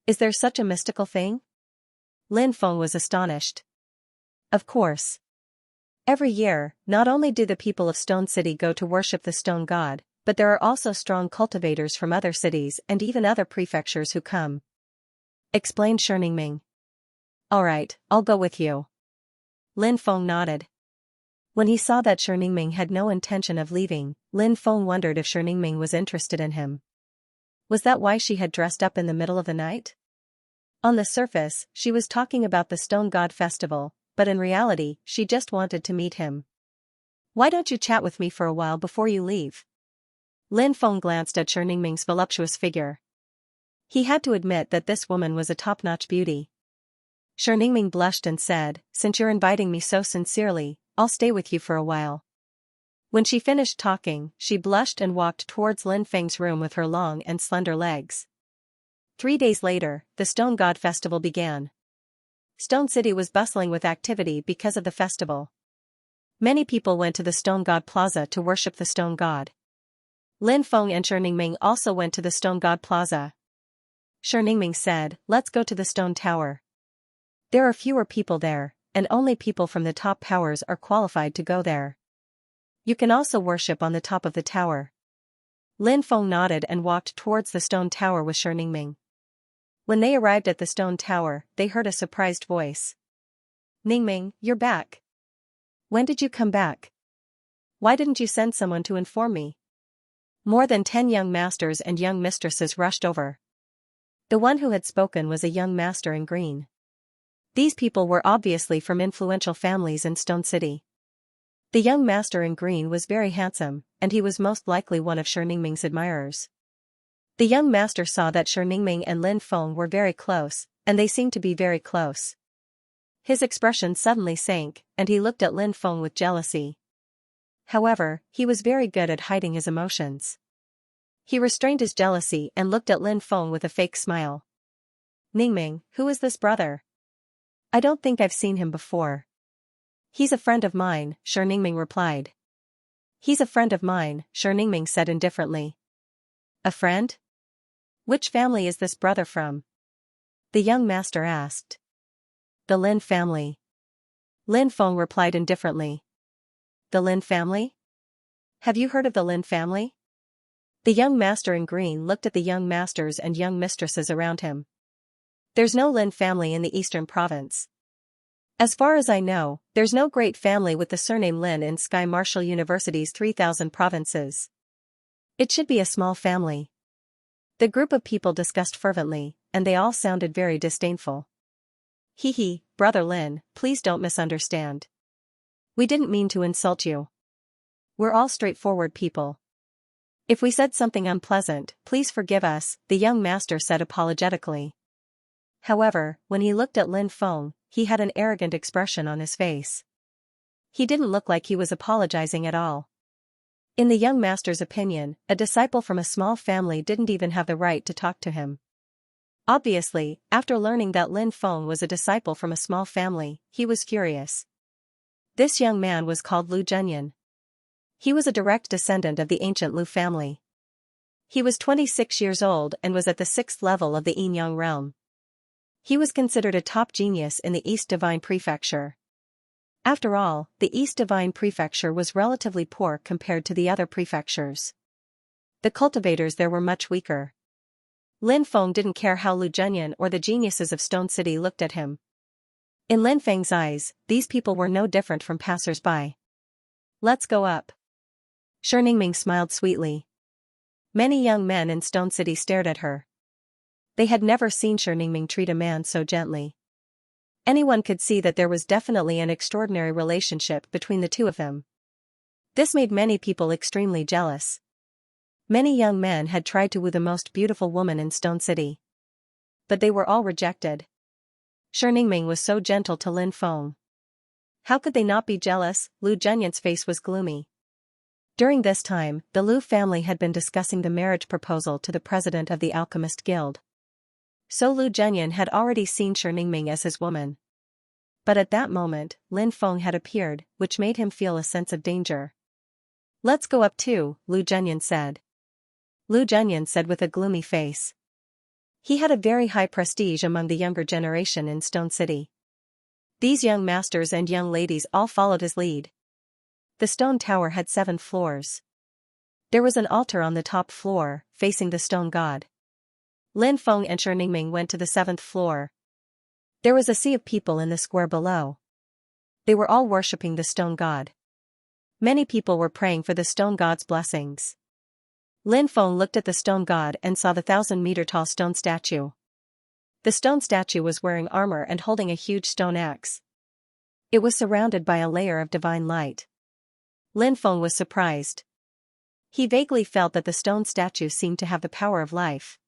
Is there such a mystical thing? Lin Feng was astonished. Of course. Every year, not only do the people of Stone City go to worship the stone god, but there are also strong cultivators from other cities and even other prefectures who come. Explained Xianxia. Alright, I'll go with you. Lin Feng nodded. When he saw that Xianxia had no intention of leaving, Lin Feng wondered if Xianxia was interested in him. Was that why she had dressed up in the middle of the night? On the surface, she was talking about the Stone God Festival, but in reality, she just wanted to meet him. Why don't you chat with me for a while before you leave? Lin Feng glanced at Xianxia's voluptuous figure. He had to admit that this woman was a top-notch beauty. Xianxia blushed and said, "Since you're inviting me so sincerely, I'll stay with you for a while." When she finished talking, she blushed and walked towards Lin Feng's room with her long and slender legs. 3 days later, the Stone God Festival began. Stone City was bustling with activity because of the festival. Many people went to the Stone God Plaza to worship the Stone God. Lin Feng and Ningming also went to the Stone God Plaza. Ningming said, "Let's go to the Stone Tower. There are fewer people there, and only people from the top powers are qualified to go there. You can also worship on the top of the tower." Lin Feng nodded and walked towards the Stone Tower with Ningming. When they arrived at the Stone Tower, they heard a surprised voice. "Ningming, you're back. When did you come back? Why didn't you send someone to inform me?" More than 10 young masters and young mistresses rushed over. The one who had spoken was a young master in green. These people were obviously from influential families in Stone City. The young master in green was very handsome, and he was most likely one of Ningming's admirers. The young master saw that Ningming and Lin Feng were very close, and they seemed to be very close. His expression suddenly sank, and he looked at Lin Feng with jealousy. However, he was very good at hiding his emotions. He restrained his jealousy and looked at Lin Feng with a fake smile. "Ningming, who is this brother? I don't think I've seen him before." "He's a friend of mine," Ningming replied. "He's a friend of mine," Ningming said indifferently. "A friend? Which family is this brother from?" the young master asked. "The Lin family." Lin Feng replied indifferently. "The Lin family? Have you heard of the Lin family?" The young master in green looked at the young masters and young mistresses around him. "There's no Lin family in the Eastern Province. As far as I know, there's no great family with the surname Lin in Sky Martial University's 3,000 provinces. It should be a small family." The group of people discussed fervently, and they all sounded very disdainful. "Hee, Brother Lin, please don't misunderstand. We didn't mean to insult you. We're all straightforward people. If we said something unpleasant, please forgive us," the young master said apologetically. However, when he looked at Lin Feng, he had an arrogant expression on his face. He didn't look like he was apologizing at all. In the young master's opinion, a disciple from a small family didn't even have the right to talk to him. Obviously, after learning that Lin Feng was a disciple from a small family, he was furious. This young man was called Lu Zhenyan. He was a direct descendant of the ancient Lu family. He was 26 years old and was at the 6th level of the Yin-Yang realm. He was considered a top genius in the East Divine Prefecture. After all, the East Divine Prefecture was relatively poor compared to the other prefectures. The cultivators there were much weaker. Lin Feng didn't care how Lu Zhenyan or the geniuses of Stone City looked at him. In Lin Feng's eyes, these people were no different from passers-by. "Let's go up." Ningming smiled sweetly. Many young men in Stone City stared at her. They had never seen Ningming treat a man so gently. Anyone could see that there was definitely an extraordinary relationship between the two of them. This made many people extremely jealous. Many young men had tried to woo the most beautiful woman in Stone City. But they were all rejected. Ningming was so gentle to Lin Feng. How could they not be jealous? Lu Zhenyan's face was gloomy. During this time, the Lu family had been discussing the marriage proposal to the president of the Alchemist Guild. So Lu Zhenyan had already seen Ningming as his woman. But at that moment, Lin Feng had appeared, which made him feel a sense of danger. "Let's go up too," Lu Zhenyan said. Lu Zhenyan said with a gloomy face. He had a very high prestige among the younger generation in Stone City. These young masters and young ladies all followed his lead. The stone tower had 7 floors. There was an altar on the top floor, facing the stone god. Lin Feng and Ningming went to the 7th floor. There was a sea of people in the square below. They were all worshipping the stone god. Many people were praying for the stone god's blessings. Lin Feng looked at the stone god and saw the 1,000-meter-tall stone statue. The stone statue was wearing armor and holding a huge stone axe. It was surrounded by a layer of divine light. Lin Feng was surprised. He vaguely felt that the stone statue seemed to have the power of life.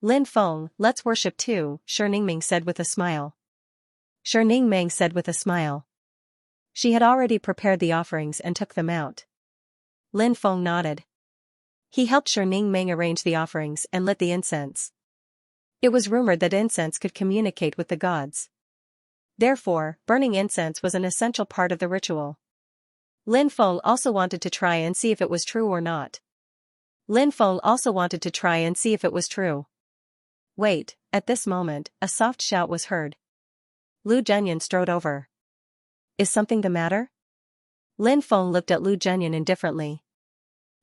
"Lin Feng, let's worship too," Ningming said with a smile. Ningming said with a smile. She had already prepared the offerings and took them out. Lin Feng nodded. He helped Ningming arrange the offerings and lit the incense. It was rumored that incense could communicate with the gods. Therefore, burning incense was an essential part of the ritual. Lin Feng also wanted to try and see if it was true or not. Wait, at this moment, a soft shout was heard. Lu Zhenyan strode over. Is something the matter? Lin Feng looked at Lu Zhenyan indifferently.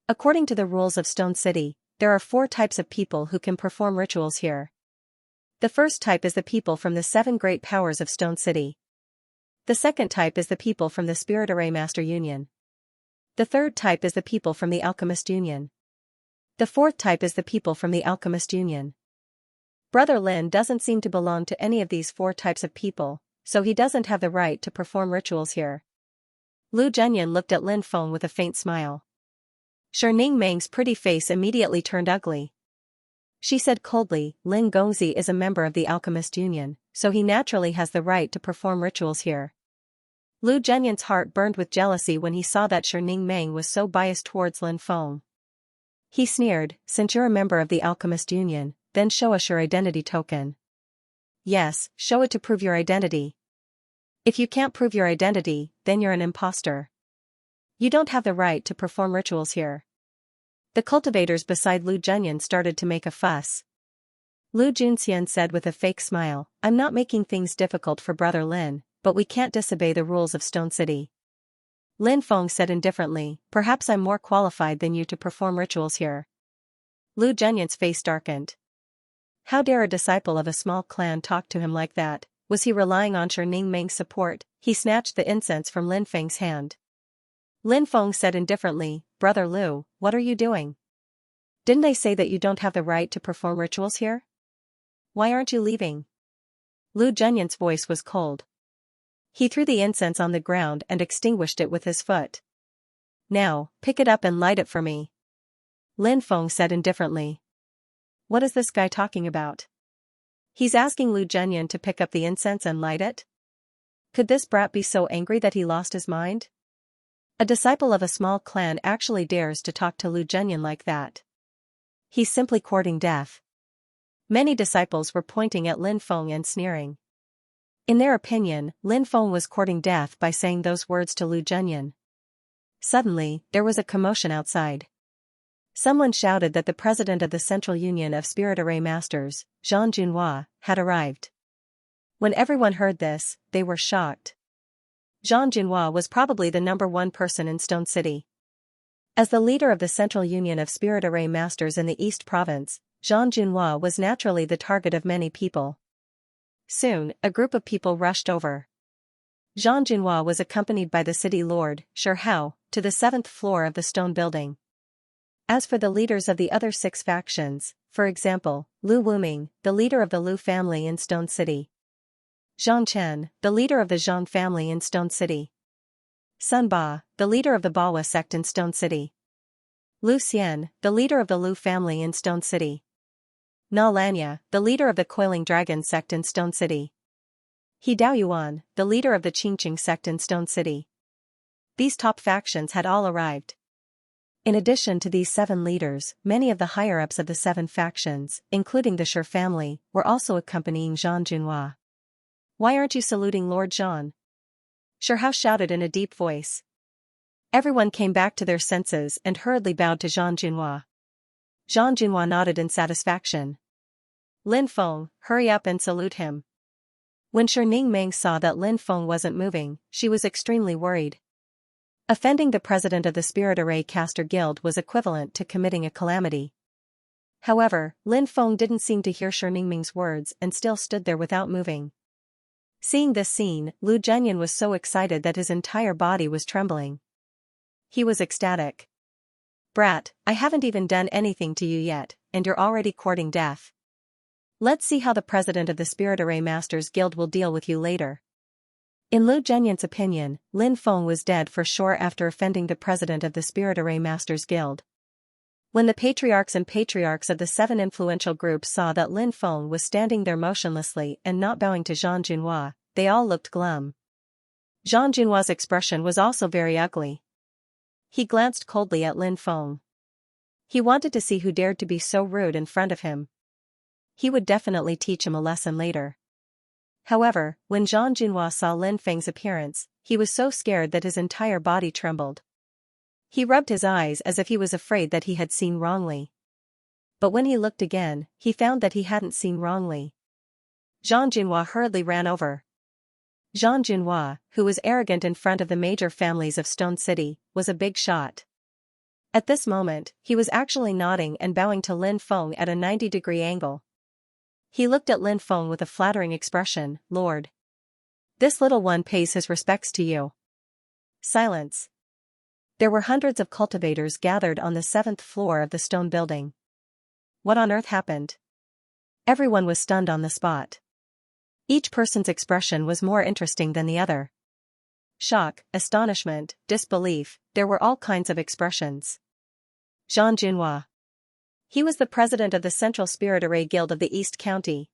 According to the rules of Stone City, there are 4 types of people who can perform rituals here. The first type is the people from the 7 great powers of Stone City. The second type is the people from the Spirit Array Master Union. The third type is the people from the Alchemist Union. The fourth type is the people from the Alchemist Union. Brother Lin doesn't seem to belong to any of these 4 types of people, so he doesn't have the right to perform rituals here. Lu Zhenyan looked at Lin Feng with a faint smile. Ning Meng's pretty face immediately turned ugly. She said coldly, Lin Gongzi is a member of the Alchemist Union, so he naturally has the right to perform rituals here. Lu Zhenyan's heart burned with jealousy when he saw that Ning Meng was so biased towards Lin Feng. He sneered, since you're a member of the Alchemist Union, then show us your identity token. Yes, show it to prove your identity. If you can't prove your identity, then you're an imposter. You don't have the right to perform rituals here. The cultivators beside Lu Zhenyan started to make a fuss. Lu Junxian said with a fake smile, I'm not making things difficult for Brother Lin, but we can't disobey the rules of Stone City. Lin Feng said indifferently, perhaps I'm more qualified than you to perform rituals here. Lu Zhenyan's face darkened. How dare a disciple of a small clan talk to him like that? Was he relying on Ning Meng's support? He snatched the incense from Lin Feng's hand. Lin Feng said indifferently, Brother Lu, what are you doing? Didn't I say that you don't have the right to perform rituals here? Why aren't you leaving? Lu Zhenyan's voice was cold. He threw the incense on the ground and extinguished it with his foot. Now, pick it up and light it for me. Lin Feng said indifferently. What is this guy talking about? He's asking Lu Zhenyan to pick up the incense and light it? Could this brat be so angry that he lost his mind? A disciple of a small clan actually dares to talk to Lu Zhenyan like that. He's simply courting death. Many disciples were pointing at Lin Feng and sneering. In their opinion, Lin Feng was courting death by saying those words to Lu Zhenyan. Suddenly, there was a commotion outside. Someone shouted that the president of the Central Union of Spirit Array Masters, Zhang Junhua, had arrived. When everyone heard this, they were shocked. Zhang Junhua was probably the #1 person in Stone City. As the leader of the Central Union of Spirit Array Masters in the East Province, Zhang Junhua was naturally the target of many people. Soon, a group of people rushed over. Zhang Junhua was accompanied by the city lord, Shi Hao, to the 7th floor of the stone building. As for the leaders of the other 6 factions, for example, Lu Wuming, the leader of the Lu family in Stone City. Zhang Chen, the leader of the Zhang family in Stone City. Sun Ba, the leader of the Bawa sect in Stone City. Lu Xian, the leader of the Lu family in Stone City. Na Lanya, the leader of the Coiling Dragon sect in Stone City. He Daoyuan, the leader of the Qingqing sect in Stone City. These top factions had all arrived. In addition to these 7 leaders, many of the higher-ups of the 7 factions, including the Shi family, were also accompanying Zhang Junhua. Why aren't you saluting Lord Zhang? Shi Hao shouted in a deep voice. Everyone came back to their senses and hurriedly bowed to Zhang Junhua. Zhang Junhua nodded in satisfaction. Lin Feng, hurry up and salute him. When Ning Meng saw that Lin Feng wasn't moving, she was extremely worried. Offending the president of the Spirit Array Caster Guild was equivalent to committing a calamity. However, Lin Feng didn't seem to hear Ning Meng's words and still stood there without moving. Seeing this scene, Lu Zhenyan was so excited that his entire body was trembling. He was ecstatic. Brat, I haven't even done anything to you yet, and you're already courting death. Let's see how the president of the Spirit Array Masters Guild will deal with you later. In Lu Zhenyan's opinion, Lin Feng was dead for sure after offending the president of the Spirit Array Masters Guild. When the patriarchs and patriarchs of the 7 influential groups saw that Lin Feng was standing there motionlessly and not bowing to Zhang Junhua, they all looked glum. Zhang Junhua's expression was also very ugly. He glanced coldly at Lin Feng. He wanted to see who dared to be so rude in front of him. He would definitely teach him a lesson later. However, when Zhang Junhua saw Lin Feng's appearance, he was so scared that his entire body trembled. He rubbed his eyes as if he was afraid that he had seen wrongly. But when he looked again, he found that he hadn't seen wrongly. Zhang Junhua hurriedly ran over. Zhang Junhua, who was arrogant in front of the major families of Stone City, was a big shot. At this moment, he was actually nodding and bowing to Lin Feng at a 90-degree angle. He looked at Lin Feng with a flattering expression, "Lord. This little one pays his respects to you." Silence. There were hundreds of cultivators gathered on the 7th floor of the stone building. What on earth happened? Everyone was stunned on the spot. Each person's expression was more interesting than the other. Shock, astonishment, disbelief, there were all kinds of expressions. Zhang Junhua. He was the president of the Central Spirit Array Guild of the East County.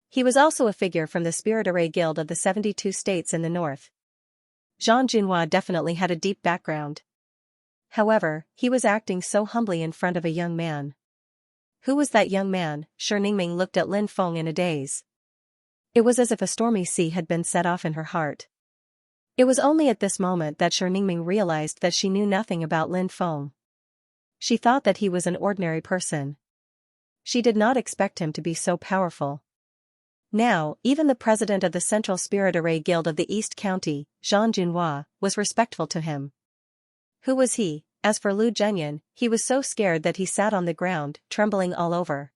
He was also a figure from the Spirit Array Guild of the 72 states in the north. Zhang Junhua definitely had a deep background. However, he was acting so humbly in front of a young man. Who was that young man? Shi Ningming looked at Lin Feng in a daze. It was as if a stormy sea had been set off in her heart. It was only at this moment that Shi Ningming realized that she knew nothing about Lin Feng. She thought that he was an ordinary person. She did not expect him to be so powerful. Now, even the president of the Central Spirit Array Guild of the East County, Zhang Junhua, was respectful to him. Who was he? As for Lu Zhenyan, he was so scared that he sat on the ground, trembling all over.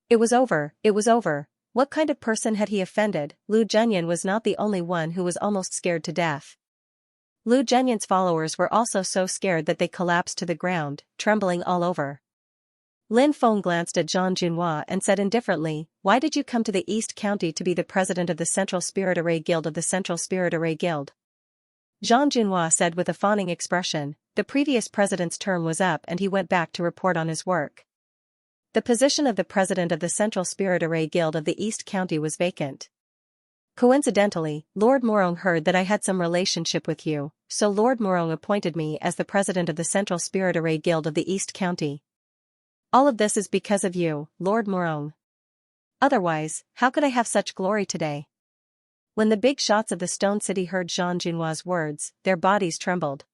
It was over, it was over. What kind of person had he offended? Lu Zhenyan was not the only one who was almost scared to death. Lu Zhenyan's followers were also so scared that they collapsed to the ground, trembling all over. Lin Feng glanced at Zhang Junhua and said indifferently, "Why did you come to the East County to be the president of the Central Spirit Array Guild of the Central Spirit Array Guild?" Zhang Junhua said with a fawning expression, "The previous president's term was up and he went back to report on his work. The position of the president of the Central Spirit Array Guild of the East County was vacant. Coincidentally, Lord Morong heard that I had some relationship with you, so Lord Morong appointed me as the president of the Central Spirit Array Guild of the East County. All of this is because of you, Lord Morong. Otherwise, how could I have such glory today?" When the big shots of the Stone City heard Zhang Junhua's words, their bodies trembled.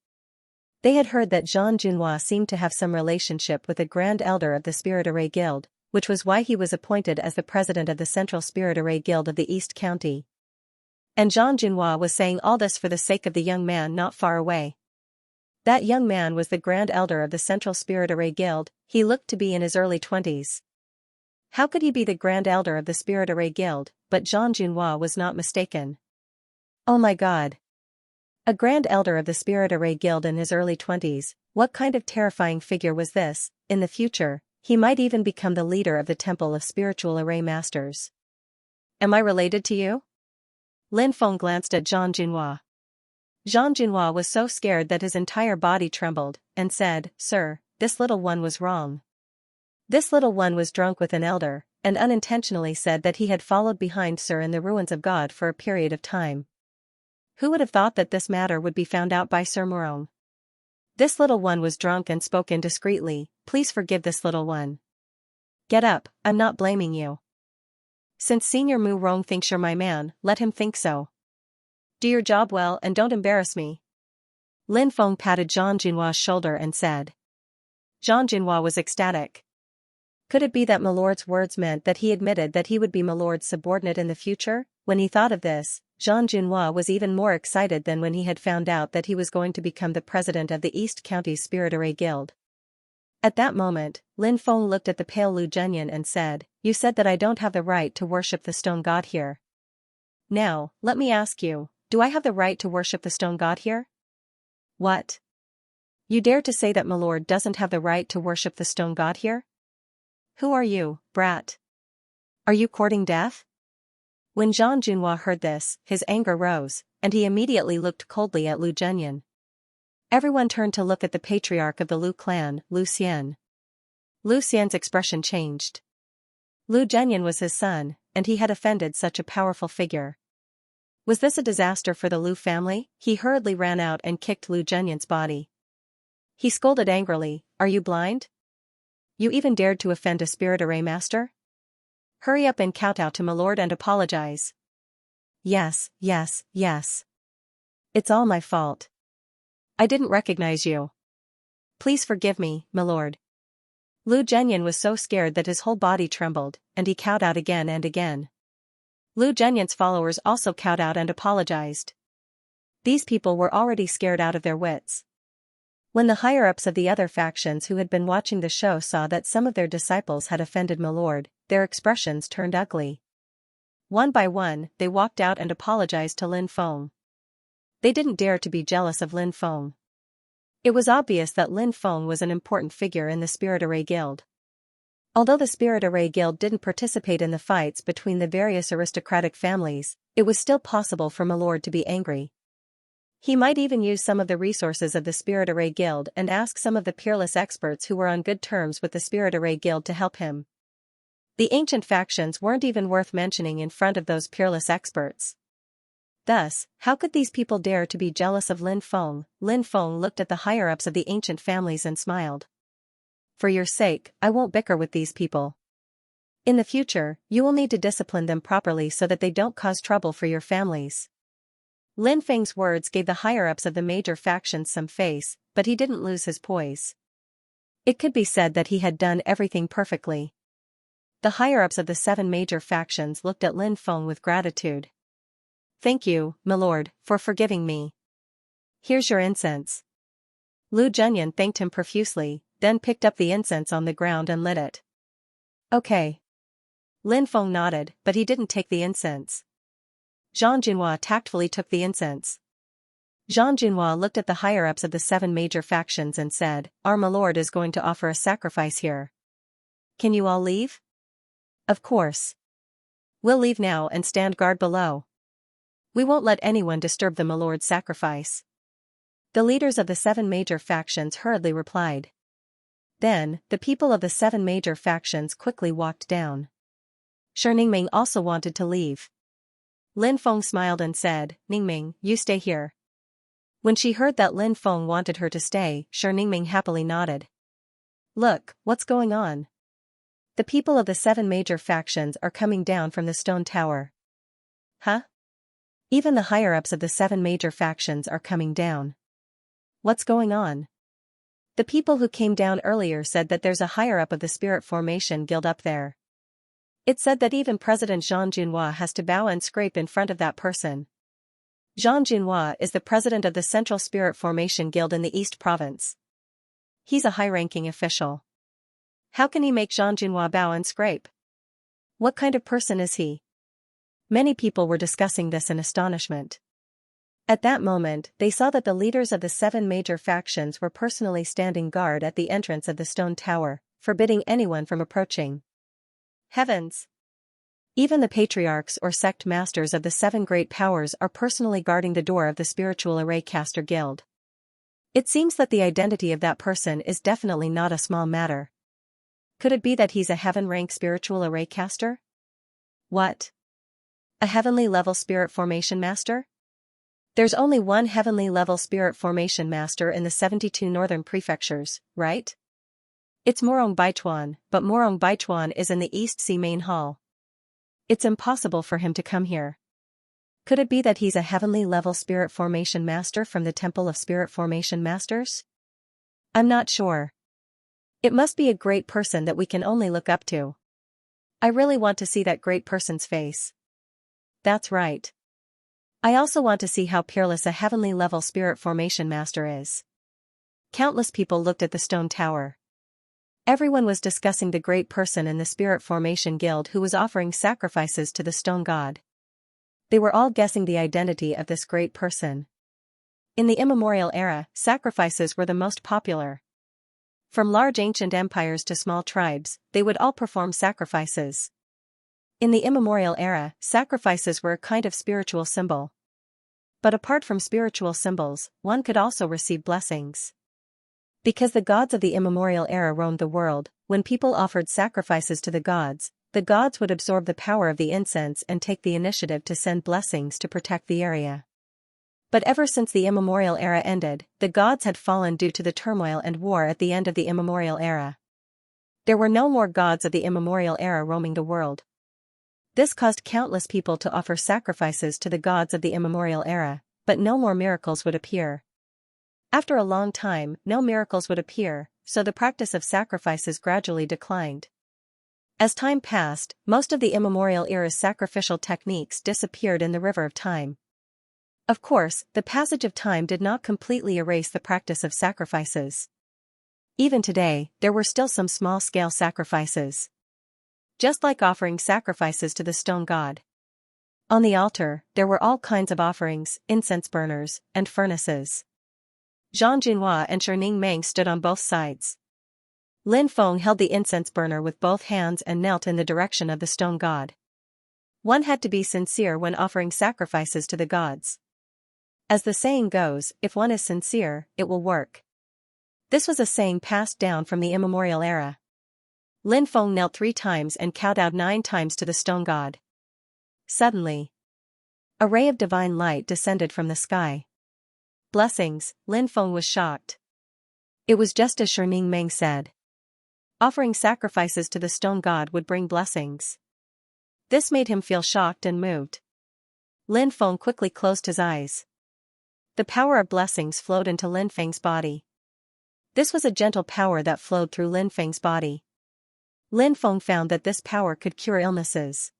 They had heard that Zhang Junhua seemed to have some relationship with the Grand Elder of the Spirit Array Guild, which was why he was appointed as the president of the Central Spirit Array Guild of the East County. And Zhang Junhua was saying all this for the sake of the young man not far away. That young man was the Grand Elder of the Central Spirit Array Guild. He looked to be in his early 20s. How could he be the Grand Elder of the Spirit Array Guild? But Zhang Junhua was not mistaken. Oh my God! A Grand Elder of the Spirit Array Guild in his early 20s, what kind of terrifying figure was this? In the future, he might even become the leader of the Temple of Spiritual Array Masters. Am I related to you? Lin Feng glanced at Zhang Junhua. Zhang Junhua was so scared that his entire body trembled, and said, "Sir, this little one was wrong. This little one was drunk with an elder, and unintentionally said that he had followed behind Sir in the ruins of God for a period of time. Who would have thought that this matter would be found out by Sir Morong? This little one was drunk and spoke indiscreetly. Please forgive this little one. Get up, I'm not blaming you. Since Senior Mu Rong thinks you're my man, let him think so. Do your job well and don't embarrass me." Lin Feng patted Zhang Junhua's shoulder and said. Zhang Junhua was ecstatic. Could it be that Milord's words meant that he admitted that he would be Milord's subordinate in the future? When he thought of this, Zhang Junhua was even more excited than when he had found out that he was going to become the president of the East County Spirit Array Guild. At that moment, Lin Feng looked at the pale Lu Zhenyan and said, "You said that I don't have the right to worship the stone god here. Now, let me ask you, do I have the right to worship the stone god here?" "What? You dare to say that Milord doesn't have the right to worship the stone god here? Who are you, brat? Are you courting death?" When Zhang Junhua heard this, his anger rose, and he immediately looked coldly at Lu Zhenyan. Everyone turned to look at the patriarch of the Lu clan, Lu Xian. Lu Xian's expression changed. Lu Zhenyan was his son, and he had offended such a powerful figure. Was this a disaster for the Lu family? He hurriedly ran out and kicked Lu Zhenyan's body. He scolded angrily, "Are you blind? You even dared to offend a Spirit Array Master? Hurry up and kowtow to Milord and apologize." yes, yes, yes. It's all my fault. I didn't recognize you. Please forgive me, my lord. Lu Zhenyan was so scared that his whole body trembled, and he cowed out again and again. Lu Zhenyan's followers also cowed out and apologized. These people were already scared out of their wits. When the higher-ups of the other factions who had been watching the show saw that some of their disciples had offended my lord, their expressions turned ugly. One by one, they walked out and apologized to Lin Feng. They didn't dare to be jealous of Lin Feng. It was obvious that Lin Feng was an important figure in the Spirit Array Guild. Although the Spirit Array Guild didn't participate in the fights between the various aristocratic families, it was still possible for my lord to be angry. He might even use some of the resources of the Spirit Array Guild and ask some of the peerless experts who were on good terms with the Spirit Array Guild to help him. The ancient factions weren't even worth mentioning in front of those peerless experts. Thus, how could these people dare to be jealous of Lin Feng? Lin Feng looked at the higher-ups of the ancient families and smiled. For your sake, I won't bicker with these people. In the future, you will need to discipline them properly so that they don't cause trouble for your families. Lin Feng's words gave the higher-ups of the major factions some face, but he didn't lose his poise. It could be said that he had done everything perfectly. The higher-ups of the 7 major factions looked at Lin Feng with gratitude. Thank you, my lord, for forgiving me. Here's your incense. Lu Zhenyan thanked him profusely, then picked up the incense on the ground and lit it. Okay. Lin Feng nodded, but he didn't take the incense. Zhang Junhua tactfully took the incense. Zhang Junhua looked at the higher-ups of the 7 major factions and said, Our my lord is going to offer a sacrifice here. Can you all leave? Of course. We'll leave now and stand guard below. We won't let anyone disturb the my lord's sacrifice. The leaders of the 7 major factions hurriedly replied. Then, the people of the 7 major factions quickly walked down. Shi Ningming also wanted to leave. Lin Feng smiled and said, Ningming, you stay here. When she heard that Lin Feng wanted her to stay, Shi Ningming happily nodded. Look, what's going on? The people of the 7 major factions are coming down from the stone tower. Huh? Even the higher-ups of the 7 major factions are coming down. What's going on? The people who came down earlier said that there's a higher-up of the Spirit Formation Guild up there. It said that even President Zhang Junhua has to bow and scrape in front of that person. Zhang Junhua is the president of the Central Spirit Formation Guild in the East Province. He's a high-ranking official. How can he make Zhang Junhua bow and scrape? What kind of person is he? Many people were discussing this in astonishment. At that moment, they saw that the leaders of the 7 major factions were personally standing guard at the entrance of the stone tower, forbidding anyone from approaching. Heavens! Even the patriarchs or sect masters of the 7 great powers are personally guarding the door of the Spiritual Array Caster Guild. It seems that the identity of that person is definitely not a small matter. Could it be that he's a heaven-rank spiritual array caster? What? A heavenly level spirit formation master? There's only one heavenly level spirit formation master in the 72 northern prefectures, right? It's Morong Baichuan, but Morong Baichuan is in the East Sea Main Hall. It's impossible for him to come here. Could it be that he's a heavenly level spirit formation master from the Temple of Spirit Formation Masters? I'm not sure. It must be a great person that we can only look up to. I really want to see that great person's face. That's right. I also want to see how peerless a heavenly level spirit formation master is. Countless people looked at the stone tower. Everyone was discussing the great person in the Spirit Formation Guild who was offering sacrifices to the stone god. They were all guessing the identity of this great person. In the Immemorial era, sacrifices were the most popular. From large ancient empires to small tribes, they would all perform sacrifices. In the Immemorial era, sacrifices were a kind of spiritual symbol. But apart from spiritual symbols, one could also receive blessings. Because the gods of the Immemorial era roamed the world, when people offered sacrifices to the gods would absorb the power of the incense and take the initiative to send blessings to protect the area. But ever since the Immemorial era ended, the gods had fallen due to the turmoil and war at the end of the Immemorial era. There were no more gods of the Immemorial era roaming the world. This caused countless people to offer sacrifices to the gods of the immemorial era, but no more miracles would appear. After a long time, no miracles would appear, so the practice of sacrifices gradually declined. As time passed, most of the immemorial era's sacrificial techniques disappeared in the river of time. Of course, the passage of time did not completely erase the practice of sacrifices. Even today, there were still some small-scale sacrifices. Just like offering sacrifices to the stone god. On the altar, there were all kinds of offerings, incense burners, and furnaces. Zhang Junhua and Ning Meng stood on both sides. Lin Feng held the incense burner with both hands and knelt in the direction of the stone god. One had to be sincere when offering sacrifices to the gods. As the saying goes, if one is sincere, it will work. This was a saying passed down from the immemorial era. Lin Feng knelt 3 times and kowtowed 9 times to the stone god. Suddenly, a ray of divine light descended from the sky. Blessings, Lin Feng was shocked. It was just as Ning Meng said. Offering sacrifices to the stone god would bring blessings. This made him feel shocked and moved. Lin Feng quickly closed his eyes. The power of blessings flowed into Lin Feng's body. This was a gentle power that flowed through Lin Feng's body. Lin Feng found that this power could cure illnesses.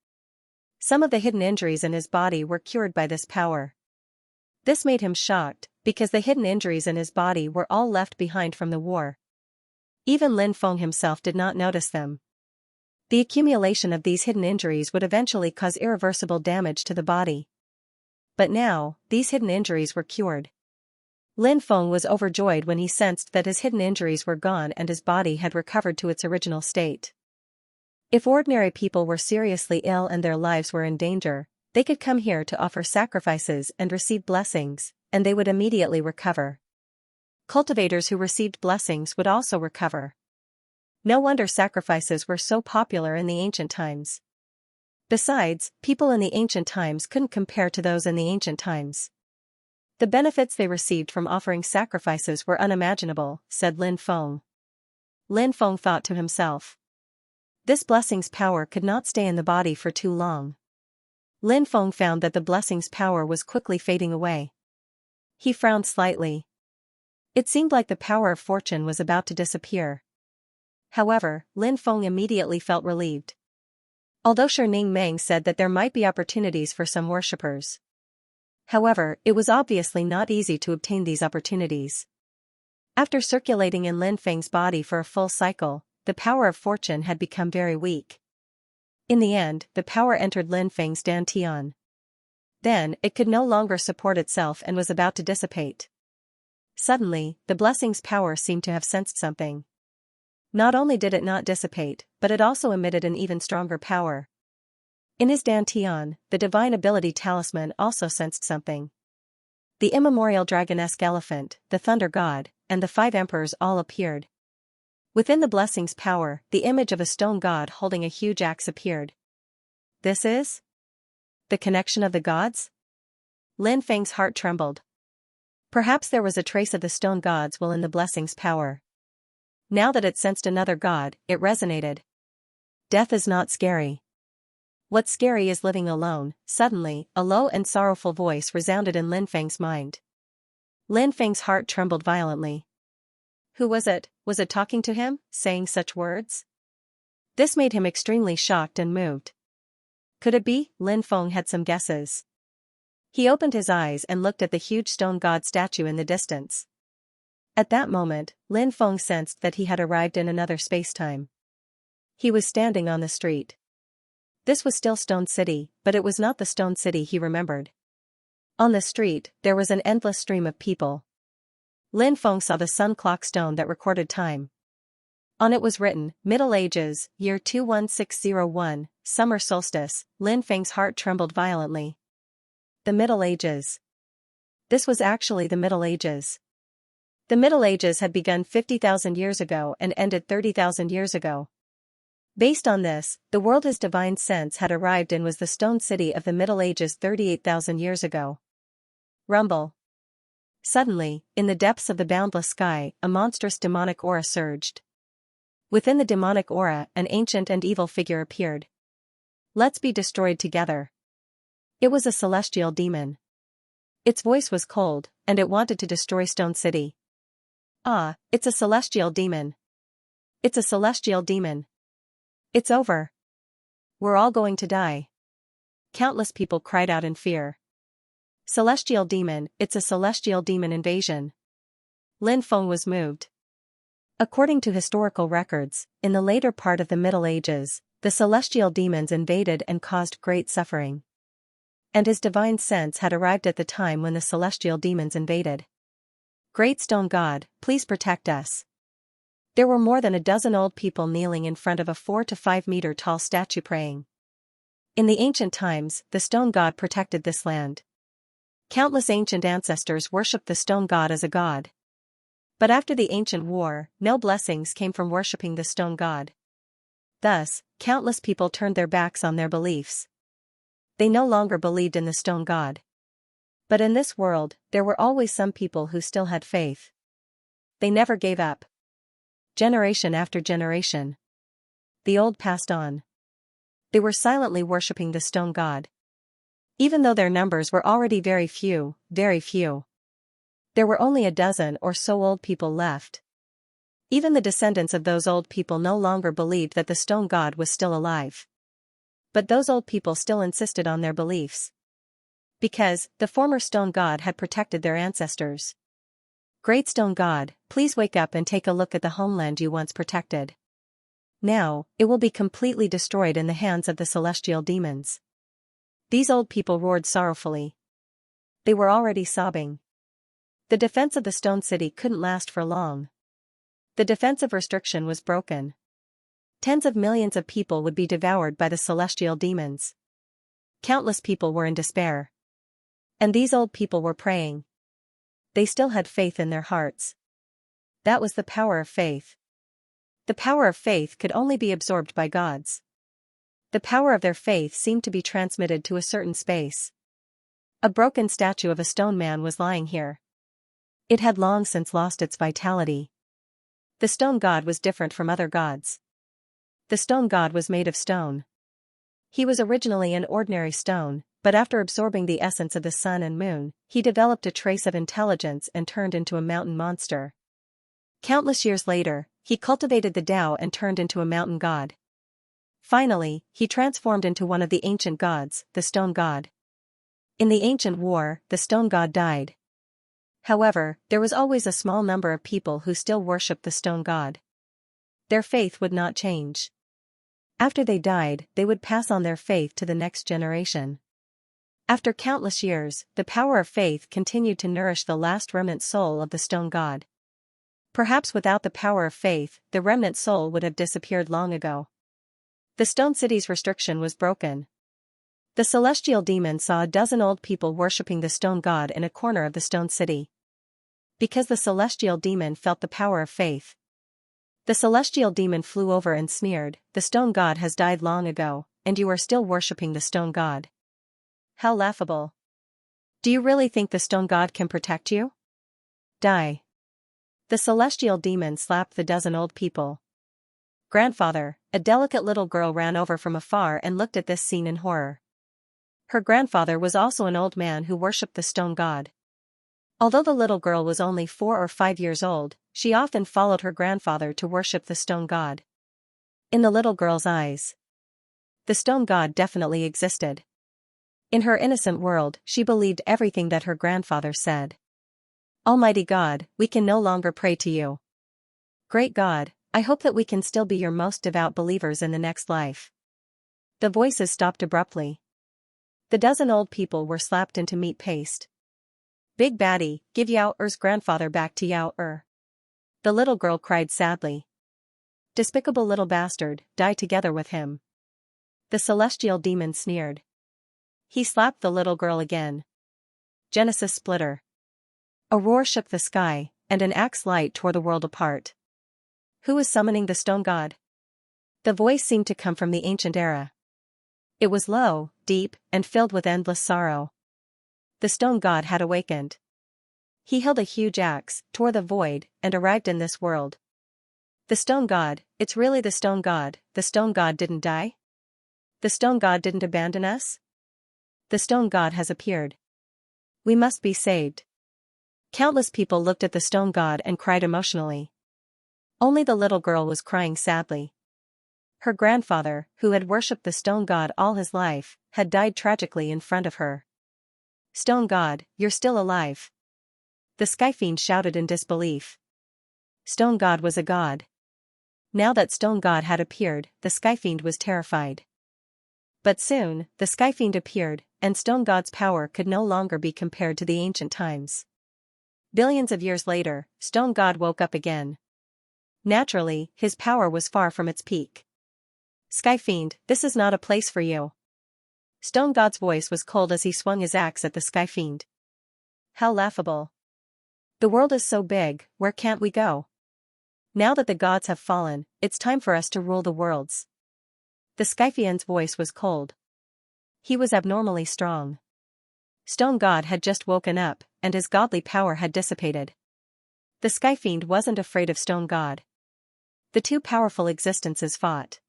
Some of the hidden injuries in his body were cured by this power. This made him shocked, because the hidden injuries in his body were all left behind from the war. Even Lin Feng himself did not notice them. The accumulation of these hidden injuries would eventually cause irreversible damage to the body. But now, these hidden injuries were cured. Lin Feng was overjoyed when he sensed that his hidden injuries were gone and his body had recovered to its original state. If ordinary people were seriously ill and their lives were in danger, they could come here to offer sacrifices and receive blessings, and they would immediately recover. Cultivators who received blessings would also recover. No wonder sacrifices were so popular in the ancient times. Besides, people in the ancient times couldn't compare to those in the ancient times. The benefits they received from offering sacrifices were unimaginable, said Lin Feng. Lin Feng thought to himself. This blessing's power could not stay in the body for too long. Lin Feng found that the blessing's power was quickly fading away. He frowned slightly. It seemed like the power of fortune was about to disappear. However, Lin Feng immediately felt relieved. Although Ning Meng said that there might be opportunities for some worshippers. However, it was obviously not easy to obtain these opportunities. After circulating in Lin Feng's body for a full cycle, the power of fortune had become very weak. In the end, the power entered Lin Feng's dantian. Then, it could no longer support itself and was about to dissipate. Suddenly, the blessing's power seemed to have sensed something. Not only did it not dissipate, but it also emitted an even stronger power. In his dantian, the divine ability talisman also sensed something. The immemorial dragonesque elephant, the thunder god, and the 5 emperors all appeared. Within the blessing's power, the image of a stone god holding a huge axe appeared. This is the connection of the gods? Lin Feng's heart trembled. Perhaps there was a trace of the stone god's will in the blessing's power. Now that it sensed another god, it resonated. Death is not scary. What's scary is living alone. Suddenly, a low and sorrowful voice resounded in Lin Feng's mind. Lin Feng's heart trembled violently. Who was it? Was it talking to him, saying such words? This made him extremely shocked and moved. Could it be? Lin Feng had some guesses. He opened his eyes and looked at the huge stone god statue in the distance. At that moment, Lin Feng sensed that he had arrived in another space-time. He was standing on the street. This was still Stone City, but it was not the Stone City he remembered. On the street, there was an endless stream of people. Lin Feng saw the sun clock stone that recorded time. On it was written, Middle Ages, year 21601, summer solstice. Lin Feng's heart trembled violently. The Middle Ages. This was actually the Middle Ages. The Middle Ages had begun 50,000 years ago and ended 30,000 years ago. Based on this, the world his divine sense had arrived in was the Stone City of the Middle Ages 38,000 years ago. Rumble. Suddenly, in the depths of the boundless sky, a monstrous demonic aura surged. Within the demonic aura, an ancient and evil figure appeared. Let's be destroyed together. It was a celestial demon. Its voice was cold, and it wanted to destroy Stone City. Ah, it's a celestial demon. It's a celestial demon. It's over. We're all going to die. Countless people cried out in fear. Celestial demon, it's a celestial demon invasion. Lin Feng was moved. According to historical records, in the later part of the Middle Ages, the celestial demons invaded and caused great suffering. And his divine sense had arrived at the time when the celestial demons invaded. Great Stone God, please protect us. There were more than a dozen old people kneeling in front of a 4 to 5 meter tall statue praying. In the ancient times, the Stone God protected this land. Countless ancient ancestors worshipped the Stone God as a god. But after the ancient war, no blessings came from worshipping the Stone God. Thus, countless people turned their backs on their beliefs. They no longer believed in the Stone God. But in this world, there were always some people who still had faith. They never gave up. Generation after generation. The old passed on. They were silently worshipping the Stone God. Even though their numbers were already very few, very few. There were only a dozen or so old people left. Even the descendants of those old people no longer believed that the Stone God was still alive. But those old people still insisted on their beliefs. Because the former Stone God had protected their ancestors. Great Stone God, please wake up and take a look at the homeland you once protected. Now, it will be completely destroyed in the hands of the celestial demons. These old people roared sorrowfully. They were already sobbing. The defense of the Stone City couldn't last for long. The defensive restriction was broken. Tens of millions of people would be devoured by the celestial demons. Countless people were in despair. And these old people were praying. They still had faith in their hearts. That was the power of faith. The power of faith could only be absorbed by gods. The power of their faith seemed to be transmitted to a certain space. A broken statue of a stone man was lying here. It had long since lost its vitality. The Stone God was different from other gods. The Stone God was made of stone. He was originally an ordinary stone, but after absorbing the essence of the sun and moon, he developed a trace of intelligence and turned into a mountain monster. Countless years later, he cultivated the Tao and turned into a mountain god. Finally, he transformed into one of the ancient gods, the Stone God. In the ancient war, the Stone God died. However, there was always a small number of people who still worshipped the Stone God. Their faith would not change. After they died, they would pass on their faith to the next generation. After countless years, the power of faith continued to nourish the last remnant soul of the Stone God. Perhaps without the power of faith, the remnant soul would have disappeared long ago. The Stone City's restriction was broken. The celestial demon saw a dozen old people worshipping the Stone God in a corner of the Stone City. Because the celestial demon felt the power of faith. The celestial demon flew over and sneered, "The Stone God has died long ago, and you are still worshipping the Stone God. How laughable. Do you really think the Stone God can protect you? Die." The celestial demon slapped the dozen old people. Grandfather, a delicate little girl ran over from afar and looked at this scene in horror. Her grandfather was also an old man who worshipped the Stone God. Although the little girl was only 4 or 5 years old, she often followed her grandfather to worship the Stone God. In the little girl's eyes, the Stone God definitely existed. In her innocent world, she believed everything that her grandfather said. Almighty God, we can no longer pray to you. Great God, I hope that we can still be your most devout believers in the next life. The voices stopped abruptly. The dozen old people were slapped into meat paste. Big Baddie, give Yao Er's grandfather back to Yao Er. The little girl cried sadly. Despicable little bastard, die together with him. The celestial demon sneered. He slapped the little girl again. Genesis splitter. A roar shook the sky, and an axe light tore the world apart. Who is summoning the Stone God? The voice seemed to come from the ancient era. It was low, deep, and filled with endless sorrow. The Stone God had awakened. He held a huge axe, tore the void, and arrived in this world. The Stone God, it's really the Stone God didn't die? The stone god didn't abandon us? The stone god has appeared. We must be saved. Countless people looked at the stone god and cried emotionally. Only the little girl was crying sadly. Her grandfather, who had worshipped the stone god all his life, had died tragically in front of her. Stone god, you're still alive. The sky fiend shouted in disbelief. Stone god was a god. Now that stone god had appeared, the sky fiend was terrified. But soon, the sky fiend appeared, and stone god's power could no longer be compared to the ancient times. Billions of years later, stone god woke up again. Naturally, his power was far from its peak. Sky fiend, this is not a place for you. Stone god's voice was cold as he swung his axe at the sky fiend. How laughable. The world is so big, where can't we go? Now that the gods have fallen, it's time for us to rule the worlds. The Skyfiend's voice was cold. He was abnormally strong. Stone god had just woken up, and his godly power had dissipated. The Skyfiend wasn't afraid of stone god. The two powerful existences fought.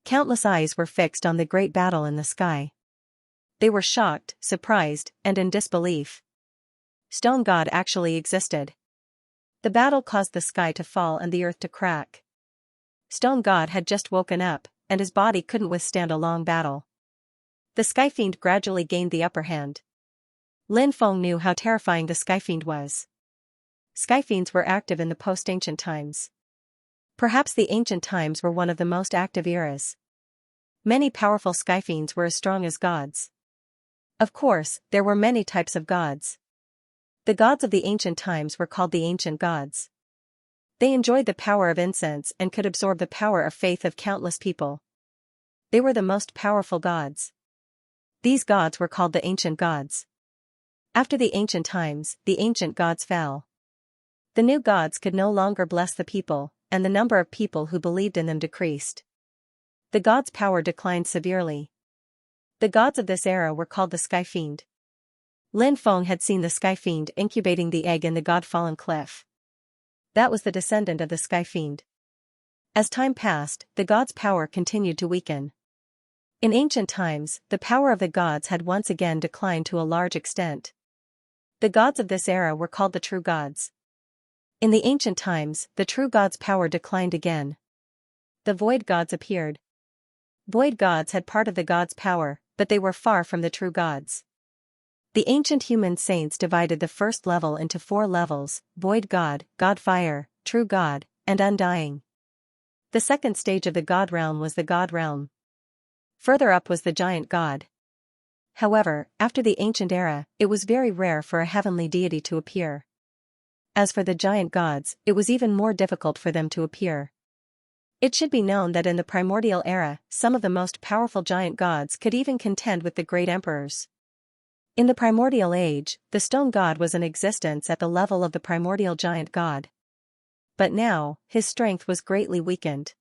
Countless eyes were fixed on the great battle in the sky. They were shocked, surprised, and in disbelief. Stone god actually existed. The battle caused the sky to fall and the earth to crack. Stone god had just woken up, and his body couldn't withstand a long battle. The Skyfiend gradually gained the upper hand. Lin Feng knew how terrifying the Skyfiend was. Skyfiends were active in the post-ancient times. Perhaps the ancient times were one of the most active eras. Many powerful Skyfiends were as strong as gods. Of course, there were many types of gods. The gods of the ancient times were called the ancient gods. They enjoyed the power of incense and could absorb the power of faith of countless people. They were the most powerful gods. These gods were called the ancient gods. After the ancient times, the ancient gods fell. The new gods could no longer bless the people, and the number of people who believed in them decreased. The gods' power declined severely. The gods of this era were called the Sky Fiend. Lin Feng had seen the Sky Fiend incubating the egg in the god-fallen cliff. That was the descendant of the Sky Fiend. As time passed, the gods' power continued to weaken. In ancient times, the power of the gods had once again declined to a large extent. The gods of this era were called the true gods. In the ancient times, the true gods' power declined again. The void gods appeared. Void gods had part of the gods' power, but they were far from the true gods. The ancient human saints divided the first level into 4 levels: void god, god fire, true god, and undying. The second stage of the god realm was the god realm. Further up was the giant god. However, after the ancient era, it was very rare for a heavenly deity to appear. As for the giant gods, it was even more difficult for them to appear. It should be known that in the primordial era, some of the most powerful giant gods could even contend with the great emperors. In the primordial age, the stone god was in existence at the level of the primordial giant god. But now, his strength was greatly weakened.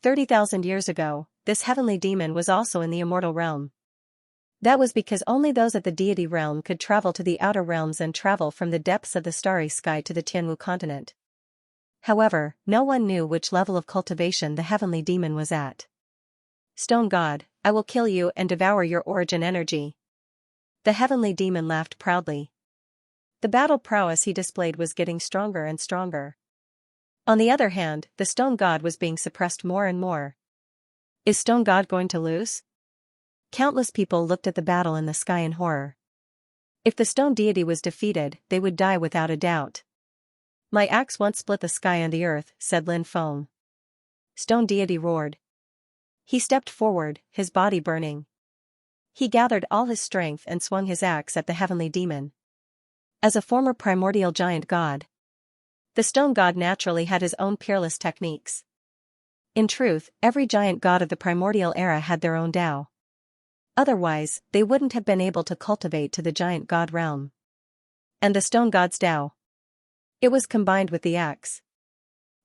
30,000 years ago, this heavenly demon was also in the immortal realm. That was because only those at the deity realm could travel to the outer realms and travel from the depths of the starry sky to the Tianwu continent. However, no one knew which level of cultivation the heavenly demon was at. Stone god, I will kill you and devour your origin energy. The heavenly demon laughed proudly. The battle prowess he displayed was getting stronger and stronger. On the other hand, the stone god was being suppressed more and more. Is stone god going to lose? Countless people looked at the battle in the sky in horror. If the stone deity was defeated, they would die without a doubt. My axe once split the sky and the earth, said Lin Feng. Stone deity roared. He stepped forward, his body burning. He gathered all his strength and swung his axe at the heavenly demon. As a former primordial giant god, the stone god naturally had his own peerless techniques. In truth, every giant god of the primordial era had their own Tao. Otherwise, they wouldn't have been able to cultivate to the giant god realm. And the stone god's Tao? It was combined with the axe.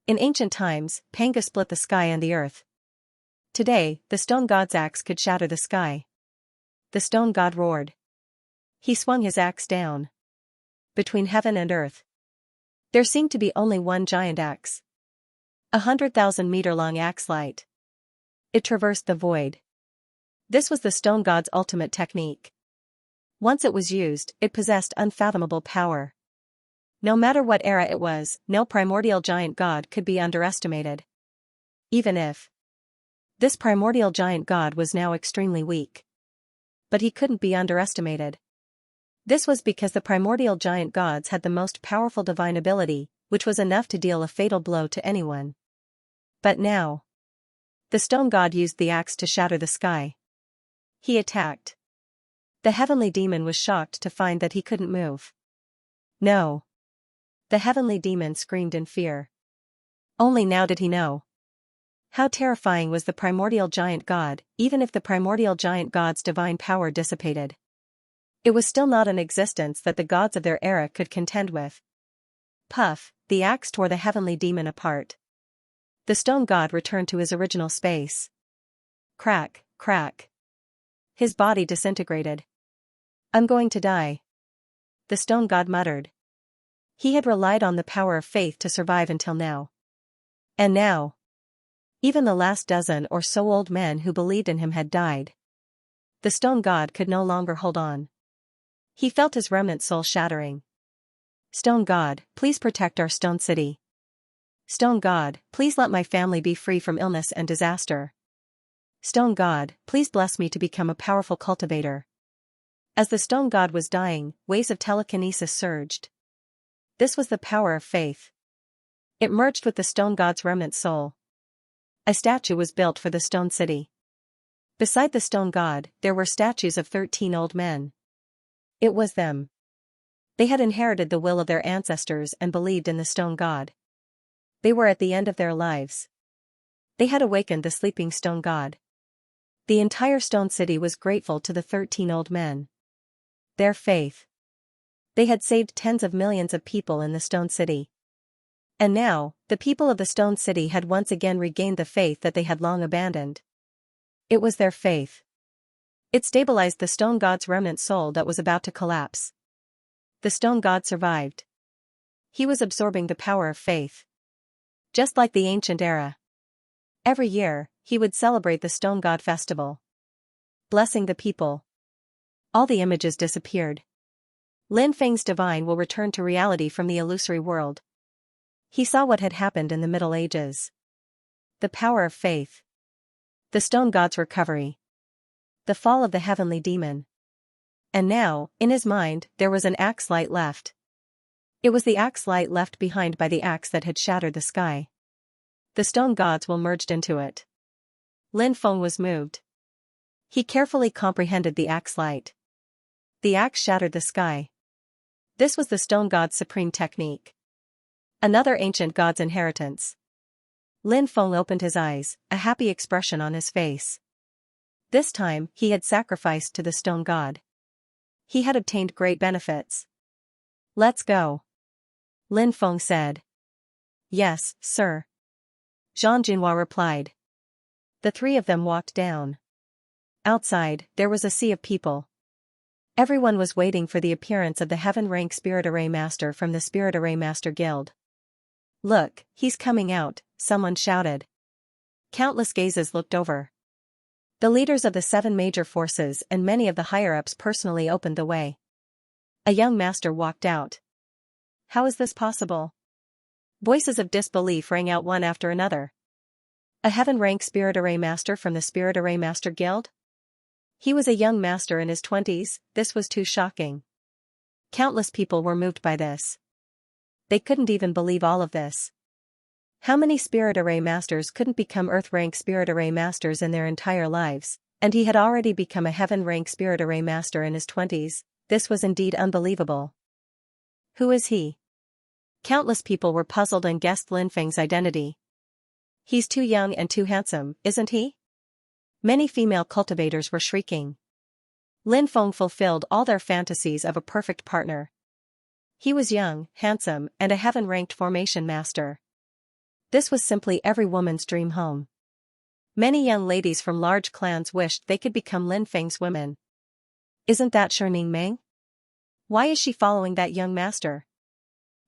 In ancient times, Panga split the sky and the earth. Today, the stone god's axe could shatter the sky. The stone god roared. He swung his axe down. Between heaven and earth, there seemed to be only one giant axe. 100,000-meter-long axe light. It traversed the void. This was the stone god's ultimate technique. Once it was used, it possessed unfathomable power. No matter what era it was, no primordial giant god could be underestimated. Even if this primordial giant god was now extremely weak. But he couldn't be underestimated. This was because the primordial giant gods had the most powerful divine ability, which was enough to deal a fatal blow to anyone. But now, the stone god used the axe to shatter the sky. He attacked. The heavenly demon was shocked to find that he couldn't move. No. The heavenly demon screamed in fear. Only now did he know how terrifying was the primordial giant god, even if the primordial giant god's divine power dissipated. It was still not an existence that the gods of their era could contend with. Puff, the axe tore the heavenly demon apart. The stone god returned to his original space. Crack, crack. His body disintegrated. I'm going to die, the stone god muttered. He had relied on the power of faith to survive until now. And now, even the last dozen or so old men who believed in him had died. The stone god could no longer hold on. He felt his remnant soul shattering. Stone god, please protect our stone city. Stone god, please let my family be free from illness and disaster. Stone god, please bless me to become a powerful cultivator. As the stone god was dying, waves of telekinesis surged. This was the power of faith. It merged with the stone god's remnant soul. A statue was built for the stone city. Beside the stone god, there were statues of 13 old men. It was them. They had inherited the will of their ancestors and believed in the stone god. They were at the end of their lives. They had awakened the sleeping stone god. The entire stone city was grateful to the 13 old men. Their faith. They had saved tens of millions of people in the stone city. And now, the people of the stone city had once again regained the faith that they had long abandoned. It was their faith. It stabilized the stone god's remnant soul that was about to collapse. The stone god survived. He was absorbing the power of faith. Just like the ancient era. Every year, he would celebrate the stone god festival. Blessing the people. All the images disappeared. Lin Feng's divine will return to reality from the illusory world. He saw what had happened in the Middle Ages. The power of faith. The stone god's recovery. The fall of the heavenly demon. And now, in his mind, there was an axe light left. It was the axe light left behind by the axe that had shattered the sky. The stone gods will merged into it. Lin Feng was moved. He carefully comprehended the axe light. The axe shattered the sky. This was the stone god's supreme technique. Another ancient god's inheritance. Lin Feng opened his eyes, a happy expression on his face. This time, he had sacrificed to the stone god. He had obtained great benefits. Let's go. Lin Feng said. Yes, sir. Zhang Jinhua replied. The three of them walked down. Outside, there was a sea of people. Everyone was waiting for the appearance of the heaven-rank Spirit Array Master from the Spirit Array Master Guild. Look, he's coming out, someone shouted. Countless gazes looked over. The leaders of the 7 major forces and many of the higher-ups personally opened the way. A young master walked out. How is this possible? Voices of disbelief rang out one after another. A heaven-rank Spirit Array Master from the Spirit Array Master Guild? He was a young master in his 20s, this was too shocking. Countless people were moved by this. They couldn't even believe all of this. How many Spirit Array Masters couldn't become Earth-rank Spirit Array Masters in their entire lives, and he had already become a Heaven-rank Spirit Array Master in his 20s, this was indeed unbelievable. Who is he? Countless people were puzzled and guessed Lin Feng's identity. He's too young and too handsome, isn't he? Many female cultivators were shrieking. Lin Feng fulfilled all their fantasies of a perfect partner. He was young, handsome, and a heaven-ranked formation master. This was simply every woman's dream home. Many young ladies from large clans wished they could become Lin Feng's women. Isn't that Xianxia Meng? Why is she following that young master?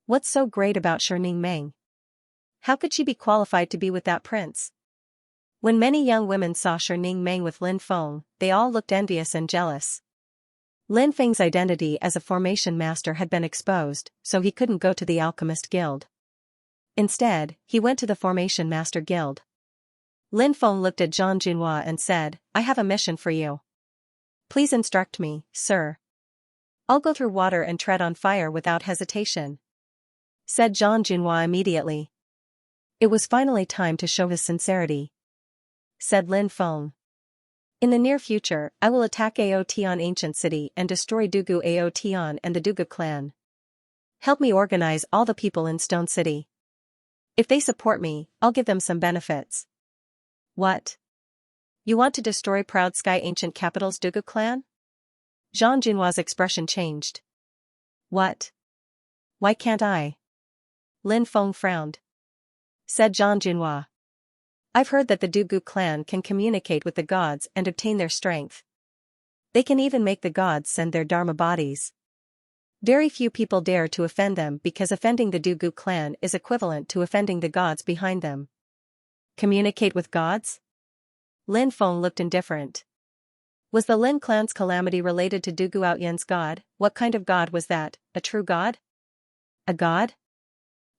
What's so great about Xianxia Meng? How could she be qualified to be with that prince? When many young women saw Ning Meng with Lin Feng, they all looked envious and jealous. Lin Feng's identity as a formation master had been exposed, so he couldn't go to the Alchemist Guild. Instead, he went to the Formation Master Guild. Lin Feng looked at Zhang Junhua and said, "I have a mission for you. Please instruct me, sir." "I'll go through water and tread on fire without hesitation," said Zhang Junhua immediately. "It was finally time to show his sincerity," said Lin Feng. "In the near future, I will attack Aotian Ancient City and destroy Dugu Aotian and the Dugu clan. Help me organize all the people in Stone City. If they support me, I'll give them some benefits." "What? You want to destroy Proud Sky Ancient Capital's Dugu clan?" Zhang Junhua's expression changed. "What? Why can't I?" Lin Feng frowned. Said Zhang Junhua. "I've heard that the Dugu clan can communicate with the gods and obtain their strength. They can even make the gods send their dharma bodies. Very few people dare to offend them because offending the Dugu clan is equivalent to offending the gods behind them." "Communicate with gods?" Lin Feng looked indifferent. Was the Lin clan's calamity related to Dugu Outyen's god? What kind of god was that? A true god? A god?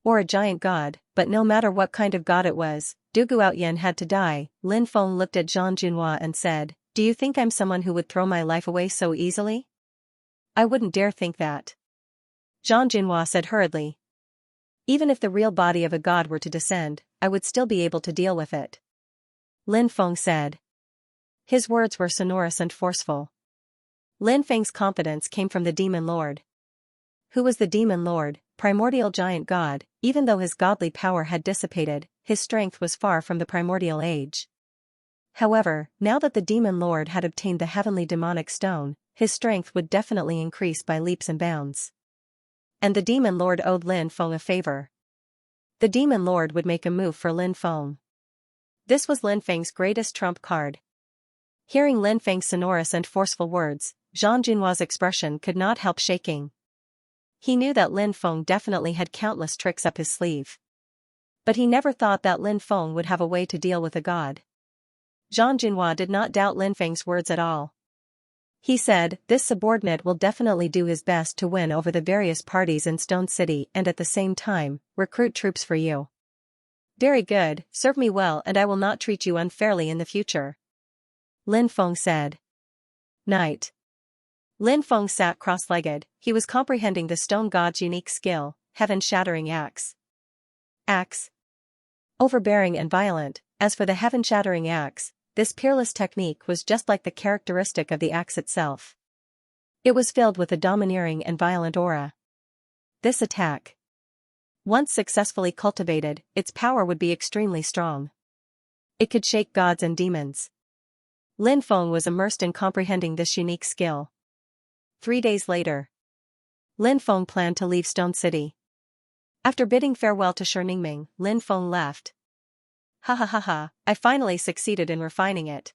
Or a giant god? But no matter what kind of god it was, Dugu Outyen had to die. Lin Feng looked at Zhang Junhua and said, "Do you think I'm someone who would throw my life away so easily?" "I wouldn't dare think that," Zhang Junhua said hurriedly. "Even if the real body of a god were to descend, I would still be able to deal with it," Lin Feng said. His words were sonorous and forceful. Lin Feng's confidence came from the Demon Lord. Who was the Demon Lord? Primordial giant god. Even though his godly power had dissipated, his strength was far from the primordial age. However, now that the Demon Lord had obtained the heavenly demonic stone, his strength would definitely increase by leaps and bounds. And the Demon Lord owed Lin Feng a favor. The Demon Lord would make a move for Lin Feng. This was Lin Feng's greatest trump card. Hearing Lin Feng's sonorous and forceful words, Zhang Junhua's expression could not help shaking. He knew that Lin Feng definitely had countless tricks up his sleeve. But he never thought that Lin Feng would have a way to deal with a god. Zhang Junhua did not doubt Lin Feng's words at all. He said, "This subordinate will definitely do his best to win over the various parties in Stone City and at the same time, recruit troops for you." "Very good, serve me well and I will not treat you unfairly in the future," Lin Feng said. Night. Lin Feng sat cross-legged. He was comprehending the stone god's unique skill, heaven-shattering axe. Axe. Overbearing and violent. As for the heaven-shattering axe, this peerless technique was just like the characteristic of the axe itself. It was filled with a domineering and violent aura. This attack, once successfully cultivated, its power would be extremely strong. It could shake gods and demons. Lin Feng was immersed in comprehending this unique skill. 3 days later, Lin Feng planned to leave Stone City. After bidding farewell to Ning Meng, Lin Feng left. "Ha ha ha ha, I finally succeeded in refining it."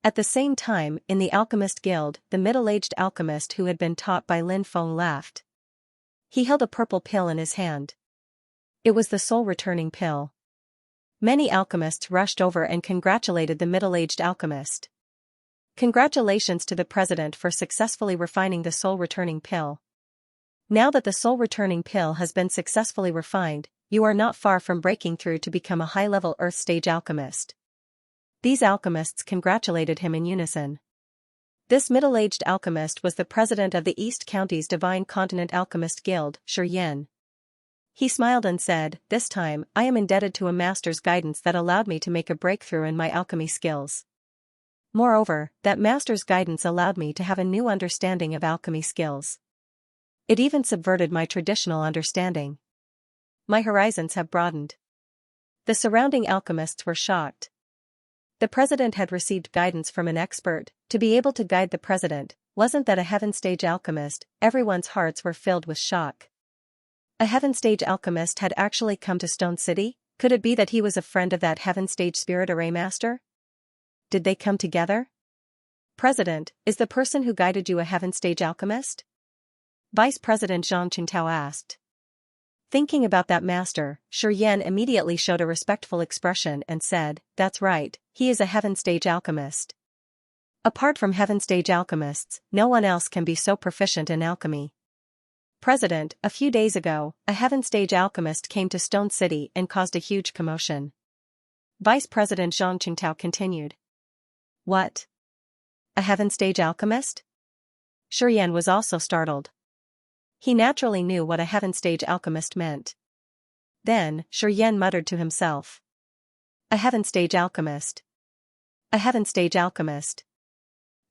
At the same time, in the Alchemist Guild, the middle-aged alchemist who had been taught by Lin Feng laughed. He held a purple pill in his hand. It was the soul-returning pill. Many alchemists rushed over and congratulated the middle-aged alchemist. "Congratulations to the president for successfully refining the soul-returning pill. Now that the soul-returning pill has been successfully refined, you are not far from breaking through to become a high-level Earth-stage alchemist." These alchemists congratulated him in unison. This middle-aged alchemist was the president of the East County's Divine Continent Alchemist Guild, Xianxia. He smiled and said, "This time, I am indebted to a master's guidance that allowed me to make a breakthrough in my alchemy skills. Moreover, that master's guidance allowed me to have a new understanding of alchemy skills. It even subverted my traditional understanding. My horizons have broadened." The surrounding alchemists were shocked. The president had received guidance from an expert. To be able to guide the president, wasn't that a heaven-stage alchemist? Everyone's hearts were filled with shock. A heaven-stage alchemist had actually come to Stone City? Could it be that he was a friend of that heaven-stage spirit array master? Did they come together? "President, is the person who guided you a heaven-stage alchemist?" Vice President Zhang Qingtao asked. Thinking about that master, Yan immediately showed a respectful expression and said, "That's right, he is a heaven stage alchemist. Apart from heaven stage alchemists, no one else can be so proficient in alchemy." President, a few days ago, a heaven stage alchemist came to Stone City and caused a huge commotion. Vice President Zhang Qingtao continued. What? A heaven stage alchemist? Yan was also startled. He naturally knew what a heaven stage alchemist meant. Then, Yan muttered to himself. A heaven stage alchemist. A heaven stage alchemist.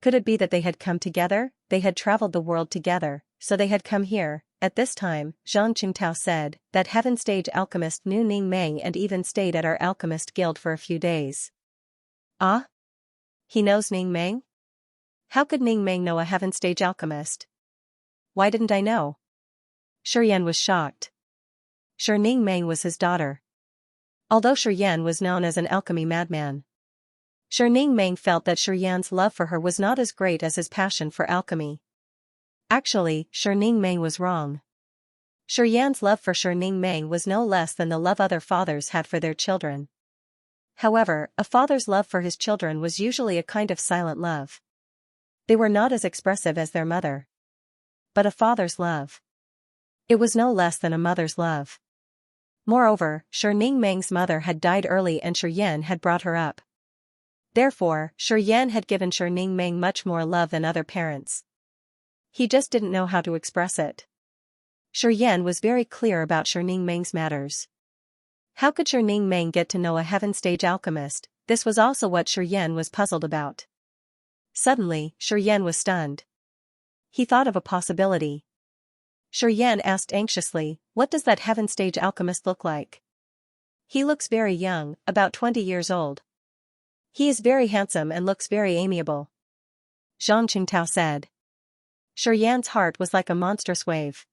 Could it be that they had come together? They had traveled the world together, so they had come here. At this time, Zhang Qingtao said, that heaven stage alchemist knew Ning Meng and even stayed at our alchemist guild for a few days. Ah? He knows Ning Meng? How could Ning Meng know a heaven stage alchemist? Why didn't I know? Yan was shocked. Ning Meng was his daughter. Although Yan was known as an alchemy madman, Ning Meng felt that Yan's love for her was not as great as his passion for alchemy. Actually, Ning Meng was wrong. Yan's love for Ning Meng was no less than the love other fathers had for their children. However, a father's love for his children was usually a kind of silent love. They were not as expressive as their mother. But a father's love. It was no less than a mother's love. Moreover, Ning Meng's mother had died early and Yan had brought her up. Therefore, Yan had given Ning Meng much more love than other parents. He just didn't know how to express it. Yan was very clear about Ning Meng's matters. How could Ning Meng get to know a heaven stage alchemist? This was also what Yan was puzzled about. Suddenly, Yan was stunned. He thought of a possibility. Yan asked anxiously, "What does that heaven stage alchemist look like?" "He looks very young, about 20 years old. He is very handsome and looks very amiable," Zhang Qingtao said. Yan's heart was like a monstrous wave.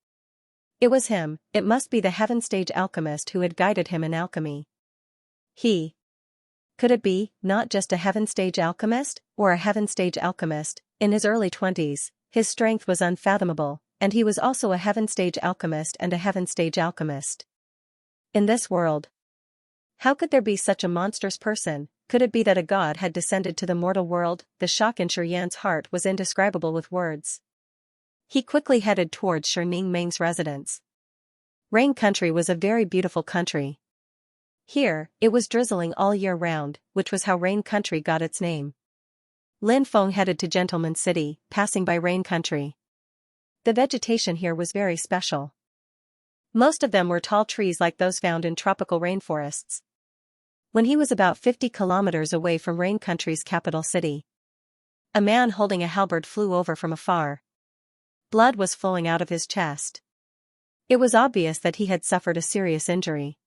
It was him, it must be the heaven stage alchemist who had guided him in alchemy. Could it be, not just a heaven stage alchemist, or a heaven stage alchemist? In his early 20s, his strength was unfathomable, and he was also a heaven stage alchemist and a heaven stage alchemist. In this world, how could there be such a monstrous person? Could it be that a god had descended to the mortal world? The shock in Yan's heart was indescribable with words. He quickly headed towards Ning Meng's residence. Rain Country was a very beautiful country. Here, it was drizzling all year round, which was how Rain Country got its name. Lin Feng headed to Gentleman City, passing by Rain Country. The vegetation here was very special. Most of them were tall trees like those found in tropical rainforests. When he was about 50 kilometers away from Rain Country's capital city, a man holding a halberd flew over from afar. Blood was flowing out of his chest. It was obvious that he had suffered a serious injury.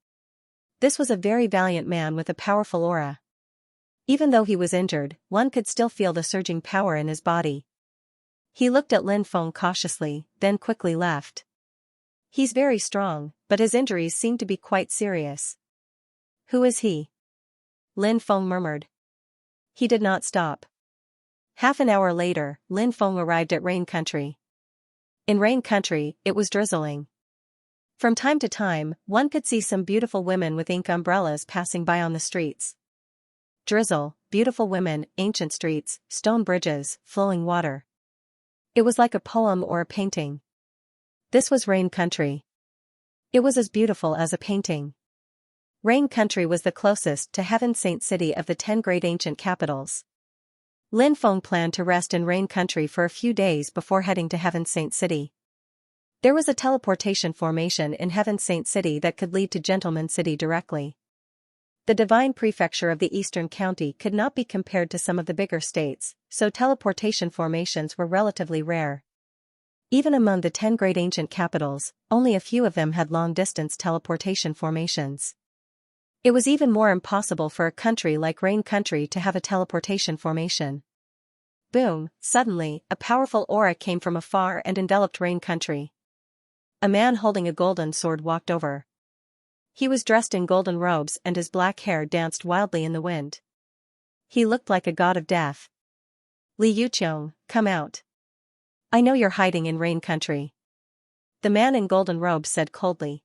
This was a very valiant man with a powerful aura. Even though he was injured, one could still feel the surging power in his body. He looked at Lin Feng cautiously, then quickly left. He's very strong, but his injuries seem to be quite serious. Who is he? Lin Feng murmured. He did not stop. Half an hour later, Lin Feng arrived at Rain Country. In Rain Country, it was drizzling. From time to time, one could see some beautiful women with ink umbrellas passing by on the streets. Drizzle, beautiful women, ancient streets, stone bridges, flowing water. It was like a poem or a painting. This was Rain Country. It was as beautiful as a painting. Rain Country was the closest to Heaven Saint City of the 10 great ancient capitals. Lin Feng planned to rest in Rain Country for a few days before heading to Heaven Saint City. There was a teleportation formation in Heaven Saint City that could lead to Gentleman City directly. The divine prefecture of the eastern county could not be compared to some of the bigger states, so teleportation formations were relatively rare. Even among the 10 great ancient capitals, only a few of them had long-distance teleportation formations. It was even more impossible for a country like Rain Country to have a teleportation formation. Boom! Suddenly, a powerful aura came from afar and enveloped Rain Country. A man holding a golden sword walked over. He was dressed in golden robes and his black hair danced wildly in the wind. He looked like a god of death. Li Yuqiong, come out. I know you're hiding in Rain Country. The man in golden robes said coldly.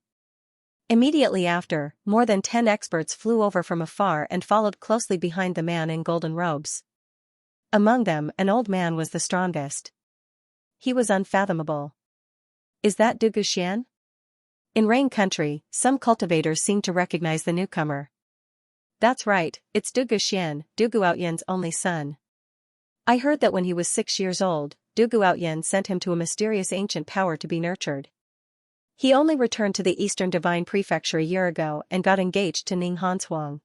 Immediately after, more than 10 experts flew over from afar and followed closely behind the man in golden robes. Among them, an old man was the strongest. He was unfathomable. Is that Du Guxian? In Rain Country, some cultivators seemed to recognize the newcomer. That's right, it's Du Guxian, Du Guotian's only son. I heard that when he was 6 years old, Du Guotian sent him to a mysterious ancient power to be nurtured. He only returned to the Eastern Divine Prefecture a year ago and got engaged to Ning Hanshuang.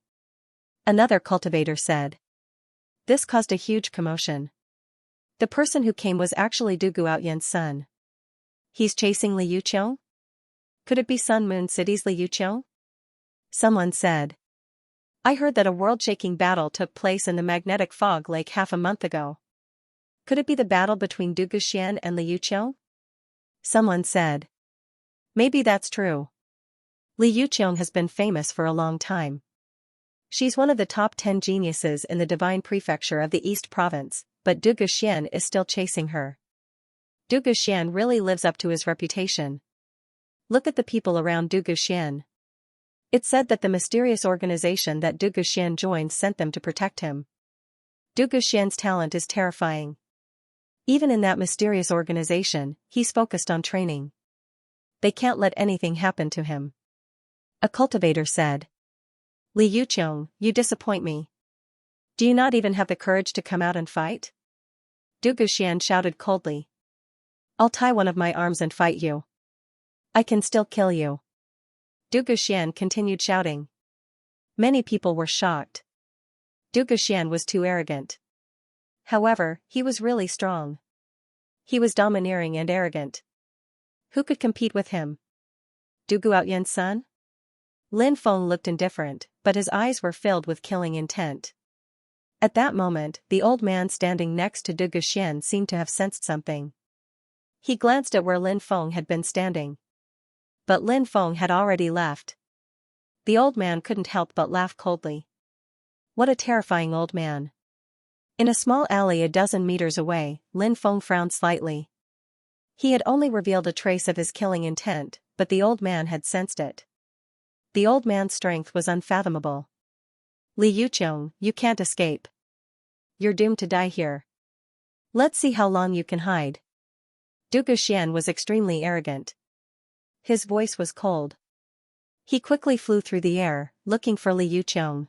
Another cultivator said. This caused a huge commotion. The person who came was actually Du Guotian's son. He's chasing Li Yuqiong? Could it be Sun Moon City's Li Yuqiong? Someone said. I heard that a world-shaking battle took place in the magnetic fog lake half a month ago. Could it be the battle between Du Guxian and Li Yuqiong? Someone said. Maybe that's true. Li Yuqiong has been famous for a long time. She's one of the top 10 geniuses in the Divine Prefecture of the East Province, but Du Guxian is still chasing her. Du Guxian really lives up to his reputation. Look at the people around Du Guxian. It's said that the mysterious organization that Du Guxian joined sent them to protect him. Du Guxian's talent is terrifying. Even in that mysterious organization, he's focused on training. They can't let anything happen to him. A cultivator said. Li Yuqiong, you disappoint me. Do you not even have the courage to come out and fight? Du Guxian shouted coldly. I'll tie one of my arms and fight you. I can still kill you. Du Guxian continued shouting. Many people were shocked. Du Guxian was too arrogant. However, he was really strong. He was domineering and arrogant. Who could compete with him? Du Guotian's son? Lin Feng looked indifferent, but his eyes were filled with killing intent. At that moment, the old man standing next to Du Guxian seemed to have sensed something. He glanced at where Lin Feng had been standing. But Lin Feng had already left. The old man couldn't help but laugh coldly. What a terrifying old man. In a small alley a dozen meters away, Lin Feng frowned slightly. He had only revealed a trace of his killing intent, but the old man had sensed it. The old man's strength was unfathomable. Li Yuqiong, you can't escape. You're doomed to die here. Let's see how long you can hide. Du Guxian was extremely arrogant. His voice was cold. He quickly flew through the air, looking for Li Yuqiong.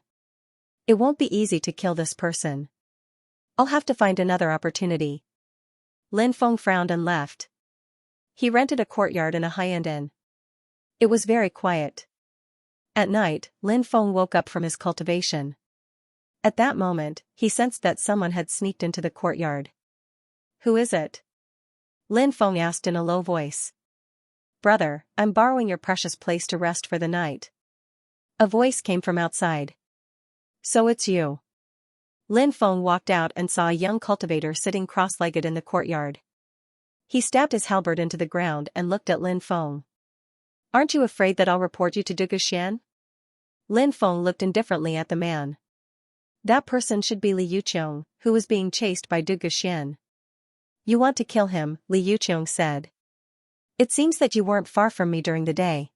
It won't be easy to kill this person. I'll have to find another opportunity. Lin Feng frowned and left. He rented a courtyard in a high-end inn. It was very quiet. At night, Lin Feng woke up from his cultivation. At that moment, he sensed that someone had sneaked into the courtyard. Who is it? Lin Feng asked in a low voice. Brother, I'm borrowing your precious place to rest for the night. A voice came from outside. So it's you. Lin Feng walked out and saw a young cultivator sitting cross-legged in the courtyard. He stabbed his halberd into the ground and looked at Lin Feng. Aren't you afraid that I'll report you to Du Guxian? Lin Feng looked indifferently at the man. That person should be Li Yuqiong, who was being chased by Du Guxian. You want to kill him, Li Yuqiong said. It seems that you weren't far from me during the day.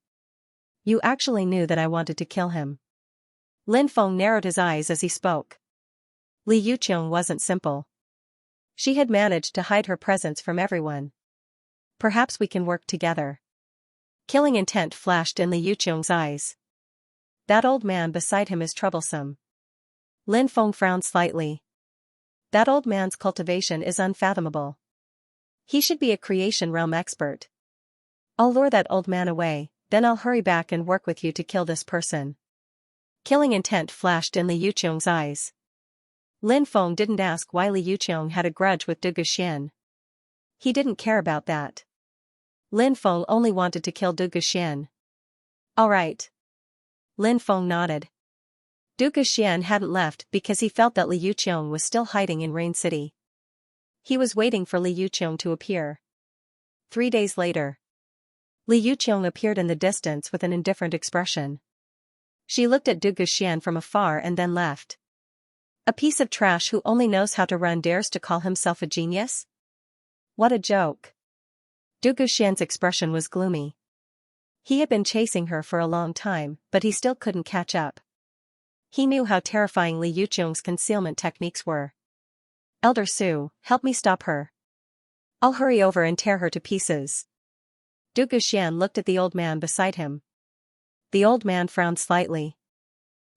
You actually knew that I wanted to kill him. Lin Feng narrowed his eyes as he spoke. Li Yuqiong wasn't simple. She had managed to hide her presence from everyone. Perhaps we can work together. Killing intent flashed in Li Yuqiong's eyes. That old man beside him is troublesome. Lin Feng frowned slightly. That old man's cultivation is unfathomable. He should be a creation realm expert. I'll lure that old man away, then I'll hurry back and work with you to kill this person. Killing intent flashed in Li Yuqiong's eyes. Lin Feng didn't ask why Li Yuqiong had a grudge with Du Guxian. He didn't care about that. Lin Feng only wanted to kill Du Guxian. All right. Lin Feng nodded. Du Guxian hadn't left because he felt that Li Yuqiong was still hiding in Rain City. He was waiting for Li Yuqiong to appear. 3 days later. Li Yuqiong appeared in the distance with an indifferent expression. She looked at Du Guxian from afar and then left. A piece of trash who only knows how to run dares to call himself a genius? What a joke. Du Guxian's expression was gloomy. He had been chasing her for a long time, but he still couldn't catch up. He knew how terrifying Li Yuqiong's concealment techniques were. Elder Su, help me stop her. I'll hurry over and tear her to pieces. Du Guxian looked at the old man beside him. The old man frowned slightly.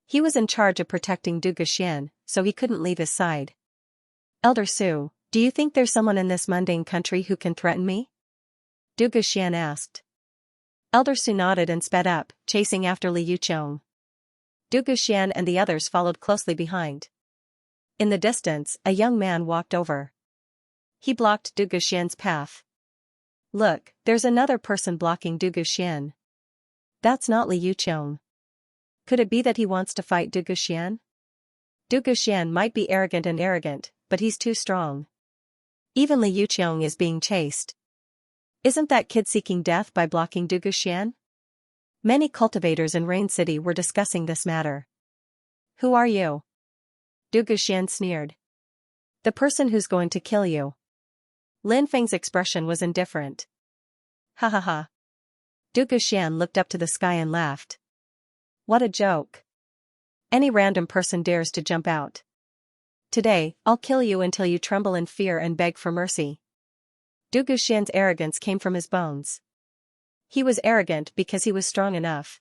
He was in charge of protecting Du Guxian, so he couldn't leave his side. Elder Su, do you think there's someone in this mundane country who can threaten me? Du Guxian asked. Elder Su nodded and sped up, chasing after Li Yuqiong. Du Guxian and the others followed closely behind. In the distance, a young man walked over. He blocked Du Guxian's path. Look, there's another person blocking Du Guxian. That's not Li Yuqiong. Could it be that he wants to fight Du Guxian? Du Guxian might be arrogant, but he's too strong. Even Li Yuqiong is being chased. Isn't that kid seeking death by blocking Du Guxian? Many cultivators in Rain City were discussing this matter. Who are you? Du Guxian sneered. The person who's going to kill you. Lin Feng's expression was indifferent. Ha ha ha. Du Guxian looked up to the sky and laughed. What a joke. Any random person dares to jump out. Today, I'll kill you until you tremble in fear and beg for mercy. Du Guxian's arrogance came from his bones. He was arrogant because he was strong enough.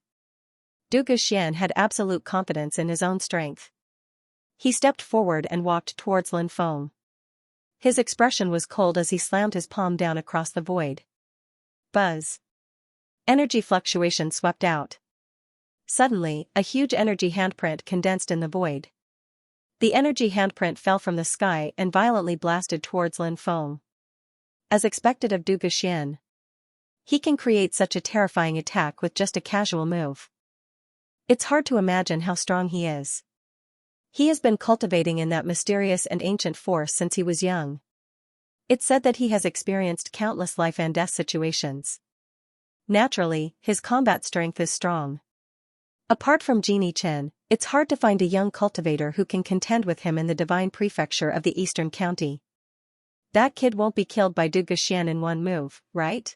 Du Guxian had absolute confidence in his own strength. He stepped forward and walked towards Lin Feng. His expression was cold as he slammed his palm down across the void. Buzz. Energy fluctuation swept out. Suddenly, a huge energy handprint condensed in the void. The energy handprint fell from the sky and violently blasted towards Lin Feng. As expected of Du Guxian. He can create such a terrifying attack with just a casual move. It's hard to imagine how strong he is. He has been cultivating in that mysterious and ancient force since he was young. It's said that he has experienced countless life and death situations. Naturally, his combat strength is strong. Apart from Genie Chen, it's hard to find a young cultivator who can contend with him in the divine prefecture of the Eastern County. That kid won't be killed by Du Guxian in one move, right?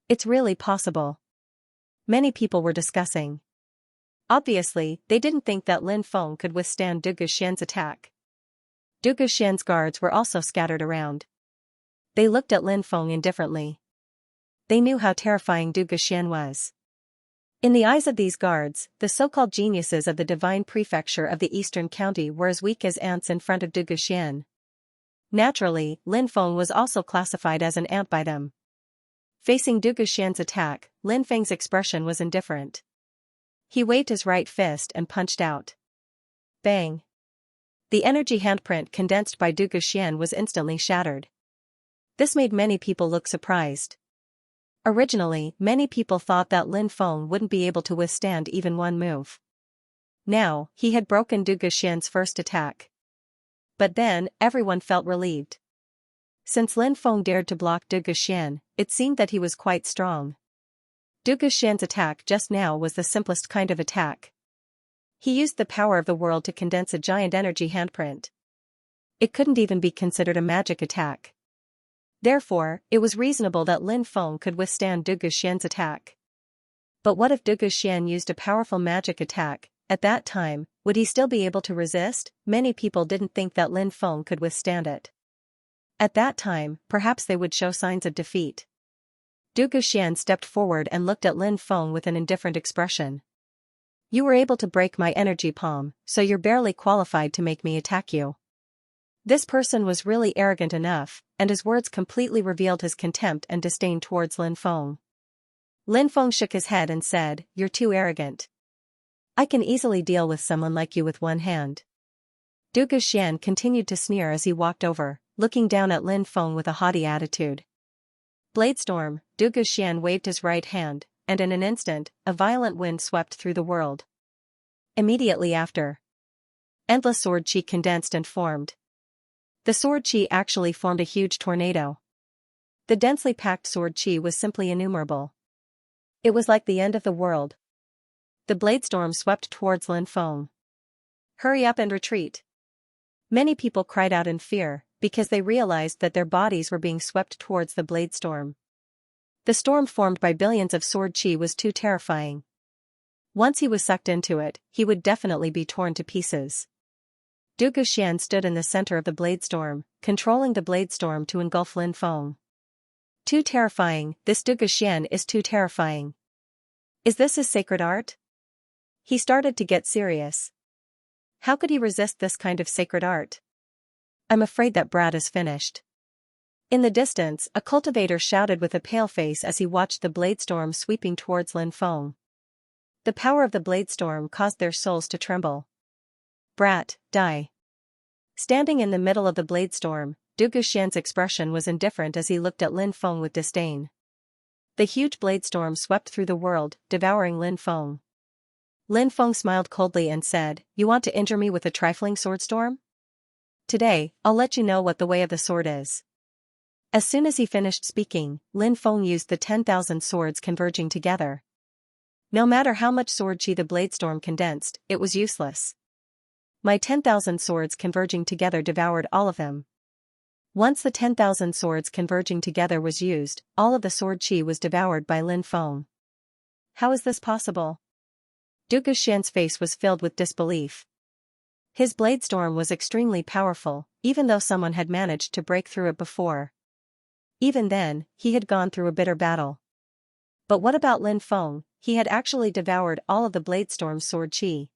It's really possible. Many people were discussing. Obviously, they didn't think that Lin Feng could withstand Du Guxian's attack. Du Guxian's guards were also scattered around. They looked at Lin Feng indifferently. They knew how terrifying Du Guxian was. In the eyes of these guards, the so-called geniuses of the divine prefecture of the Eastern County were as weak as ants in front of Du Guxian. Naturally, Lin Feng was also classified as an ant by them. Facing Du Guxian's attack, Lin Feng's expression was indifferent. He waved his right fist and punched out. Bang! The energy handprint condensed by Du Guxian was instantly shattered. This made many people look surprised. Originally, many people thought that Lin Feng wouldn't be able to withstand even one move. Now, he had broken Du Guxian's first attack. But then, everyone felt relieved. Since Lin Feng dared to block Du Guxian, it seemed that he was quite strong. Du Guxian's attack just now was the simplest kind of attack. He used the power of the world to condense a giant energy handprint. It couldn't even be considered a magic attack. Therefore, it was reasonable that Lin Feng could withstand Du Guxian's attack. But what if Du Guxian used a powerful magic attack? At that time, would he still be able to resist? Many people didn't think that Lin Feng could withstand it. At that time, perhaps they would show signs of defeat. Du Guxian stepped forward and looked at Lin Feng with an indifferent expression. You were able to break my energy palm, so you're barely qualified to make me attack you. This person was really arrogant enough, and his words completely revealed his contempt and disdain towards Lin Feng. Lin Feng shook his head and said, "You're too arrogant. I can easily deal with someone like you with one hand." Du Guxian continued to sneer as he walked over, looking down at Lin Feng with a haughty attitude. Bladestorm, Du Guxian waved his right hand, and in an instant, a violent wind swept through the world. Immediately after, endless sword chi condensed and formed. The sword chi actually formed a huge tornado. The densely packed sword chi was simply innumerable. It was like the end of the world. The bladestorm swept towards Lin Feng. Hurry up and retreat. Many people cried out in fear, because they realized that their bodies were being swept towards the bladestorm. The storm formed by billions of sword chi was too terrifying. Once he was sucked into it, he would definitely be torn to pieces. Du Guxian stood in the center of the blade storm, controlling the blade storm to engulf Lin Feng. Too terrifying, this Du Guxian is too terrifying. Is this his sacred art? He started to get serious. How could he resist this kind of sacred art? I'm afraid that brat is finished. In the distance, a cultivator shouted with a pale face as he watched the blade storm sweeping towards Lin Feng. The power of the blade storm caused their souls to tremble. Brat, die. Standing in the middle of the blade storm, Du Guxian's expression was indifferent as he looked at Lin Feng with disdain. The huge blade storm swept through the world, devouring Lin Feng. Lin Feng smiled coldly and said, "You want to injure me with a trifling sword storm? Today, I'll let you know what the way of the sword is." As soon as he finished speaking, Lin Feng used the 10,000 swords converging together. No matter how much sword chi the blade storm condensed, it was useless. My 10,000 swords converging together devoured all of them. Once the 10,000 swords converging together was used, all of the sword chi was devoured by Lin Feng. How is this possible? Du Guxian's face was filled with disbelief. His blade storm was extremely powerful, even though someone had managed to break through it before. Even then, he had gone through a bitter battle. But what about Lin Feng? He had actually devoured all of the blade storm's sword chi.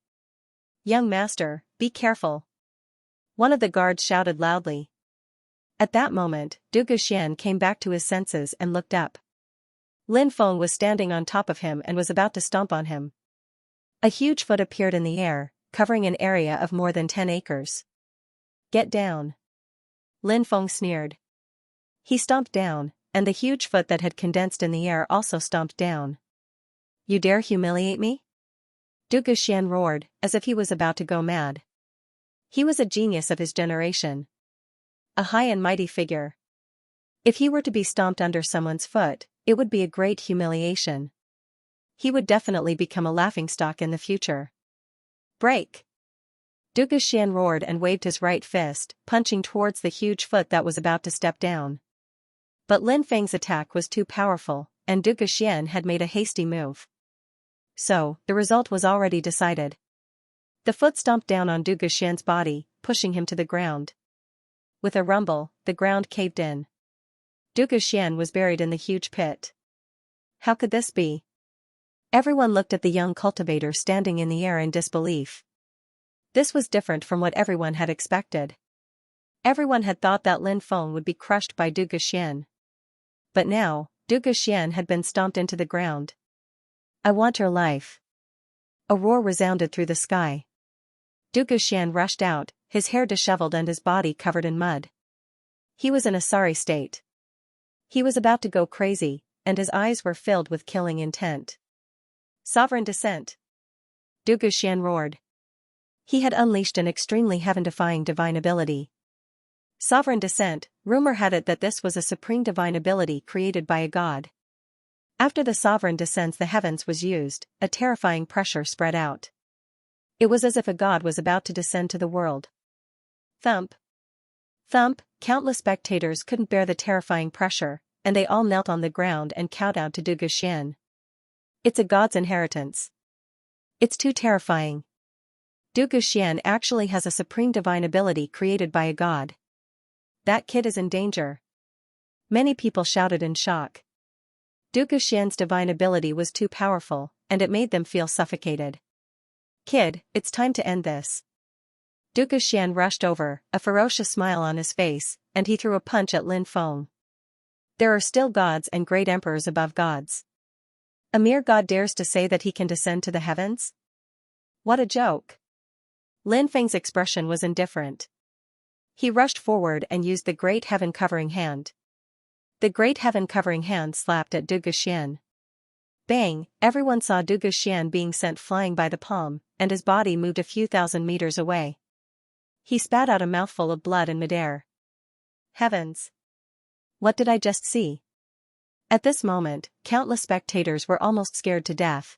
"Young master, be careful." One of the guards shouted loudly. At that moment, Du Guxian came back to his senses and looked up. Lin Feng was standing on top of him and was about to stomp on him. A huge foot appeared in the air, covering an area of more than 10 acres. "Get down." Lin Feng sneered. He stomped down, and the huge foot that had condensed in the air also stomped down. "You dare humiliate me?" Du Guxian roared, as if he was about to go mad. He was a genius of his generation. A high and mighty figure. If he were to be stomped under someone's foot, it would be a great humiliation. He would definitely become a laughingstock in the future. "Break!" Du Guxian roared and waved his right fist, punching towards the huge foot that was about to step down. But Lin Feng's attack was too powerful, and Du Guxian had made a hasty move. So, the result was already decided. The foot stomped down on Du Guxian's body, pushing him to the ground. With a rumble, the ground caved in. Du Guxian was buried in the huge pit. How could this be? Everyone looked at the young cultivator standing in the air in disbelief. This was different from what everyone had expected. Everyone had thought that Lin Feng would be crushed by Du Guxian. But now, Du Guxian had been stomped into the ground. "I want your life." A roar resounded through the sky. Du Guxian rushed out, his hair disheveled and his body covered in mud. He was in a sorry state. He was about to go crazy, and his eyes were filled with killing intent. "Sovereign descent!" Du Guxian roared. He had unleashed an extremely heaven-defying divine ability. Sovereign descent, rumor had it that this was a supreme divine ability created by a god. After the sovereign descends the heavens was used, a terrifying pressure spread out. It was as if a god was about to descend to the world. Thump. Thump, countless spectators couldn't bear the terrifying pressure, and they all knelt on the ground and kowtowed to Du Guxian. It's a god's inheritance. It's too terrifying. Du Guxian actually has a supreme divine ability created by a god. That kid is in danger. Many people shouted in shock. Du Guxian's divine ability was too powerful, and it made them feel suffocated. "Kid, it's time to end this." Du Guxian rushed over, a ferocious smile on his face, and he threw a punch at Lin Feng. There are still gods and great emperors above gods. A mere god dares to say that he can descend to the heavens? What a joke. Lin Feng's expression was indifferent. He rushed forward and used the great heaven-covering hand. The great heaven-covering hand slapped at Du Guxian. Bang! Everyone saw Du Guxian being sent flying by the palm, and his body moved a few thousand meters away. He spat out a mouthful of blood in midair. Heavens! What did I just see? At this moment, countless spectators were almost scared to death.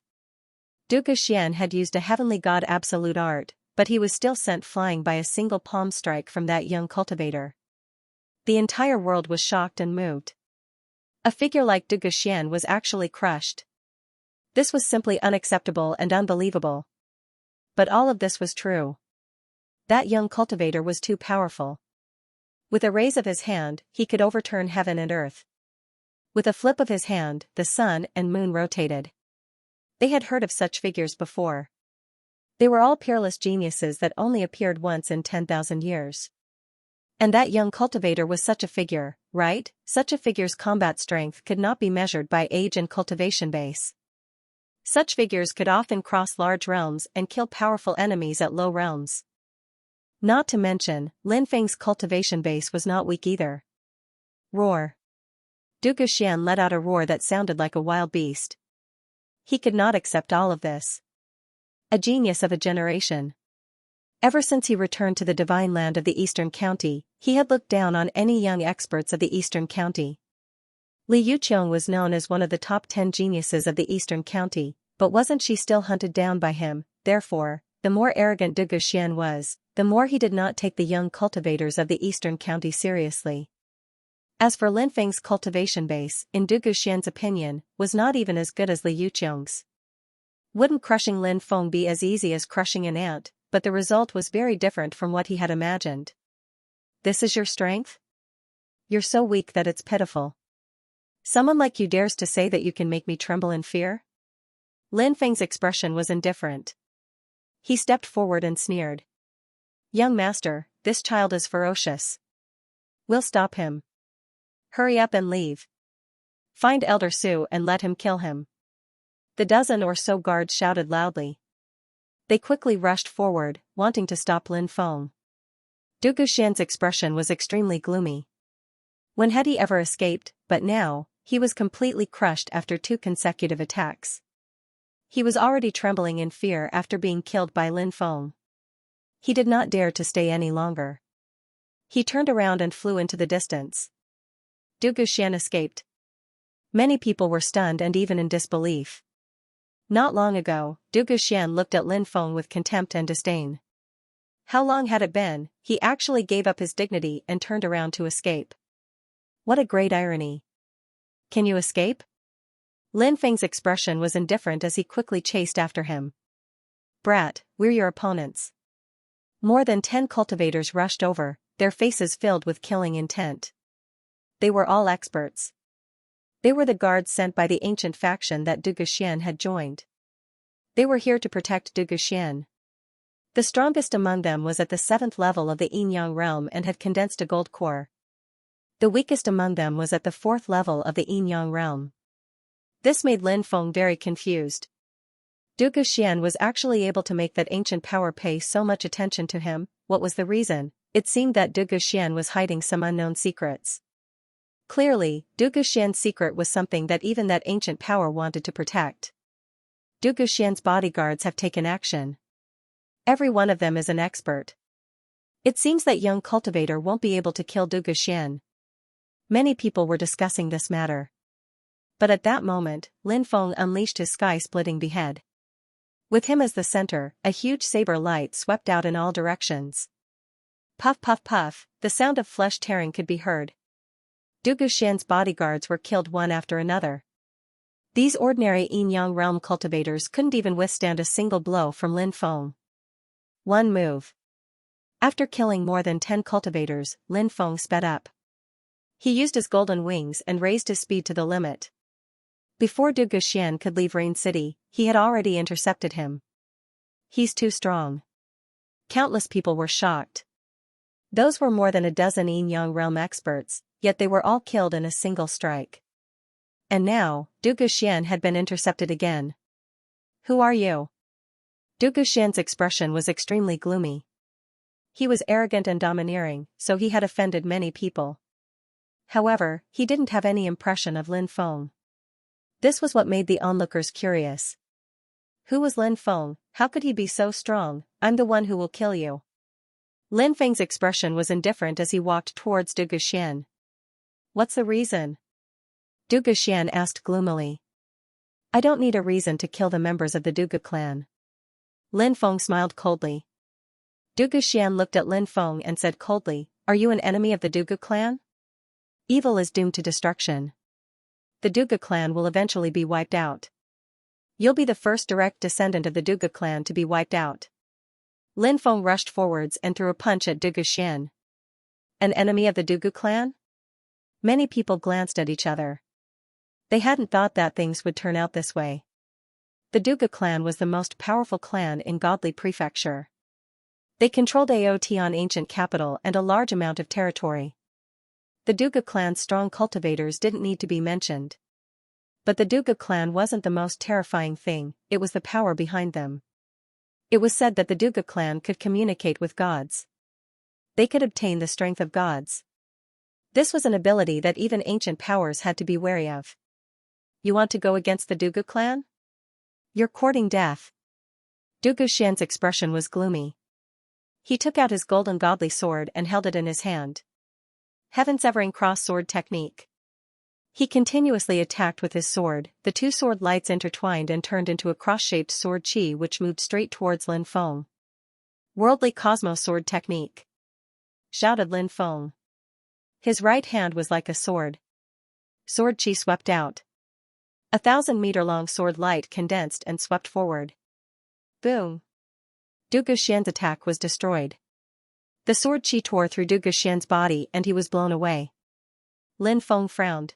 Du Guxian had used a heavenly god absolute art, but he was still sent flying by a single palm strike from that young cultivator. The entire world was shocked and moved. A figure like Du Guxian was actually crushed. This was simply unacceptable and unbelievable. But all of this was true. That young cultivator was too powerful. With a raise of his hand, he could overturn heaven and earth. With a flip of his hand, the sun and moon rotated. They had heard of such figures before. They were all peerless geniuses that only appeared once in 10,000 years. And that young cultivator was such a figure, right? Such a figure's combat strength could not be measured by age and cultivation base. Such figures could often cross large realms and kill powerful enemies at low realms. Not to mention, Lin Feng's cultivation base was not weak either. Roar. Du Guxian let out a roar that sounded like a wild beast. He could not accept all of this. A genius of a generation. Ever since he returned to the divine land of the Eastern County, he had looked down on any young experts of the Eastern County. Li Yuqiang was known as one of the top 10 geniuses of the Eastern County, but wasn't she still hunted down by him? Therefore, the more arrogant Du Guxian was, the more he did not take the young cultivators of the Eastern County seriously. As for Lin Feng's cultivation base, in Du Guxian's opinion, was not even as good as Li Yuqiang's. Wouldn't crushing Lin Feng be as easy as crushing an ant? But the result was very different from what he had imagined. This is your strength? You're so weak that it's pitiful. Someone like you dares to say that you can make me tremble in fear? Lin Feng's expression was indifferent. He stepped forward and sneered. Young master, this child is ferocious. We'll stop him. Hurry up and leave. Find Elder Su and let him kill him. The dozen or so guards shouted loudly. They quickly rushed forward, wanting to stop Lin Feng. Du Guxian's expression was extremely gloomy. When had he ever escaped? But now, he was completely crushed after 2 consecutive attacks. He was already trembling in fear after being killed by Lin Feng. He did not dare to stay any longer. He turned around and flew into the distance. Du Guxian escaped. Many people were stunned and even in disbelief. Not long ago, Du Guxian looked at Lin Feng with contempt and disdain. How long had it been? He actually gave up his dignity and turned around to escape. What a great irony. Can you escape? Lin Feng's expression was indifferent as he quickly chased after him. Brat, we're your opponents. More than 10 cultivators rushed over, their faces filled with killing intent. They were all experts. They were the guards sent by the ancient faction that Du Guxian had joined. They were here to protect Du Guxian. The strongest among them was at the 7th level of the Yin-Yang realm and had condensed a gold core. The weakest among them was at the 4th level of the Yin-Yang realm. This made Lin Feng very confused. Du Guxian was actually able to make that ancient power pay so much attention to him. What was the reason? It seemed that Du Guxian was hiding some unknown secrets. Clearly, Du Guxian's secret was something that even that ancient power wanted to protect. Du Guxian's bodyguards have taken action. Every one of them is an expert. It seems that young cultivator won't be able to kill Du Guxian. Many people were discussing this matter. But at that moment, Lin Feng unleashed his sky-splitting behead. With him as the center, a huge saber light swept out in all directions. Puff puff puff, the sound of flesh tearing could be heard. Du Guxian's bodyguards were killed one after another. These ordinary Yin-Yang realm cultivators couldn't even withstand a single blow from Lin Feng. One move. After killing more than 10 cultivators, Lin Feng sped up. He used his golden wings and raised his speed to the limit. Before Du Guxian could leave Rain City, he had already intercepted him. He's too strong. Countless people were shocked. Those were more than a dozen Yin-Yang realm experts, yet they were all killed in a single strike. And now, Du Guxian had been intercepted again. Who are you? Du Guxian's expression was extremely gloomy. He was arrogant and domineering, so he had offended many people. However, he didn't have any impression of Lin Feng. This was what made the onlookers curious. Who was Lin Feng? How could he be so strong? I'm the one who will kill you. Lin Feng's expression was indifferent as he walked towards Du Guxian. What's the reason? Du Guxian asked gloomily. I don't need a reason to kill the members of the Dugu clan. Lin Feng smiled coldly. Du Guxian looked at Lin Feng and said coldly, are you an enemy of the Dugu clan? Evil is doomed to destruction. the Duga clan will eventually be wiped out. You'll be the first direct descendant of the Duga clan to be wiped out. Lin Feng rushed forwards and threw a punch at Duga Xian. An enemy of the Dugu clan? Many people glanced at each other. They hadn't thought that things would turn out this way. The Duga clan was the most powerful clan in Godly Prefecture. They controlled Aotian ancient capital and a large amount of territory. The Duga clan's strong cultivators didn't need to be mentioned. But the Duga clan wasn't the most terrifying thing, it was the power behind them. It was said that the Duga clan could communicate with gods. They could obtain the strength of gods. This was an ability that even ancient powers had to be wary of. You want to go against the Duga clan? You're courting death. Dugu Xian's expression was gloomy. He took out his golden godly sword and held it in his hand. Heaven-severing cross-sword technique. He continuously attacked with his sword, the two sword lights intertwined and turned into a cross-shaped sword chi which moved straight towards Lin Feng. Worldly Cosmos sword technique. Shouted Lin Feng. His right hand was like a sword. Sword chi swept out. 1,000-meter-long sword light condensed and swept forward. Boom. Dugu Xian's attack was destroyed. The sword chi tore through Dugu Xian's body and he was blown away. Lin Feng frowned.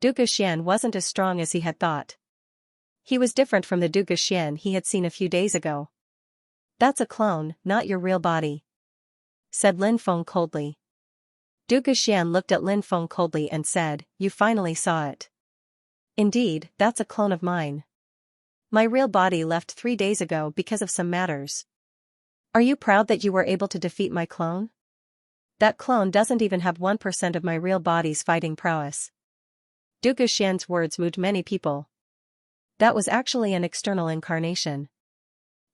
Dugu Xian wasn't as strong as he had thought. He was different from the Dugu Xian he had seen a few days ago. That's a clone, not your real body, said Lin Feng coldly. Dugu Xian looked at Lin Feng coldly and said, "You finally saw it." "Indeed, that's a clone of mine. My real body left 3 days ago because of some matters." "Are you proud that you were able to defeat my clone?" "That clone doesn't even have 1% of my real body's fighting prowess." Dugu Xian's words moved many people. That was actually an external incarnation.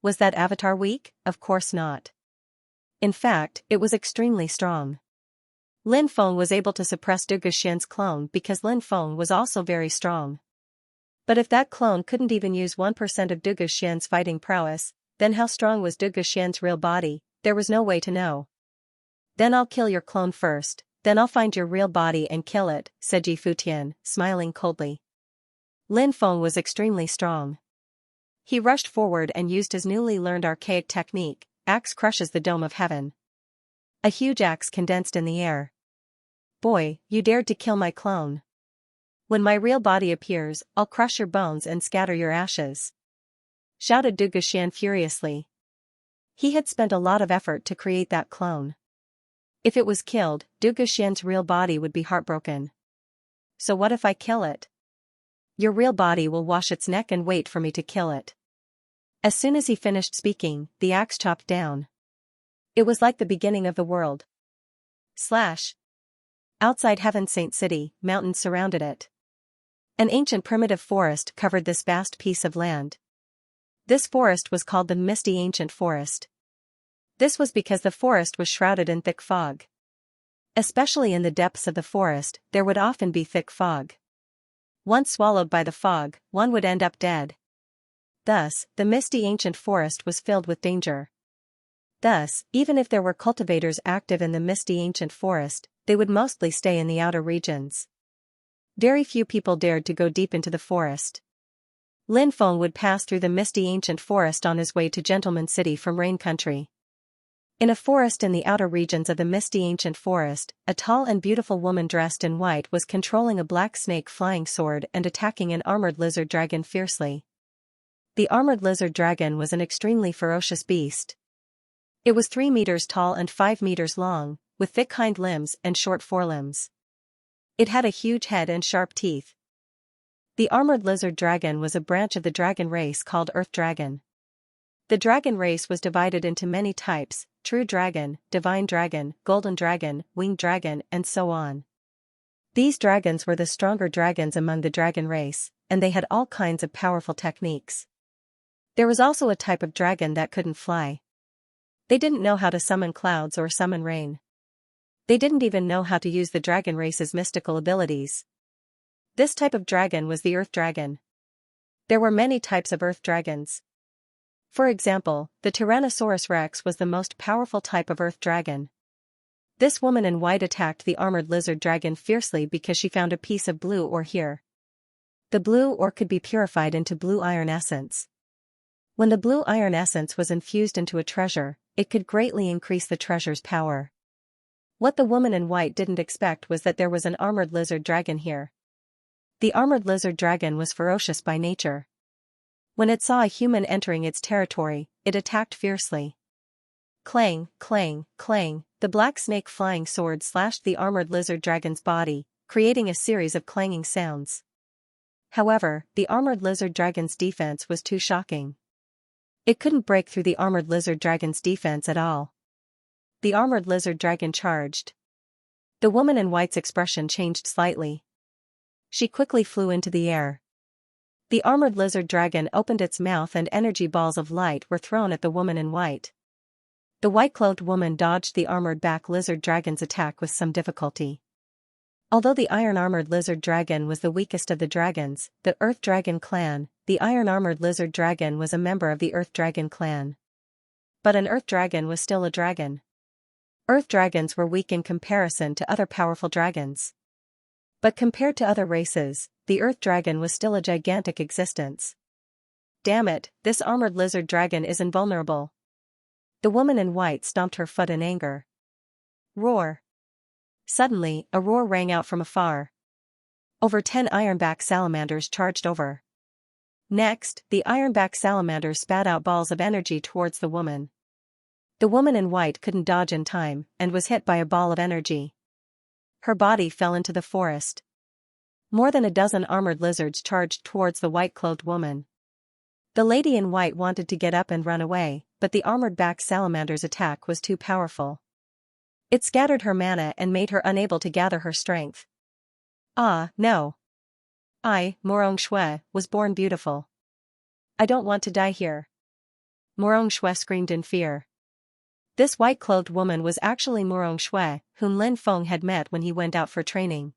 Was that avatar weak? Of course not. In fact, it was extremely strong. Lin Feng was able to suppress Dugu Xian's clone because Lin Feng was also very strong. But if that clone couldn't even use 1% of Dugu Xian's fighting prowess, then how strong was Dugu Xian's real body? There was no way to know. "Then I'll kill your clone first, then I'll find your real body and kill it," said Ji Futian, smiling coldly. Lin Feng was extremely strong. He rushed forward and used his newly learned archaic technique, Axe Crushes the Dome of Heaven. A huge axe condensed in the air. "Boy, you dared to kill my clone. When my real body appears, I'll crush your bones and scatter your ashes," shouted Dugu Xian furiously. He had spent a lot of effort to create that clone. If it was killed, Dugu Xian's real body would be heartbroken. "So what if I kill it?" "Your real body will wash its neck and wait for me to kill it." As soon as he finished speaking, the axe chopped down. It was like the beginning of the world. Slash. Outside Heaven's Saint City, mountains surrounded it. An ancient primitive forest covered this vast piece of land. This forest was called the Misty Ancient Forest. This was because the forest was shrouded in thick fog. Especially in the depths of the forest, there would often be thick fog. Once swallowed by the fog, one would end up dead. Thus, the Misty Ancient Forest was filled with danger. Thus, even if there were cultivators active in the Misty Ancient Forest, they would mostly stay in the outer regions. Very few people dared to go deep into the forest. Lin Feng would pass through the Misty Ancient Forest on his way to Gentleman City from Rain Country. In a forest in the outer regions of the Misty Ancient Forest, a tall and beautiful woman dressed in white was controlling a black snake flying sword and attacking an armored lizard dragon fiercely. The armored lizard dragon was an extremely ferocious beast. It was 3 meters tall and 5 meters long, with thick hind limbs and short forelimbs. It had a huge head and sharp teeth. The armored lizard dragon was a branch of the dragon race called Earth Dragon. The dragon race was divided into many types: true dragon, divine dragon, golden dragon, winged dragon, and so on. These dragons were the stronger dragons among the dragon race, and they had all kinds of powerful techniques. There was also a type of dragon that couldn't fly. They didn't know how to summon clouds or summon rain. They didn't even know how to use the dragon race's mystical abilities. This type of dragon was the Earth Dragon. There were many types of Earth Dragons. For example, the Tyrannosaurus Rex was the most powerful type of Earth Dragon. This woman in white attacked the armored lizard dragon fiercely because she found a piece of blue ore here, The blue ore could be purified into blue iron essence. When the blue iron essence was infused into a treasure, it could greatly increase the treasure's power. What the woman in white didn't expect was that there was an armored lizard dragon here. The armored lizard dragon was ferocious by nature. When it saw a human entering its territory, it attacked fiercely. Clang, clang, clang, the black snake flying sword slashed the armored lizard dragon's body, creating a series of clanging sounds. However, the armored lizard dragon's defense was too shocking. It couldn't break through the armored lizard dragon's defense at all. The armored lizard dragon charged. The woman in white's expression changed slightly. She quickly flew into the air. The armored lizard dragon opened its mouth and energy balls of light were thrown at the woman in white. The white-clothed woman dodged the armored-back lizard dragon's attack with some difficulty. Although the iron-armored lizard dragon was the weakest of the dragons, the Earth Dragon clan, the iron-armored lizard dragon was a member of the Earth Dragon clan. But an Earth Dragon was still a dragon. Earth dragons were weak in comparison to other powerful dragons. But compared to other races, the Earth Dragon was still a gigantic existence. Damn it, this armored lizard dragon is invulnerable. The woman in white stomped her foot in anger. Roar. Suddenly, a roar rang out from afar. Over 10 ironback salamanders charged over. Next, the ironback salamanders spat out balls of energy towards the woman. The woman in white couldn't dodge in time, and was hit by a ball of energy. Her body fell into the forest. More than a dozen armored lizards charged towards the white-clothed woman. The lady in white wanted to get up and run away, but the armored-back salamander's attack was too powerful. It scattered her mana and made her unable to gather her strength. Ah, no. I, Morong Shui, was born beautiful. I don't want to die here. Morong Shui screamed in fear. This white-clothed woman was actually Morong Shui, whom Lin Feng had met when he went out for training.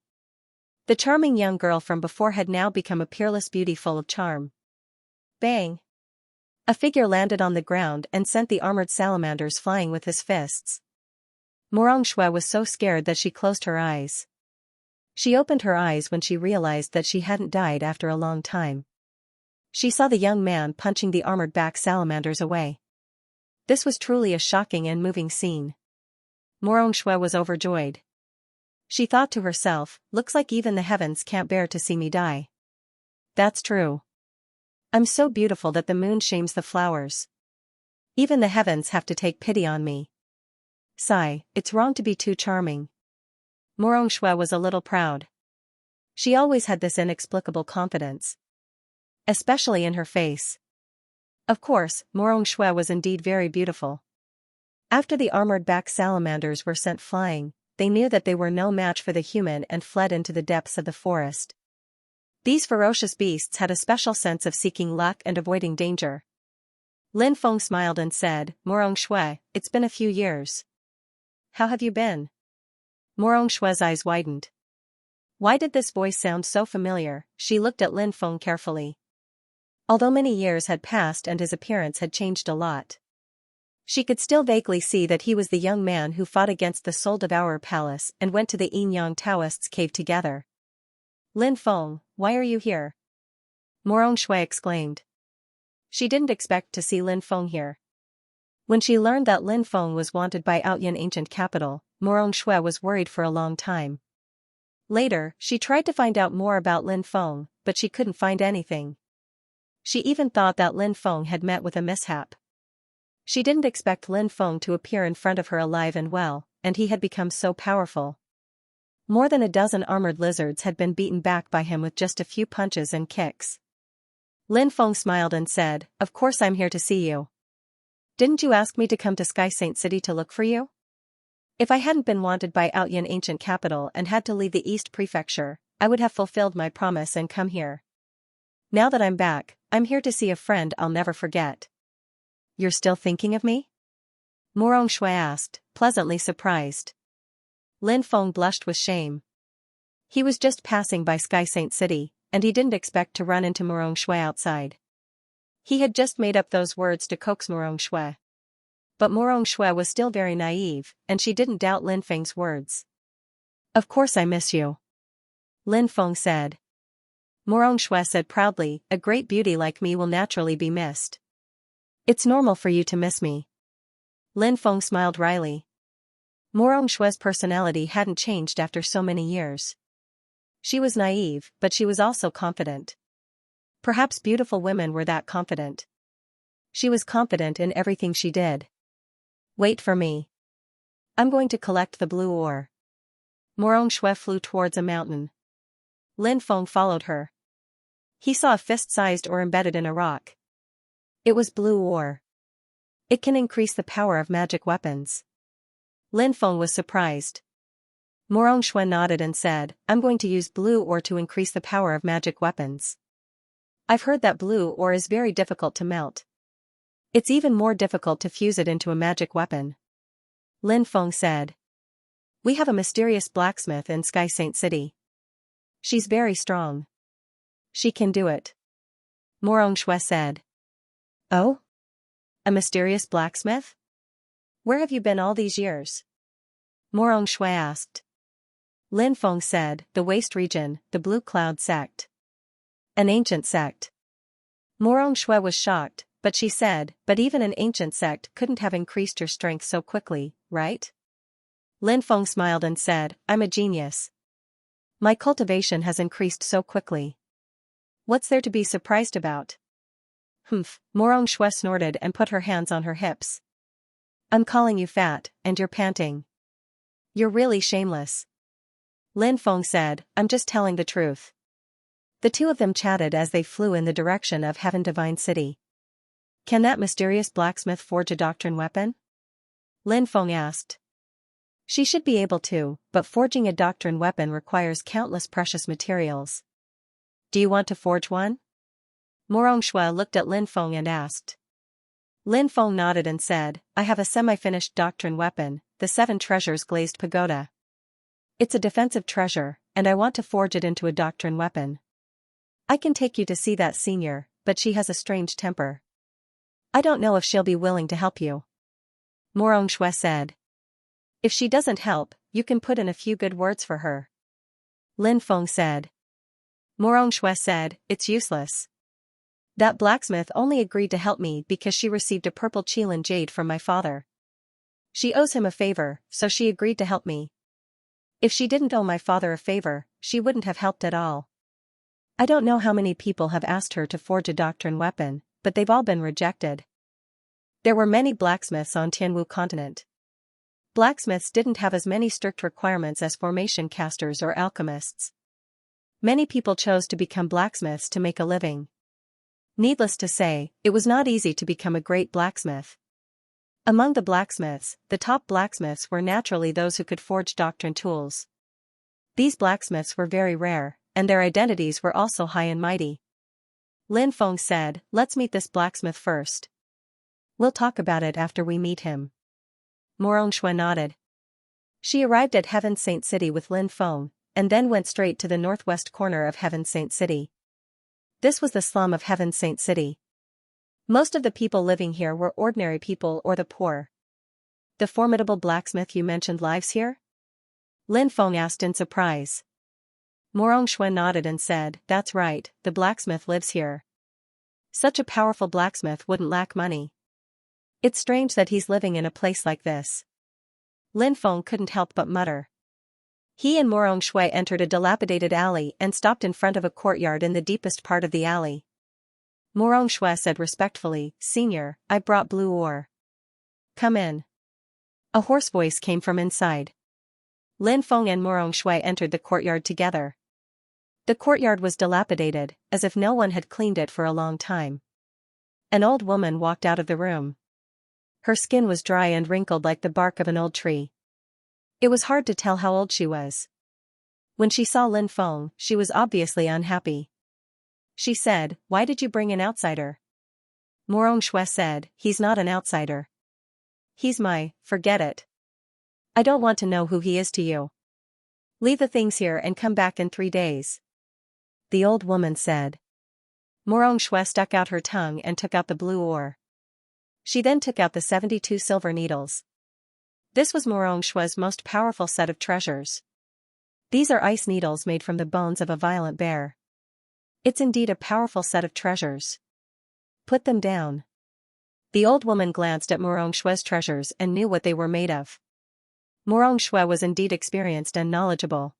The charming young girl from before had now become a peerless beauty full of charm. Bang! A figure landed on the ground and sent the armored salamanders flying with his fists. Morong Shui was so scared that she closed her eyes. She opened her eyes when she realized that she hadn't died after a long time. She saw the young man punching the armored-back salamanders away. This was truly a shocking and moving scene. Morong Shui was overjoyed. She thought to herself, looks like even the heavens can't bear to see me die. That's true. I'm so beautiful that the moon shames the flowers. Even the heavens have to take pity on me. Sigh, it's wrong to be too charming. Morong Shui was a little proud. She always had this inexplicable confidence. Especially in her face. Of course, Morong Shui was indeed very beautiful. After the armored-back salamanders were sent flying, they knew that they were no match for the human and fled into the depths of the forest. These ferocious beasts had a special sense of seeking luck and avoiding danger. Lin Feng smiled and said, Morong Shui, it's been a few years. How have you been? Morong Shui's eyes widened. Why did this voice sound so familiar? She looked at Lin Feng carefully. Although many years had passed and his appearance had changed a lot, she could still vaguely see that he was the young man who fought against the Soul Devourer Palace and went to the Yin Yang Taoists' cave together. Lin Feng, why are you here? Morong Shui exclaimed. She didn't expect to see Lin Feng here. When she learned that Lin Feng was wanted by Outyin Ancient Capital, Morong Shui was worried for a long time. Later, she tried to find out more about Lin Feng, but she couldn't find anything. She even thought that Lin Feng had met with a mishap. She didn't expect Lin Feng to appear in front of her alive and well, and he had become so powerful. More than a dozen armored lizards had been beaten back by him with just a few punches and kicks. Lin Feng smiled and said, Of course I'm here to see you. Didn't you ask me to come to Sky Saint City to look for you? If I hadn't been wanted by Outyin Ancient Capital and had to leave the East Prefecture, I would have fulfilled my promise and come here. Now that I'm back, I'm here to see a friend I'll never forget. You're still thinking of me? Morong Shui asked, pleasantly surprised. Lin Feng blushed with shame. He was just passing by Sky Saint City, and he didn't expect to run into Morong Shui outside. He had just made up those words to coax Morong Shui. But Morong Shui was still very naive, and she didn't doubt Lin Feng's words. Of course I miss you. Lin Feng said. Morong Shui said proudly, a great beauty like me will naturally be missed. It's normal for you to miss me. Lin Feng smiled wryly. Morong Shui's personality hadn't changed after so many years. She was naive, but she was also confident. Perhaps beautiful women were that confident. She was confident in everything she did. Wait for me. I'm going to collect the blue ore. Morong Shui flew towards a mountain. Lin Feng followed her. He saw a fist-sized ore embedded in a rock. It was blue ore. It can increase the power of magic weapons. Lin Feng was surprised. Morong Shui nodded and said, I'm going to use blue ore to increase the power of magic weapons. I've heard that blue ore is very difficult to melt. It's even more difficult to fuse it into a magic weapon. Lin Feng said. We have a mysterious blacksmith in Sky Saint City. She's very strong. She can do it. Morong Shui said. Oh? A mysterious blacksmith? Where have you been all these years? Morong Shui asked. Lin Feng said, the Waste Region, the Blue Cloud sect. An ancient sect. Morong Shui was shocked, but she said, but even an ancient sect couldn't have increased your strength so quickly, right? Lin Feng smiled and said, I'm a genius. My cultivation has increased so quickly. What's there to be surprised about? Humph, Morong Shui snorted and put her hands on her hips. I'm calling you fat, and you're panting. You're really shameless. Lin Feng said, I'm just telling the truth. The two of them chatted as they flew in the direction of Heaven Divine City. Can that mysterious blacksmith forge a doctrine weapon? Lin Feng asked. She should be able to, but forging a doctrine weapon requires countless precious materials. Do you want to forge one? Morong Shui looked at Lin Feng and asked. Lin Feng nodded and said, I have a semi-finished doctrine weapon, the 7 Treasures Glazed Pagoda. It's a defensive treasure, and I want to forge it into a doctrine weapon. I can take you to see that senior, but she has a strange temper. I don't know if she'll be willing to help you. Morong Shui said. If she doesn't help, you can put in a few good words for her. Lin Feng said. Morong Shui said, it's useless. That blacksmith only agreed to help me because she received a purple Qilin jade from my father. She owes him a favor, so she agreed to help me. If she didn't owe my father a favor, she wouldn't have helped at all. I don't know how many people have asked her to forge a doctrine weapon, but they've all been rejected. There were many blacksmiths on Tianwu continent. Blacksmiths didn't have as many strict requirements as formation casters or alchemists. Many people chose to become blacksmiths to make a living. Needless to say, it was not easy to become a great blacksmith. Among the blacksmiths, the top blacksmiths were naturally those who could forge doctrine tools. These blacksmiths were very rare, and their identities were also high and mighty. Lin Feng said, let's meet this blacksmith first. We'll talk about it after we meet him. Morong Shui nodded. She arrived at Heaven Saint City with Lin Feng, and then went straight to the northwest corner of Heaven Saint City. This was the slum of Heaven Saint City. Most of the people living here were ordinary people or the poor. The formidable blacksmith you mentioned lives here? Lin Feng asked in surprise. Morong Shui nodded and said, that's right, the blacksmith lives here. Such a powerful blacksmith wouldn't lack money. It's strange that he's living in a place like this. Lin Feng couldn't help but mutter. He and Morong Shui entered a dilapidated alley and stopped in front of a courtyard in the deepest part of the alley. Morong Shui said respectfully, Senior, I brought blue ore. Come in. A hoarse voice came from inside. Lin Feng and Morong Shui entered the courtyard together. The courtyard was dilapidated, as if no one had cleaned it for a long time. An old woman walked out of the room. Her skin was dry and wrinkled like the bark of an old tree. It was hard to tell how old she was. When she saw Lin Feng, she was obviously unhappy. She said, Why did you bring an outsider? Morong Shui said, He's not an outsider. He's forget it. I don't want to know who he is to you. Leave the things here and come back in 3 days. The old woman said. Morong Shui stuck out her tongue and took out the blue ore. She then took out the 72 silver needles. This was Morong Shui's most powerful set of treasures. These are ice needles made from the bones of a violent bear. It's indeed a powerful set of treasures. Put them down. The old woman glanced at Morong Shue's treasures and knew what they were made of. Morong Shue was indeed experienced and knowledgeable.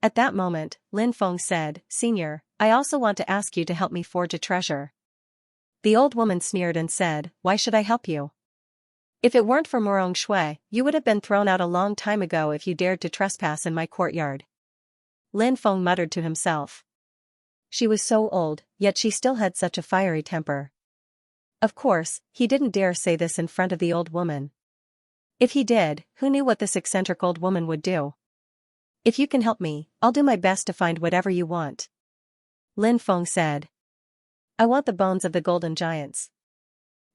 At that moment, Lin Feng said, "Senior, I also want to ask you to help me forge a treasure." The old woman sneered and said, "Why should I help you? If it weren't for Morong Shue, you would have been thrown out a long time ago if you dared to trespass in my courtyard." Lin Feng muttered to himself. She was so old, yet she still had such a fiery temper. Of course, he didn't dare say this in front of the old woman. If he did, who knew what this eccentric old woman would do? "If you can help me, I'll do my best to find whatever you want," Lin Feng said. "I want the bones of the golden giants."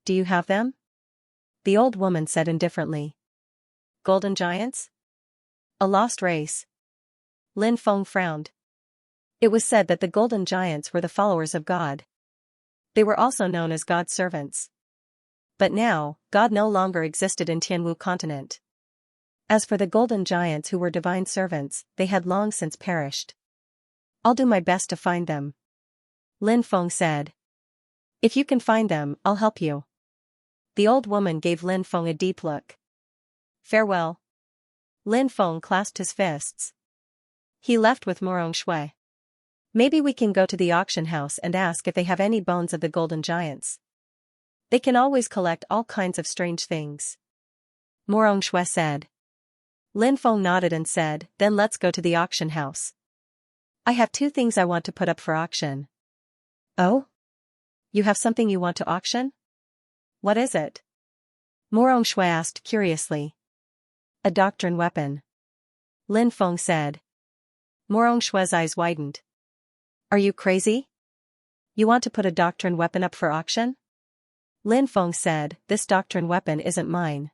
"Do you have them?" the old woman said indifferently. "Golden giants? A lost race?" Lin Feng frowned. It was said that the golden giants were the followers of God. They were also known as God's servants. But now, God no longer existed in Tianwu continent. As for the golden giants who were divine servants, they had long since perished. "I'll do my best to find them," Lin Feng said. "If you can find them, I'll help you." The old woman gave Lin Feng a deep look. "Farewell." Lin Feng clasped his fists. He left with Morong Shui. "Maybe we can go to the auction house and ask if they have any bones of the golden giants. They can always collect all kinds of strange things," Morong Shui said. Lin Feng nodded and said, "Then let's go to the auction house. I have 2 things I want to put up for auction." "Oh? You have something you want to auction? What is it?" Morong Shui asked curiously. "A doctrine weapon," Lin Feng said. Morong Shui's eyes widened. "Are you crazy? You want to put a doctrine weapon up for auction?" Lin Feng said, "This doctrine weapon isn't mine.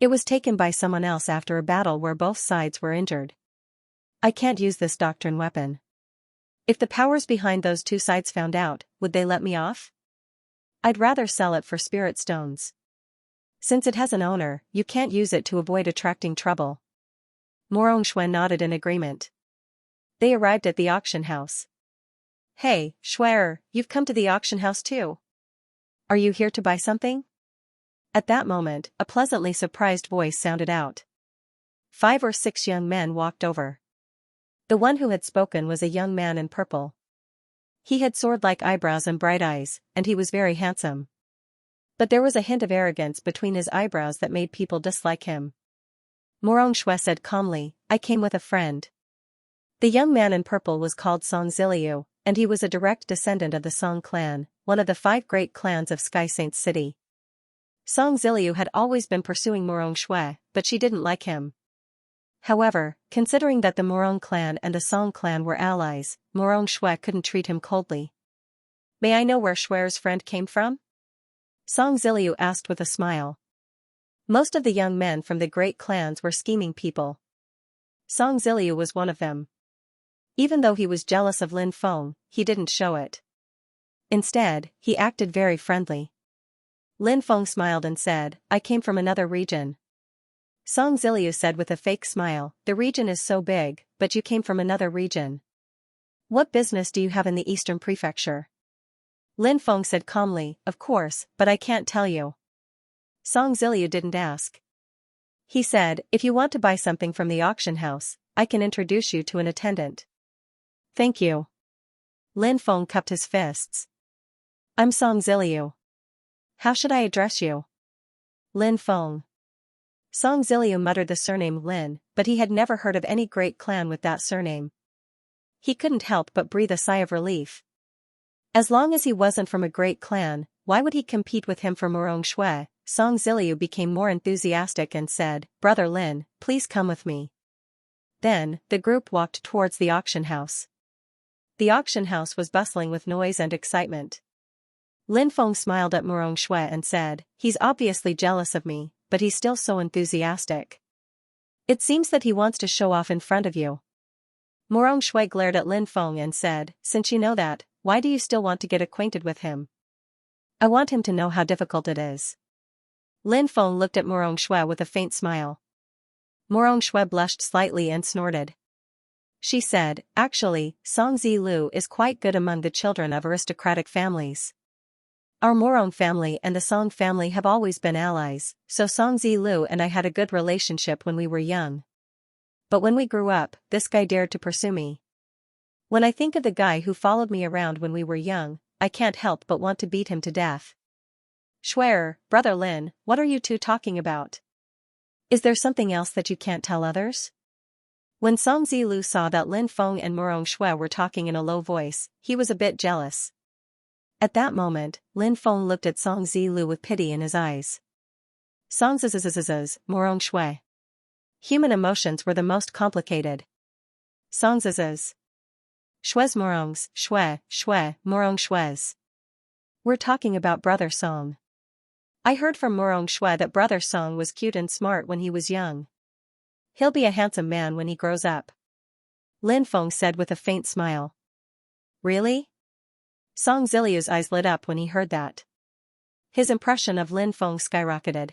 It was taken by someone else after a battle where both sides were injured. I can't use this doctrine weapon. If the powers behind those 2 sides found out, would they let me off? I'd rather sell it for spirit stones. Since it has an owner, you can't use it to avoid attracting trouble." Morong Shui nodded in agreement. They arrived at the auction house. "Hey, Shuer, you've come to the auction house too. Are you here to buy something?" At that moment, a pleasantly surprised voice sounded out. 5 or 6 young men walked over. The one who had spoken was a young man in purple. He had sword-like eyebrows and bright eyes, and he was very handsome. But there was a hint of arrogance between his eyebrows that made people dislike him. Morong Shui said calmly, "I came with a friend." The young man in purple was called Song Ziliu, and he was a direct descendant of the Song clan, one of the 5 great clans of Sky Saints City. Song Ziliu had always been pursuing Morong Shui, but she didn't like him. However, considering that the Morong clan and the Song clan were allies, Morong Shui couldn't treat him coldly. "May I know where Shuer's friend came from?" Song Ziliu asked with a smile. Most of the young men from the great clans were scheming people. Song Ziliu was one of them. Even though he was jealous of Lin Feng, he didn't show it. Instead, he acted very friendly. Lin Feng smiled and said, "I came from another region." Song Ziliu said with a fake smile, "The region is so big, but you came from another region. What business do you have in the Eastern Prefecture?" Lin Feng said calmly, "Of course, but I can't tell you." Song Ziliu didn't ask. He said, "If you want to buy something from the auction house, I can introduce you to an attendant." "Thank you." Lin Feng cupped his fists. "I'm Song Ziliu. How should I address you?" "Lin Feng." Song Ziliu muttered the surname Lin, but he had never heard of any great clan with that surname. He couldn't help but breathe a sigh of relief. As long as he wasn't from a great clan, why would he compete with him for Morong Shui? Song Ziliu became more enthusiastic and said, "Brother Lin, please come with me." Then, the group walked towards the auction house. The auction house was bustling with noise and excitement. Lin Feng smiled at Morong Shui and said, "He's obviously jealous of me, but he's still so enthusiastic. It seems that he wants to show off in front of you." Morong Shui glared at Lin Feng and said, "Since you know that, why do you still want to get acquainted with him?" "I want him to know how difficult it is." Lin Feng looked at Morong Shui with a faint smile. Morong Shui blushed slightly and snorted. She said, actually, Song Zilu is quite good among the children of aristocratic families. Our Morong family and the Song family have always been allies, so Song Zilu and I had a good relationship when we were young. But when we grew up, this guy dared to pursue me. When I think of the guy who followed me around when we were young, I can't help but want to beat him to death. Schwer, Brother Lin, what are you two talking about? Is there something else that you can't tell others? When Song Zilu saw that Lin Feng and Murong Xue were talking in a low voice, he was a bit jealous. At that moment, Lin Feng looked at Song Zilu with pity in his eyes. Song Zzzzzzzz, Murong Xue. Human emotions were the most complicated. Song Zzzz. Xue's Murongs, Xue, Murong Xue's. We're talking about Brother Song. I heard from Murong Xue that Brother Song was cute and smart when he was young. He'll be a handsome man when he grows up. Lin Feng said with a faint smile. Really? Song Ziliu's eyes lit up when he heard that. His impression of Lin Feng skyrocketed.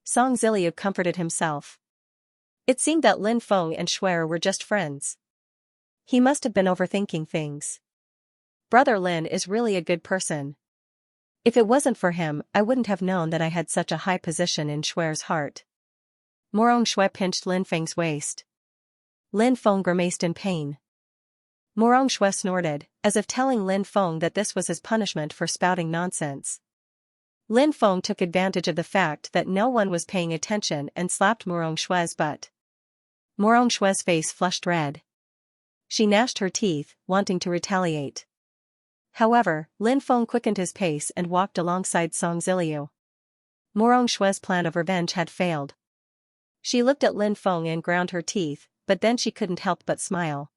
Song Ziliu comforted himself. It seemed that Lin Feng and Xue were just friends. He must have been overthinking things. Brother Lin is really a good person. If it wasn't for him, I wouldn't have known that I had such a high position in Xue's heart. Murong Xue pinched Lin Feng's waist. Lin Feng grimaced in pain. Murong Xue snorted, as if telling Lin Feng that this was his punishment for spouting nonsense. Lin Feng took advantage of the fact that no one was paying attention and slapped Murong Xue's butt. Murong Xue's face flushed red. She gnashed her teeth, wanting to retaliate. However, Lin Feng quickened his pace and walked alongside Song Ziliu. Murong Xue's plan of revenge had failed. She looked at Lin Feng and ground her teeth, but then she couldn't help but smile.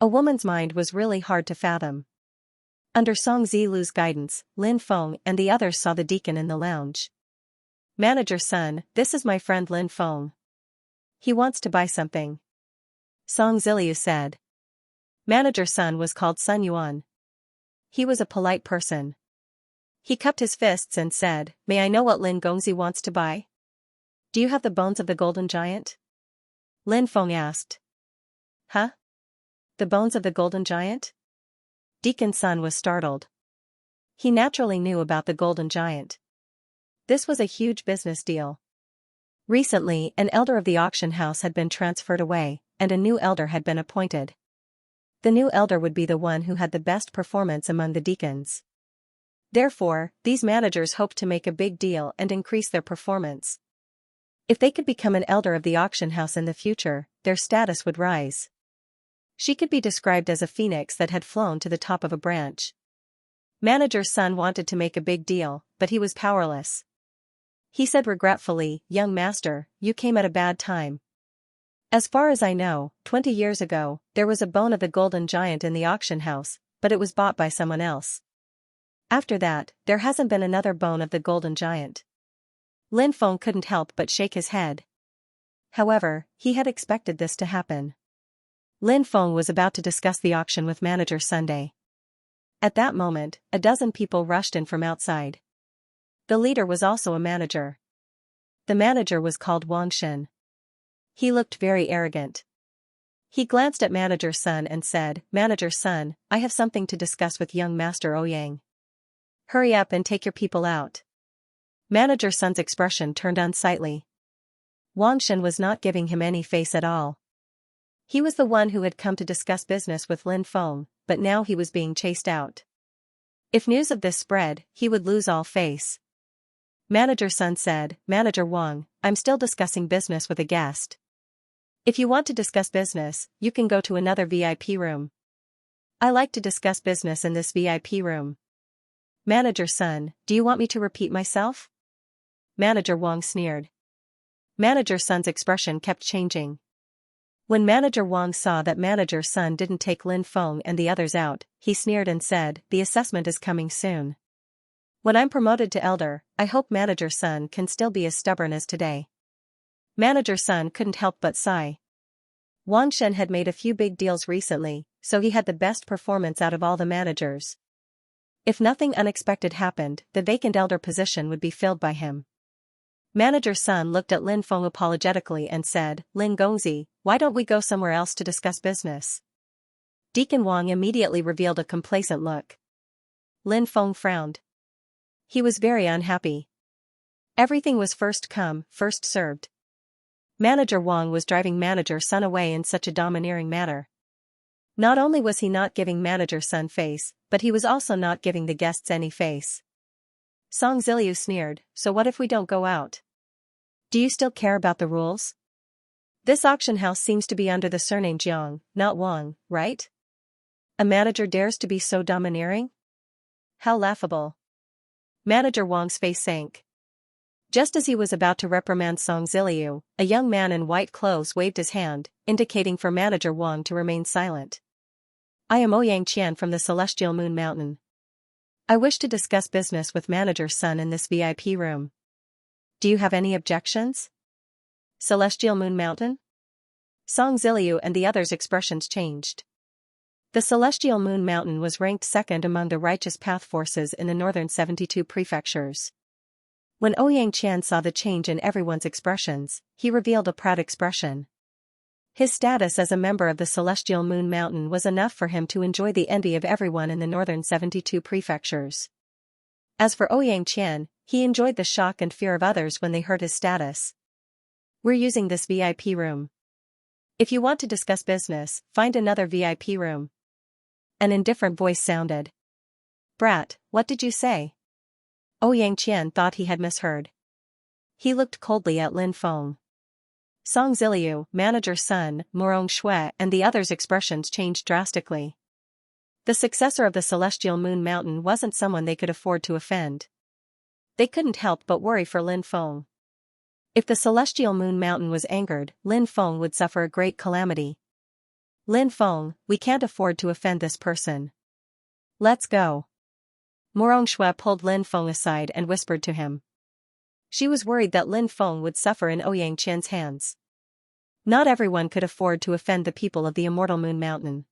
A woman's mind was really hard to fathom. Under Song Zilu's guidance, Lin Feng and the others saw the deacon in the lounge. Manager Sun, this is my friend Lin Feng. He wants to buy something. Song Ziliu said. Manager Sun was called Sun Yuan. He was a polite person. He cupped his fists and said, May I know what Lin Gongzi wants to buy? Do you have the bones of the golden giant? Lin Feng asked. Huh? The bones of the golden giant? Deacon Sun was startled. He naturally knew about the golden giant. This was a huge business deal. Recently, an elder of the auction house had been transferred away, and a new elder had been appointed. The new elder would be the one who had the best performance among the deacons. Therefore, these managers hoped to make a big deal and increase their performance. If they could become an elder of the auction house in the future, their status would rise. She could be described as a phoenix that had flown to the top of a branch. Manager Sun wanted to make a big deal, but he was powerless. He said regretfully, Young master, you came at a bad time. As far as I know, 20 years ago, there was a bone of the golden giant in the auction house, but it was bought by someone else. After that, there hasn't been another bone of the golden giant. Lin Feng couldn't help but shake his head. However, he had expected this to happen. Lin Feng was about to discuss the auction with Manager Sunday. At that moment, a dozen people rushed in from outside. The leader was also a manager. The manager was called Wang Shen. He looked very arrogant. He glanced at Manager Sun and said, Manager Sun, I have something to discuss with young Master Ouyang. Hurry up and take your people out. Manager Sun's expression turned unsightly. Wang Shen was not giving him any face at all. He was the one who had come to discuss business with Lin Feng, but now he was being chased out. If news of this spread, he would lose all face. Manager Sun said, Manager Wang, I'm still discussing business with a guest. If you want to discuss business, you can go to another VIP room. I like to discuss business in this VIP room. Manager Sun, do you want me to repeat myself? Manager Wang sneered. Manager Sun's expression kept changing. When Manager Wang saw that Manager Sun didn't take Lin Feng and the others out, he sneered and said, the assessment is coming soon. When I'm promoted to elder, I hope Manager Sun can still be as stubborn as today. Manager Sun couldn't help but sigh. Wang Shen had made a few big deals recently, so he had the best performance out of all the managers. If nothing unexpected happened, the vacant elder position would be filled by him. Manager Sun looked at Lin Feng apologetically and said, Lin Gongzi, why don't we go somewhere else to discuss business? Deacon Wang immediately revealed a complacent look. Lin Feng frowned. He was very unhappy. Everything was first come, first served. Manager Wang was driving Manager Sun away in such a domineering manner. Not only was he not giving Manager Sun face, but he was also not giving the guests any face. Song Ziliu sneered, so what if we don't go out? Do you still care about the rules? This auction house seems to be under the surname Jiang, not Wang, right? A manager dares to be so domineering? How laughable. Manager Wang's face sank. Just as he was about to reprimand Song Ziliu, a young man in white clothes waved his hand, indicating for Manager Wang to remain silent. I am Ouyang Qian from the Celestial Moon Mountain. I wish to discuss business with Manager Sun in this VIP room. Do you have any objections? Celestial Moon Mountain? Song Ziliu and the others' expressions changed. The Celestial Moon Mountain was ranked second among the righteous path forces in the northern 72 prefectures. When Ouyang Qian saw the change in everyone's expressions, he revealed a proud expression. His status as a member of the Celestial Moon Mountain was enough for him to enjoy the envy of everyone in the northern 72 prefectures. As for Ouyang Qian, he enjoyed the shock and fear of others when they heard his status. We're using this VIP room. If you want to discuss business, find another VIP room. An indifferent voice sounded. Brat, what did you say? Ouyang Qian thought he had misheard. He looked coldly at Lin Feng. Song Ziliu, Manager Sun, Morong Shui and the others' expressions changed drastically. The successor of the Celestial Moon Mountain wasn't someone they could afford to offend. They couldn't help but worry for Lin Feng. If the Celestial Moon Mountain was angered, Lin Feng would suffer a great calamity. Lin Feng, we can't afford to offend this person. Let's go. Morong Shui pulled Lin Feng aside and whispered to him. She was worried that Lin Feng would suffer in Ouyang Qian's hands. Not everyone could afford to offend the people of the Immortal Moon Mountain.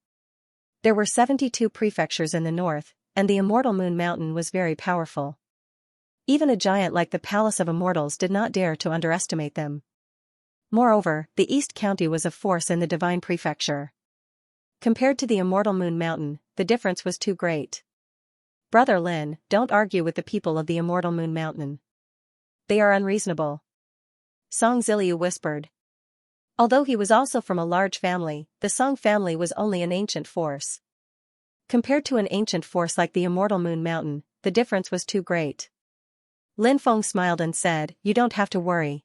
There were 72 prefectures in the north, and the Immortal Moon Mountain was very powerful. Even a giant like the Palace of Immortals did not dare to underestimate them. Moreover, the East County was a force in the Divine Prefecture. Compared to the Immortal Moon Mountain, the difference was too great. Brother Lin, don't argue with the people of the Immortal Moon Mountain. They are unreasonable. Song Ziliu whispered. Although he was also from a large family, the Song family was only an ancient force. Compared to an ancient force like the Immortal Moon Mountain, the difference was too great. Lin Feng smiled and said, you don't have to worry.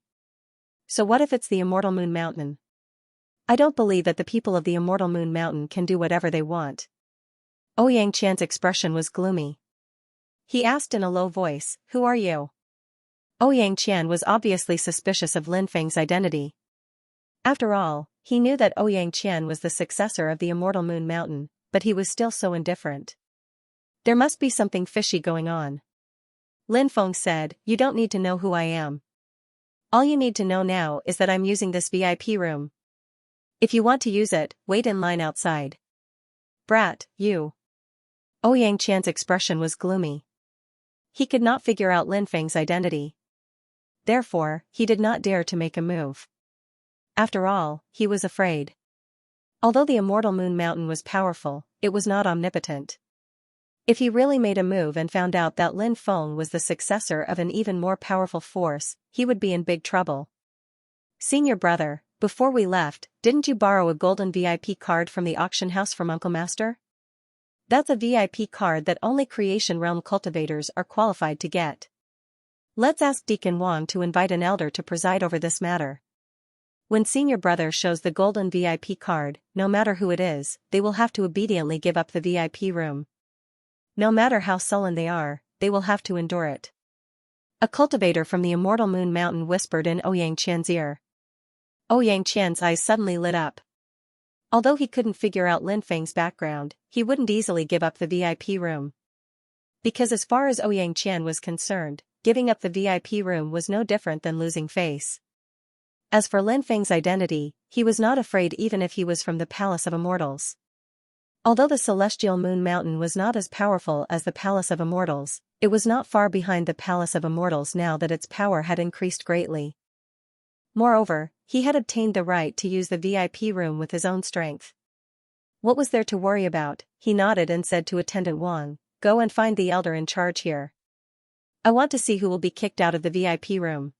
So what if it's the Immortal Moon Mountain? I don't believe that the people of the Immortal Moon Mountain can do whatever they want. Ouyang Qian's expression was gloomy. He asked in a low voice, who are you? Ouyang Qian was obviously suspicious of Lin Feng's identity. After all, he knew that Ouyang Qian was the successor of the Immortal Moon Mountain, but he was still so indifferent. There must be something fishy going on. Lin Feng said, you don't need to know who I am. All you need to know now is that I'm using this VIP room. If you want to use it, wait in line outside. Brat, you. Ouyang Qian's expression was gloomy. He could not figure out Lin Feng's identity. Therefore, he did not dare to make a move. After all, he was afraid. Although the Immortal Moon Mountain was powerful, it was not omnipotent. If he really made a move and found out that Lin Feng was the successor of an even more powerful force, he would be in big trouble. Senior brother, before we left, didn't you borrow a golden VIP card from the auction house from Uncle Master? That's a VIP card that only Creation Realm cultivators are qualified to get. Let's ask Deacon Wang to invite an elder to preside over this matter. When senior brother shows the golden VIP card, no matter who it is, they will have to obediently give up the VIP room. No matter how sullen they are, they will have to endure it. A cultivator from the Immortal Moon Mountain whispered in Ouyang Qian's ear. Ouyang Qian's eyes suddenly lit up. Although he couldn't figure out Lin Feng's background, he wouldn't easily give up the VIP room. Because as far as Ouyang Qian was concerned, giving up the VIP room was no different than losing face. As for Lin Feng's identity, he was not afraid even if he was from the Palace of Immortals. Although the celestial moon mountain was not as powerful as the Palace of Immortals, it was not far behind the Palace of Immortals now that its power had increased greatly. Moreover, he had obtained the right to use the VIP room with his own strength. What was there to worry about? He nodded and said to Attendant Wang, "Go and find the elder in charge here. I want to see who will be kicked out of the VIP room."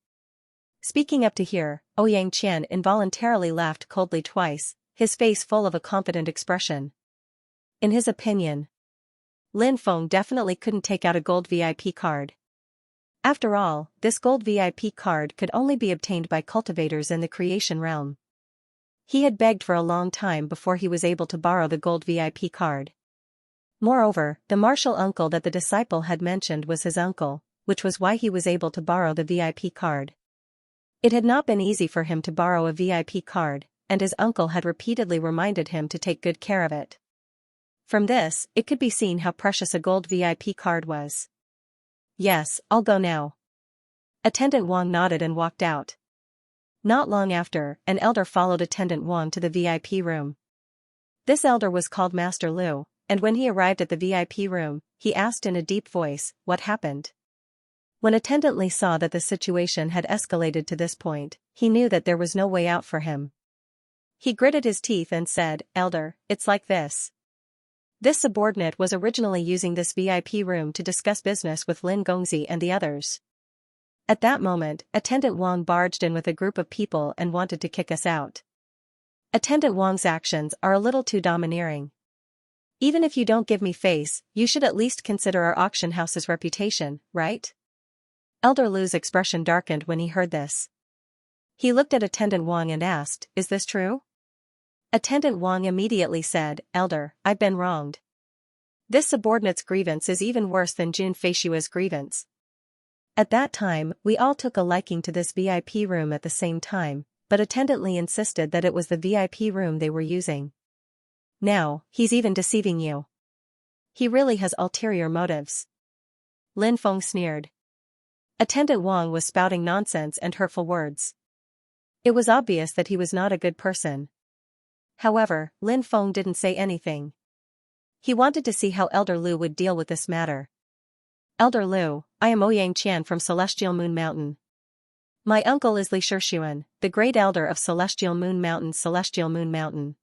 Speaking up to hear, Xianxia involuntarily laughed coldly twice, his face full of a confident expression. In his opinion, Lin Feng definitely couldn't take out a gold VIP card. After all, this gold VIP card could only be obtained by cultivators in the creation realm. He had begged for a long time before he was able to borrow the gold VIP card. Moreover, the martial uncle that the disciple had mentioned was his uncle, which was why he was able to borrow the VIP card. It had not been easy for him to borrow a VIP card, and his uncle had repeatedly reminded him to take good care of it. From this, it could be seen how precious a gold VIP card was. "Yes, I'll go now." Attendant Wang nodded and walked out. Not long after, an elder followed Attendant Wang to the VIP room. This elder was called Master Lu, and when he arrived at the VIP room, he asked in a deep voice, "What happened?" When Attendant Li saw that the situation had escalated to this point, he knew that there was no way out for him. He gritted his teeth and said, "Elder, it's like this. This subordinate was originally using this VIP room to discuss business with Lin Gongzi and the others. At that moment, Attendant Wang barged in with a group of people and wanted to kick us out. Attendant Wang's actions are a little too domineering. Even if you don't give me face, you should at least consider our auction house's reputation, right?" Elder Lu's expression darkened when he heard this. He looked at Attendant Wang and asked, "Is this true?" Attendant Wang immediately said, "Elder, I've been wronged. This subordinate's grievance is even worse than Jun Feishua's grievance. At that time, we all took a liking to this VIP room at the same time, but Attendant Li insisted that it was the VIP room they were using. Now, he's even deceiving you. He really has ulterior motives." Lin Feng sneered. Attendant Wang was spouting nonsense and hurtful words. It was obvious that he was not a good person. However, Lin Feng didn't say anything. He wanted to see how Elder Lu would deal with this matter. "Elder Lu, I am Xianxia from Celestial Moon Mountain. My uncle is Li Shixuan, the great elder of Celestial Moon Mountain. Celestial Moon Mountain.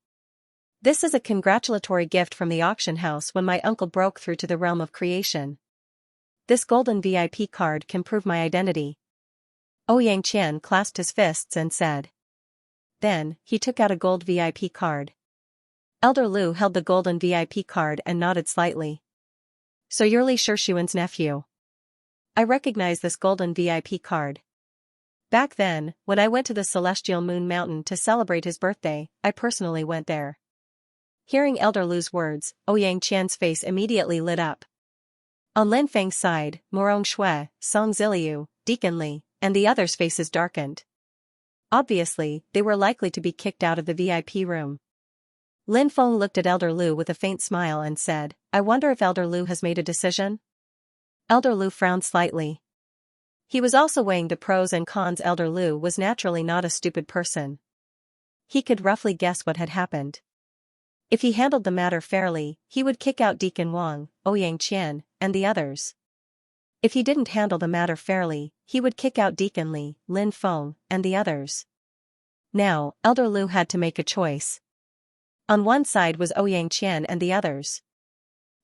This is a congratulatory gift from the auction house when my uncle broke through to the realm of creation. This golden VIP card can prove my identity." Xianxia clasped his fists and said. Then, he took out a gold VIP card. Elder Lu held the golden VIP card and nodded slightly. "So you're Li Shixuan's nephew. I recognize this golden VIP card. Back then, when I went to the Celestial Moon Mountain to celebrate his birthday, I personally went there." Hearing Elder Lu's words, Xianxia's face immediately lit up. On Lin Feng's side, Morong Shui, Song Ziliu, Deacon Li, and the others' faces darkened. Obviously, they were likely to be kicked out of the VIP room. Lin Feng looked at Elder Lu with a faint smile and said, "I wonder if Elder Lu has made a decision?" Elder Lu frowned slightly. He was also weighing the pros and cons. Elder Lu was naturally not a stupid person. He could roughly guess what had happened. If he handled the matter fairly, he would kick out Deacon Wang, Xianxia, and the others. If he didn't handle the matter fairly, he would kick out Deacon Li, Lin Feng, and the others. Now, Elder Lu had to make a choice. On one side was Xianxia and the others.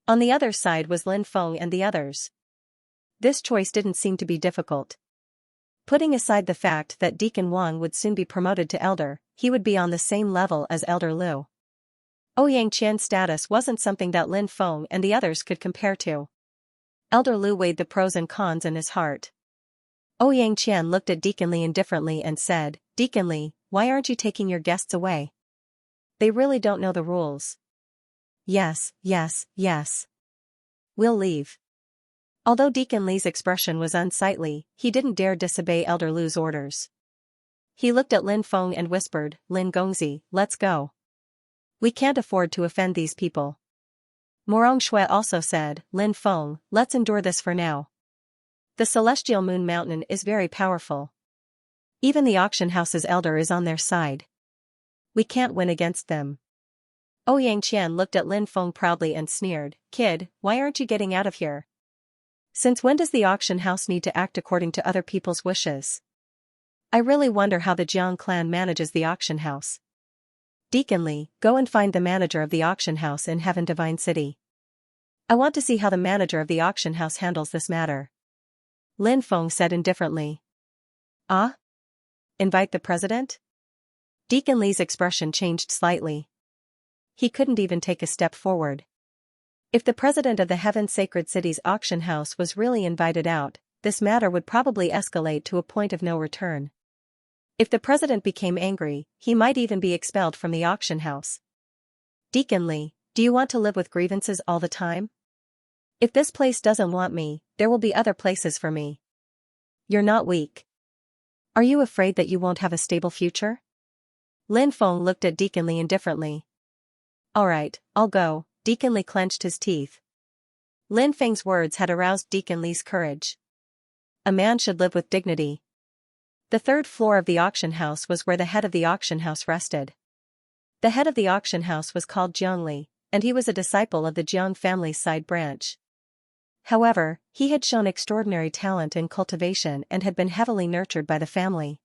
On the other side was Lin Feng and the others. This choice didn't seem to be difficult. Putting aside the fact that Deacon Wang would soon be promoted to elder, he would be on the same level as Elder Lu. Xianxia's status wasn't something that Lin Feng and the others could compare to. Elder Lu weighed the pros and cons in his heart. Xianxia looked at Deacon Li indifferently and said, "Deacon Li, why aren't you taking your guests away? They really don't know the rules." Yes. "We'll leave." Although Deacon Li's expression was unsightly, he didn't dare disobey Elder Lu's orders. He looked at Lin Feng and whispered, "Lin Gongzi, let's go. We can't afford to offend these people." Morong Shui also said, "Lin Feng, let's endure this for now. The Celestial Moon Mountain is very powerful. Even the auction house's elder is on their side. We can't win against them." Xianxia looked at Lin Feng proudly and sneered, "Kid, why aren't you getting out of here? Since when does the auction house need to act according to other people's wishes? I really wonder how the Jiang clan manages the auction house. Deacon Li, go and find the manager of the auction house in Heaven Divine City. I want to see how the manager of the auction house handles this matter." Lin Feng said indifferently. "Ah? Invite the president?" Deacon Li's expression changed slightly. He couldn't even take a step forward. If the president of the Heaven Sacred City's auction house was really invited out, this matter would probably escalate to a point of no return. If the president became angry, he might even be expelled from the auction house. "Deacon Li, do you want to live with grievances all the time? If this place doesn't want me, there will be other places for me. You're not weak. Are you afraid that you won't have a stable future?" Lin Feng looked at Deacon Li indifferently. "Alright, I'll go." Deacon Li clenched his teeth. Lin Feng's words had aroused Deacon Li's courage. A man should live with dignity. The third floor of the auction house was where the head of the auction house rested. The head of the auction house was called Jiang Li, and he was a disciple of the Jiang family's side branch. However, he had shown extraordinary talent in cultivation and had been heavily nurtured by the family.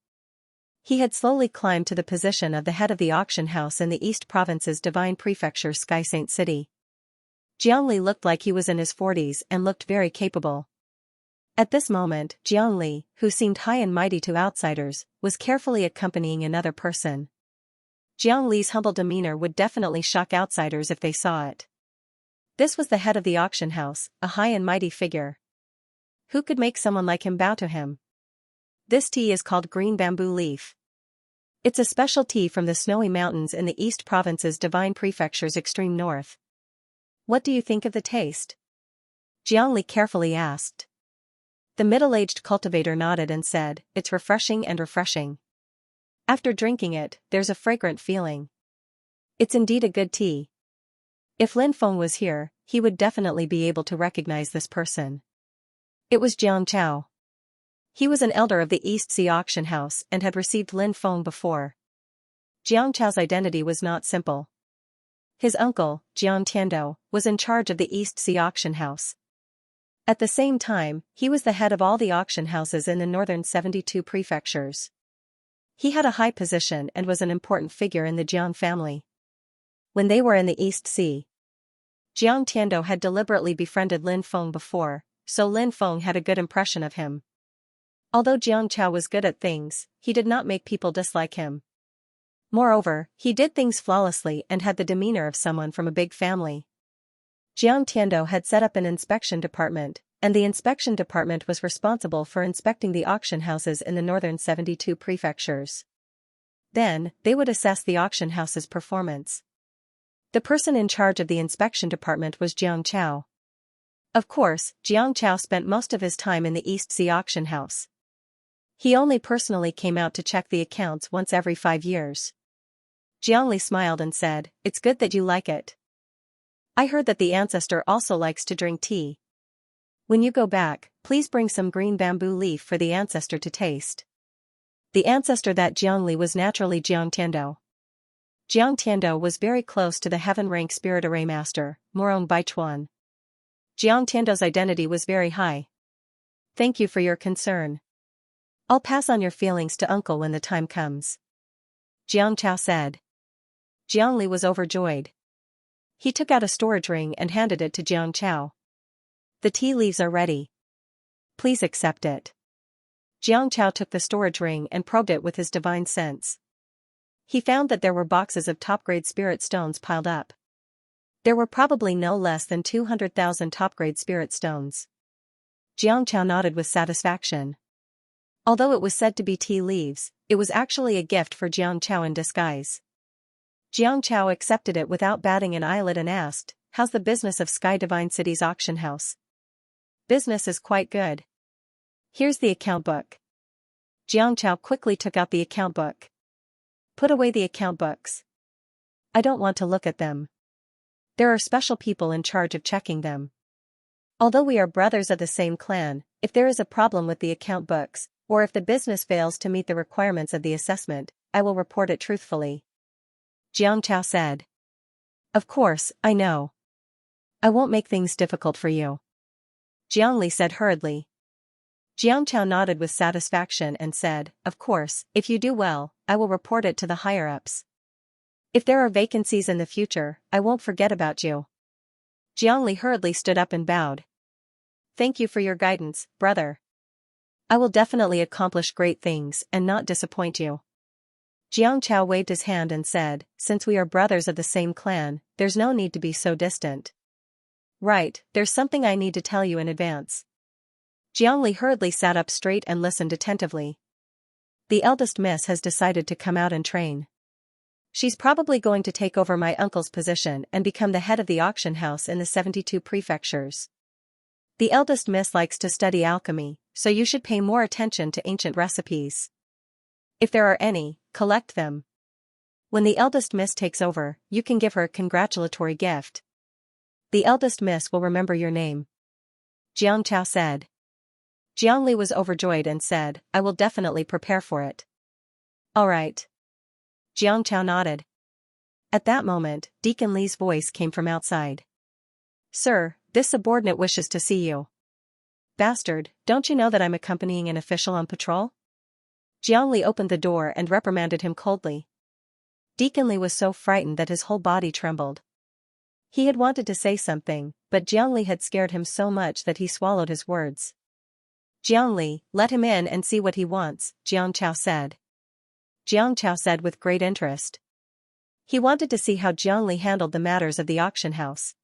He had slowly climbed to the position of the head of the auction house in the East Province's Divine Prefecture Sky Saint City. Jiang Li looked like he was in his 40s and looked very capable. At this moment, Jiang Li, who seemed high and mighty to outsiders, was carefully accompanying another person. Jiang Li's humble demeanor would definitely shock outsiders if they saw it. This was the head of the auction house, a high and mighty figure. Who could make someone like him bow to him? This tea is called green bamboo leaf. It's a special tea from the snowy mountains in the East Province's Divine Prefecture's extreme north. What do you think of the taste? Jiang Li carefully asked. The middle-aged cultivator nodded and said, "It's refreshing and refreshing. After drinking it, there's a fragrant feeling. It's indeed a good tea." If Lin Feng was here, he would definitely be able to recognize this person. It was Jiang Chao. He was an elder of the East Sea auction house and had received Lin Feng before. Jiang Chao's identity was not simple. His uncle, Jiang Tiando, was in charge of the East Sea auction house. At the same time, he was the head of all the auction houses in the northern 72 prefectures. He had a high position and was an important figure in the Jiang family. When they were in the East Sea, Jiang Tiando had deliberately befriended Lin Feng before, so Lin Feng had a good impression of him. Although Jiang Chao was good at things, he did not make people dislike him. Moreover, he did things flawlessly and had the demeanor of someone from a big family. Jiang Tiando had set up an inspection department, and the inspection department was responsible for inspecting the auction houses in the northern 72 prefectures. Then, they would assess the auction house's performance. The person in charge of the inspection department was Jiang Chao. Of course, Jiang Chao spent most of his time in the East Sea auction house. He only personally came out to check the accounts once every 5 years. Jiang Li smiled and said, "It's good that you like it. I heard that the ancestor also likes to drink tea. When you go back, please bring some green bamboo leaf for the ancestor to taste." The ancestor that Jiang Li was naturally Jiang Tiando. Jiang Tiando was very close to the heaven-rank spirit array master, Morong Baichuan. Jiang Tiando's identity was very high. "Thank you for your concern. I'll pass on your feelings to uncle when the time comes," Jiang Chao said. Jiang Li was overjoyed. He took out a storage ring and handed it to Jiang Chao. "The tea leaves are ready. Please accept it." Jiang Chao took the storage ring and probed it with his divine sense. He found that there were boxes of top-grade spirit stones piled up. There were probably no less than 200,000 top-grade spirit stones. Jiang Chao nodded with satisfaction. Although it was said to be tea leaves, it was actually a gift for Jiang Chao in disguise. Jiang Chao accepted it without batting an eyelid and asked, "How's the business of Sky Divine City's auction house?" "Business is quite good. Here's the account book." Jiang Chao quickly took out the account book. "Put away the account books. I don't want to look at them. There are special people in charge of checking them. Although we are brothers of the same clan, if there is a problem with the account books, or if the business fails to meet the requirements of the assessment, I will report it truthfully," Jiang Chao said. Of course, I know. I won't make things difficult for you. Jiangli said hurriedly. Xianxia nodded with satisfaction and said, of course, if you do well, I will report it to the higher-ups. If there are vacancies in the future, I won't forget about you. Jiangli hurriedly stood up and bowed. Thank you for your guidance, brother. I will definitely accomplish great things and not disappoint you. Xianxia waved his hand and said, since we are brothers of the same clan, there's no need to be so distant. Right, there's something I need to tell you in advance. Jiangli hurriedly sat up straight and listened attentively. The eldest miss has decided to come out and train. She's probably going to take over my uncle's position and become the head of the auction house in the 72 prefectures. The eldest miss likes to study alchemy, so you should pay more attention to ancient recipes. If there are any, collect them. When the eldest miss takes over, you can give her a congratulatory gift. The eldest miss will remember your name. Xianxia said. Jiangli was overjoyed and said, I will definitely prepare for it. All right. Xianxia nodded. At that moment, Deacon Li's voice came from outside. Sir, this subordinate wishes to see you. Bastard, don't you know that I'm accompanying an official on patrol? Jiangli opened the door and reprimanded him coldly. Deacon Li was so frightened that his whole body trembled. He had wanted to say something, but Jiangli had scared him so much that he swallowed his words. Jiangli, let him in and see what he wants, Xianxia said. Xianxia said with great interest. He wanted to see how Jiangli handled the matters of the auction house.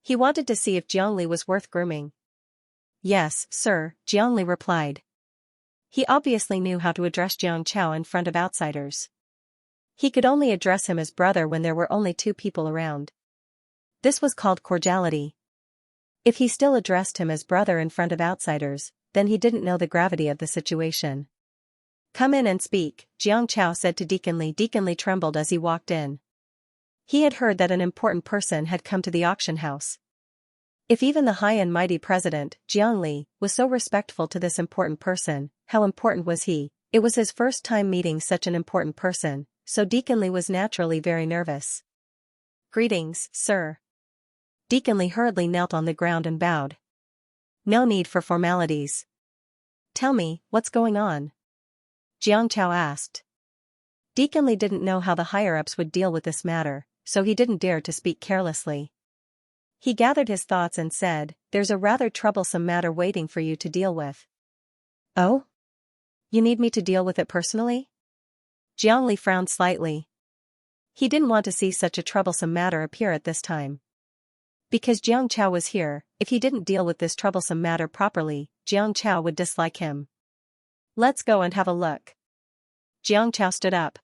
He wanted to see if Jiangli was worth grooming. Yes, sir, Jiangli replied. He obviously knew how to address Xianxia in front of outsiders. He could only address him as brother when there were only two people around. This was called cordiality. If he still addressed him as brother in front of outsiders, then he didn't know the gravity of the situation. Come in and speak, Xianxia said to Deacon Li. Deacon Li trembled as he walked in. He had heard that an important person had come to the auction house. If even the high and mighty president, Jiangli, was so respectful to this important person, how important was he? It was his first time meeting such an important person, so Deacon Li was naturally very nervous. Greetings, sir. Deacon Li hurriedly knelt on the ground and bowed. No need for formalities. Tell me, what's going on? Xianxia asked. Deacon Li didn't know how the higher-ups would deal with this matter, so he didn't dare to speak carelessly. He gathered his thoughts and said, there's a rather troublesome matter waiting for you to deal with. Oh? You need me to deal with it personally? Jiangli frowned slightly. He didn't want to see such a troublesome matter appear at this time. Because Xianxia was here, if he didn't deal with this troublesome matter properly, Xianxia would dislike him. Let's go and have a look. Xianxia stood up.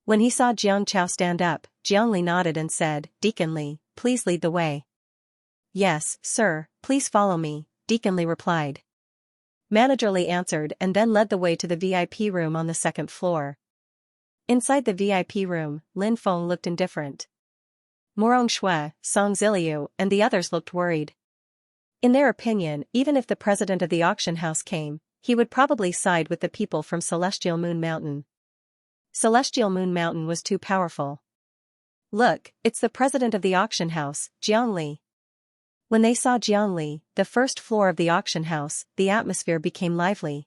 When he saw Xianxia stand up, Jiangli nodded and said, Deacon Li, please lead the way. Yes, sir, please follow me, Deacon Li replied. Manager Li answered and then led the way to the VIP room on the second floor. Inside the VIP room, Lin Feng looked indifferent. Morong Shui, Song Ziliu, and the others looked worried. In their opinion, even if the president of the auction house came, he would probably side with the people from Celestial Moon Mountain. Celestial Moon Mountain was too powerful. Look, it's the president of the auction house, Jiangli. When they saw Jiangli, the first floor of the auction house, the atmosphere became lively.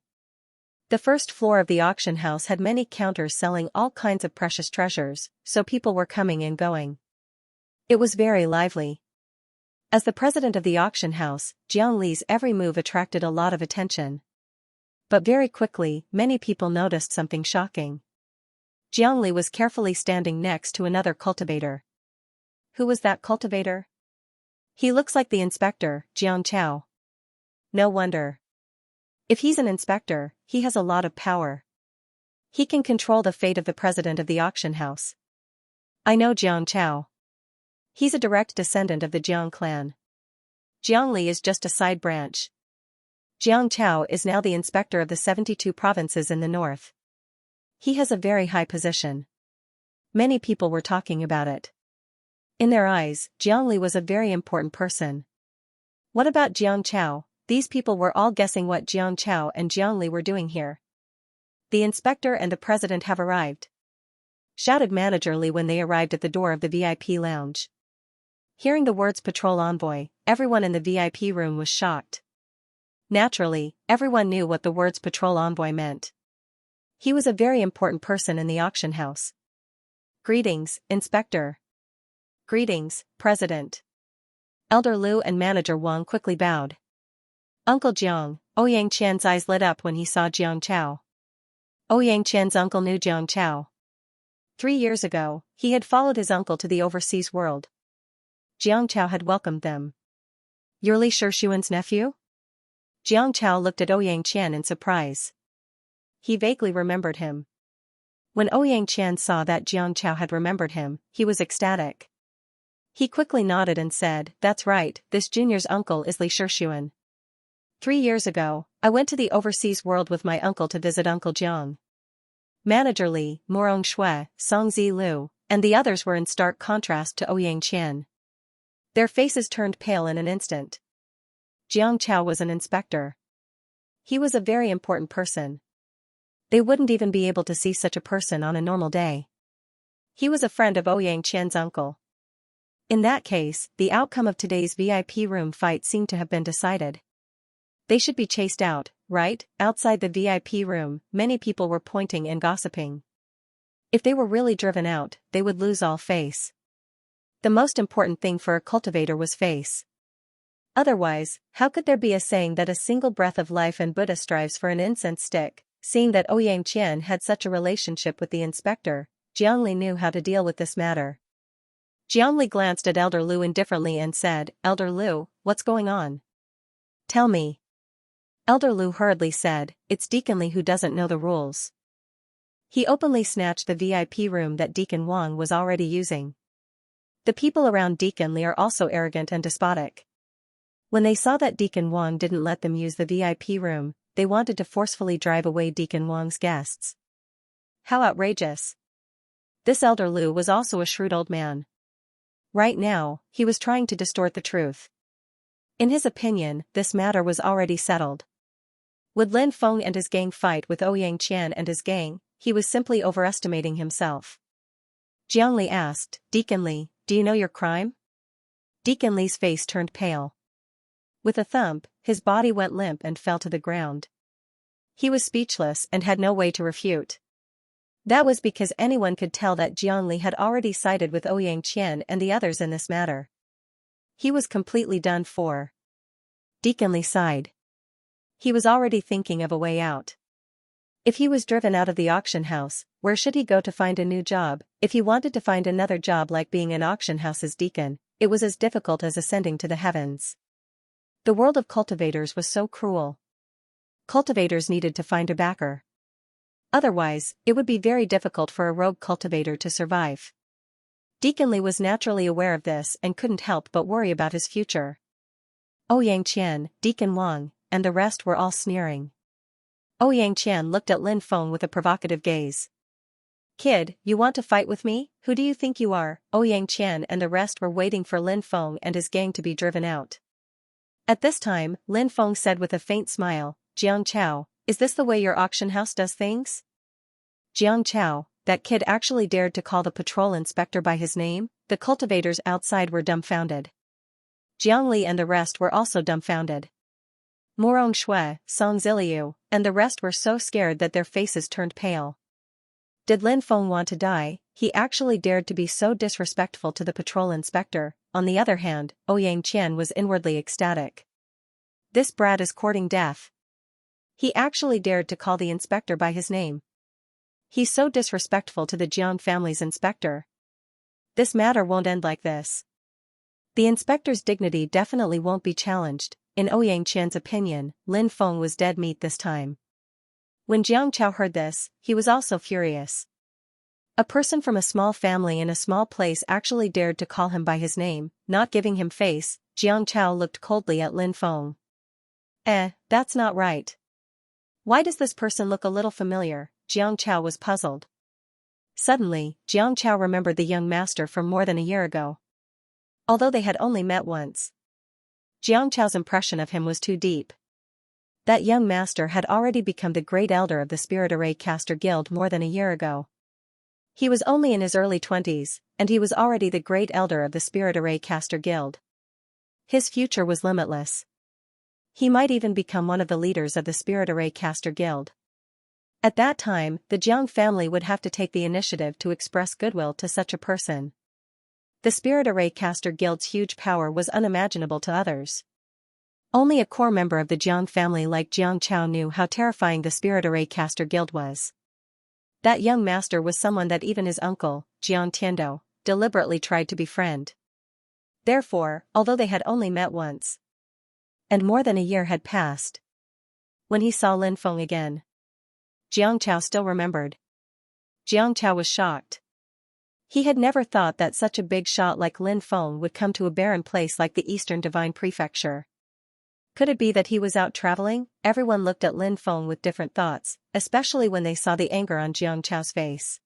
The first floor of the auction house had many counters selling all kinds of precious treasures, so people were coming and going. It was very lively. As the president of the auction house, Jiangli's every move attracted a lot of attention. But very quickly, many people noticed something shocking. Jiangli was carefully standing next to another cultivator. Who was that cultivator? He looks like the inspector, Xianxia. No wonder. If he's an inspector, he has a lot of power. He can control the fate of the president of the auction house. I know Xianxia. He's a direct descendant of the Jiang clan. Jiangli is just a side branch. Xianxia is now the inspector of the 72 provinces in the north. He has a very high position. Many people were talking about it. In their eyes, Jiangli was a very important person. What about Xianxia? These people were all guessing what Xianxia and Jiangli were doing here. The inspector and the president have arrived. shouted Manager Li when they arrived at the door of the VIP lounge. Hearing the words patrol envoy, everyone in the VIP room was shocked. Naturally, everyone knew what the words patrol envoy meant. He was a very important person in the auction house. Greetings, Inspector. Greetings, President. Elder Lu and Manager Wang quickly bowed. Uncle Jiang, Ouyang Qian's eyes lit up when he saw Jiang Chao. Ouyang Qian's uncle knew Jiang Chao. 3 years ago, he had followed his uncle to the overseas world. Jiang Chao had welcomed them. You're Li Shixuan's nephew? Jiang Chao looked at Ouyang Qian in surprise. He vaguely remembered him. When Ouyang Qian saw that Jiang Chao had remembered him, he was ecstatic. He quickly nodded and said, "That's right, this junior's uncle is Li Shixuan. 3 years ago, I went to the overseas world with my uncle to visit Uncle Jiang." Manager Li, Morong Shui, Songzi Lu, and the others were in stark contrast to Ouyang Qian. Their faces turned pale in an instant. Jiang Chao was an inspector. He was a very important person. They wouldn't even be able to see such a person on a normal day. He was a friend of Ouyang Qian's uncle. In that case, the outcome of today's VIP room fight seemed to have been decided. They should be chased out, right? Outside the VIP room, many people were pointing and gossiping. If they were really driven out, they would lose all face. The most important thing for a cultivator was face. Otherwise, how could there be a saying that a single breath of life and Buddha strives for an incense stick? Seeing that Ouyang Qian had such a relationship with the inspector, Jiangli knew how to deal with this matter. Jiangli glanced at Elder Lu indifferently and said, "Elder Lu, what's going on? Tell me." Elder Lu hurriedly said, "It's Deacon Li who doesn't know the rules." He openly snatched the VIP room that Deacon Wang was already using. The people around Deacon Li are also arrogant and despotic. When they saw that Deacon Wang didn't let them use the VIP room, they wanted to forcefully drive away Deacon Wang's guests. How outrageous. This Elder Lu was also a shrewd old man. Right now, he was trying to distort the truth. In his opinion, this matter was already settled. Would Lin Feng and his gang fight with Ouyang Qian and his gang? He was simply overestimating himself. Jiang Li asked, "Deacon Li, do you know your crime?" Deacon Li's face turned pale. With a thump, his body went limp and fell to the ground. He was speechless and had no way to refute. That was because anyone could tell that Jiang Li had already sided with Ouyang Qian and the others in this matter. He was completely done for. Deacon Li sighed. He was already thinking of a way out. If he was driven out of the auction house, where should he go to find a new job? If he wanted to find another job like being an auction house's deacon, it was as difficult as ascending to the heavens. The world of cultivators was so cruel. Cultivators needed to find a backer. Otherwise, it would be very difficult for a rogue cultivator to survive. Deacon Li was naturally aware of this and couldn't help but worry about his future. Ouyang Qian, Deacon Wang, and the rest were all sneering. Ouyang Qian looked at Lin Feng with a provocative gaze. "Kid, you want to fight with me? Who do you think you are?" Ouyang Qian and the rest were waiting for Lin Feng and his gang to be driven out. At this time, Lin Feng said with a faint smile, "Jiang Chao, is this the way your auction house does things?" Jiang Chao, that kid actually dared to call the patrol inspector by his name? The cultivators outside were dumbfounded. Jiang Li and the rest were also dumbfounded. Morong Shui, Song Ziliu, and the rest were so scared that their faces turned pale. Did Lin Feng want to die? He actually dared to be so disrespectful to the patrol inspector. On the other hand, Ouyang Qian was inwardly ecstatic. This brat is courting death. He actually dared to call the inspector by his name. He's so disrespectful to the Jiang family's inspector. This matter won't end like this. The inspector's dignity definitely won't be challenged. In Ouyang Qian's opinion, Lin Feng was dead meat this time. When Jiang Chao heard this, he was also furious. A person from a small family in a small place actually dared to call him by his name, not giving him face. Jiang Chao looked coldly at Lin Feng. That's not right. Why does this person look a little familiar? Jiang Chao was puzzled. Suddenly, Jiang Chao remembered the young master from more than a year ago. Although they had only met once, Jiang Chao's impression of him was too deep. That young master had already become the great elder of the Spirit Array Caster Guild more than a year ago. He was only in his early 20s, and he was already the great elder of the Spirit Array Caster Guild. His future was limitless. He might even become one of the leaders of the Spirit Array Caster Guild. At that time, the Jiang family would have to take the initiative to express goodwill to such a person. The Spirit Array Caster Guild's huge power was unimaginable to others. Only a core member of the Jiang family like Xianxia knew how terrifying the Spirit Array Caster Guild was. That young master was someone that even his uncle, Jiang Tiando, deliberately tried to befriend. Therefore, although they had only met once, and more than a year had passed, when he saw Lin Feng again, Xianxia still remembered. Xianxia was shocked. He had never thought that such a big shot like Lin Feng would come to a barren place like the Eastern Divine Prefecture. Could it be that he was out traveling? Everyone looked at Lin Feng with different thoughts, especially when they saw the anger on Xianxia's face.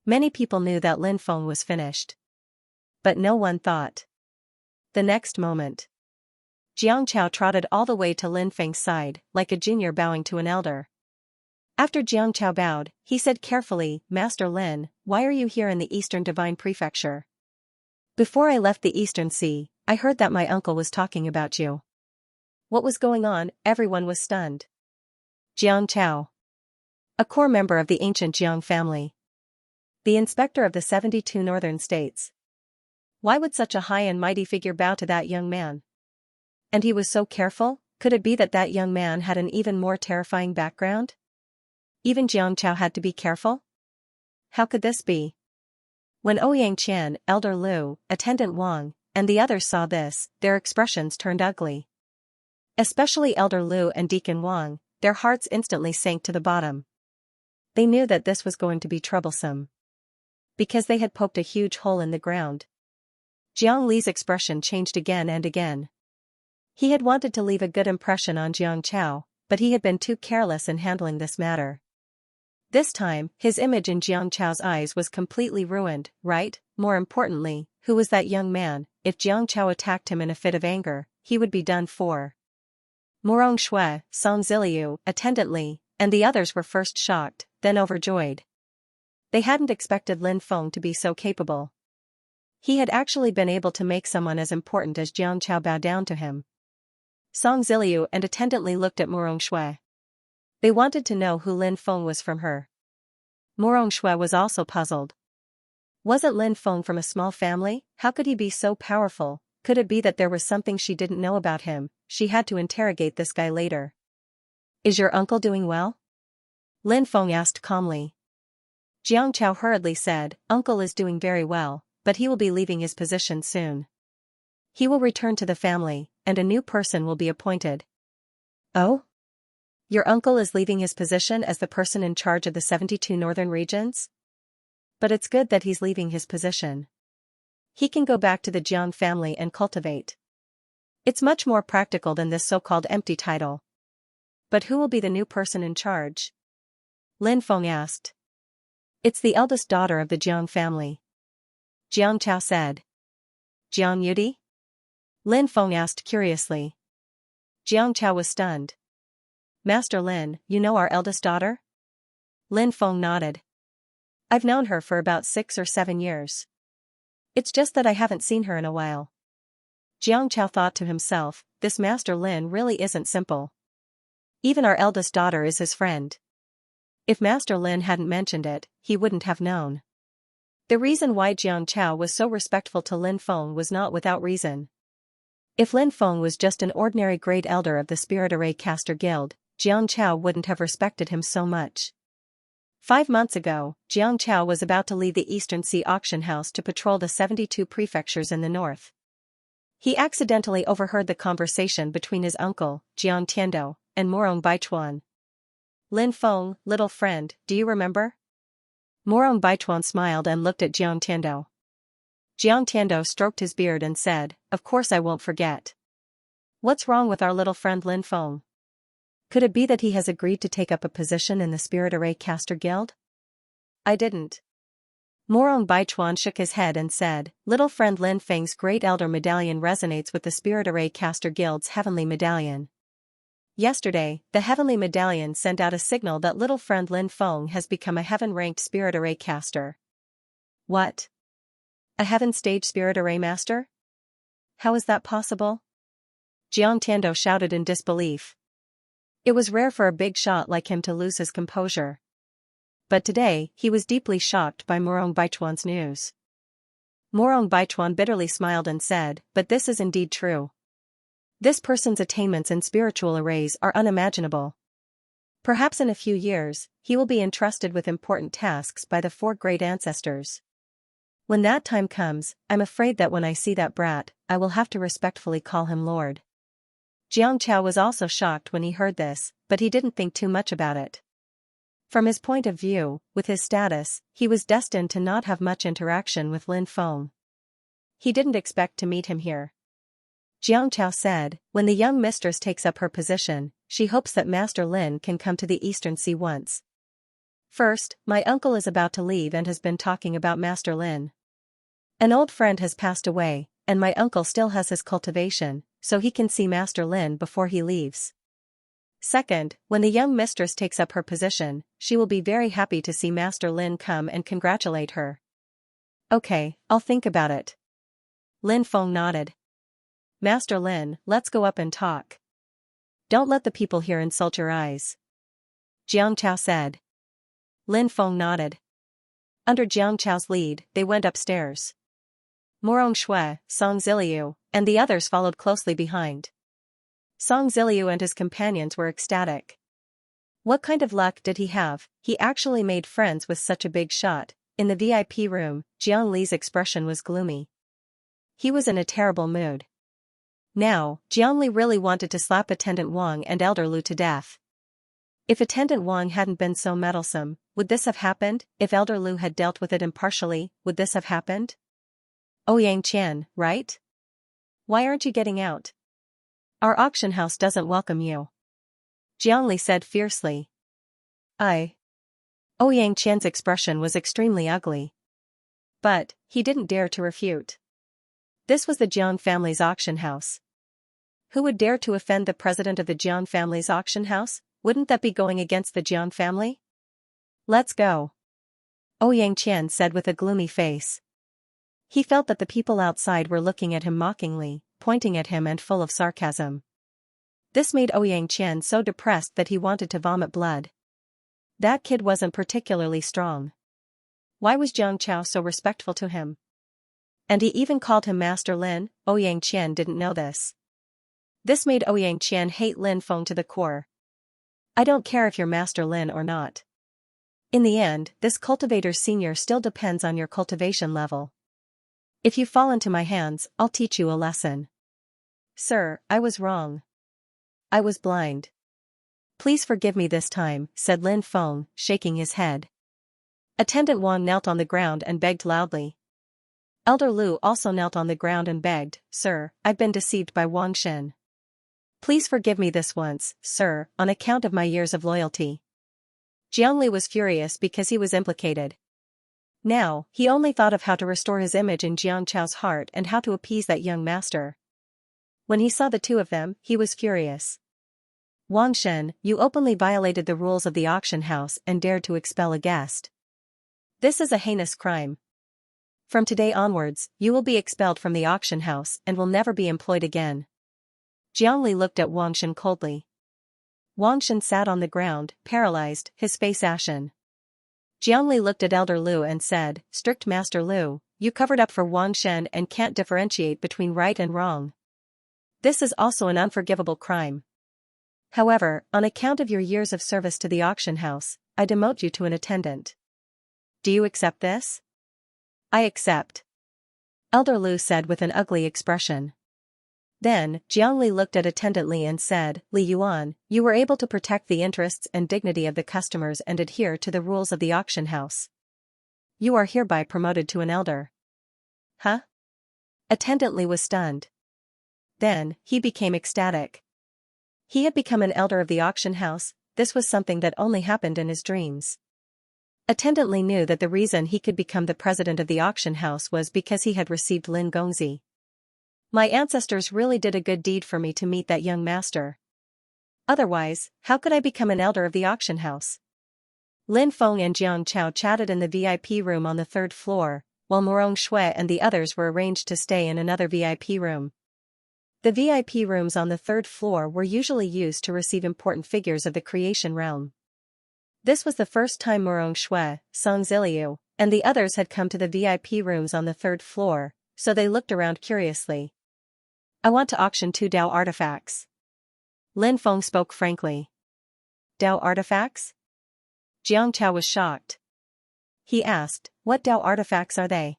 Many people knew that Lin Feng was finished. But no one thought. The next moment, Xianxia trotted all the way to Lin Feng's side, like a junior bowing to an elder. After Xianxia bowed, he said carefully, "Master Lin, why are you here in the Eastern Divine Prefecture? Before I left the Eastern Sea, I heard that my uncle was talking about you." What was going on? Everyone was stunned. Xianxia, a core member of the ancient Jiang family, the inspector of the 72 northern states. Why would such a high and mighty figure bow to that young man? And he was so careful? Could it be that that young man had an even more terrifying background? Even Xianxia had to be careful? How could this be? When Ouyang Qian, Elder Lu, Attendant Wang, and the others saw this, their expressions turned ugly. Especially Elder Lu and Deacon Wang, their hearts instantly sank to the bottom. They knew that this was going to be troublesome. Because they had poked a huge hole in the ground. Jiang Li's expression changed again and again. He had wanted to leave a good impression on Xianxia, but he had been too careless in handling this matter. This time, his image in Xianxia's eyes was completely ruined, right? More importantly, who was that young man? If Xianxia attacked him in a fit of anger, he would be done for. Morong Shui, Song Ziliu, Attendant Li, and the others were first shocked, then overjoyed. They hadn't expected Lin Feng to be so capable. He had actually been able to make someone as important as Xianxia bow down to him. Song Ziliu and Attendant Li looked at Morong Shui. They wanted to know who Lin Feng was from her. Morong Shui was also puzzled. Wasn't Lin Feng from a small family? How could he be so powerful? Could it be that there was something she didn't know about him? She had to interrogate this guy later. Is your uncle doing well? Lin Feng asked calmly. Xianxia hurriedly said, Uncle is doing very well, but he will be leaving his position soon. He will return to the family, and a new person will be appointed. Oh? Your uncle is leaving his position as the person in charge of the 72 northern regions? But it's good that he's leaving his position. He can go back to the Jiang family and cultivate. It's much more practical than this so-called empty title. But who will be the new person in charge? Lin Feng asked. It's the eldest daughter of the Jiang family. Xianxia said. Jiang Yudi? Lin Feng asked curiously. Xianxia was stunned. Master Lin, you know our eldest daughter? Lin Feng nodded. I've known her for about 6 or 7 years. It's just that I haven't seen her in a while. Xianxia thought to himself, this Master Lin really isn't simple. Even our eldest daughter is his friend. If Master Lin hadn't mentioned it, he wouldn't have known. The reason why Xianxia was so respectful to Lin Feng was not without reason. If Lin Feng was just an ordinary great elder of the Spirit Array Caster Guild, Xianxia wouldn't have respected him so much. 5 months ago, Xianxia was about to leave the Eastern Sea auction house to patrol the 72 prefectures in the north. He accidentally overheard the conversation between his uncle, Jiang Tiando, and Morong Baichuan. Lin Feng, little friend, do you remember? Morong Baichuan smiled and looked at Jiang Tiando. Jiang Tiando stroked his beard and said, Of course I won't forget. What's wrong with our little friend Lin Feng? Could it be that he has agreed to take up a position in the Spirit Array Caster Guild? I didn't. Morong Baichuan shook his head and said, Little friend Lin Feng's Great Elder Medallion resonates with the Spirit Array Caster Guild's Heavenly Medallion. Yesterday, the Heavenly Medallion sent out a signal that little friend Lin Feng has become a heaven-ranked spirit array caster. What? A heaven-stage spirit array master? How is that possible? Jiang Tiando shouted in disbelief. It was rare for a big shot like him to lose his composure. But today, he was deeply shocked by Morong Baichuan's news. Morong Baichuan bitterly smiled and said, "But this is indeed true. This person's attainments in spiritual arrays are unimaginable. Perhaps in a few years, he will be entrusted with important tasks by the 4 great ancestors. When that time comes, I'm afraid that when I see that brat, I will have to respectfully call him Lord." Jiang Chao was also shocked when he heard this, but he didn't think too much about it. From his point of view, with his status, he was destined to not have much interaction with Lin Feng. He didn't expect to meet him here. Jiang Chao said, "When the young mistress takes up her position, she hopes that Master Lin can come to the Eastern Sea once. First, my uncle is about to leave and has been talking about Master Lin. An old friend has passed away, and my uncle still has his cultivation, so he can see Master Lin before he leaves. Second, when the young mistress takes up her position, she will be very happy to see Master Lin come and congratulate her." "Okay, I'll think about it." Lin Feng nodded. "Master Lin, let's go up and talk. Don't let the people here insult your eyes," Jiang Chao said. Lin Feng nodded. Under Jiang Chao's lead, they went upstairs. Morong Shui, Song Ziliu, and the others followed closely behind. Song Ziliu and his companions were ecstatic. What kind of luck did he have? He actually made friends with such a big shot. In the VIP room, Jiang Li's expression was gloomy. He was in a terrible mood. Now, Jiang Li really wanted to slap Attendant Wang and Elder Lu to death. If Attendant Wang hadn't been so meddlesome, would this have happened? If Elder Lu had dealt with it impartially, would this have happened? "Ouyang Qian, right? Why aren't you getting out? Our auction house doesn't welcome you," Jiang Li said fiercely. Ouyang Qian's expression was extremely ugly. But, he didn't dare to refute. This was the Jiang family's auction house. Who would dare to offend the president of the Jiang family's auction house? Wouldn't that be going against the Jiang family? "Let's go," Ouyang Qian said with a gloomy face. He felt that the people outside were looking at him mockingly, pointing at him and full of sarcasm. This made Ouyang Qian so depressed that he wanted to vomit blood. That kid wasn't particularly strong. Why was Jiang Chao so respectful to him? And he even called him Master Lin. Ouyang Qian didn't know this. This made Ouyang Qian hate Lin Feng to the core. "I don't care if you're Master Lin or not. In the end, this cultivator's senior still depends on your cultivation level. If you fall into my hands, I'll teach you a lesson." "Sir, I was wrong. I was blind. Please forgive me this time," said Lin Feng, shaking his head. Attendant Wang knelt on the ground and begged loudly. Elder Lu also knelt on the ground and begged, "Sir, I've been deceived by Wang Shen. Please forgive me this once, sir, on account of my years of loyalty." Jiang Li was furious because he was implicated. Now, he only thought of how to restore his image in Jiang Chao's heart and how to appease that young master. When he saw the two of them, he was furious. "Wang Shen, you openly violated the rules of the auction house and dared to expel a guest. This is a heinous crime. From today onwards, you will be expelled from the auction house and will never be employed again." Jiang Li looked at Wang Shen coldly. Wang Shen sat on the ground, paralyzed, his face ashen. Jiang Li looked at Elder Lu and said, "Strict Master Lu, you covered up for Wang Shen and can't differentiate between right and wrong. This is also an unforgivable crime. However, on account of your years of service to the auction house, I demote you to an attendant. Do you accept this?" "I accept," Elder Lu said with an ugly expression. Then, Jiang Li looked at Attendant Li and said, "Li Yuan, you were able to protect the interests and dignity of the customers and adhere to the rules of the auction house. You are hereby promoted to an elder." "Huh?" Attendant Li was stunned. Then, he became ecstatic. He had become an elder of the auction house. This was something that only happened in his dreams. Attendant Li knew that the reason he could become the president of the auction house was because he had received Lin Gongzi. "My ancestors really did a good deed for me to meet that young master. Otherwise, how could I become an elder of the auction house? Lin Feng and Jiang Chao chatted in the VIP room on the third floor, while Morong Shui and the others were arranged to stay in another VIP room. The VIP rooms on the third floor were usually used to receive important figures of the creation realm. This was the first time Morong Shui, Song Ziliu, and the others had come to the VIP rooms on the third floor, so they looked around curiously. I want to auction 2 Dao artifacts. Lin Feng spoke frankly. Dao artifacts? Jiang Chao was shocked. He asked, what Dao artifacts are they?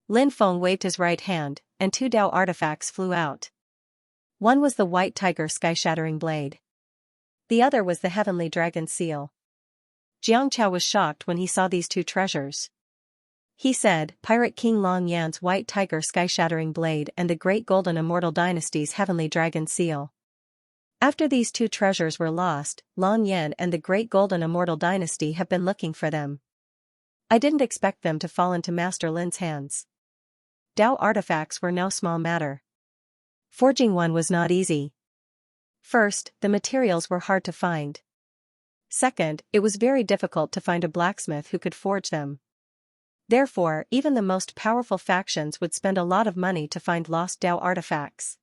Lin Feng waved his right hand, and 2 Dao artifacts flew out. One was the White Tiger Sky-Shattering Blade. The other was the Heavenly Dragon Seal. Jiang Chao was shocked when he saw these 2 treasures. He said, Pirate King Long Yan's White Tiger Sky-Shattering Blade and the Great Golden Immortal Dynasty's Heavenly Dragon Seal. After these 2 treasures were lost, Long Yan and the Great Golden Immortal Dynasty have been looking for them. I didn't expect them to fall into Master Lin's hands. Dao artifacts were no small matter. Forging one was not easy. First, the materials were hard to find. Second, it was very difficult to find a blacksmith who could forge them. Therefore, even the most powerful factions would spend a lot of money to find lost Dao artifacts.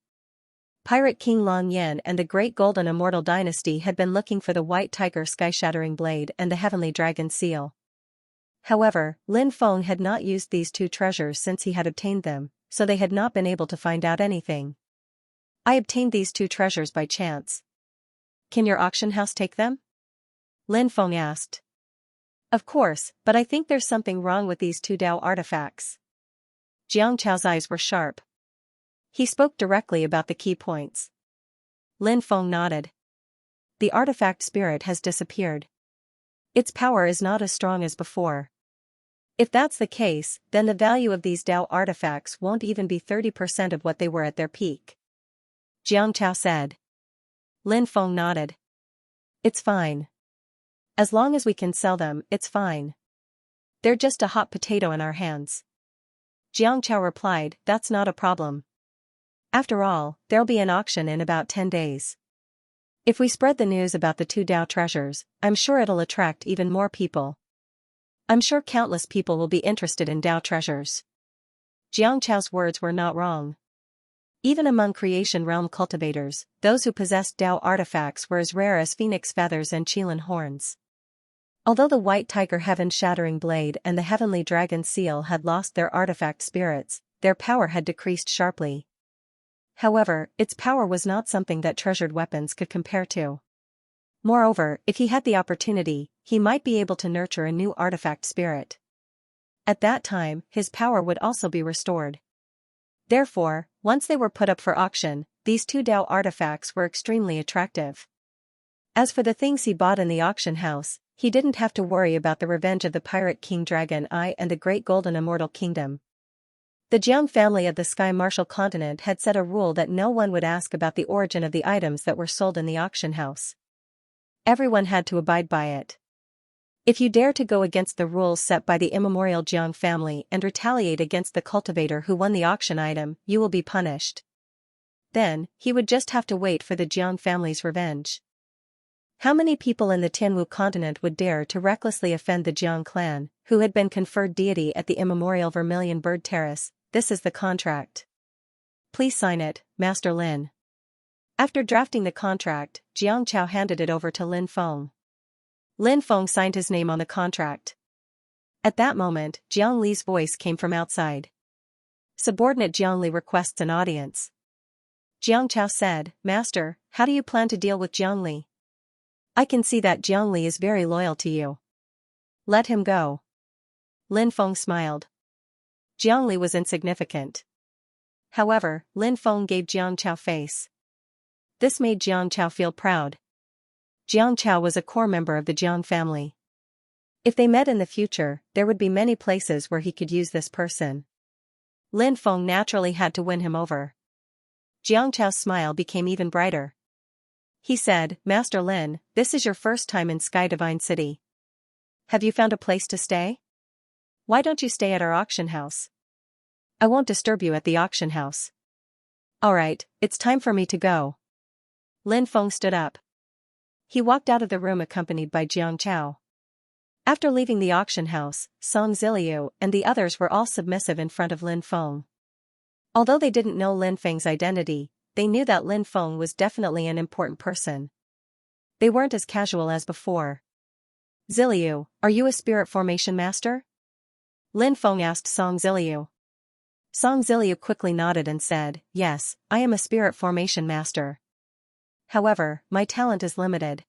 Pirate King Long Yan and the Great Golden Immortal Dynasty had been looking for the White Tiger Sky-Shattering Blade and the Heavenly Dragon Seal. However, Lin Feng had not used these 2 treasures since he had obtained them, so they had not been able to find out anything. I obtained these 2 treasures by chance. Can your auction house take them? Lin Feng asked. Of course, but I think there's something wrong with these 2 Dao artifacts. Jiang Chao's eyes were sharp. He spoke directly about the key points. Lin Feng nodded. The artifact spirit has disappeared. Its power is not as strong as before. If that's the case, then the value of these Dao artifacts won't even be 30% of what they were at their peak. Jiang Chao said. Lin Feng nodded. It's fine. As long as we can sell them, it's fine. They're just a hot potato in our hands. Jiang Chao replied, that's not a problem. After all, there'll be an auction in about 10 days. If we spread the news about the 2 Dao treasures, I'm sure it'll attract even more people. I'm sure countless people will be interested in Dao treasures. Jiang Chao's words were not wrong. Even among creation realm cultivators, those who possessed Dao artifacts were as rare as phoenix feathers and qilin horns. Although the White Tiger Heaven-Shattering Blade and the Heavenly Dragon Seal had lost their artifact spirits, their power had decreased sharply. However, its power was not something that treasured weapons could compare to. Moreover, if he had the opportunity, he might be able to nurture a new artifact spirit. At that time, his power would also be restored. Therefore, once they were put up for auction, these 2 Dao artifacts were extremely attractive. As for the things he bought in the auction house, he didn't have to worry about the revenge of the Pirate King Dragon Eye and the Great Golden Immortal Kingdom. The Jiang family of the Sky Martial Continent had set a rule that no one would ask about the origin of the items that were sold in the auction house. Everyone had to abide by it. If you dare to go against the rules set by the Immemorial Jiang family and retaliate against the cultivator who won the auction item, you will be punished. Then, he would just have to wait for the Jiang family's revenge. How many people in the Tianwu continent would dare to recklessly offend the Jiang clan, who had been conferred deity at the Immemorial Vermilion Bird Terrace? This is the contract. Please sign it, Master Lin. After drafting the contract, Jiang Chao handed it over to Lin Feng. Lin Feng signed his name on the contract. At that moment, Jiang Li's voice came from outside. Subordinate Jiang Li requests an audience. Jiang Chao said, Master, how do you plan to deal with Jiang Li? I can see that Jiang Li is very loyal to you. Let him go. Lin Feng smiled. Jiang Li was insignificant. However, Lin Feng gave Jiang Chao face. This made Jiang Chao feel proud. Jiang Chao was a core member of the Jiang family. If they met in the future, there would be many places where he could use this person. Lin Feng naturally had to win him over. Jiang Chao's smile became even brighter. He said, Master Lin, this is your first time in Sky Divine City. Have you found a place to stay? Why don't you stay at our auction house? I won't disturb you at the auction house. Alright, it's time for me to go. Lin Feng stood up. He walked out of the room accompanied by Xianxia. After leaving the auction house, Song Ziliu and the others were all submissive in front of Lin Feng. Although they didn't know Lin Feng's identity, they knew that Lin Feng was definitely an important person. They weren't as casual as before. Ziliu, are you a spirit formation master? Lin Feng asked Song Ziliu. Song Ziliu quickly nodded and said, yes, I am a spirit formation master. However, my talent is limited.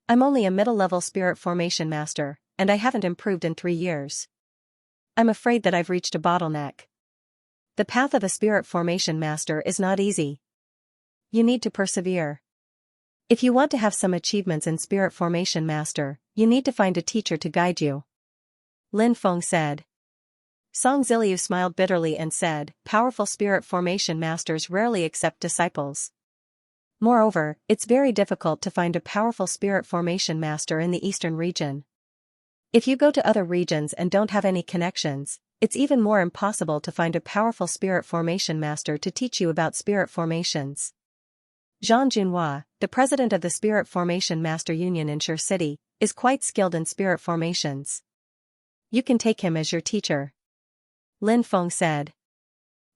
I'm only a middle-level spirit formation master, and I haven't improved in 3 years. I'm afraid that I've reached a bottleneck. The path of a spirit formation master is not easy. You need to persevere. If you want to have some achievements in spirit formation master, you need to find a teacher to guide you. Lin Feng said. Song Ziliu smiled bitterly and said, powerful spirit formation masters rarely accept disciples. Moreover, it's very difficult to find a powerful spirit formation master in the eastern region. If you go to other regions and don't have any connections, it's even more impossible to find a powerful spirit formation master to teach you about spirit formations. Zhang Junhua, the president of the Spirit Formation Master Union in Shi City, is quite skilled in spirit formations. You can take him as your teacher. Lin Feng said.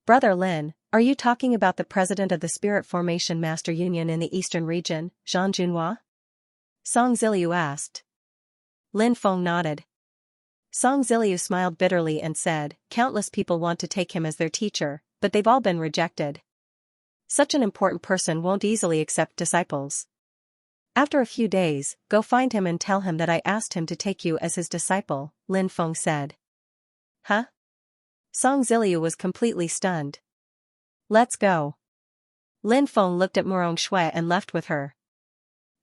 Brother Lin, are you talking about the president of the Spirit Formation Master Union in the Eastern region, Zhang Junhua? Song Ziliu asked. Lin Feng nodded. Song Ziliu smiled bitterly and said, countless people want to take him as their teacher, but they've all been rejected. Such an important person won't easily accept disciples. After a few days, go find him and tell him that I asked him to take you as his disciple, Lin Feng said. Huh? Song Ziliu was completely stunned. Let's go. Lin Feng looked at Murong Shui and left with her.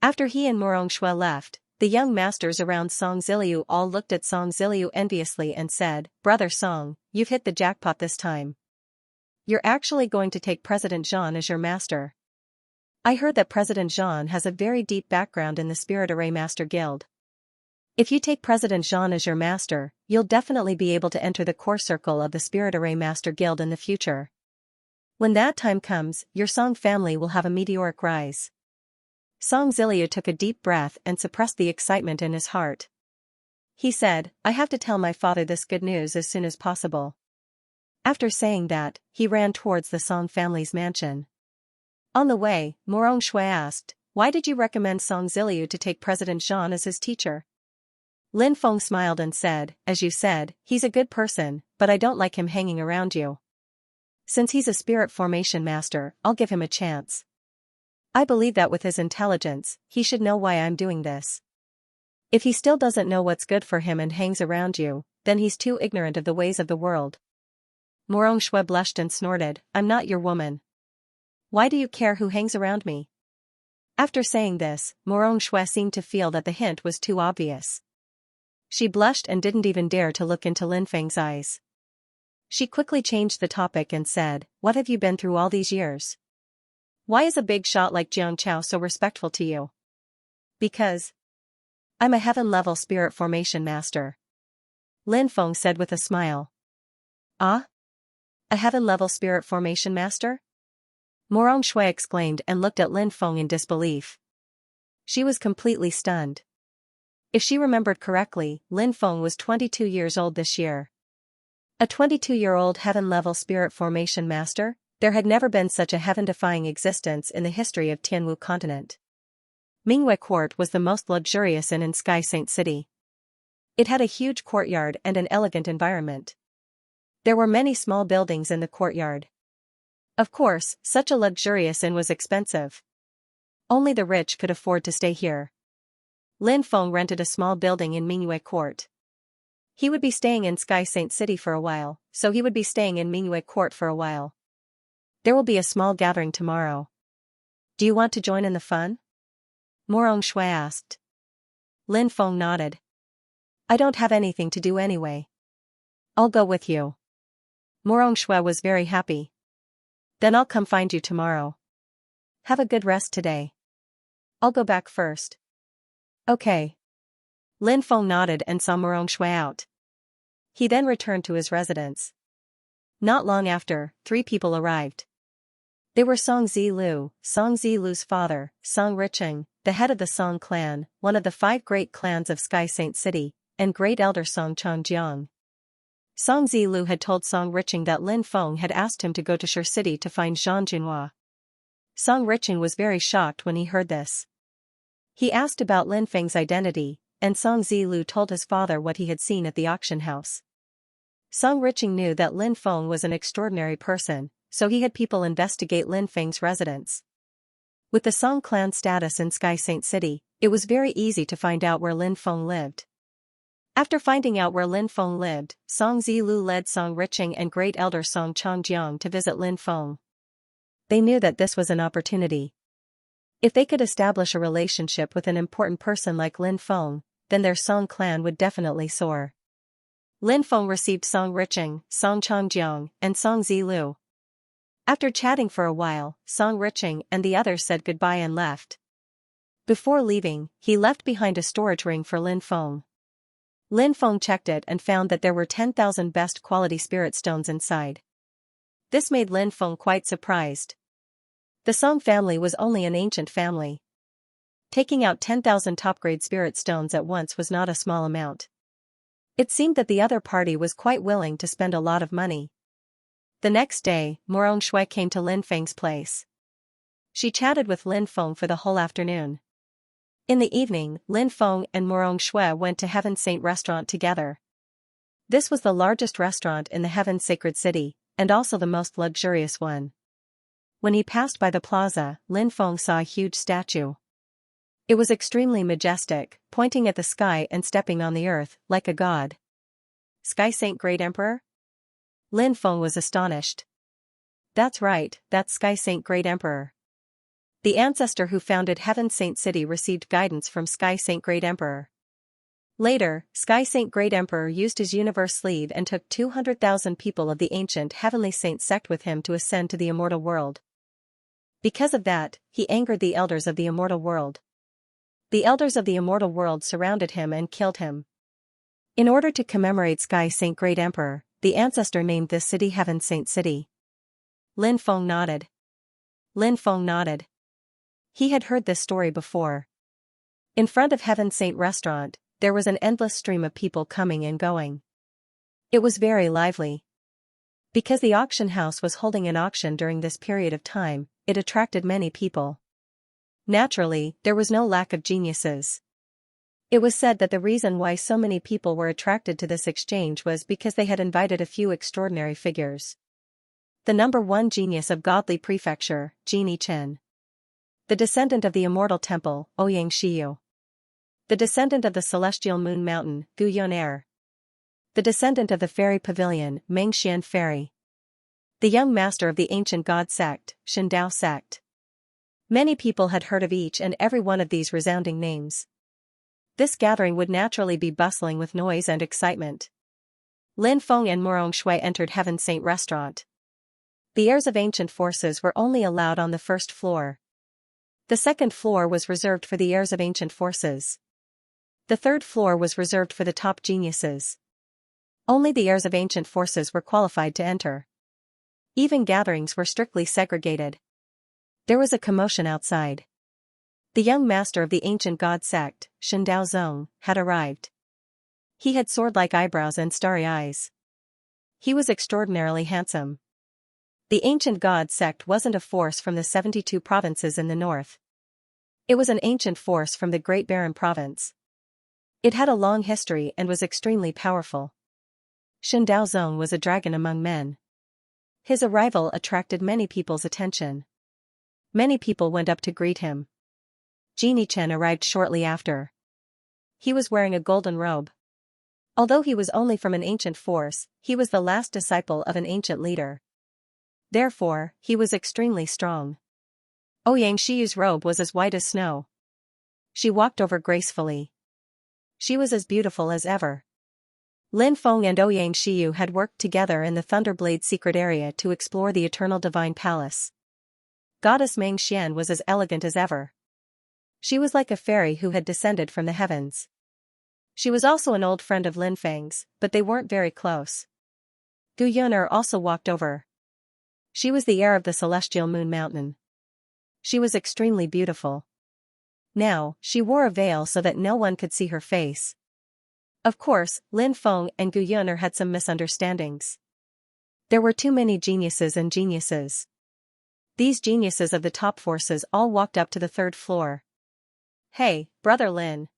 After he and Murong Shui left, the young masters around Song Ziliu all looked at Song Ziliu enviously and said, Brother Song, you've hit the jackpot this time. You're actually going to take President Zhan as your master. I heard that President Zhan has a very deep background in the Spirit Array Master Guild. If you take President Zhan as your master, you'll definitely be able to enter the core circle of the Spirit Array Master Guild in the future. When that time comes, your Song family will have a meteoric rise. Song Ziliu took a deep breath and suppressed the excitement in his heart. He said, I have to tell my father this good news as soon as possible. After saying that, he ran towards the Song family's mansion. On the way, Murong Shui asked, why did you recommend Song Ziliu to take President Zhan as his teacher? Lin Feng smiled and said, as you said, he's a good person, but I don't like him hanging around you. Since he's a spirit formation master, I'll give him a chance. I believe that with his intelligence, he should know why I'm doing this. If he still doesn't know what's good for him and hangs around you, then he's too ignorant of the ways of the world. Murong Shui blushed and snorted, I'm not your woman. Why do you care who hangs around me? After saying this, Murong Shui seemed to feel that the hint was too obvious. She blushed and didn't even dare to look into Lin Feng's eyes. She quickly changed the topic and said, what have you been through all these years? Why is a big shot like Xianxia so respectful to you? Because I'm a heaven-level spirit formation master. Lin Feng said with a smile. Ah? A heaven-level spirit formation master? Murong Shui exclaimed and looked at Lin Feng in disbelief. She was completely stunned. If she remembered correctly, Lin Feng was 22 years old this year. A 22-year-old heaven-level spirit formation master? There had never been such a heaven-defying existence in the history of Tianwu continent. Mingwei Court was the most luxurious inn in Sky Saint City. It had a huge courtyard and an elegant environment. There were many small buildings in the courtyard. Of course, such a luxurious inn was expensive. Only the rich could afford to stay here. Lin Feng rented a small building in Mingwei Court. He would be staying in Sky Saint City for a while, so he would be staying in Mingwei Court for a while. There will be a small gathering tomorrow. Do you want to join in the fun? Murong Shui asked. Lin Feng nodded. I don't have anything to do anyway. I'll go with you. Murong Shui was very happy. Then I'll come find you tomorrow. Have a good rest today. I'll go back first. Okay. Lin Feng nodded and saw Murong Shui out. He then returned to his residence. Not long after, 3 people arrived. They were Song Zilu, Song Zilu's father, Song Richeng, the head of the Song clan, one of the 5 great clans of Sky Saint City, and great elder Song Changjiang. Song Zilu had told Song Riching that Lin Feng had asked him to go to Shi City to find Zhang Junhua. Song Riching was very shocked when he heard this. He asked about Lin Feng's identity, and Song Zilu told his father what he had seen at the auction house. Song Riching knew that Lin Feng was an extraordinary person, so he had people investigate Lin Feng's residence. With the Song clan status in Sky Saint City, it was very easy to find out where Lin Feng lived. After finding out where Lin Feng lived, Song Zilu led Song Riching and great elder Song Changjiang to visit Lin Feng. They knew that this was an opportunity. If they could establish a relationship with an important person like Lin Feng, then their Song clan would definitely soar. Lin Feng received Song Riching, Song Changjiang, and Song Zilu. After chatting for a while, Song Riching and the others said goodbye and left. Before leaving, he left behind a storage ring for Lin Feng. Lin Feng checked it and found that there were 10,000 best quality spirit stones inside. This made Lin Feng quite surprised. The Song family was only an ancient family. Taking out 10,000 top-grade spirit stones at once was not a small amount. It seemed that the other party was quite willing to spend a lot of money. The next day, Morong Shui came to Lin Feng's place. She chatted with Lin Feng for the whole afternoon. In the evening, Lin Feng and Morong Shui went to Heaven Saint Restaurant together. This was the largest restaurant in the Heaven Sacred City, and also the most luxurious one. When he passed by the plaza, Lin Feng saw a huge statue. It was extremely majestic, pointing at the sky and stepping on the earth, like a god. Sky Saint Great Emperor? Lin Feng was astonished. That's right, that's Sky Saint Great Emperor. The ancestor who founded Heaven Saint City received guidance from Sky Saint Great Emperor. Later, Sky Saint Great Emperor used his universe sleeve and took 200,000 people of the ancient Heavenly Saint sect with him to ascend to the immortal world. Because of that, he angered the elders of the immortal world. The elders of the immortal world surrounded him and killed him. In order to commemorate Sky Saint Great Emperor, the ancestor named this city Heaven Saint City. Lin Feng nodded. Lin Feng nodded. He had heard this story before. In front of Heaven Saint Restaurant, there was an endless stream of people coming and going. It was very lively. Because the auction house was holding an auction during this period of time, it attracted many people. Naturally, there was no lack of geniuses. It was said that the reason why so many people were attracted to this exchange was because they had invited a few extraordinary figures. The number 1 genius of Godly Prefecture, Genie Chen. The descendant of the Immortal Temple, Ouyang Shiyu. The descendant of the Celestial Moon Mountain, Gu Yunair. The descendant of the Fairy Pavilion, Meng Xian Fairy. The young master of the Ancient God Sect, Shindao Sect. Many people had heard of each and every one of these resounding names. This gathering would naturally be bustling with noise and excitement. Lin Feng and Morong Shui entered Heaven Saint Restaurant. The heirs of ancient forces were only allowed on the first floor. The second floor was reserved for the heirs of ancient forces. The third floor was reserved for the top geniuses. Only the heirs of ancient forces were qualified to enter. Even gatherings were strictly segregated. There was a commotion outside. The young master of the ancient god sect, Shindao Zong, had arrived. He had sword-like eyebrows and starry eyes. He was extraordinarily handsome. The ancient god sect wasn't a force from the 72 provinces in the north. It was an ancient force from the Great Barren province. It had a long history and was extremely powerful. Shindao Zong was a dragon among men. His arrival attracted many people's attention. Many people went up to greet him. Genie Chen arrived shortly after. He was wearing a golden robe. Although he was only from an ancient force, he was the last disciple of an ancient leader. Therefore, he was extremely strong. Ouyang Shiyu's robe was as white as snow. She walked over gracefully. She was as beautiful as ever. Lin Feng and Ouyang Shiyu had worked together in the Thunderblade secret area to explore the Eternal Divine Palace. Goddess Meng Xian was as elegant as ever. She was like a fairy who had descended from the heavens. She was also an old friend of Lin Feng's, but they weren't very close. Gu Yunair also walked over. She was the heir of the Celestial Moon Mountain. She was extremely beautiful. Now, she wore a veil so that no one could see her face. Of course, Lin Feng and Gu Yun'er had some misunderstandings. There were too many geniuses and geniuses. These geniuses of the top forces all walked up to the third floor. "Hey, Brother Lin."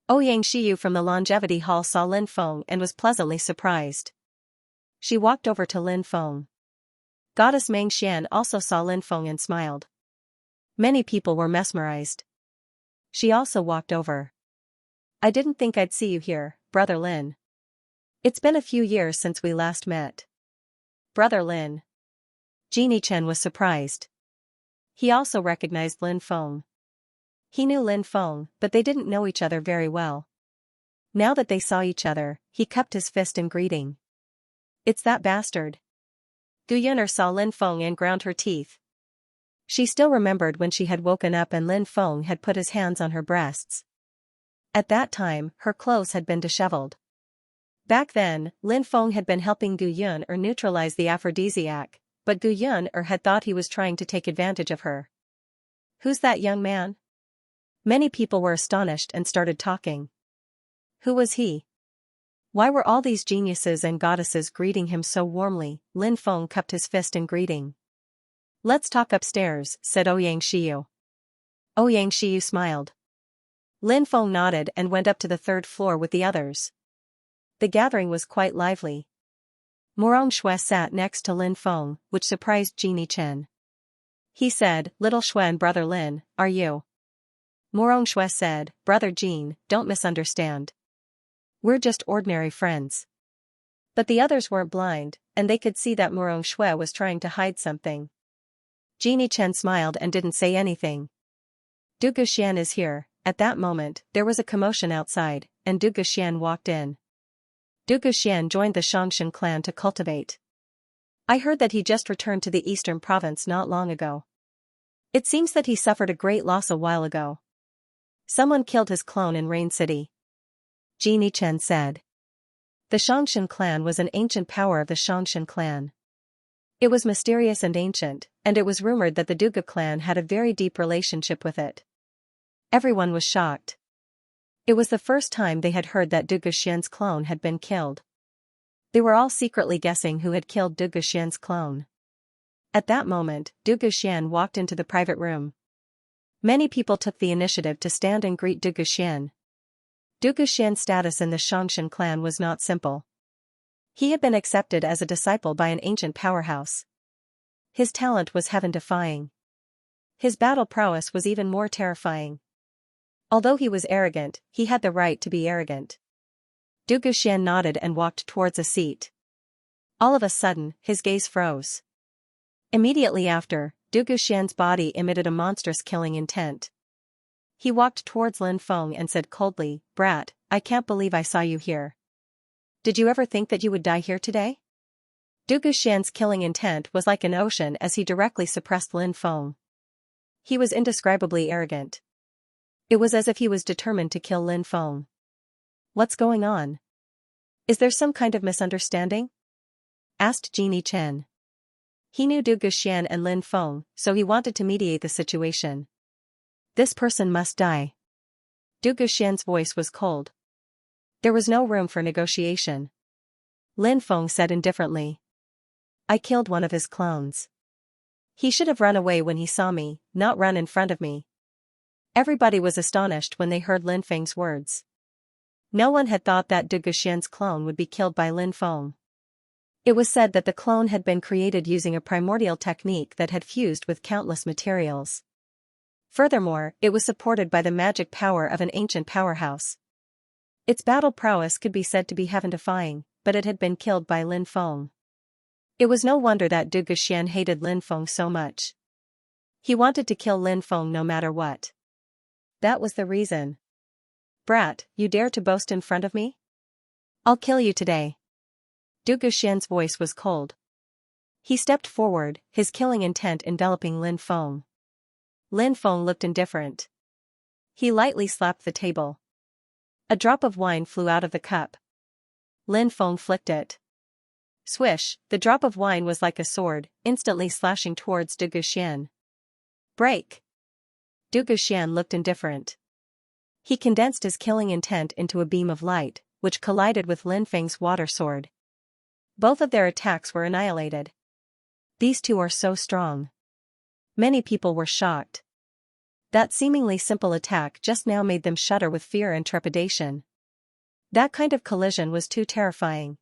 Xianxia from the Longevity Hall saw Lin Feng and was pleasantly surprised. She walked over to Lin Feng. Goddess Meng Xian also saw Lin Feng and smiled. Many people were mesmerized. She also walked over. "I didn't think I'd see you here, Brother Lin. It's been a few years since we last met." Brother Lin. Genie Chen was surprised. He also recognized Lin Feng. He knew Lin Feng, but they didn't know each other very well. Now that they saw each other, he cupped his fist in greeting. "It's that bastard." Gu Yun'er saw Lin Feng and ground her teeth. She still remembered when she had woken up and Lin Feng had put his hands on her breasts. At that time, her clothes had been disheveled. Back then, Lin Feng had been helping Gu Yun'er neutralize the aphrodisiac, but Gu Yun'er had thought he was trying to take advantage of her. "Who's that young man?" Many people were astonished and started talking. Who was he? Why were all these geniuses and goddesses greeting him so warmly? Lin Feng cupped his fist in greeting. "Let's talk upstairs," said Xianxia. Xianxia smiled. Lin Feng nodded and went up to the third floor with the others. The gathering was quite lively. Morong Shui sat next to Lin Feng, which surprised Genie Chen. He said, "Little Shui and Brother Lin, are you?" Morong Shui said, "Brother Jean, don't misunderstand. We're just ordinary friends." But the others weren't blind, and they could see that Morong Shui was trying to hide something. Genie Chen smiled and didn't say anything. "Du Guxian is here." At that moment, there was a commotion outside, and Du Guxian walked in. Du Guxian joined the Xianxia clan to cultivate. "I heard that he just returned to the eastern province not long ago. It seems that he suffered a great loss a while ago. Someone killed his clone in Rain City." Genie Chen said. The Xianxia clan was an ancient power of the Xianxia clan. It was mysterious and ancient, and it was rumored that the Duga clan had a very deep relationship with it. Everyone was shocked. It was the first time they had heard that Du Guxian's clone had been killed. They were all secretly guessing who had killed Du Guxian's clone. At that moment, Du Guxian walked into the private room. Many people took the initiative to stand and greet Du Guxian. Du Guxian's status in the Xianxia clan was not simple. He had been accepted as a disciple by an ancient powerhouse. His talent was heaven-defying. His battle prowess was even more terrifying. Although he was arrogant, he had the right to be arrogant. Du Guxian nodded and walked towards a seat. All of a sudden, his gaze froze. Immediately after, Du Guxian's body emitted a monstrous killing intent. He walked towards Lin Feng and said coldly, "Brat, I can't believe I saw you here. Did you ever think that you would die here today?" Du Guxian's killing intent was like an ocean as he directly suppressed Lin Feng. He was indescribably arrogant. It was as if he was determined to kill Lin Feng. "What's going on? Is there some kind of misunderstanding?" asked Genie Chen. He knew Du Guxian and Lin Feng, so he wanted to mediate the situation. "This person must die." Du Guxian's voice was cold. There was no room for negotiation. Lin Feng said indifferently. "I killed one of his clones. He should have run away when he saw me, not run in front of me." Everybody was astonished when they heard Lin Feng's words. No one had thought that Du Guxian's clone would be killed by Lin Feng. It was said that the clone had been created using a primordial technique that had fused with countless materials. Furthermore, it was supported by the magic power of an ancient powerhouse. Its battle prowess could be said to be heaven-defying, but it had been killed by Lin Feng. It was no wonder that Du Guxian hated Lin Feng so much. He wanted to kill Lin Feng no matter what. That was the reason. "Brat, you dare to boast in front of me? I'll kill you today." Du Guxian's voice was cold. He stepped forward, his killing intent enveloping Lin Feng. Lin Feng looked indifferent. He lightly slapped the table. A drop of wine flew out of the cup. Lin Feng flicked it. Swish, the drop of wine was like a sword, instantly slashing towards Du Guxian. "Break!" Du Guxian looked indifferent. He condensed his killing intent into a beam of light, which collided with Lin Feng's water sword. Both of their attacks were annihilated. These two are so strong. Many people were shocked. That seemingly simple attack just now made them shudder with fear and trepidation. That kind of collision was too terrifying.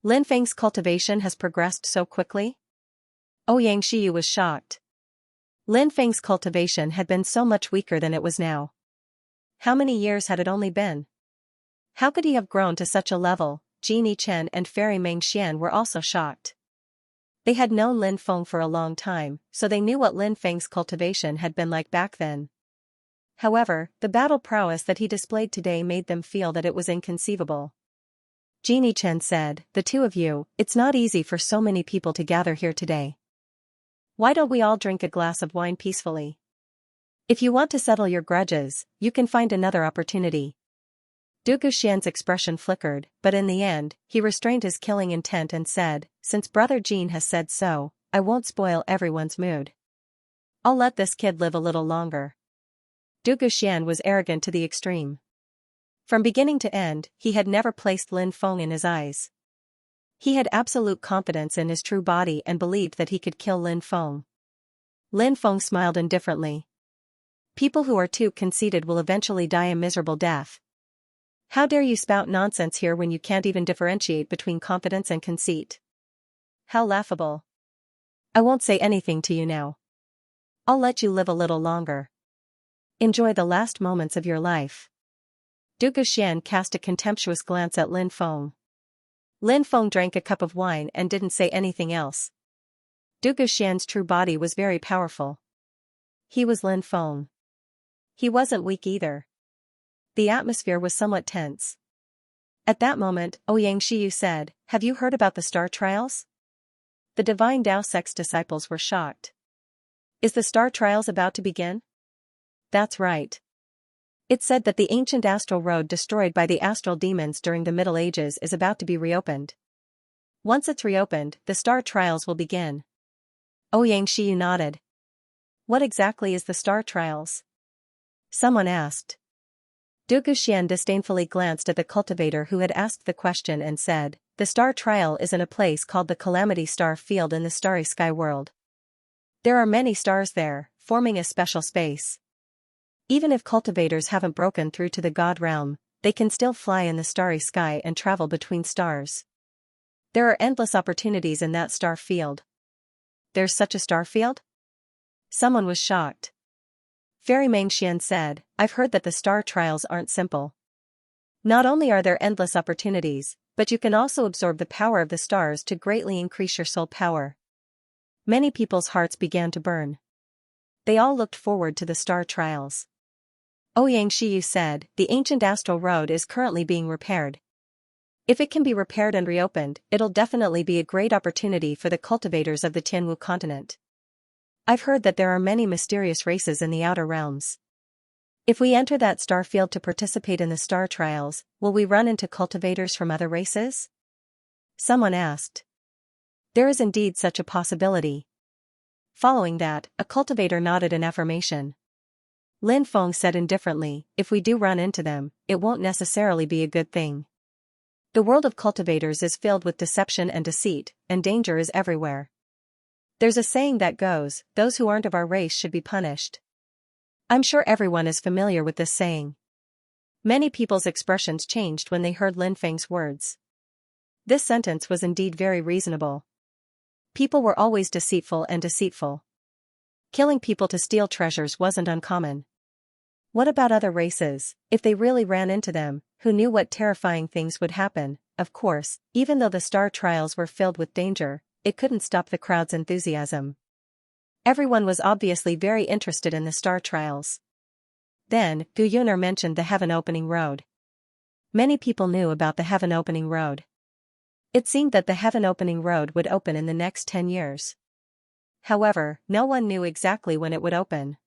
Lin Feng's cultivation has progressed so quickly? Xianxia was shocked. Lin Feng's cultivation had been so much weaker than it was now. How many years had it only been? How could he have grown to such a level? Genie Chen and Fairy Mengxian were also shocked. They had known Lin Feng for a long time, so they knew what Lin Feng's cultivation had been like back then. However, the battle prowess that he displayed today made them feel that it was inconceivable. Genie Chen said, "The two of you, it's not easy for so many people to gather here today. Why don't we all drink a glass of wine peacefully? If you want to settle your grudges, you can find another opportunity." Du Guxian's expression flickered, but in the end, he restrained his killing intent and said, "Since Brother Jean has said so, I won't spoil everyone's mood. I'll let this kid live a little longer." Du Guxian was arrogant to the extreme. From beginning to end, he had never placed Lin Feng in his eyes. He had absolute confidence in his true body and believed that he could kill Lin Feng. Lin Feng smiled indifferently. People who are too conceited will eventually die a miserable death. How dare you spout nonsense here when you can't even differentiate between confidence and conceit? How laughable. I won't say anything to you now. I'll let you live a little longer. Enjoy the last moments of your life. Du Guxian cast a contemptuous glance at Lin Feng. Lin Feng drank a cup of wine and didn't say anything else. Du Guxian's true body was very powerful. He was Lin Feng. He wasn't weak either. The atmosphere was somewhat tense. At that moment, Xianxia said, "Have you heard about the star trials?" The divine Tao sect's disciples were shocked. Is the star trials about to begin? That's right. It said that the ancient astral road destroyed by the astral demons during the Middle Ages is about to be reopened. Once it's reopened, the star trials will begin. Xianxia nodded. What exactly is the star trials? Someone asked. Du Guxian disdainfully glanced at the cultivator who had asked the question and said, "The star trial is in a place called the Calamity Star Field in the Starry Sky World. There are many stars there, forming a special space. Even if cultivators haven't broken through to the God realm, they can still fly in the starry sky and travel between stars. There are endless opportunities in that star field." There's such a star field? Someone was shocked. Fairy Mengxian said, "I've heard that the star trials aren't simple. Not only are there endless opportunities, but you can also absorb the power of the stars to greatly increase your soul power." Many people's hearts began to burn. They all looked forward to the star trials. Xianxia said, "The ancient astral road is currently being repaired. If it can be repaired and reopened, it'll definitely be a great opportunity for the cultivators of the Tianwu continent. I've heard that there are many mysterious races in the outer realms. If we enter that star field to participate in the star trials, will we run into cultivators from other races?" Someone asked. There is indeed such a possibility. Following that, a cultivator nodded in affirmation. Lin Feng said indifferently, "If we do run into them, it won't necessarily be a good thing. The world of cultivators is filled with deception and deceit, and danger is everywhere. There's a saying that goes, 'Those who aren't of our race should be punished.' I'm sure everyone is familiar with this saying." Many people's expressions changed when they heard Lin Feng's words. This sentence was indeed very reasonable. People were always deceitful and deceitful. Killing people to steal treasures wasn't uncommon. What about other races? If they really ran into them, who knew what terrifying things would happen? Of course, even though the star trials were filled with danger, it couldn't stop the crowd's enthusiasm. Everyone was obviously very interested in the star trials. Then, Gu Yuner mentioned the heaven opening road. Many people knew about the heaven opening road. It seemed that the heaven opening road would open in the next 10 years. However, no one knew exactly when it would open.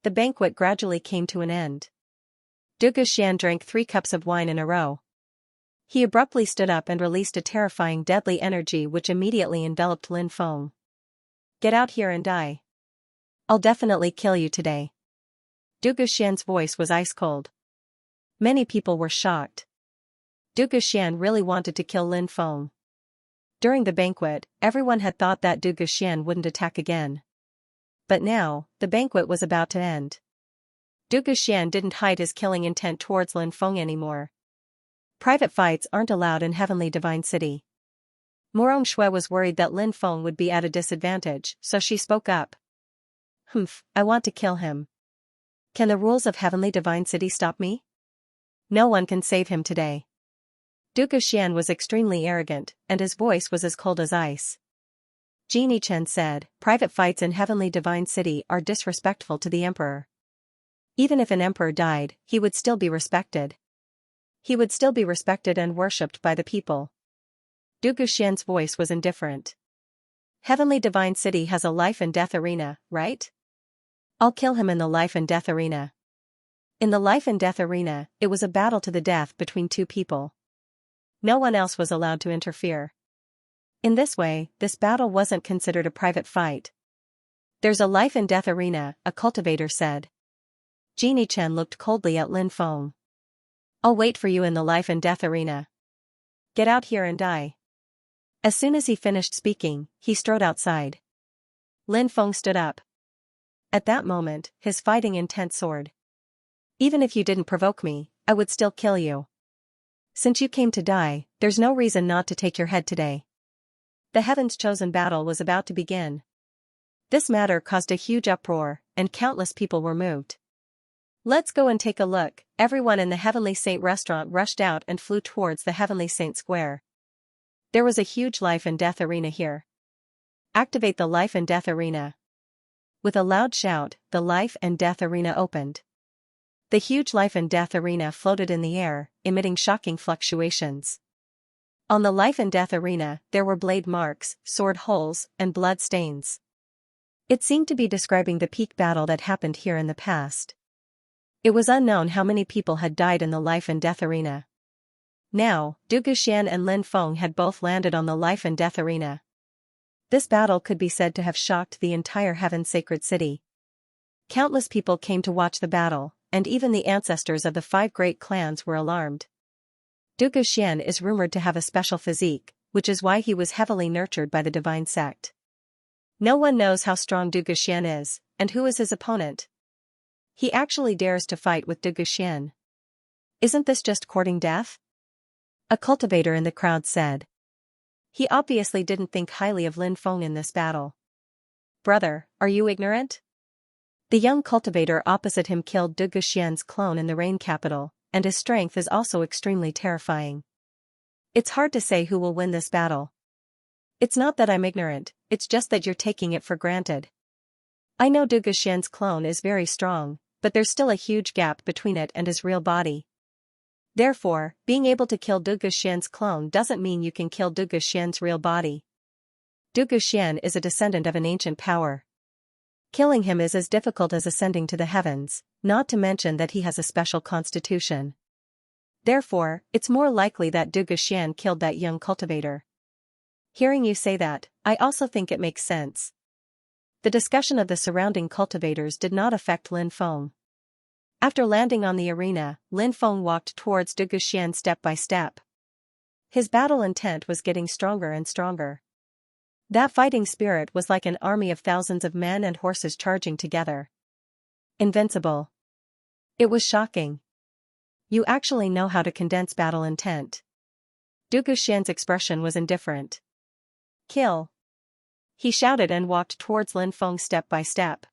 The banquet gradually came to an end. Du Guxian drank 3 cups of wine in a row. He abruptly stood up and released a terrifying deadly energy which immediately enveloped Lin Feng. "Get out here and die. I'll definitely kill you today." Du Guxian's voice was ice cold. Many people were shocked. Du Guxian really wanted to kill Lin Feng. During the banquet, everyone had thought that Du Guxian wouldn't attack again. But now, the banquet was about to end. Du Guxian didn't hide his killing intent towards Lin Feng anymore. Private fights aren't allowed in Heavenly Divine City. Morong Shui was worried that Lin Feng would be at a disadvantage, so she spoke up. I want to kill him. Can the rules of Heavenly Divine City stop me? No one can save him today. Du Guxian was extremely arrogant, and his voice was as cold as ice. Genie Chen said, private fights in Heavenly Divine City are disrespectful to the Emperor. Even if an emperor died, he would still be respected. He would still be respected and worshipped by the people. Du Guxian's voice was indifferent. Heavenly Divine City has a life and death arena, right? I'll kill him in the life and death arena. In the life and death arena, it was a battle to the death between two people. No one else was allowed to interfere. In this way, this battle wasn't considered a private fight. There's a life and death arena, a cultivator said. Genie Chen looked coldly at Lin Feng. I'll wait for you in the life and death arena. Get out here and die. As soon as he finished speaking, he strode outside. Lin Feng stood up. At that moment, his fighting intent soared. Even if you didn't provoke me, I would still kill you. Since you came to die, there's no reason not to take your head today. The Heaven's Chosen battle was about to begin. This matter caused a huge uproar, and countless people were moved. Let's go and take a look. Everyone in the Heavenly Saint restaurant rushed out and flew towards the Heavenly Saint Square. There was a huge life and death arena here. Activate the life and death arena. With a loud shout, the life and death arena opened. The huge life and death arena floated in the air, emitting shocking fluctuations. On the life and death arena, there were blade marks, sword holes, and blood stains. It seemed to be describing the peak battle that happened here in the past. It was unknown how many people had died in the life and death arena. Now, Du Guxian and Lin Feng had both landed on the life and death arena. This battle could be said to have shocked the entire Heaven Sacred City. Countless people came to watch the battle, and even the ancestors of the 5 great clans were alarmed. Du Guxian is rumored to have a special physique, which is why he was heavily nurtured by the divine sect. No one knows how strong Du Guxian is, and who is his opponent. He actually dares to fight with Du Guxian. Isn't this just courting death? A cultivator in the crowd said. He obviously didn't think highly of Lin Feng in this battle. Brother, are you ignorant? The young cultivator opposite him killed Du Guxian's clone in the Rain Capital, and his strength is also extremely terrifying. It's hard to say who will win this battle. It's not that I'm ignorant, it's just that you're taking it for granted. I know Du Guxian's clone is very strong, but there's still a huge gap between it and his real body. Therefore, being able to kill Du Guxian's clone doesn't mean you can kill Du Guxian's real body. Du Guxian is a descendant of an ancient power. Killing him is as difficult as ascending to the heavens, not to mention that he has a special constitution. Therefore, it's more likely that Du Guxian killed that young cultivator. Hearing you say that, I also think it makes sense. The discussion of the surrounding cultivators did not affect Lin Feng. After landing on the arena, Lin Feng walked towards Du Guxian step by step. His battle intent was getting stronger and stronger. That fighting spirit was like an army of thousands of men and horses charging together. Invincible. It was shocking. You actually know how to condense battle intent. Du Guxian's expression was indifferent. Kill. He shouted and walked towards Lin Feng step by step.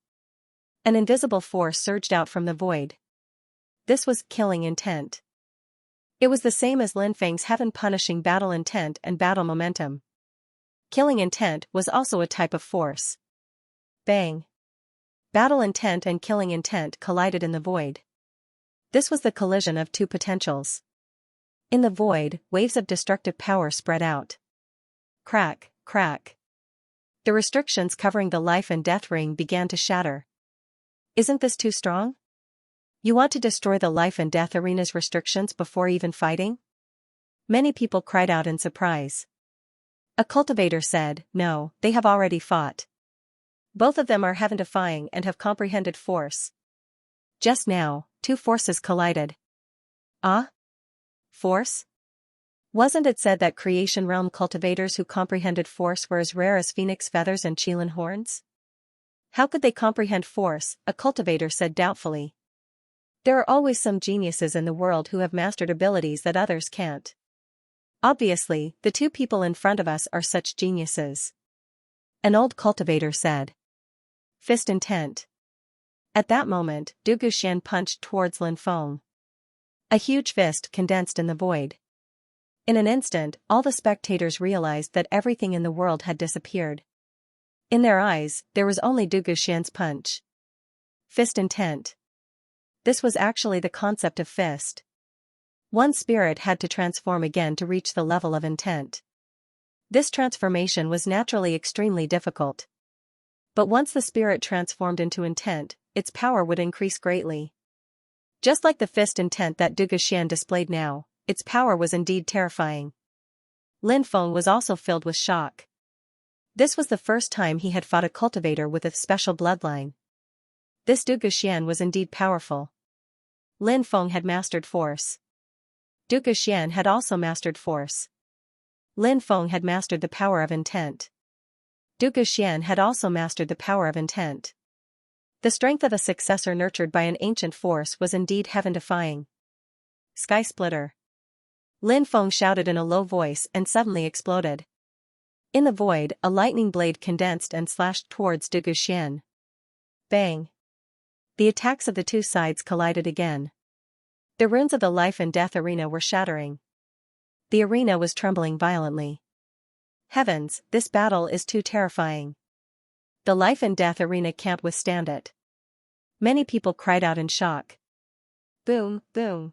An invisible force surged out from the void. This was killing intent. It was the same as Lin Feng's heaven-punishing battle intent and battle momentum. Killing intent was also a type of force. Bang. Battle intent and killing intent collided in the void. This was the collision of two potentials. In the void, waves of destructive power spread out. Crack, crack. The restrictions covering the life and death ring began to shatter. Isn't this too strong? You want to destroy the life and death arena's restrictions before even fighting? Many people cried out in surprise. A cultivator said, no, they have already fought. Both of them are heaven-defying and have comprehended force. Just now, two forces collided. Ah? Force? Wasn't it said that creation realm cultivators who comprehended force were as rare as phoenix feathers and Qilin horns? How could they comprehend force? A cultivator said doubtfully. There are always some geniuses in the world who have mastered abilities that others can't. Obviously, the two people in front of us are such geniuses. An old cultivator said. Fist intent. At that moment, Du Guxian punched towards Lin Feng. A huge fist condensed in the void. In an instant, all the spectators realized that everything in the world had disappeared. In their eyes, there was only Du Guxian's punch. Fist intent. This was actually the concept of fist. One spirit had to transform again to reach the level of intent. This transformation was naturally extremely difficult. But once the spirit transformed into intent, its power would increase greatly. Just like the fist intent that Du Guxian displayed now, its power was indeed terrifying. Lin Feng was also filled with shock. This was the first time he had fought a cultivator with a special bloodline. This Du Guxian was indeed powerful. Lin Feng had mastered force. Du Guxian had also mastered force. Lin Feng had mastered the power of intent. Du Guxian had also mastered the power of intent. The strength of a successor nurtured by an ancient force was indeed heaven-defying. Sky Splitter. Lin Feng shouted in a low voice and suddenly exploded. In the void, a lightning blade condensed and slashed towards Du Guxian. Bang! The attacks of the two sides collided again. The runes of the life and death arena were shattering. The arena was trembling violently. Heavens, this battle is too terrifying. The life and death arena can't withstand it. Many people cried out in shock. Boom, boom.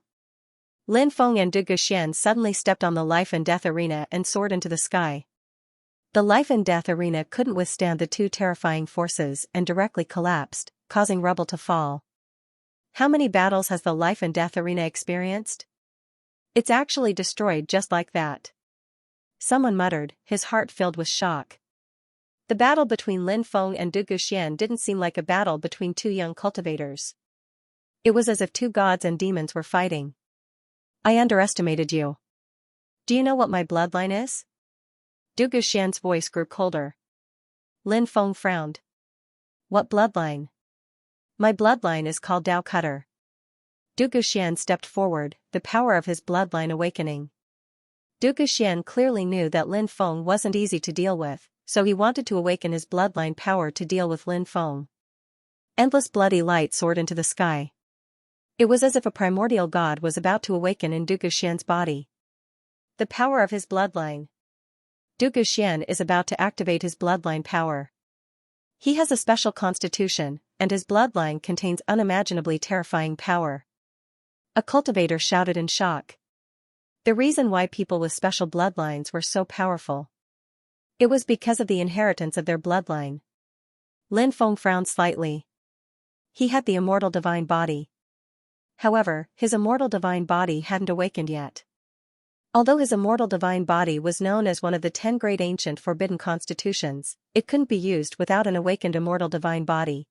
Lin Feng and Du Guxian suddenly stepped on the life and death arena and soared into the sky. The life and death arena couldn't withstand the two terrifying forces and directly collapsed, causing rubble to fall. How many battles has the life and death arena experienced? It's actually destroyed just like that. Someone muttered, his heart filled with shock. The battle between Lin Feng and Du Guxian didn't seem like a battle between two young cultivators. It was as if two gods and demons were fighting. I underestimated you. Do you know what my bloodline is? Du Guxian's voice grew colder. Lin Feng frowned. What bloodline? My bloodline is called Dao Cutter. Du Guxian stepped forward, the power of his bloodline awakening. Du Guxian clearly knew that Lin Feng wasn't easy to deal with, so he wanted to awaken his bloodline power to deal with Lin Feng. Endless bloody light soared into the sky. It was as if a primordial god was about to awaken in Du Guxian's body. The power of his bloodline. Du Guxian is about to activate his bloodline power. He has a special constitution, and his bloodline contains unimaginably terrifying power. A cultivator shouted in shock. The reason why people with special bloodlines were so powerful. It was because of the inheritance of their bloodline. Lin Feng frowned slightly. He had the immortal divine body. However, his immortal divine body hadn't awakened yet. Although his immortal divine body was known as one of the 10 great ancient forbidden constitutions, it couldn't be used without an awakened immortal divine body.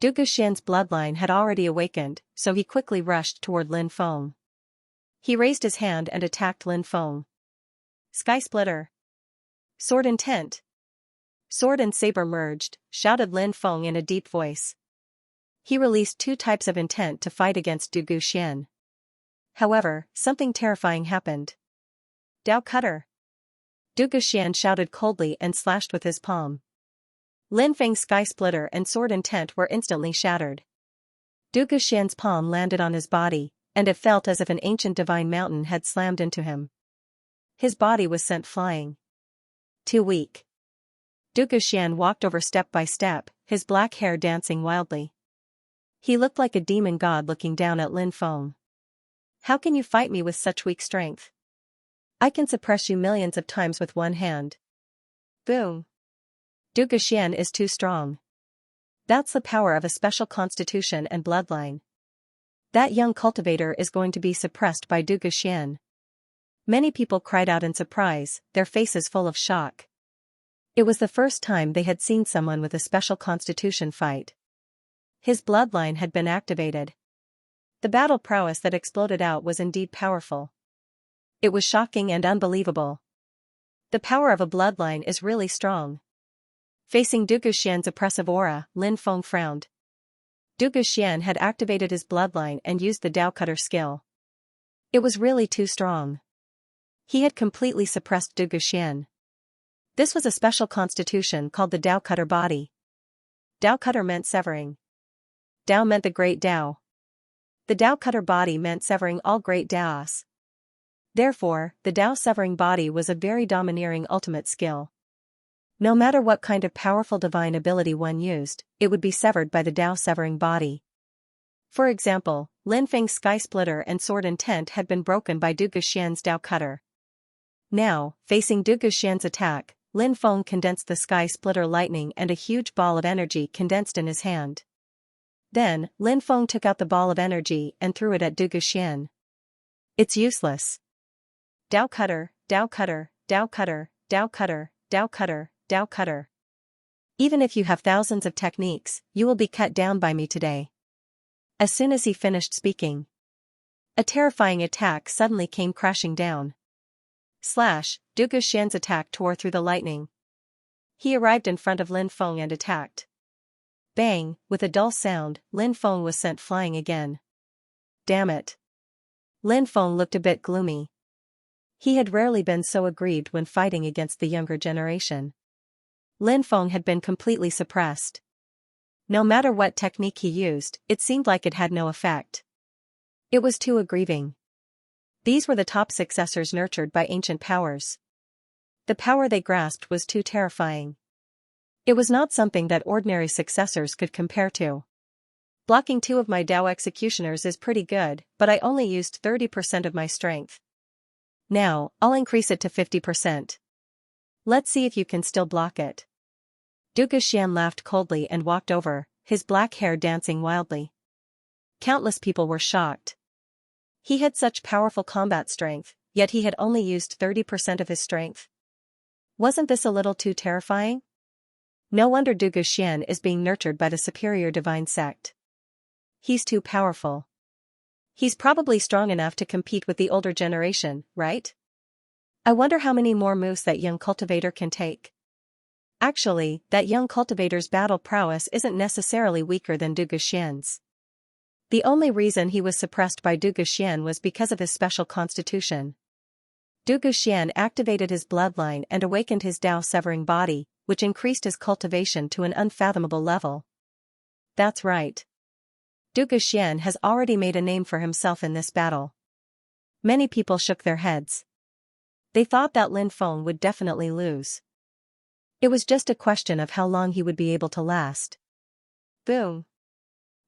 Du Guxian's bloodline had already awakened, so he quickly rushed toward Lin Feng. He raised his hand and attacked Lin Feng. Sky Splitter. Sword intent. Sword and saber merged, shouted Lin Feng in a deep voice. He released two types of intent to fight against Du Guxian. However, something terrifying happened. Dao Cutter. Du Guxian shouted coldly and slashed with his palm. Lin Feng's Sky Splitter and Sword Intent were instantly shattered. Du Guxian's palm landed on his body, and it felt as if an ancient divine mountain had slammed into him. His body was sent flying. Too weak. Du Guxian walked over step by step, his black hair dancing wildly. He looked like a demon god looking down at Lin Feng. How can you fight me with such weak strength? I can suppress you millions of times with one hand. Boom. Du Guxian is too strong. That's the power of a special constitution and bloodline. That young cultivator is going to be suppressed by Du Guxian. Many people cried out in surprise, their faces full of shock. It was the first time they had seen someone with a special constitution fight. His bloodline had been activated. The battle prowess that exploded out was indeed powerful. It was shocking and unbelievable. The power of a bloodline is really strong. Facing Du Guxian's oppressive aura, Lin Feng frowned. Du Guxian had activated his bloodline and used the Dao Cutter skill. It was really too strong. He had completely suppressed Du Guxian. This was a special constitution called the Dao Cutter body. Dao Cutter meant severing. Dao meant the great Dao. The Dao Cutter body meant severing all great Daos. Therefore, the Dao severing body was a very domineering ultimate skill. No matter what kind of powerful divine ability one used, it would be severed by the Dao severing body. For example, Lin Feng's Sky Splitter and Sword Intent had been broken by Du Guxian's Dao Cutter. Now, facing Du Guxian's attack, Lin Feng condensed the Sky Splitter lightning and a huge ball of energy condensed in his hand. Then, Lin Feng took out the ball of energy and threw it at Du Guxian. It's useless. Dao Cutter, Dao Cutter, Dao Cutter, Dao Cutter, Dao Cutter, Dao Cutter. Even if you have thousands of techniques, you will be cut down by me today. As soon as he finished speaking, a terrifying attack suddenly came crashing down. Slash, Du Guxian's attack tore through the lightning. He arrived in front of Lin Feng and attacked. Bang, with a dull sound, Lin Feng was sent flying again. Damn it. Lin Feng looked a bit gloomy. He had rarely been so aggrieved when fighting against the younger generation. Lin Feng had been completely suppressed. No matter what technique he used, it seemed like it had no effect. It was too aggrieving. These were the top successors nurtured by ancient powers. The power they grasped was too terrifying. It was not something that ordinary successors could compare to. Blocking 2 of my Dao executioners is pretty good, but I only used 30% of my strength. Now, I'll increase it to 50%. Let's see if you can still block it. Du Guxian laughed coldly and walked over, his black hair dancing wildly. Countless people were shocked. He had such powerful combat strength, yet he had only used 30% of his strength. Wasn't this a little too terrifying? No wonder Du Guxian is being nurtured by the superior divine sect. He's too powerful. He's probably strong enough to compete with the older generation, right? I wonder how many more moves that young cultivator can take. Actually, that young cultivator's battle prowess isn't necessarily weaker than Du Guxian's. The only reason he was suppressed by Du Guxian was because of his special constitution. Du Guxian activated his bloodline and awakened his Dao severing body, which increased his cultivation to an unfathomable level. That's right. Du Guxian has already made a name for himself in this battle. Many people shook their heads. They thought that Lin Feng would definitely lose. It was just a question of how long he would be able to last. Boom.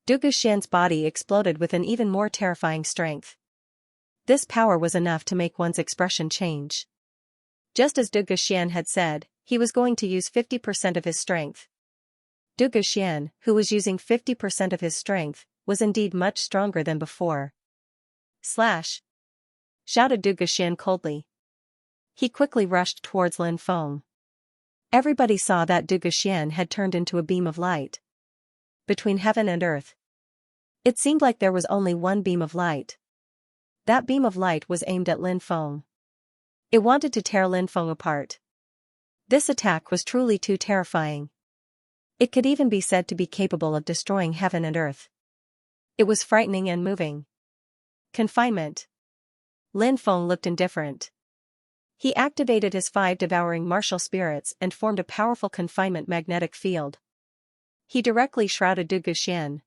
Du Guxian's body exploded with an even more terrifying strength. This power was enough to make one's expression change. Just as Du Guxian had said, he was going to use 50% of his strength. Du Guxian, who was using 50% of his strength, was indeed much stronger than before. Slash! Shouted Du Guxian coldly. He quickly rushed towards Lin Feng. Everybody saw that Du Guxian had turned into a beam of light. Between heaven and earth, it seemed like there was only one beam of light. That beam of light was aimed at Lin Feng. It wanted to tear Lin Feng apart. This attack was truly too terrifying. It could even be said to be capable of destroying heaven and earth. It was frightening and moving. Confinement. Lin Feng looked indifferent. He activated his 5 devouring martial spirits and formed a powerful confinement magnetic field. He directly shrouded Du Guxian.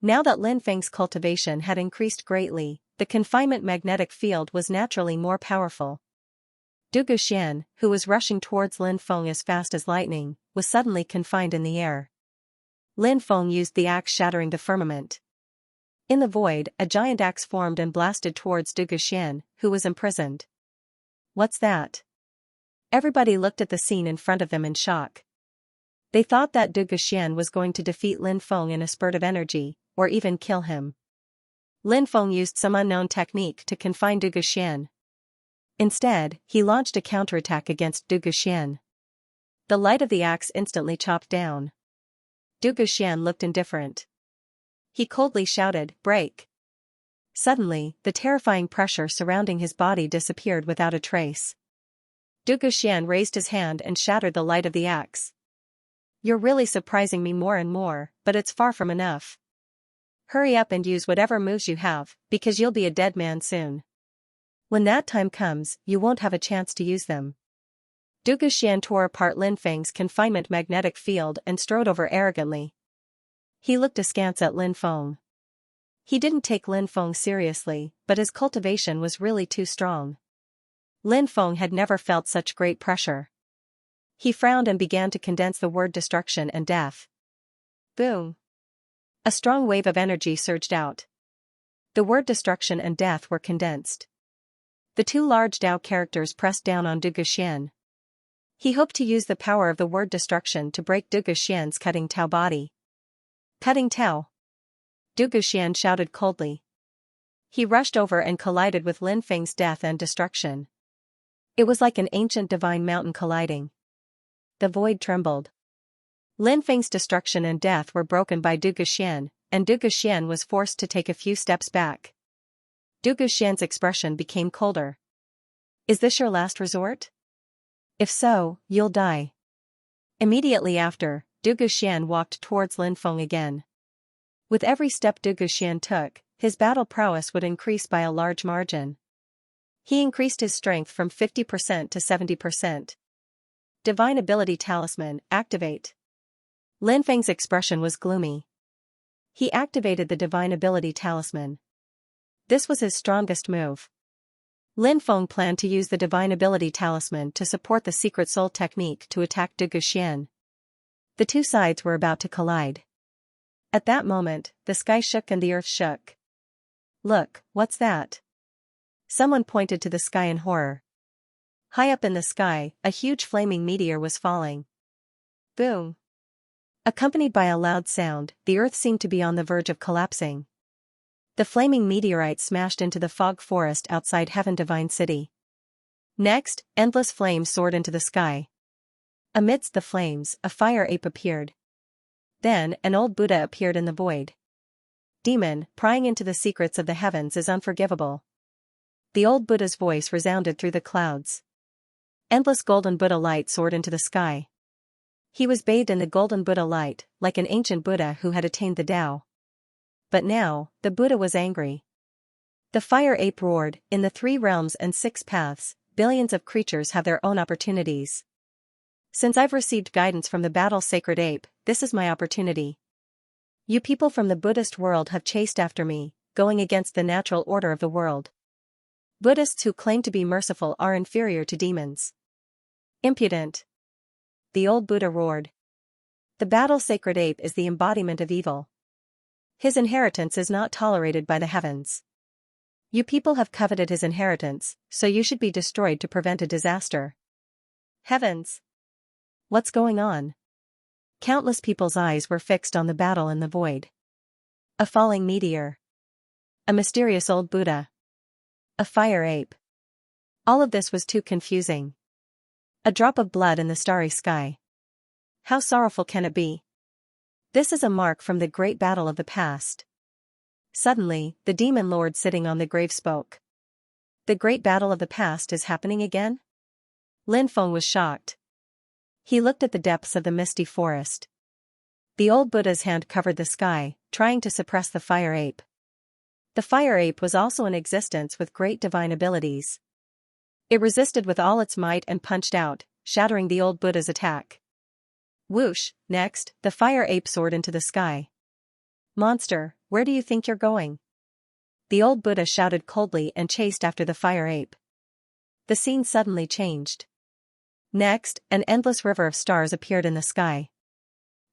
Now that Lin Feng's cultivation had increased greatly, the confinement magnetic field was naturally more powerful. Du Guxian, who was rushing towards Lin Feng as fast as lightning, was suddenly confined in the air. Lin Feng used the axe shattering the firmament. In the void, a giant axe formed and blasted towards Du Guxian, who was imprisoned. What's that? Everybody looked at the scene in front of them in shock. They thought that Du Guxian was going to defeat Lin Feng in a spurt of energy, or even kill him. Lin Feng used some unknown technique to confine Du Guxian. Instead, he launched a counterattack against Du Guxian. The light of the axe instantly chopped down. Du Guxian looked indifferent. He coldly shouted, "Break!" Suddenly, the terrifying pressure surrounding his body disappeared without a trace. Duguxian raised his hand and shattered the light of the axe. "You're really surprising me more and more, but it's far from enough. Hurry up and use whatever moves you have, because you'll be a dead man soon. When that time comes, you won't have a chance to use them." Duguxian tore apart Lin Feng's confinement magnetic field and strode over arrogantly. He looked askance at Lin Feng. He didn't take Lin Feng seriously, but his cultivation was really too strong. Lin Feng had never felt such great pressure. He frowned and began to condense the word destruction and death. Boom! A strong wave of energy surged out. The word destruction and death were condensed. The two large Dao characters pressed down on Duguxian. He hoped to use the power of the word destruction to break Duguxian's cutting Tao body. Cutting Tao! Duguxian shouted coldly. He rushed over and collided with Lin Feng's death and destruction. It was like an ancient divine mountain colliding. The void trembled. Lin Feng's destruction and death were broken by Duguxian, and Duguxian was forced to take a few steps back. Duguxian's expression became colder. "Is this your last resort? If so, you'll die." Immediately after, Duguxian walked towards Lin Feng again. With every step Duguxian took, his battle prowess would increase by a large margin. He increased his strength from 50% to 70%. Divine Ability Talisman, activate. Lin Feng's expression was gloomy. He activated the Divine Ability Talisman. This was his strongest move. Lin Feng planned to use the Divine Ability Talisman to support the Secret Soul technique to attack Duguxian. The two sides were about to collide. At that moment, the sky shook and the earth shook. "Look, what's that?" Someone pointed to the sky in horror. High up in the sky, a huge flaming meteor was falling. Boom! Accompanied by a loud sound, the earth seemed to be on the verge of collapsing. The flaming meteorite smashed into the fog forest outside Heaven Divine City. Next, endless flames soared into the sky. Amidst the flames, a fire ape appeared. Then, an old Buddha appeared in the void. "Demon, prying into the secrets of the heavens is unforgivable." The old Buddha's voice resounded through the clouds. Endless golden Buddha light soared into the sky. He was bathed in the golden Buddha light, like an ancient Buddha who had attained the Tao. But now, the Buddha was angry. The fire ape roared, "In the 3 realms and 6 paths, billions of creatures have their own opportunities. Since I've received guidance from the battle sacred ape, this is my opportunity. You people from the Buddhist world have chased after me, going against the natural order of the world. Buddhists who claim to be merciful are inferior to demons. Impudent!" The old Buddha roared. "The battle sacred ape is the embodiment of evil. His inheritance is not tolerated by the heavens. You people have coveted his inheritance, so you should be destroyed to prevent a disaster." Heavens! What's going on? Countless people's eyes were fixed on the battle in the void. A falling meteor. A mysterious old Buddha. A fire ape. All of this was too confusing. A drop of blood in the starry sky. How sorrowful can it be? This is a mark from the great battle of the past. Suddenly, the demon lord sitting on the grave spoke. "The great battle of the past is happening again?" Lin Feng was shocked. He looked at the depths of the misty forest. The old Buddha's hand covered the sky, trying to suppress the fire ape. The fire ape was also in existence with great divine abilities. It resisted with all its might and punched out, shattering the old Buddha's attack. Whoosh! Next, the fire ape soared into the sky. "Monster, where do you think you're going?" The old Buddha shouted coldly and chased after the fire ape. The scene suddenly changed. Next, an endless river of stars appeared in the sky.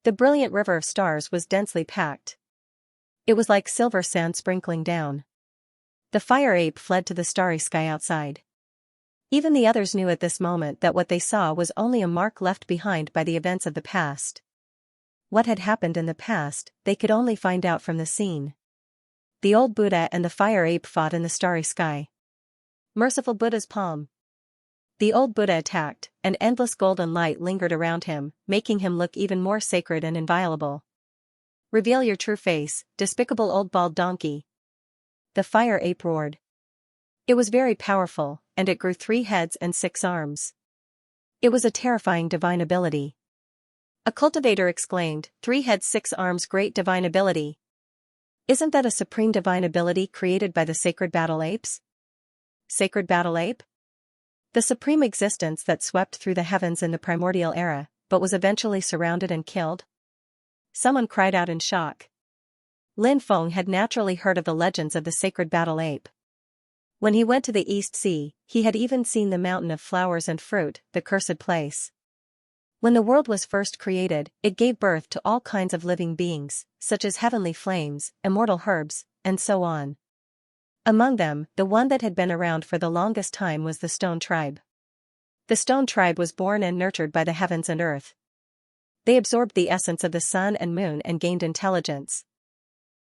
The brilliant river of stars was densely packed. It was like silver sand sprinkling down. The fire ape fled to the starry sky outside. Even the others knew at this moment that what they saw was only a mark left behind by the events of the past. What had happened in the past, they could only find out from the scene. The old Buddha and the fire ape fought in the starry sky. Merciful Buddha's palm. The old Buddha attacked, and endless golden light lingered around him, making him look even more sacred and inviolable. Reveal your true face, despicable old bald donkey. The fire ape roared. It was very powerful, and it grew 3 heads and 6 arms. It was a terrifying divine ability. A cultivator exclaimed, 3 heads 6 arms, great divine ability. Isn't that a supreme divine ability created by the sacred battle apes? Sacred battle ape? The supreme existence that swept through the heavens in the primordial era, but was eventually surrounded and killed? Someone cried out in shock. Lin Feng had naturally heard of the legends of the sacred battle ape. When he went to the East Sea, he had even seen the mountain of flowers and fruit, the cursed place. When the world was first created, it gave birth to all kinds of living beings, such as heavenly flames, immortal herbs, and so on. Among them, the one that had been around for the longest time was the Stone Tribe. The Stone Tribe was born and nurtured by the heavens and earth. They absorbed the essence of the sun and moon and gained intelligence.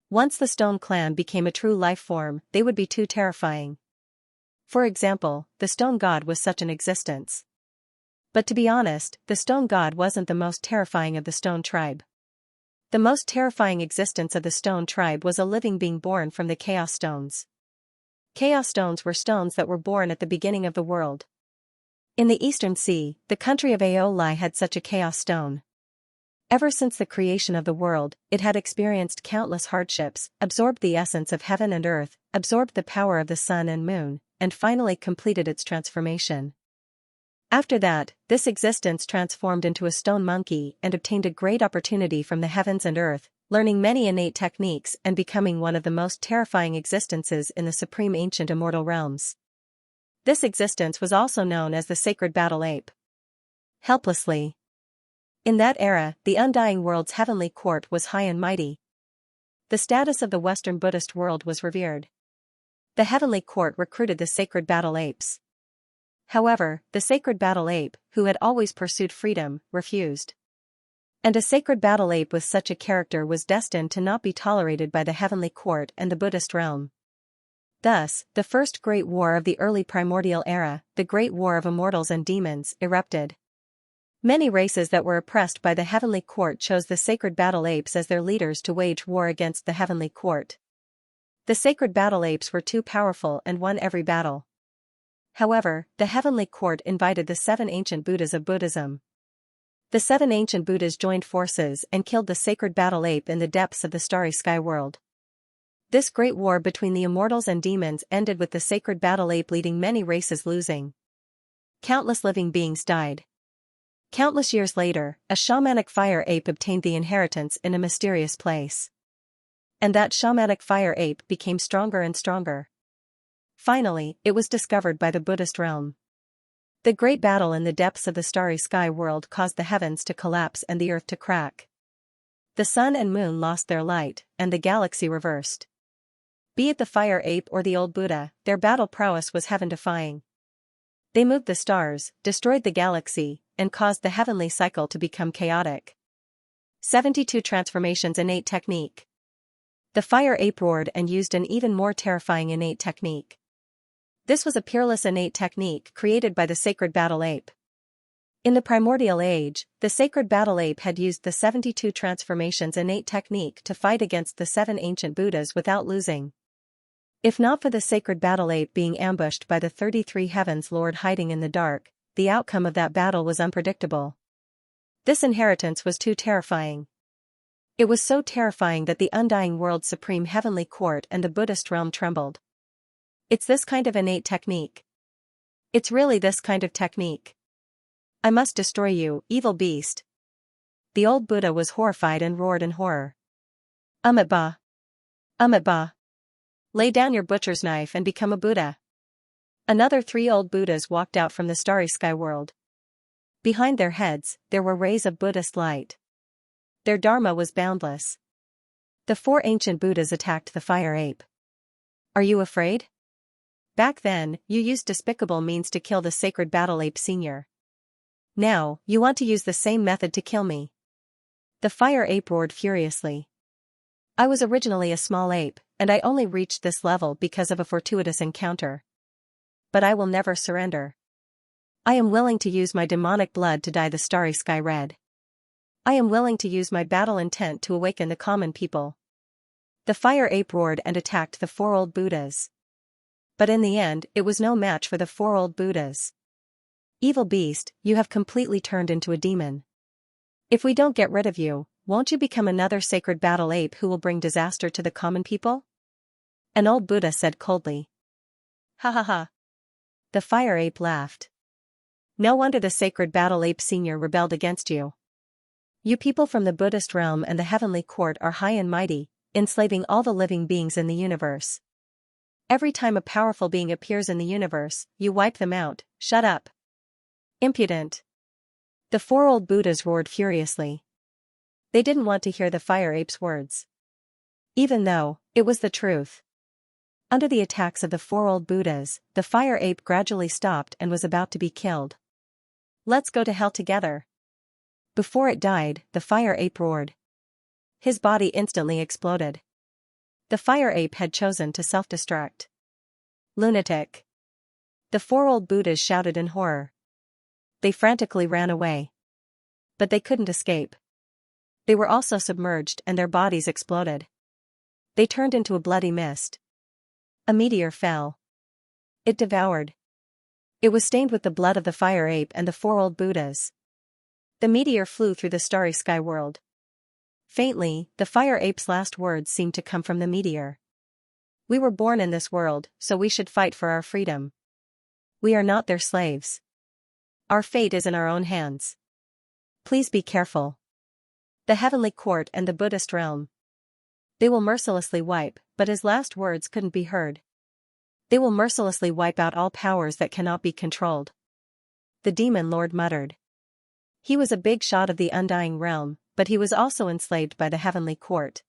Once the Stone Clan became a true life form, they would be too terrifying. For example, the Stone God was such an existence. But to be honest, the Stone God wasn't the most terrifying of the Stone Tribe. The most terrifying existence of the Stone Tribe was a living being born from the Chaos Stones. Chaos Stones were stones that were born at the beginning of the world. In the Eastern Sea, the country of Aeoli had such a Chaos Stone. Ever since the creation of the world, it had experienced countless hardships, absorbed the essence of heaven and earth, absorbed the power of the sun and moon, and finally completed its transformation. After that, this existence transformed into a stone monkey and obtained a great opportunity from the heavens and earth, learning many innate techniques and becoming one of the most terrifying existences in the supreme ancient immortal realms. This existence was also known as the sacred battle ape. Helplessly. In that era, the undying world's heavenly court was high and mighty. The status of the Western Buddhist world was revered. The heavenly court recruited the sacred battle apes. However, the sacred battle ape, who had always pursued freedom, refused. And a sacred battle ape with such a character was destined to not be tolerated by the heavenly court and the Buddhist realm. Thus, the first great war of the early primordial era, the great war of immortals and demons, erupted. Many races that were oppressed by the heavenly court chose the sacred battle apes as their leaders to wage war against the heavenly court. The sacred battle apes were too powerful and won every battle. However, the heavenly court invited the 7 ancient Buddhas of Buddhism. The 7 ancient Buddhas joined forces and killed the sacred battle ape in the depths of the starry sky world. This great war between the immortals and demons ended with the sacred battle ape leading many races losing. Countless living beings died. Countless years later, a shamanic fire ape obtained the inheritance in a mysterious place. And that shamanic fire ape became stronger and stronger. Finally, it was discovered by the Buddhist realm. The great battle in the depths of the starry sky world caused the heavens to collapse and the earth to crack. The sun and moon lost their light, and the galaxy reversed. Be it the fire ape or the old Buddha, their battle prowess was heaven-defying. They moved the stars, destroyed the galaxy, and caused the heavenly cycle to become chaotic. 72 Transformations Innate Technique. The fire ape roared and used an even more terrifying innate technique. This was a peerless innate technique created by the sacred battle ape. In the primordial age, the sacred battle ape had used the 72 Transformations innate technique to fight against the 7 ancient Buddhas without losing. If not for the sacred battle ape being ambushed by the 33 Heavens Lord hiding in the dark, the outcome of that battle was unpredictable. This inheritance was too terrifying. It was so terrifying that the undying world's supreme heavenly court and the Buddhist realm trembled. It's this kind of innate technique. It's really this kind of technique. I must destroy you, evil beast. The old Buddha was horrified and roared in horror. Amitabha. Amitabha. Lay down your butcher's knife and become a Buddha. Another 3 old Buddhas walked out from the starry sky world. Behind their heads, there were rays of Buddhist light. Their dharma was boundless. The 4 ancient Buddhas attacked the fire ape. Are you afraid? Back then, you used despicable means to kill the sacred battle ape senior. Now, you want to use the same method to kill me. The fire ape roared furiously. I was originally a small ape, and I only reached this level because of a fortuitous encounter. But I will never surrender. I am willing to use my demonic blood to dye the starry sky red. I am willing to use my battle intent to awaken the common people. The fire ape roared and attacked the four old Buddhas. But in the end, it was no match for the four old Buddhas. Evil beast, you have completely turned into a demon. If we don't get rid of you, won't you become another sacred battle ape who will bring disaster to the common people? An old Buddha said coldly. Ha ha ha. The fire ape laughed. No wonder the sacred battle ape senior rebelled against you. You people from the Buddhist realm and the heavenly court are high and mighty, enslaving all the living beings in the universe. Every time a powerful being appears in the universe, you wipe them out. Shut up. Impudent. The four old Buddhas roared furiously. They didn't want to hear the fire ape's words. Even though it was the truth. Under the attacks of the four old Buddhas, the fire ape gradually stopped and was about to be killed. Let's go to hell together. Before it died, the fire ape roared. His body instantly exploded. The fire ape had chosen to self-destruct. Lunatic. The four old Buddhas shouted in horror. They frantically ran away. But they couldn't escape. They were also submerged and their bodies exploded. They turned into a bloody mist. A meteor fell. It devoured. It was stained with the blood of the fire ape and the four old Buddhas. The meteor flew through the starry sky world. Faintly, the fire ape's last words seemed to come from the meteor. We were born in this world, so we should fight for our freedom. We are not their slaves. Our fate is in our own hands. Please be careful. The heavenly court and the Buddhist realm. They will mercilessly wipe, but his last words couldn't be heard. They will mercilessly wipe out all powers that cannot be controlled. The demon lord muttered. He was a big shot of the undying realm, but he was also enslaved by the heavenly court.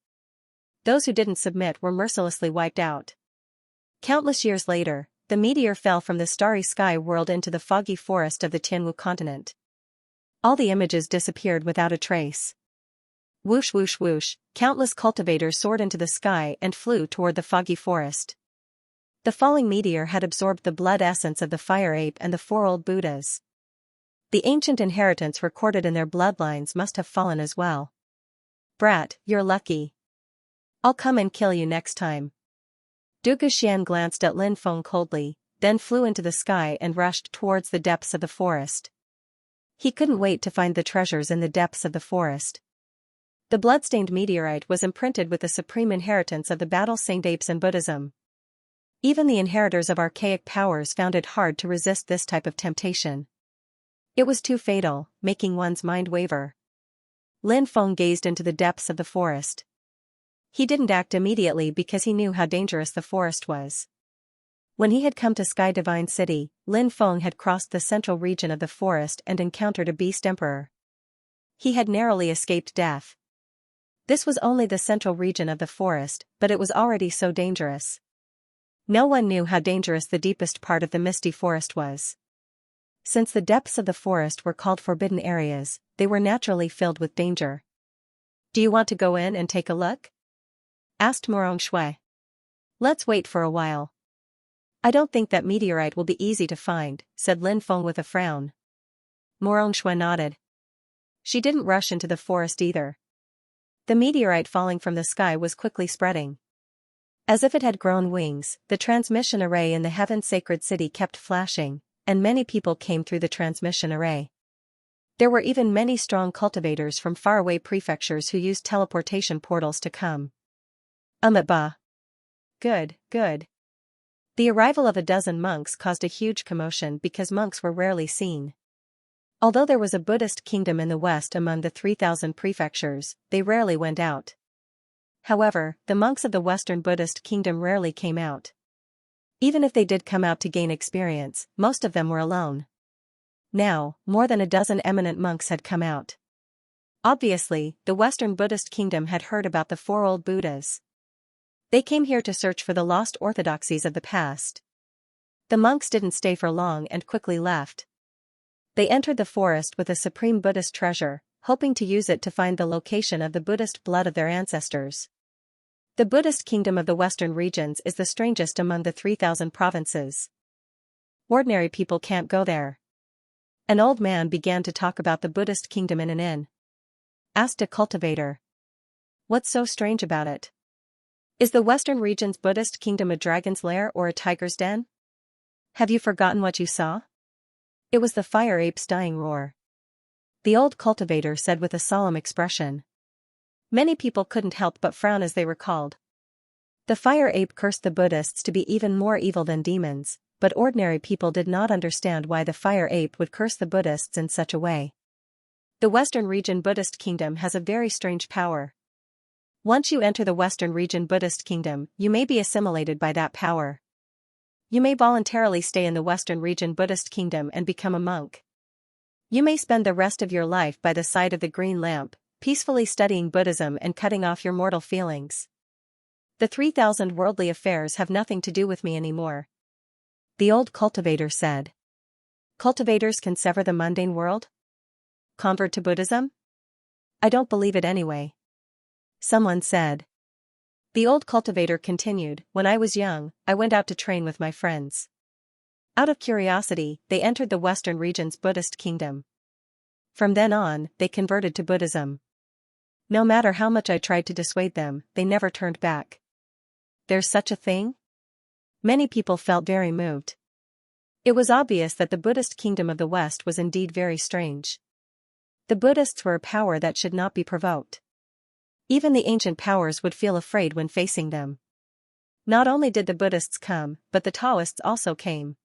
Those who didn't submit were mercilessly wiped out. Countless years later, the meteor fell from the starry sky world into the foggy forest of the Tianwu continent. All the images disappeared without a trace. Whoosh whoosh whoosh, countless cultivators soared into the sky and flew toward the foggy forest. The falling meteor had absorbed the blood essence of the fire ape and the four old Buddhas. The ancient inheritance recorded in their bloodlines must have fallen as well. Brat, you're lucky. I'll come and kill you next time. Du Guxian glanced at Lin Feng coldly, then flew into the sky and rushed towards the depths of the forest. He couldn't wait to find the treasures in the depths of the forest. The blood-stained meteorite was imprinted with the supreme inheritance of the battle-saint apes in Buddhism. Even the inheritors of archaic powers found it hard to resist this type of temptation. It was too fatal, making one's mind waver. Lin Feng gazed into the depths of the forest. He didn't act immediately because he knew how dangerous the forest was. When he had come to Sky Divine City, Lin Feng had crossed the central region of the forest and encountered a beast emperor. He had narrowly escaped death. This was only the central region of the forest, but it was already so dangerous. No one knew how dangerous the deepest part of the misty forest was. Since the depths of the forest were called forbidden areas, they were naturally filled with danger. Do you want to go in and take a look? Asked Morong Shui. Let's wait for a while. I don't think that meteorite will be easy to find, said Lin Feng with a frown. Morong Shui nodded. She didn't rush into the forest either. The meteorite falling from the sky was quickly spreading. As if it had grown wings, the transmission array in the heaven sacred city kept flashing, and many people came through the transmission array. There were even many strong cultivators from faraway prefectures who used teleportation portals to come. Bah. Good, good. The arrival of a dozen monks caused a huge commotion because monks were rarely seen. Although there was a Buddhist kingdom in the west among the 3,000 prefectures, they rarely went out. However, the monks of the Western Buddhist kingdom rarely came out. Even if they did come out to gain experience, most of them were alone. Now, more than a dozen eminent monks had come out. Obviously, the Western Buddhist kingdom had heard about the four old Buddhas. They came here to search for the lost orthodoxies of the past. The monks didn't stay for long and quickly left. They entered the forest with a supreme Buddhist treasure, hoping to use it to find the location of the Buddhist blood of their ancestors. The Buddhist kingdom of the western regions is the strangest among the 3,000 provinces. Ordinary people can't go there. An old man began to talk about the Buddhist kingdom in an inn. asked a cultivator. What's so strange about it? Is the Western region's Buddhist kingdom a dragon's lair or a tiger's den? Have you forgotten what you saw? It was the fire ape's dying roar. The old cultivator said with a solemn expression. Many people couldn't help but frown as they recalled. The fire ape cursed the Buddhists to be even more evil than demons, but ordinary people did not understand why the fire ape would curse the Buddhists in such a way. The Western region Buddhist kingdom has a very strange power. Once you enter the Western region Buddhist kingdom, you may be assimilated by that power. You may voluntarily stay in the Western region Buddhist kingdom and become a monk. You may spend the rest of your life by the side of the green lamp, peacefully studying Buddhism and cutting off your mortal feelings. The 3,000 worldly affairs have nothing to do with me anymore. The old cultivator said. Cultivators can sever the mundane world? Convert to Buddhism? I don't believe it anyway. Someone said. The old cultivator continued, when I was young, I went out to train with my friends. Out of curiosity, they entered the Western region's Buddhist kingdom. From then on, they converted to Buddhism. No matter how much I tried to dissuade them, they never turned back. There's such a thing? Many people felt very moved. It was obvious that the Buddhist kingdom of the West was indeed very strange. The Buddhists were a power that should not be provoked. Even the ancient powers would feel afraid when facing them. Not only did the Buddhists come, but the Taoists also came.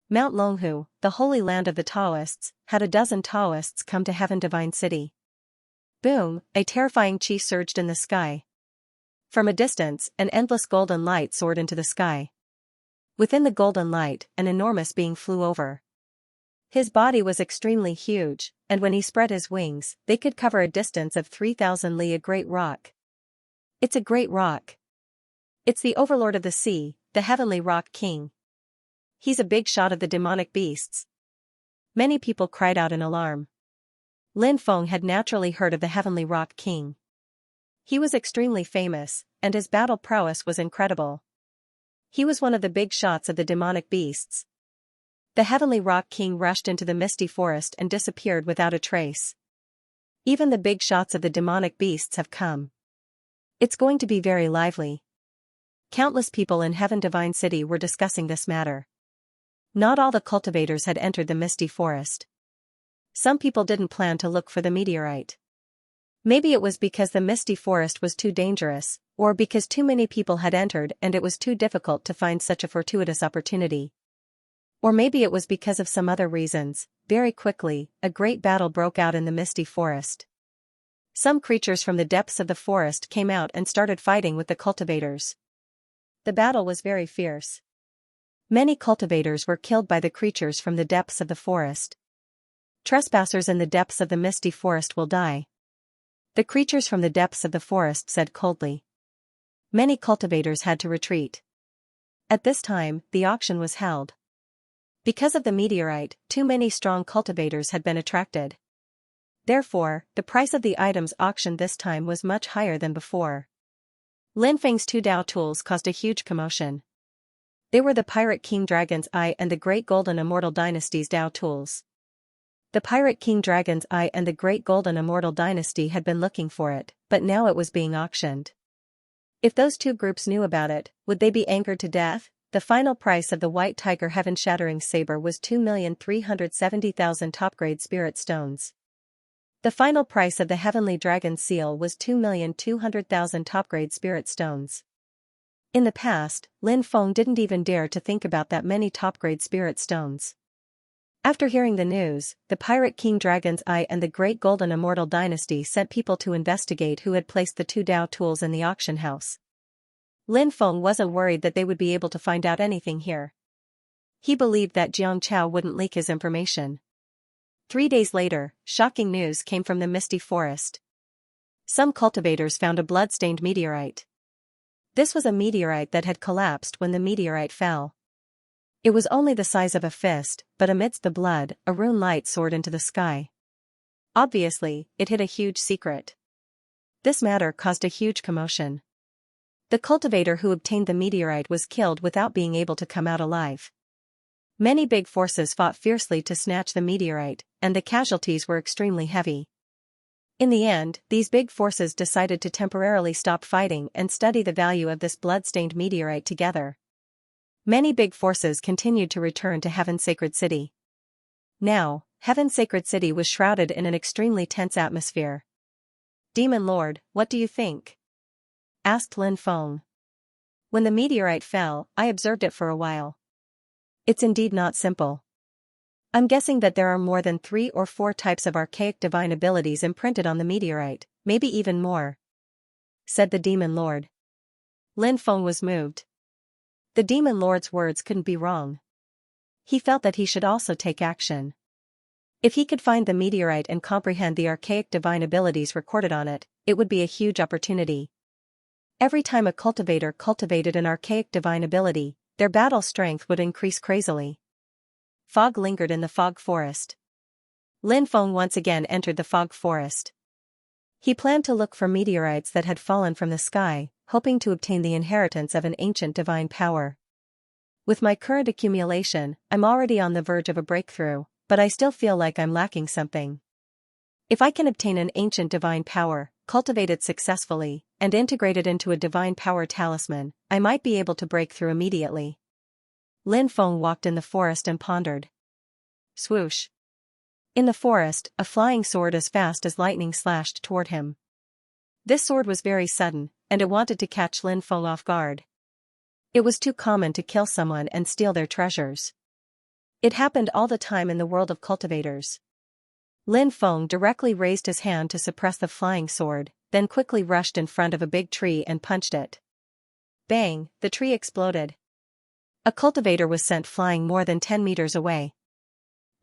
Mount Longhu, the holy land of the Taoists, had a dozen Taoists come to Heaven Divine City. Boom, a terrifying chi surged in the sky. From a distance, an endless golden light soared into the sky. Within the golden light, an enormous being flew over. His body was extremely huge, and when he spread his wings, they could cover a distance of 3,000 li, a great rock. It's a great rock. It's the overlord of the sea, the heavenly rock king. He's a big shot of the demonic beasts. Many people cried out in alarm. Lin Feng had naturally heard of the heavenly rock king. He was extremely famous, and his battle prowess was incredible. He was one of the big shots of the demonic beasts. The heavenly rock king rushed into the misty forest and disappeared without a trace. Even the big shots of the demonic beasts have come. It's going to be very lively. Countless people in Heaven Divine City were discussing this matter. Not all the cultivators had entered the misty forest. Some people didn't plan to look for the meteorite. Maybe it was because the misty forest was too dangerous, or because too many people had entered and it was too difficult to find such a fortuitous opportunity. Or maybe it was because of some other reasons. Very quickly, a great battle broke out in the misty forest. Some creatures from the depths of the forest came out and started fighting with the cultivators. The battle was very fierce. Many cultivators were killed by the creatures from the depths of the forest. Trespassers in the depths of the misty forest will die. The creatures from the depths of the forest said coldly. Many cultivators had to retreat. At this time, the auction was held. Because of the meteorite, too many strong cultivators had been attracted. Therefore, the price of the items auctioned this time was much higher than before. Lin Feng's 2 Dao tools caused a huge commotion. They were the Pirate King Dragon's Eye and the Great Golden Immortal Dynasty's Dao tools. The Pirate King Dragon's Eye and the Great Golden Immortal Dynasty had been looking for it, but now it was being auctioned. If those two groups knew about it, would they be angered to death? The final price of the White Tiger Heaven-Shattering Saber was 2,370,000 top-grade spirit stones. The final price of the Heavenly Dragon Seal was 2,200,000 top-grade spirit stones. In the past, Lin Feng didn't even dare to think about that many top-grade spirit stones. After hearing the news, the Pirate King Dragon's Eye and the Great Golden Immortal Dynasty sent people to investigate who had placed the 2 Dao tools in the auction house. Lin Feng wasn't worried that they would be able to find out anything here. He believed that Xianxia wouldn't leak his information. 3 days later, shocking news came from the misty forest. Some cultivators found a blood-stained meteorite. This was a meteorite that had collapsed when the meteorite fell. It was only the size of a fist, but amidst the blood, a rune light soared into the sky. Obviously, it hid a huge secret. This matter caused a huge commotion. The cultivator who obtained the meteorite was killed without being able to come out alive. Many big forces fought fiercely to snatch the meteorite, and the casualties were extremely heavy. In the end, these big forces decided to temporarily stop fighting and study the value of this blood-stained meteorite together. Many big forces continued to return to Heaven's sacred city. Now, Heaven's sacred city was shrouded in an extremely tense atmosphere. "Demon Lord, what do you think?" asked Lin Feng. "When the meteorite fell, I observed it for a while. It's indeed not simple. I'm guessing that there are more than 3 or 4 types of archaic divine abilities imprinted on the meteorite, maybe even more," said the Demon Lord. Lin Feng was moved. The Demon Lord's words couldn't be wrong. He felt that he should also take action. If he could find the meteorite and comprehend the archaic divine abilities recorded on it, it would be a huge opportunity. Every time a cultivator cultivated an archaic divine ability, their battle strength would increase crazily. Fog lingered in the fog forest. Lin Feng once again entered the fog forest. He planned to look for meteorites that had fallen from the sky, hoping to obtain the inheritance of an ancient divine power. With my current accumulation, I'm already on the verge of a breakthrough, but I still feel like I'm lacking something. If I can obtain an ancient divine power, cultivate it successfully, and integrate it into a divine power talisman, I might be able to break through immediately. Lin Feng walked in the forest and pondered. Swoosh. In the forest, a flying sword as fast as lightning slashed toward him. This sword was very sudden, and it wanted to catch Lin Feng off guard. It was too common to kill someone and steal their treasures. It happened all the time in the world of cultivators. Lin Feng directly raised his hand to suppress the flying sword, then quickly rushed in front of a big tree and punched it. Bang, the tree exploded. A cultivator was sent flying more than 10 meters away.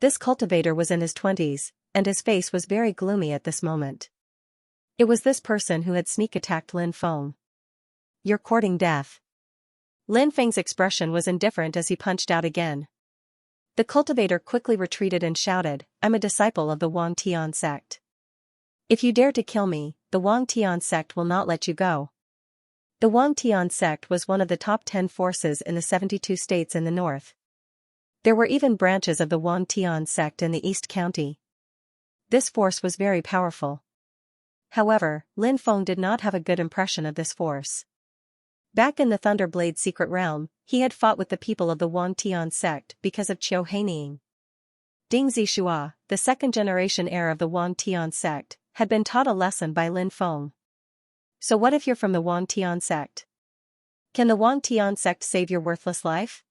This cultivator was in his 20s, and his face was very gloomy at this moment. It was this person who had sneak attacked Lin Feng. "You're courting death." Lin Feng's expression was indifferent as he punched out again. The cultivator quickly retreated and shouted, "I'm a disciple of the Wang Tian sect. If you dare to kill me, the Wang Tian sect will not let you go." The Wang Tian sect was one of the top 10 forces in the 72 states in the north. There were even branches of the Wang Tian sect in the East County. This force was very powerful. However, Lin Feng did not have a good impression of this force. Back in the Thunderblade secret realm, he had fought with the people of the Wang Tian sect because of Qiu Heining. Ding Zixua, the second-generation heir of the Wang Tian sect, had been taught a lesson by Lin Feng. "So what if you're from the Wang Tian sect? Can the Wang Tian sect save your worthless life?"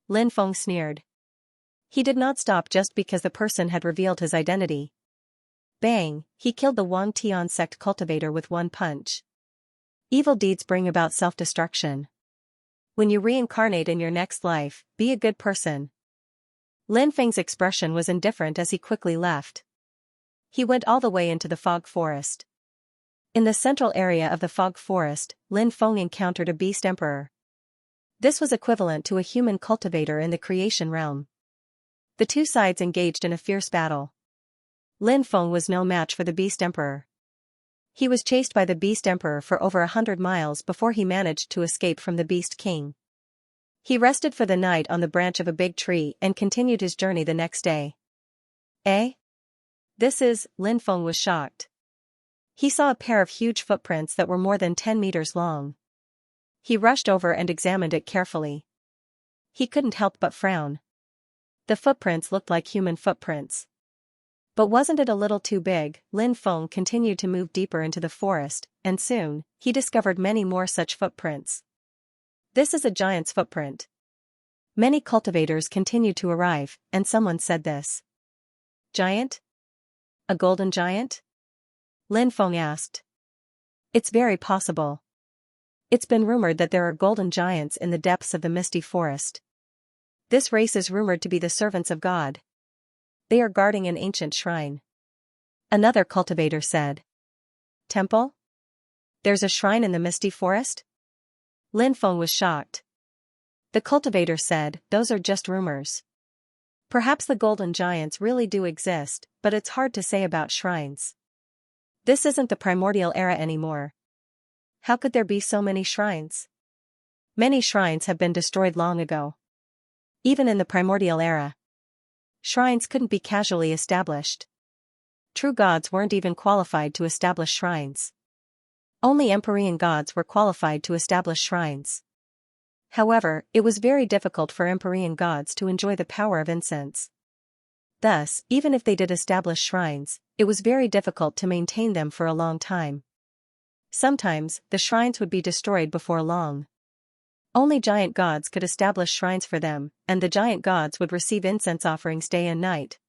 Lin Feng sneered. He did not stop just because the person had revealed his identity. Bang, he killed the Wang Tian sect cultivator with one punch. Evil deeds bring about self-destruction. When you reincarnate in your next life, be a good person. Lin Feng's expression was indifferent as he quickly left. He went all the way into the fog forest. In the central area of the fog forest, Lin Feng encountered a beast emperor. This was equivalent to a human cultivator in the creation realm. The two sides engaged in a fierce battle. Lin Feng was no match for the beast emperor. He was chased by the beast emperor for over 100 miles before he managed to escape from the beast king. He rested for the night on the branch of a big tree and continued his journey the next day. "Eh? Lin Feng was shocked. He saw a pair of huge footprints that were more than 10 meters long. He rushed over and examined it carefully. He couldn't help but frown. The footprints looked like human footprints. But wasn't it a little too big? Lin Feng continued to move deeper into the forest, and soon, he discovered many more such footprints. "This is a giant's footprint." Many cultivators continued to arrive, and someone said this. "Giant? A golden giant?" Lin Feng asked. "It's very possible. It's been rumored that there are golden giants in the depths of the misty forest. This race is rumored to be the servants of God. They are guarding an ancient shrine." Another cultivator said. "Temple? There's a shrine in the misty forest?" Lin Feng was shocked. The cultivator said, "Those are just rumors. Perhaps the golden giants really do exist, but it's hard to say about shrines. This isn't the primordial era anymore. How could there be so many shrines? Many shrines have been destroyed long ago. Even in the primordial era, shrines couldn't be casually established. true gods weren't even qualified to establish shrines. Only Empyrean gods were qualified to establish shrines. However, it was very difficult for Empyrean gods to enjoy the power of incense. Thus, even if they did establish shrines, it was very difficult to maintain them for a long time. Sometimes, the shrines would be destroyed before long. Only giant gods could establish shrines for them, and the giant gods would receive incense offerings day and night.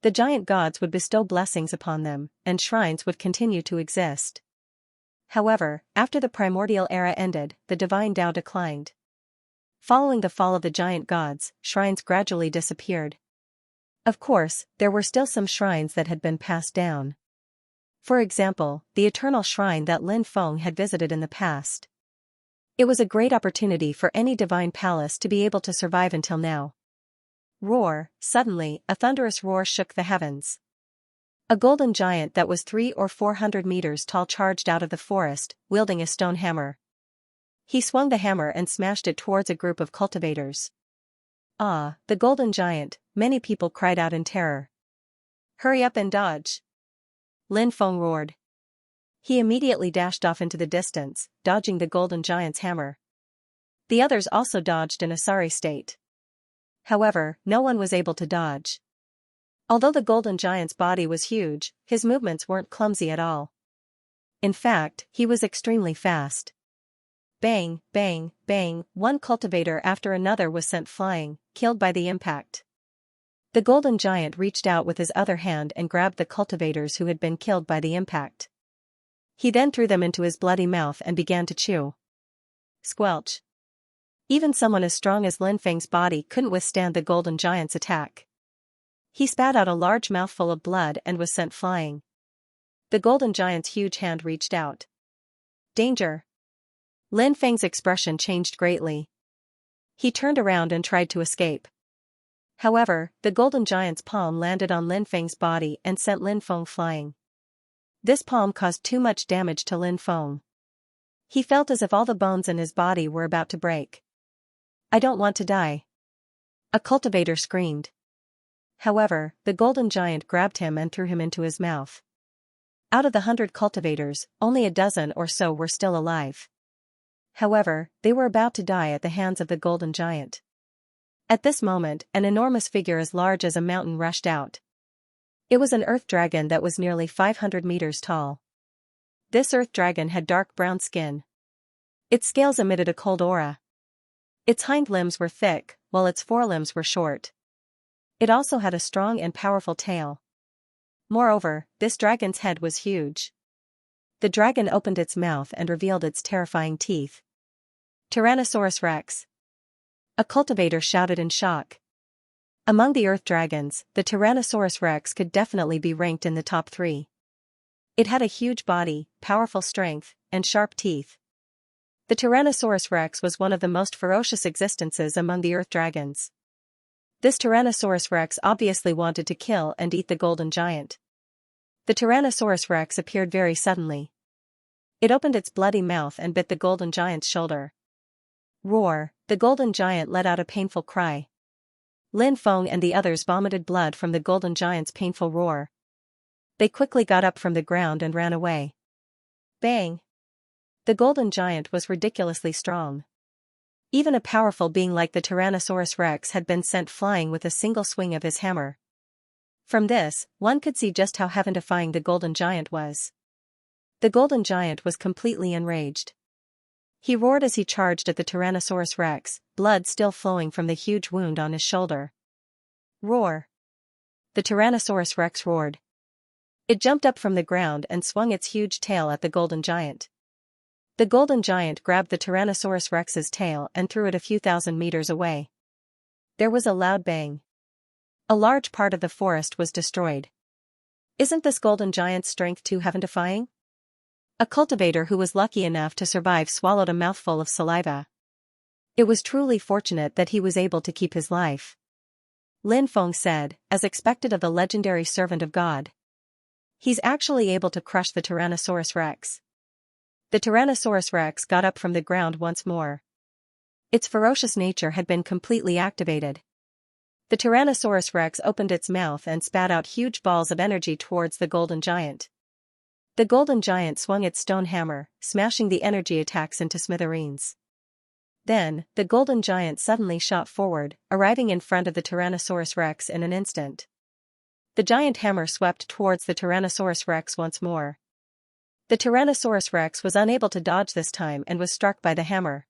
The giant gods would bestow blessings upon them, and shrines would continue to exist. However, after the primordial era ended, the divine Tao declined. Following the fall of the giant gods, shrines gradually disappeared. Of course, there were still some shrines that had been passed down. For example, the eternal shrine that Lin Feng had visited in the past. It was a great opportunity for any divine palace to be able to survive until now. Roar! Suddenly, a thunderous roar shook the heavens. A golden giant that was 300 or 400 meters tall charged out of the forest, wielding a stone hammer. He swung the hammer and smashed it towards a group of cultivators. Ah, the golden giant, many people cried out in terror. Hurry up and dodge! Lin Feng roared. He immediately dashed off into the distance, dodging the golden giant's hammer. The others also dodged in a sorry state. However, no one was able to dodge. Although the golden giant's body was huge, his movements weren't clumsy at all. In fact, he was extremely fast. Bang, bang, bang, one cultivator after another was sent flying, killed by the impact. The golden giant reached out with his other hand and grabbed the cultivators who had been killed by the impact. He then threw them into his bloody mouth and began to chew. Squelch. Even someone as strong as Lin Feng's body couldn't withstand the golden giant's attack. He spat out a large mouthful of blood and was sent flying. The golden giant's huge hand reached out. Danger! Lin Feng's expression changed greatly. He turned around and tried to escape. However, the golden giant's palm landed on Lin Feng's body and sent Lin Feng flying. This palm caused too much damage to Lin Feng. He felt as if all the bones in his body were about to break. I don't want to die. A cultivator screamed. However, the golden giant grabbed him and threw him into his mouth. Out of the 100 cultivators, only a dozen or so were still alive. However, they were about to die at the hands of the golden giant. At this moment, an enormous figure as large as a mountain rushed out. It was an earth dragon that was nearly 500 meters tall. This earth dragon had dark brown skin. Its scales emitted a cold aura. Its hind limbs were thick, while its forelimbs were short. It also had a strong and powerful tail. Moreover, this dragon's head was huge. The dragon opened its mouth and revealed its terrifying teeth. Tyrannosaurus Rex. A cultivator shouted in shock. Among the earth dragons, the Tyrannosaurus Rex could definitely be ranked in the top 3. It had a huge body, powerful strength, and sharp teeth. The Tyrannosaurus Rex was one of the most ferocious existences among the earth dragons. This Tyrannosaurus Rex obviously wanted to kill and eat the golden giant. The Tyrannosaurus Rex appeared very suddenly. It opened its bloody mouth and bit the golden giant's shoulder. Roar! The golden giant let out a painful cry. Lin Feng and the others vomited blood from the golden giant's painful roar. They quickly got up from the ground and ran away. Bang! The golden giant was ridiculously strong. Even a powerful being like the Tyrannosaurus Rex had been sent flying with a single swing of his hammer. From this, one could see just how heaven-defying the golden giant was. The golden giant was completely enraged. He roared as he charged at the Tyrannosaurus Rex, blood still flowing from the huge wound on his shoulder. Roar! The Tyrannosaurus Rex roared. It jumped up from the ground and swung its huge tail at the golden giant. The golden giant grabbed the Tyrannosaurus Rex's tail and threw it a few thousand meters away. There was a loud bang. A large part of the forest was destroyed. Isn't this golden giant's strength too heaven-defying? A cultivator who was lucky enough to survive swallowed a mouthful of saliva. It was truly fortunate that he was able to keep his life. Lin Feng said, as expected of the legendary servant of God. He's actually able to crush the Tyrannosaurus Rex. The Tyrannosaurus Rex got up from the ground once more. Its ferocious nature had been completely activated. The Tyrannosaurus Rex opened its mouth and spat out huge balls of energy towards the golden giant. The golden giant swung its stone hammer, smashing the energy attacks into smithereens. Then, the golden giant suddenly shot forward, arriving in front of the Tyrannosaurus Rex in an instant. The giant hammer swept towards the Tyrannosaurus Rex once more. The Tyrannosaurus Rex was unable to dodge this time and was struck by the hammer.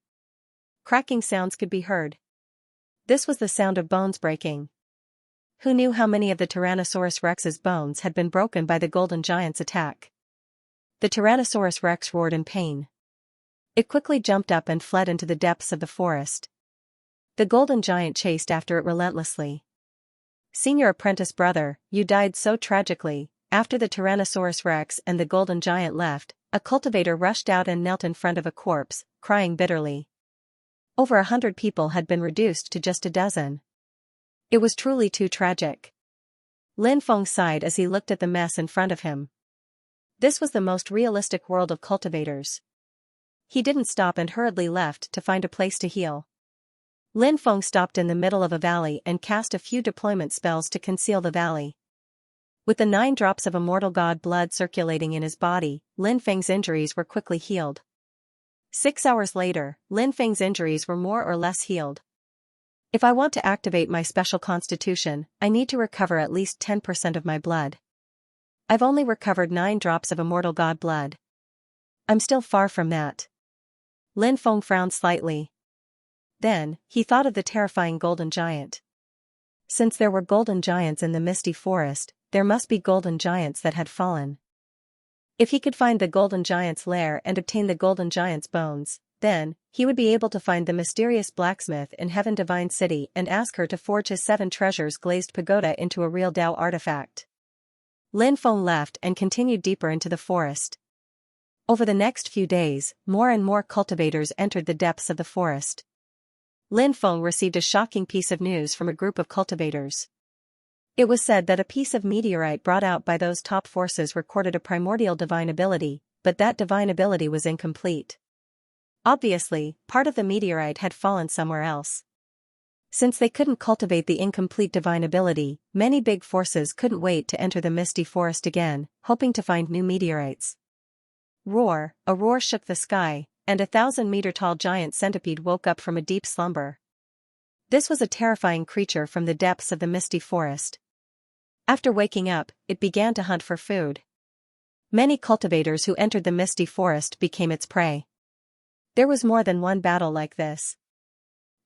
Cracking sounds could be heard. This was the sound of bones breaking. Who knew how many of the Tyrannosaurus Rex's bones had been broken by the golden giant's attack? The Tyrannosaurus Rex roared in pain. It quickly jumped up and fled into the depths of the forest. The golden giant chased after it relentlessly. "Senior apprentice brother, you died so tragically." After the Tyrannosaurus Rex and the golden giant left, a cultivator rushed out and knelt in front of a corpse, crying bitterly. Over 100 people had been reduced to just a dozen. It was truly too tragic. Lin Feng sighed as he looked at the mess in front of him. This was the most realistic world of cultivators. He didn't stop and hurriedly left to find a place to heal. Lin Feng stopped in the middle of a valley and cast a few deployment spells to conceal the valley. With the 9 drops of immortal god blood circulating in his body, Lin Feng's injuries were quickly healed. 6 hours later, Lin Feng's injuries were more or less healed. If I want to activate my special constitution, I need to recover at least 10% of my blood. I've only recovered 9 drops of immortal god blood. I'm still far from that. Lin Feng frowned slightly. Then, he thought of the terrifying golden giant. Since there were golden giants in the misty forest, there must be golden giants that had fallen. If he could find the golden giant's lair and obtain the golden giant's bones, then, he would be able to find the mysterious blacksmith in Heaven Divine City and ask her to forge his 7 treasures glazed pagoda into a real Dao artifact. Lin Feng left and continued deeper into the forest. Over the next few days, more and more cultivators entered the depths of the forest. Lin Feng received a shocking piece of news from a group of cultivators. It was said that a piece of meteorite brought out by those top forces recorded a primordial divine ability, but that divine ability was incomplete. Obviously, part of the meteorite had fallen somewhere else. Since they couldn't cultivate the incomplete divine ability, many big forces couldn't wait to enter the misty forest again, hoping to find new meteorites. Roar! A roar shook the sky, and a 1,000-meter-tall giant centipede woke up from a deep slumber. This was a terrifying creature from the depths of the misty forest. After waking up, it began to hunt for food. Many cultivators who entered the misty forest became its prey. There was more than one battle like this.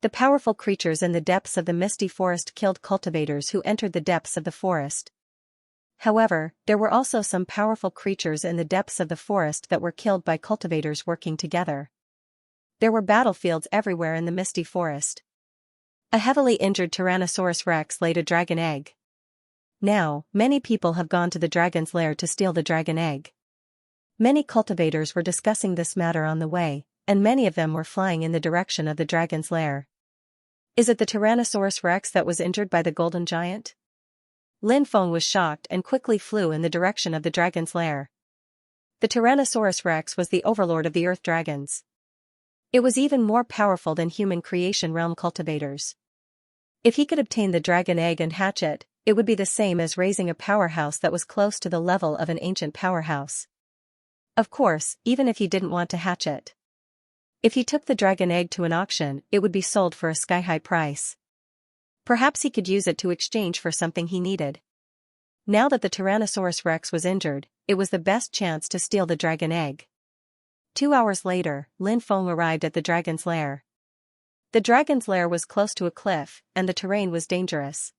The powerful creatures in the depths of the misty forest killed cultivators who entered the depths of the forest. However, there were also some powerful creatures in the depths of the forest that were killed by cultivators working together. There were battlefields everywhere in the misty forest. A heavily injured Tyrannosaurus Rex laid a dragon egg. Now, many people have gone to the dragon's lair to steal the dragon egg. Many cultivators were discussing this matter on the way, and many of them were flying in the direction of the dragon's lair. Is it the Tyrannosaurus Rex that was injured by the golden giant? Lin Feng was shocked and quickly flew in the direction of the dragon's lair. The Tyrannosaurus Rex was the overlord of the earth dragons. It was even more powerful than human creation realm cultivators. If he could obtain the dragon egg and hatch it, it would be the same as raising a powerhouse that was close to the level of an ancient powerhouse. Of course, even if he didn't want to hatch it. If he took the dragon egg to an auction, it would be sold for a sky-high price. Perhaps he could use it to exchange for something he needed. Now that the Tyrannosaurus Rex was injured, it was the best chance to steal the dragon egg. 2 hours later, Lin Feng arrived at the dragon's lair. The dragon's lair was close to a cliff, and the terrain was dangerous.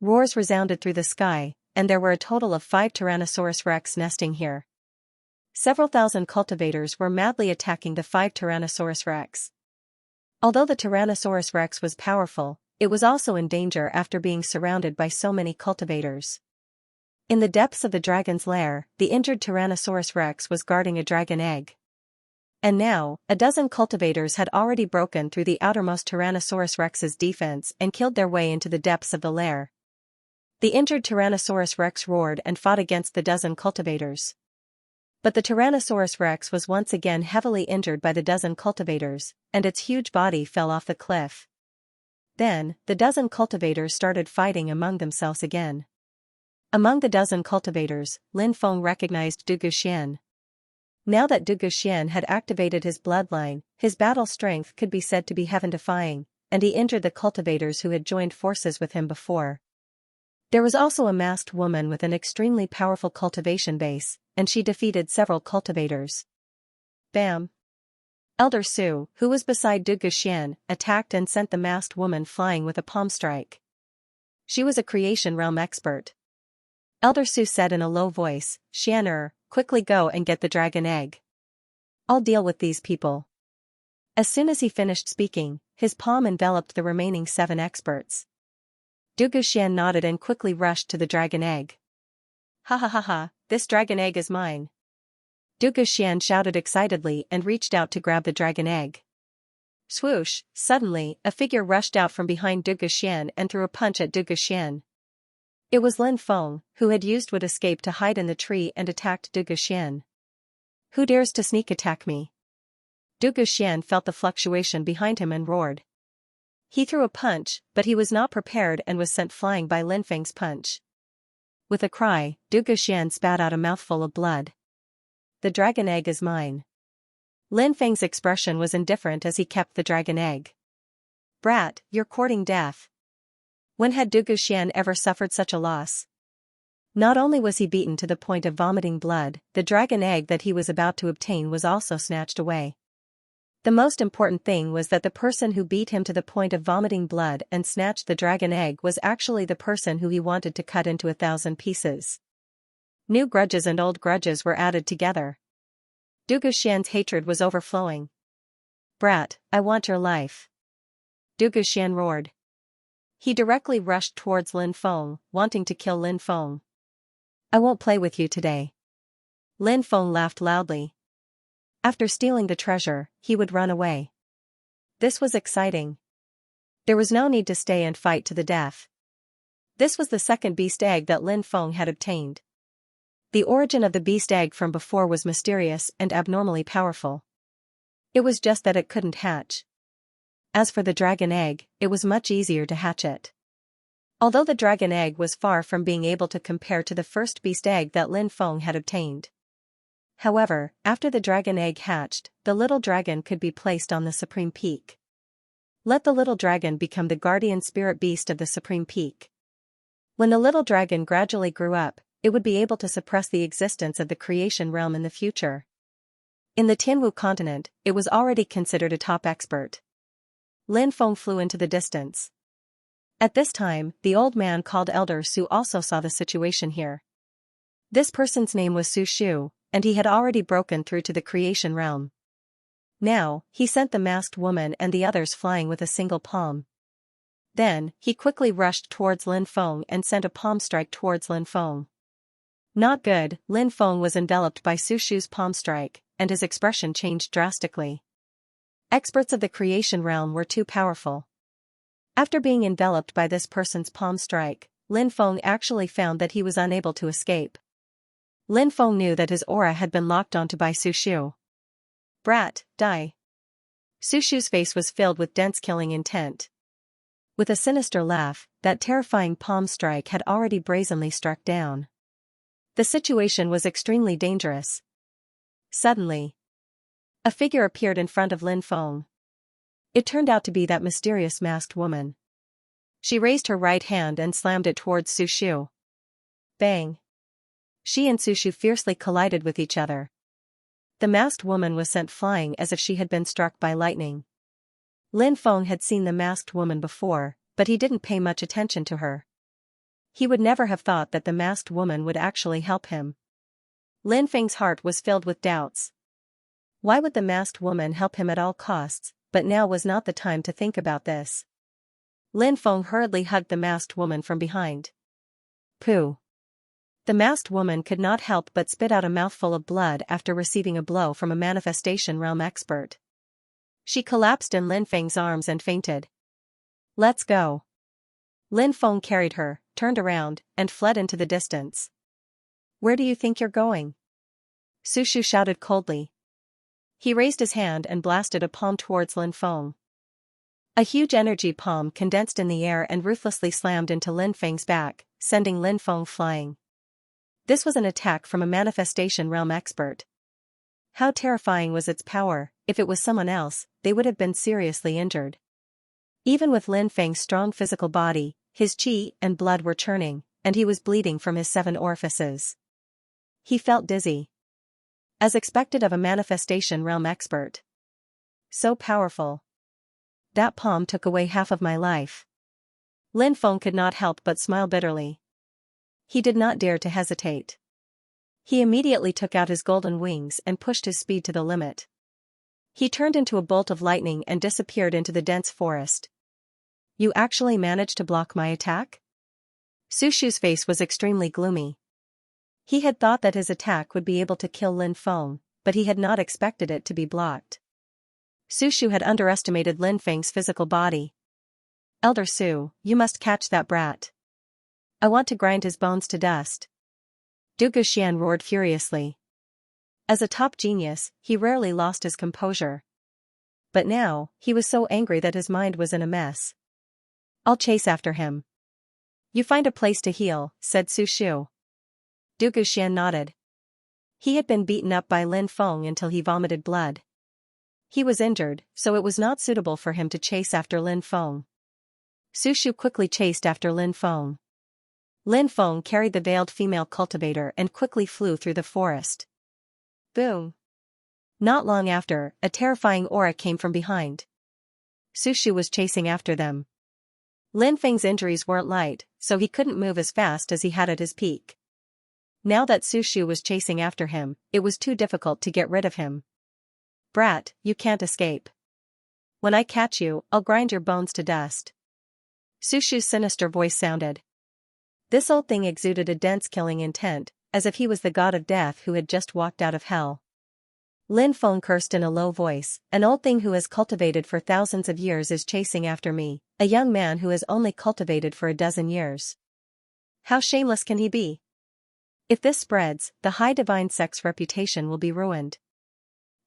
Roars resounded through the sky, and there were a total of 5 Tyrannosaurus Rex nesting here. Several thousand cultivators were madly attacking the 5 Tyrannosaurus Rex. Although the Tyrannosaurus Rex was powerful, it was also in danger after being surrounded by so many cultivators. In the depths of the dragon's lair, the injured Tyrannosaurus Rex was guarding a dragon egg. And now, a dozen cultivators had already broken through the outermost Tyrannosaurus Rex's defense and killed their way into the depths of the lair. The injured Tyrannosaurus Rex roared and fought against the dozen cultivators. But the Tyrannosaurus Rex was once again heavily injured by the dozen cultivators, and its huge body fell off the cliff. Then, the dozen cultivators started fighting among themselves again. Among the dozen cultivators, Lin Feng recognized Du Guxian. Now that Du Guxian had activated his bloodline, his battle strength could be said to be heaven-defying, and he injured the cultivators who had joined forces with him before. There was also a masked woman with an extremely powerful cultivation base, and she defeated several cultivators. Bam! Elder Su, who was beside Du Guxian, attacked and sent the masked woman flying with a palm strike. She was a creation realm expert. Elder Su said in a low voice, "Xian'er, quickly go and get the dragon egg. I'll deal with these people." As soon as he finished speaking, his palm enveloped the remaining 7 experts. Du Guxian nodded and quickly rushed to the dragon egg. "Ha ha ha ha, this dragon egg is mine." Du Guxian shouted excitedly and reached out to grab the dragon egg. Swoosh! Suddenly, a figure rushed out from behind Du Guxian and threw a punch at Du Guxian. It was Lin Feng, who had used Wood Escape to hide in the tree and attacked Du Guxian. "Who dares to sneak attack me?" Du Guxian felt the fluctuation behind him and roared. He threw a punch, but he was not prepared and was sent flying by Lin Feng's punch. With a cry, Du Guxian spat out a mouthful of blood. "The dragon egg is mine." Lin Feng's expression was indifferent as he kept the dragon egg. "Brat, you're courting death." When had Du Guxian ever suffered such a loss? Not only was he beaten to the point of vomiting blood, the dragon egg that he was about to obtain was also snatched away. The most important thing was that the person who beat him to the point of vomiting blood and snatched the dragon egg was actually the person who he wanted to cut into 1,000 pieces. New grudges and old grudges were added together. Du Guxian's hatred was overflowing. "Brat, I want your life." Du Guxian roared. He directly rushed towards Lin Feng, wanting to kill Lin Feng. "I won't play with you today." Lin Feng laughed loudly. After stealing the treasure, he would run away. This was exciting. There was no need to stay and fight to the death. This was the second beast egg that Lin Feng had obtained. The origin of the beast egg from before was mysterious and abnormally powerful. It was just that it couldn't hatch. As for the dragon egg, it was much easier to hatch it. Although the dragon egg was far from being able to compare to the first beast egg that Lin Feng had obtained. However, after the dragon egg hatched, the little dragon could be placed on the supreme peak. Let the little dragon become the guardian spirit beast of the supreme peak. When the little dragon gradually grew up, it would be able to suppress the existence of the creation realm in the future. In the Tianwu continent, it was already considered a top expert. Lin Feng flew into the distance. At this time, the old man called Elder Su also saw the situation here. This person's name was Su Shu, and he had already broken through to the creation realm. Now, he sent the masked woman and the others flying with a single palm. Then, he quickly rushed towards Lin Feng and sent a palm strike towards Lin Feng. Not good, Lin Feng was enveloped by Su Shu's palm strike, and his expression changed drastically. Experts of the creation realm were too powerful. After being enveloped by this person's palm strike, Lin Feng actually found that he was unable to escape. Lin Feng knew that his aura had been locked onto by Su Shu. "Brat, die." Su Shu's face was filled with dense killing intent. With a sinister laugh, that terrifying palm strike had already brazenly struck down. The situation was extremely dangerous. Suddenly, a figure appeared in front of Lin Feng. It turned out to be that mysterious masked woman. She raised her right hand and slammed it towards Su Shu. Bang! She and Su Shu fiercely collided with each other. The masked woman was sent flying as if she had been struck by lightning. Lin Feng had seen the masked woman before, but he didn't pay much attention to her. He would never have thought that the masked woman would actually help him. Lin Feng's heart was filled with doubts. Why would the masked woman help him at all costs? But now was not the time to think about this. Lin Feng hurriedly hugged the masked woman from behind. Pooh. The masked woman could not help but spit out a mouthful of blood after receiving a blow from a manifestation realm expert. She collapsed in Lin Feng's arms and fainted. "Let's go." Lin Feng carried her, turned around, and fled into the distance. "Where do you think you're going?" Su Shu shouted coldly. He raised his hand and blasted a palm towards Lin Feng. A huge energy palm condensed in the air and ruthlessly slammed into Lin Feng's back, sending Lin Feng flying. This was an attack from a manifestation realm expert. How terrifying was its power! If it was someone else, they would have been seriously injured. Even with Lin Feng's strong physical body, his qi and blood were churning, and he was bleeding from his 7 orifices. He felt dizzy. As expected of a manifestation realm expert. So powerful. That palm took away half of my life. Lin Feng could not help but smile bitterly. He did not dare to hesitate. He immediately took out his golden wings and pushed his speed to the limit. He turned into a bolt of lightning and disappeared into the dense forest. You actually managed to block my attack? Su Shu's face was extremely gloomy. He had thought that his attack would be able to kill Lin Feng, but he had not expected it to be blocked. Su Shu had underestimated Lin Feng's physical body. Elder Su, you must catch that brat. I want to grind his bones to dust. Du Guxian roared furiously. As a top genius, he rarely lost his composure. But now, he was so angry that his mind was in a mess. I'll chase after him. You find a place to heal, said Su Shu. Du Guxian nodded. He had been beaten up by Lin Feng until he vomited blood. He was injured, so it was not suitable for him to chase after Lin Feng. Su Shu quickly chased after Lin Feng. Lin Feng carried the veiled female cultivator and quickly flew through the forest. Boom! Not long after, a terrifying aura came from behind. Su Shu was chasing after them. Lin Feng's injuries weren't light, so he couldn't move as fast as he had at his peak. Now that Su Shu was chasing after him, it was too difficult to get rid of him. Brat, you can't escape. When I catch you, I'll grind your bones to dust. Su Shu's sinister voice sounded. This old thing exuded a dense killing intent, as if he was the god of death who had just walked out of hell. Lin Feng cursed in a low voice, an old thing who has cultivated for thousands of years is chasing after me, a young man who has only cultivated for a dozen years. How shameless can he be? If this spreads, the high divine sect's reputation will be ruined.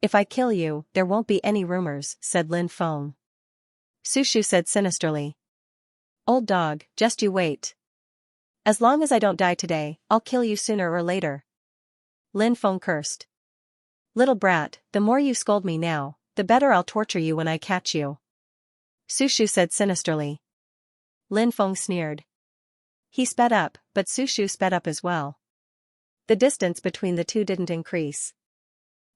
If I kill you, there won't be any rumors, said Lin Feng. Su Shu said sinisterly. Old dog, just you wait. As long as I don't die today, I'll kill you sooner or later. Lin Feng cursed. Little brat, the more you scold me now, the better I'll torture you when I catch you. Su Shu said sinisterly. Lin Feng sneered. He sped up, but Su Shu sped up as well. The distance between the two didn't increase.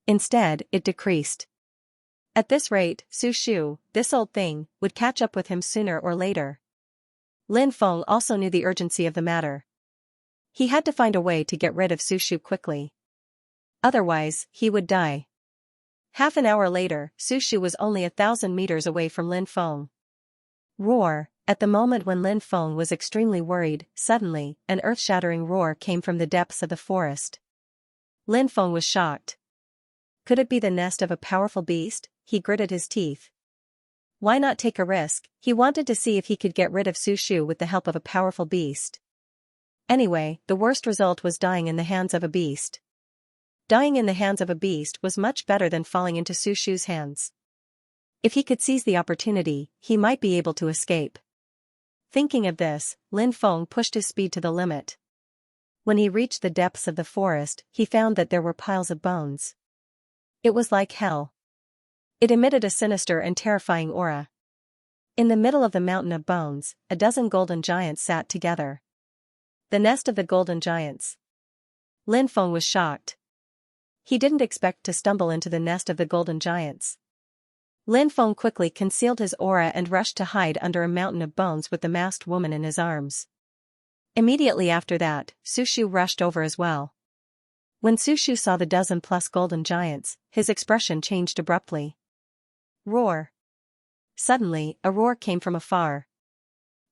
Instead, it decreased. At this rate, Su Shu, this old thing, would catch up with him sooner or later. Lin Feng also knew the urgency of the matter. He had to find a way to get rid of Su Shu quickly. Otherwise, he would die. Half an hour later, Su Shu was only 1,000 meters away from Lin Feng. Roar! At the moment when Lin Feng was extremely worried, suddenly, an earth-shattering roar came from the depths of the forest. Lin Feng was shocked. Could it be the nest of a powerful beast? He gritted his teeth. Why not take a risk? He wanted to see if he could get rid of Su Shu with the help of a powerful beast. Anyway, the worst result was dying in the hands of a beast. Dying in the hands of a beast was much better than falling into Su Shu's hands. If he could seize the opportunity, he might be able to escape. Thinking of this, Lin Feng pushed his speed to the limit. When he reached the depths of the forest, he found that there were piles of bones. It was like hell. It emitted a sinister and terrifying aura. In the middle of the mountain of bones, a dozen golden giants sat together. The nest of the golden giants. Lin Feng was shocked. He didn't expect to stumble into the nest of the golden giants. Lin Feng quickly concealed his aura and rushed to hide under a mountain of bones with the masked woman in his arms. Immediately after that, Su Shu rushed over as well. When Su Shu saw the dozen-plus golden giants, his expression changed abruptly. Roar! Suddenly, a roar came from afar.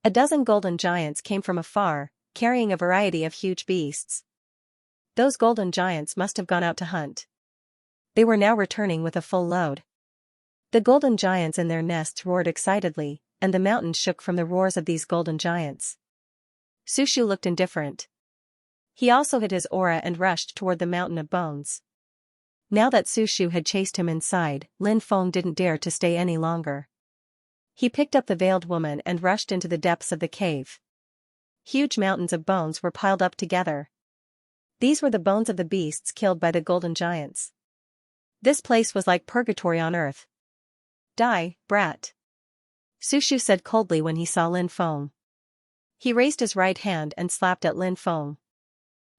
A dozen golden giants came from afar, carrying a variety of huge beasts. Those golden giants must have gone out to hunt. They were now returning with a full load. The golden giants in their nests roared excitedly, and the mountain shook from the roars of these golden giants. Su Shu looked indifferent. He also hid his aura and rushed toward the mountain of bones. Now that Su Shu had chased him inside, Lin Feng didn't dare to stay any longer. He picked up the veiled woman and rushed into the depths of the cave. Huge mountains of bones were piled up together. These were the bones of the beasts killed by the golden giants. This place was like purgatory on earth. Die, brat. Su Shu said coldly when he saw Lin Feng. He raised his right hand and slapped at Lin Feng.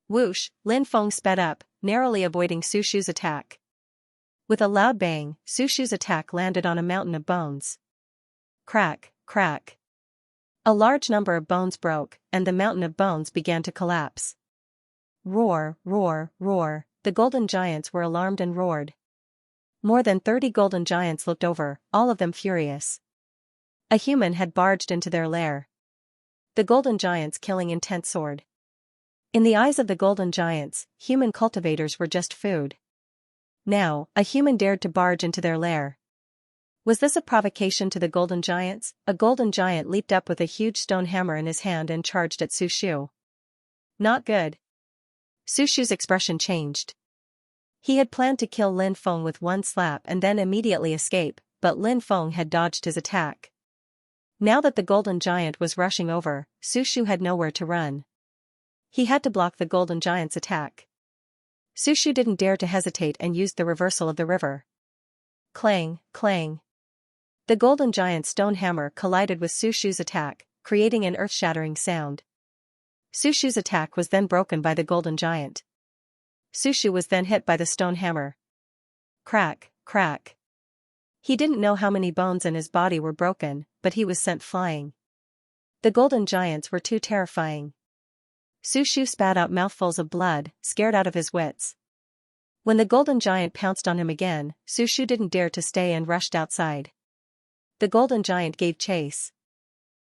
Whoosh, Lin Feng sped up, narrowly avoiding Su Shu's attack. With a loud bang, Su Shu's attack landed on a mountain of bones. Crack, crack. A large number of bones broke, and the mountain of bones began to collapse. Roar, roar, roar, the golden giants were alarmed and roared. More than 30 golden giants looked over, all of them furious. A human had barged into their lair. The golden giants killing intent sword. In the eyes of the golden giants, human cultivators were just food. Now, a human dared to barge into their lair. Was this a provocation to the golden giants? A golden giant leaped up with a huge stone hammer in his hand and charged at Su Shu. Not good. Su Shu's expression changed. He had planned to kill Lin Feng with one slap and then immediately escape, but Lin Feng had dodged his attack. Now that the golden giant was rushing over, Su Shu had nowhere to run. He had to block the golden giant's attack. Su Shu didn't dare to hesitate and used the reversal of the river. Clang, clang. The golden giant's stone hammer collided with Su Shu's attack, creating an earth-shattering sound. Su Shu's attack was then broken by the golden giant. Su Shu was then hit by the stone hammer. Crack, crack. He didn't know how many bones in his body were broken, but he was sent flying. The golden giants were too terrifying. Su Shu spat out mouthfuls of blood, scared out of his wits. When the golden giant pounced on him again, Su Shu didn't dare to stay and rushed outside. The golden giant gave chase.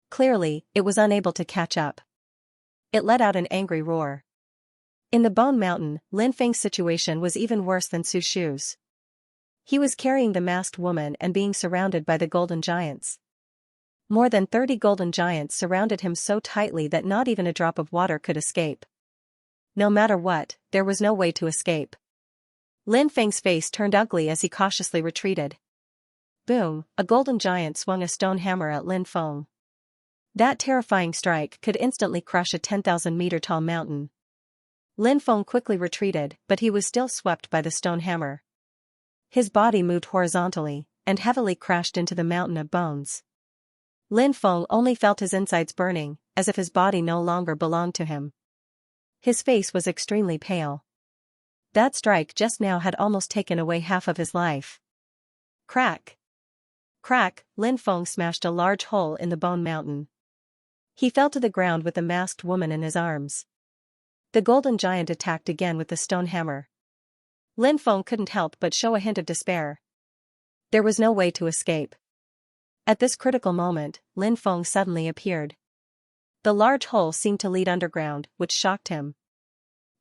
Clearly, it was unable to catch up. It let out an angry roar. In the Bone Mountain, Lin Feng's situation was even worse than Su Shu's. He was carrying the masked woman and being surrounded by the golden giants. More than 30 golden giants surrounded him so tightly that not even a drop of water could escape. No matter what, there was no way to escape. Lin Feng's face turned ugly as he cautiously retreated. Boom, a golden giant swung a stone hammer at Lin Feng. That terrifying strike could instantly crush a 10,000-meter-tall mountain. Lin Feng quickly retreated, but he was still swept by the stone hammer. His body moved horizontally, and heavily crashed into the mountain of bones. Lin Feng only felt his insides burning, as if his body no longer belonged to him. His face was extremely pale. That strike just now had almost taken away half of his life. Crack! Crack! Lin Feng smashed a large hole in the bone mountain. He fell to the ground with the masked woman in his arms. The golden giant attacked again with the stone hammer. Lin Feng couldn't help but show a hint of despair. There was no way to escape. At this critical moment, Lin Feng suddenly appeared. The large hole seemed to lead underground, which shocked him.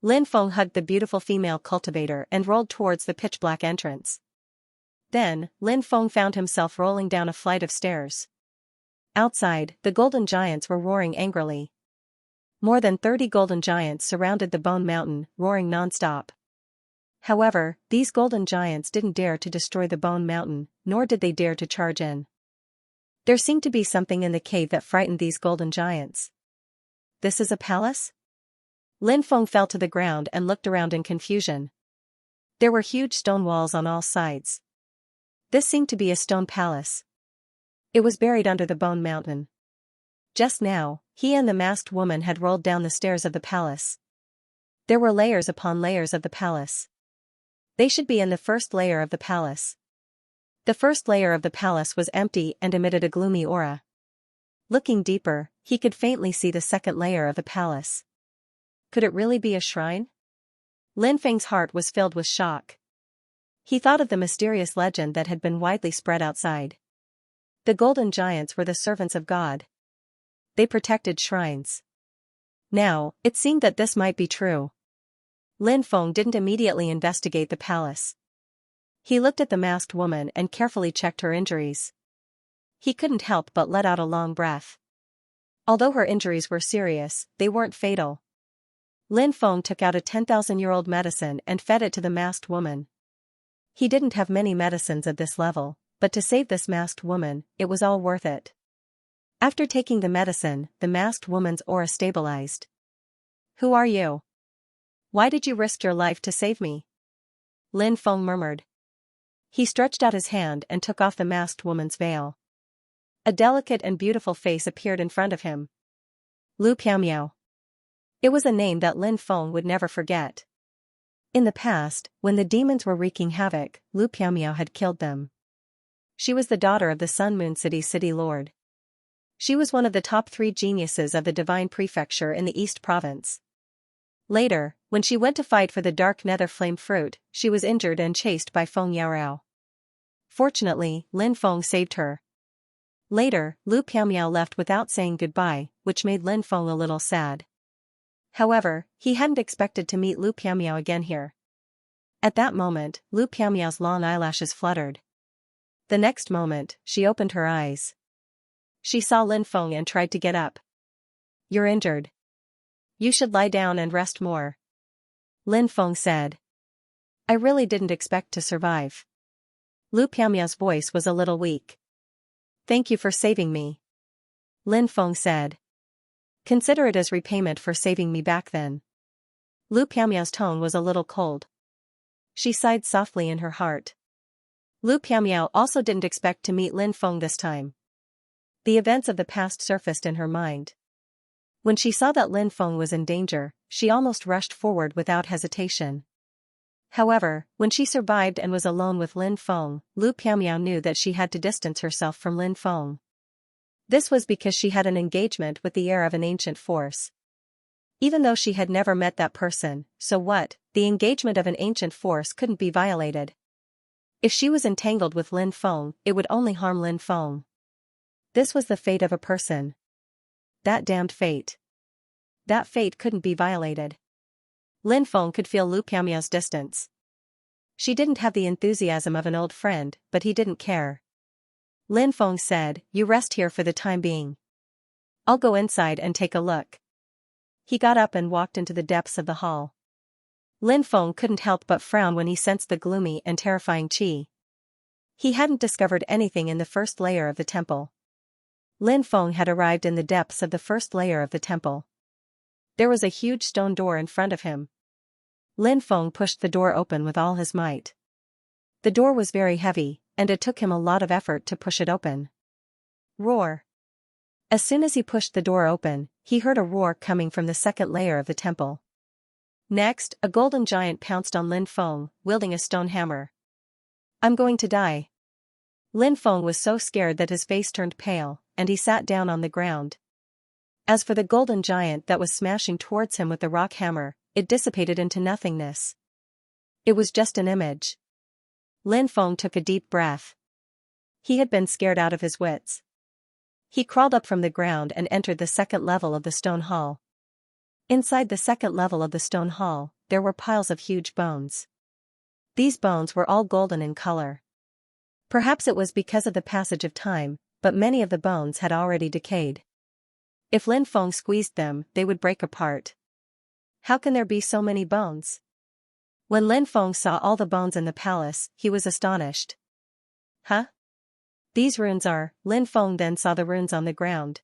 Lin Feng hugged the beautiful female cultivator and rolled towards the pitch-black entrance. Then, Lin Feng found himself rolling down a flight of stairs. Outside, the golden giants were roaring angrily. More than 30 golden giants surrounded the Bone Mountain, roaring non-stop. However, these golden giants didn't dare to destroy the Bone Mountain, nor did they dare to charge in. There seemed to be something in the cave that frightened these golden giants. This is a palace? Lin Feng fell to the ground and looked around in confusion. There were huge stone walls on all sides. This seemed to be a stone palace. It was buried under the Bone Mountain. Just now, he and the masked woman had rolled down the stairs of the palace. There were layers upon layers of the palace. They should be in the first layer of the palace. The first layer of the palace was empty and emitted a gloomy aura. Looking deeper, he could faintly see the second layer of the palace. Could it really be a shrine? Lin Feng's heart was filled with shock. He thought of the mysterious legend that had been widely spread outside. The golden giants were the servants of God. They protected shrines. Now, it seemed that this might be true. Lin Feng didn't immediately investigate the palace. He looked at the masked woman and carefully checked her injuries. He couldn't help but let out a long breath. Although her injuries were serious, they weren't fatal. Lin Feng took out a 10,000-year-old medicine and fed it to the masked woman. He didn't have many medicines at this level, but to save this masked woman, it was all worth it. After taking the medicine, the masked woman's aura stabilized. "Who are you? Why did you risk your life to save me?" Lin Feng murmured. He stretched out his hand and took off the masked woman's veil. A delicate and beautiful face appeared in front of him. Lu Piaomiao. It was a name that Lin Feng would never forget. In the past, when the demons were wreaking havoc, Lu Piaomiao had killed them. She was the daughter of the Sun Moon City's city lord. She was one of the top 3 geniuses of the Divine Prefecture in the East Province. Later, when she went to fight for the Dark Nether Flame Fruit, she was injured and chased by Feng Yaorao. Fortunately, Lin Feng saved her. Later, Lu Piaomiao left without saying goodbye, which made Lin Feng a little sad. However, he hadn't expected to meet Lu Piaomiao again here. At that moment, Lu Piaomiao's long eyelashes fluttered. The next moment, she opened her eyes. She saw Lin Feng and tried to get up. "You're injured. You should lie down and rest more," Lin Feng said. "I really didn't expect to survive." Lu Piaomiao's voice was a little weak. "Thank you for saving me," Lin Feng said. "Consider it as repayment for saving me back then." Lu Piaomiao's tone was a little cold. She sighed softly in her heart. Lu Piaomiao also didn't expect to meet Lin Feng this time. The events of the past surfaced in her mind. When she saw that Lin Feng was in danger, she almost rushed forward without hesitation. However, when she survived and was alone with Lin Feng, Lu Piaomiao knew that she had to distance herself from Lin Feng. This was because she had an engagement with the heir of an ancient force. Even though she had never met that person, so what, the engagement of an ancient force couldn't be violated. If she was entangled with Lin Feng, it would only harm Lin Feng. This was the fate of a person. That damned fate. That fate couldn't be violated. Lin Feng could feel Lu Piaomiao's distance. She didn't have the enthusiasm of an old friend, but he didn't care. Lin Feng said, "You rest here for the time being. I'll go inside and take a look." He got up and walked into the depths of the hall. Lin Feng couldn't help but frown when he sensed the gloomy and terrifying qi. He hadn't discovered anything in the first layer of the temple. Lin Feng had arrived in the depths of the first layer of the temple. There was a huge stone door in front of him. Lin Feng pushed the door open with all his might. The door was very heavy, and it took him a lot of effort to push it open. Roar. As soon as he pushed the door open, he heard a roar coming from the second layer of the temple. Next, a golden giant pounced on Lin Feng, wielding a stone hammer. "I'm going to die." Lin Feng was so scared that his face turned pale, and he sat down on the ground. As for the golden giant that was smashing towards him with the rock hammer, it dissipated into nothingness. It was just an image. Lin Feng took a deep breath. He had been scared out of his wits. He crawled up from the ground and entered the second level of the stone hall. Inside the second level of the stone hall, there were piles of huge bones. These bones were all golden in color. Perhaps it was because of the passage of time, but many of the bones had already decayed. If Lin Feng squeezed them, they would break apart. How can there be so many bones? When Lin Feng saw all the bones in the palace, he was astonished. "Huh? These runes are..." Lin Feng then saw the runes on the ground.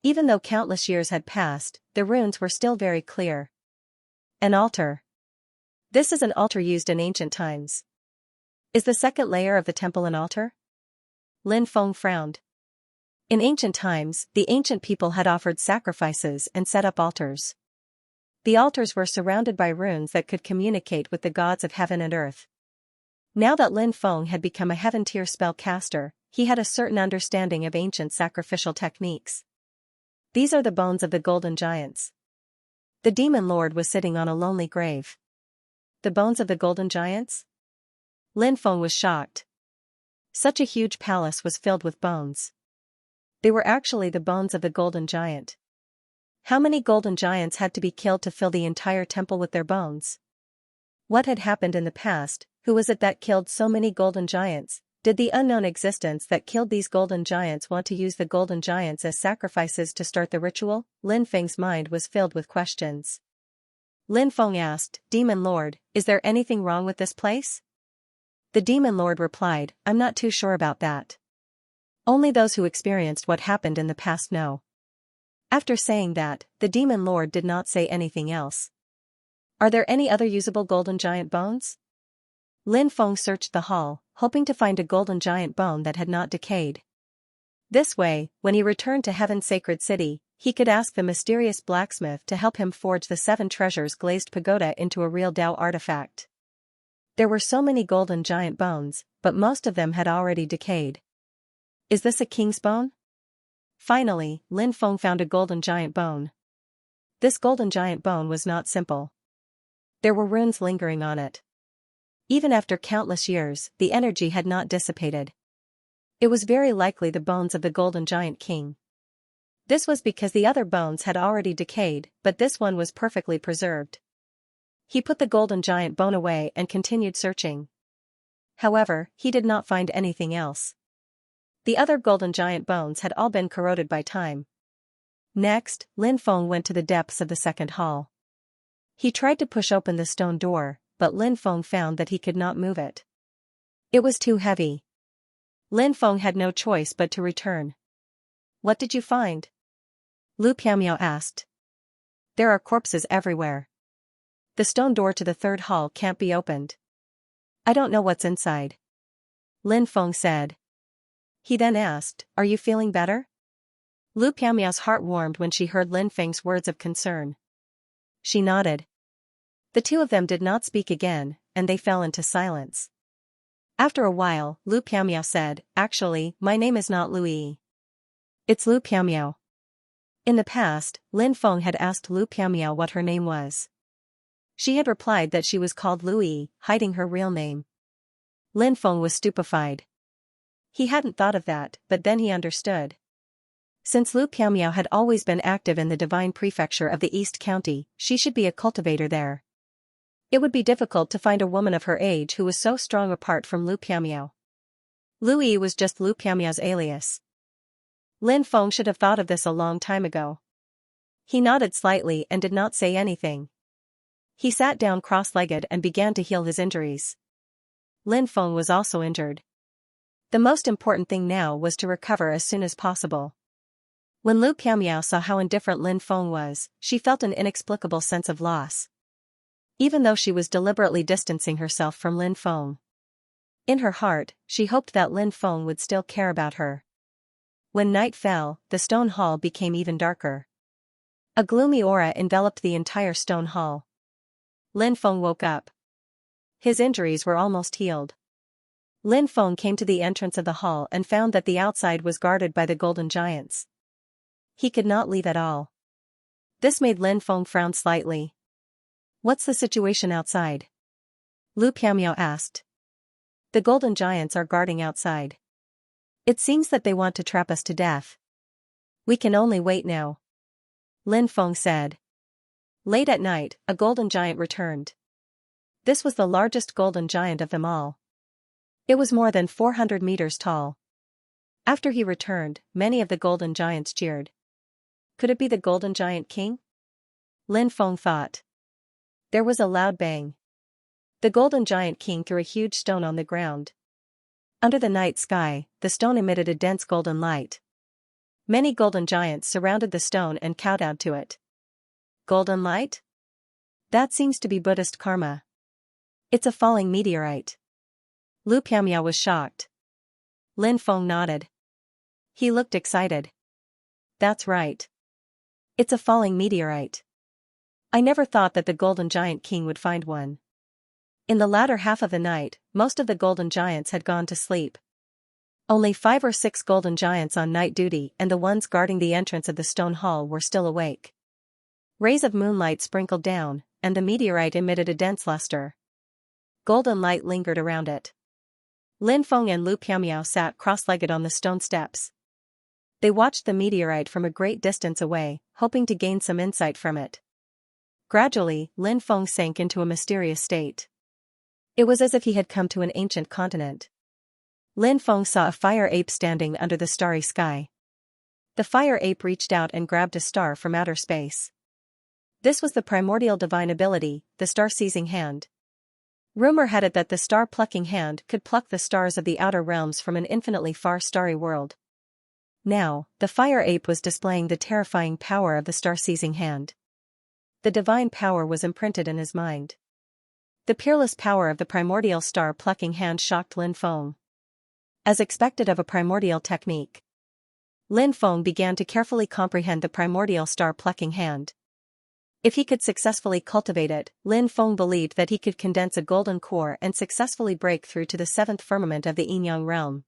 Even though countless years had passed, the runes were still very clear. An altar. This is an altar used in ancient times. Is the second layer of the temple an altar? Lin Feng frowned. In ancient times, the ancient people had offered sacrifices and set up altars. The altars were surrounded by runes that could communicate with the gods of heaven and earth. Now that Lin Feng had become a heaven-tier spellcaster, he had a certain understanding of ancient sacrificial techniques. These are the bones of the golden giants. The demon lord was sitting on a lonely grave. The bones of the golden giants? Lin Feng was shocked. Such a huge palace was filled with bones. They were actually the bones of the golden giant. How many golden giants had to be killed to fill the entire temple with their bones? What had happened in the past? Who was it that killed so many golden giants? Did the unknown existence that killed these golden giants want to use the golden giants as sacrifices to start the ritual? Lin Feng's mind was filled with questions. Lin Feng asked, "Demon Lord, is there anything wrong with this place?" The demon lord replied, I'm not too sure about that. Only those who experienced what happened in the past know. After saying that, the demon lord did not say anything else. Are there any other usable golden giant bones? Lin Feng searched the hall, hoping to find a golden giant bone that had not decayed. This way, when he returned to Heaven's sacred city, he could ask the mysterious blacksmith to help him forge the 7 treasures glazed pagoda into a real Dao artifact. There were so many golden giant bones, but most of them had already decayed. Is this a king's bone? Finally, Lin Feng found a golden giant bone. This golden giant bone was not simple. There were runes lingering on it. Even after countless years, the energy had not dissipated. It was very likely the bones of the golden giant king. This was because the other bones had already decayed, but this one was perfectly preserved. He put the golden giant bone away and continued searching. However, he did not find anything else. The other golden giant bones had all been corroded by time. Next, Lin Feng went to the depths of the second hall. He tried to push open the stone door, but Lin Feng found that he could not move it. It was too heavy. Lin Feng had no choice but to return. What did you find? Lu Piamiao asked. There are corpses everywhere. The stone door to the third hall can't be opened. I don't know what's inside. Lin Feng said. He then asked, are you feeling better? Lu Piamiao's heart warmed when she heard Lin Feng's words of concern. She nodded. The two of them did not speak again, and they fell into silence. After a while, Lu Piamiao said, actually, my name is not Lui. It's Lu Piamiao. In the past, Lin Feng had asked Lu Piamiao what her name was. She had replied that she was called Lui, hiding her real name. Lin Feng was stupefied. He hadn't thought of that, but then he understood. Since Lu Piamiao had always been active in the divine prefecture of the East County, she should be a cultivator there. It would be difficult to find a woman of her age who was so strong apart from Lu Piamiao. Lui was just Lu Piamiao's alias. Lin Feng should have thought of this a long time ago. He nodded slightly and did not say anything. He sat down cross-legged and began to heal his injuries. Lin Feng was also injured. The most important thing now was to recover as soon as possible. When Lu Piamiao saw how indifferent Lin Feng was, she felt an inexplicable sense of loss. Even though she was deliberately distancing herself from Lin Feng. In her heart, she hoped that Lin Feng would still care about her. When night fell, the stone hall became even darker. A gloomy aura enveloped the entire stone hall. Lin Feng woke up. His injuries were almost healed. Lin Feng came to the entrance of the hall and found that the outside was guarded by the golden giants. He could not leave at all. This made Lin Feng frown slightly. What's the situation outside? Lu Piamiao asked. The golden giants are guarding outside. It seems that they want to trap us to death. We can only wait now. Lin Feng said. Late at night, a golden giant returned. This was the largest golden giant of them all. It was more than 400 meters tall. After he returned, many of the golden giants cheered. Could it be the golden giant king? Lin Feng thought. There was a loud bang. The golden giant king threw a huge stone on the ground. Under the night sky, the stone emitted a dense golden light. Many golden giants surrounded the stone and kowtowed to it. Golden light? That seems to be Buddhist karma. It's a falling meteorite. Lu Piamiao was shocked. Lin Feng nodded. He looked excited. That's right. It's a falling meteorite. I never thought that the golden giant king would find one. In the latter half of the night, most of the golden giants had gone to sleep. Only 5 or 6 golden giants on night duty and the ones guarding the entrance of the stone hall were still awake. Rays of moonlight sprinkled down, and the meteorite emitted a dense luster. Golden light lingered around it. Lin Feng and Lu Piamiao sat cross-legged on the stone steps. They watched the meteorite from a great distance away, hoping to gain some insight from it. Gradually, Lin Feng sank into a mysterious state. It was as if he had come to an ancient continent. Lin Feng saw a fire ape standing under the starry sky. The fire ape reached out and grabbed a star from outer space. This was the primordial divine ability, the star-seizing hand. Rumor had it that the star-plucking hand could pluck the stars of the outer realms from an infinitely far starry world. Now, the fire ape was displaying the terrifying power of the star-seizing hand. The divine power was imprinted in his mind. The peerless power of the primordial star-plucking hand shocked Lin Feng. As expected of a primordial technique, Lin Feng began to carefully comprehend the primordial star-plucking hand. If he could successfully cultivate it, Lin Feng believed that he could condense a golden core and successfully break through to the seventh firmament of the Yin-Yang realm.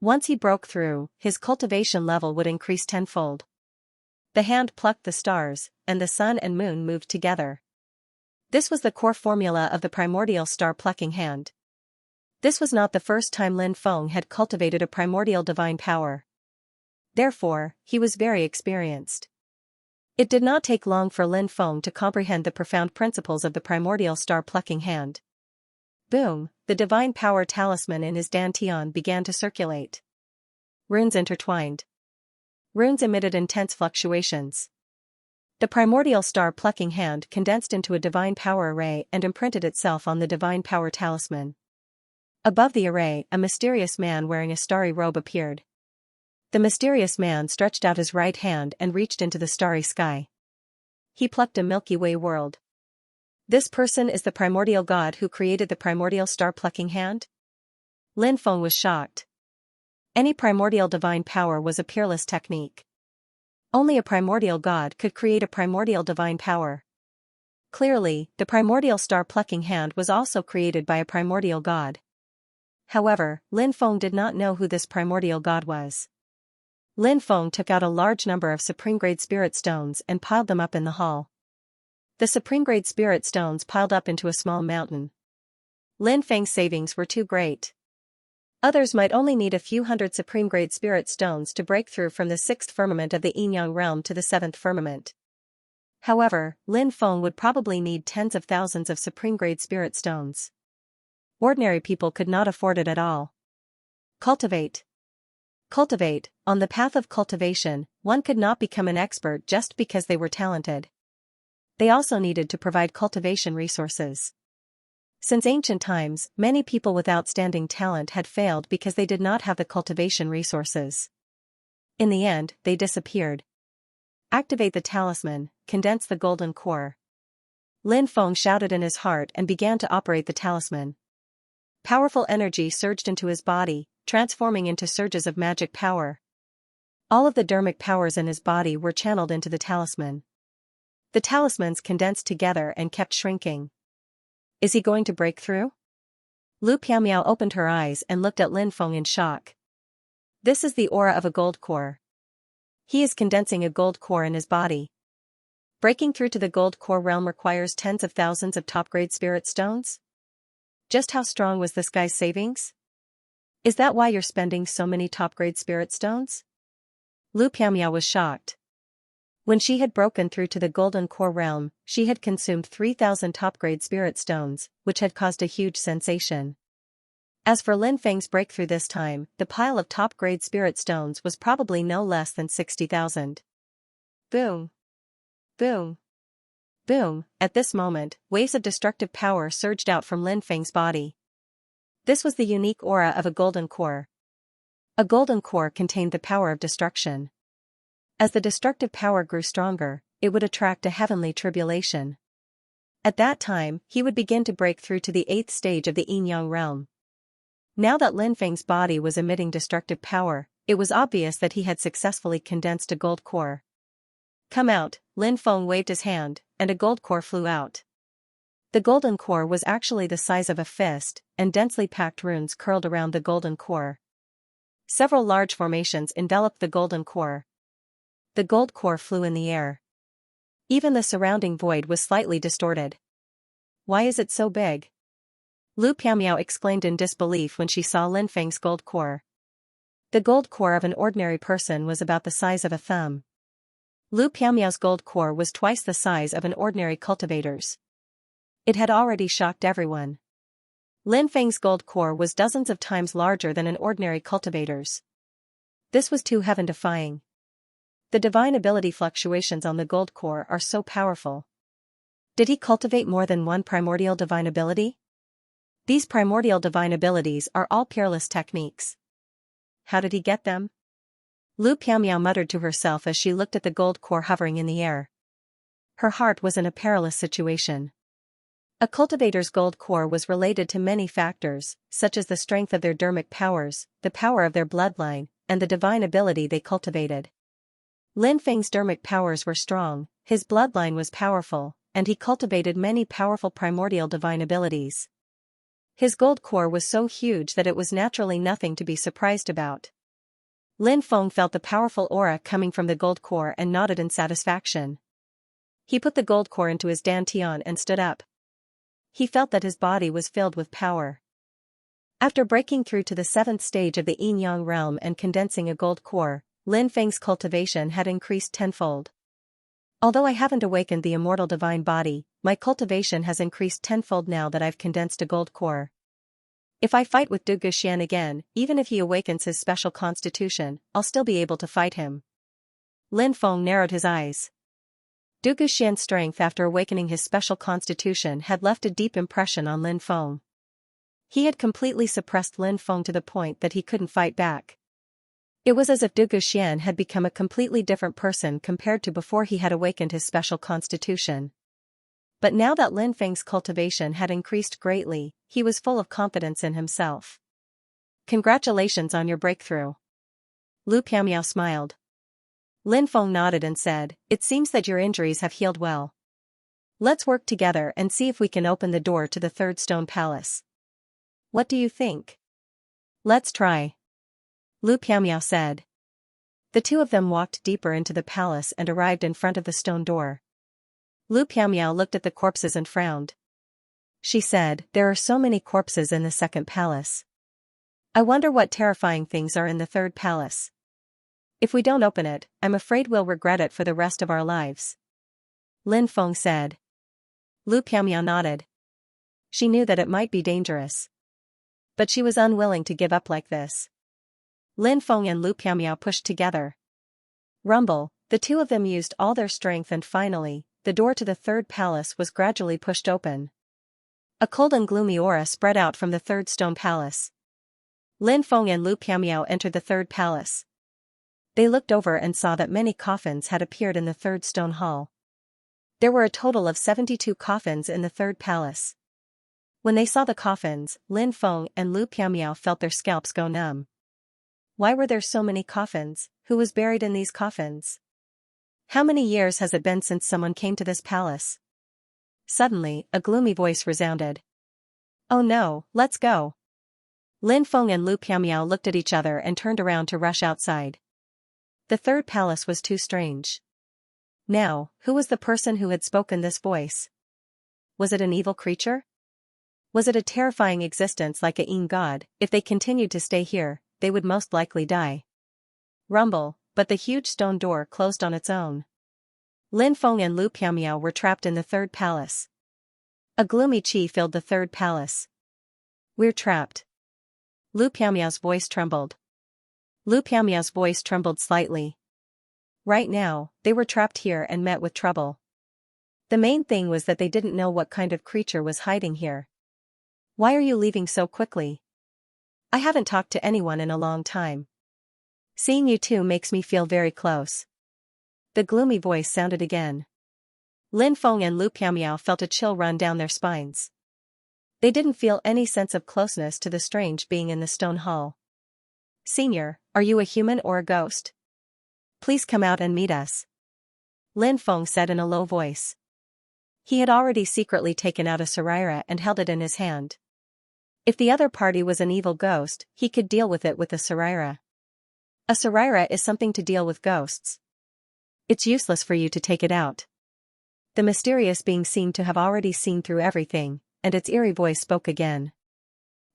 Once he broke through, his cultivation level would increase tenfold. The hand plucked the stars, and the sun and moon moved together. This was the core formula of the primordial star-plucking hand. This was not the first time Lin Feng had cultivated a primordial divine power. Therefore, he was very experienced. It did not take long for Lin Feng to comprehend the profound principles of the primordial star-plucking hand. Boom, the divine power talisman in his dantian began to circulate. Runes intertwined. Runes emitted intense fluctuations. The primordial star-plucking hand condensed into a divine power array and imprinted itself on the divine power talisman. Above the array, a mysterious man wearing a starry robe appeared. The mysterious man stretched out his right hand and reached into the starry sky. He plucked a Milky Way world. This person is the primordial god who created the primordial star-plucking hand? Lin Feng was shocked. Any primordial divine power was a peerless technique. Only a primordial god could create a primordial divine power. Clearly, the primordial star-plucking hand was also created by a primordial god. However, Lin Feng did not know who this primordial god was. Lin Feng took out a large number of supreme-grade spirit stones and piled them up in the hall. The supreme-grade spirit stones piled up into a small mountain. Lin Feng's savings were too great. Others might only need a few hundred supreme-grade spirit stones to break through from the sixth firmament of the Yin-Yang realm to the seventh firmament. However, Lin Feng would probably need tens of thousands of supreme-grade spirit stones. Ordinary people could not afford it at all. Cultivate. Cultivate. On the path of cultivation, one could not become an expert just because they were talented. They also needed to provide cultivation resources. Since ancient times, many people with outstanding talent had failed because they did not have the cultivation resources. In the end, they disappeared. Activate the talisman, condense the golden core. Lin Feng shouted in his heart and began to operate the talisman. Powerful energy surged into his body, transforming into surges of magic power. All of the dermic powers in his body were channeled into the talisman. The talismans condensed together and kept shrinking. Is he going to break through? Lu Piamiao opened her eyes and looked at Lin Feng in shock. This is the aura of a gold core. He is condensing a gold core in his body. Breaking through to the gold core realm requires tens of thousands of top-grade spirit stones? Just how strong was this guy's savings? Is that why you're spending so many top-grade spirit stones? Lu Piamiao was shocked. When she had broken through to the golden core realm, she had consumed 3,000 top-grade spirit stones, which had caused a huge sensation. As for Lin Feng's breakthrough this time, the pile of top-grade spirit stones was probably no less than 60,000. Boom. Boom. Boom. At this moment, waves of destructive power surged out from Lin Feng's body. This was the unique aura of a golden core. A golden core contained the power of destruction. As the destructive power grew stronger, it would attract a heavenly tribulation. At that time, he would begin to break through to the 8th stage of the Yin-Yang realm. Now that Lin Feng's body was emitting destructive power, it was obvious that he had successfully condensed a gold core. Come out, Lin Feng waved his hand, and a gold core flew out. The golden core was actually the size of a fist, and densely packed runes curled around the golden core. Several large formations enveloped the golden core. The gold core flew in the air. Even the surrounding void was slightly distorted. Why is it so big? Lu Piamiao exclaimed in disbelief when she saw Lin Feng's gold core. The gold core of an ordinary person was about the size of a thumb. Lu Piamiao's gold core was twice the size of an ordinary cultivator's. It had already shocked everyone. Lin Feng's gold core was dozens of times larger than an ordinary cultivator's. This was too heaven-defying. The divine ability fluctuations on the gold core are so powerful. Did he cultivate more than one primordial divine ability? These primordial divine abilities are all peerless techniques. How did he get them? Lu Piamiao muttered to herself as she looked at the gold core hovering in the air. Her heart was in a perilous situation. A cultivator's gold core was related to many factors, such as the strength of their dermic powers, the power of their bloodline, and the divine ability they cultivated. Lin Feng's dermic powers were strong, his bloodline was powerful, and he cultivated many powerful primordial divine abilities. His gold core was so huge that it was naturally nothing to be surprised about. Lin Feng felt the powerful aura coming from the gold core and nodded in satisfaction. He put the gold core into his dantian and stood up. He felt that his body was filled with power. After breaking through to the 7th stage of the yin-yang realm and condensing a gold core, Lin Feng's cultivation had increased tenfold. Although I haven't awakened the immortal divine body, my cultivation has increased tenfold now that I've condensed a gold core. If I fight with Du Guxian again, even if he awakens his special constitution, I'll still be able to fight him. Lin Feng narrowed his eyes. Du Guxian's strength after awakening his special constitution had left a deep impression on Lin Feng. He had completely suppressed Lin Feng to the point that he couldn't fight back. It was as if Du Guxian had become a completely different person compared to before he had awakened his special constitution. But now that Lin Feng's cultivation had increased greatly, he was full of confidence in himself. Congratulations on your breakthrough. Lu Piamiao smiled. Lin Feng nodded and said, "It seems that your injuries have healed well. Let's work together and see if we can open the door to the 3rd stone palace. What do you think?" "Let's try," Lu Piamiao said. The two of them walked deeper into the palace and arrived in front of the stone door. Lu Piamiao looked at the corpses and frowned. She said, "There are so many corpses in the 2nd palace. I wonder what terrifying things are in the 3rd palace. If we don't open it, I'm afraid we'll regret it for the rest of our lives." Lin Feng said. Lu Piamiao nodded. She knew that it might be dangerous. But she was unwilling to give up like this. Lin Feng and Lu Piamiao pushed together. Rumble, the two of them used all their strength and finally, the door to the 3rd palace was gradually pushed open. A cold and gloomy aura spread out from the 3rd stone palace. Lin Feng and Lu Piamiao entered the 3rd palace. They looked over and saw that many coffins had appeared in the 3rd stone hall. There were a total of 72 coffins in the 3rd palace. When they saw the coffins, Lin Feng and Lu Piamiao felt their scalps go numb. Why were there so many coffins? Who was buried in these coffins? How many years has it been since someone came to this palace? Suddenly, a gloomy voice resounded. "Oh no, let's go." Lin Feng and Lu Piamiao looked at each other and turned around to rush outside. The 3rd palace was too strange. Now, who was the person who had spoken this voice? Was it an evil creature? Was it a terrifying existence like a yin god? If they continued to stay here, they would most likely die. Rumble, but the huge stone door closed on its own. Lin Feng and Lu Piamiao were trapped in the 3rd palace. A gloomy chi filled the 3rd palace. "We're trapped." Lu Piamiao's voice trembled. Lu Piamiao's voice trembled slightly. Right now, they were trapped here and met with trouble. The main thing was that they didn't know what kind of creature was hiding here. "Why are you leaving so quickly? I haven't talked to anyone in a long time. Seeing you two makes me feel very close." The gloomy voice sounded again. Lin Feng and Lu Piamiao felt a chill run down their spines. They didn't feel any sense of closeness to the strange being in the stone hall. "Senior, are you a human or a ghost? Please come out and meet us," Lin Feng said in a low voice. He had already secretly taken out a saraira and held it in his hand. If the other party was an evil ghost, he could deal with it with a saraira. A saraira is something to deal with ghosts. It's useless for you to take it out. The mysterious being seemed to have already seen through everything, and its eerie voice spoke again.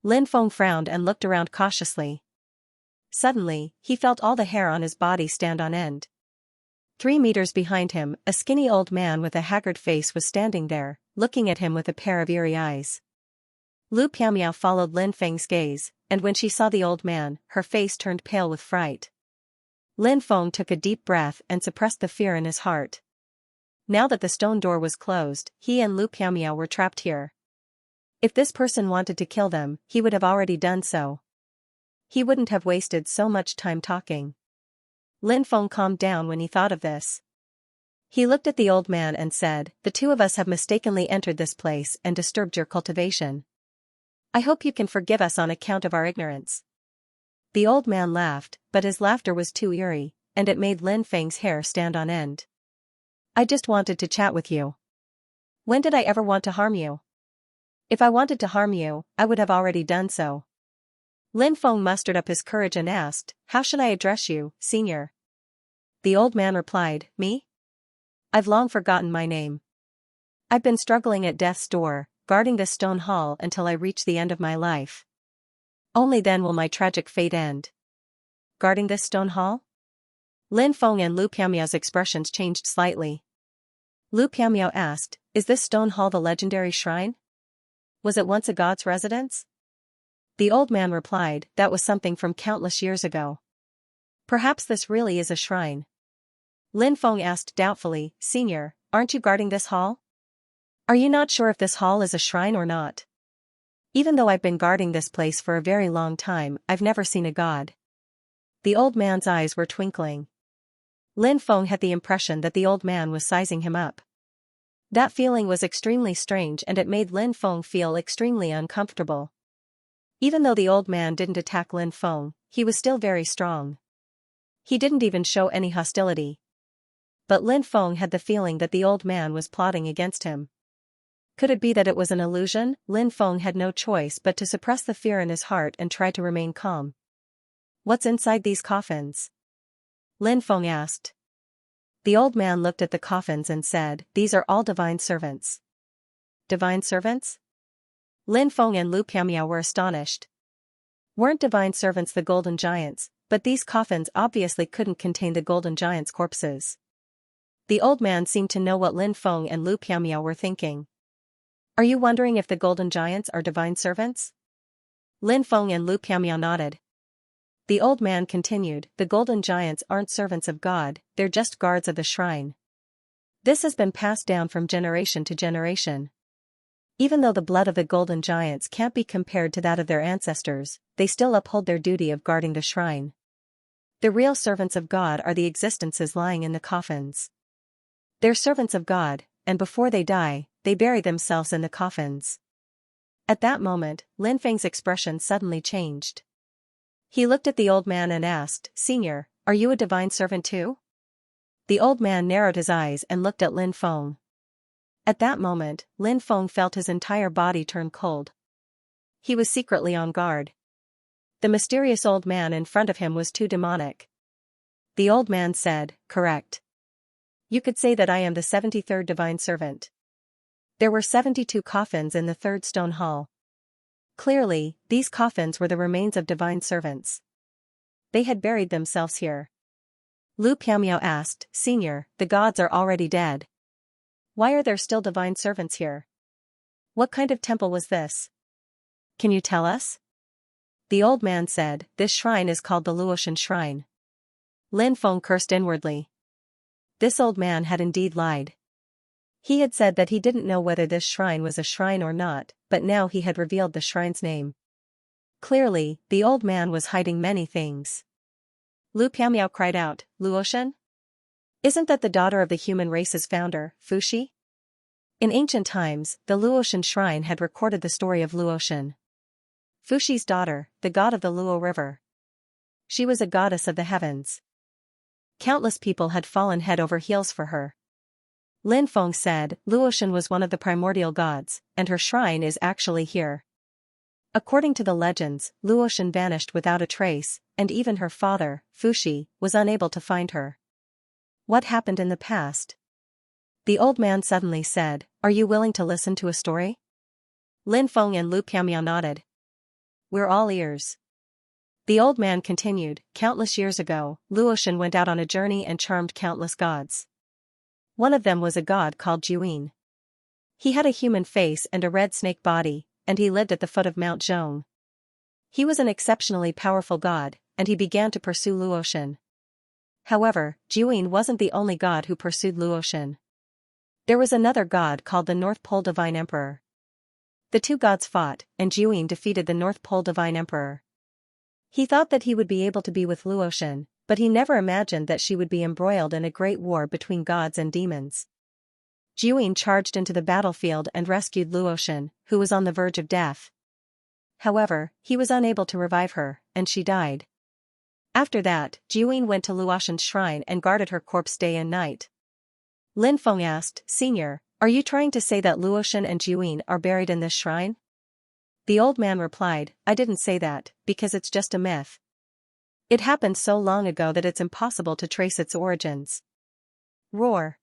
Lin Feng frowned and looked around cautiously. Suddenly, he felt all the hair on his body stand on end. 3 meters behind him, a skinny old man with a haggard face was standing there, looking at him with a pair of eerie eyes. Lu Piamiao followed Lin Feng's gaze, and when she saw the old man, her face turned pale with fright. Lin Feng took a deep breath and suppressed the fear in his heart. Now that the stone door was closed, he and Lu Piamiao were trapped here. If this person wanted to kill them, he would have already done so. He wouldn't have wasted so much time talking. Lin Feng calmed down when he thought of this. He looked at the old man and said, "The two of us have mistakenly entered this place and disturbed your cultivation. I hope you can forgive us on account of our ignorance." The old man laughed, but his laughter was too eerie, and it made Lin Feng's hair stand on end. "I just wanted to chat with you. When did I ever want to harm you? If I wanted to harm you, I would have already done so." Lin Feng mustered up his courage and asked, "How should I address you, senior?" The old man replied, "Me? I've long forgotten my name. I've been struggling at death's door, guarding this stone hall until I reach the end of my life. Only then will my tragic fate end." Guarding this stone hall? Lin Feng and Lu Piamiao's expressions changed slightly. Lu Piamiao asked, "Is this stone hall the legendary shrine? Was it once a god's residence?" The old man replied, "That was something from countless years ago. Perhaps this really is a shrine." Lin Feng asked doubtfully, "Senior, aren't you guarding this hall? Are you not sure if this hall is a shrine or not? Even though I've been guarding this place for a very long time, I've never seen a god." The old man's eyes were twinkling. Lin Feng had the impression that the old man was sizing him up. That feeling was extremely strange and it made Lin Feng feel extremely uncomfortable. Even though the old man didn't attack Lin Feng, he was still very strong. He didn't even show any hostility. But Lin Feng had the feeling that the old man was plotting against him. Could it be that it was an illusion? Lin Feng had no choice but to suppress the fear in his heart and try to remain calm. "What's inside these coffins?" Lin Feng asked. The old man looked at the coffins and said, "These are all divine servants." Divine servants? Lin Feng and Lu Piamiao were astonished. Weren't divine servants the golden giants? But these coffins obviously couldn't contain the golden giants' corpses. The old man seemed to know what Lin Feng and Lu Piamiao were thinking. "Are you wondering if the golden giants are divine servants?" Lin Feng and Lu Piamiao nodded. The old man continued, "The golden giants aren't servants of God, they're just guards of the shrine. This has been passed down from generation to generation. Even though the blood of the golden giants can't be compared to that of their ancestors, they still uphold their duty of guarding the shrine. The real servants of God are the existences lying in the coffins. They're servants of God, and before they die, they bury themselves in the coffins." At that moment, Lin Feng's expression suddenly changed. He looked at the old man and asked, "Senior, are you a divine servant too?" The old man narrowed his eyes and looked at Lin Feng. At that moment, Lin Feng felt his entire body turn cold. He was secretly on guard. The mysterious old man in front of him was too demonic. The old man said, "Correct. You could say that I am the 73rd divine servant." There were 72 coffins in the third stone hall. Clearly, these coffins were the remains of divine servants. They had buried themselves here. Lu Piamiao asked, "Senior, the gods are already dead. Why are there still divine servants here? What kind of temple was this? Can you tell us?" The old man said, "This shrine is called the Luotian Shrine." Lin Feng cursed inwardly. This old man had indeed lied. He had said that he didn't know whether this shrine was a shrine or not, but now he had revealed the shrine's name. Clearly, the old man was hiding many things. Lu Piamiao cried out, "Luotian? Isn't that the daughter of the human race's founder, Fuxi?" In ancient times, the Luotian shrine had recorded the story of Luotian. Fuxi's daughter, the god of the Luo River. She was a goddess of the heavens. Countless people had fallen head over heels for her. Lin Feng said, "Luotian was one of the primordial gods, and her shrine is actually here." According to the legends, Luotian vanished without a trace, and even her father, Fuxi, was unable to find her. What happened in the past? The old man suddenly said, "Are you willing to listen to a story?" Lin Feng and Lu Piamiao nodded. "We're all ears." The old man continued, "Countless years ago, Luotian went out on a journey and charmed countless gods. One of them was a god called Juin. He had a human face and a red snake body, and he lived at the foot of Mount Zhong. He was an exceptionally powerful god, and he began to pursue Luotian. However, Juin wasn't the only god who pursued Luotian. There was another god called the North Pole Divine Emperor. The two gods fought, and Jiuying defeated the North Pole Divine Emperor. He thought that he would be able to be with Luotian, but he never imagined that she would be embroiled in a great war between gods and demons. Jiuying charged into the battlefield and rescued Luotian, who was on the verge of death. However, he was unable to revive her, and she died. After that, Jiuying went to Luotian's shrine and guarded her corpse day and night. Lin Feng asked, "Senior, are you trying to say that Luotian and Jiuying are buried in this shrine?" The old man replied, "I didn't say that, because it's just a myth. It happened so long ago that it's impossible to trace its origins." Roar.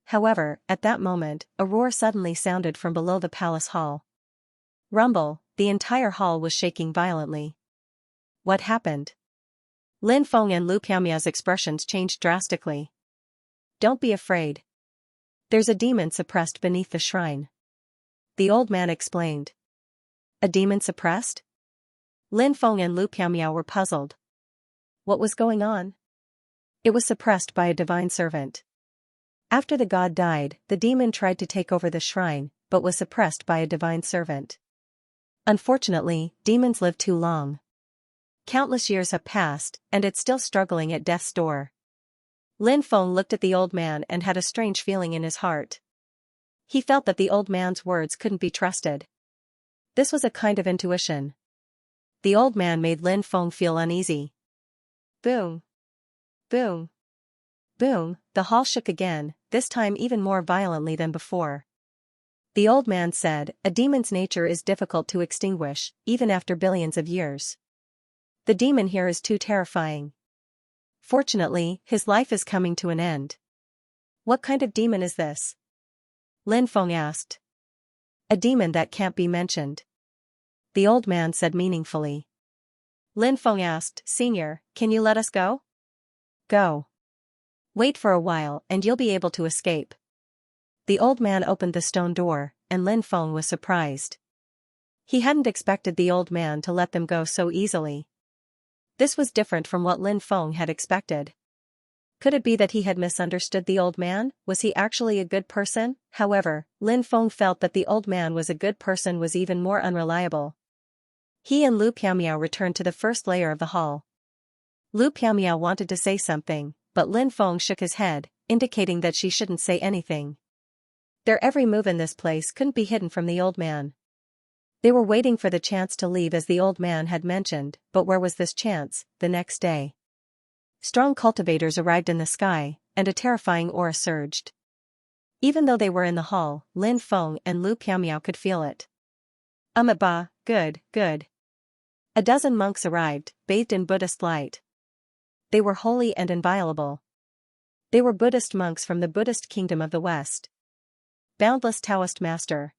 However, at that moment, a roar suddenly sounded from below the palace hall. Rumble, the entire hall was shaking violently. What happened? Lin Feng and Lu Piamia's expressions changed drastically. "Don't be afraid. There's a demon suppressed beneath the shrine," the old man explained. A demon suppressed? Lin Feng and Lu Piamia were puzzled. What was going on? It was suppressed by a divine servant. After the god died, the demon tried to take over the shrine, but was suppressed by a divine servant. Unfortunately, demons live too long. Countless years have passed, and it's still struggling at death's door. Lin Feng looked at the old man and had a strange feeling in his heart. He felt that the old man's words couldn't be trusted. This was a kind of intuition. The old man made Lin Feng feel uneasy. Boom. Boom. Boom, the hall shook again, this time even more violently than before. The old man said, "A demon's nature is difficult to extinguish, even after billions of years. The demon here is too terrifying. Fortunately, his life is coming to an end." "What kind of demon is this?" Lin Feng asked. "A demon that can't be mentioned," the old man said meaningfully. Lin Feng asked, "Senior, can you let us go?" "Go. Wait for a while and you'll be able to escape." The old man opened the stone door, and Lin Feng was surprised. He hadn't expected the old man to let them go so easily. This was different from what Lin Feng had expected. Could it be that he had misunderstood the old man? Was he actually a good person? However, Lin Feng felt that the old man was a good person was even more unreliable. He and Lu Piamiao returned to the first layer of the hall. Lu Piamiao wanted to say something, but Lin Feng shook his head, indicating that she shouldn't say anything. Their every move in this place couldn't be hidden from the old man. They were waiting for the chance to leave as the old man had mentioned, but where was this chance? The next day, strong cultivators arrived in the sky, and a terrifying aura surged. Even though they were in the hall, Lin Feng and Lu Piamiao could feel it. Ba, good, good. A dozen monks arrived, bathed in Buddhist light. They were holy and inviolable. They were Buddhist monks from the Buddhist kingdom of the West. Boundless Taoist master.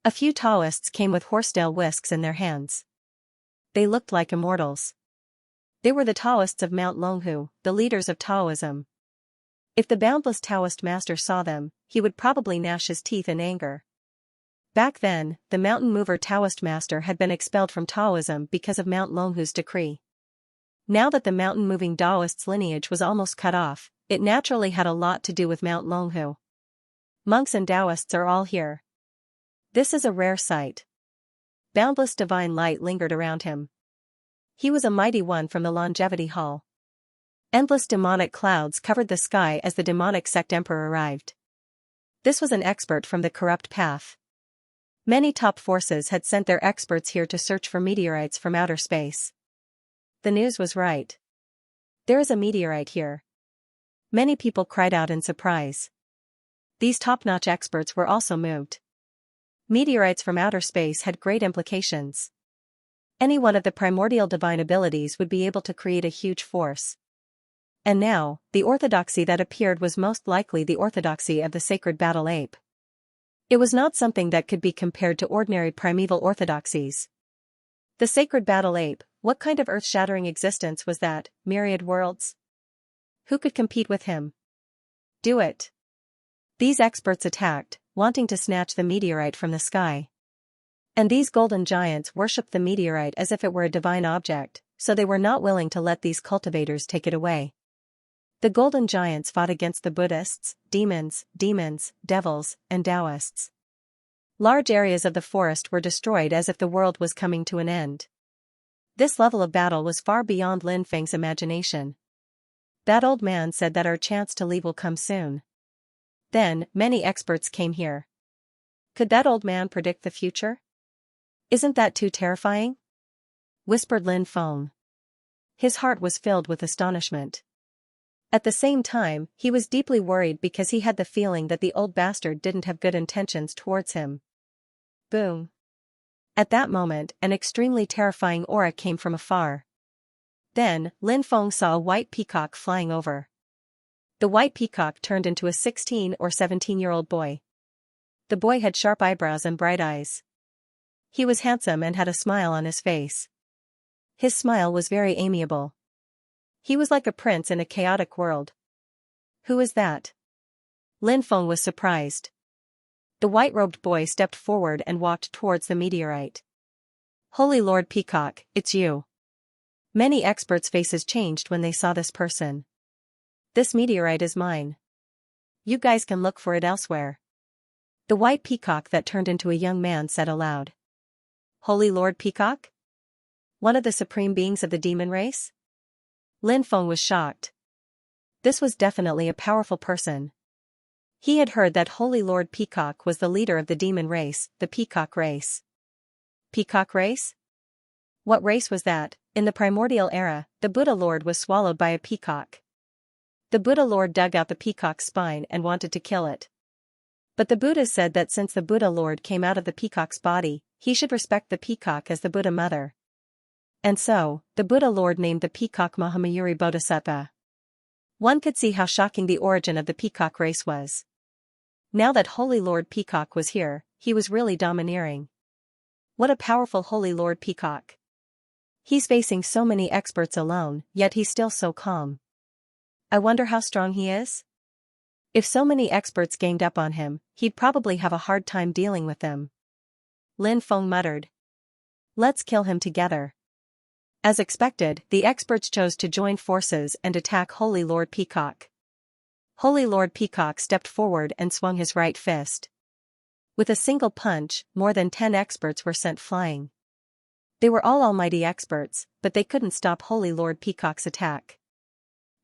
A few Taoists came with horsetail whisks in their hands. They looked like immortals. They were the Taoists of Mount Longhu, the leaders of Taoism. If the boundless Taoist master saw them, he would probably gnash his teeth in anger. Back then, the mountain mover Taoist master had been expelled from Taoism because of Mount Longhu's decree. Now that the mountain-moving Taoist's lineage was almost cut off, it naturally had a lot to do with Mount Longhu. Monks and Taoists are all here. This is a rare sight. Boundless divine light lingered around him. He was a mighty one from the Longevity Hall. Endless demonic clouds covered the sky as the demonic sect emperor arrived. This was an expert from the corrupt path. Many top forces had sent their experts here to search for meteorites from outer space. The news was right. There is a meteorite here. Many people cried out in surprise. These top-notch experts were also moved. Meteorites from outer space had great implications. Any one of the primordial divine abilities would be able to create a huge force. And now, the orthodoxy that appeared was most likely the orthodoxy of the sacred battle ape. It was not something that could be compared to ordinary primeval orthodoxies. The sacred battle ape, what kind of earth-shattering existence was that? Myriad worlds? Who could compete with him? Do it. These experts attacked, wanting to snatch the meteorite from the sky. And these golden giants worshipped the meteorite as if it were a divine object, so they were not willing to let these cultivators take it away. The golden giants fought against the Buddhists, demons, devils, and Taoists. Large areas of the forest were destroyed as if the world was coming to an end. This level of battle was far beyond Lin Feng's imagination. That old man said that our chance to leave will come soon. Then, many experts came here. Could that old man predict the future? Isn't that too terrifying? Whispered Lin Feng. His heart was filled with astonishment. At the same time, he was deeply worried because he had the feeling that the old bastard didn't have good intentions towards him. Boom. At that moment, an extremely terrifying aura came from afar. Then, Lin Feng saw a white peacock flying over. The white peacock turned into a 16 or 17-year-old boy. The boy had sharp eyebrows and bright eyes. He was handsome and had a smile on his face. His smile was very amiable. He was like a prince in a chaotic world. Who is that? Lin Feng was surprised. The white-robed boy stepped forward and walked towards the meteorite. Holy Lord Peacock, it's you. Many experts' faces changed when they saw this person. This meteorite is mine. You guys can look for it elsewhere. The white peacock that turned into a young man said aloud. Holy Lord Peacock? One of the supreme beings of the demon race? Lin Feng was shocked. This was definitely a powerful person. He had heard that Holy Lord Peacock was the leader of the demon race, the Peacock race. Peacock race? What race was that? In the primordial era, the Buddha Lord was swallowed by a peacock. The Buddha Lord dug out the peacock's spine and wanted to kill it. But the Buddha said that since the Buddha Lord came out of the peacock's body, he should respect the peacock as the Buddha mother. And so, the Buddha Lord named the peacock Mahamayuri Bodhisattva. One could see how shocking the origin of the peacock race was. Now that Holy Lord Peacock was here, he was really domineering. What a powerful Holy Lord Peacock. He's facing so many experts alone, yet he's still so calm. I wonder how strong he is? If so many experts ganged up on him, he'd probably have a hard time dealing with them. Lin Feng muttered. Let's kill him together. As expected, the experts chose to join forces and attack Holy Lord Peacock. Holy Lord Peacock stepped forward and swung his right fist. With a single punch, more than 10 experts were sent flying. They were all almighty experts, but they couldn't stop Holy Lord Peacock's attack.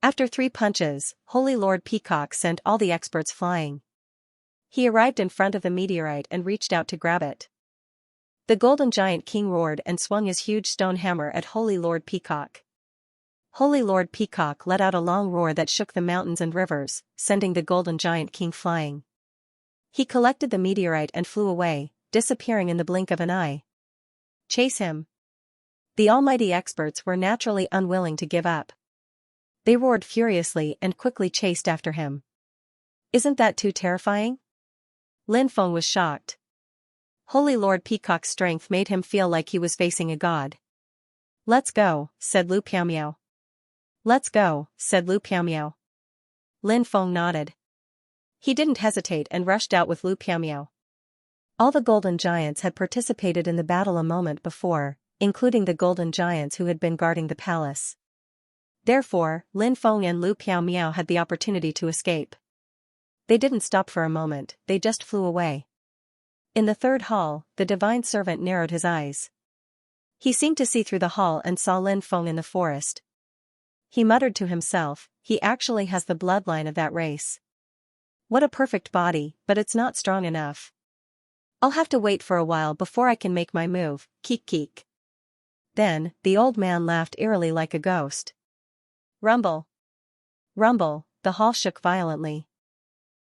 After 3 punches, Holy Lord Peacock sent all the experts flying. He arrived in front of the meteorite and reached out to grab it. The Golden Giant King roared and swung his huge stone hammer at Holy Lord Peacock. Holy Lord Peacock let out a long roar that shook the mountains and rivers, sending the Golden Giant King flying. He collected the meteorite and flew away, disappearing in the blink of an eye. Chase him. The almighty experts were naturally unwilling to give up. They roared furiously and quickly chased after him. Isn't that too terrifying? Lin Feng was shocked. Holy Lord Peacock's strength made him feel like he was facing a god. Let's go, said Lu Piaomiao. Let's go, said Lu Piaomiao. Lin Feng nodded. He didn't hesitate and rushed out with Lu Piaomiao. All the golden giants had participated in the battle a moment before, including the golden giants who had been guarding the palace. Therefore, Lin Feng and Lu Piaomiao had the opportunity to escape. They didn't stop for a moment, they just flew away. In the third hall, the divine servant narrowed his eyes. He seemed to see through the hall and saw Lin Feng in the forest. He muttered to himself, he actually has the bloodline of that race. What a perfect body, but it's not strong enough. I'll have to wait for a while before I can make my move, keek keek. Then, the old man laughed eerily like a ghost. Rumble. Rumble, the hall shook violently.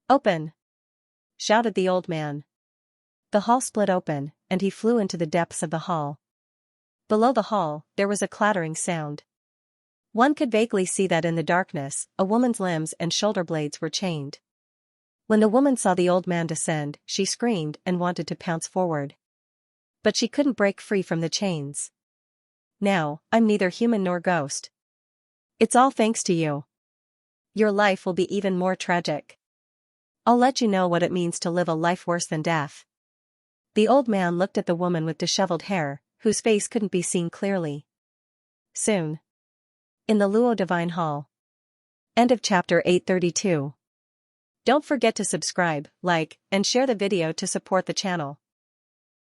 Open! Shouted the old man. The hall split open, and he flew into the depths of the hall. Below the hall, there was a clattering sound. One could vaguely see that in the darkness, a woman's limbs and shoulder blades were chained. When the woman saw the old man descend, she screamed and wanted to pounce forward. But she couldn't break free from the chains. Now, I'm neither human nor ghost. It's all thanks to you. Your life will be even more tragic. I'll let you know what it means to live a life worse than death. The old man looked at the woman with disheveled hair, whose face couldn't be seen clearly. Soon. In the Luo Divine Hall. End of chapter 832. Don't forget to subscribe, like, and share the video to support the channel.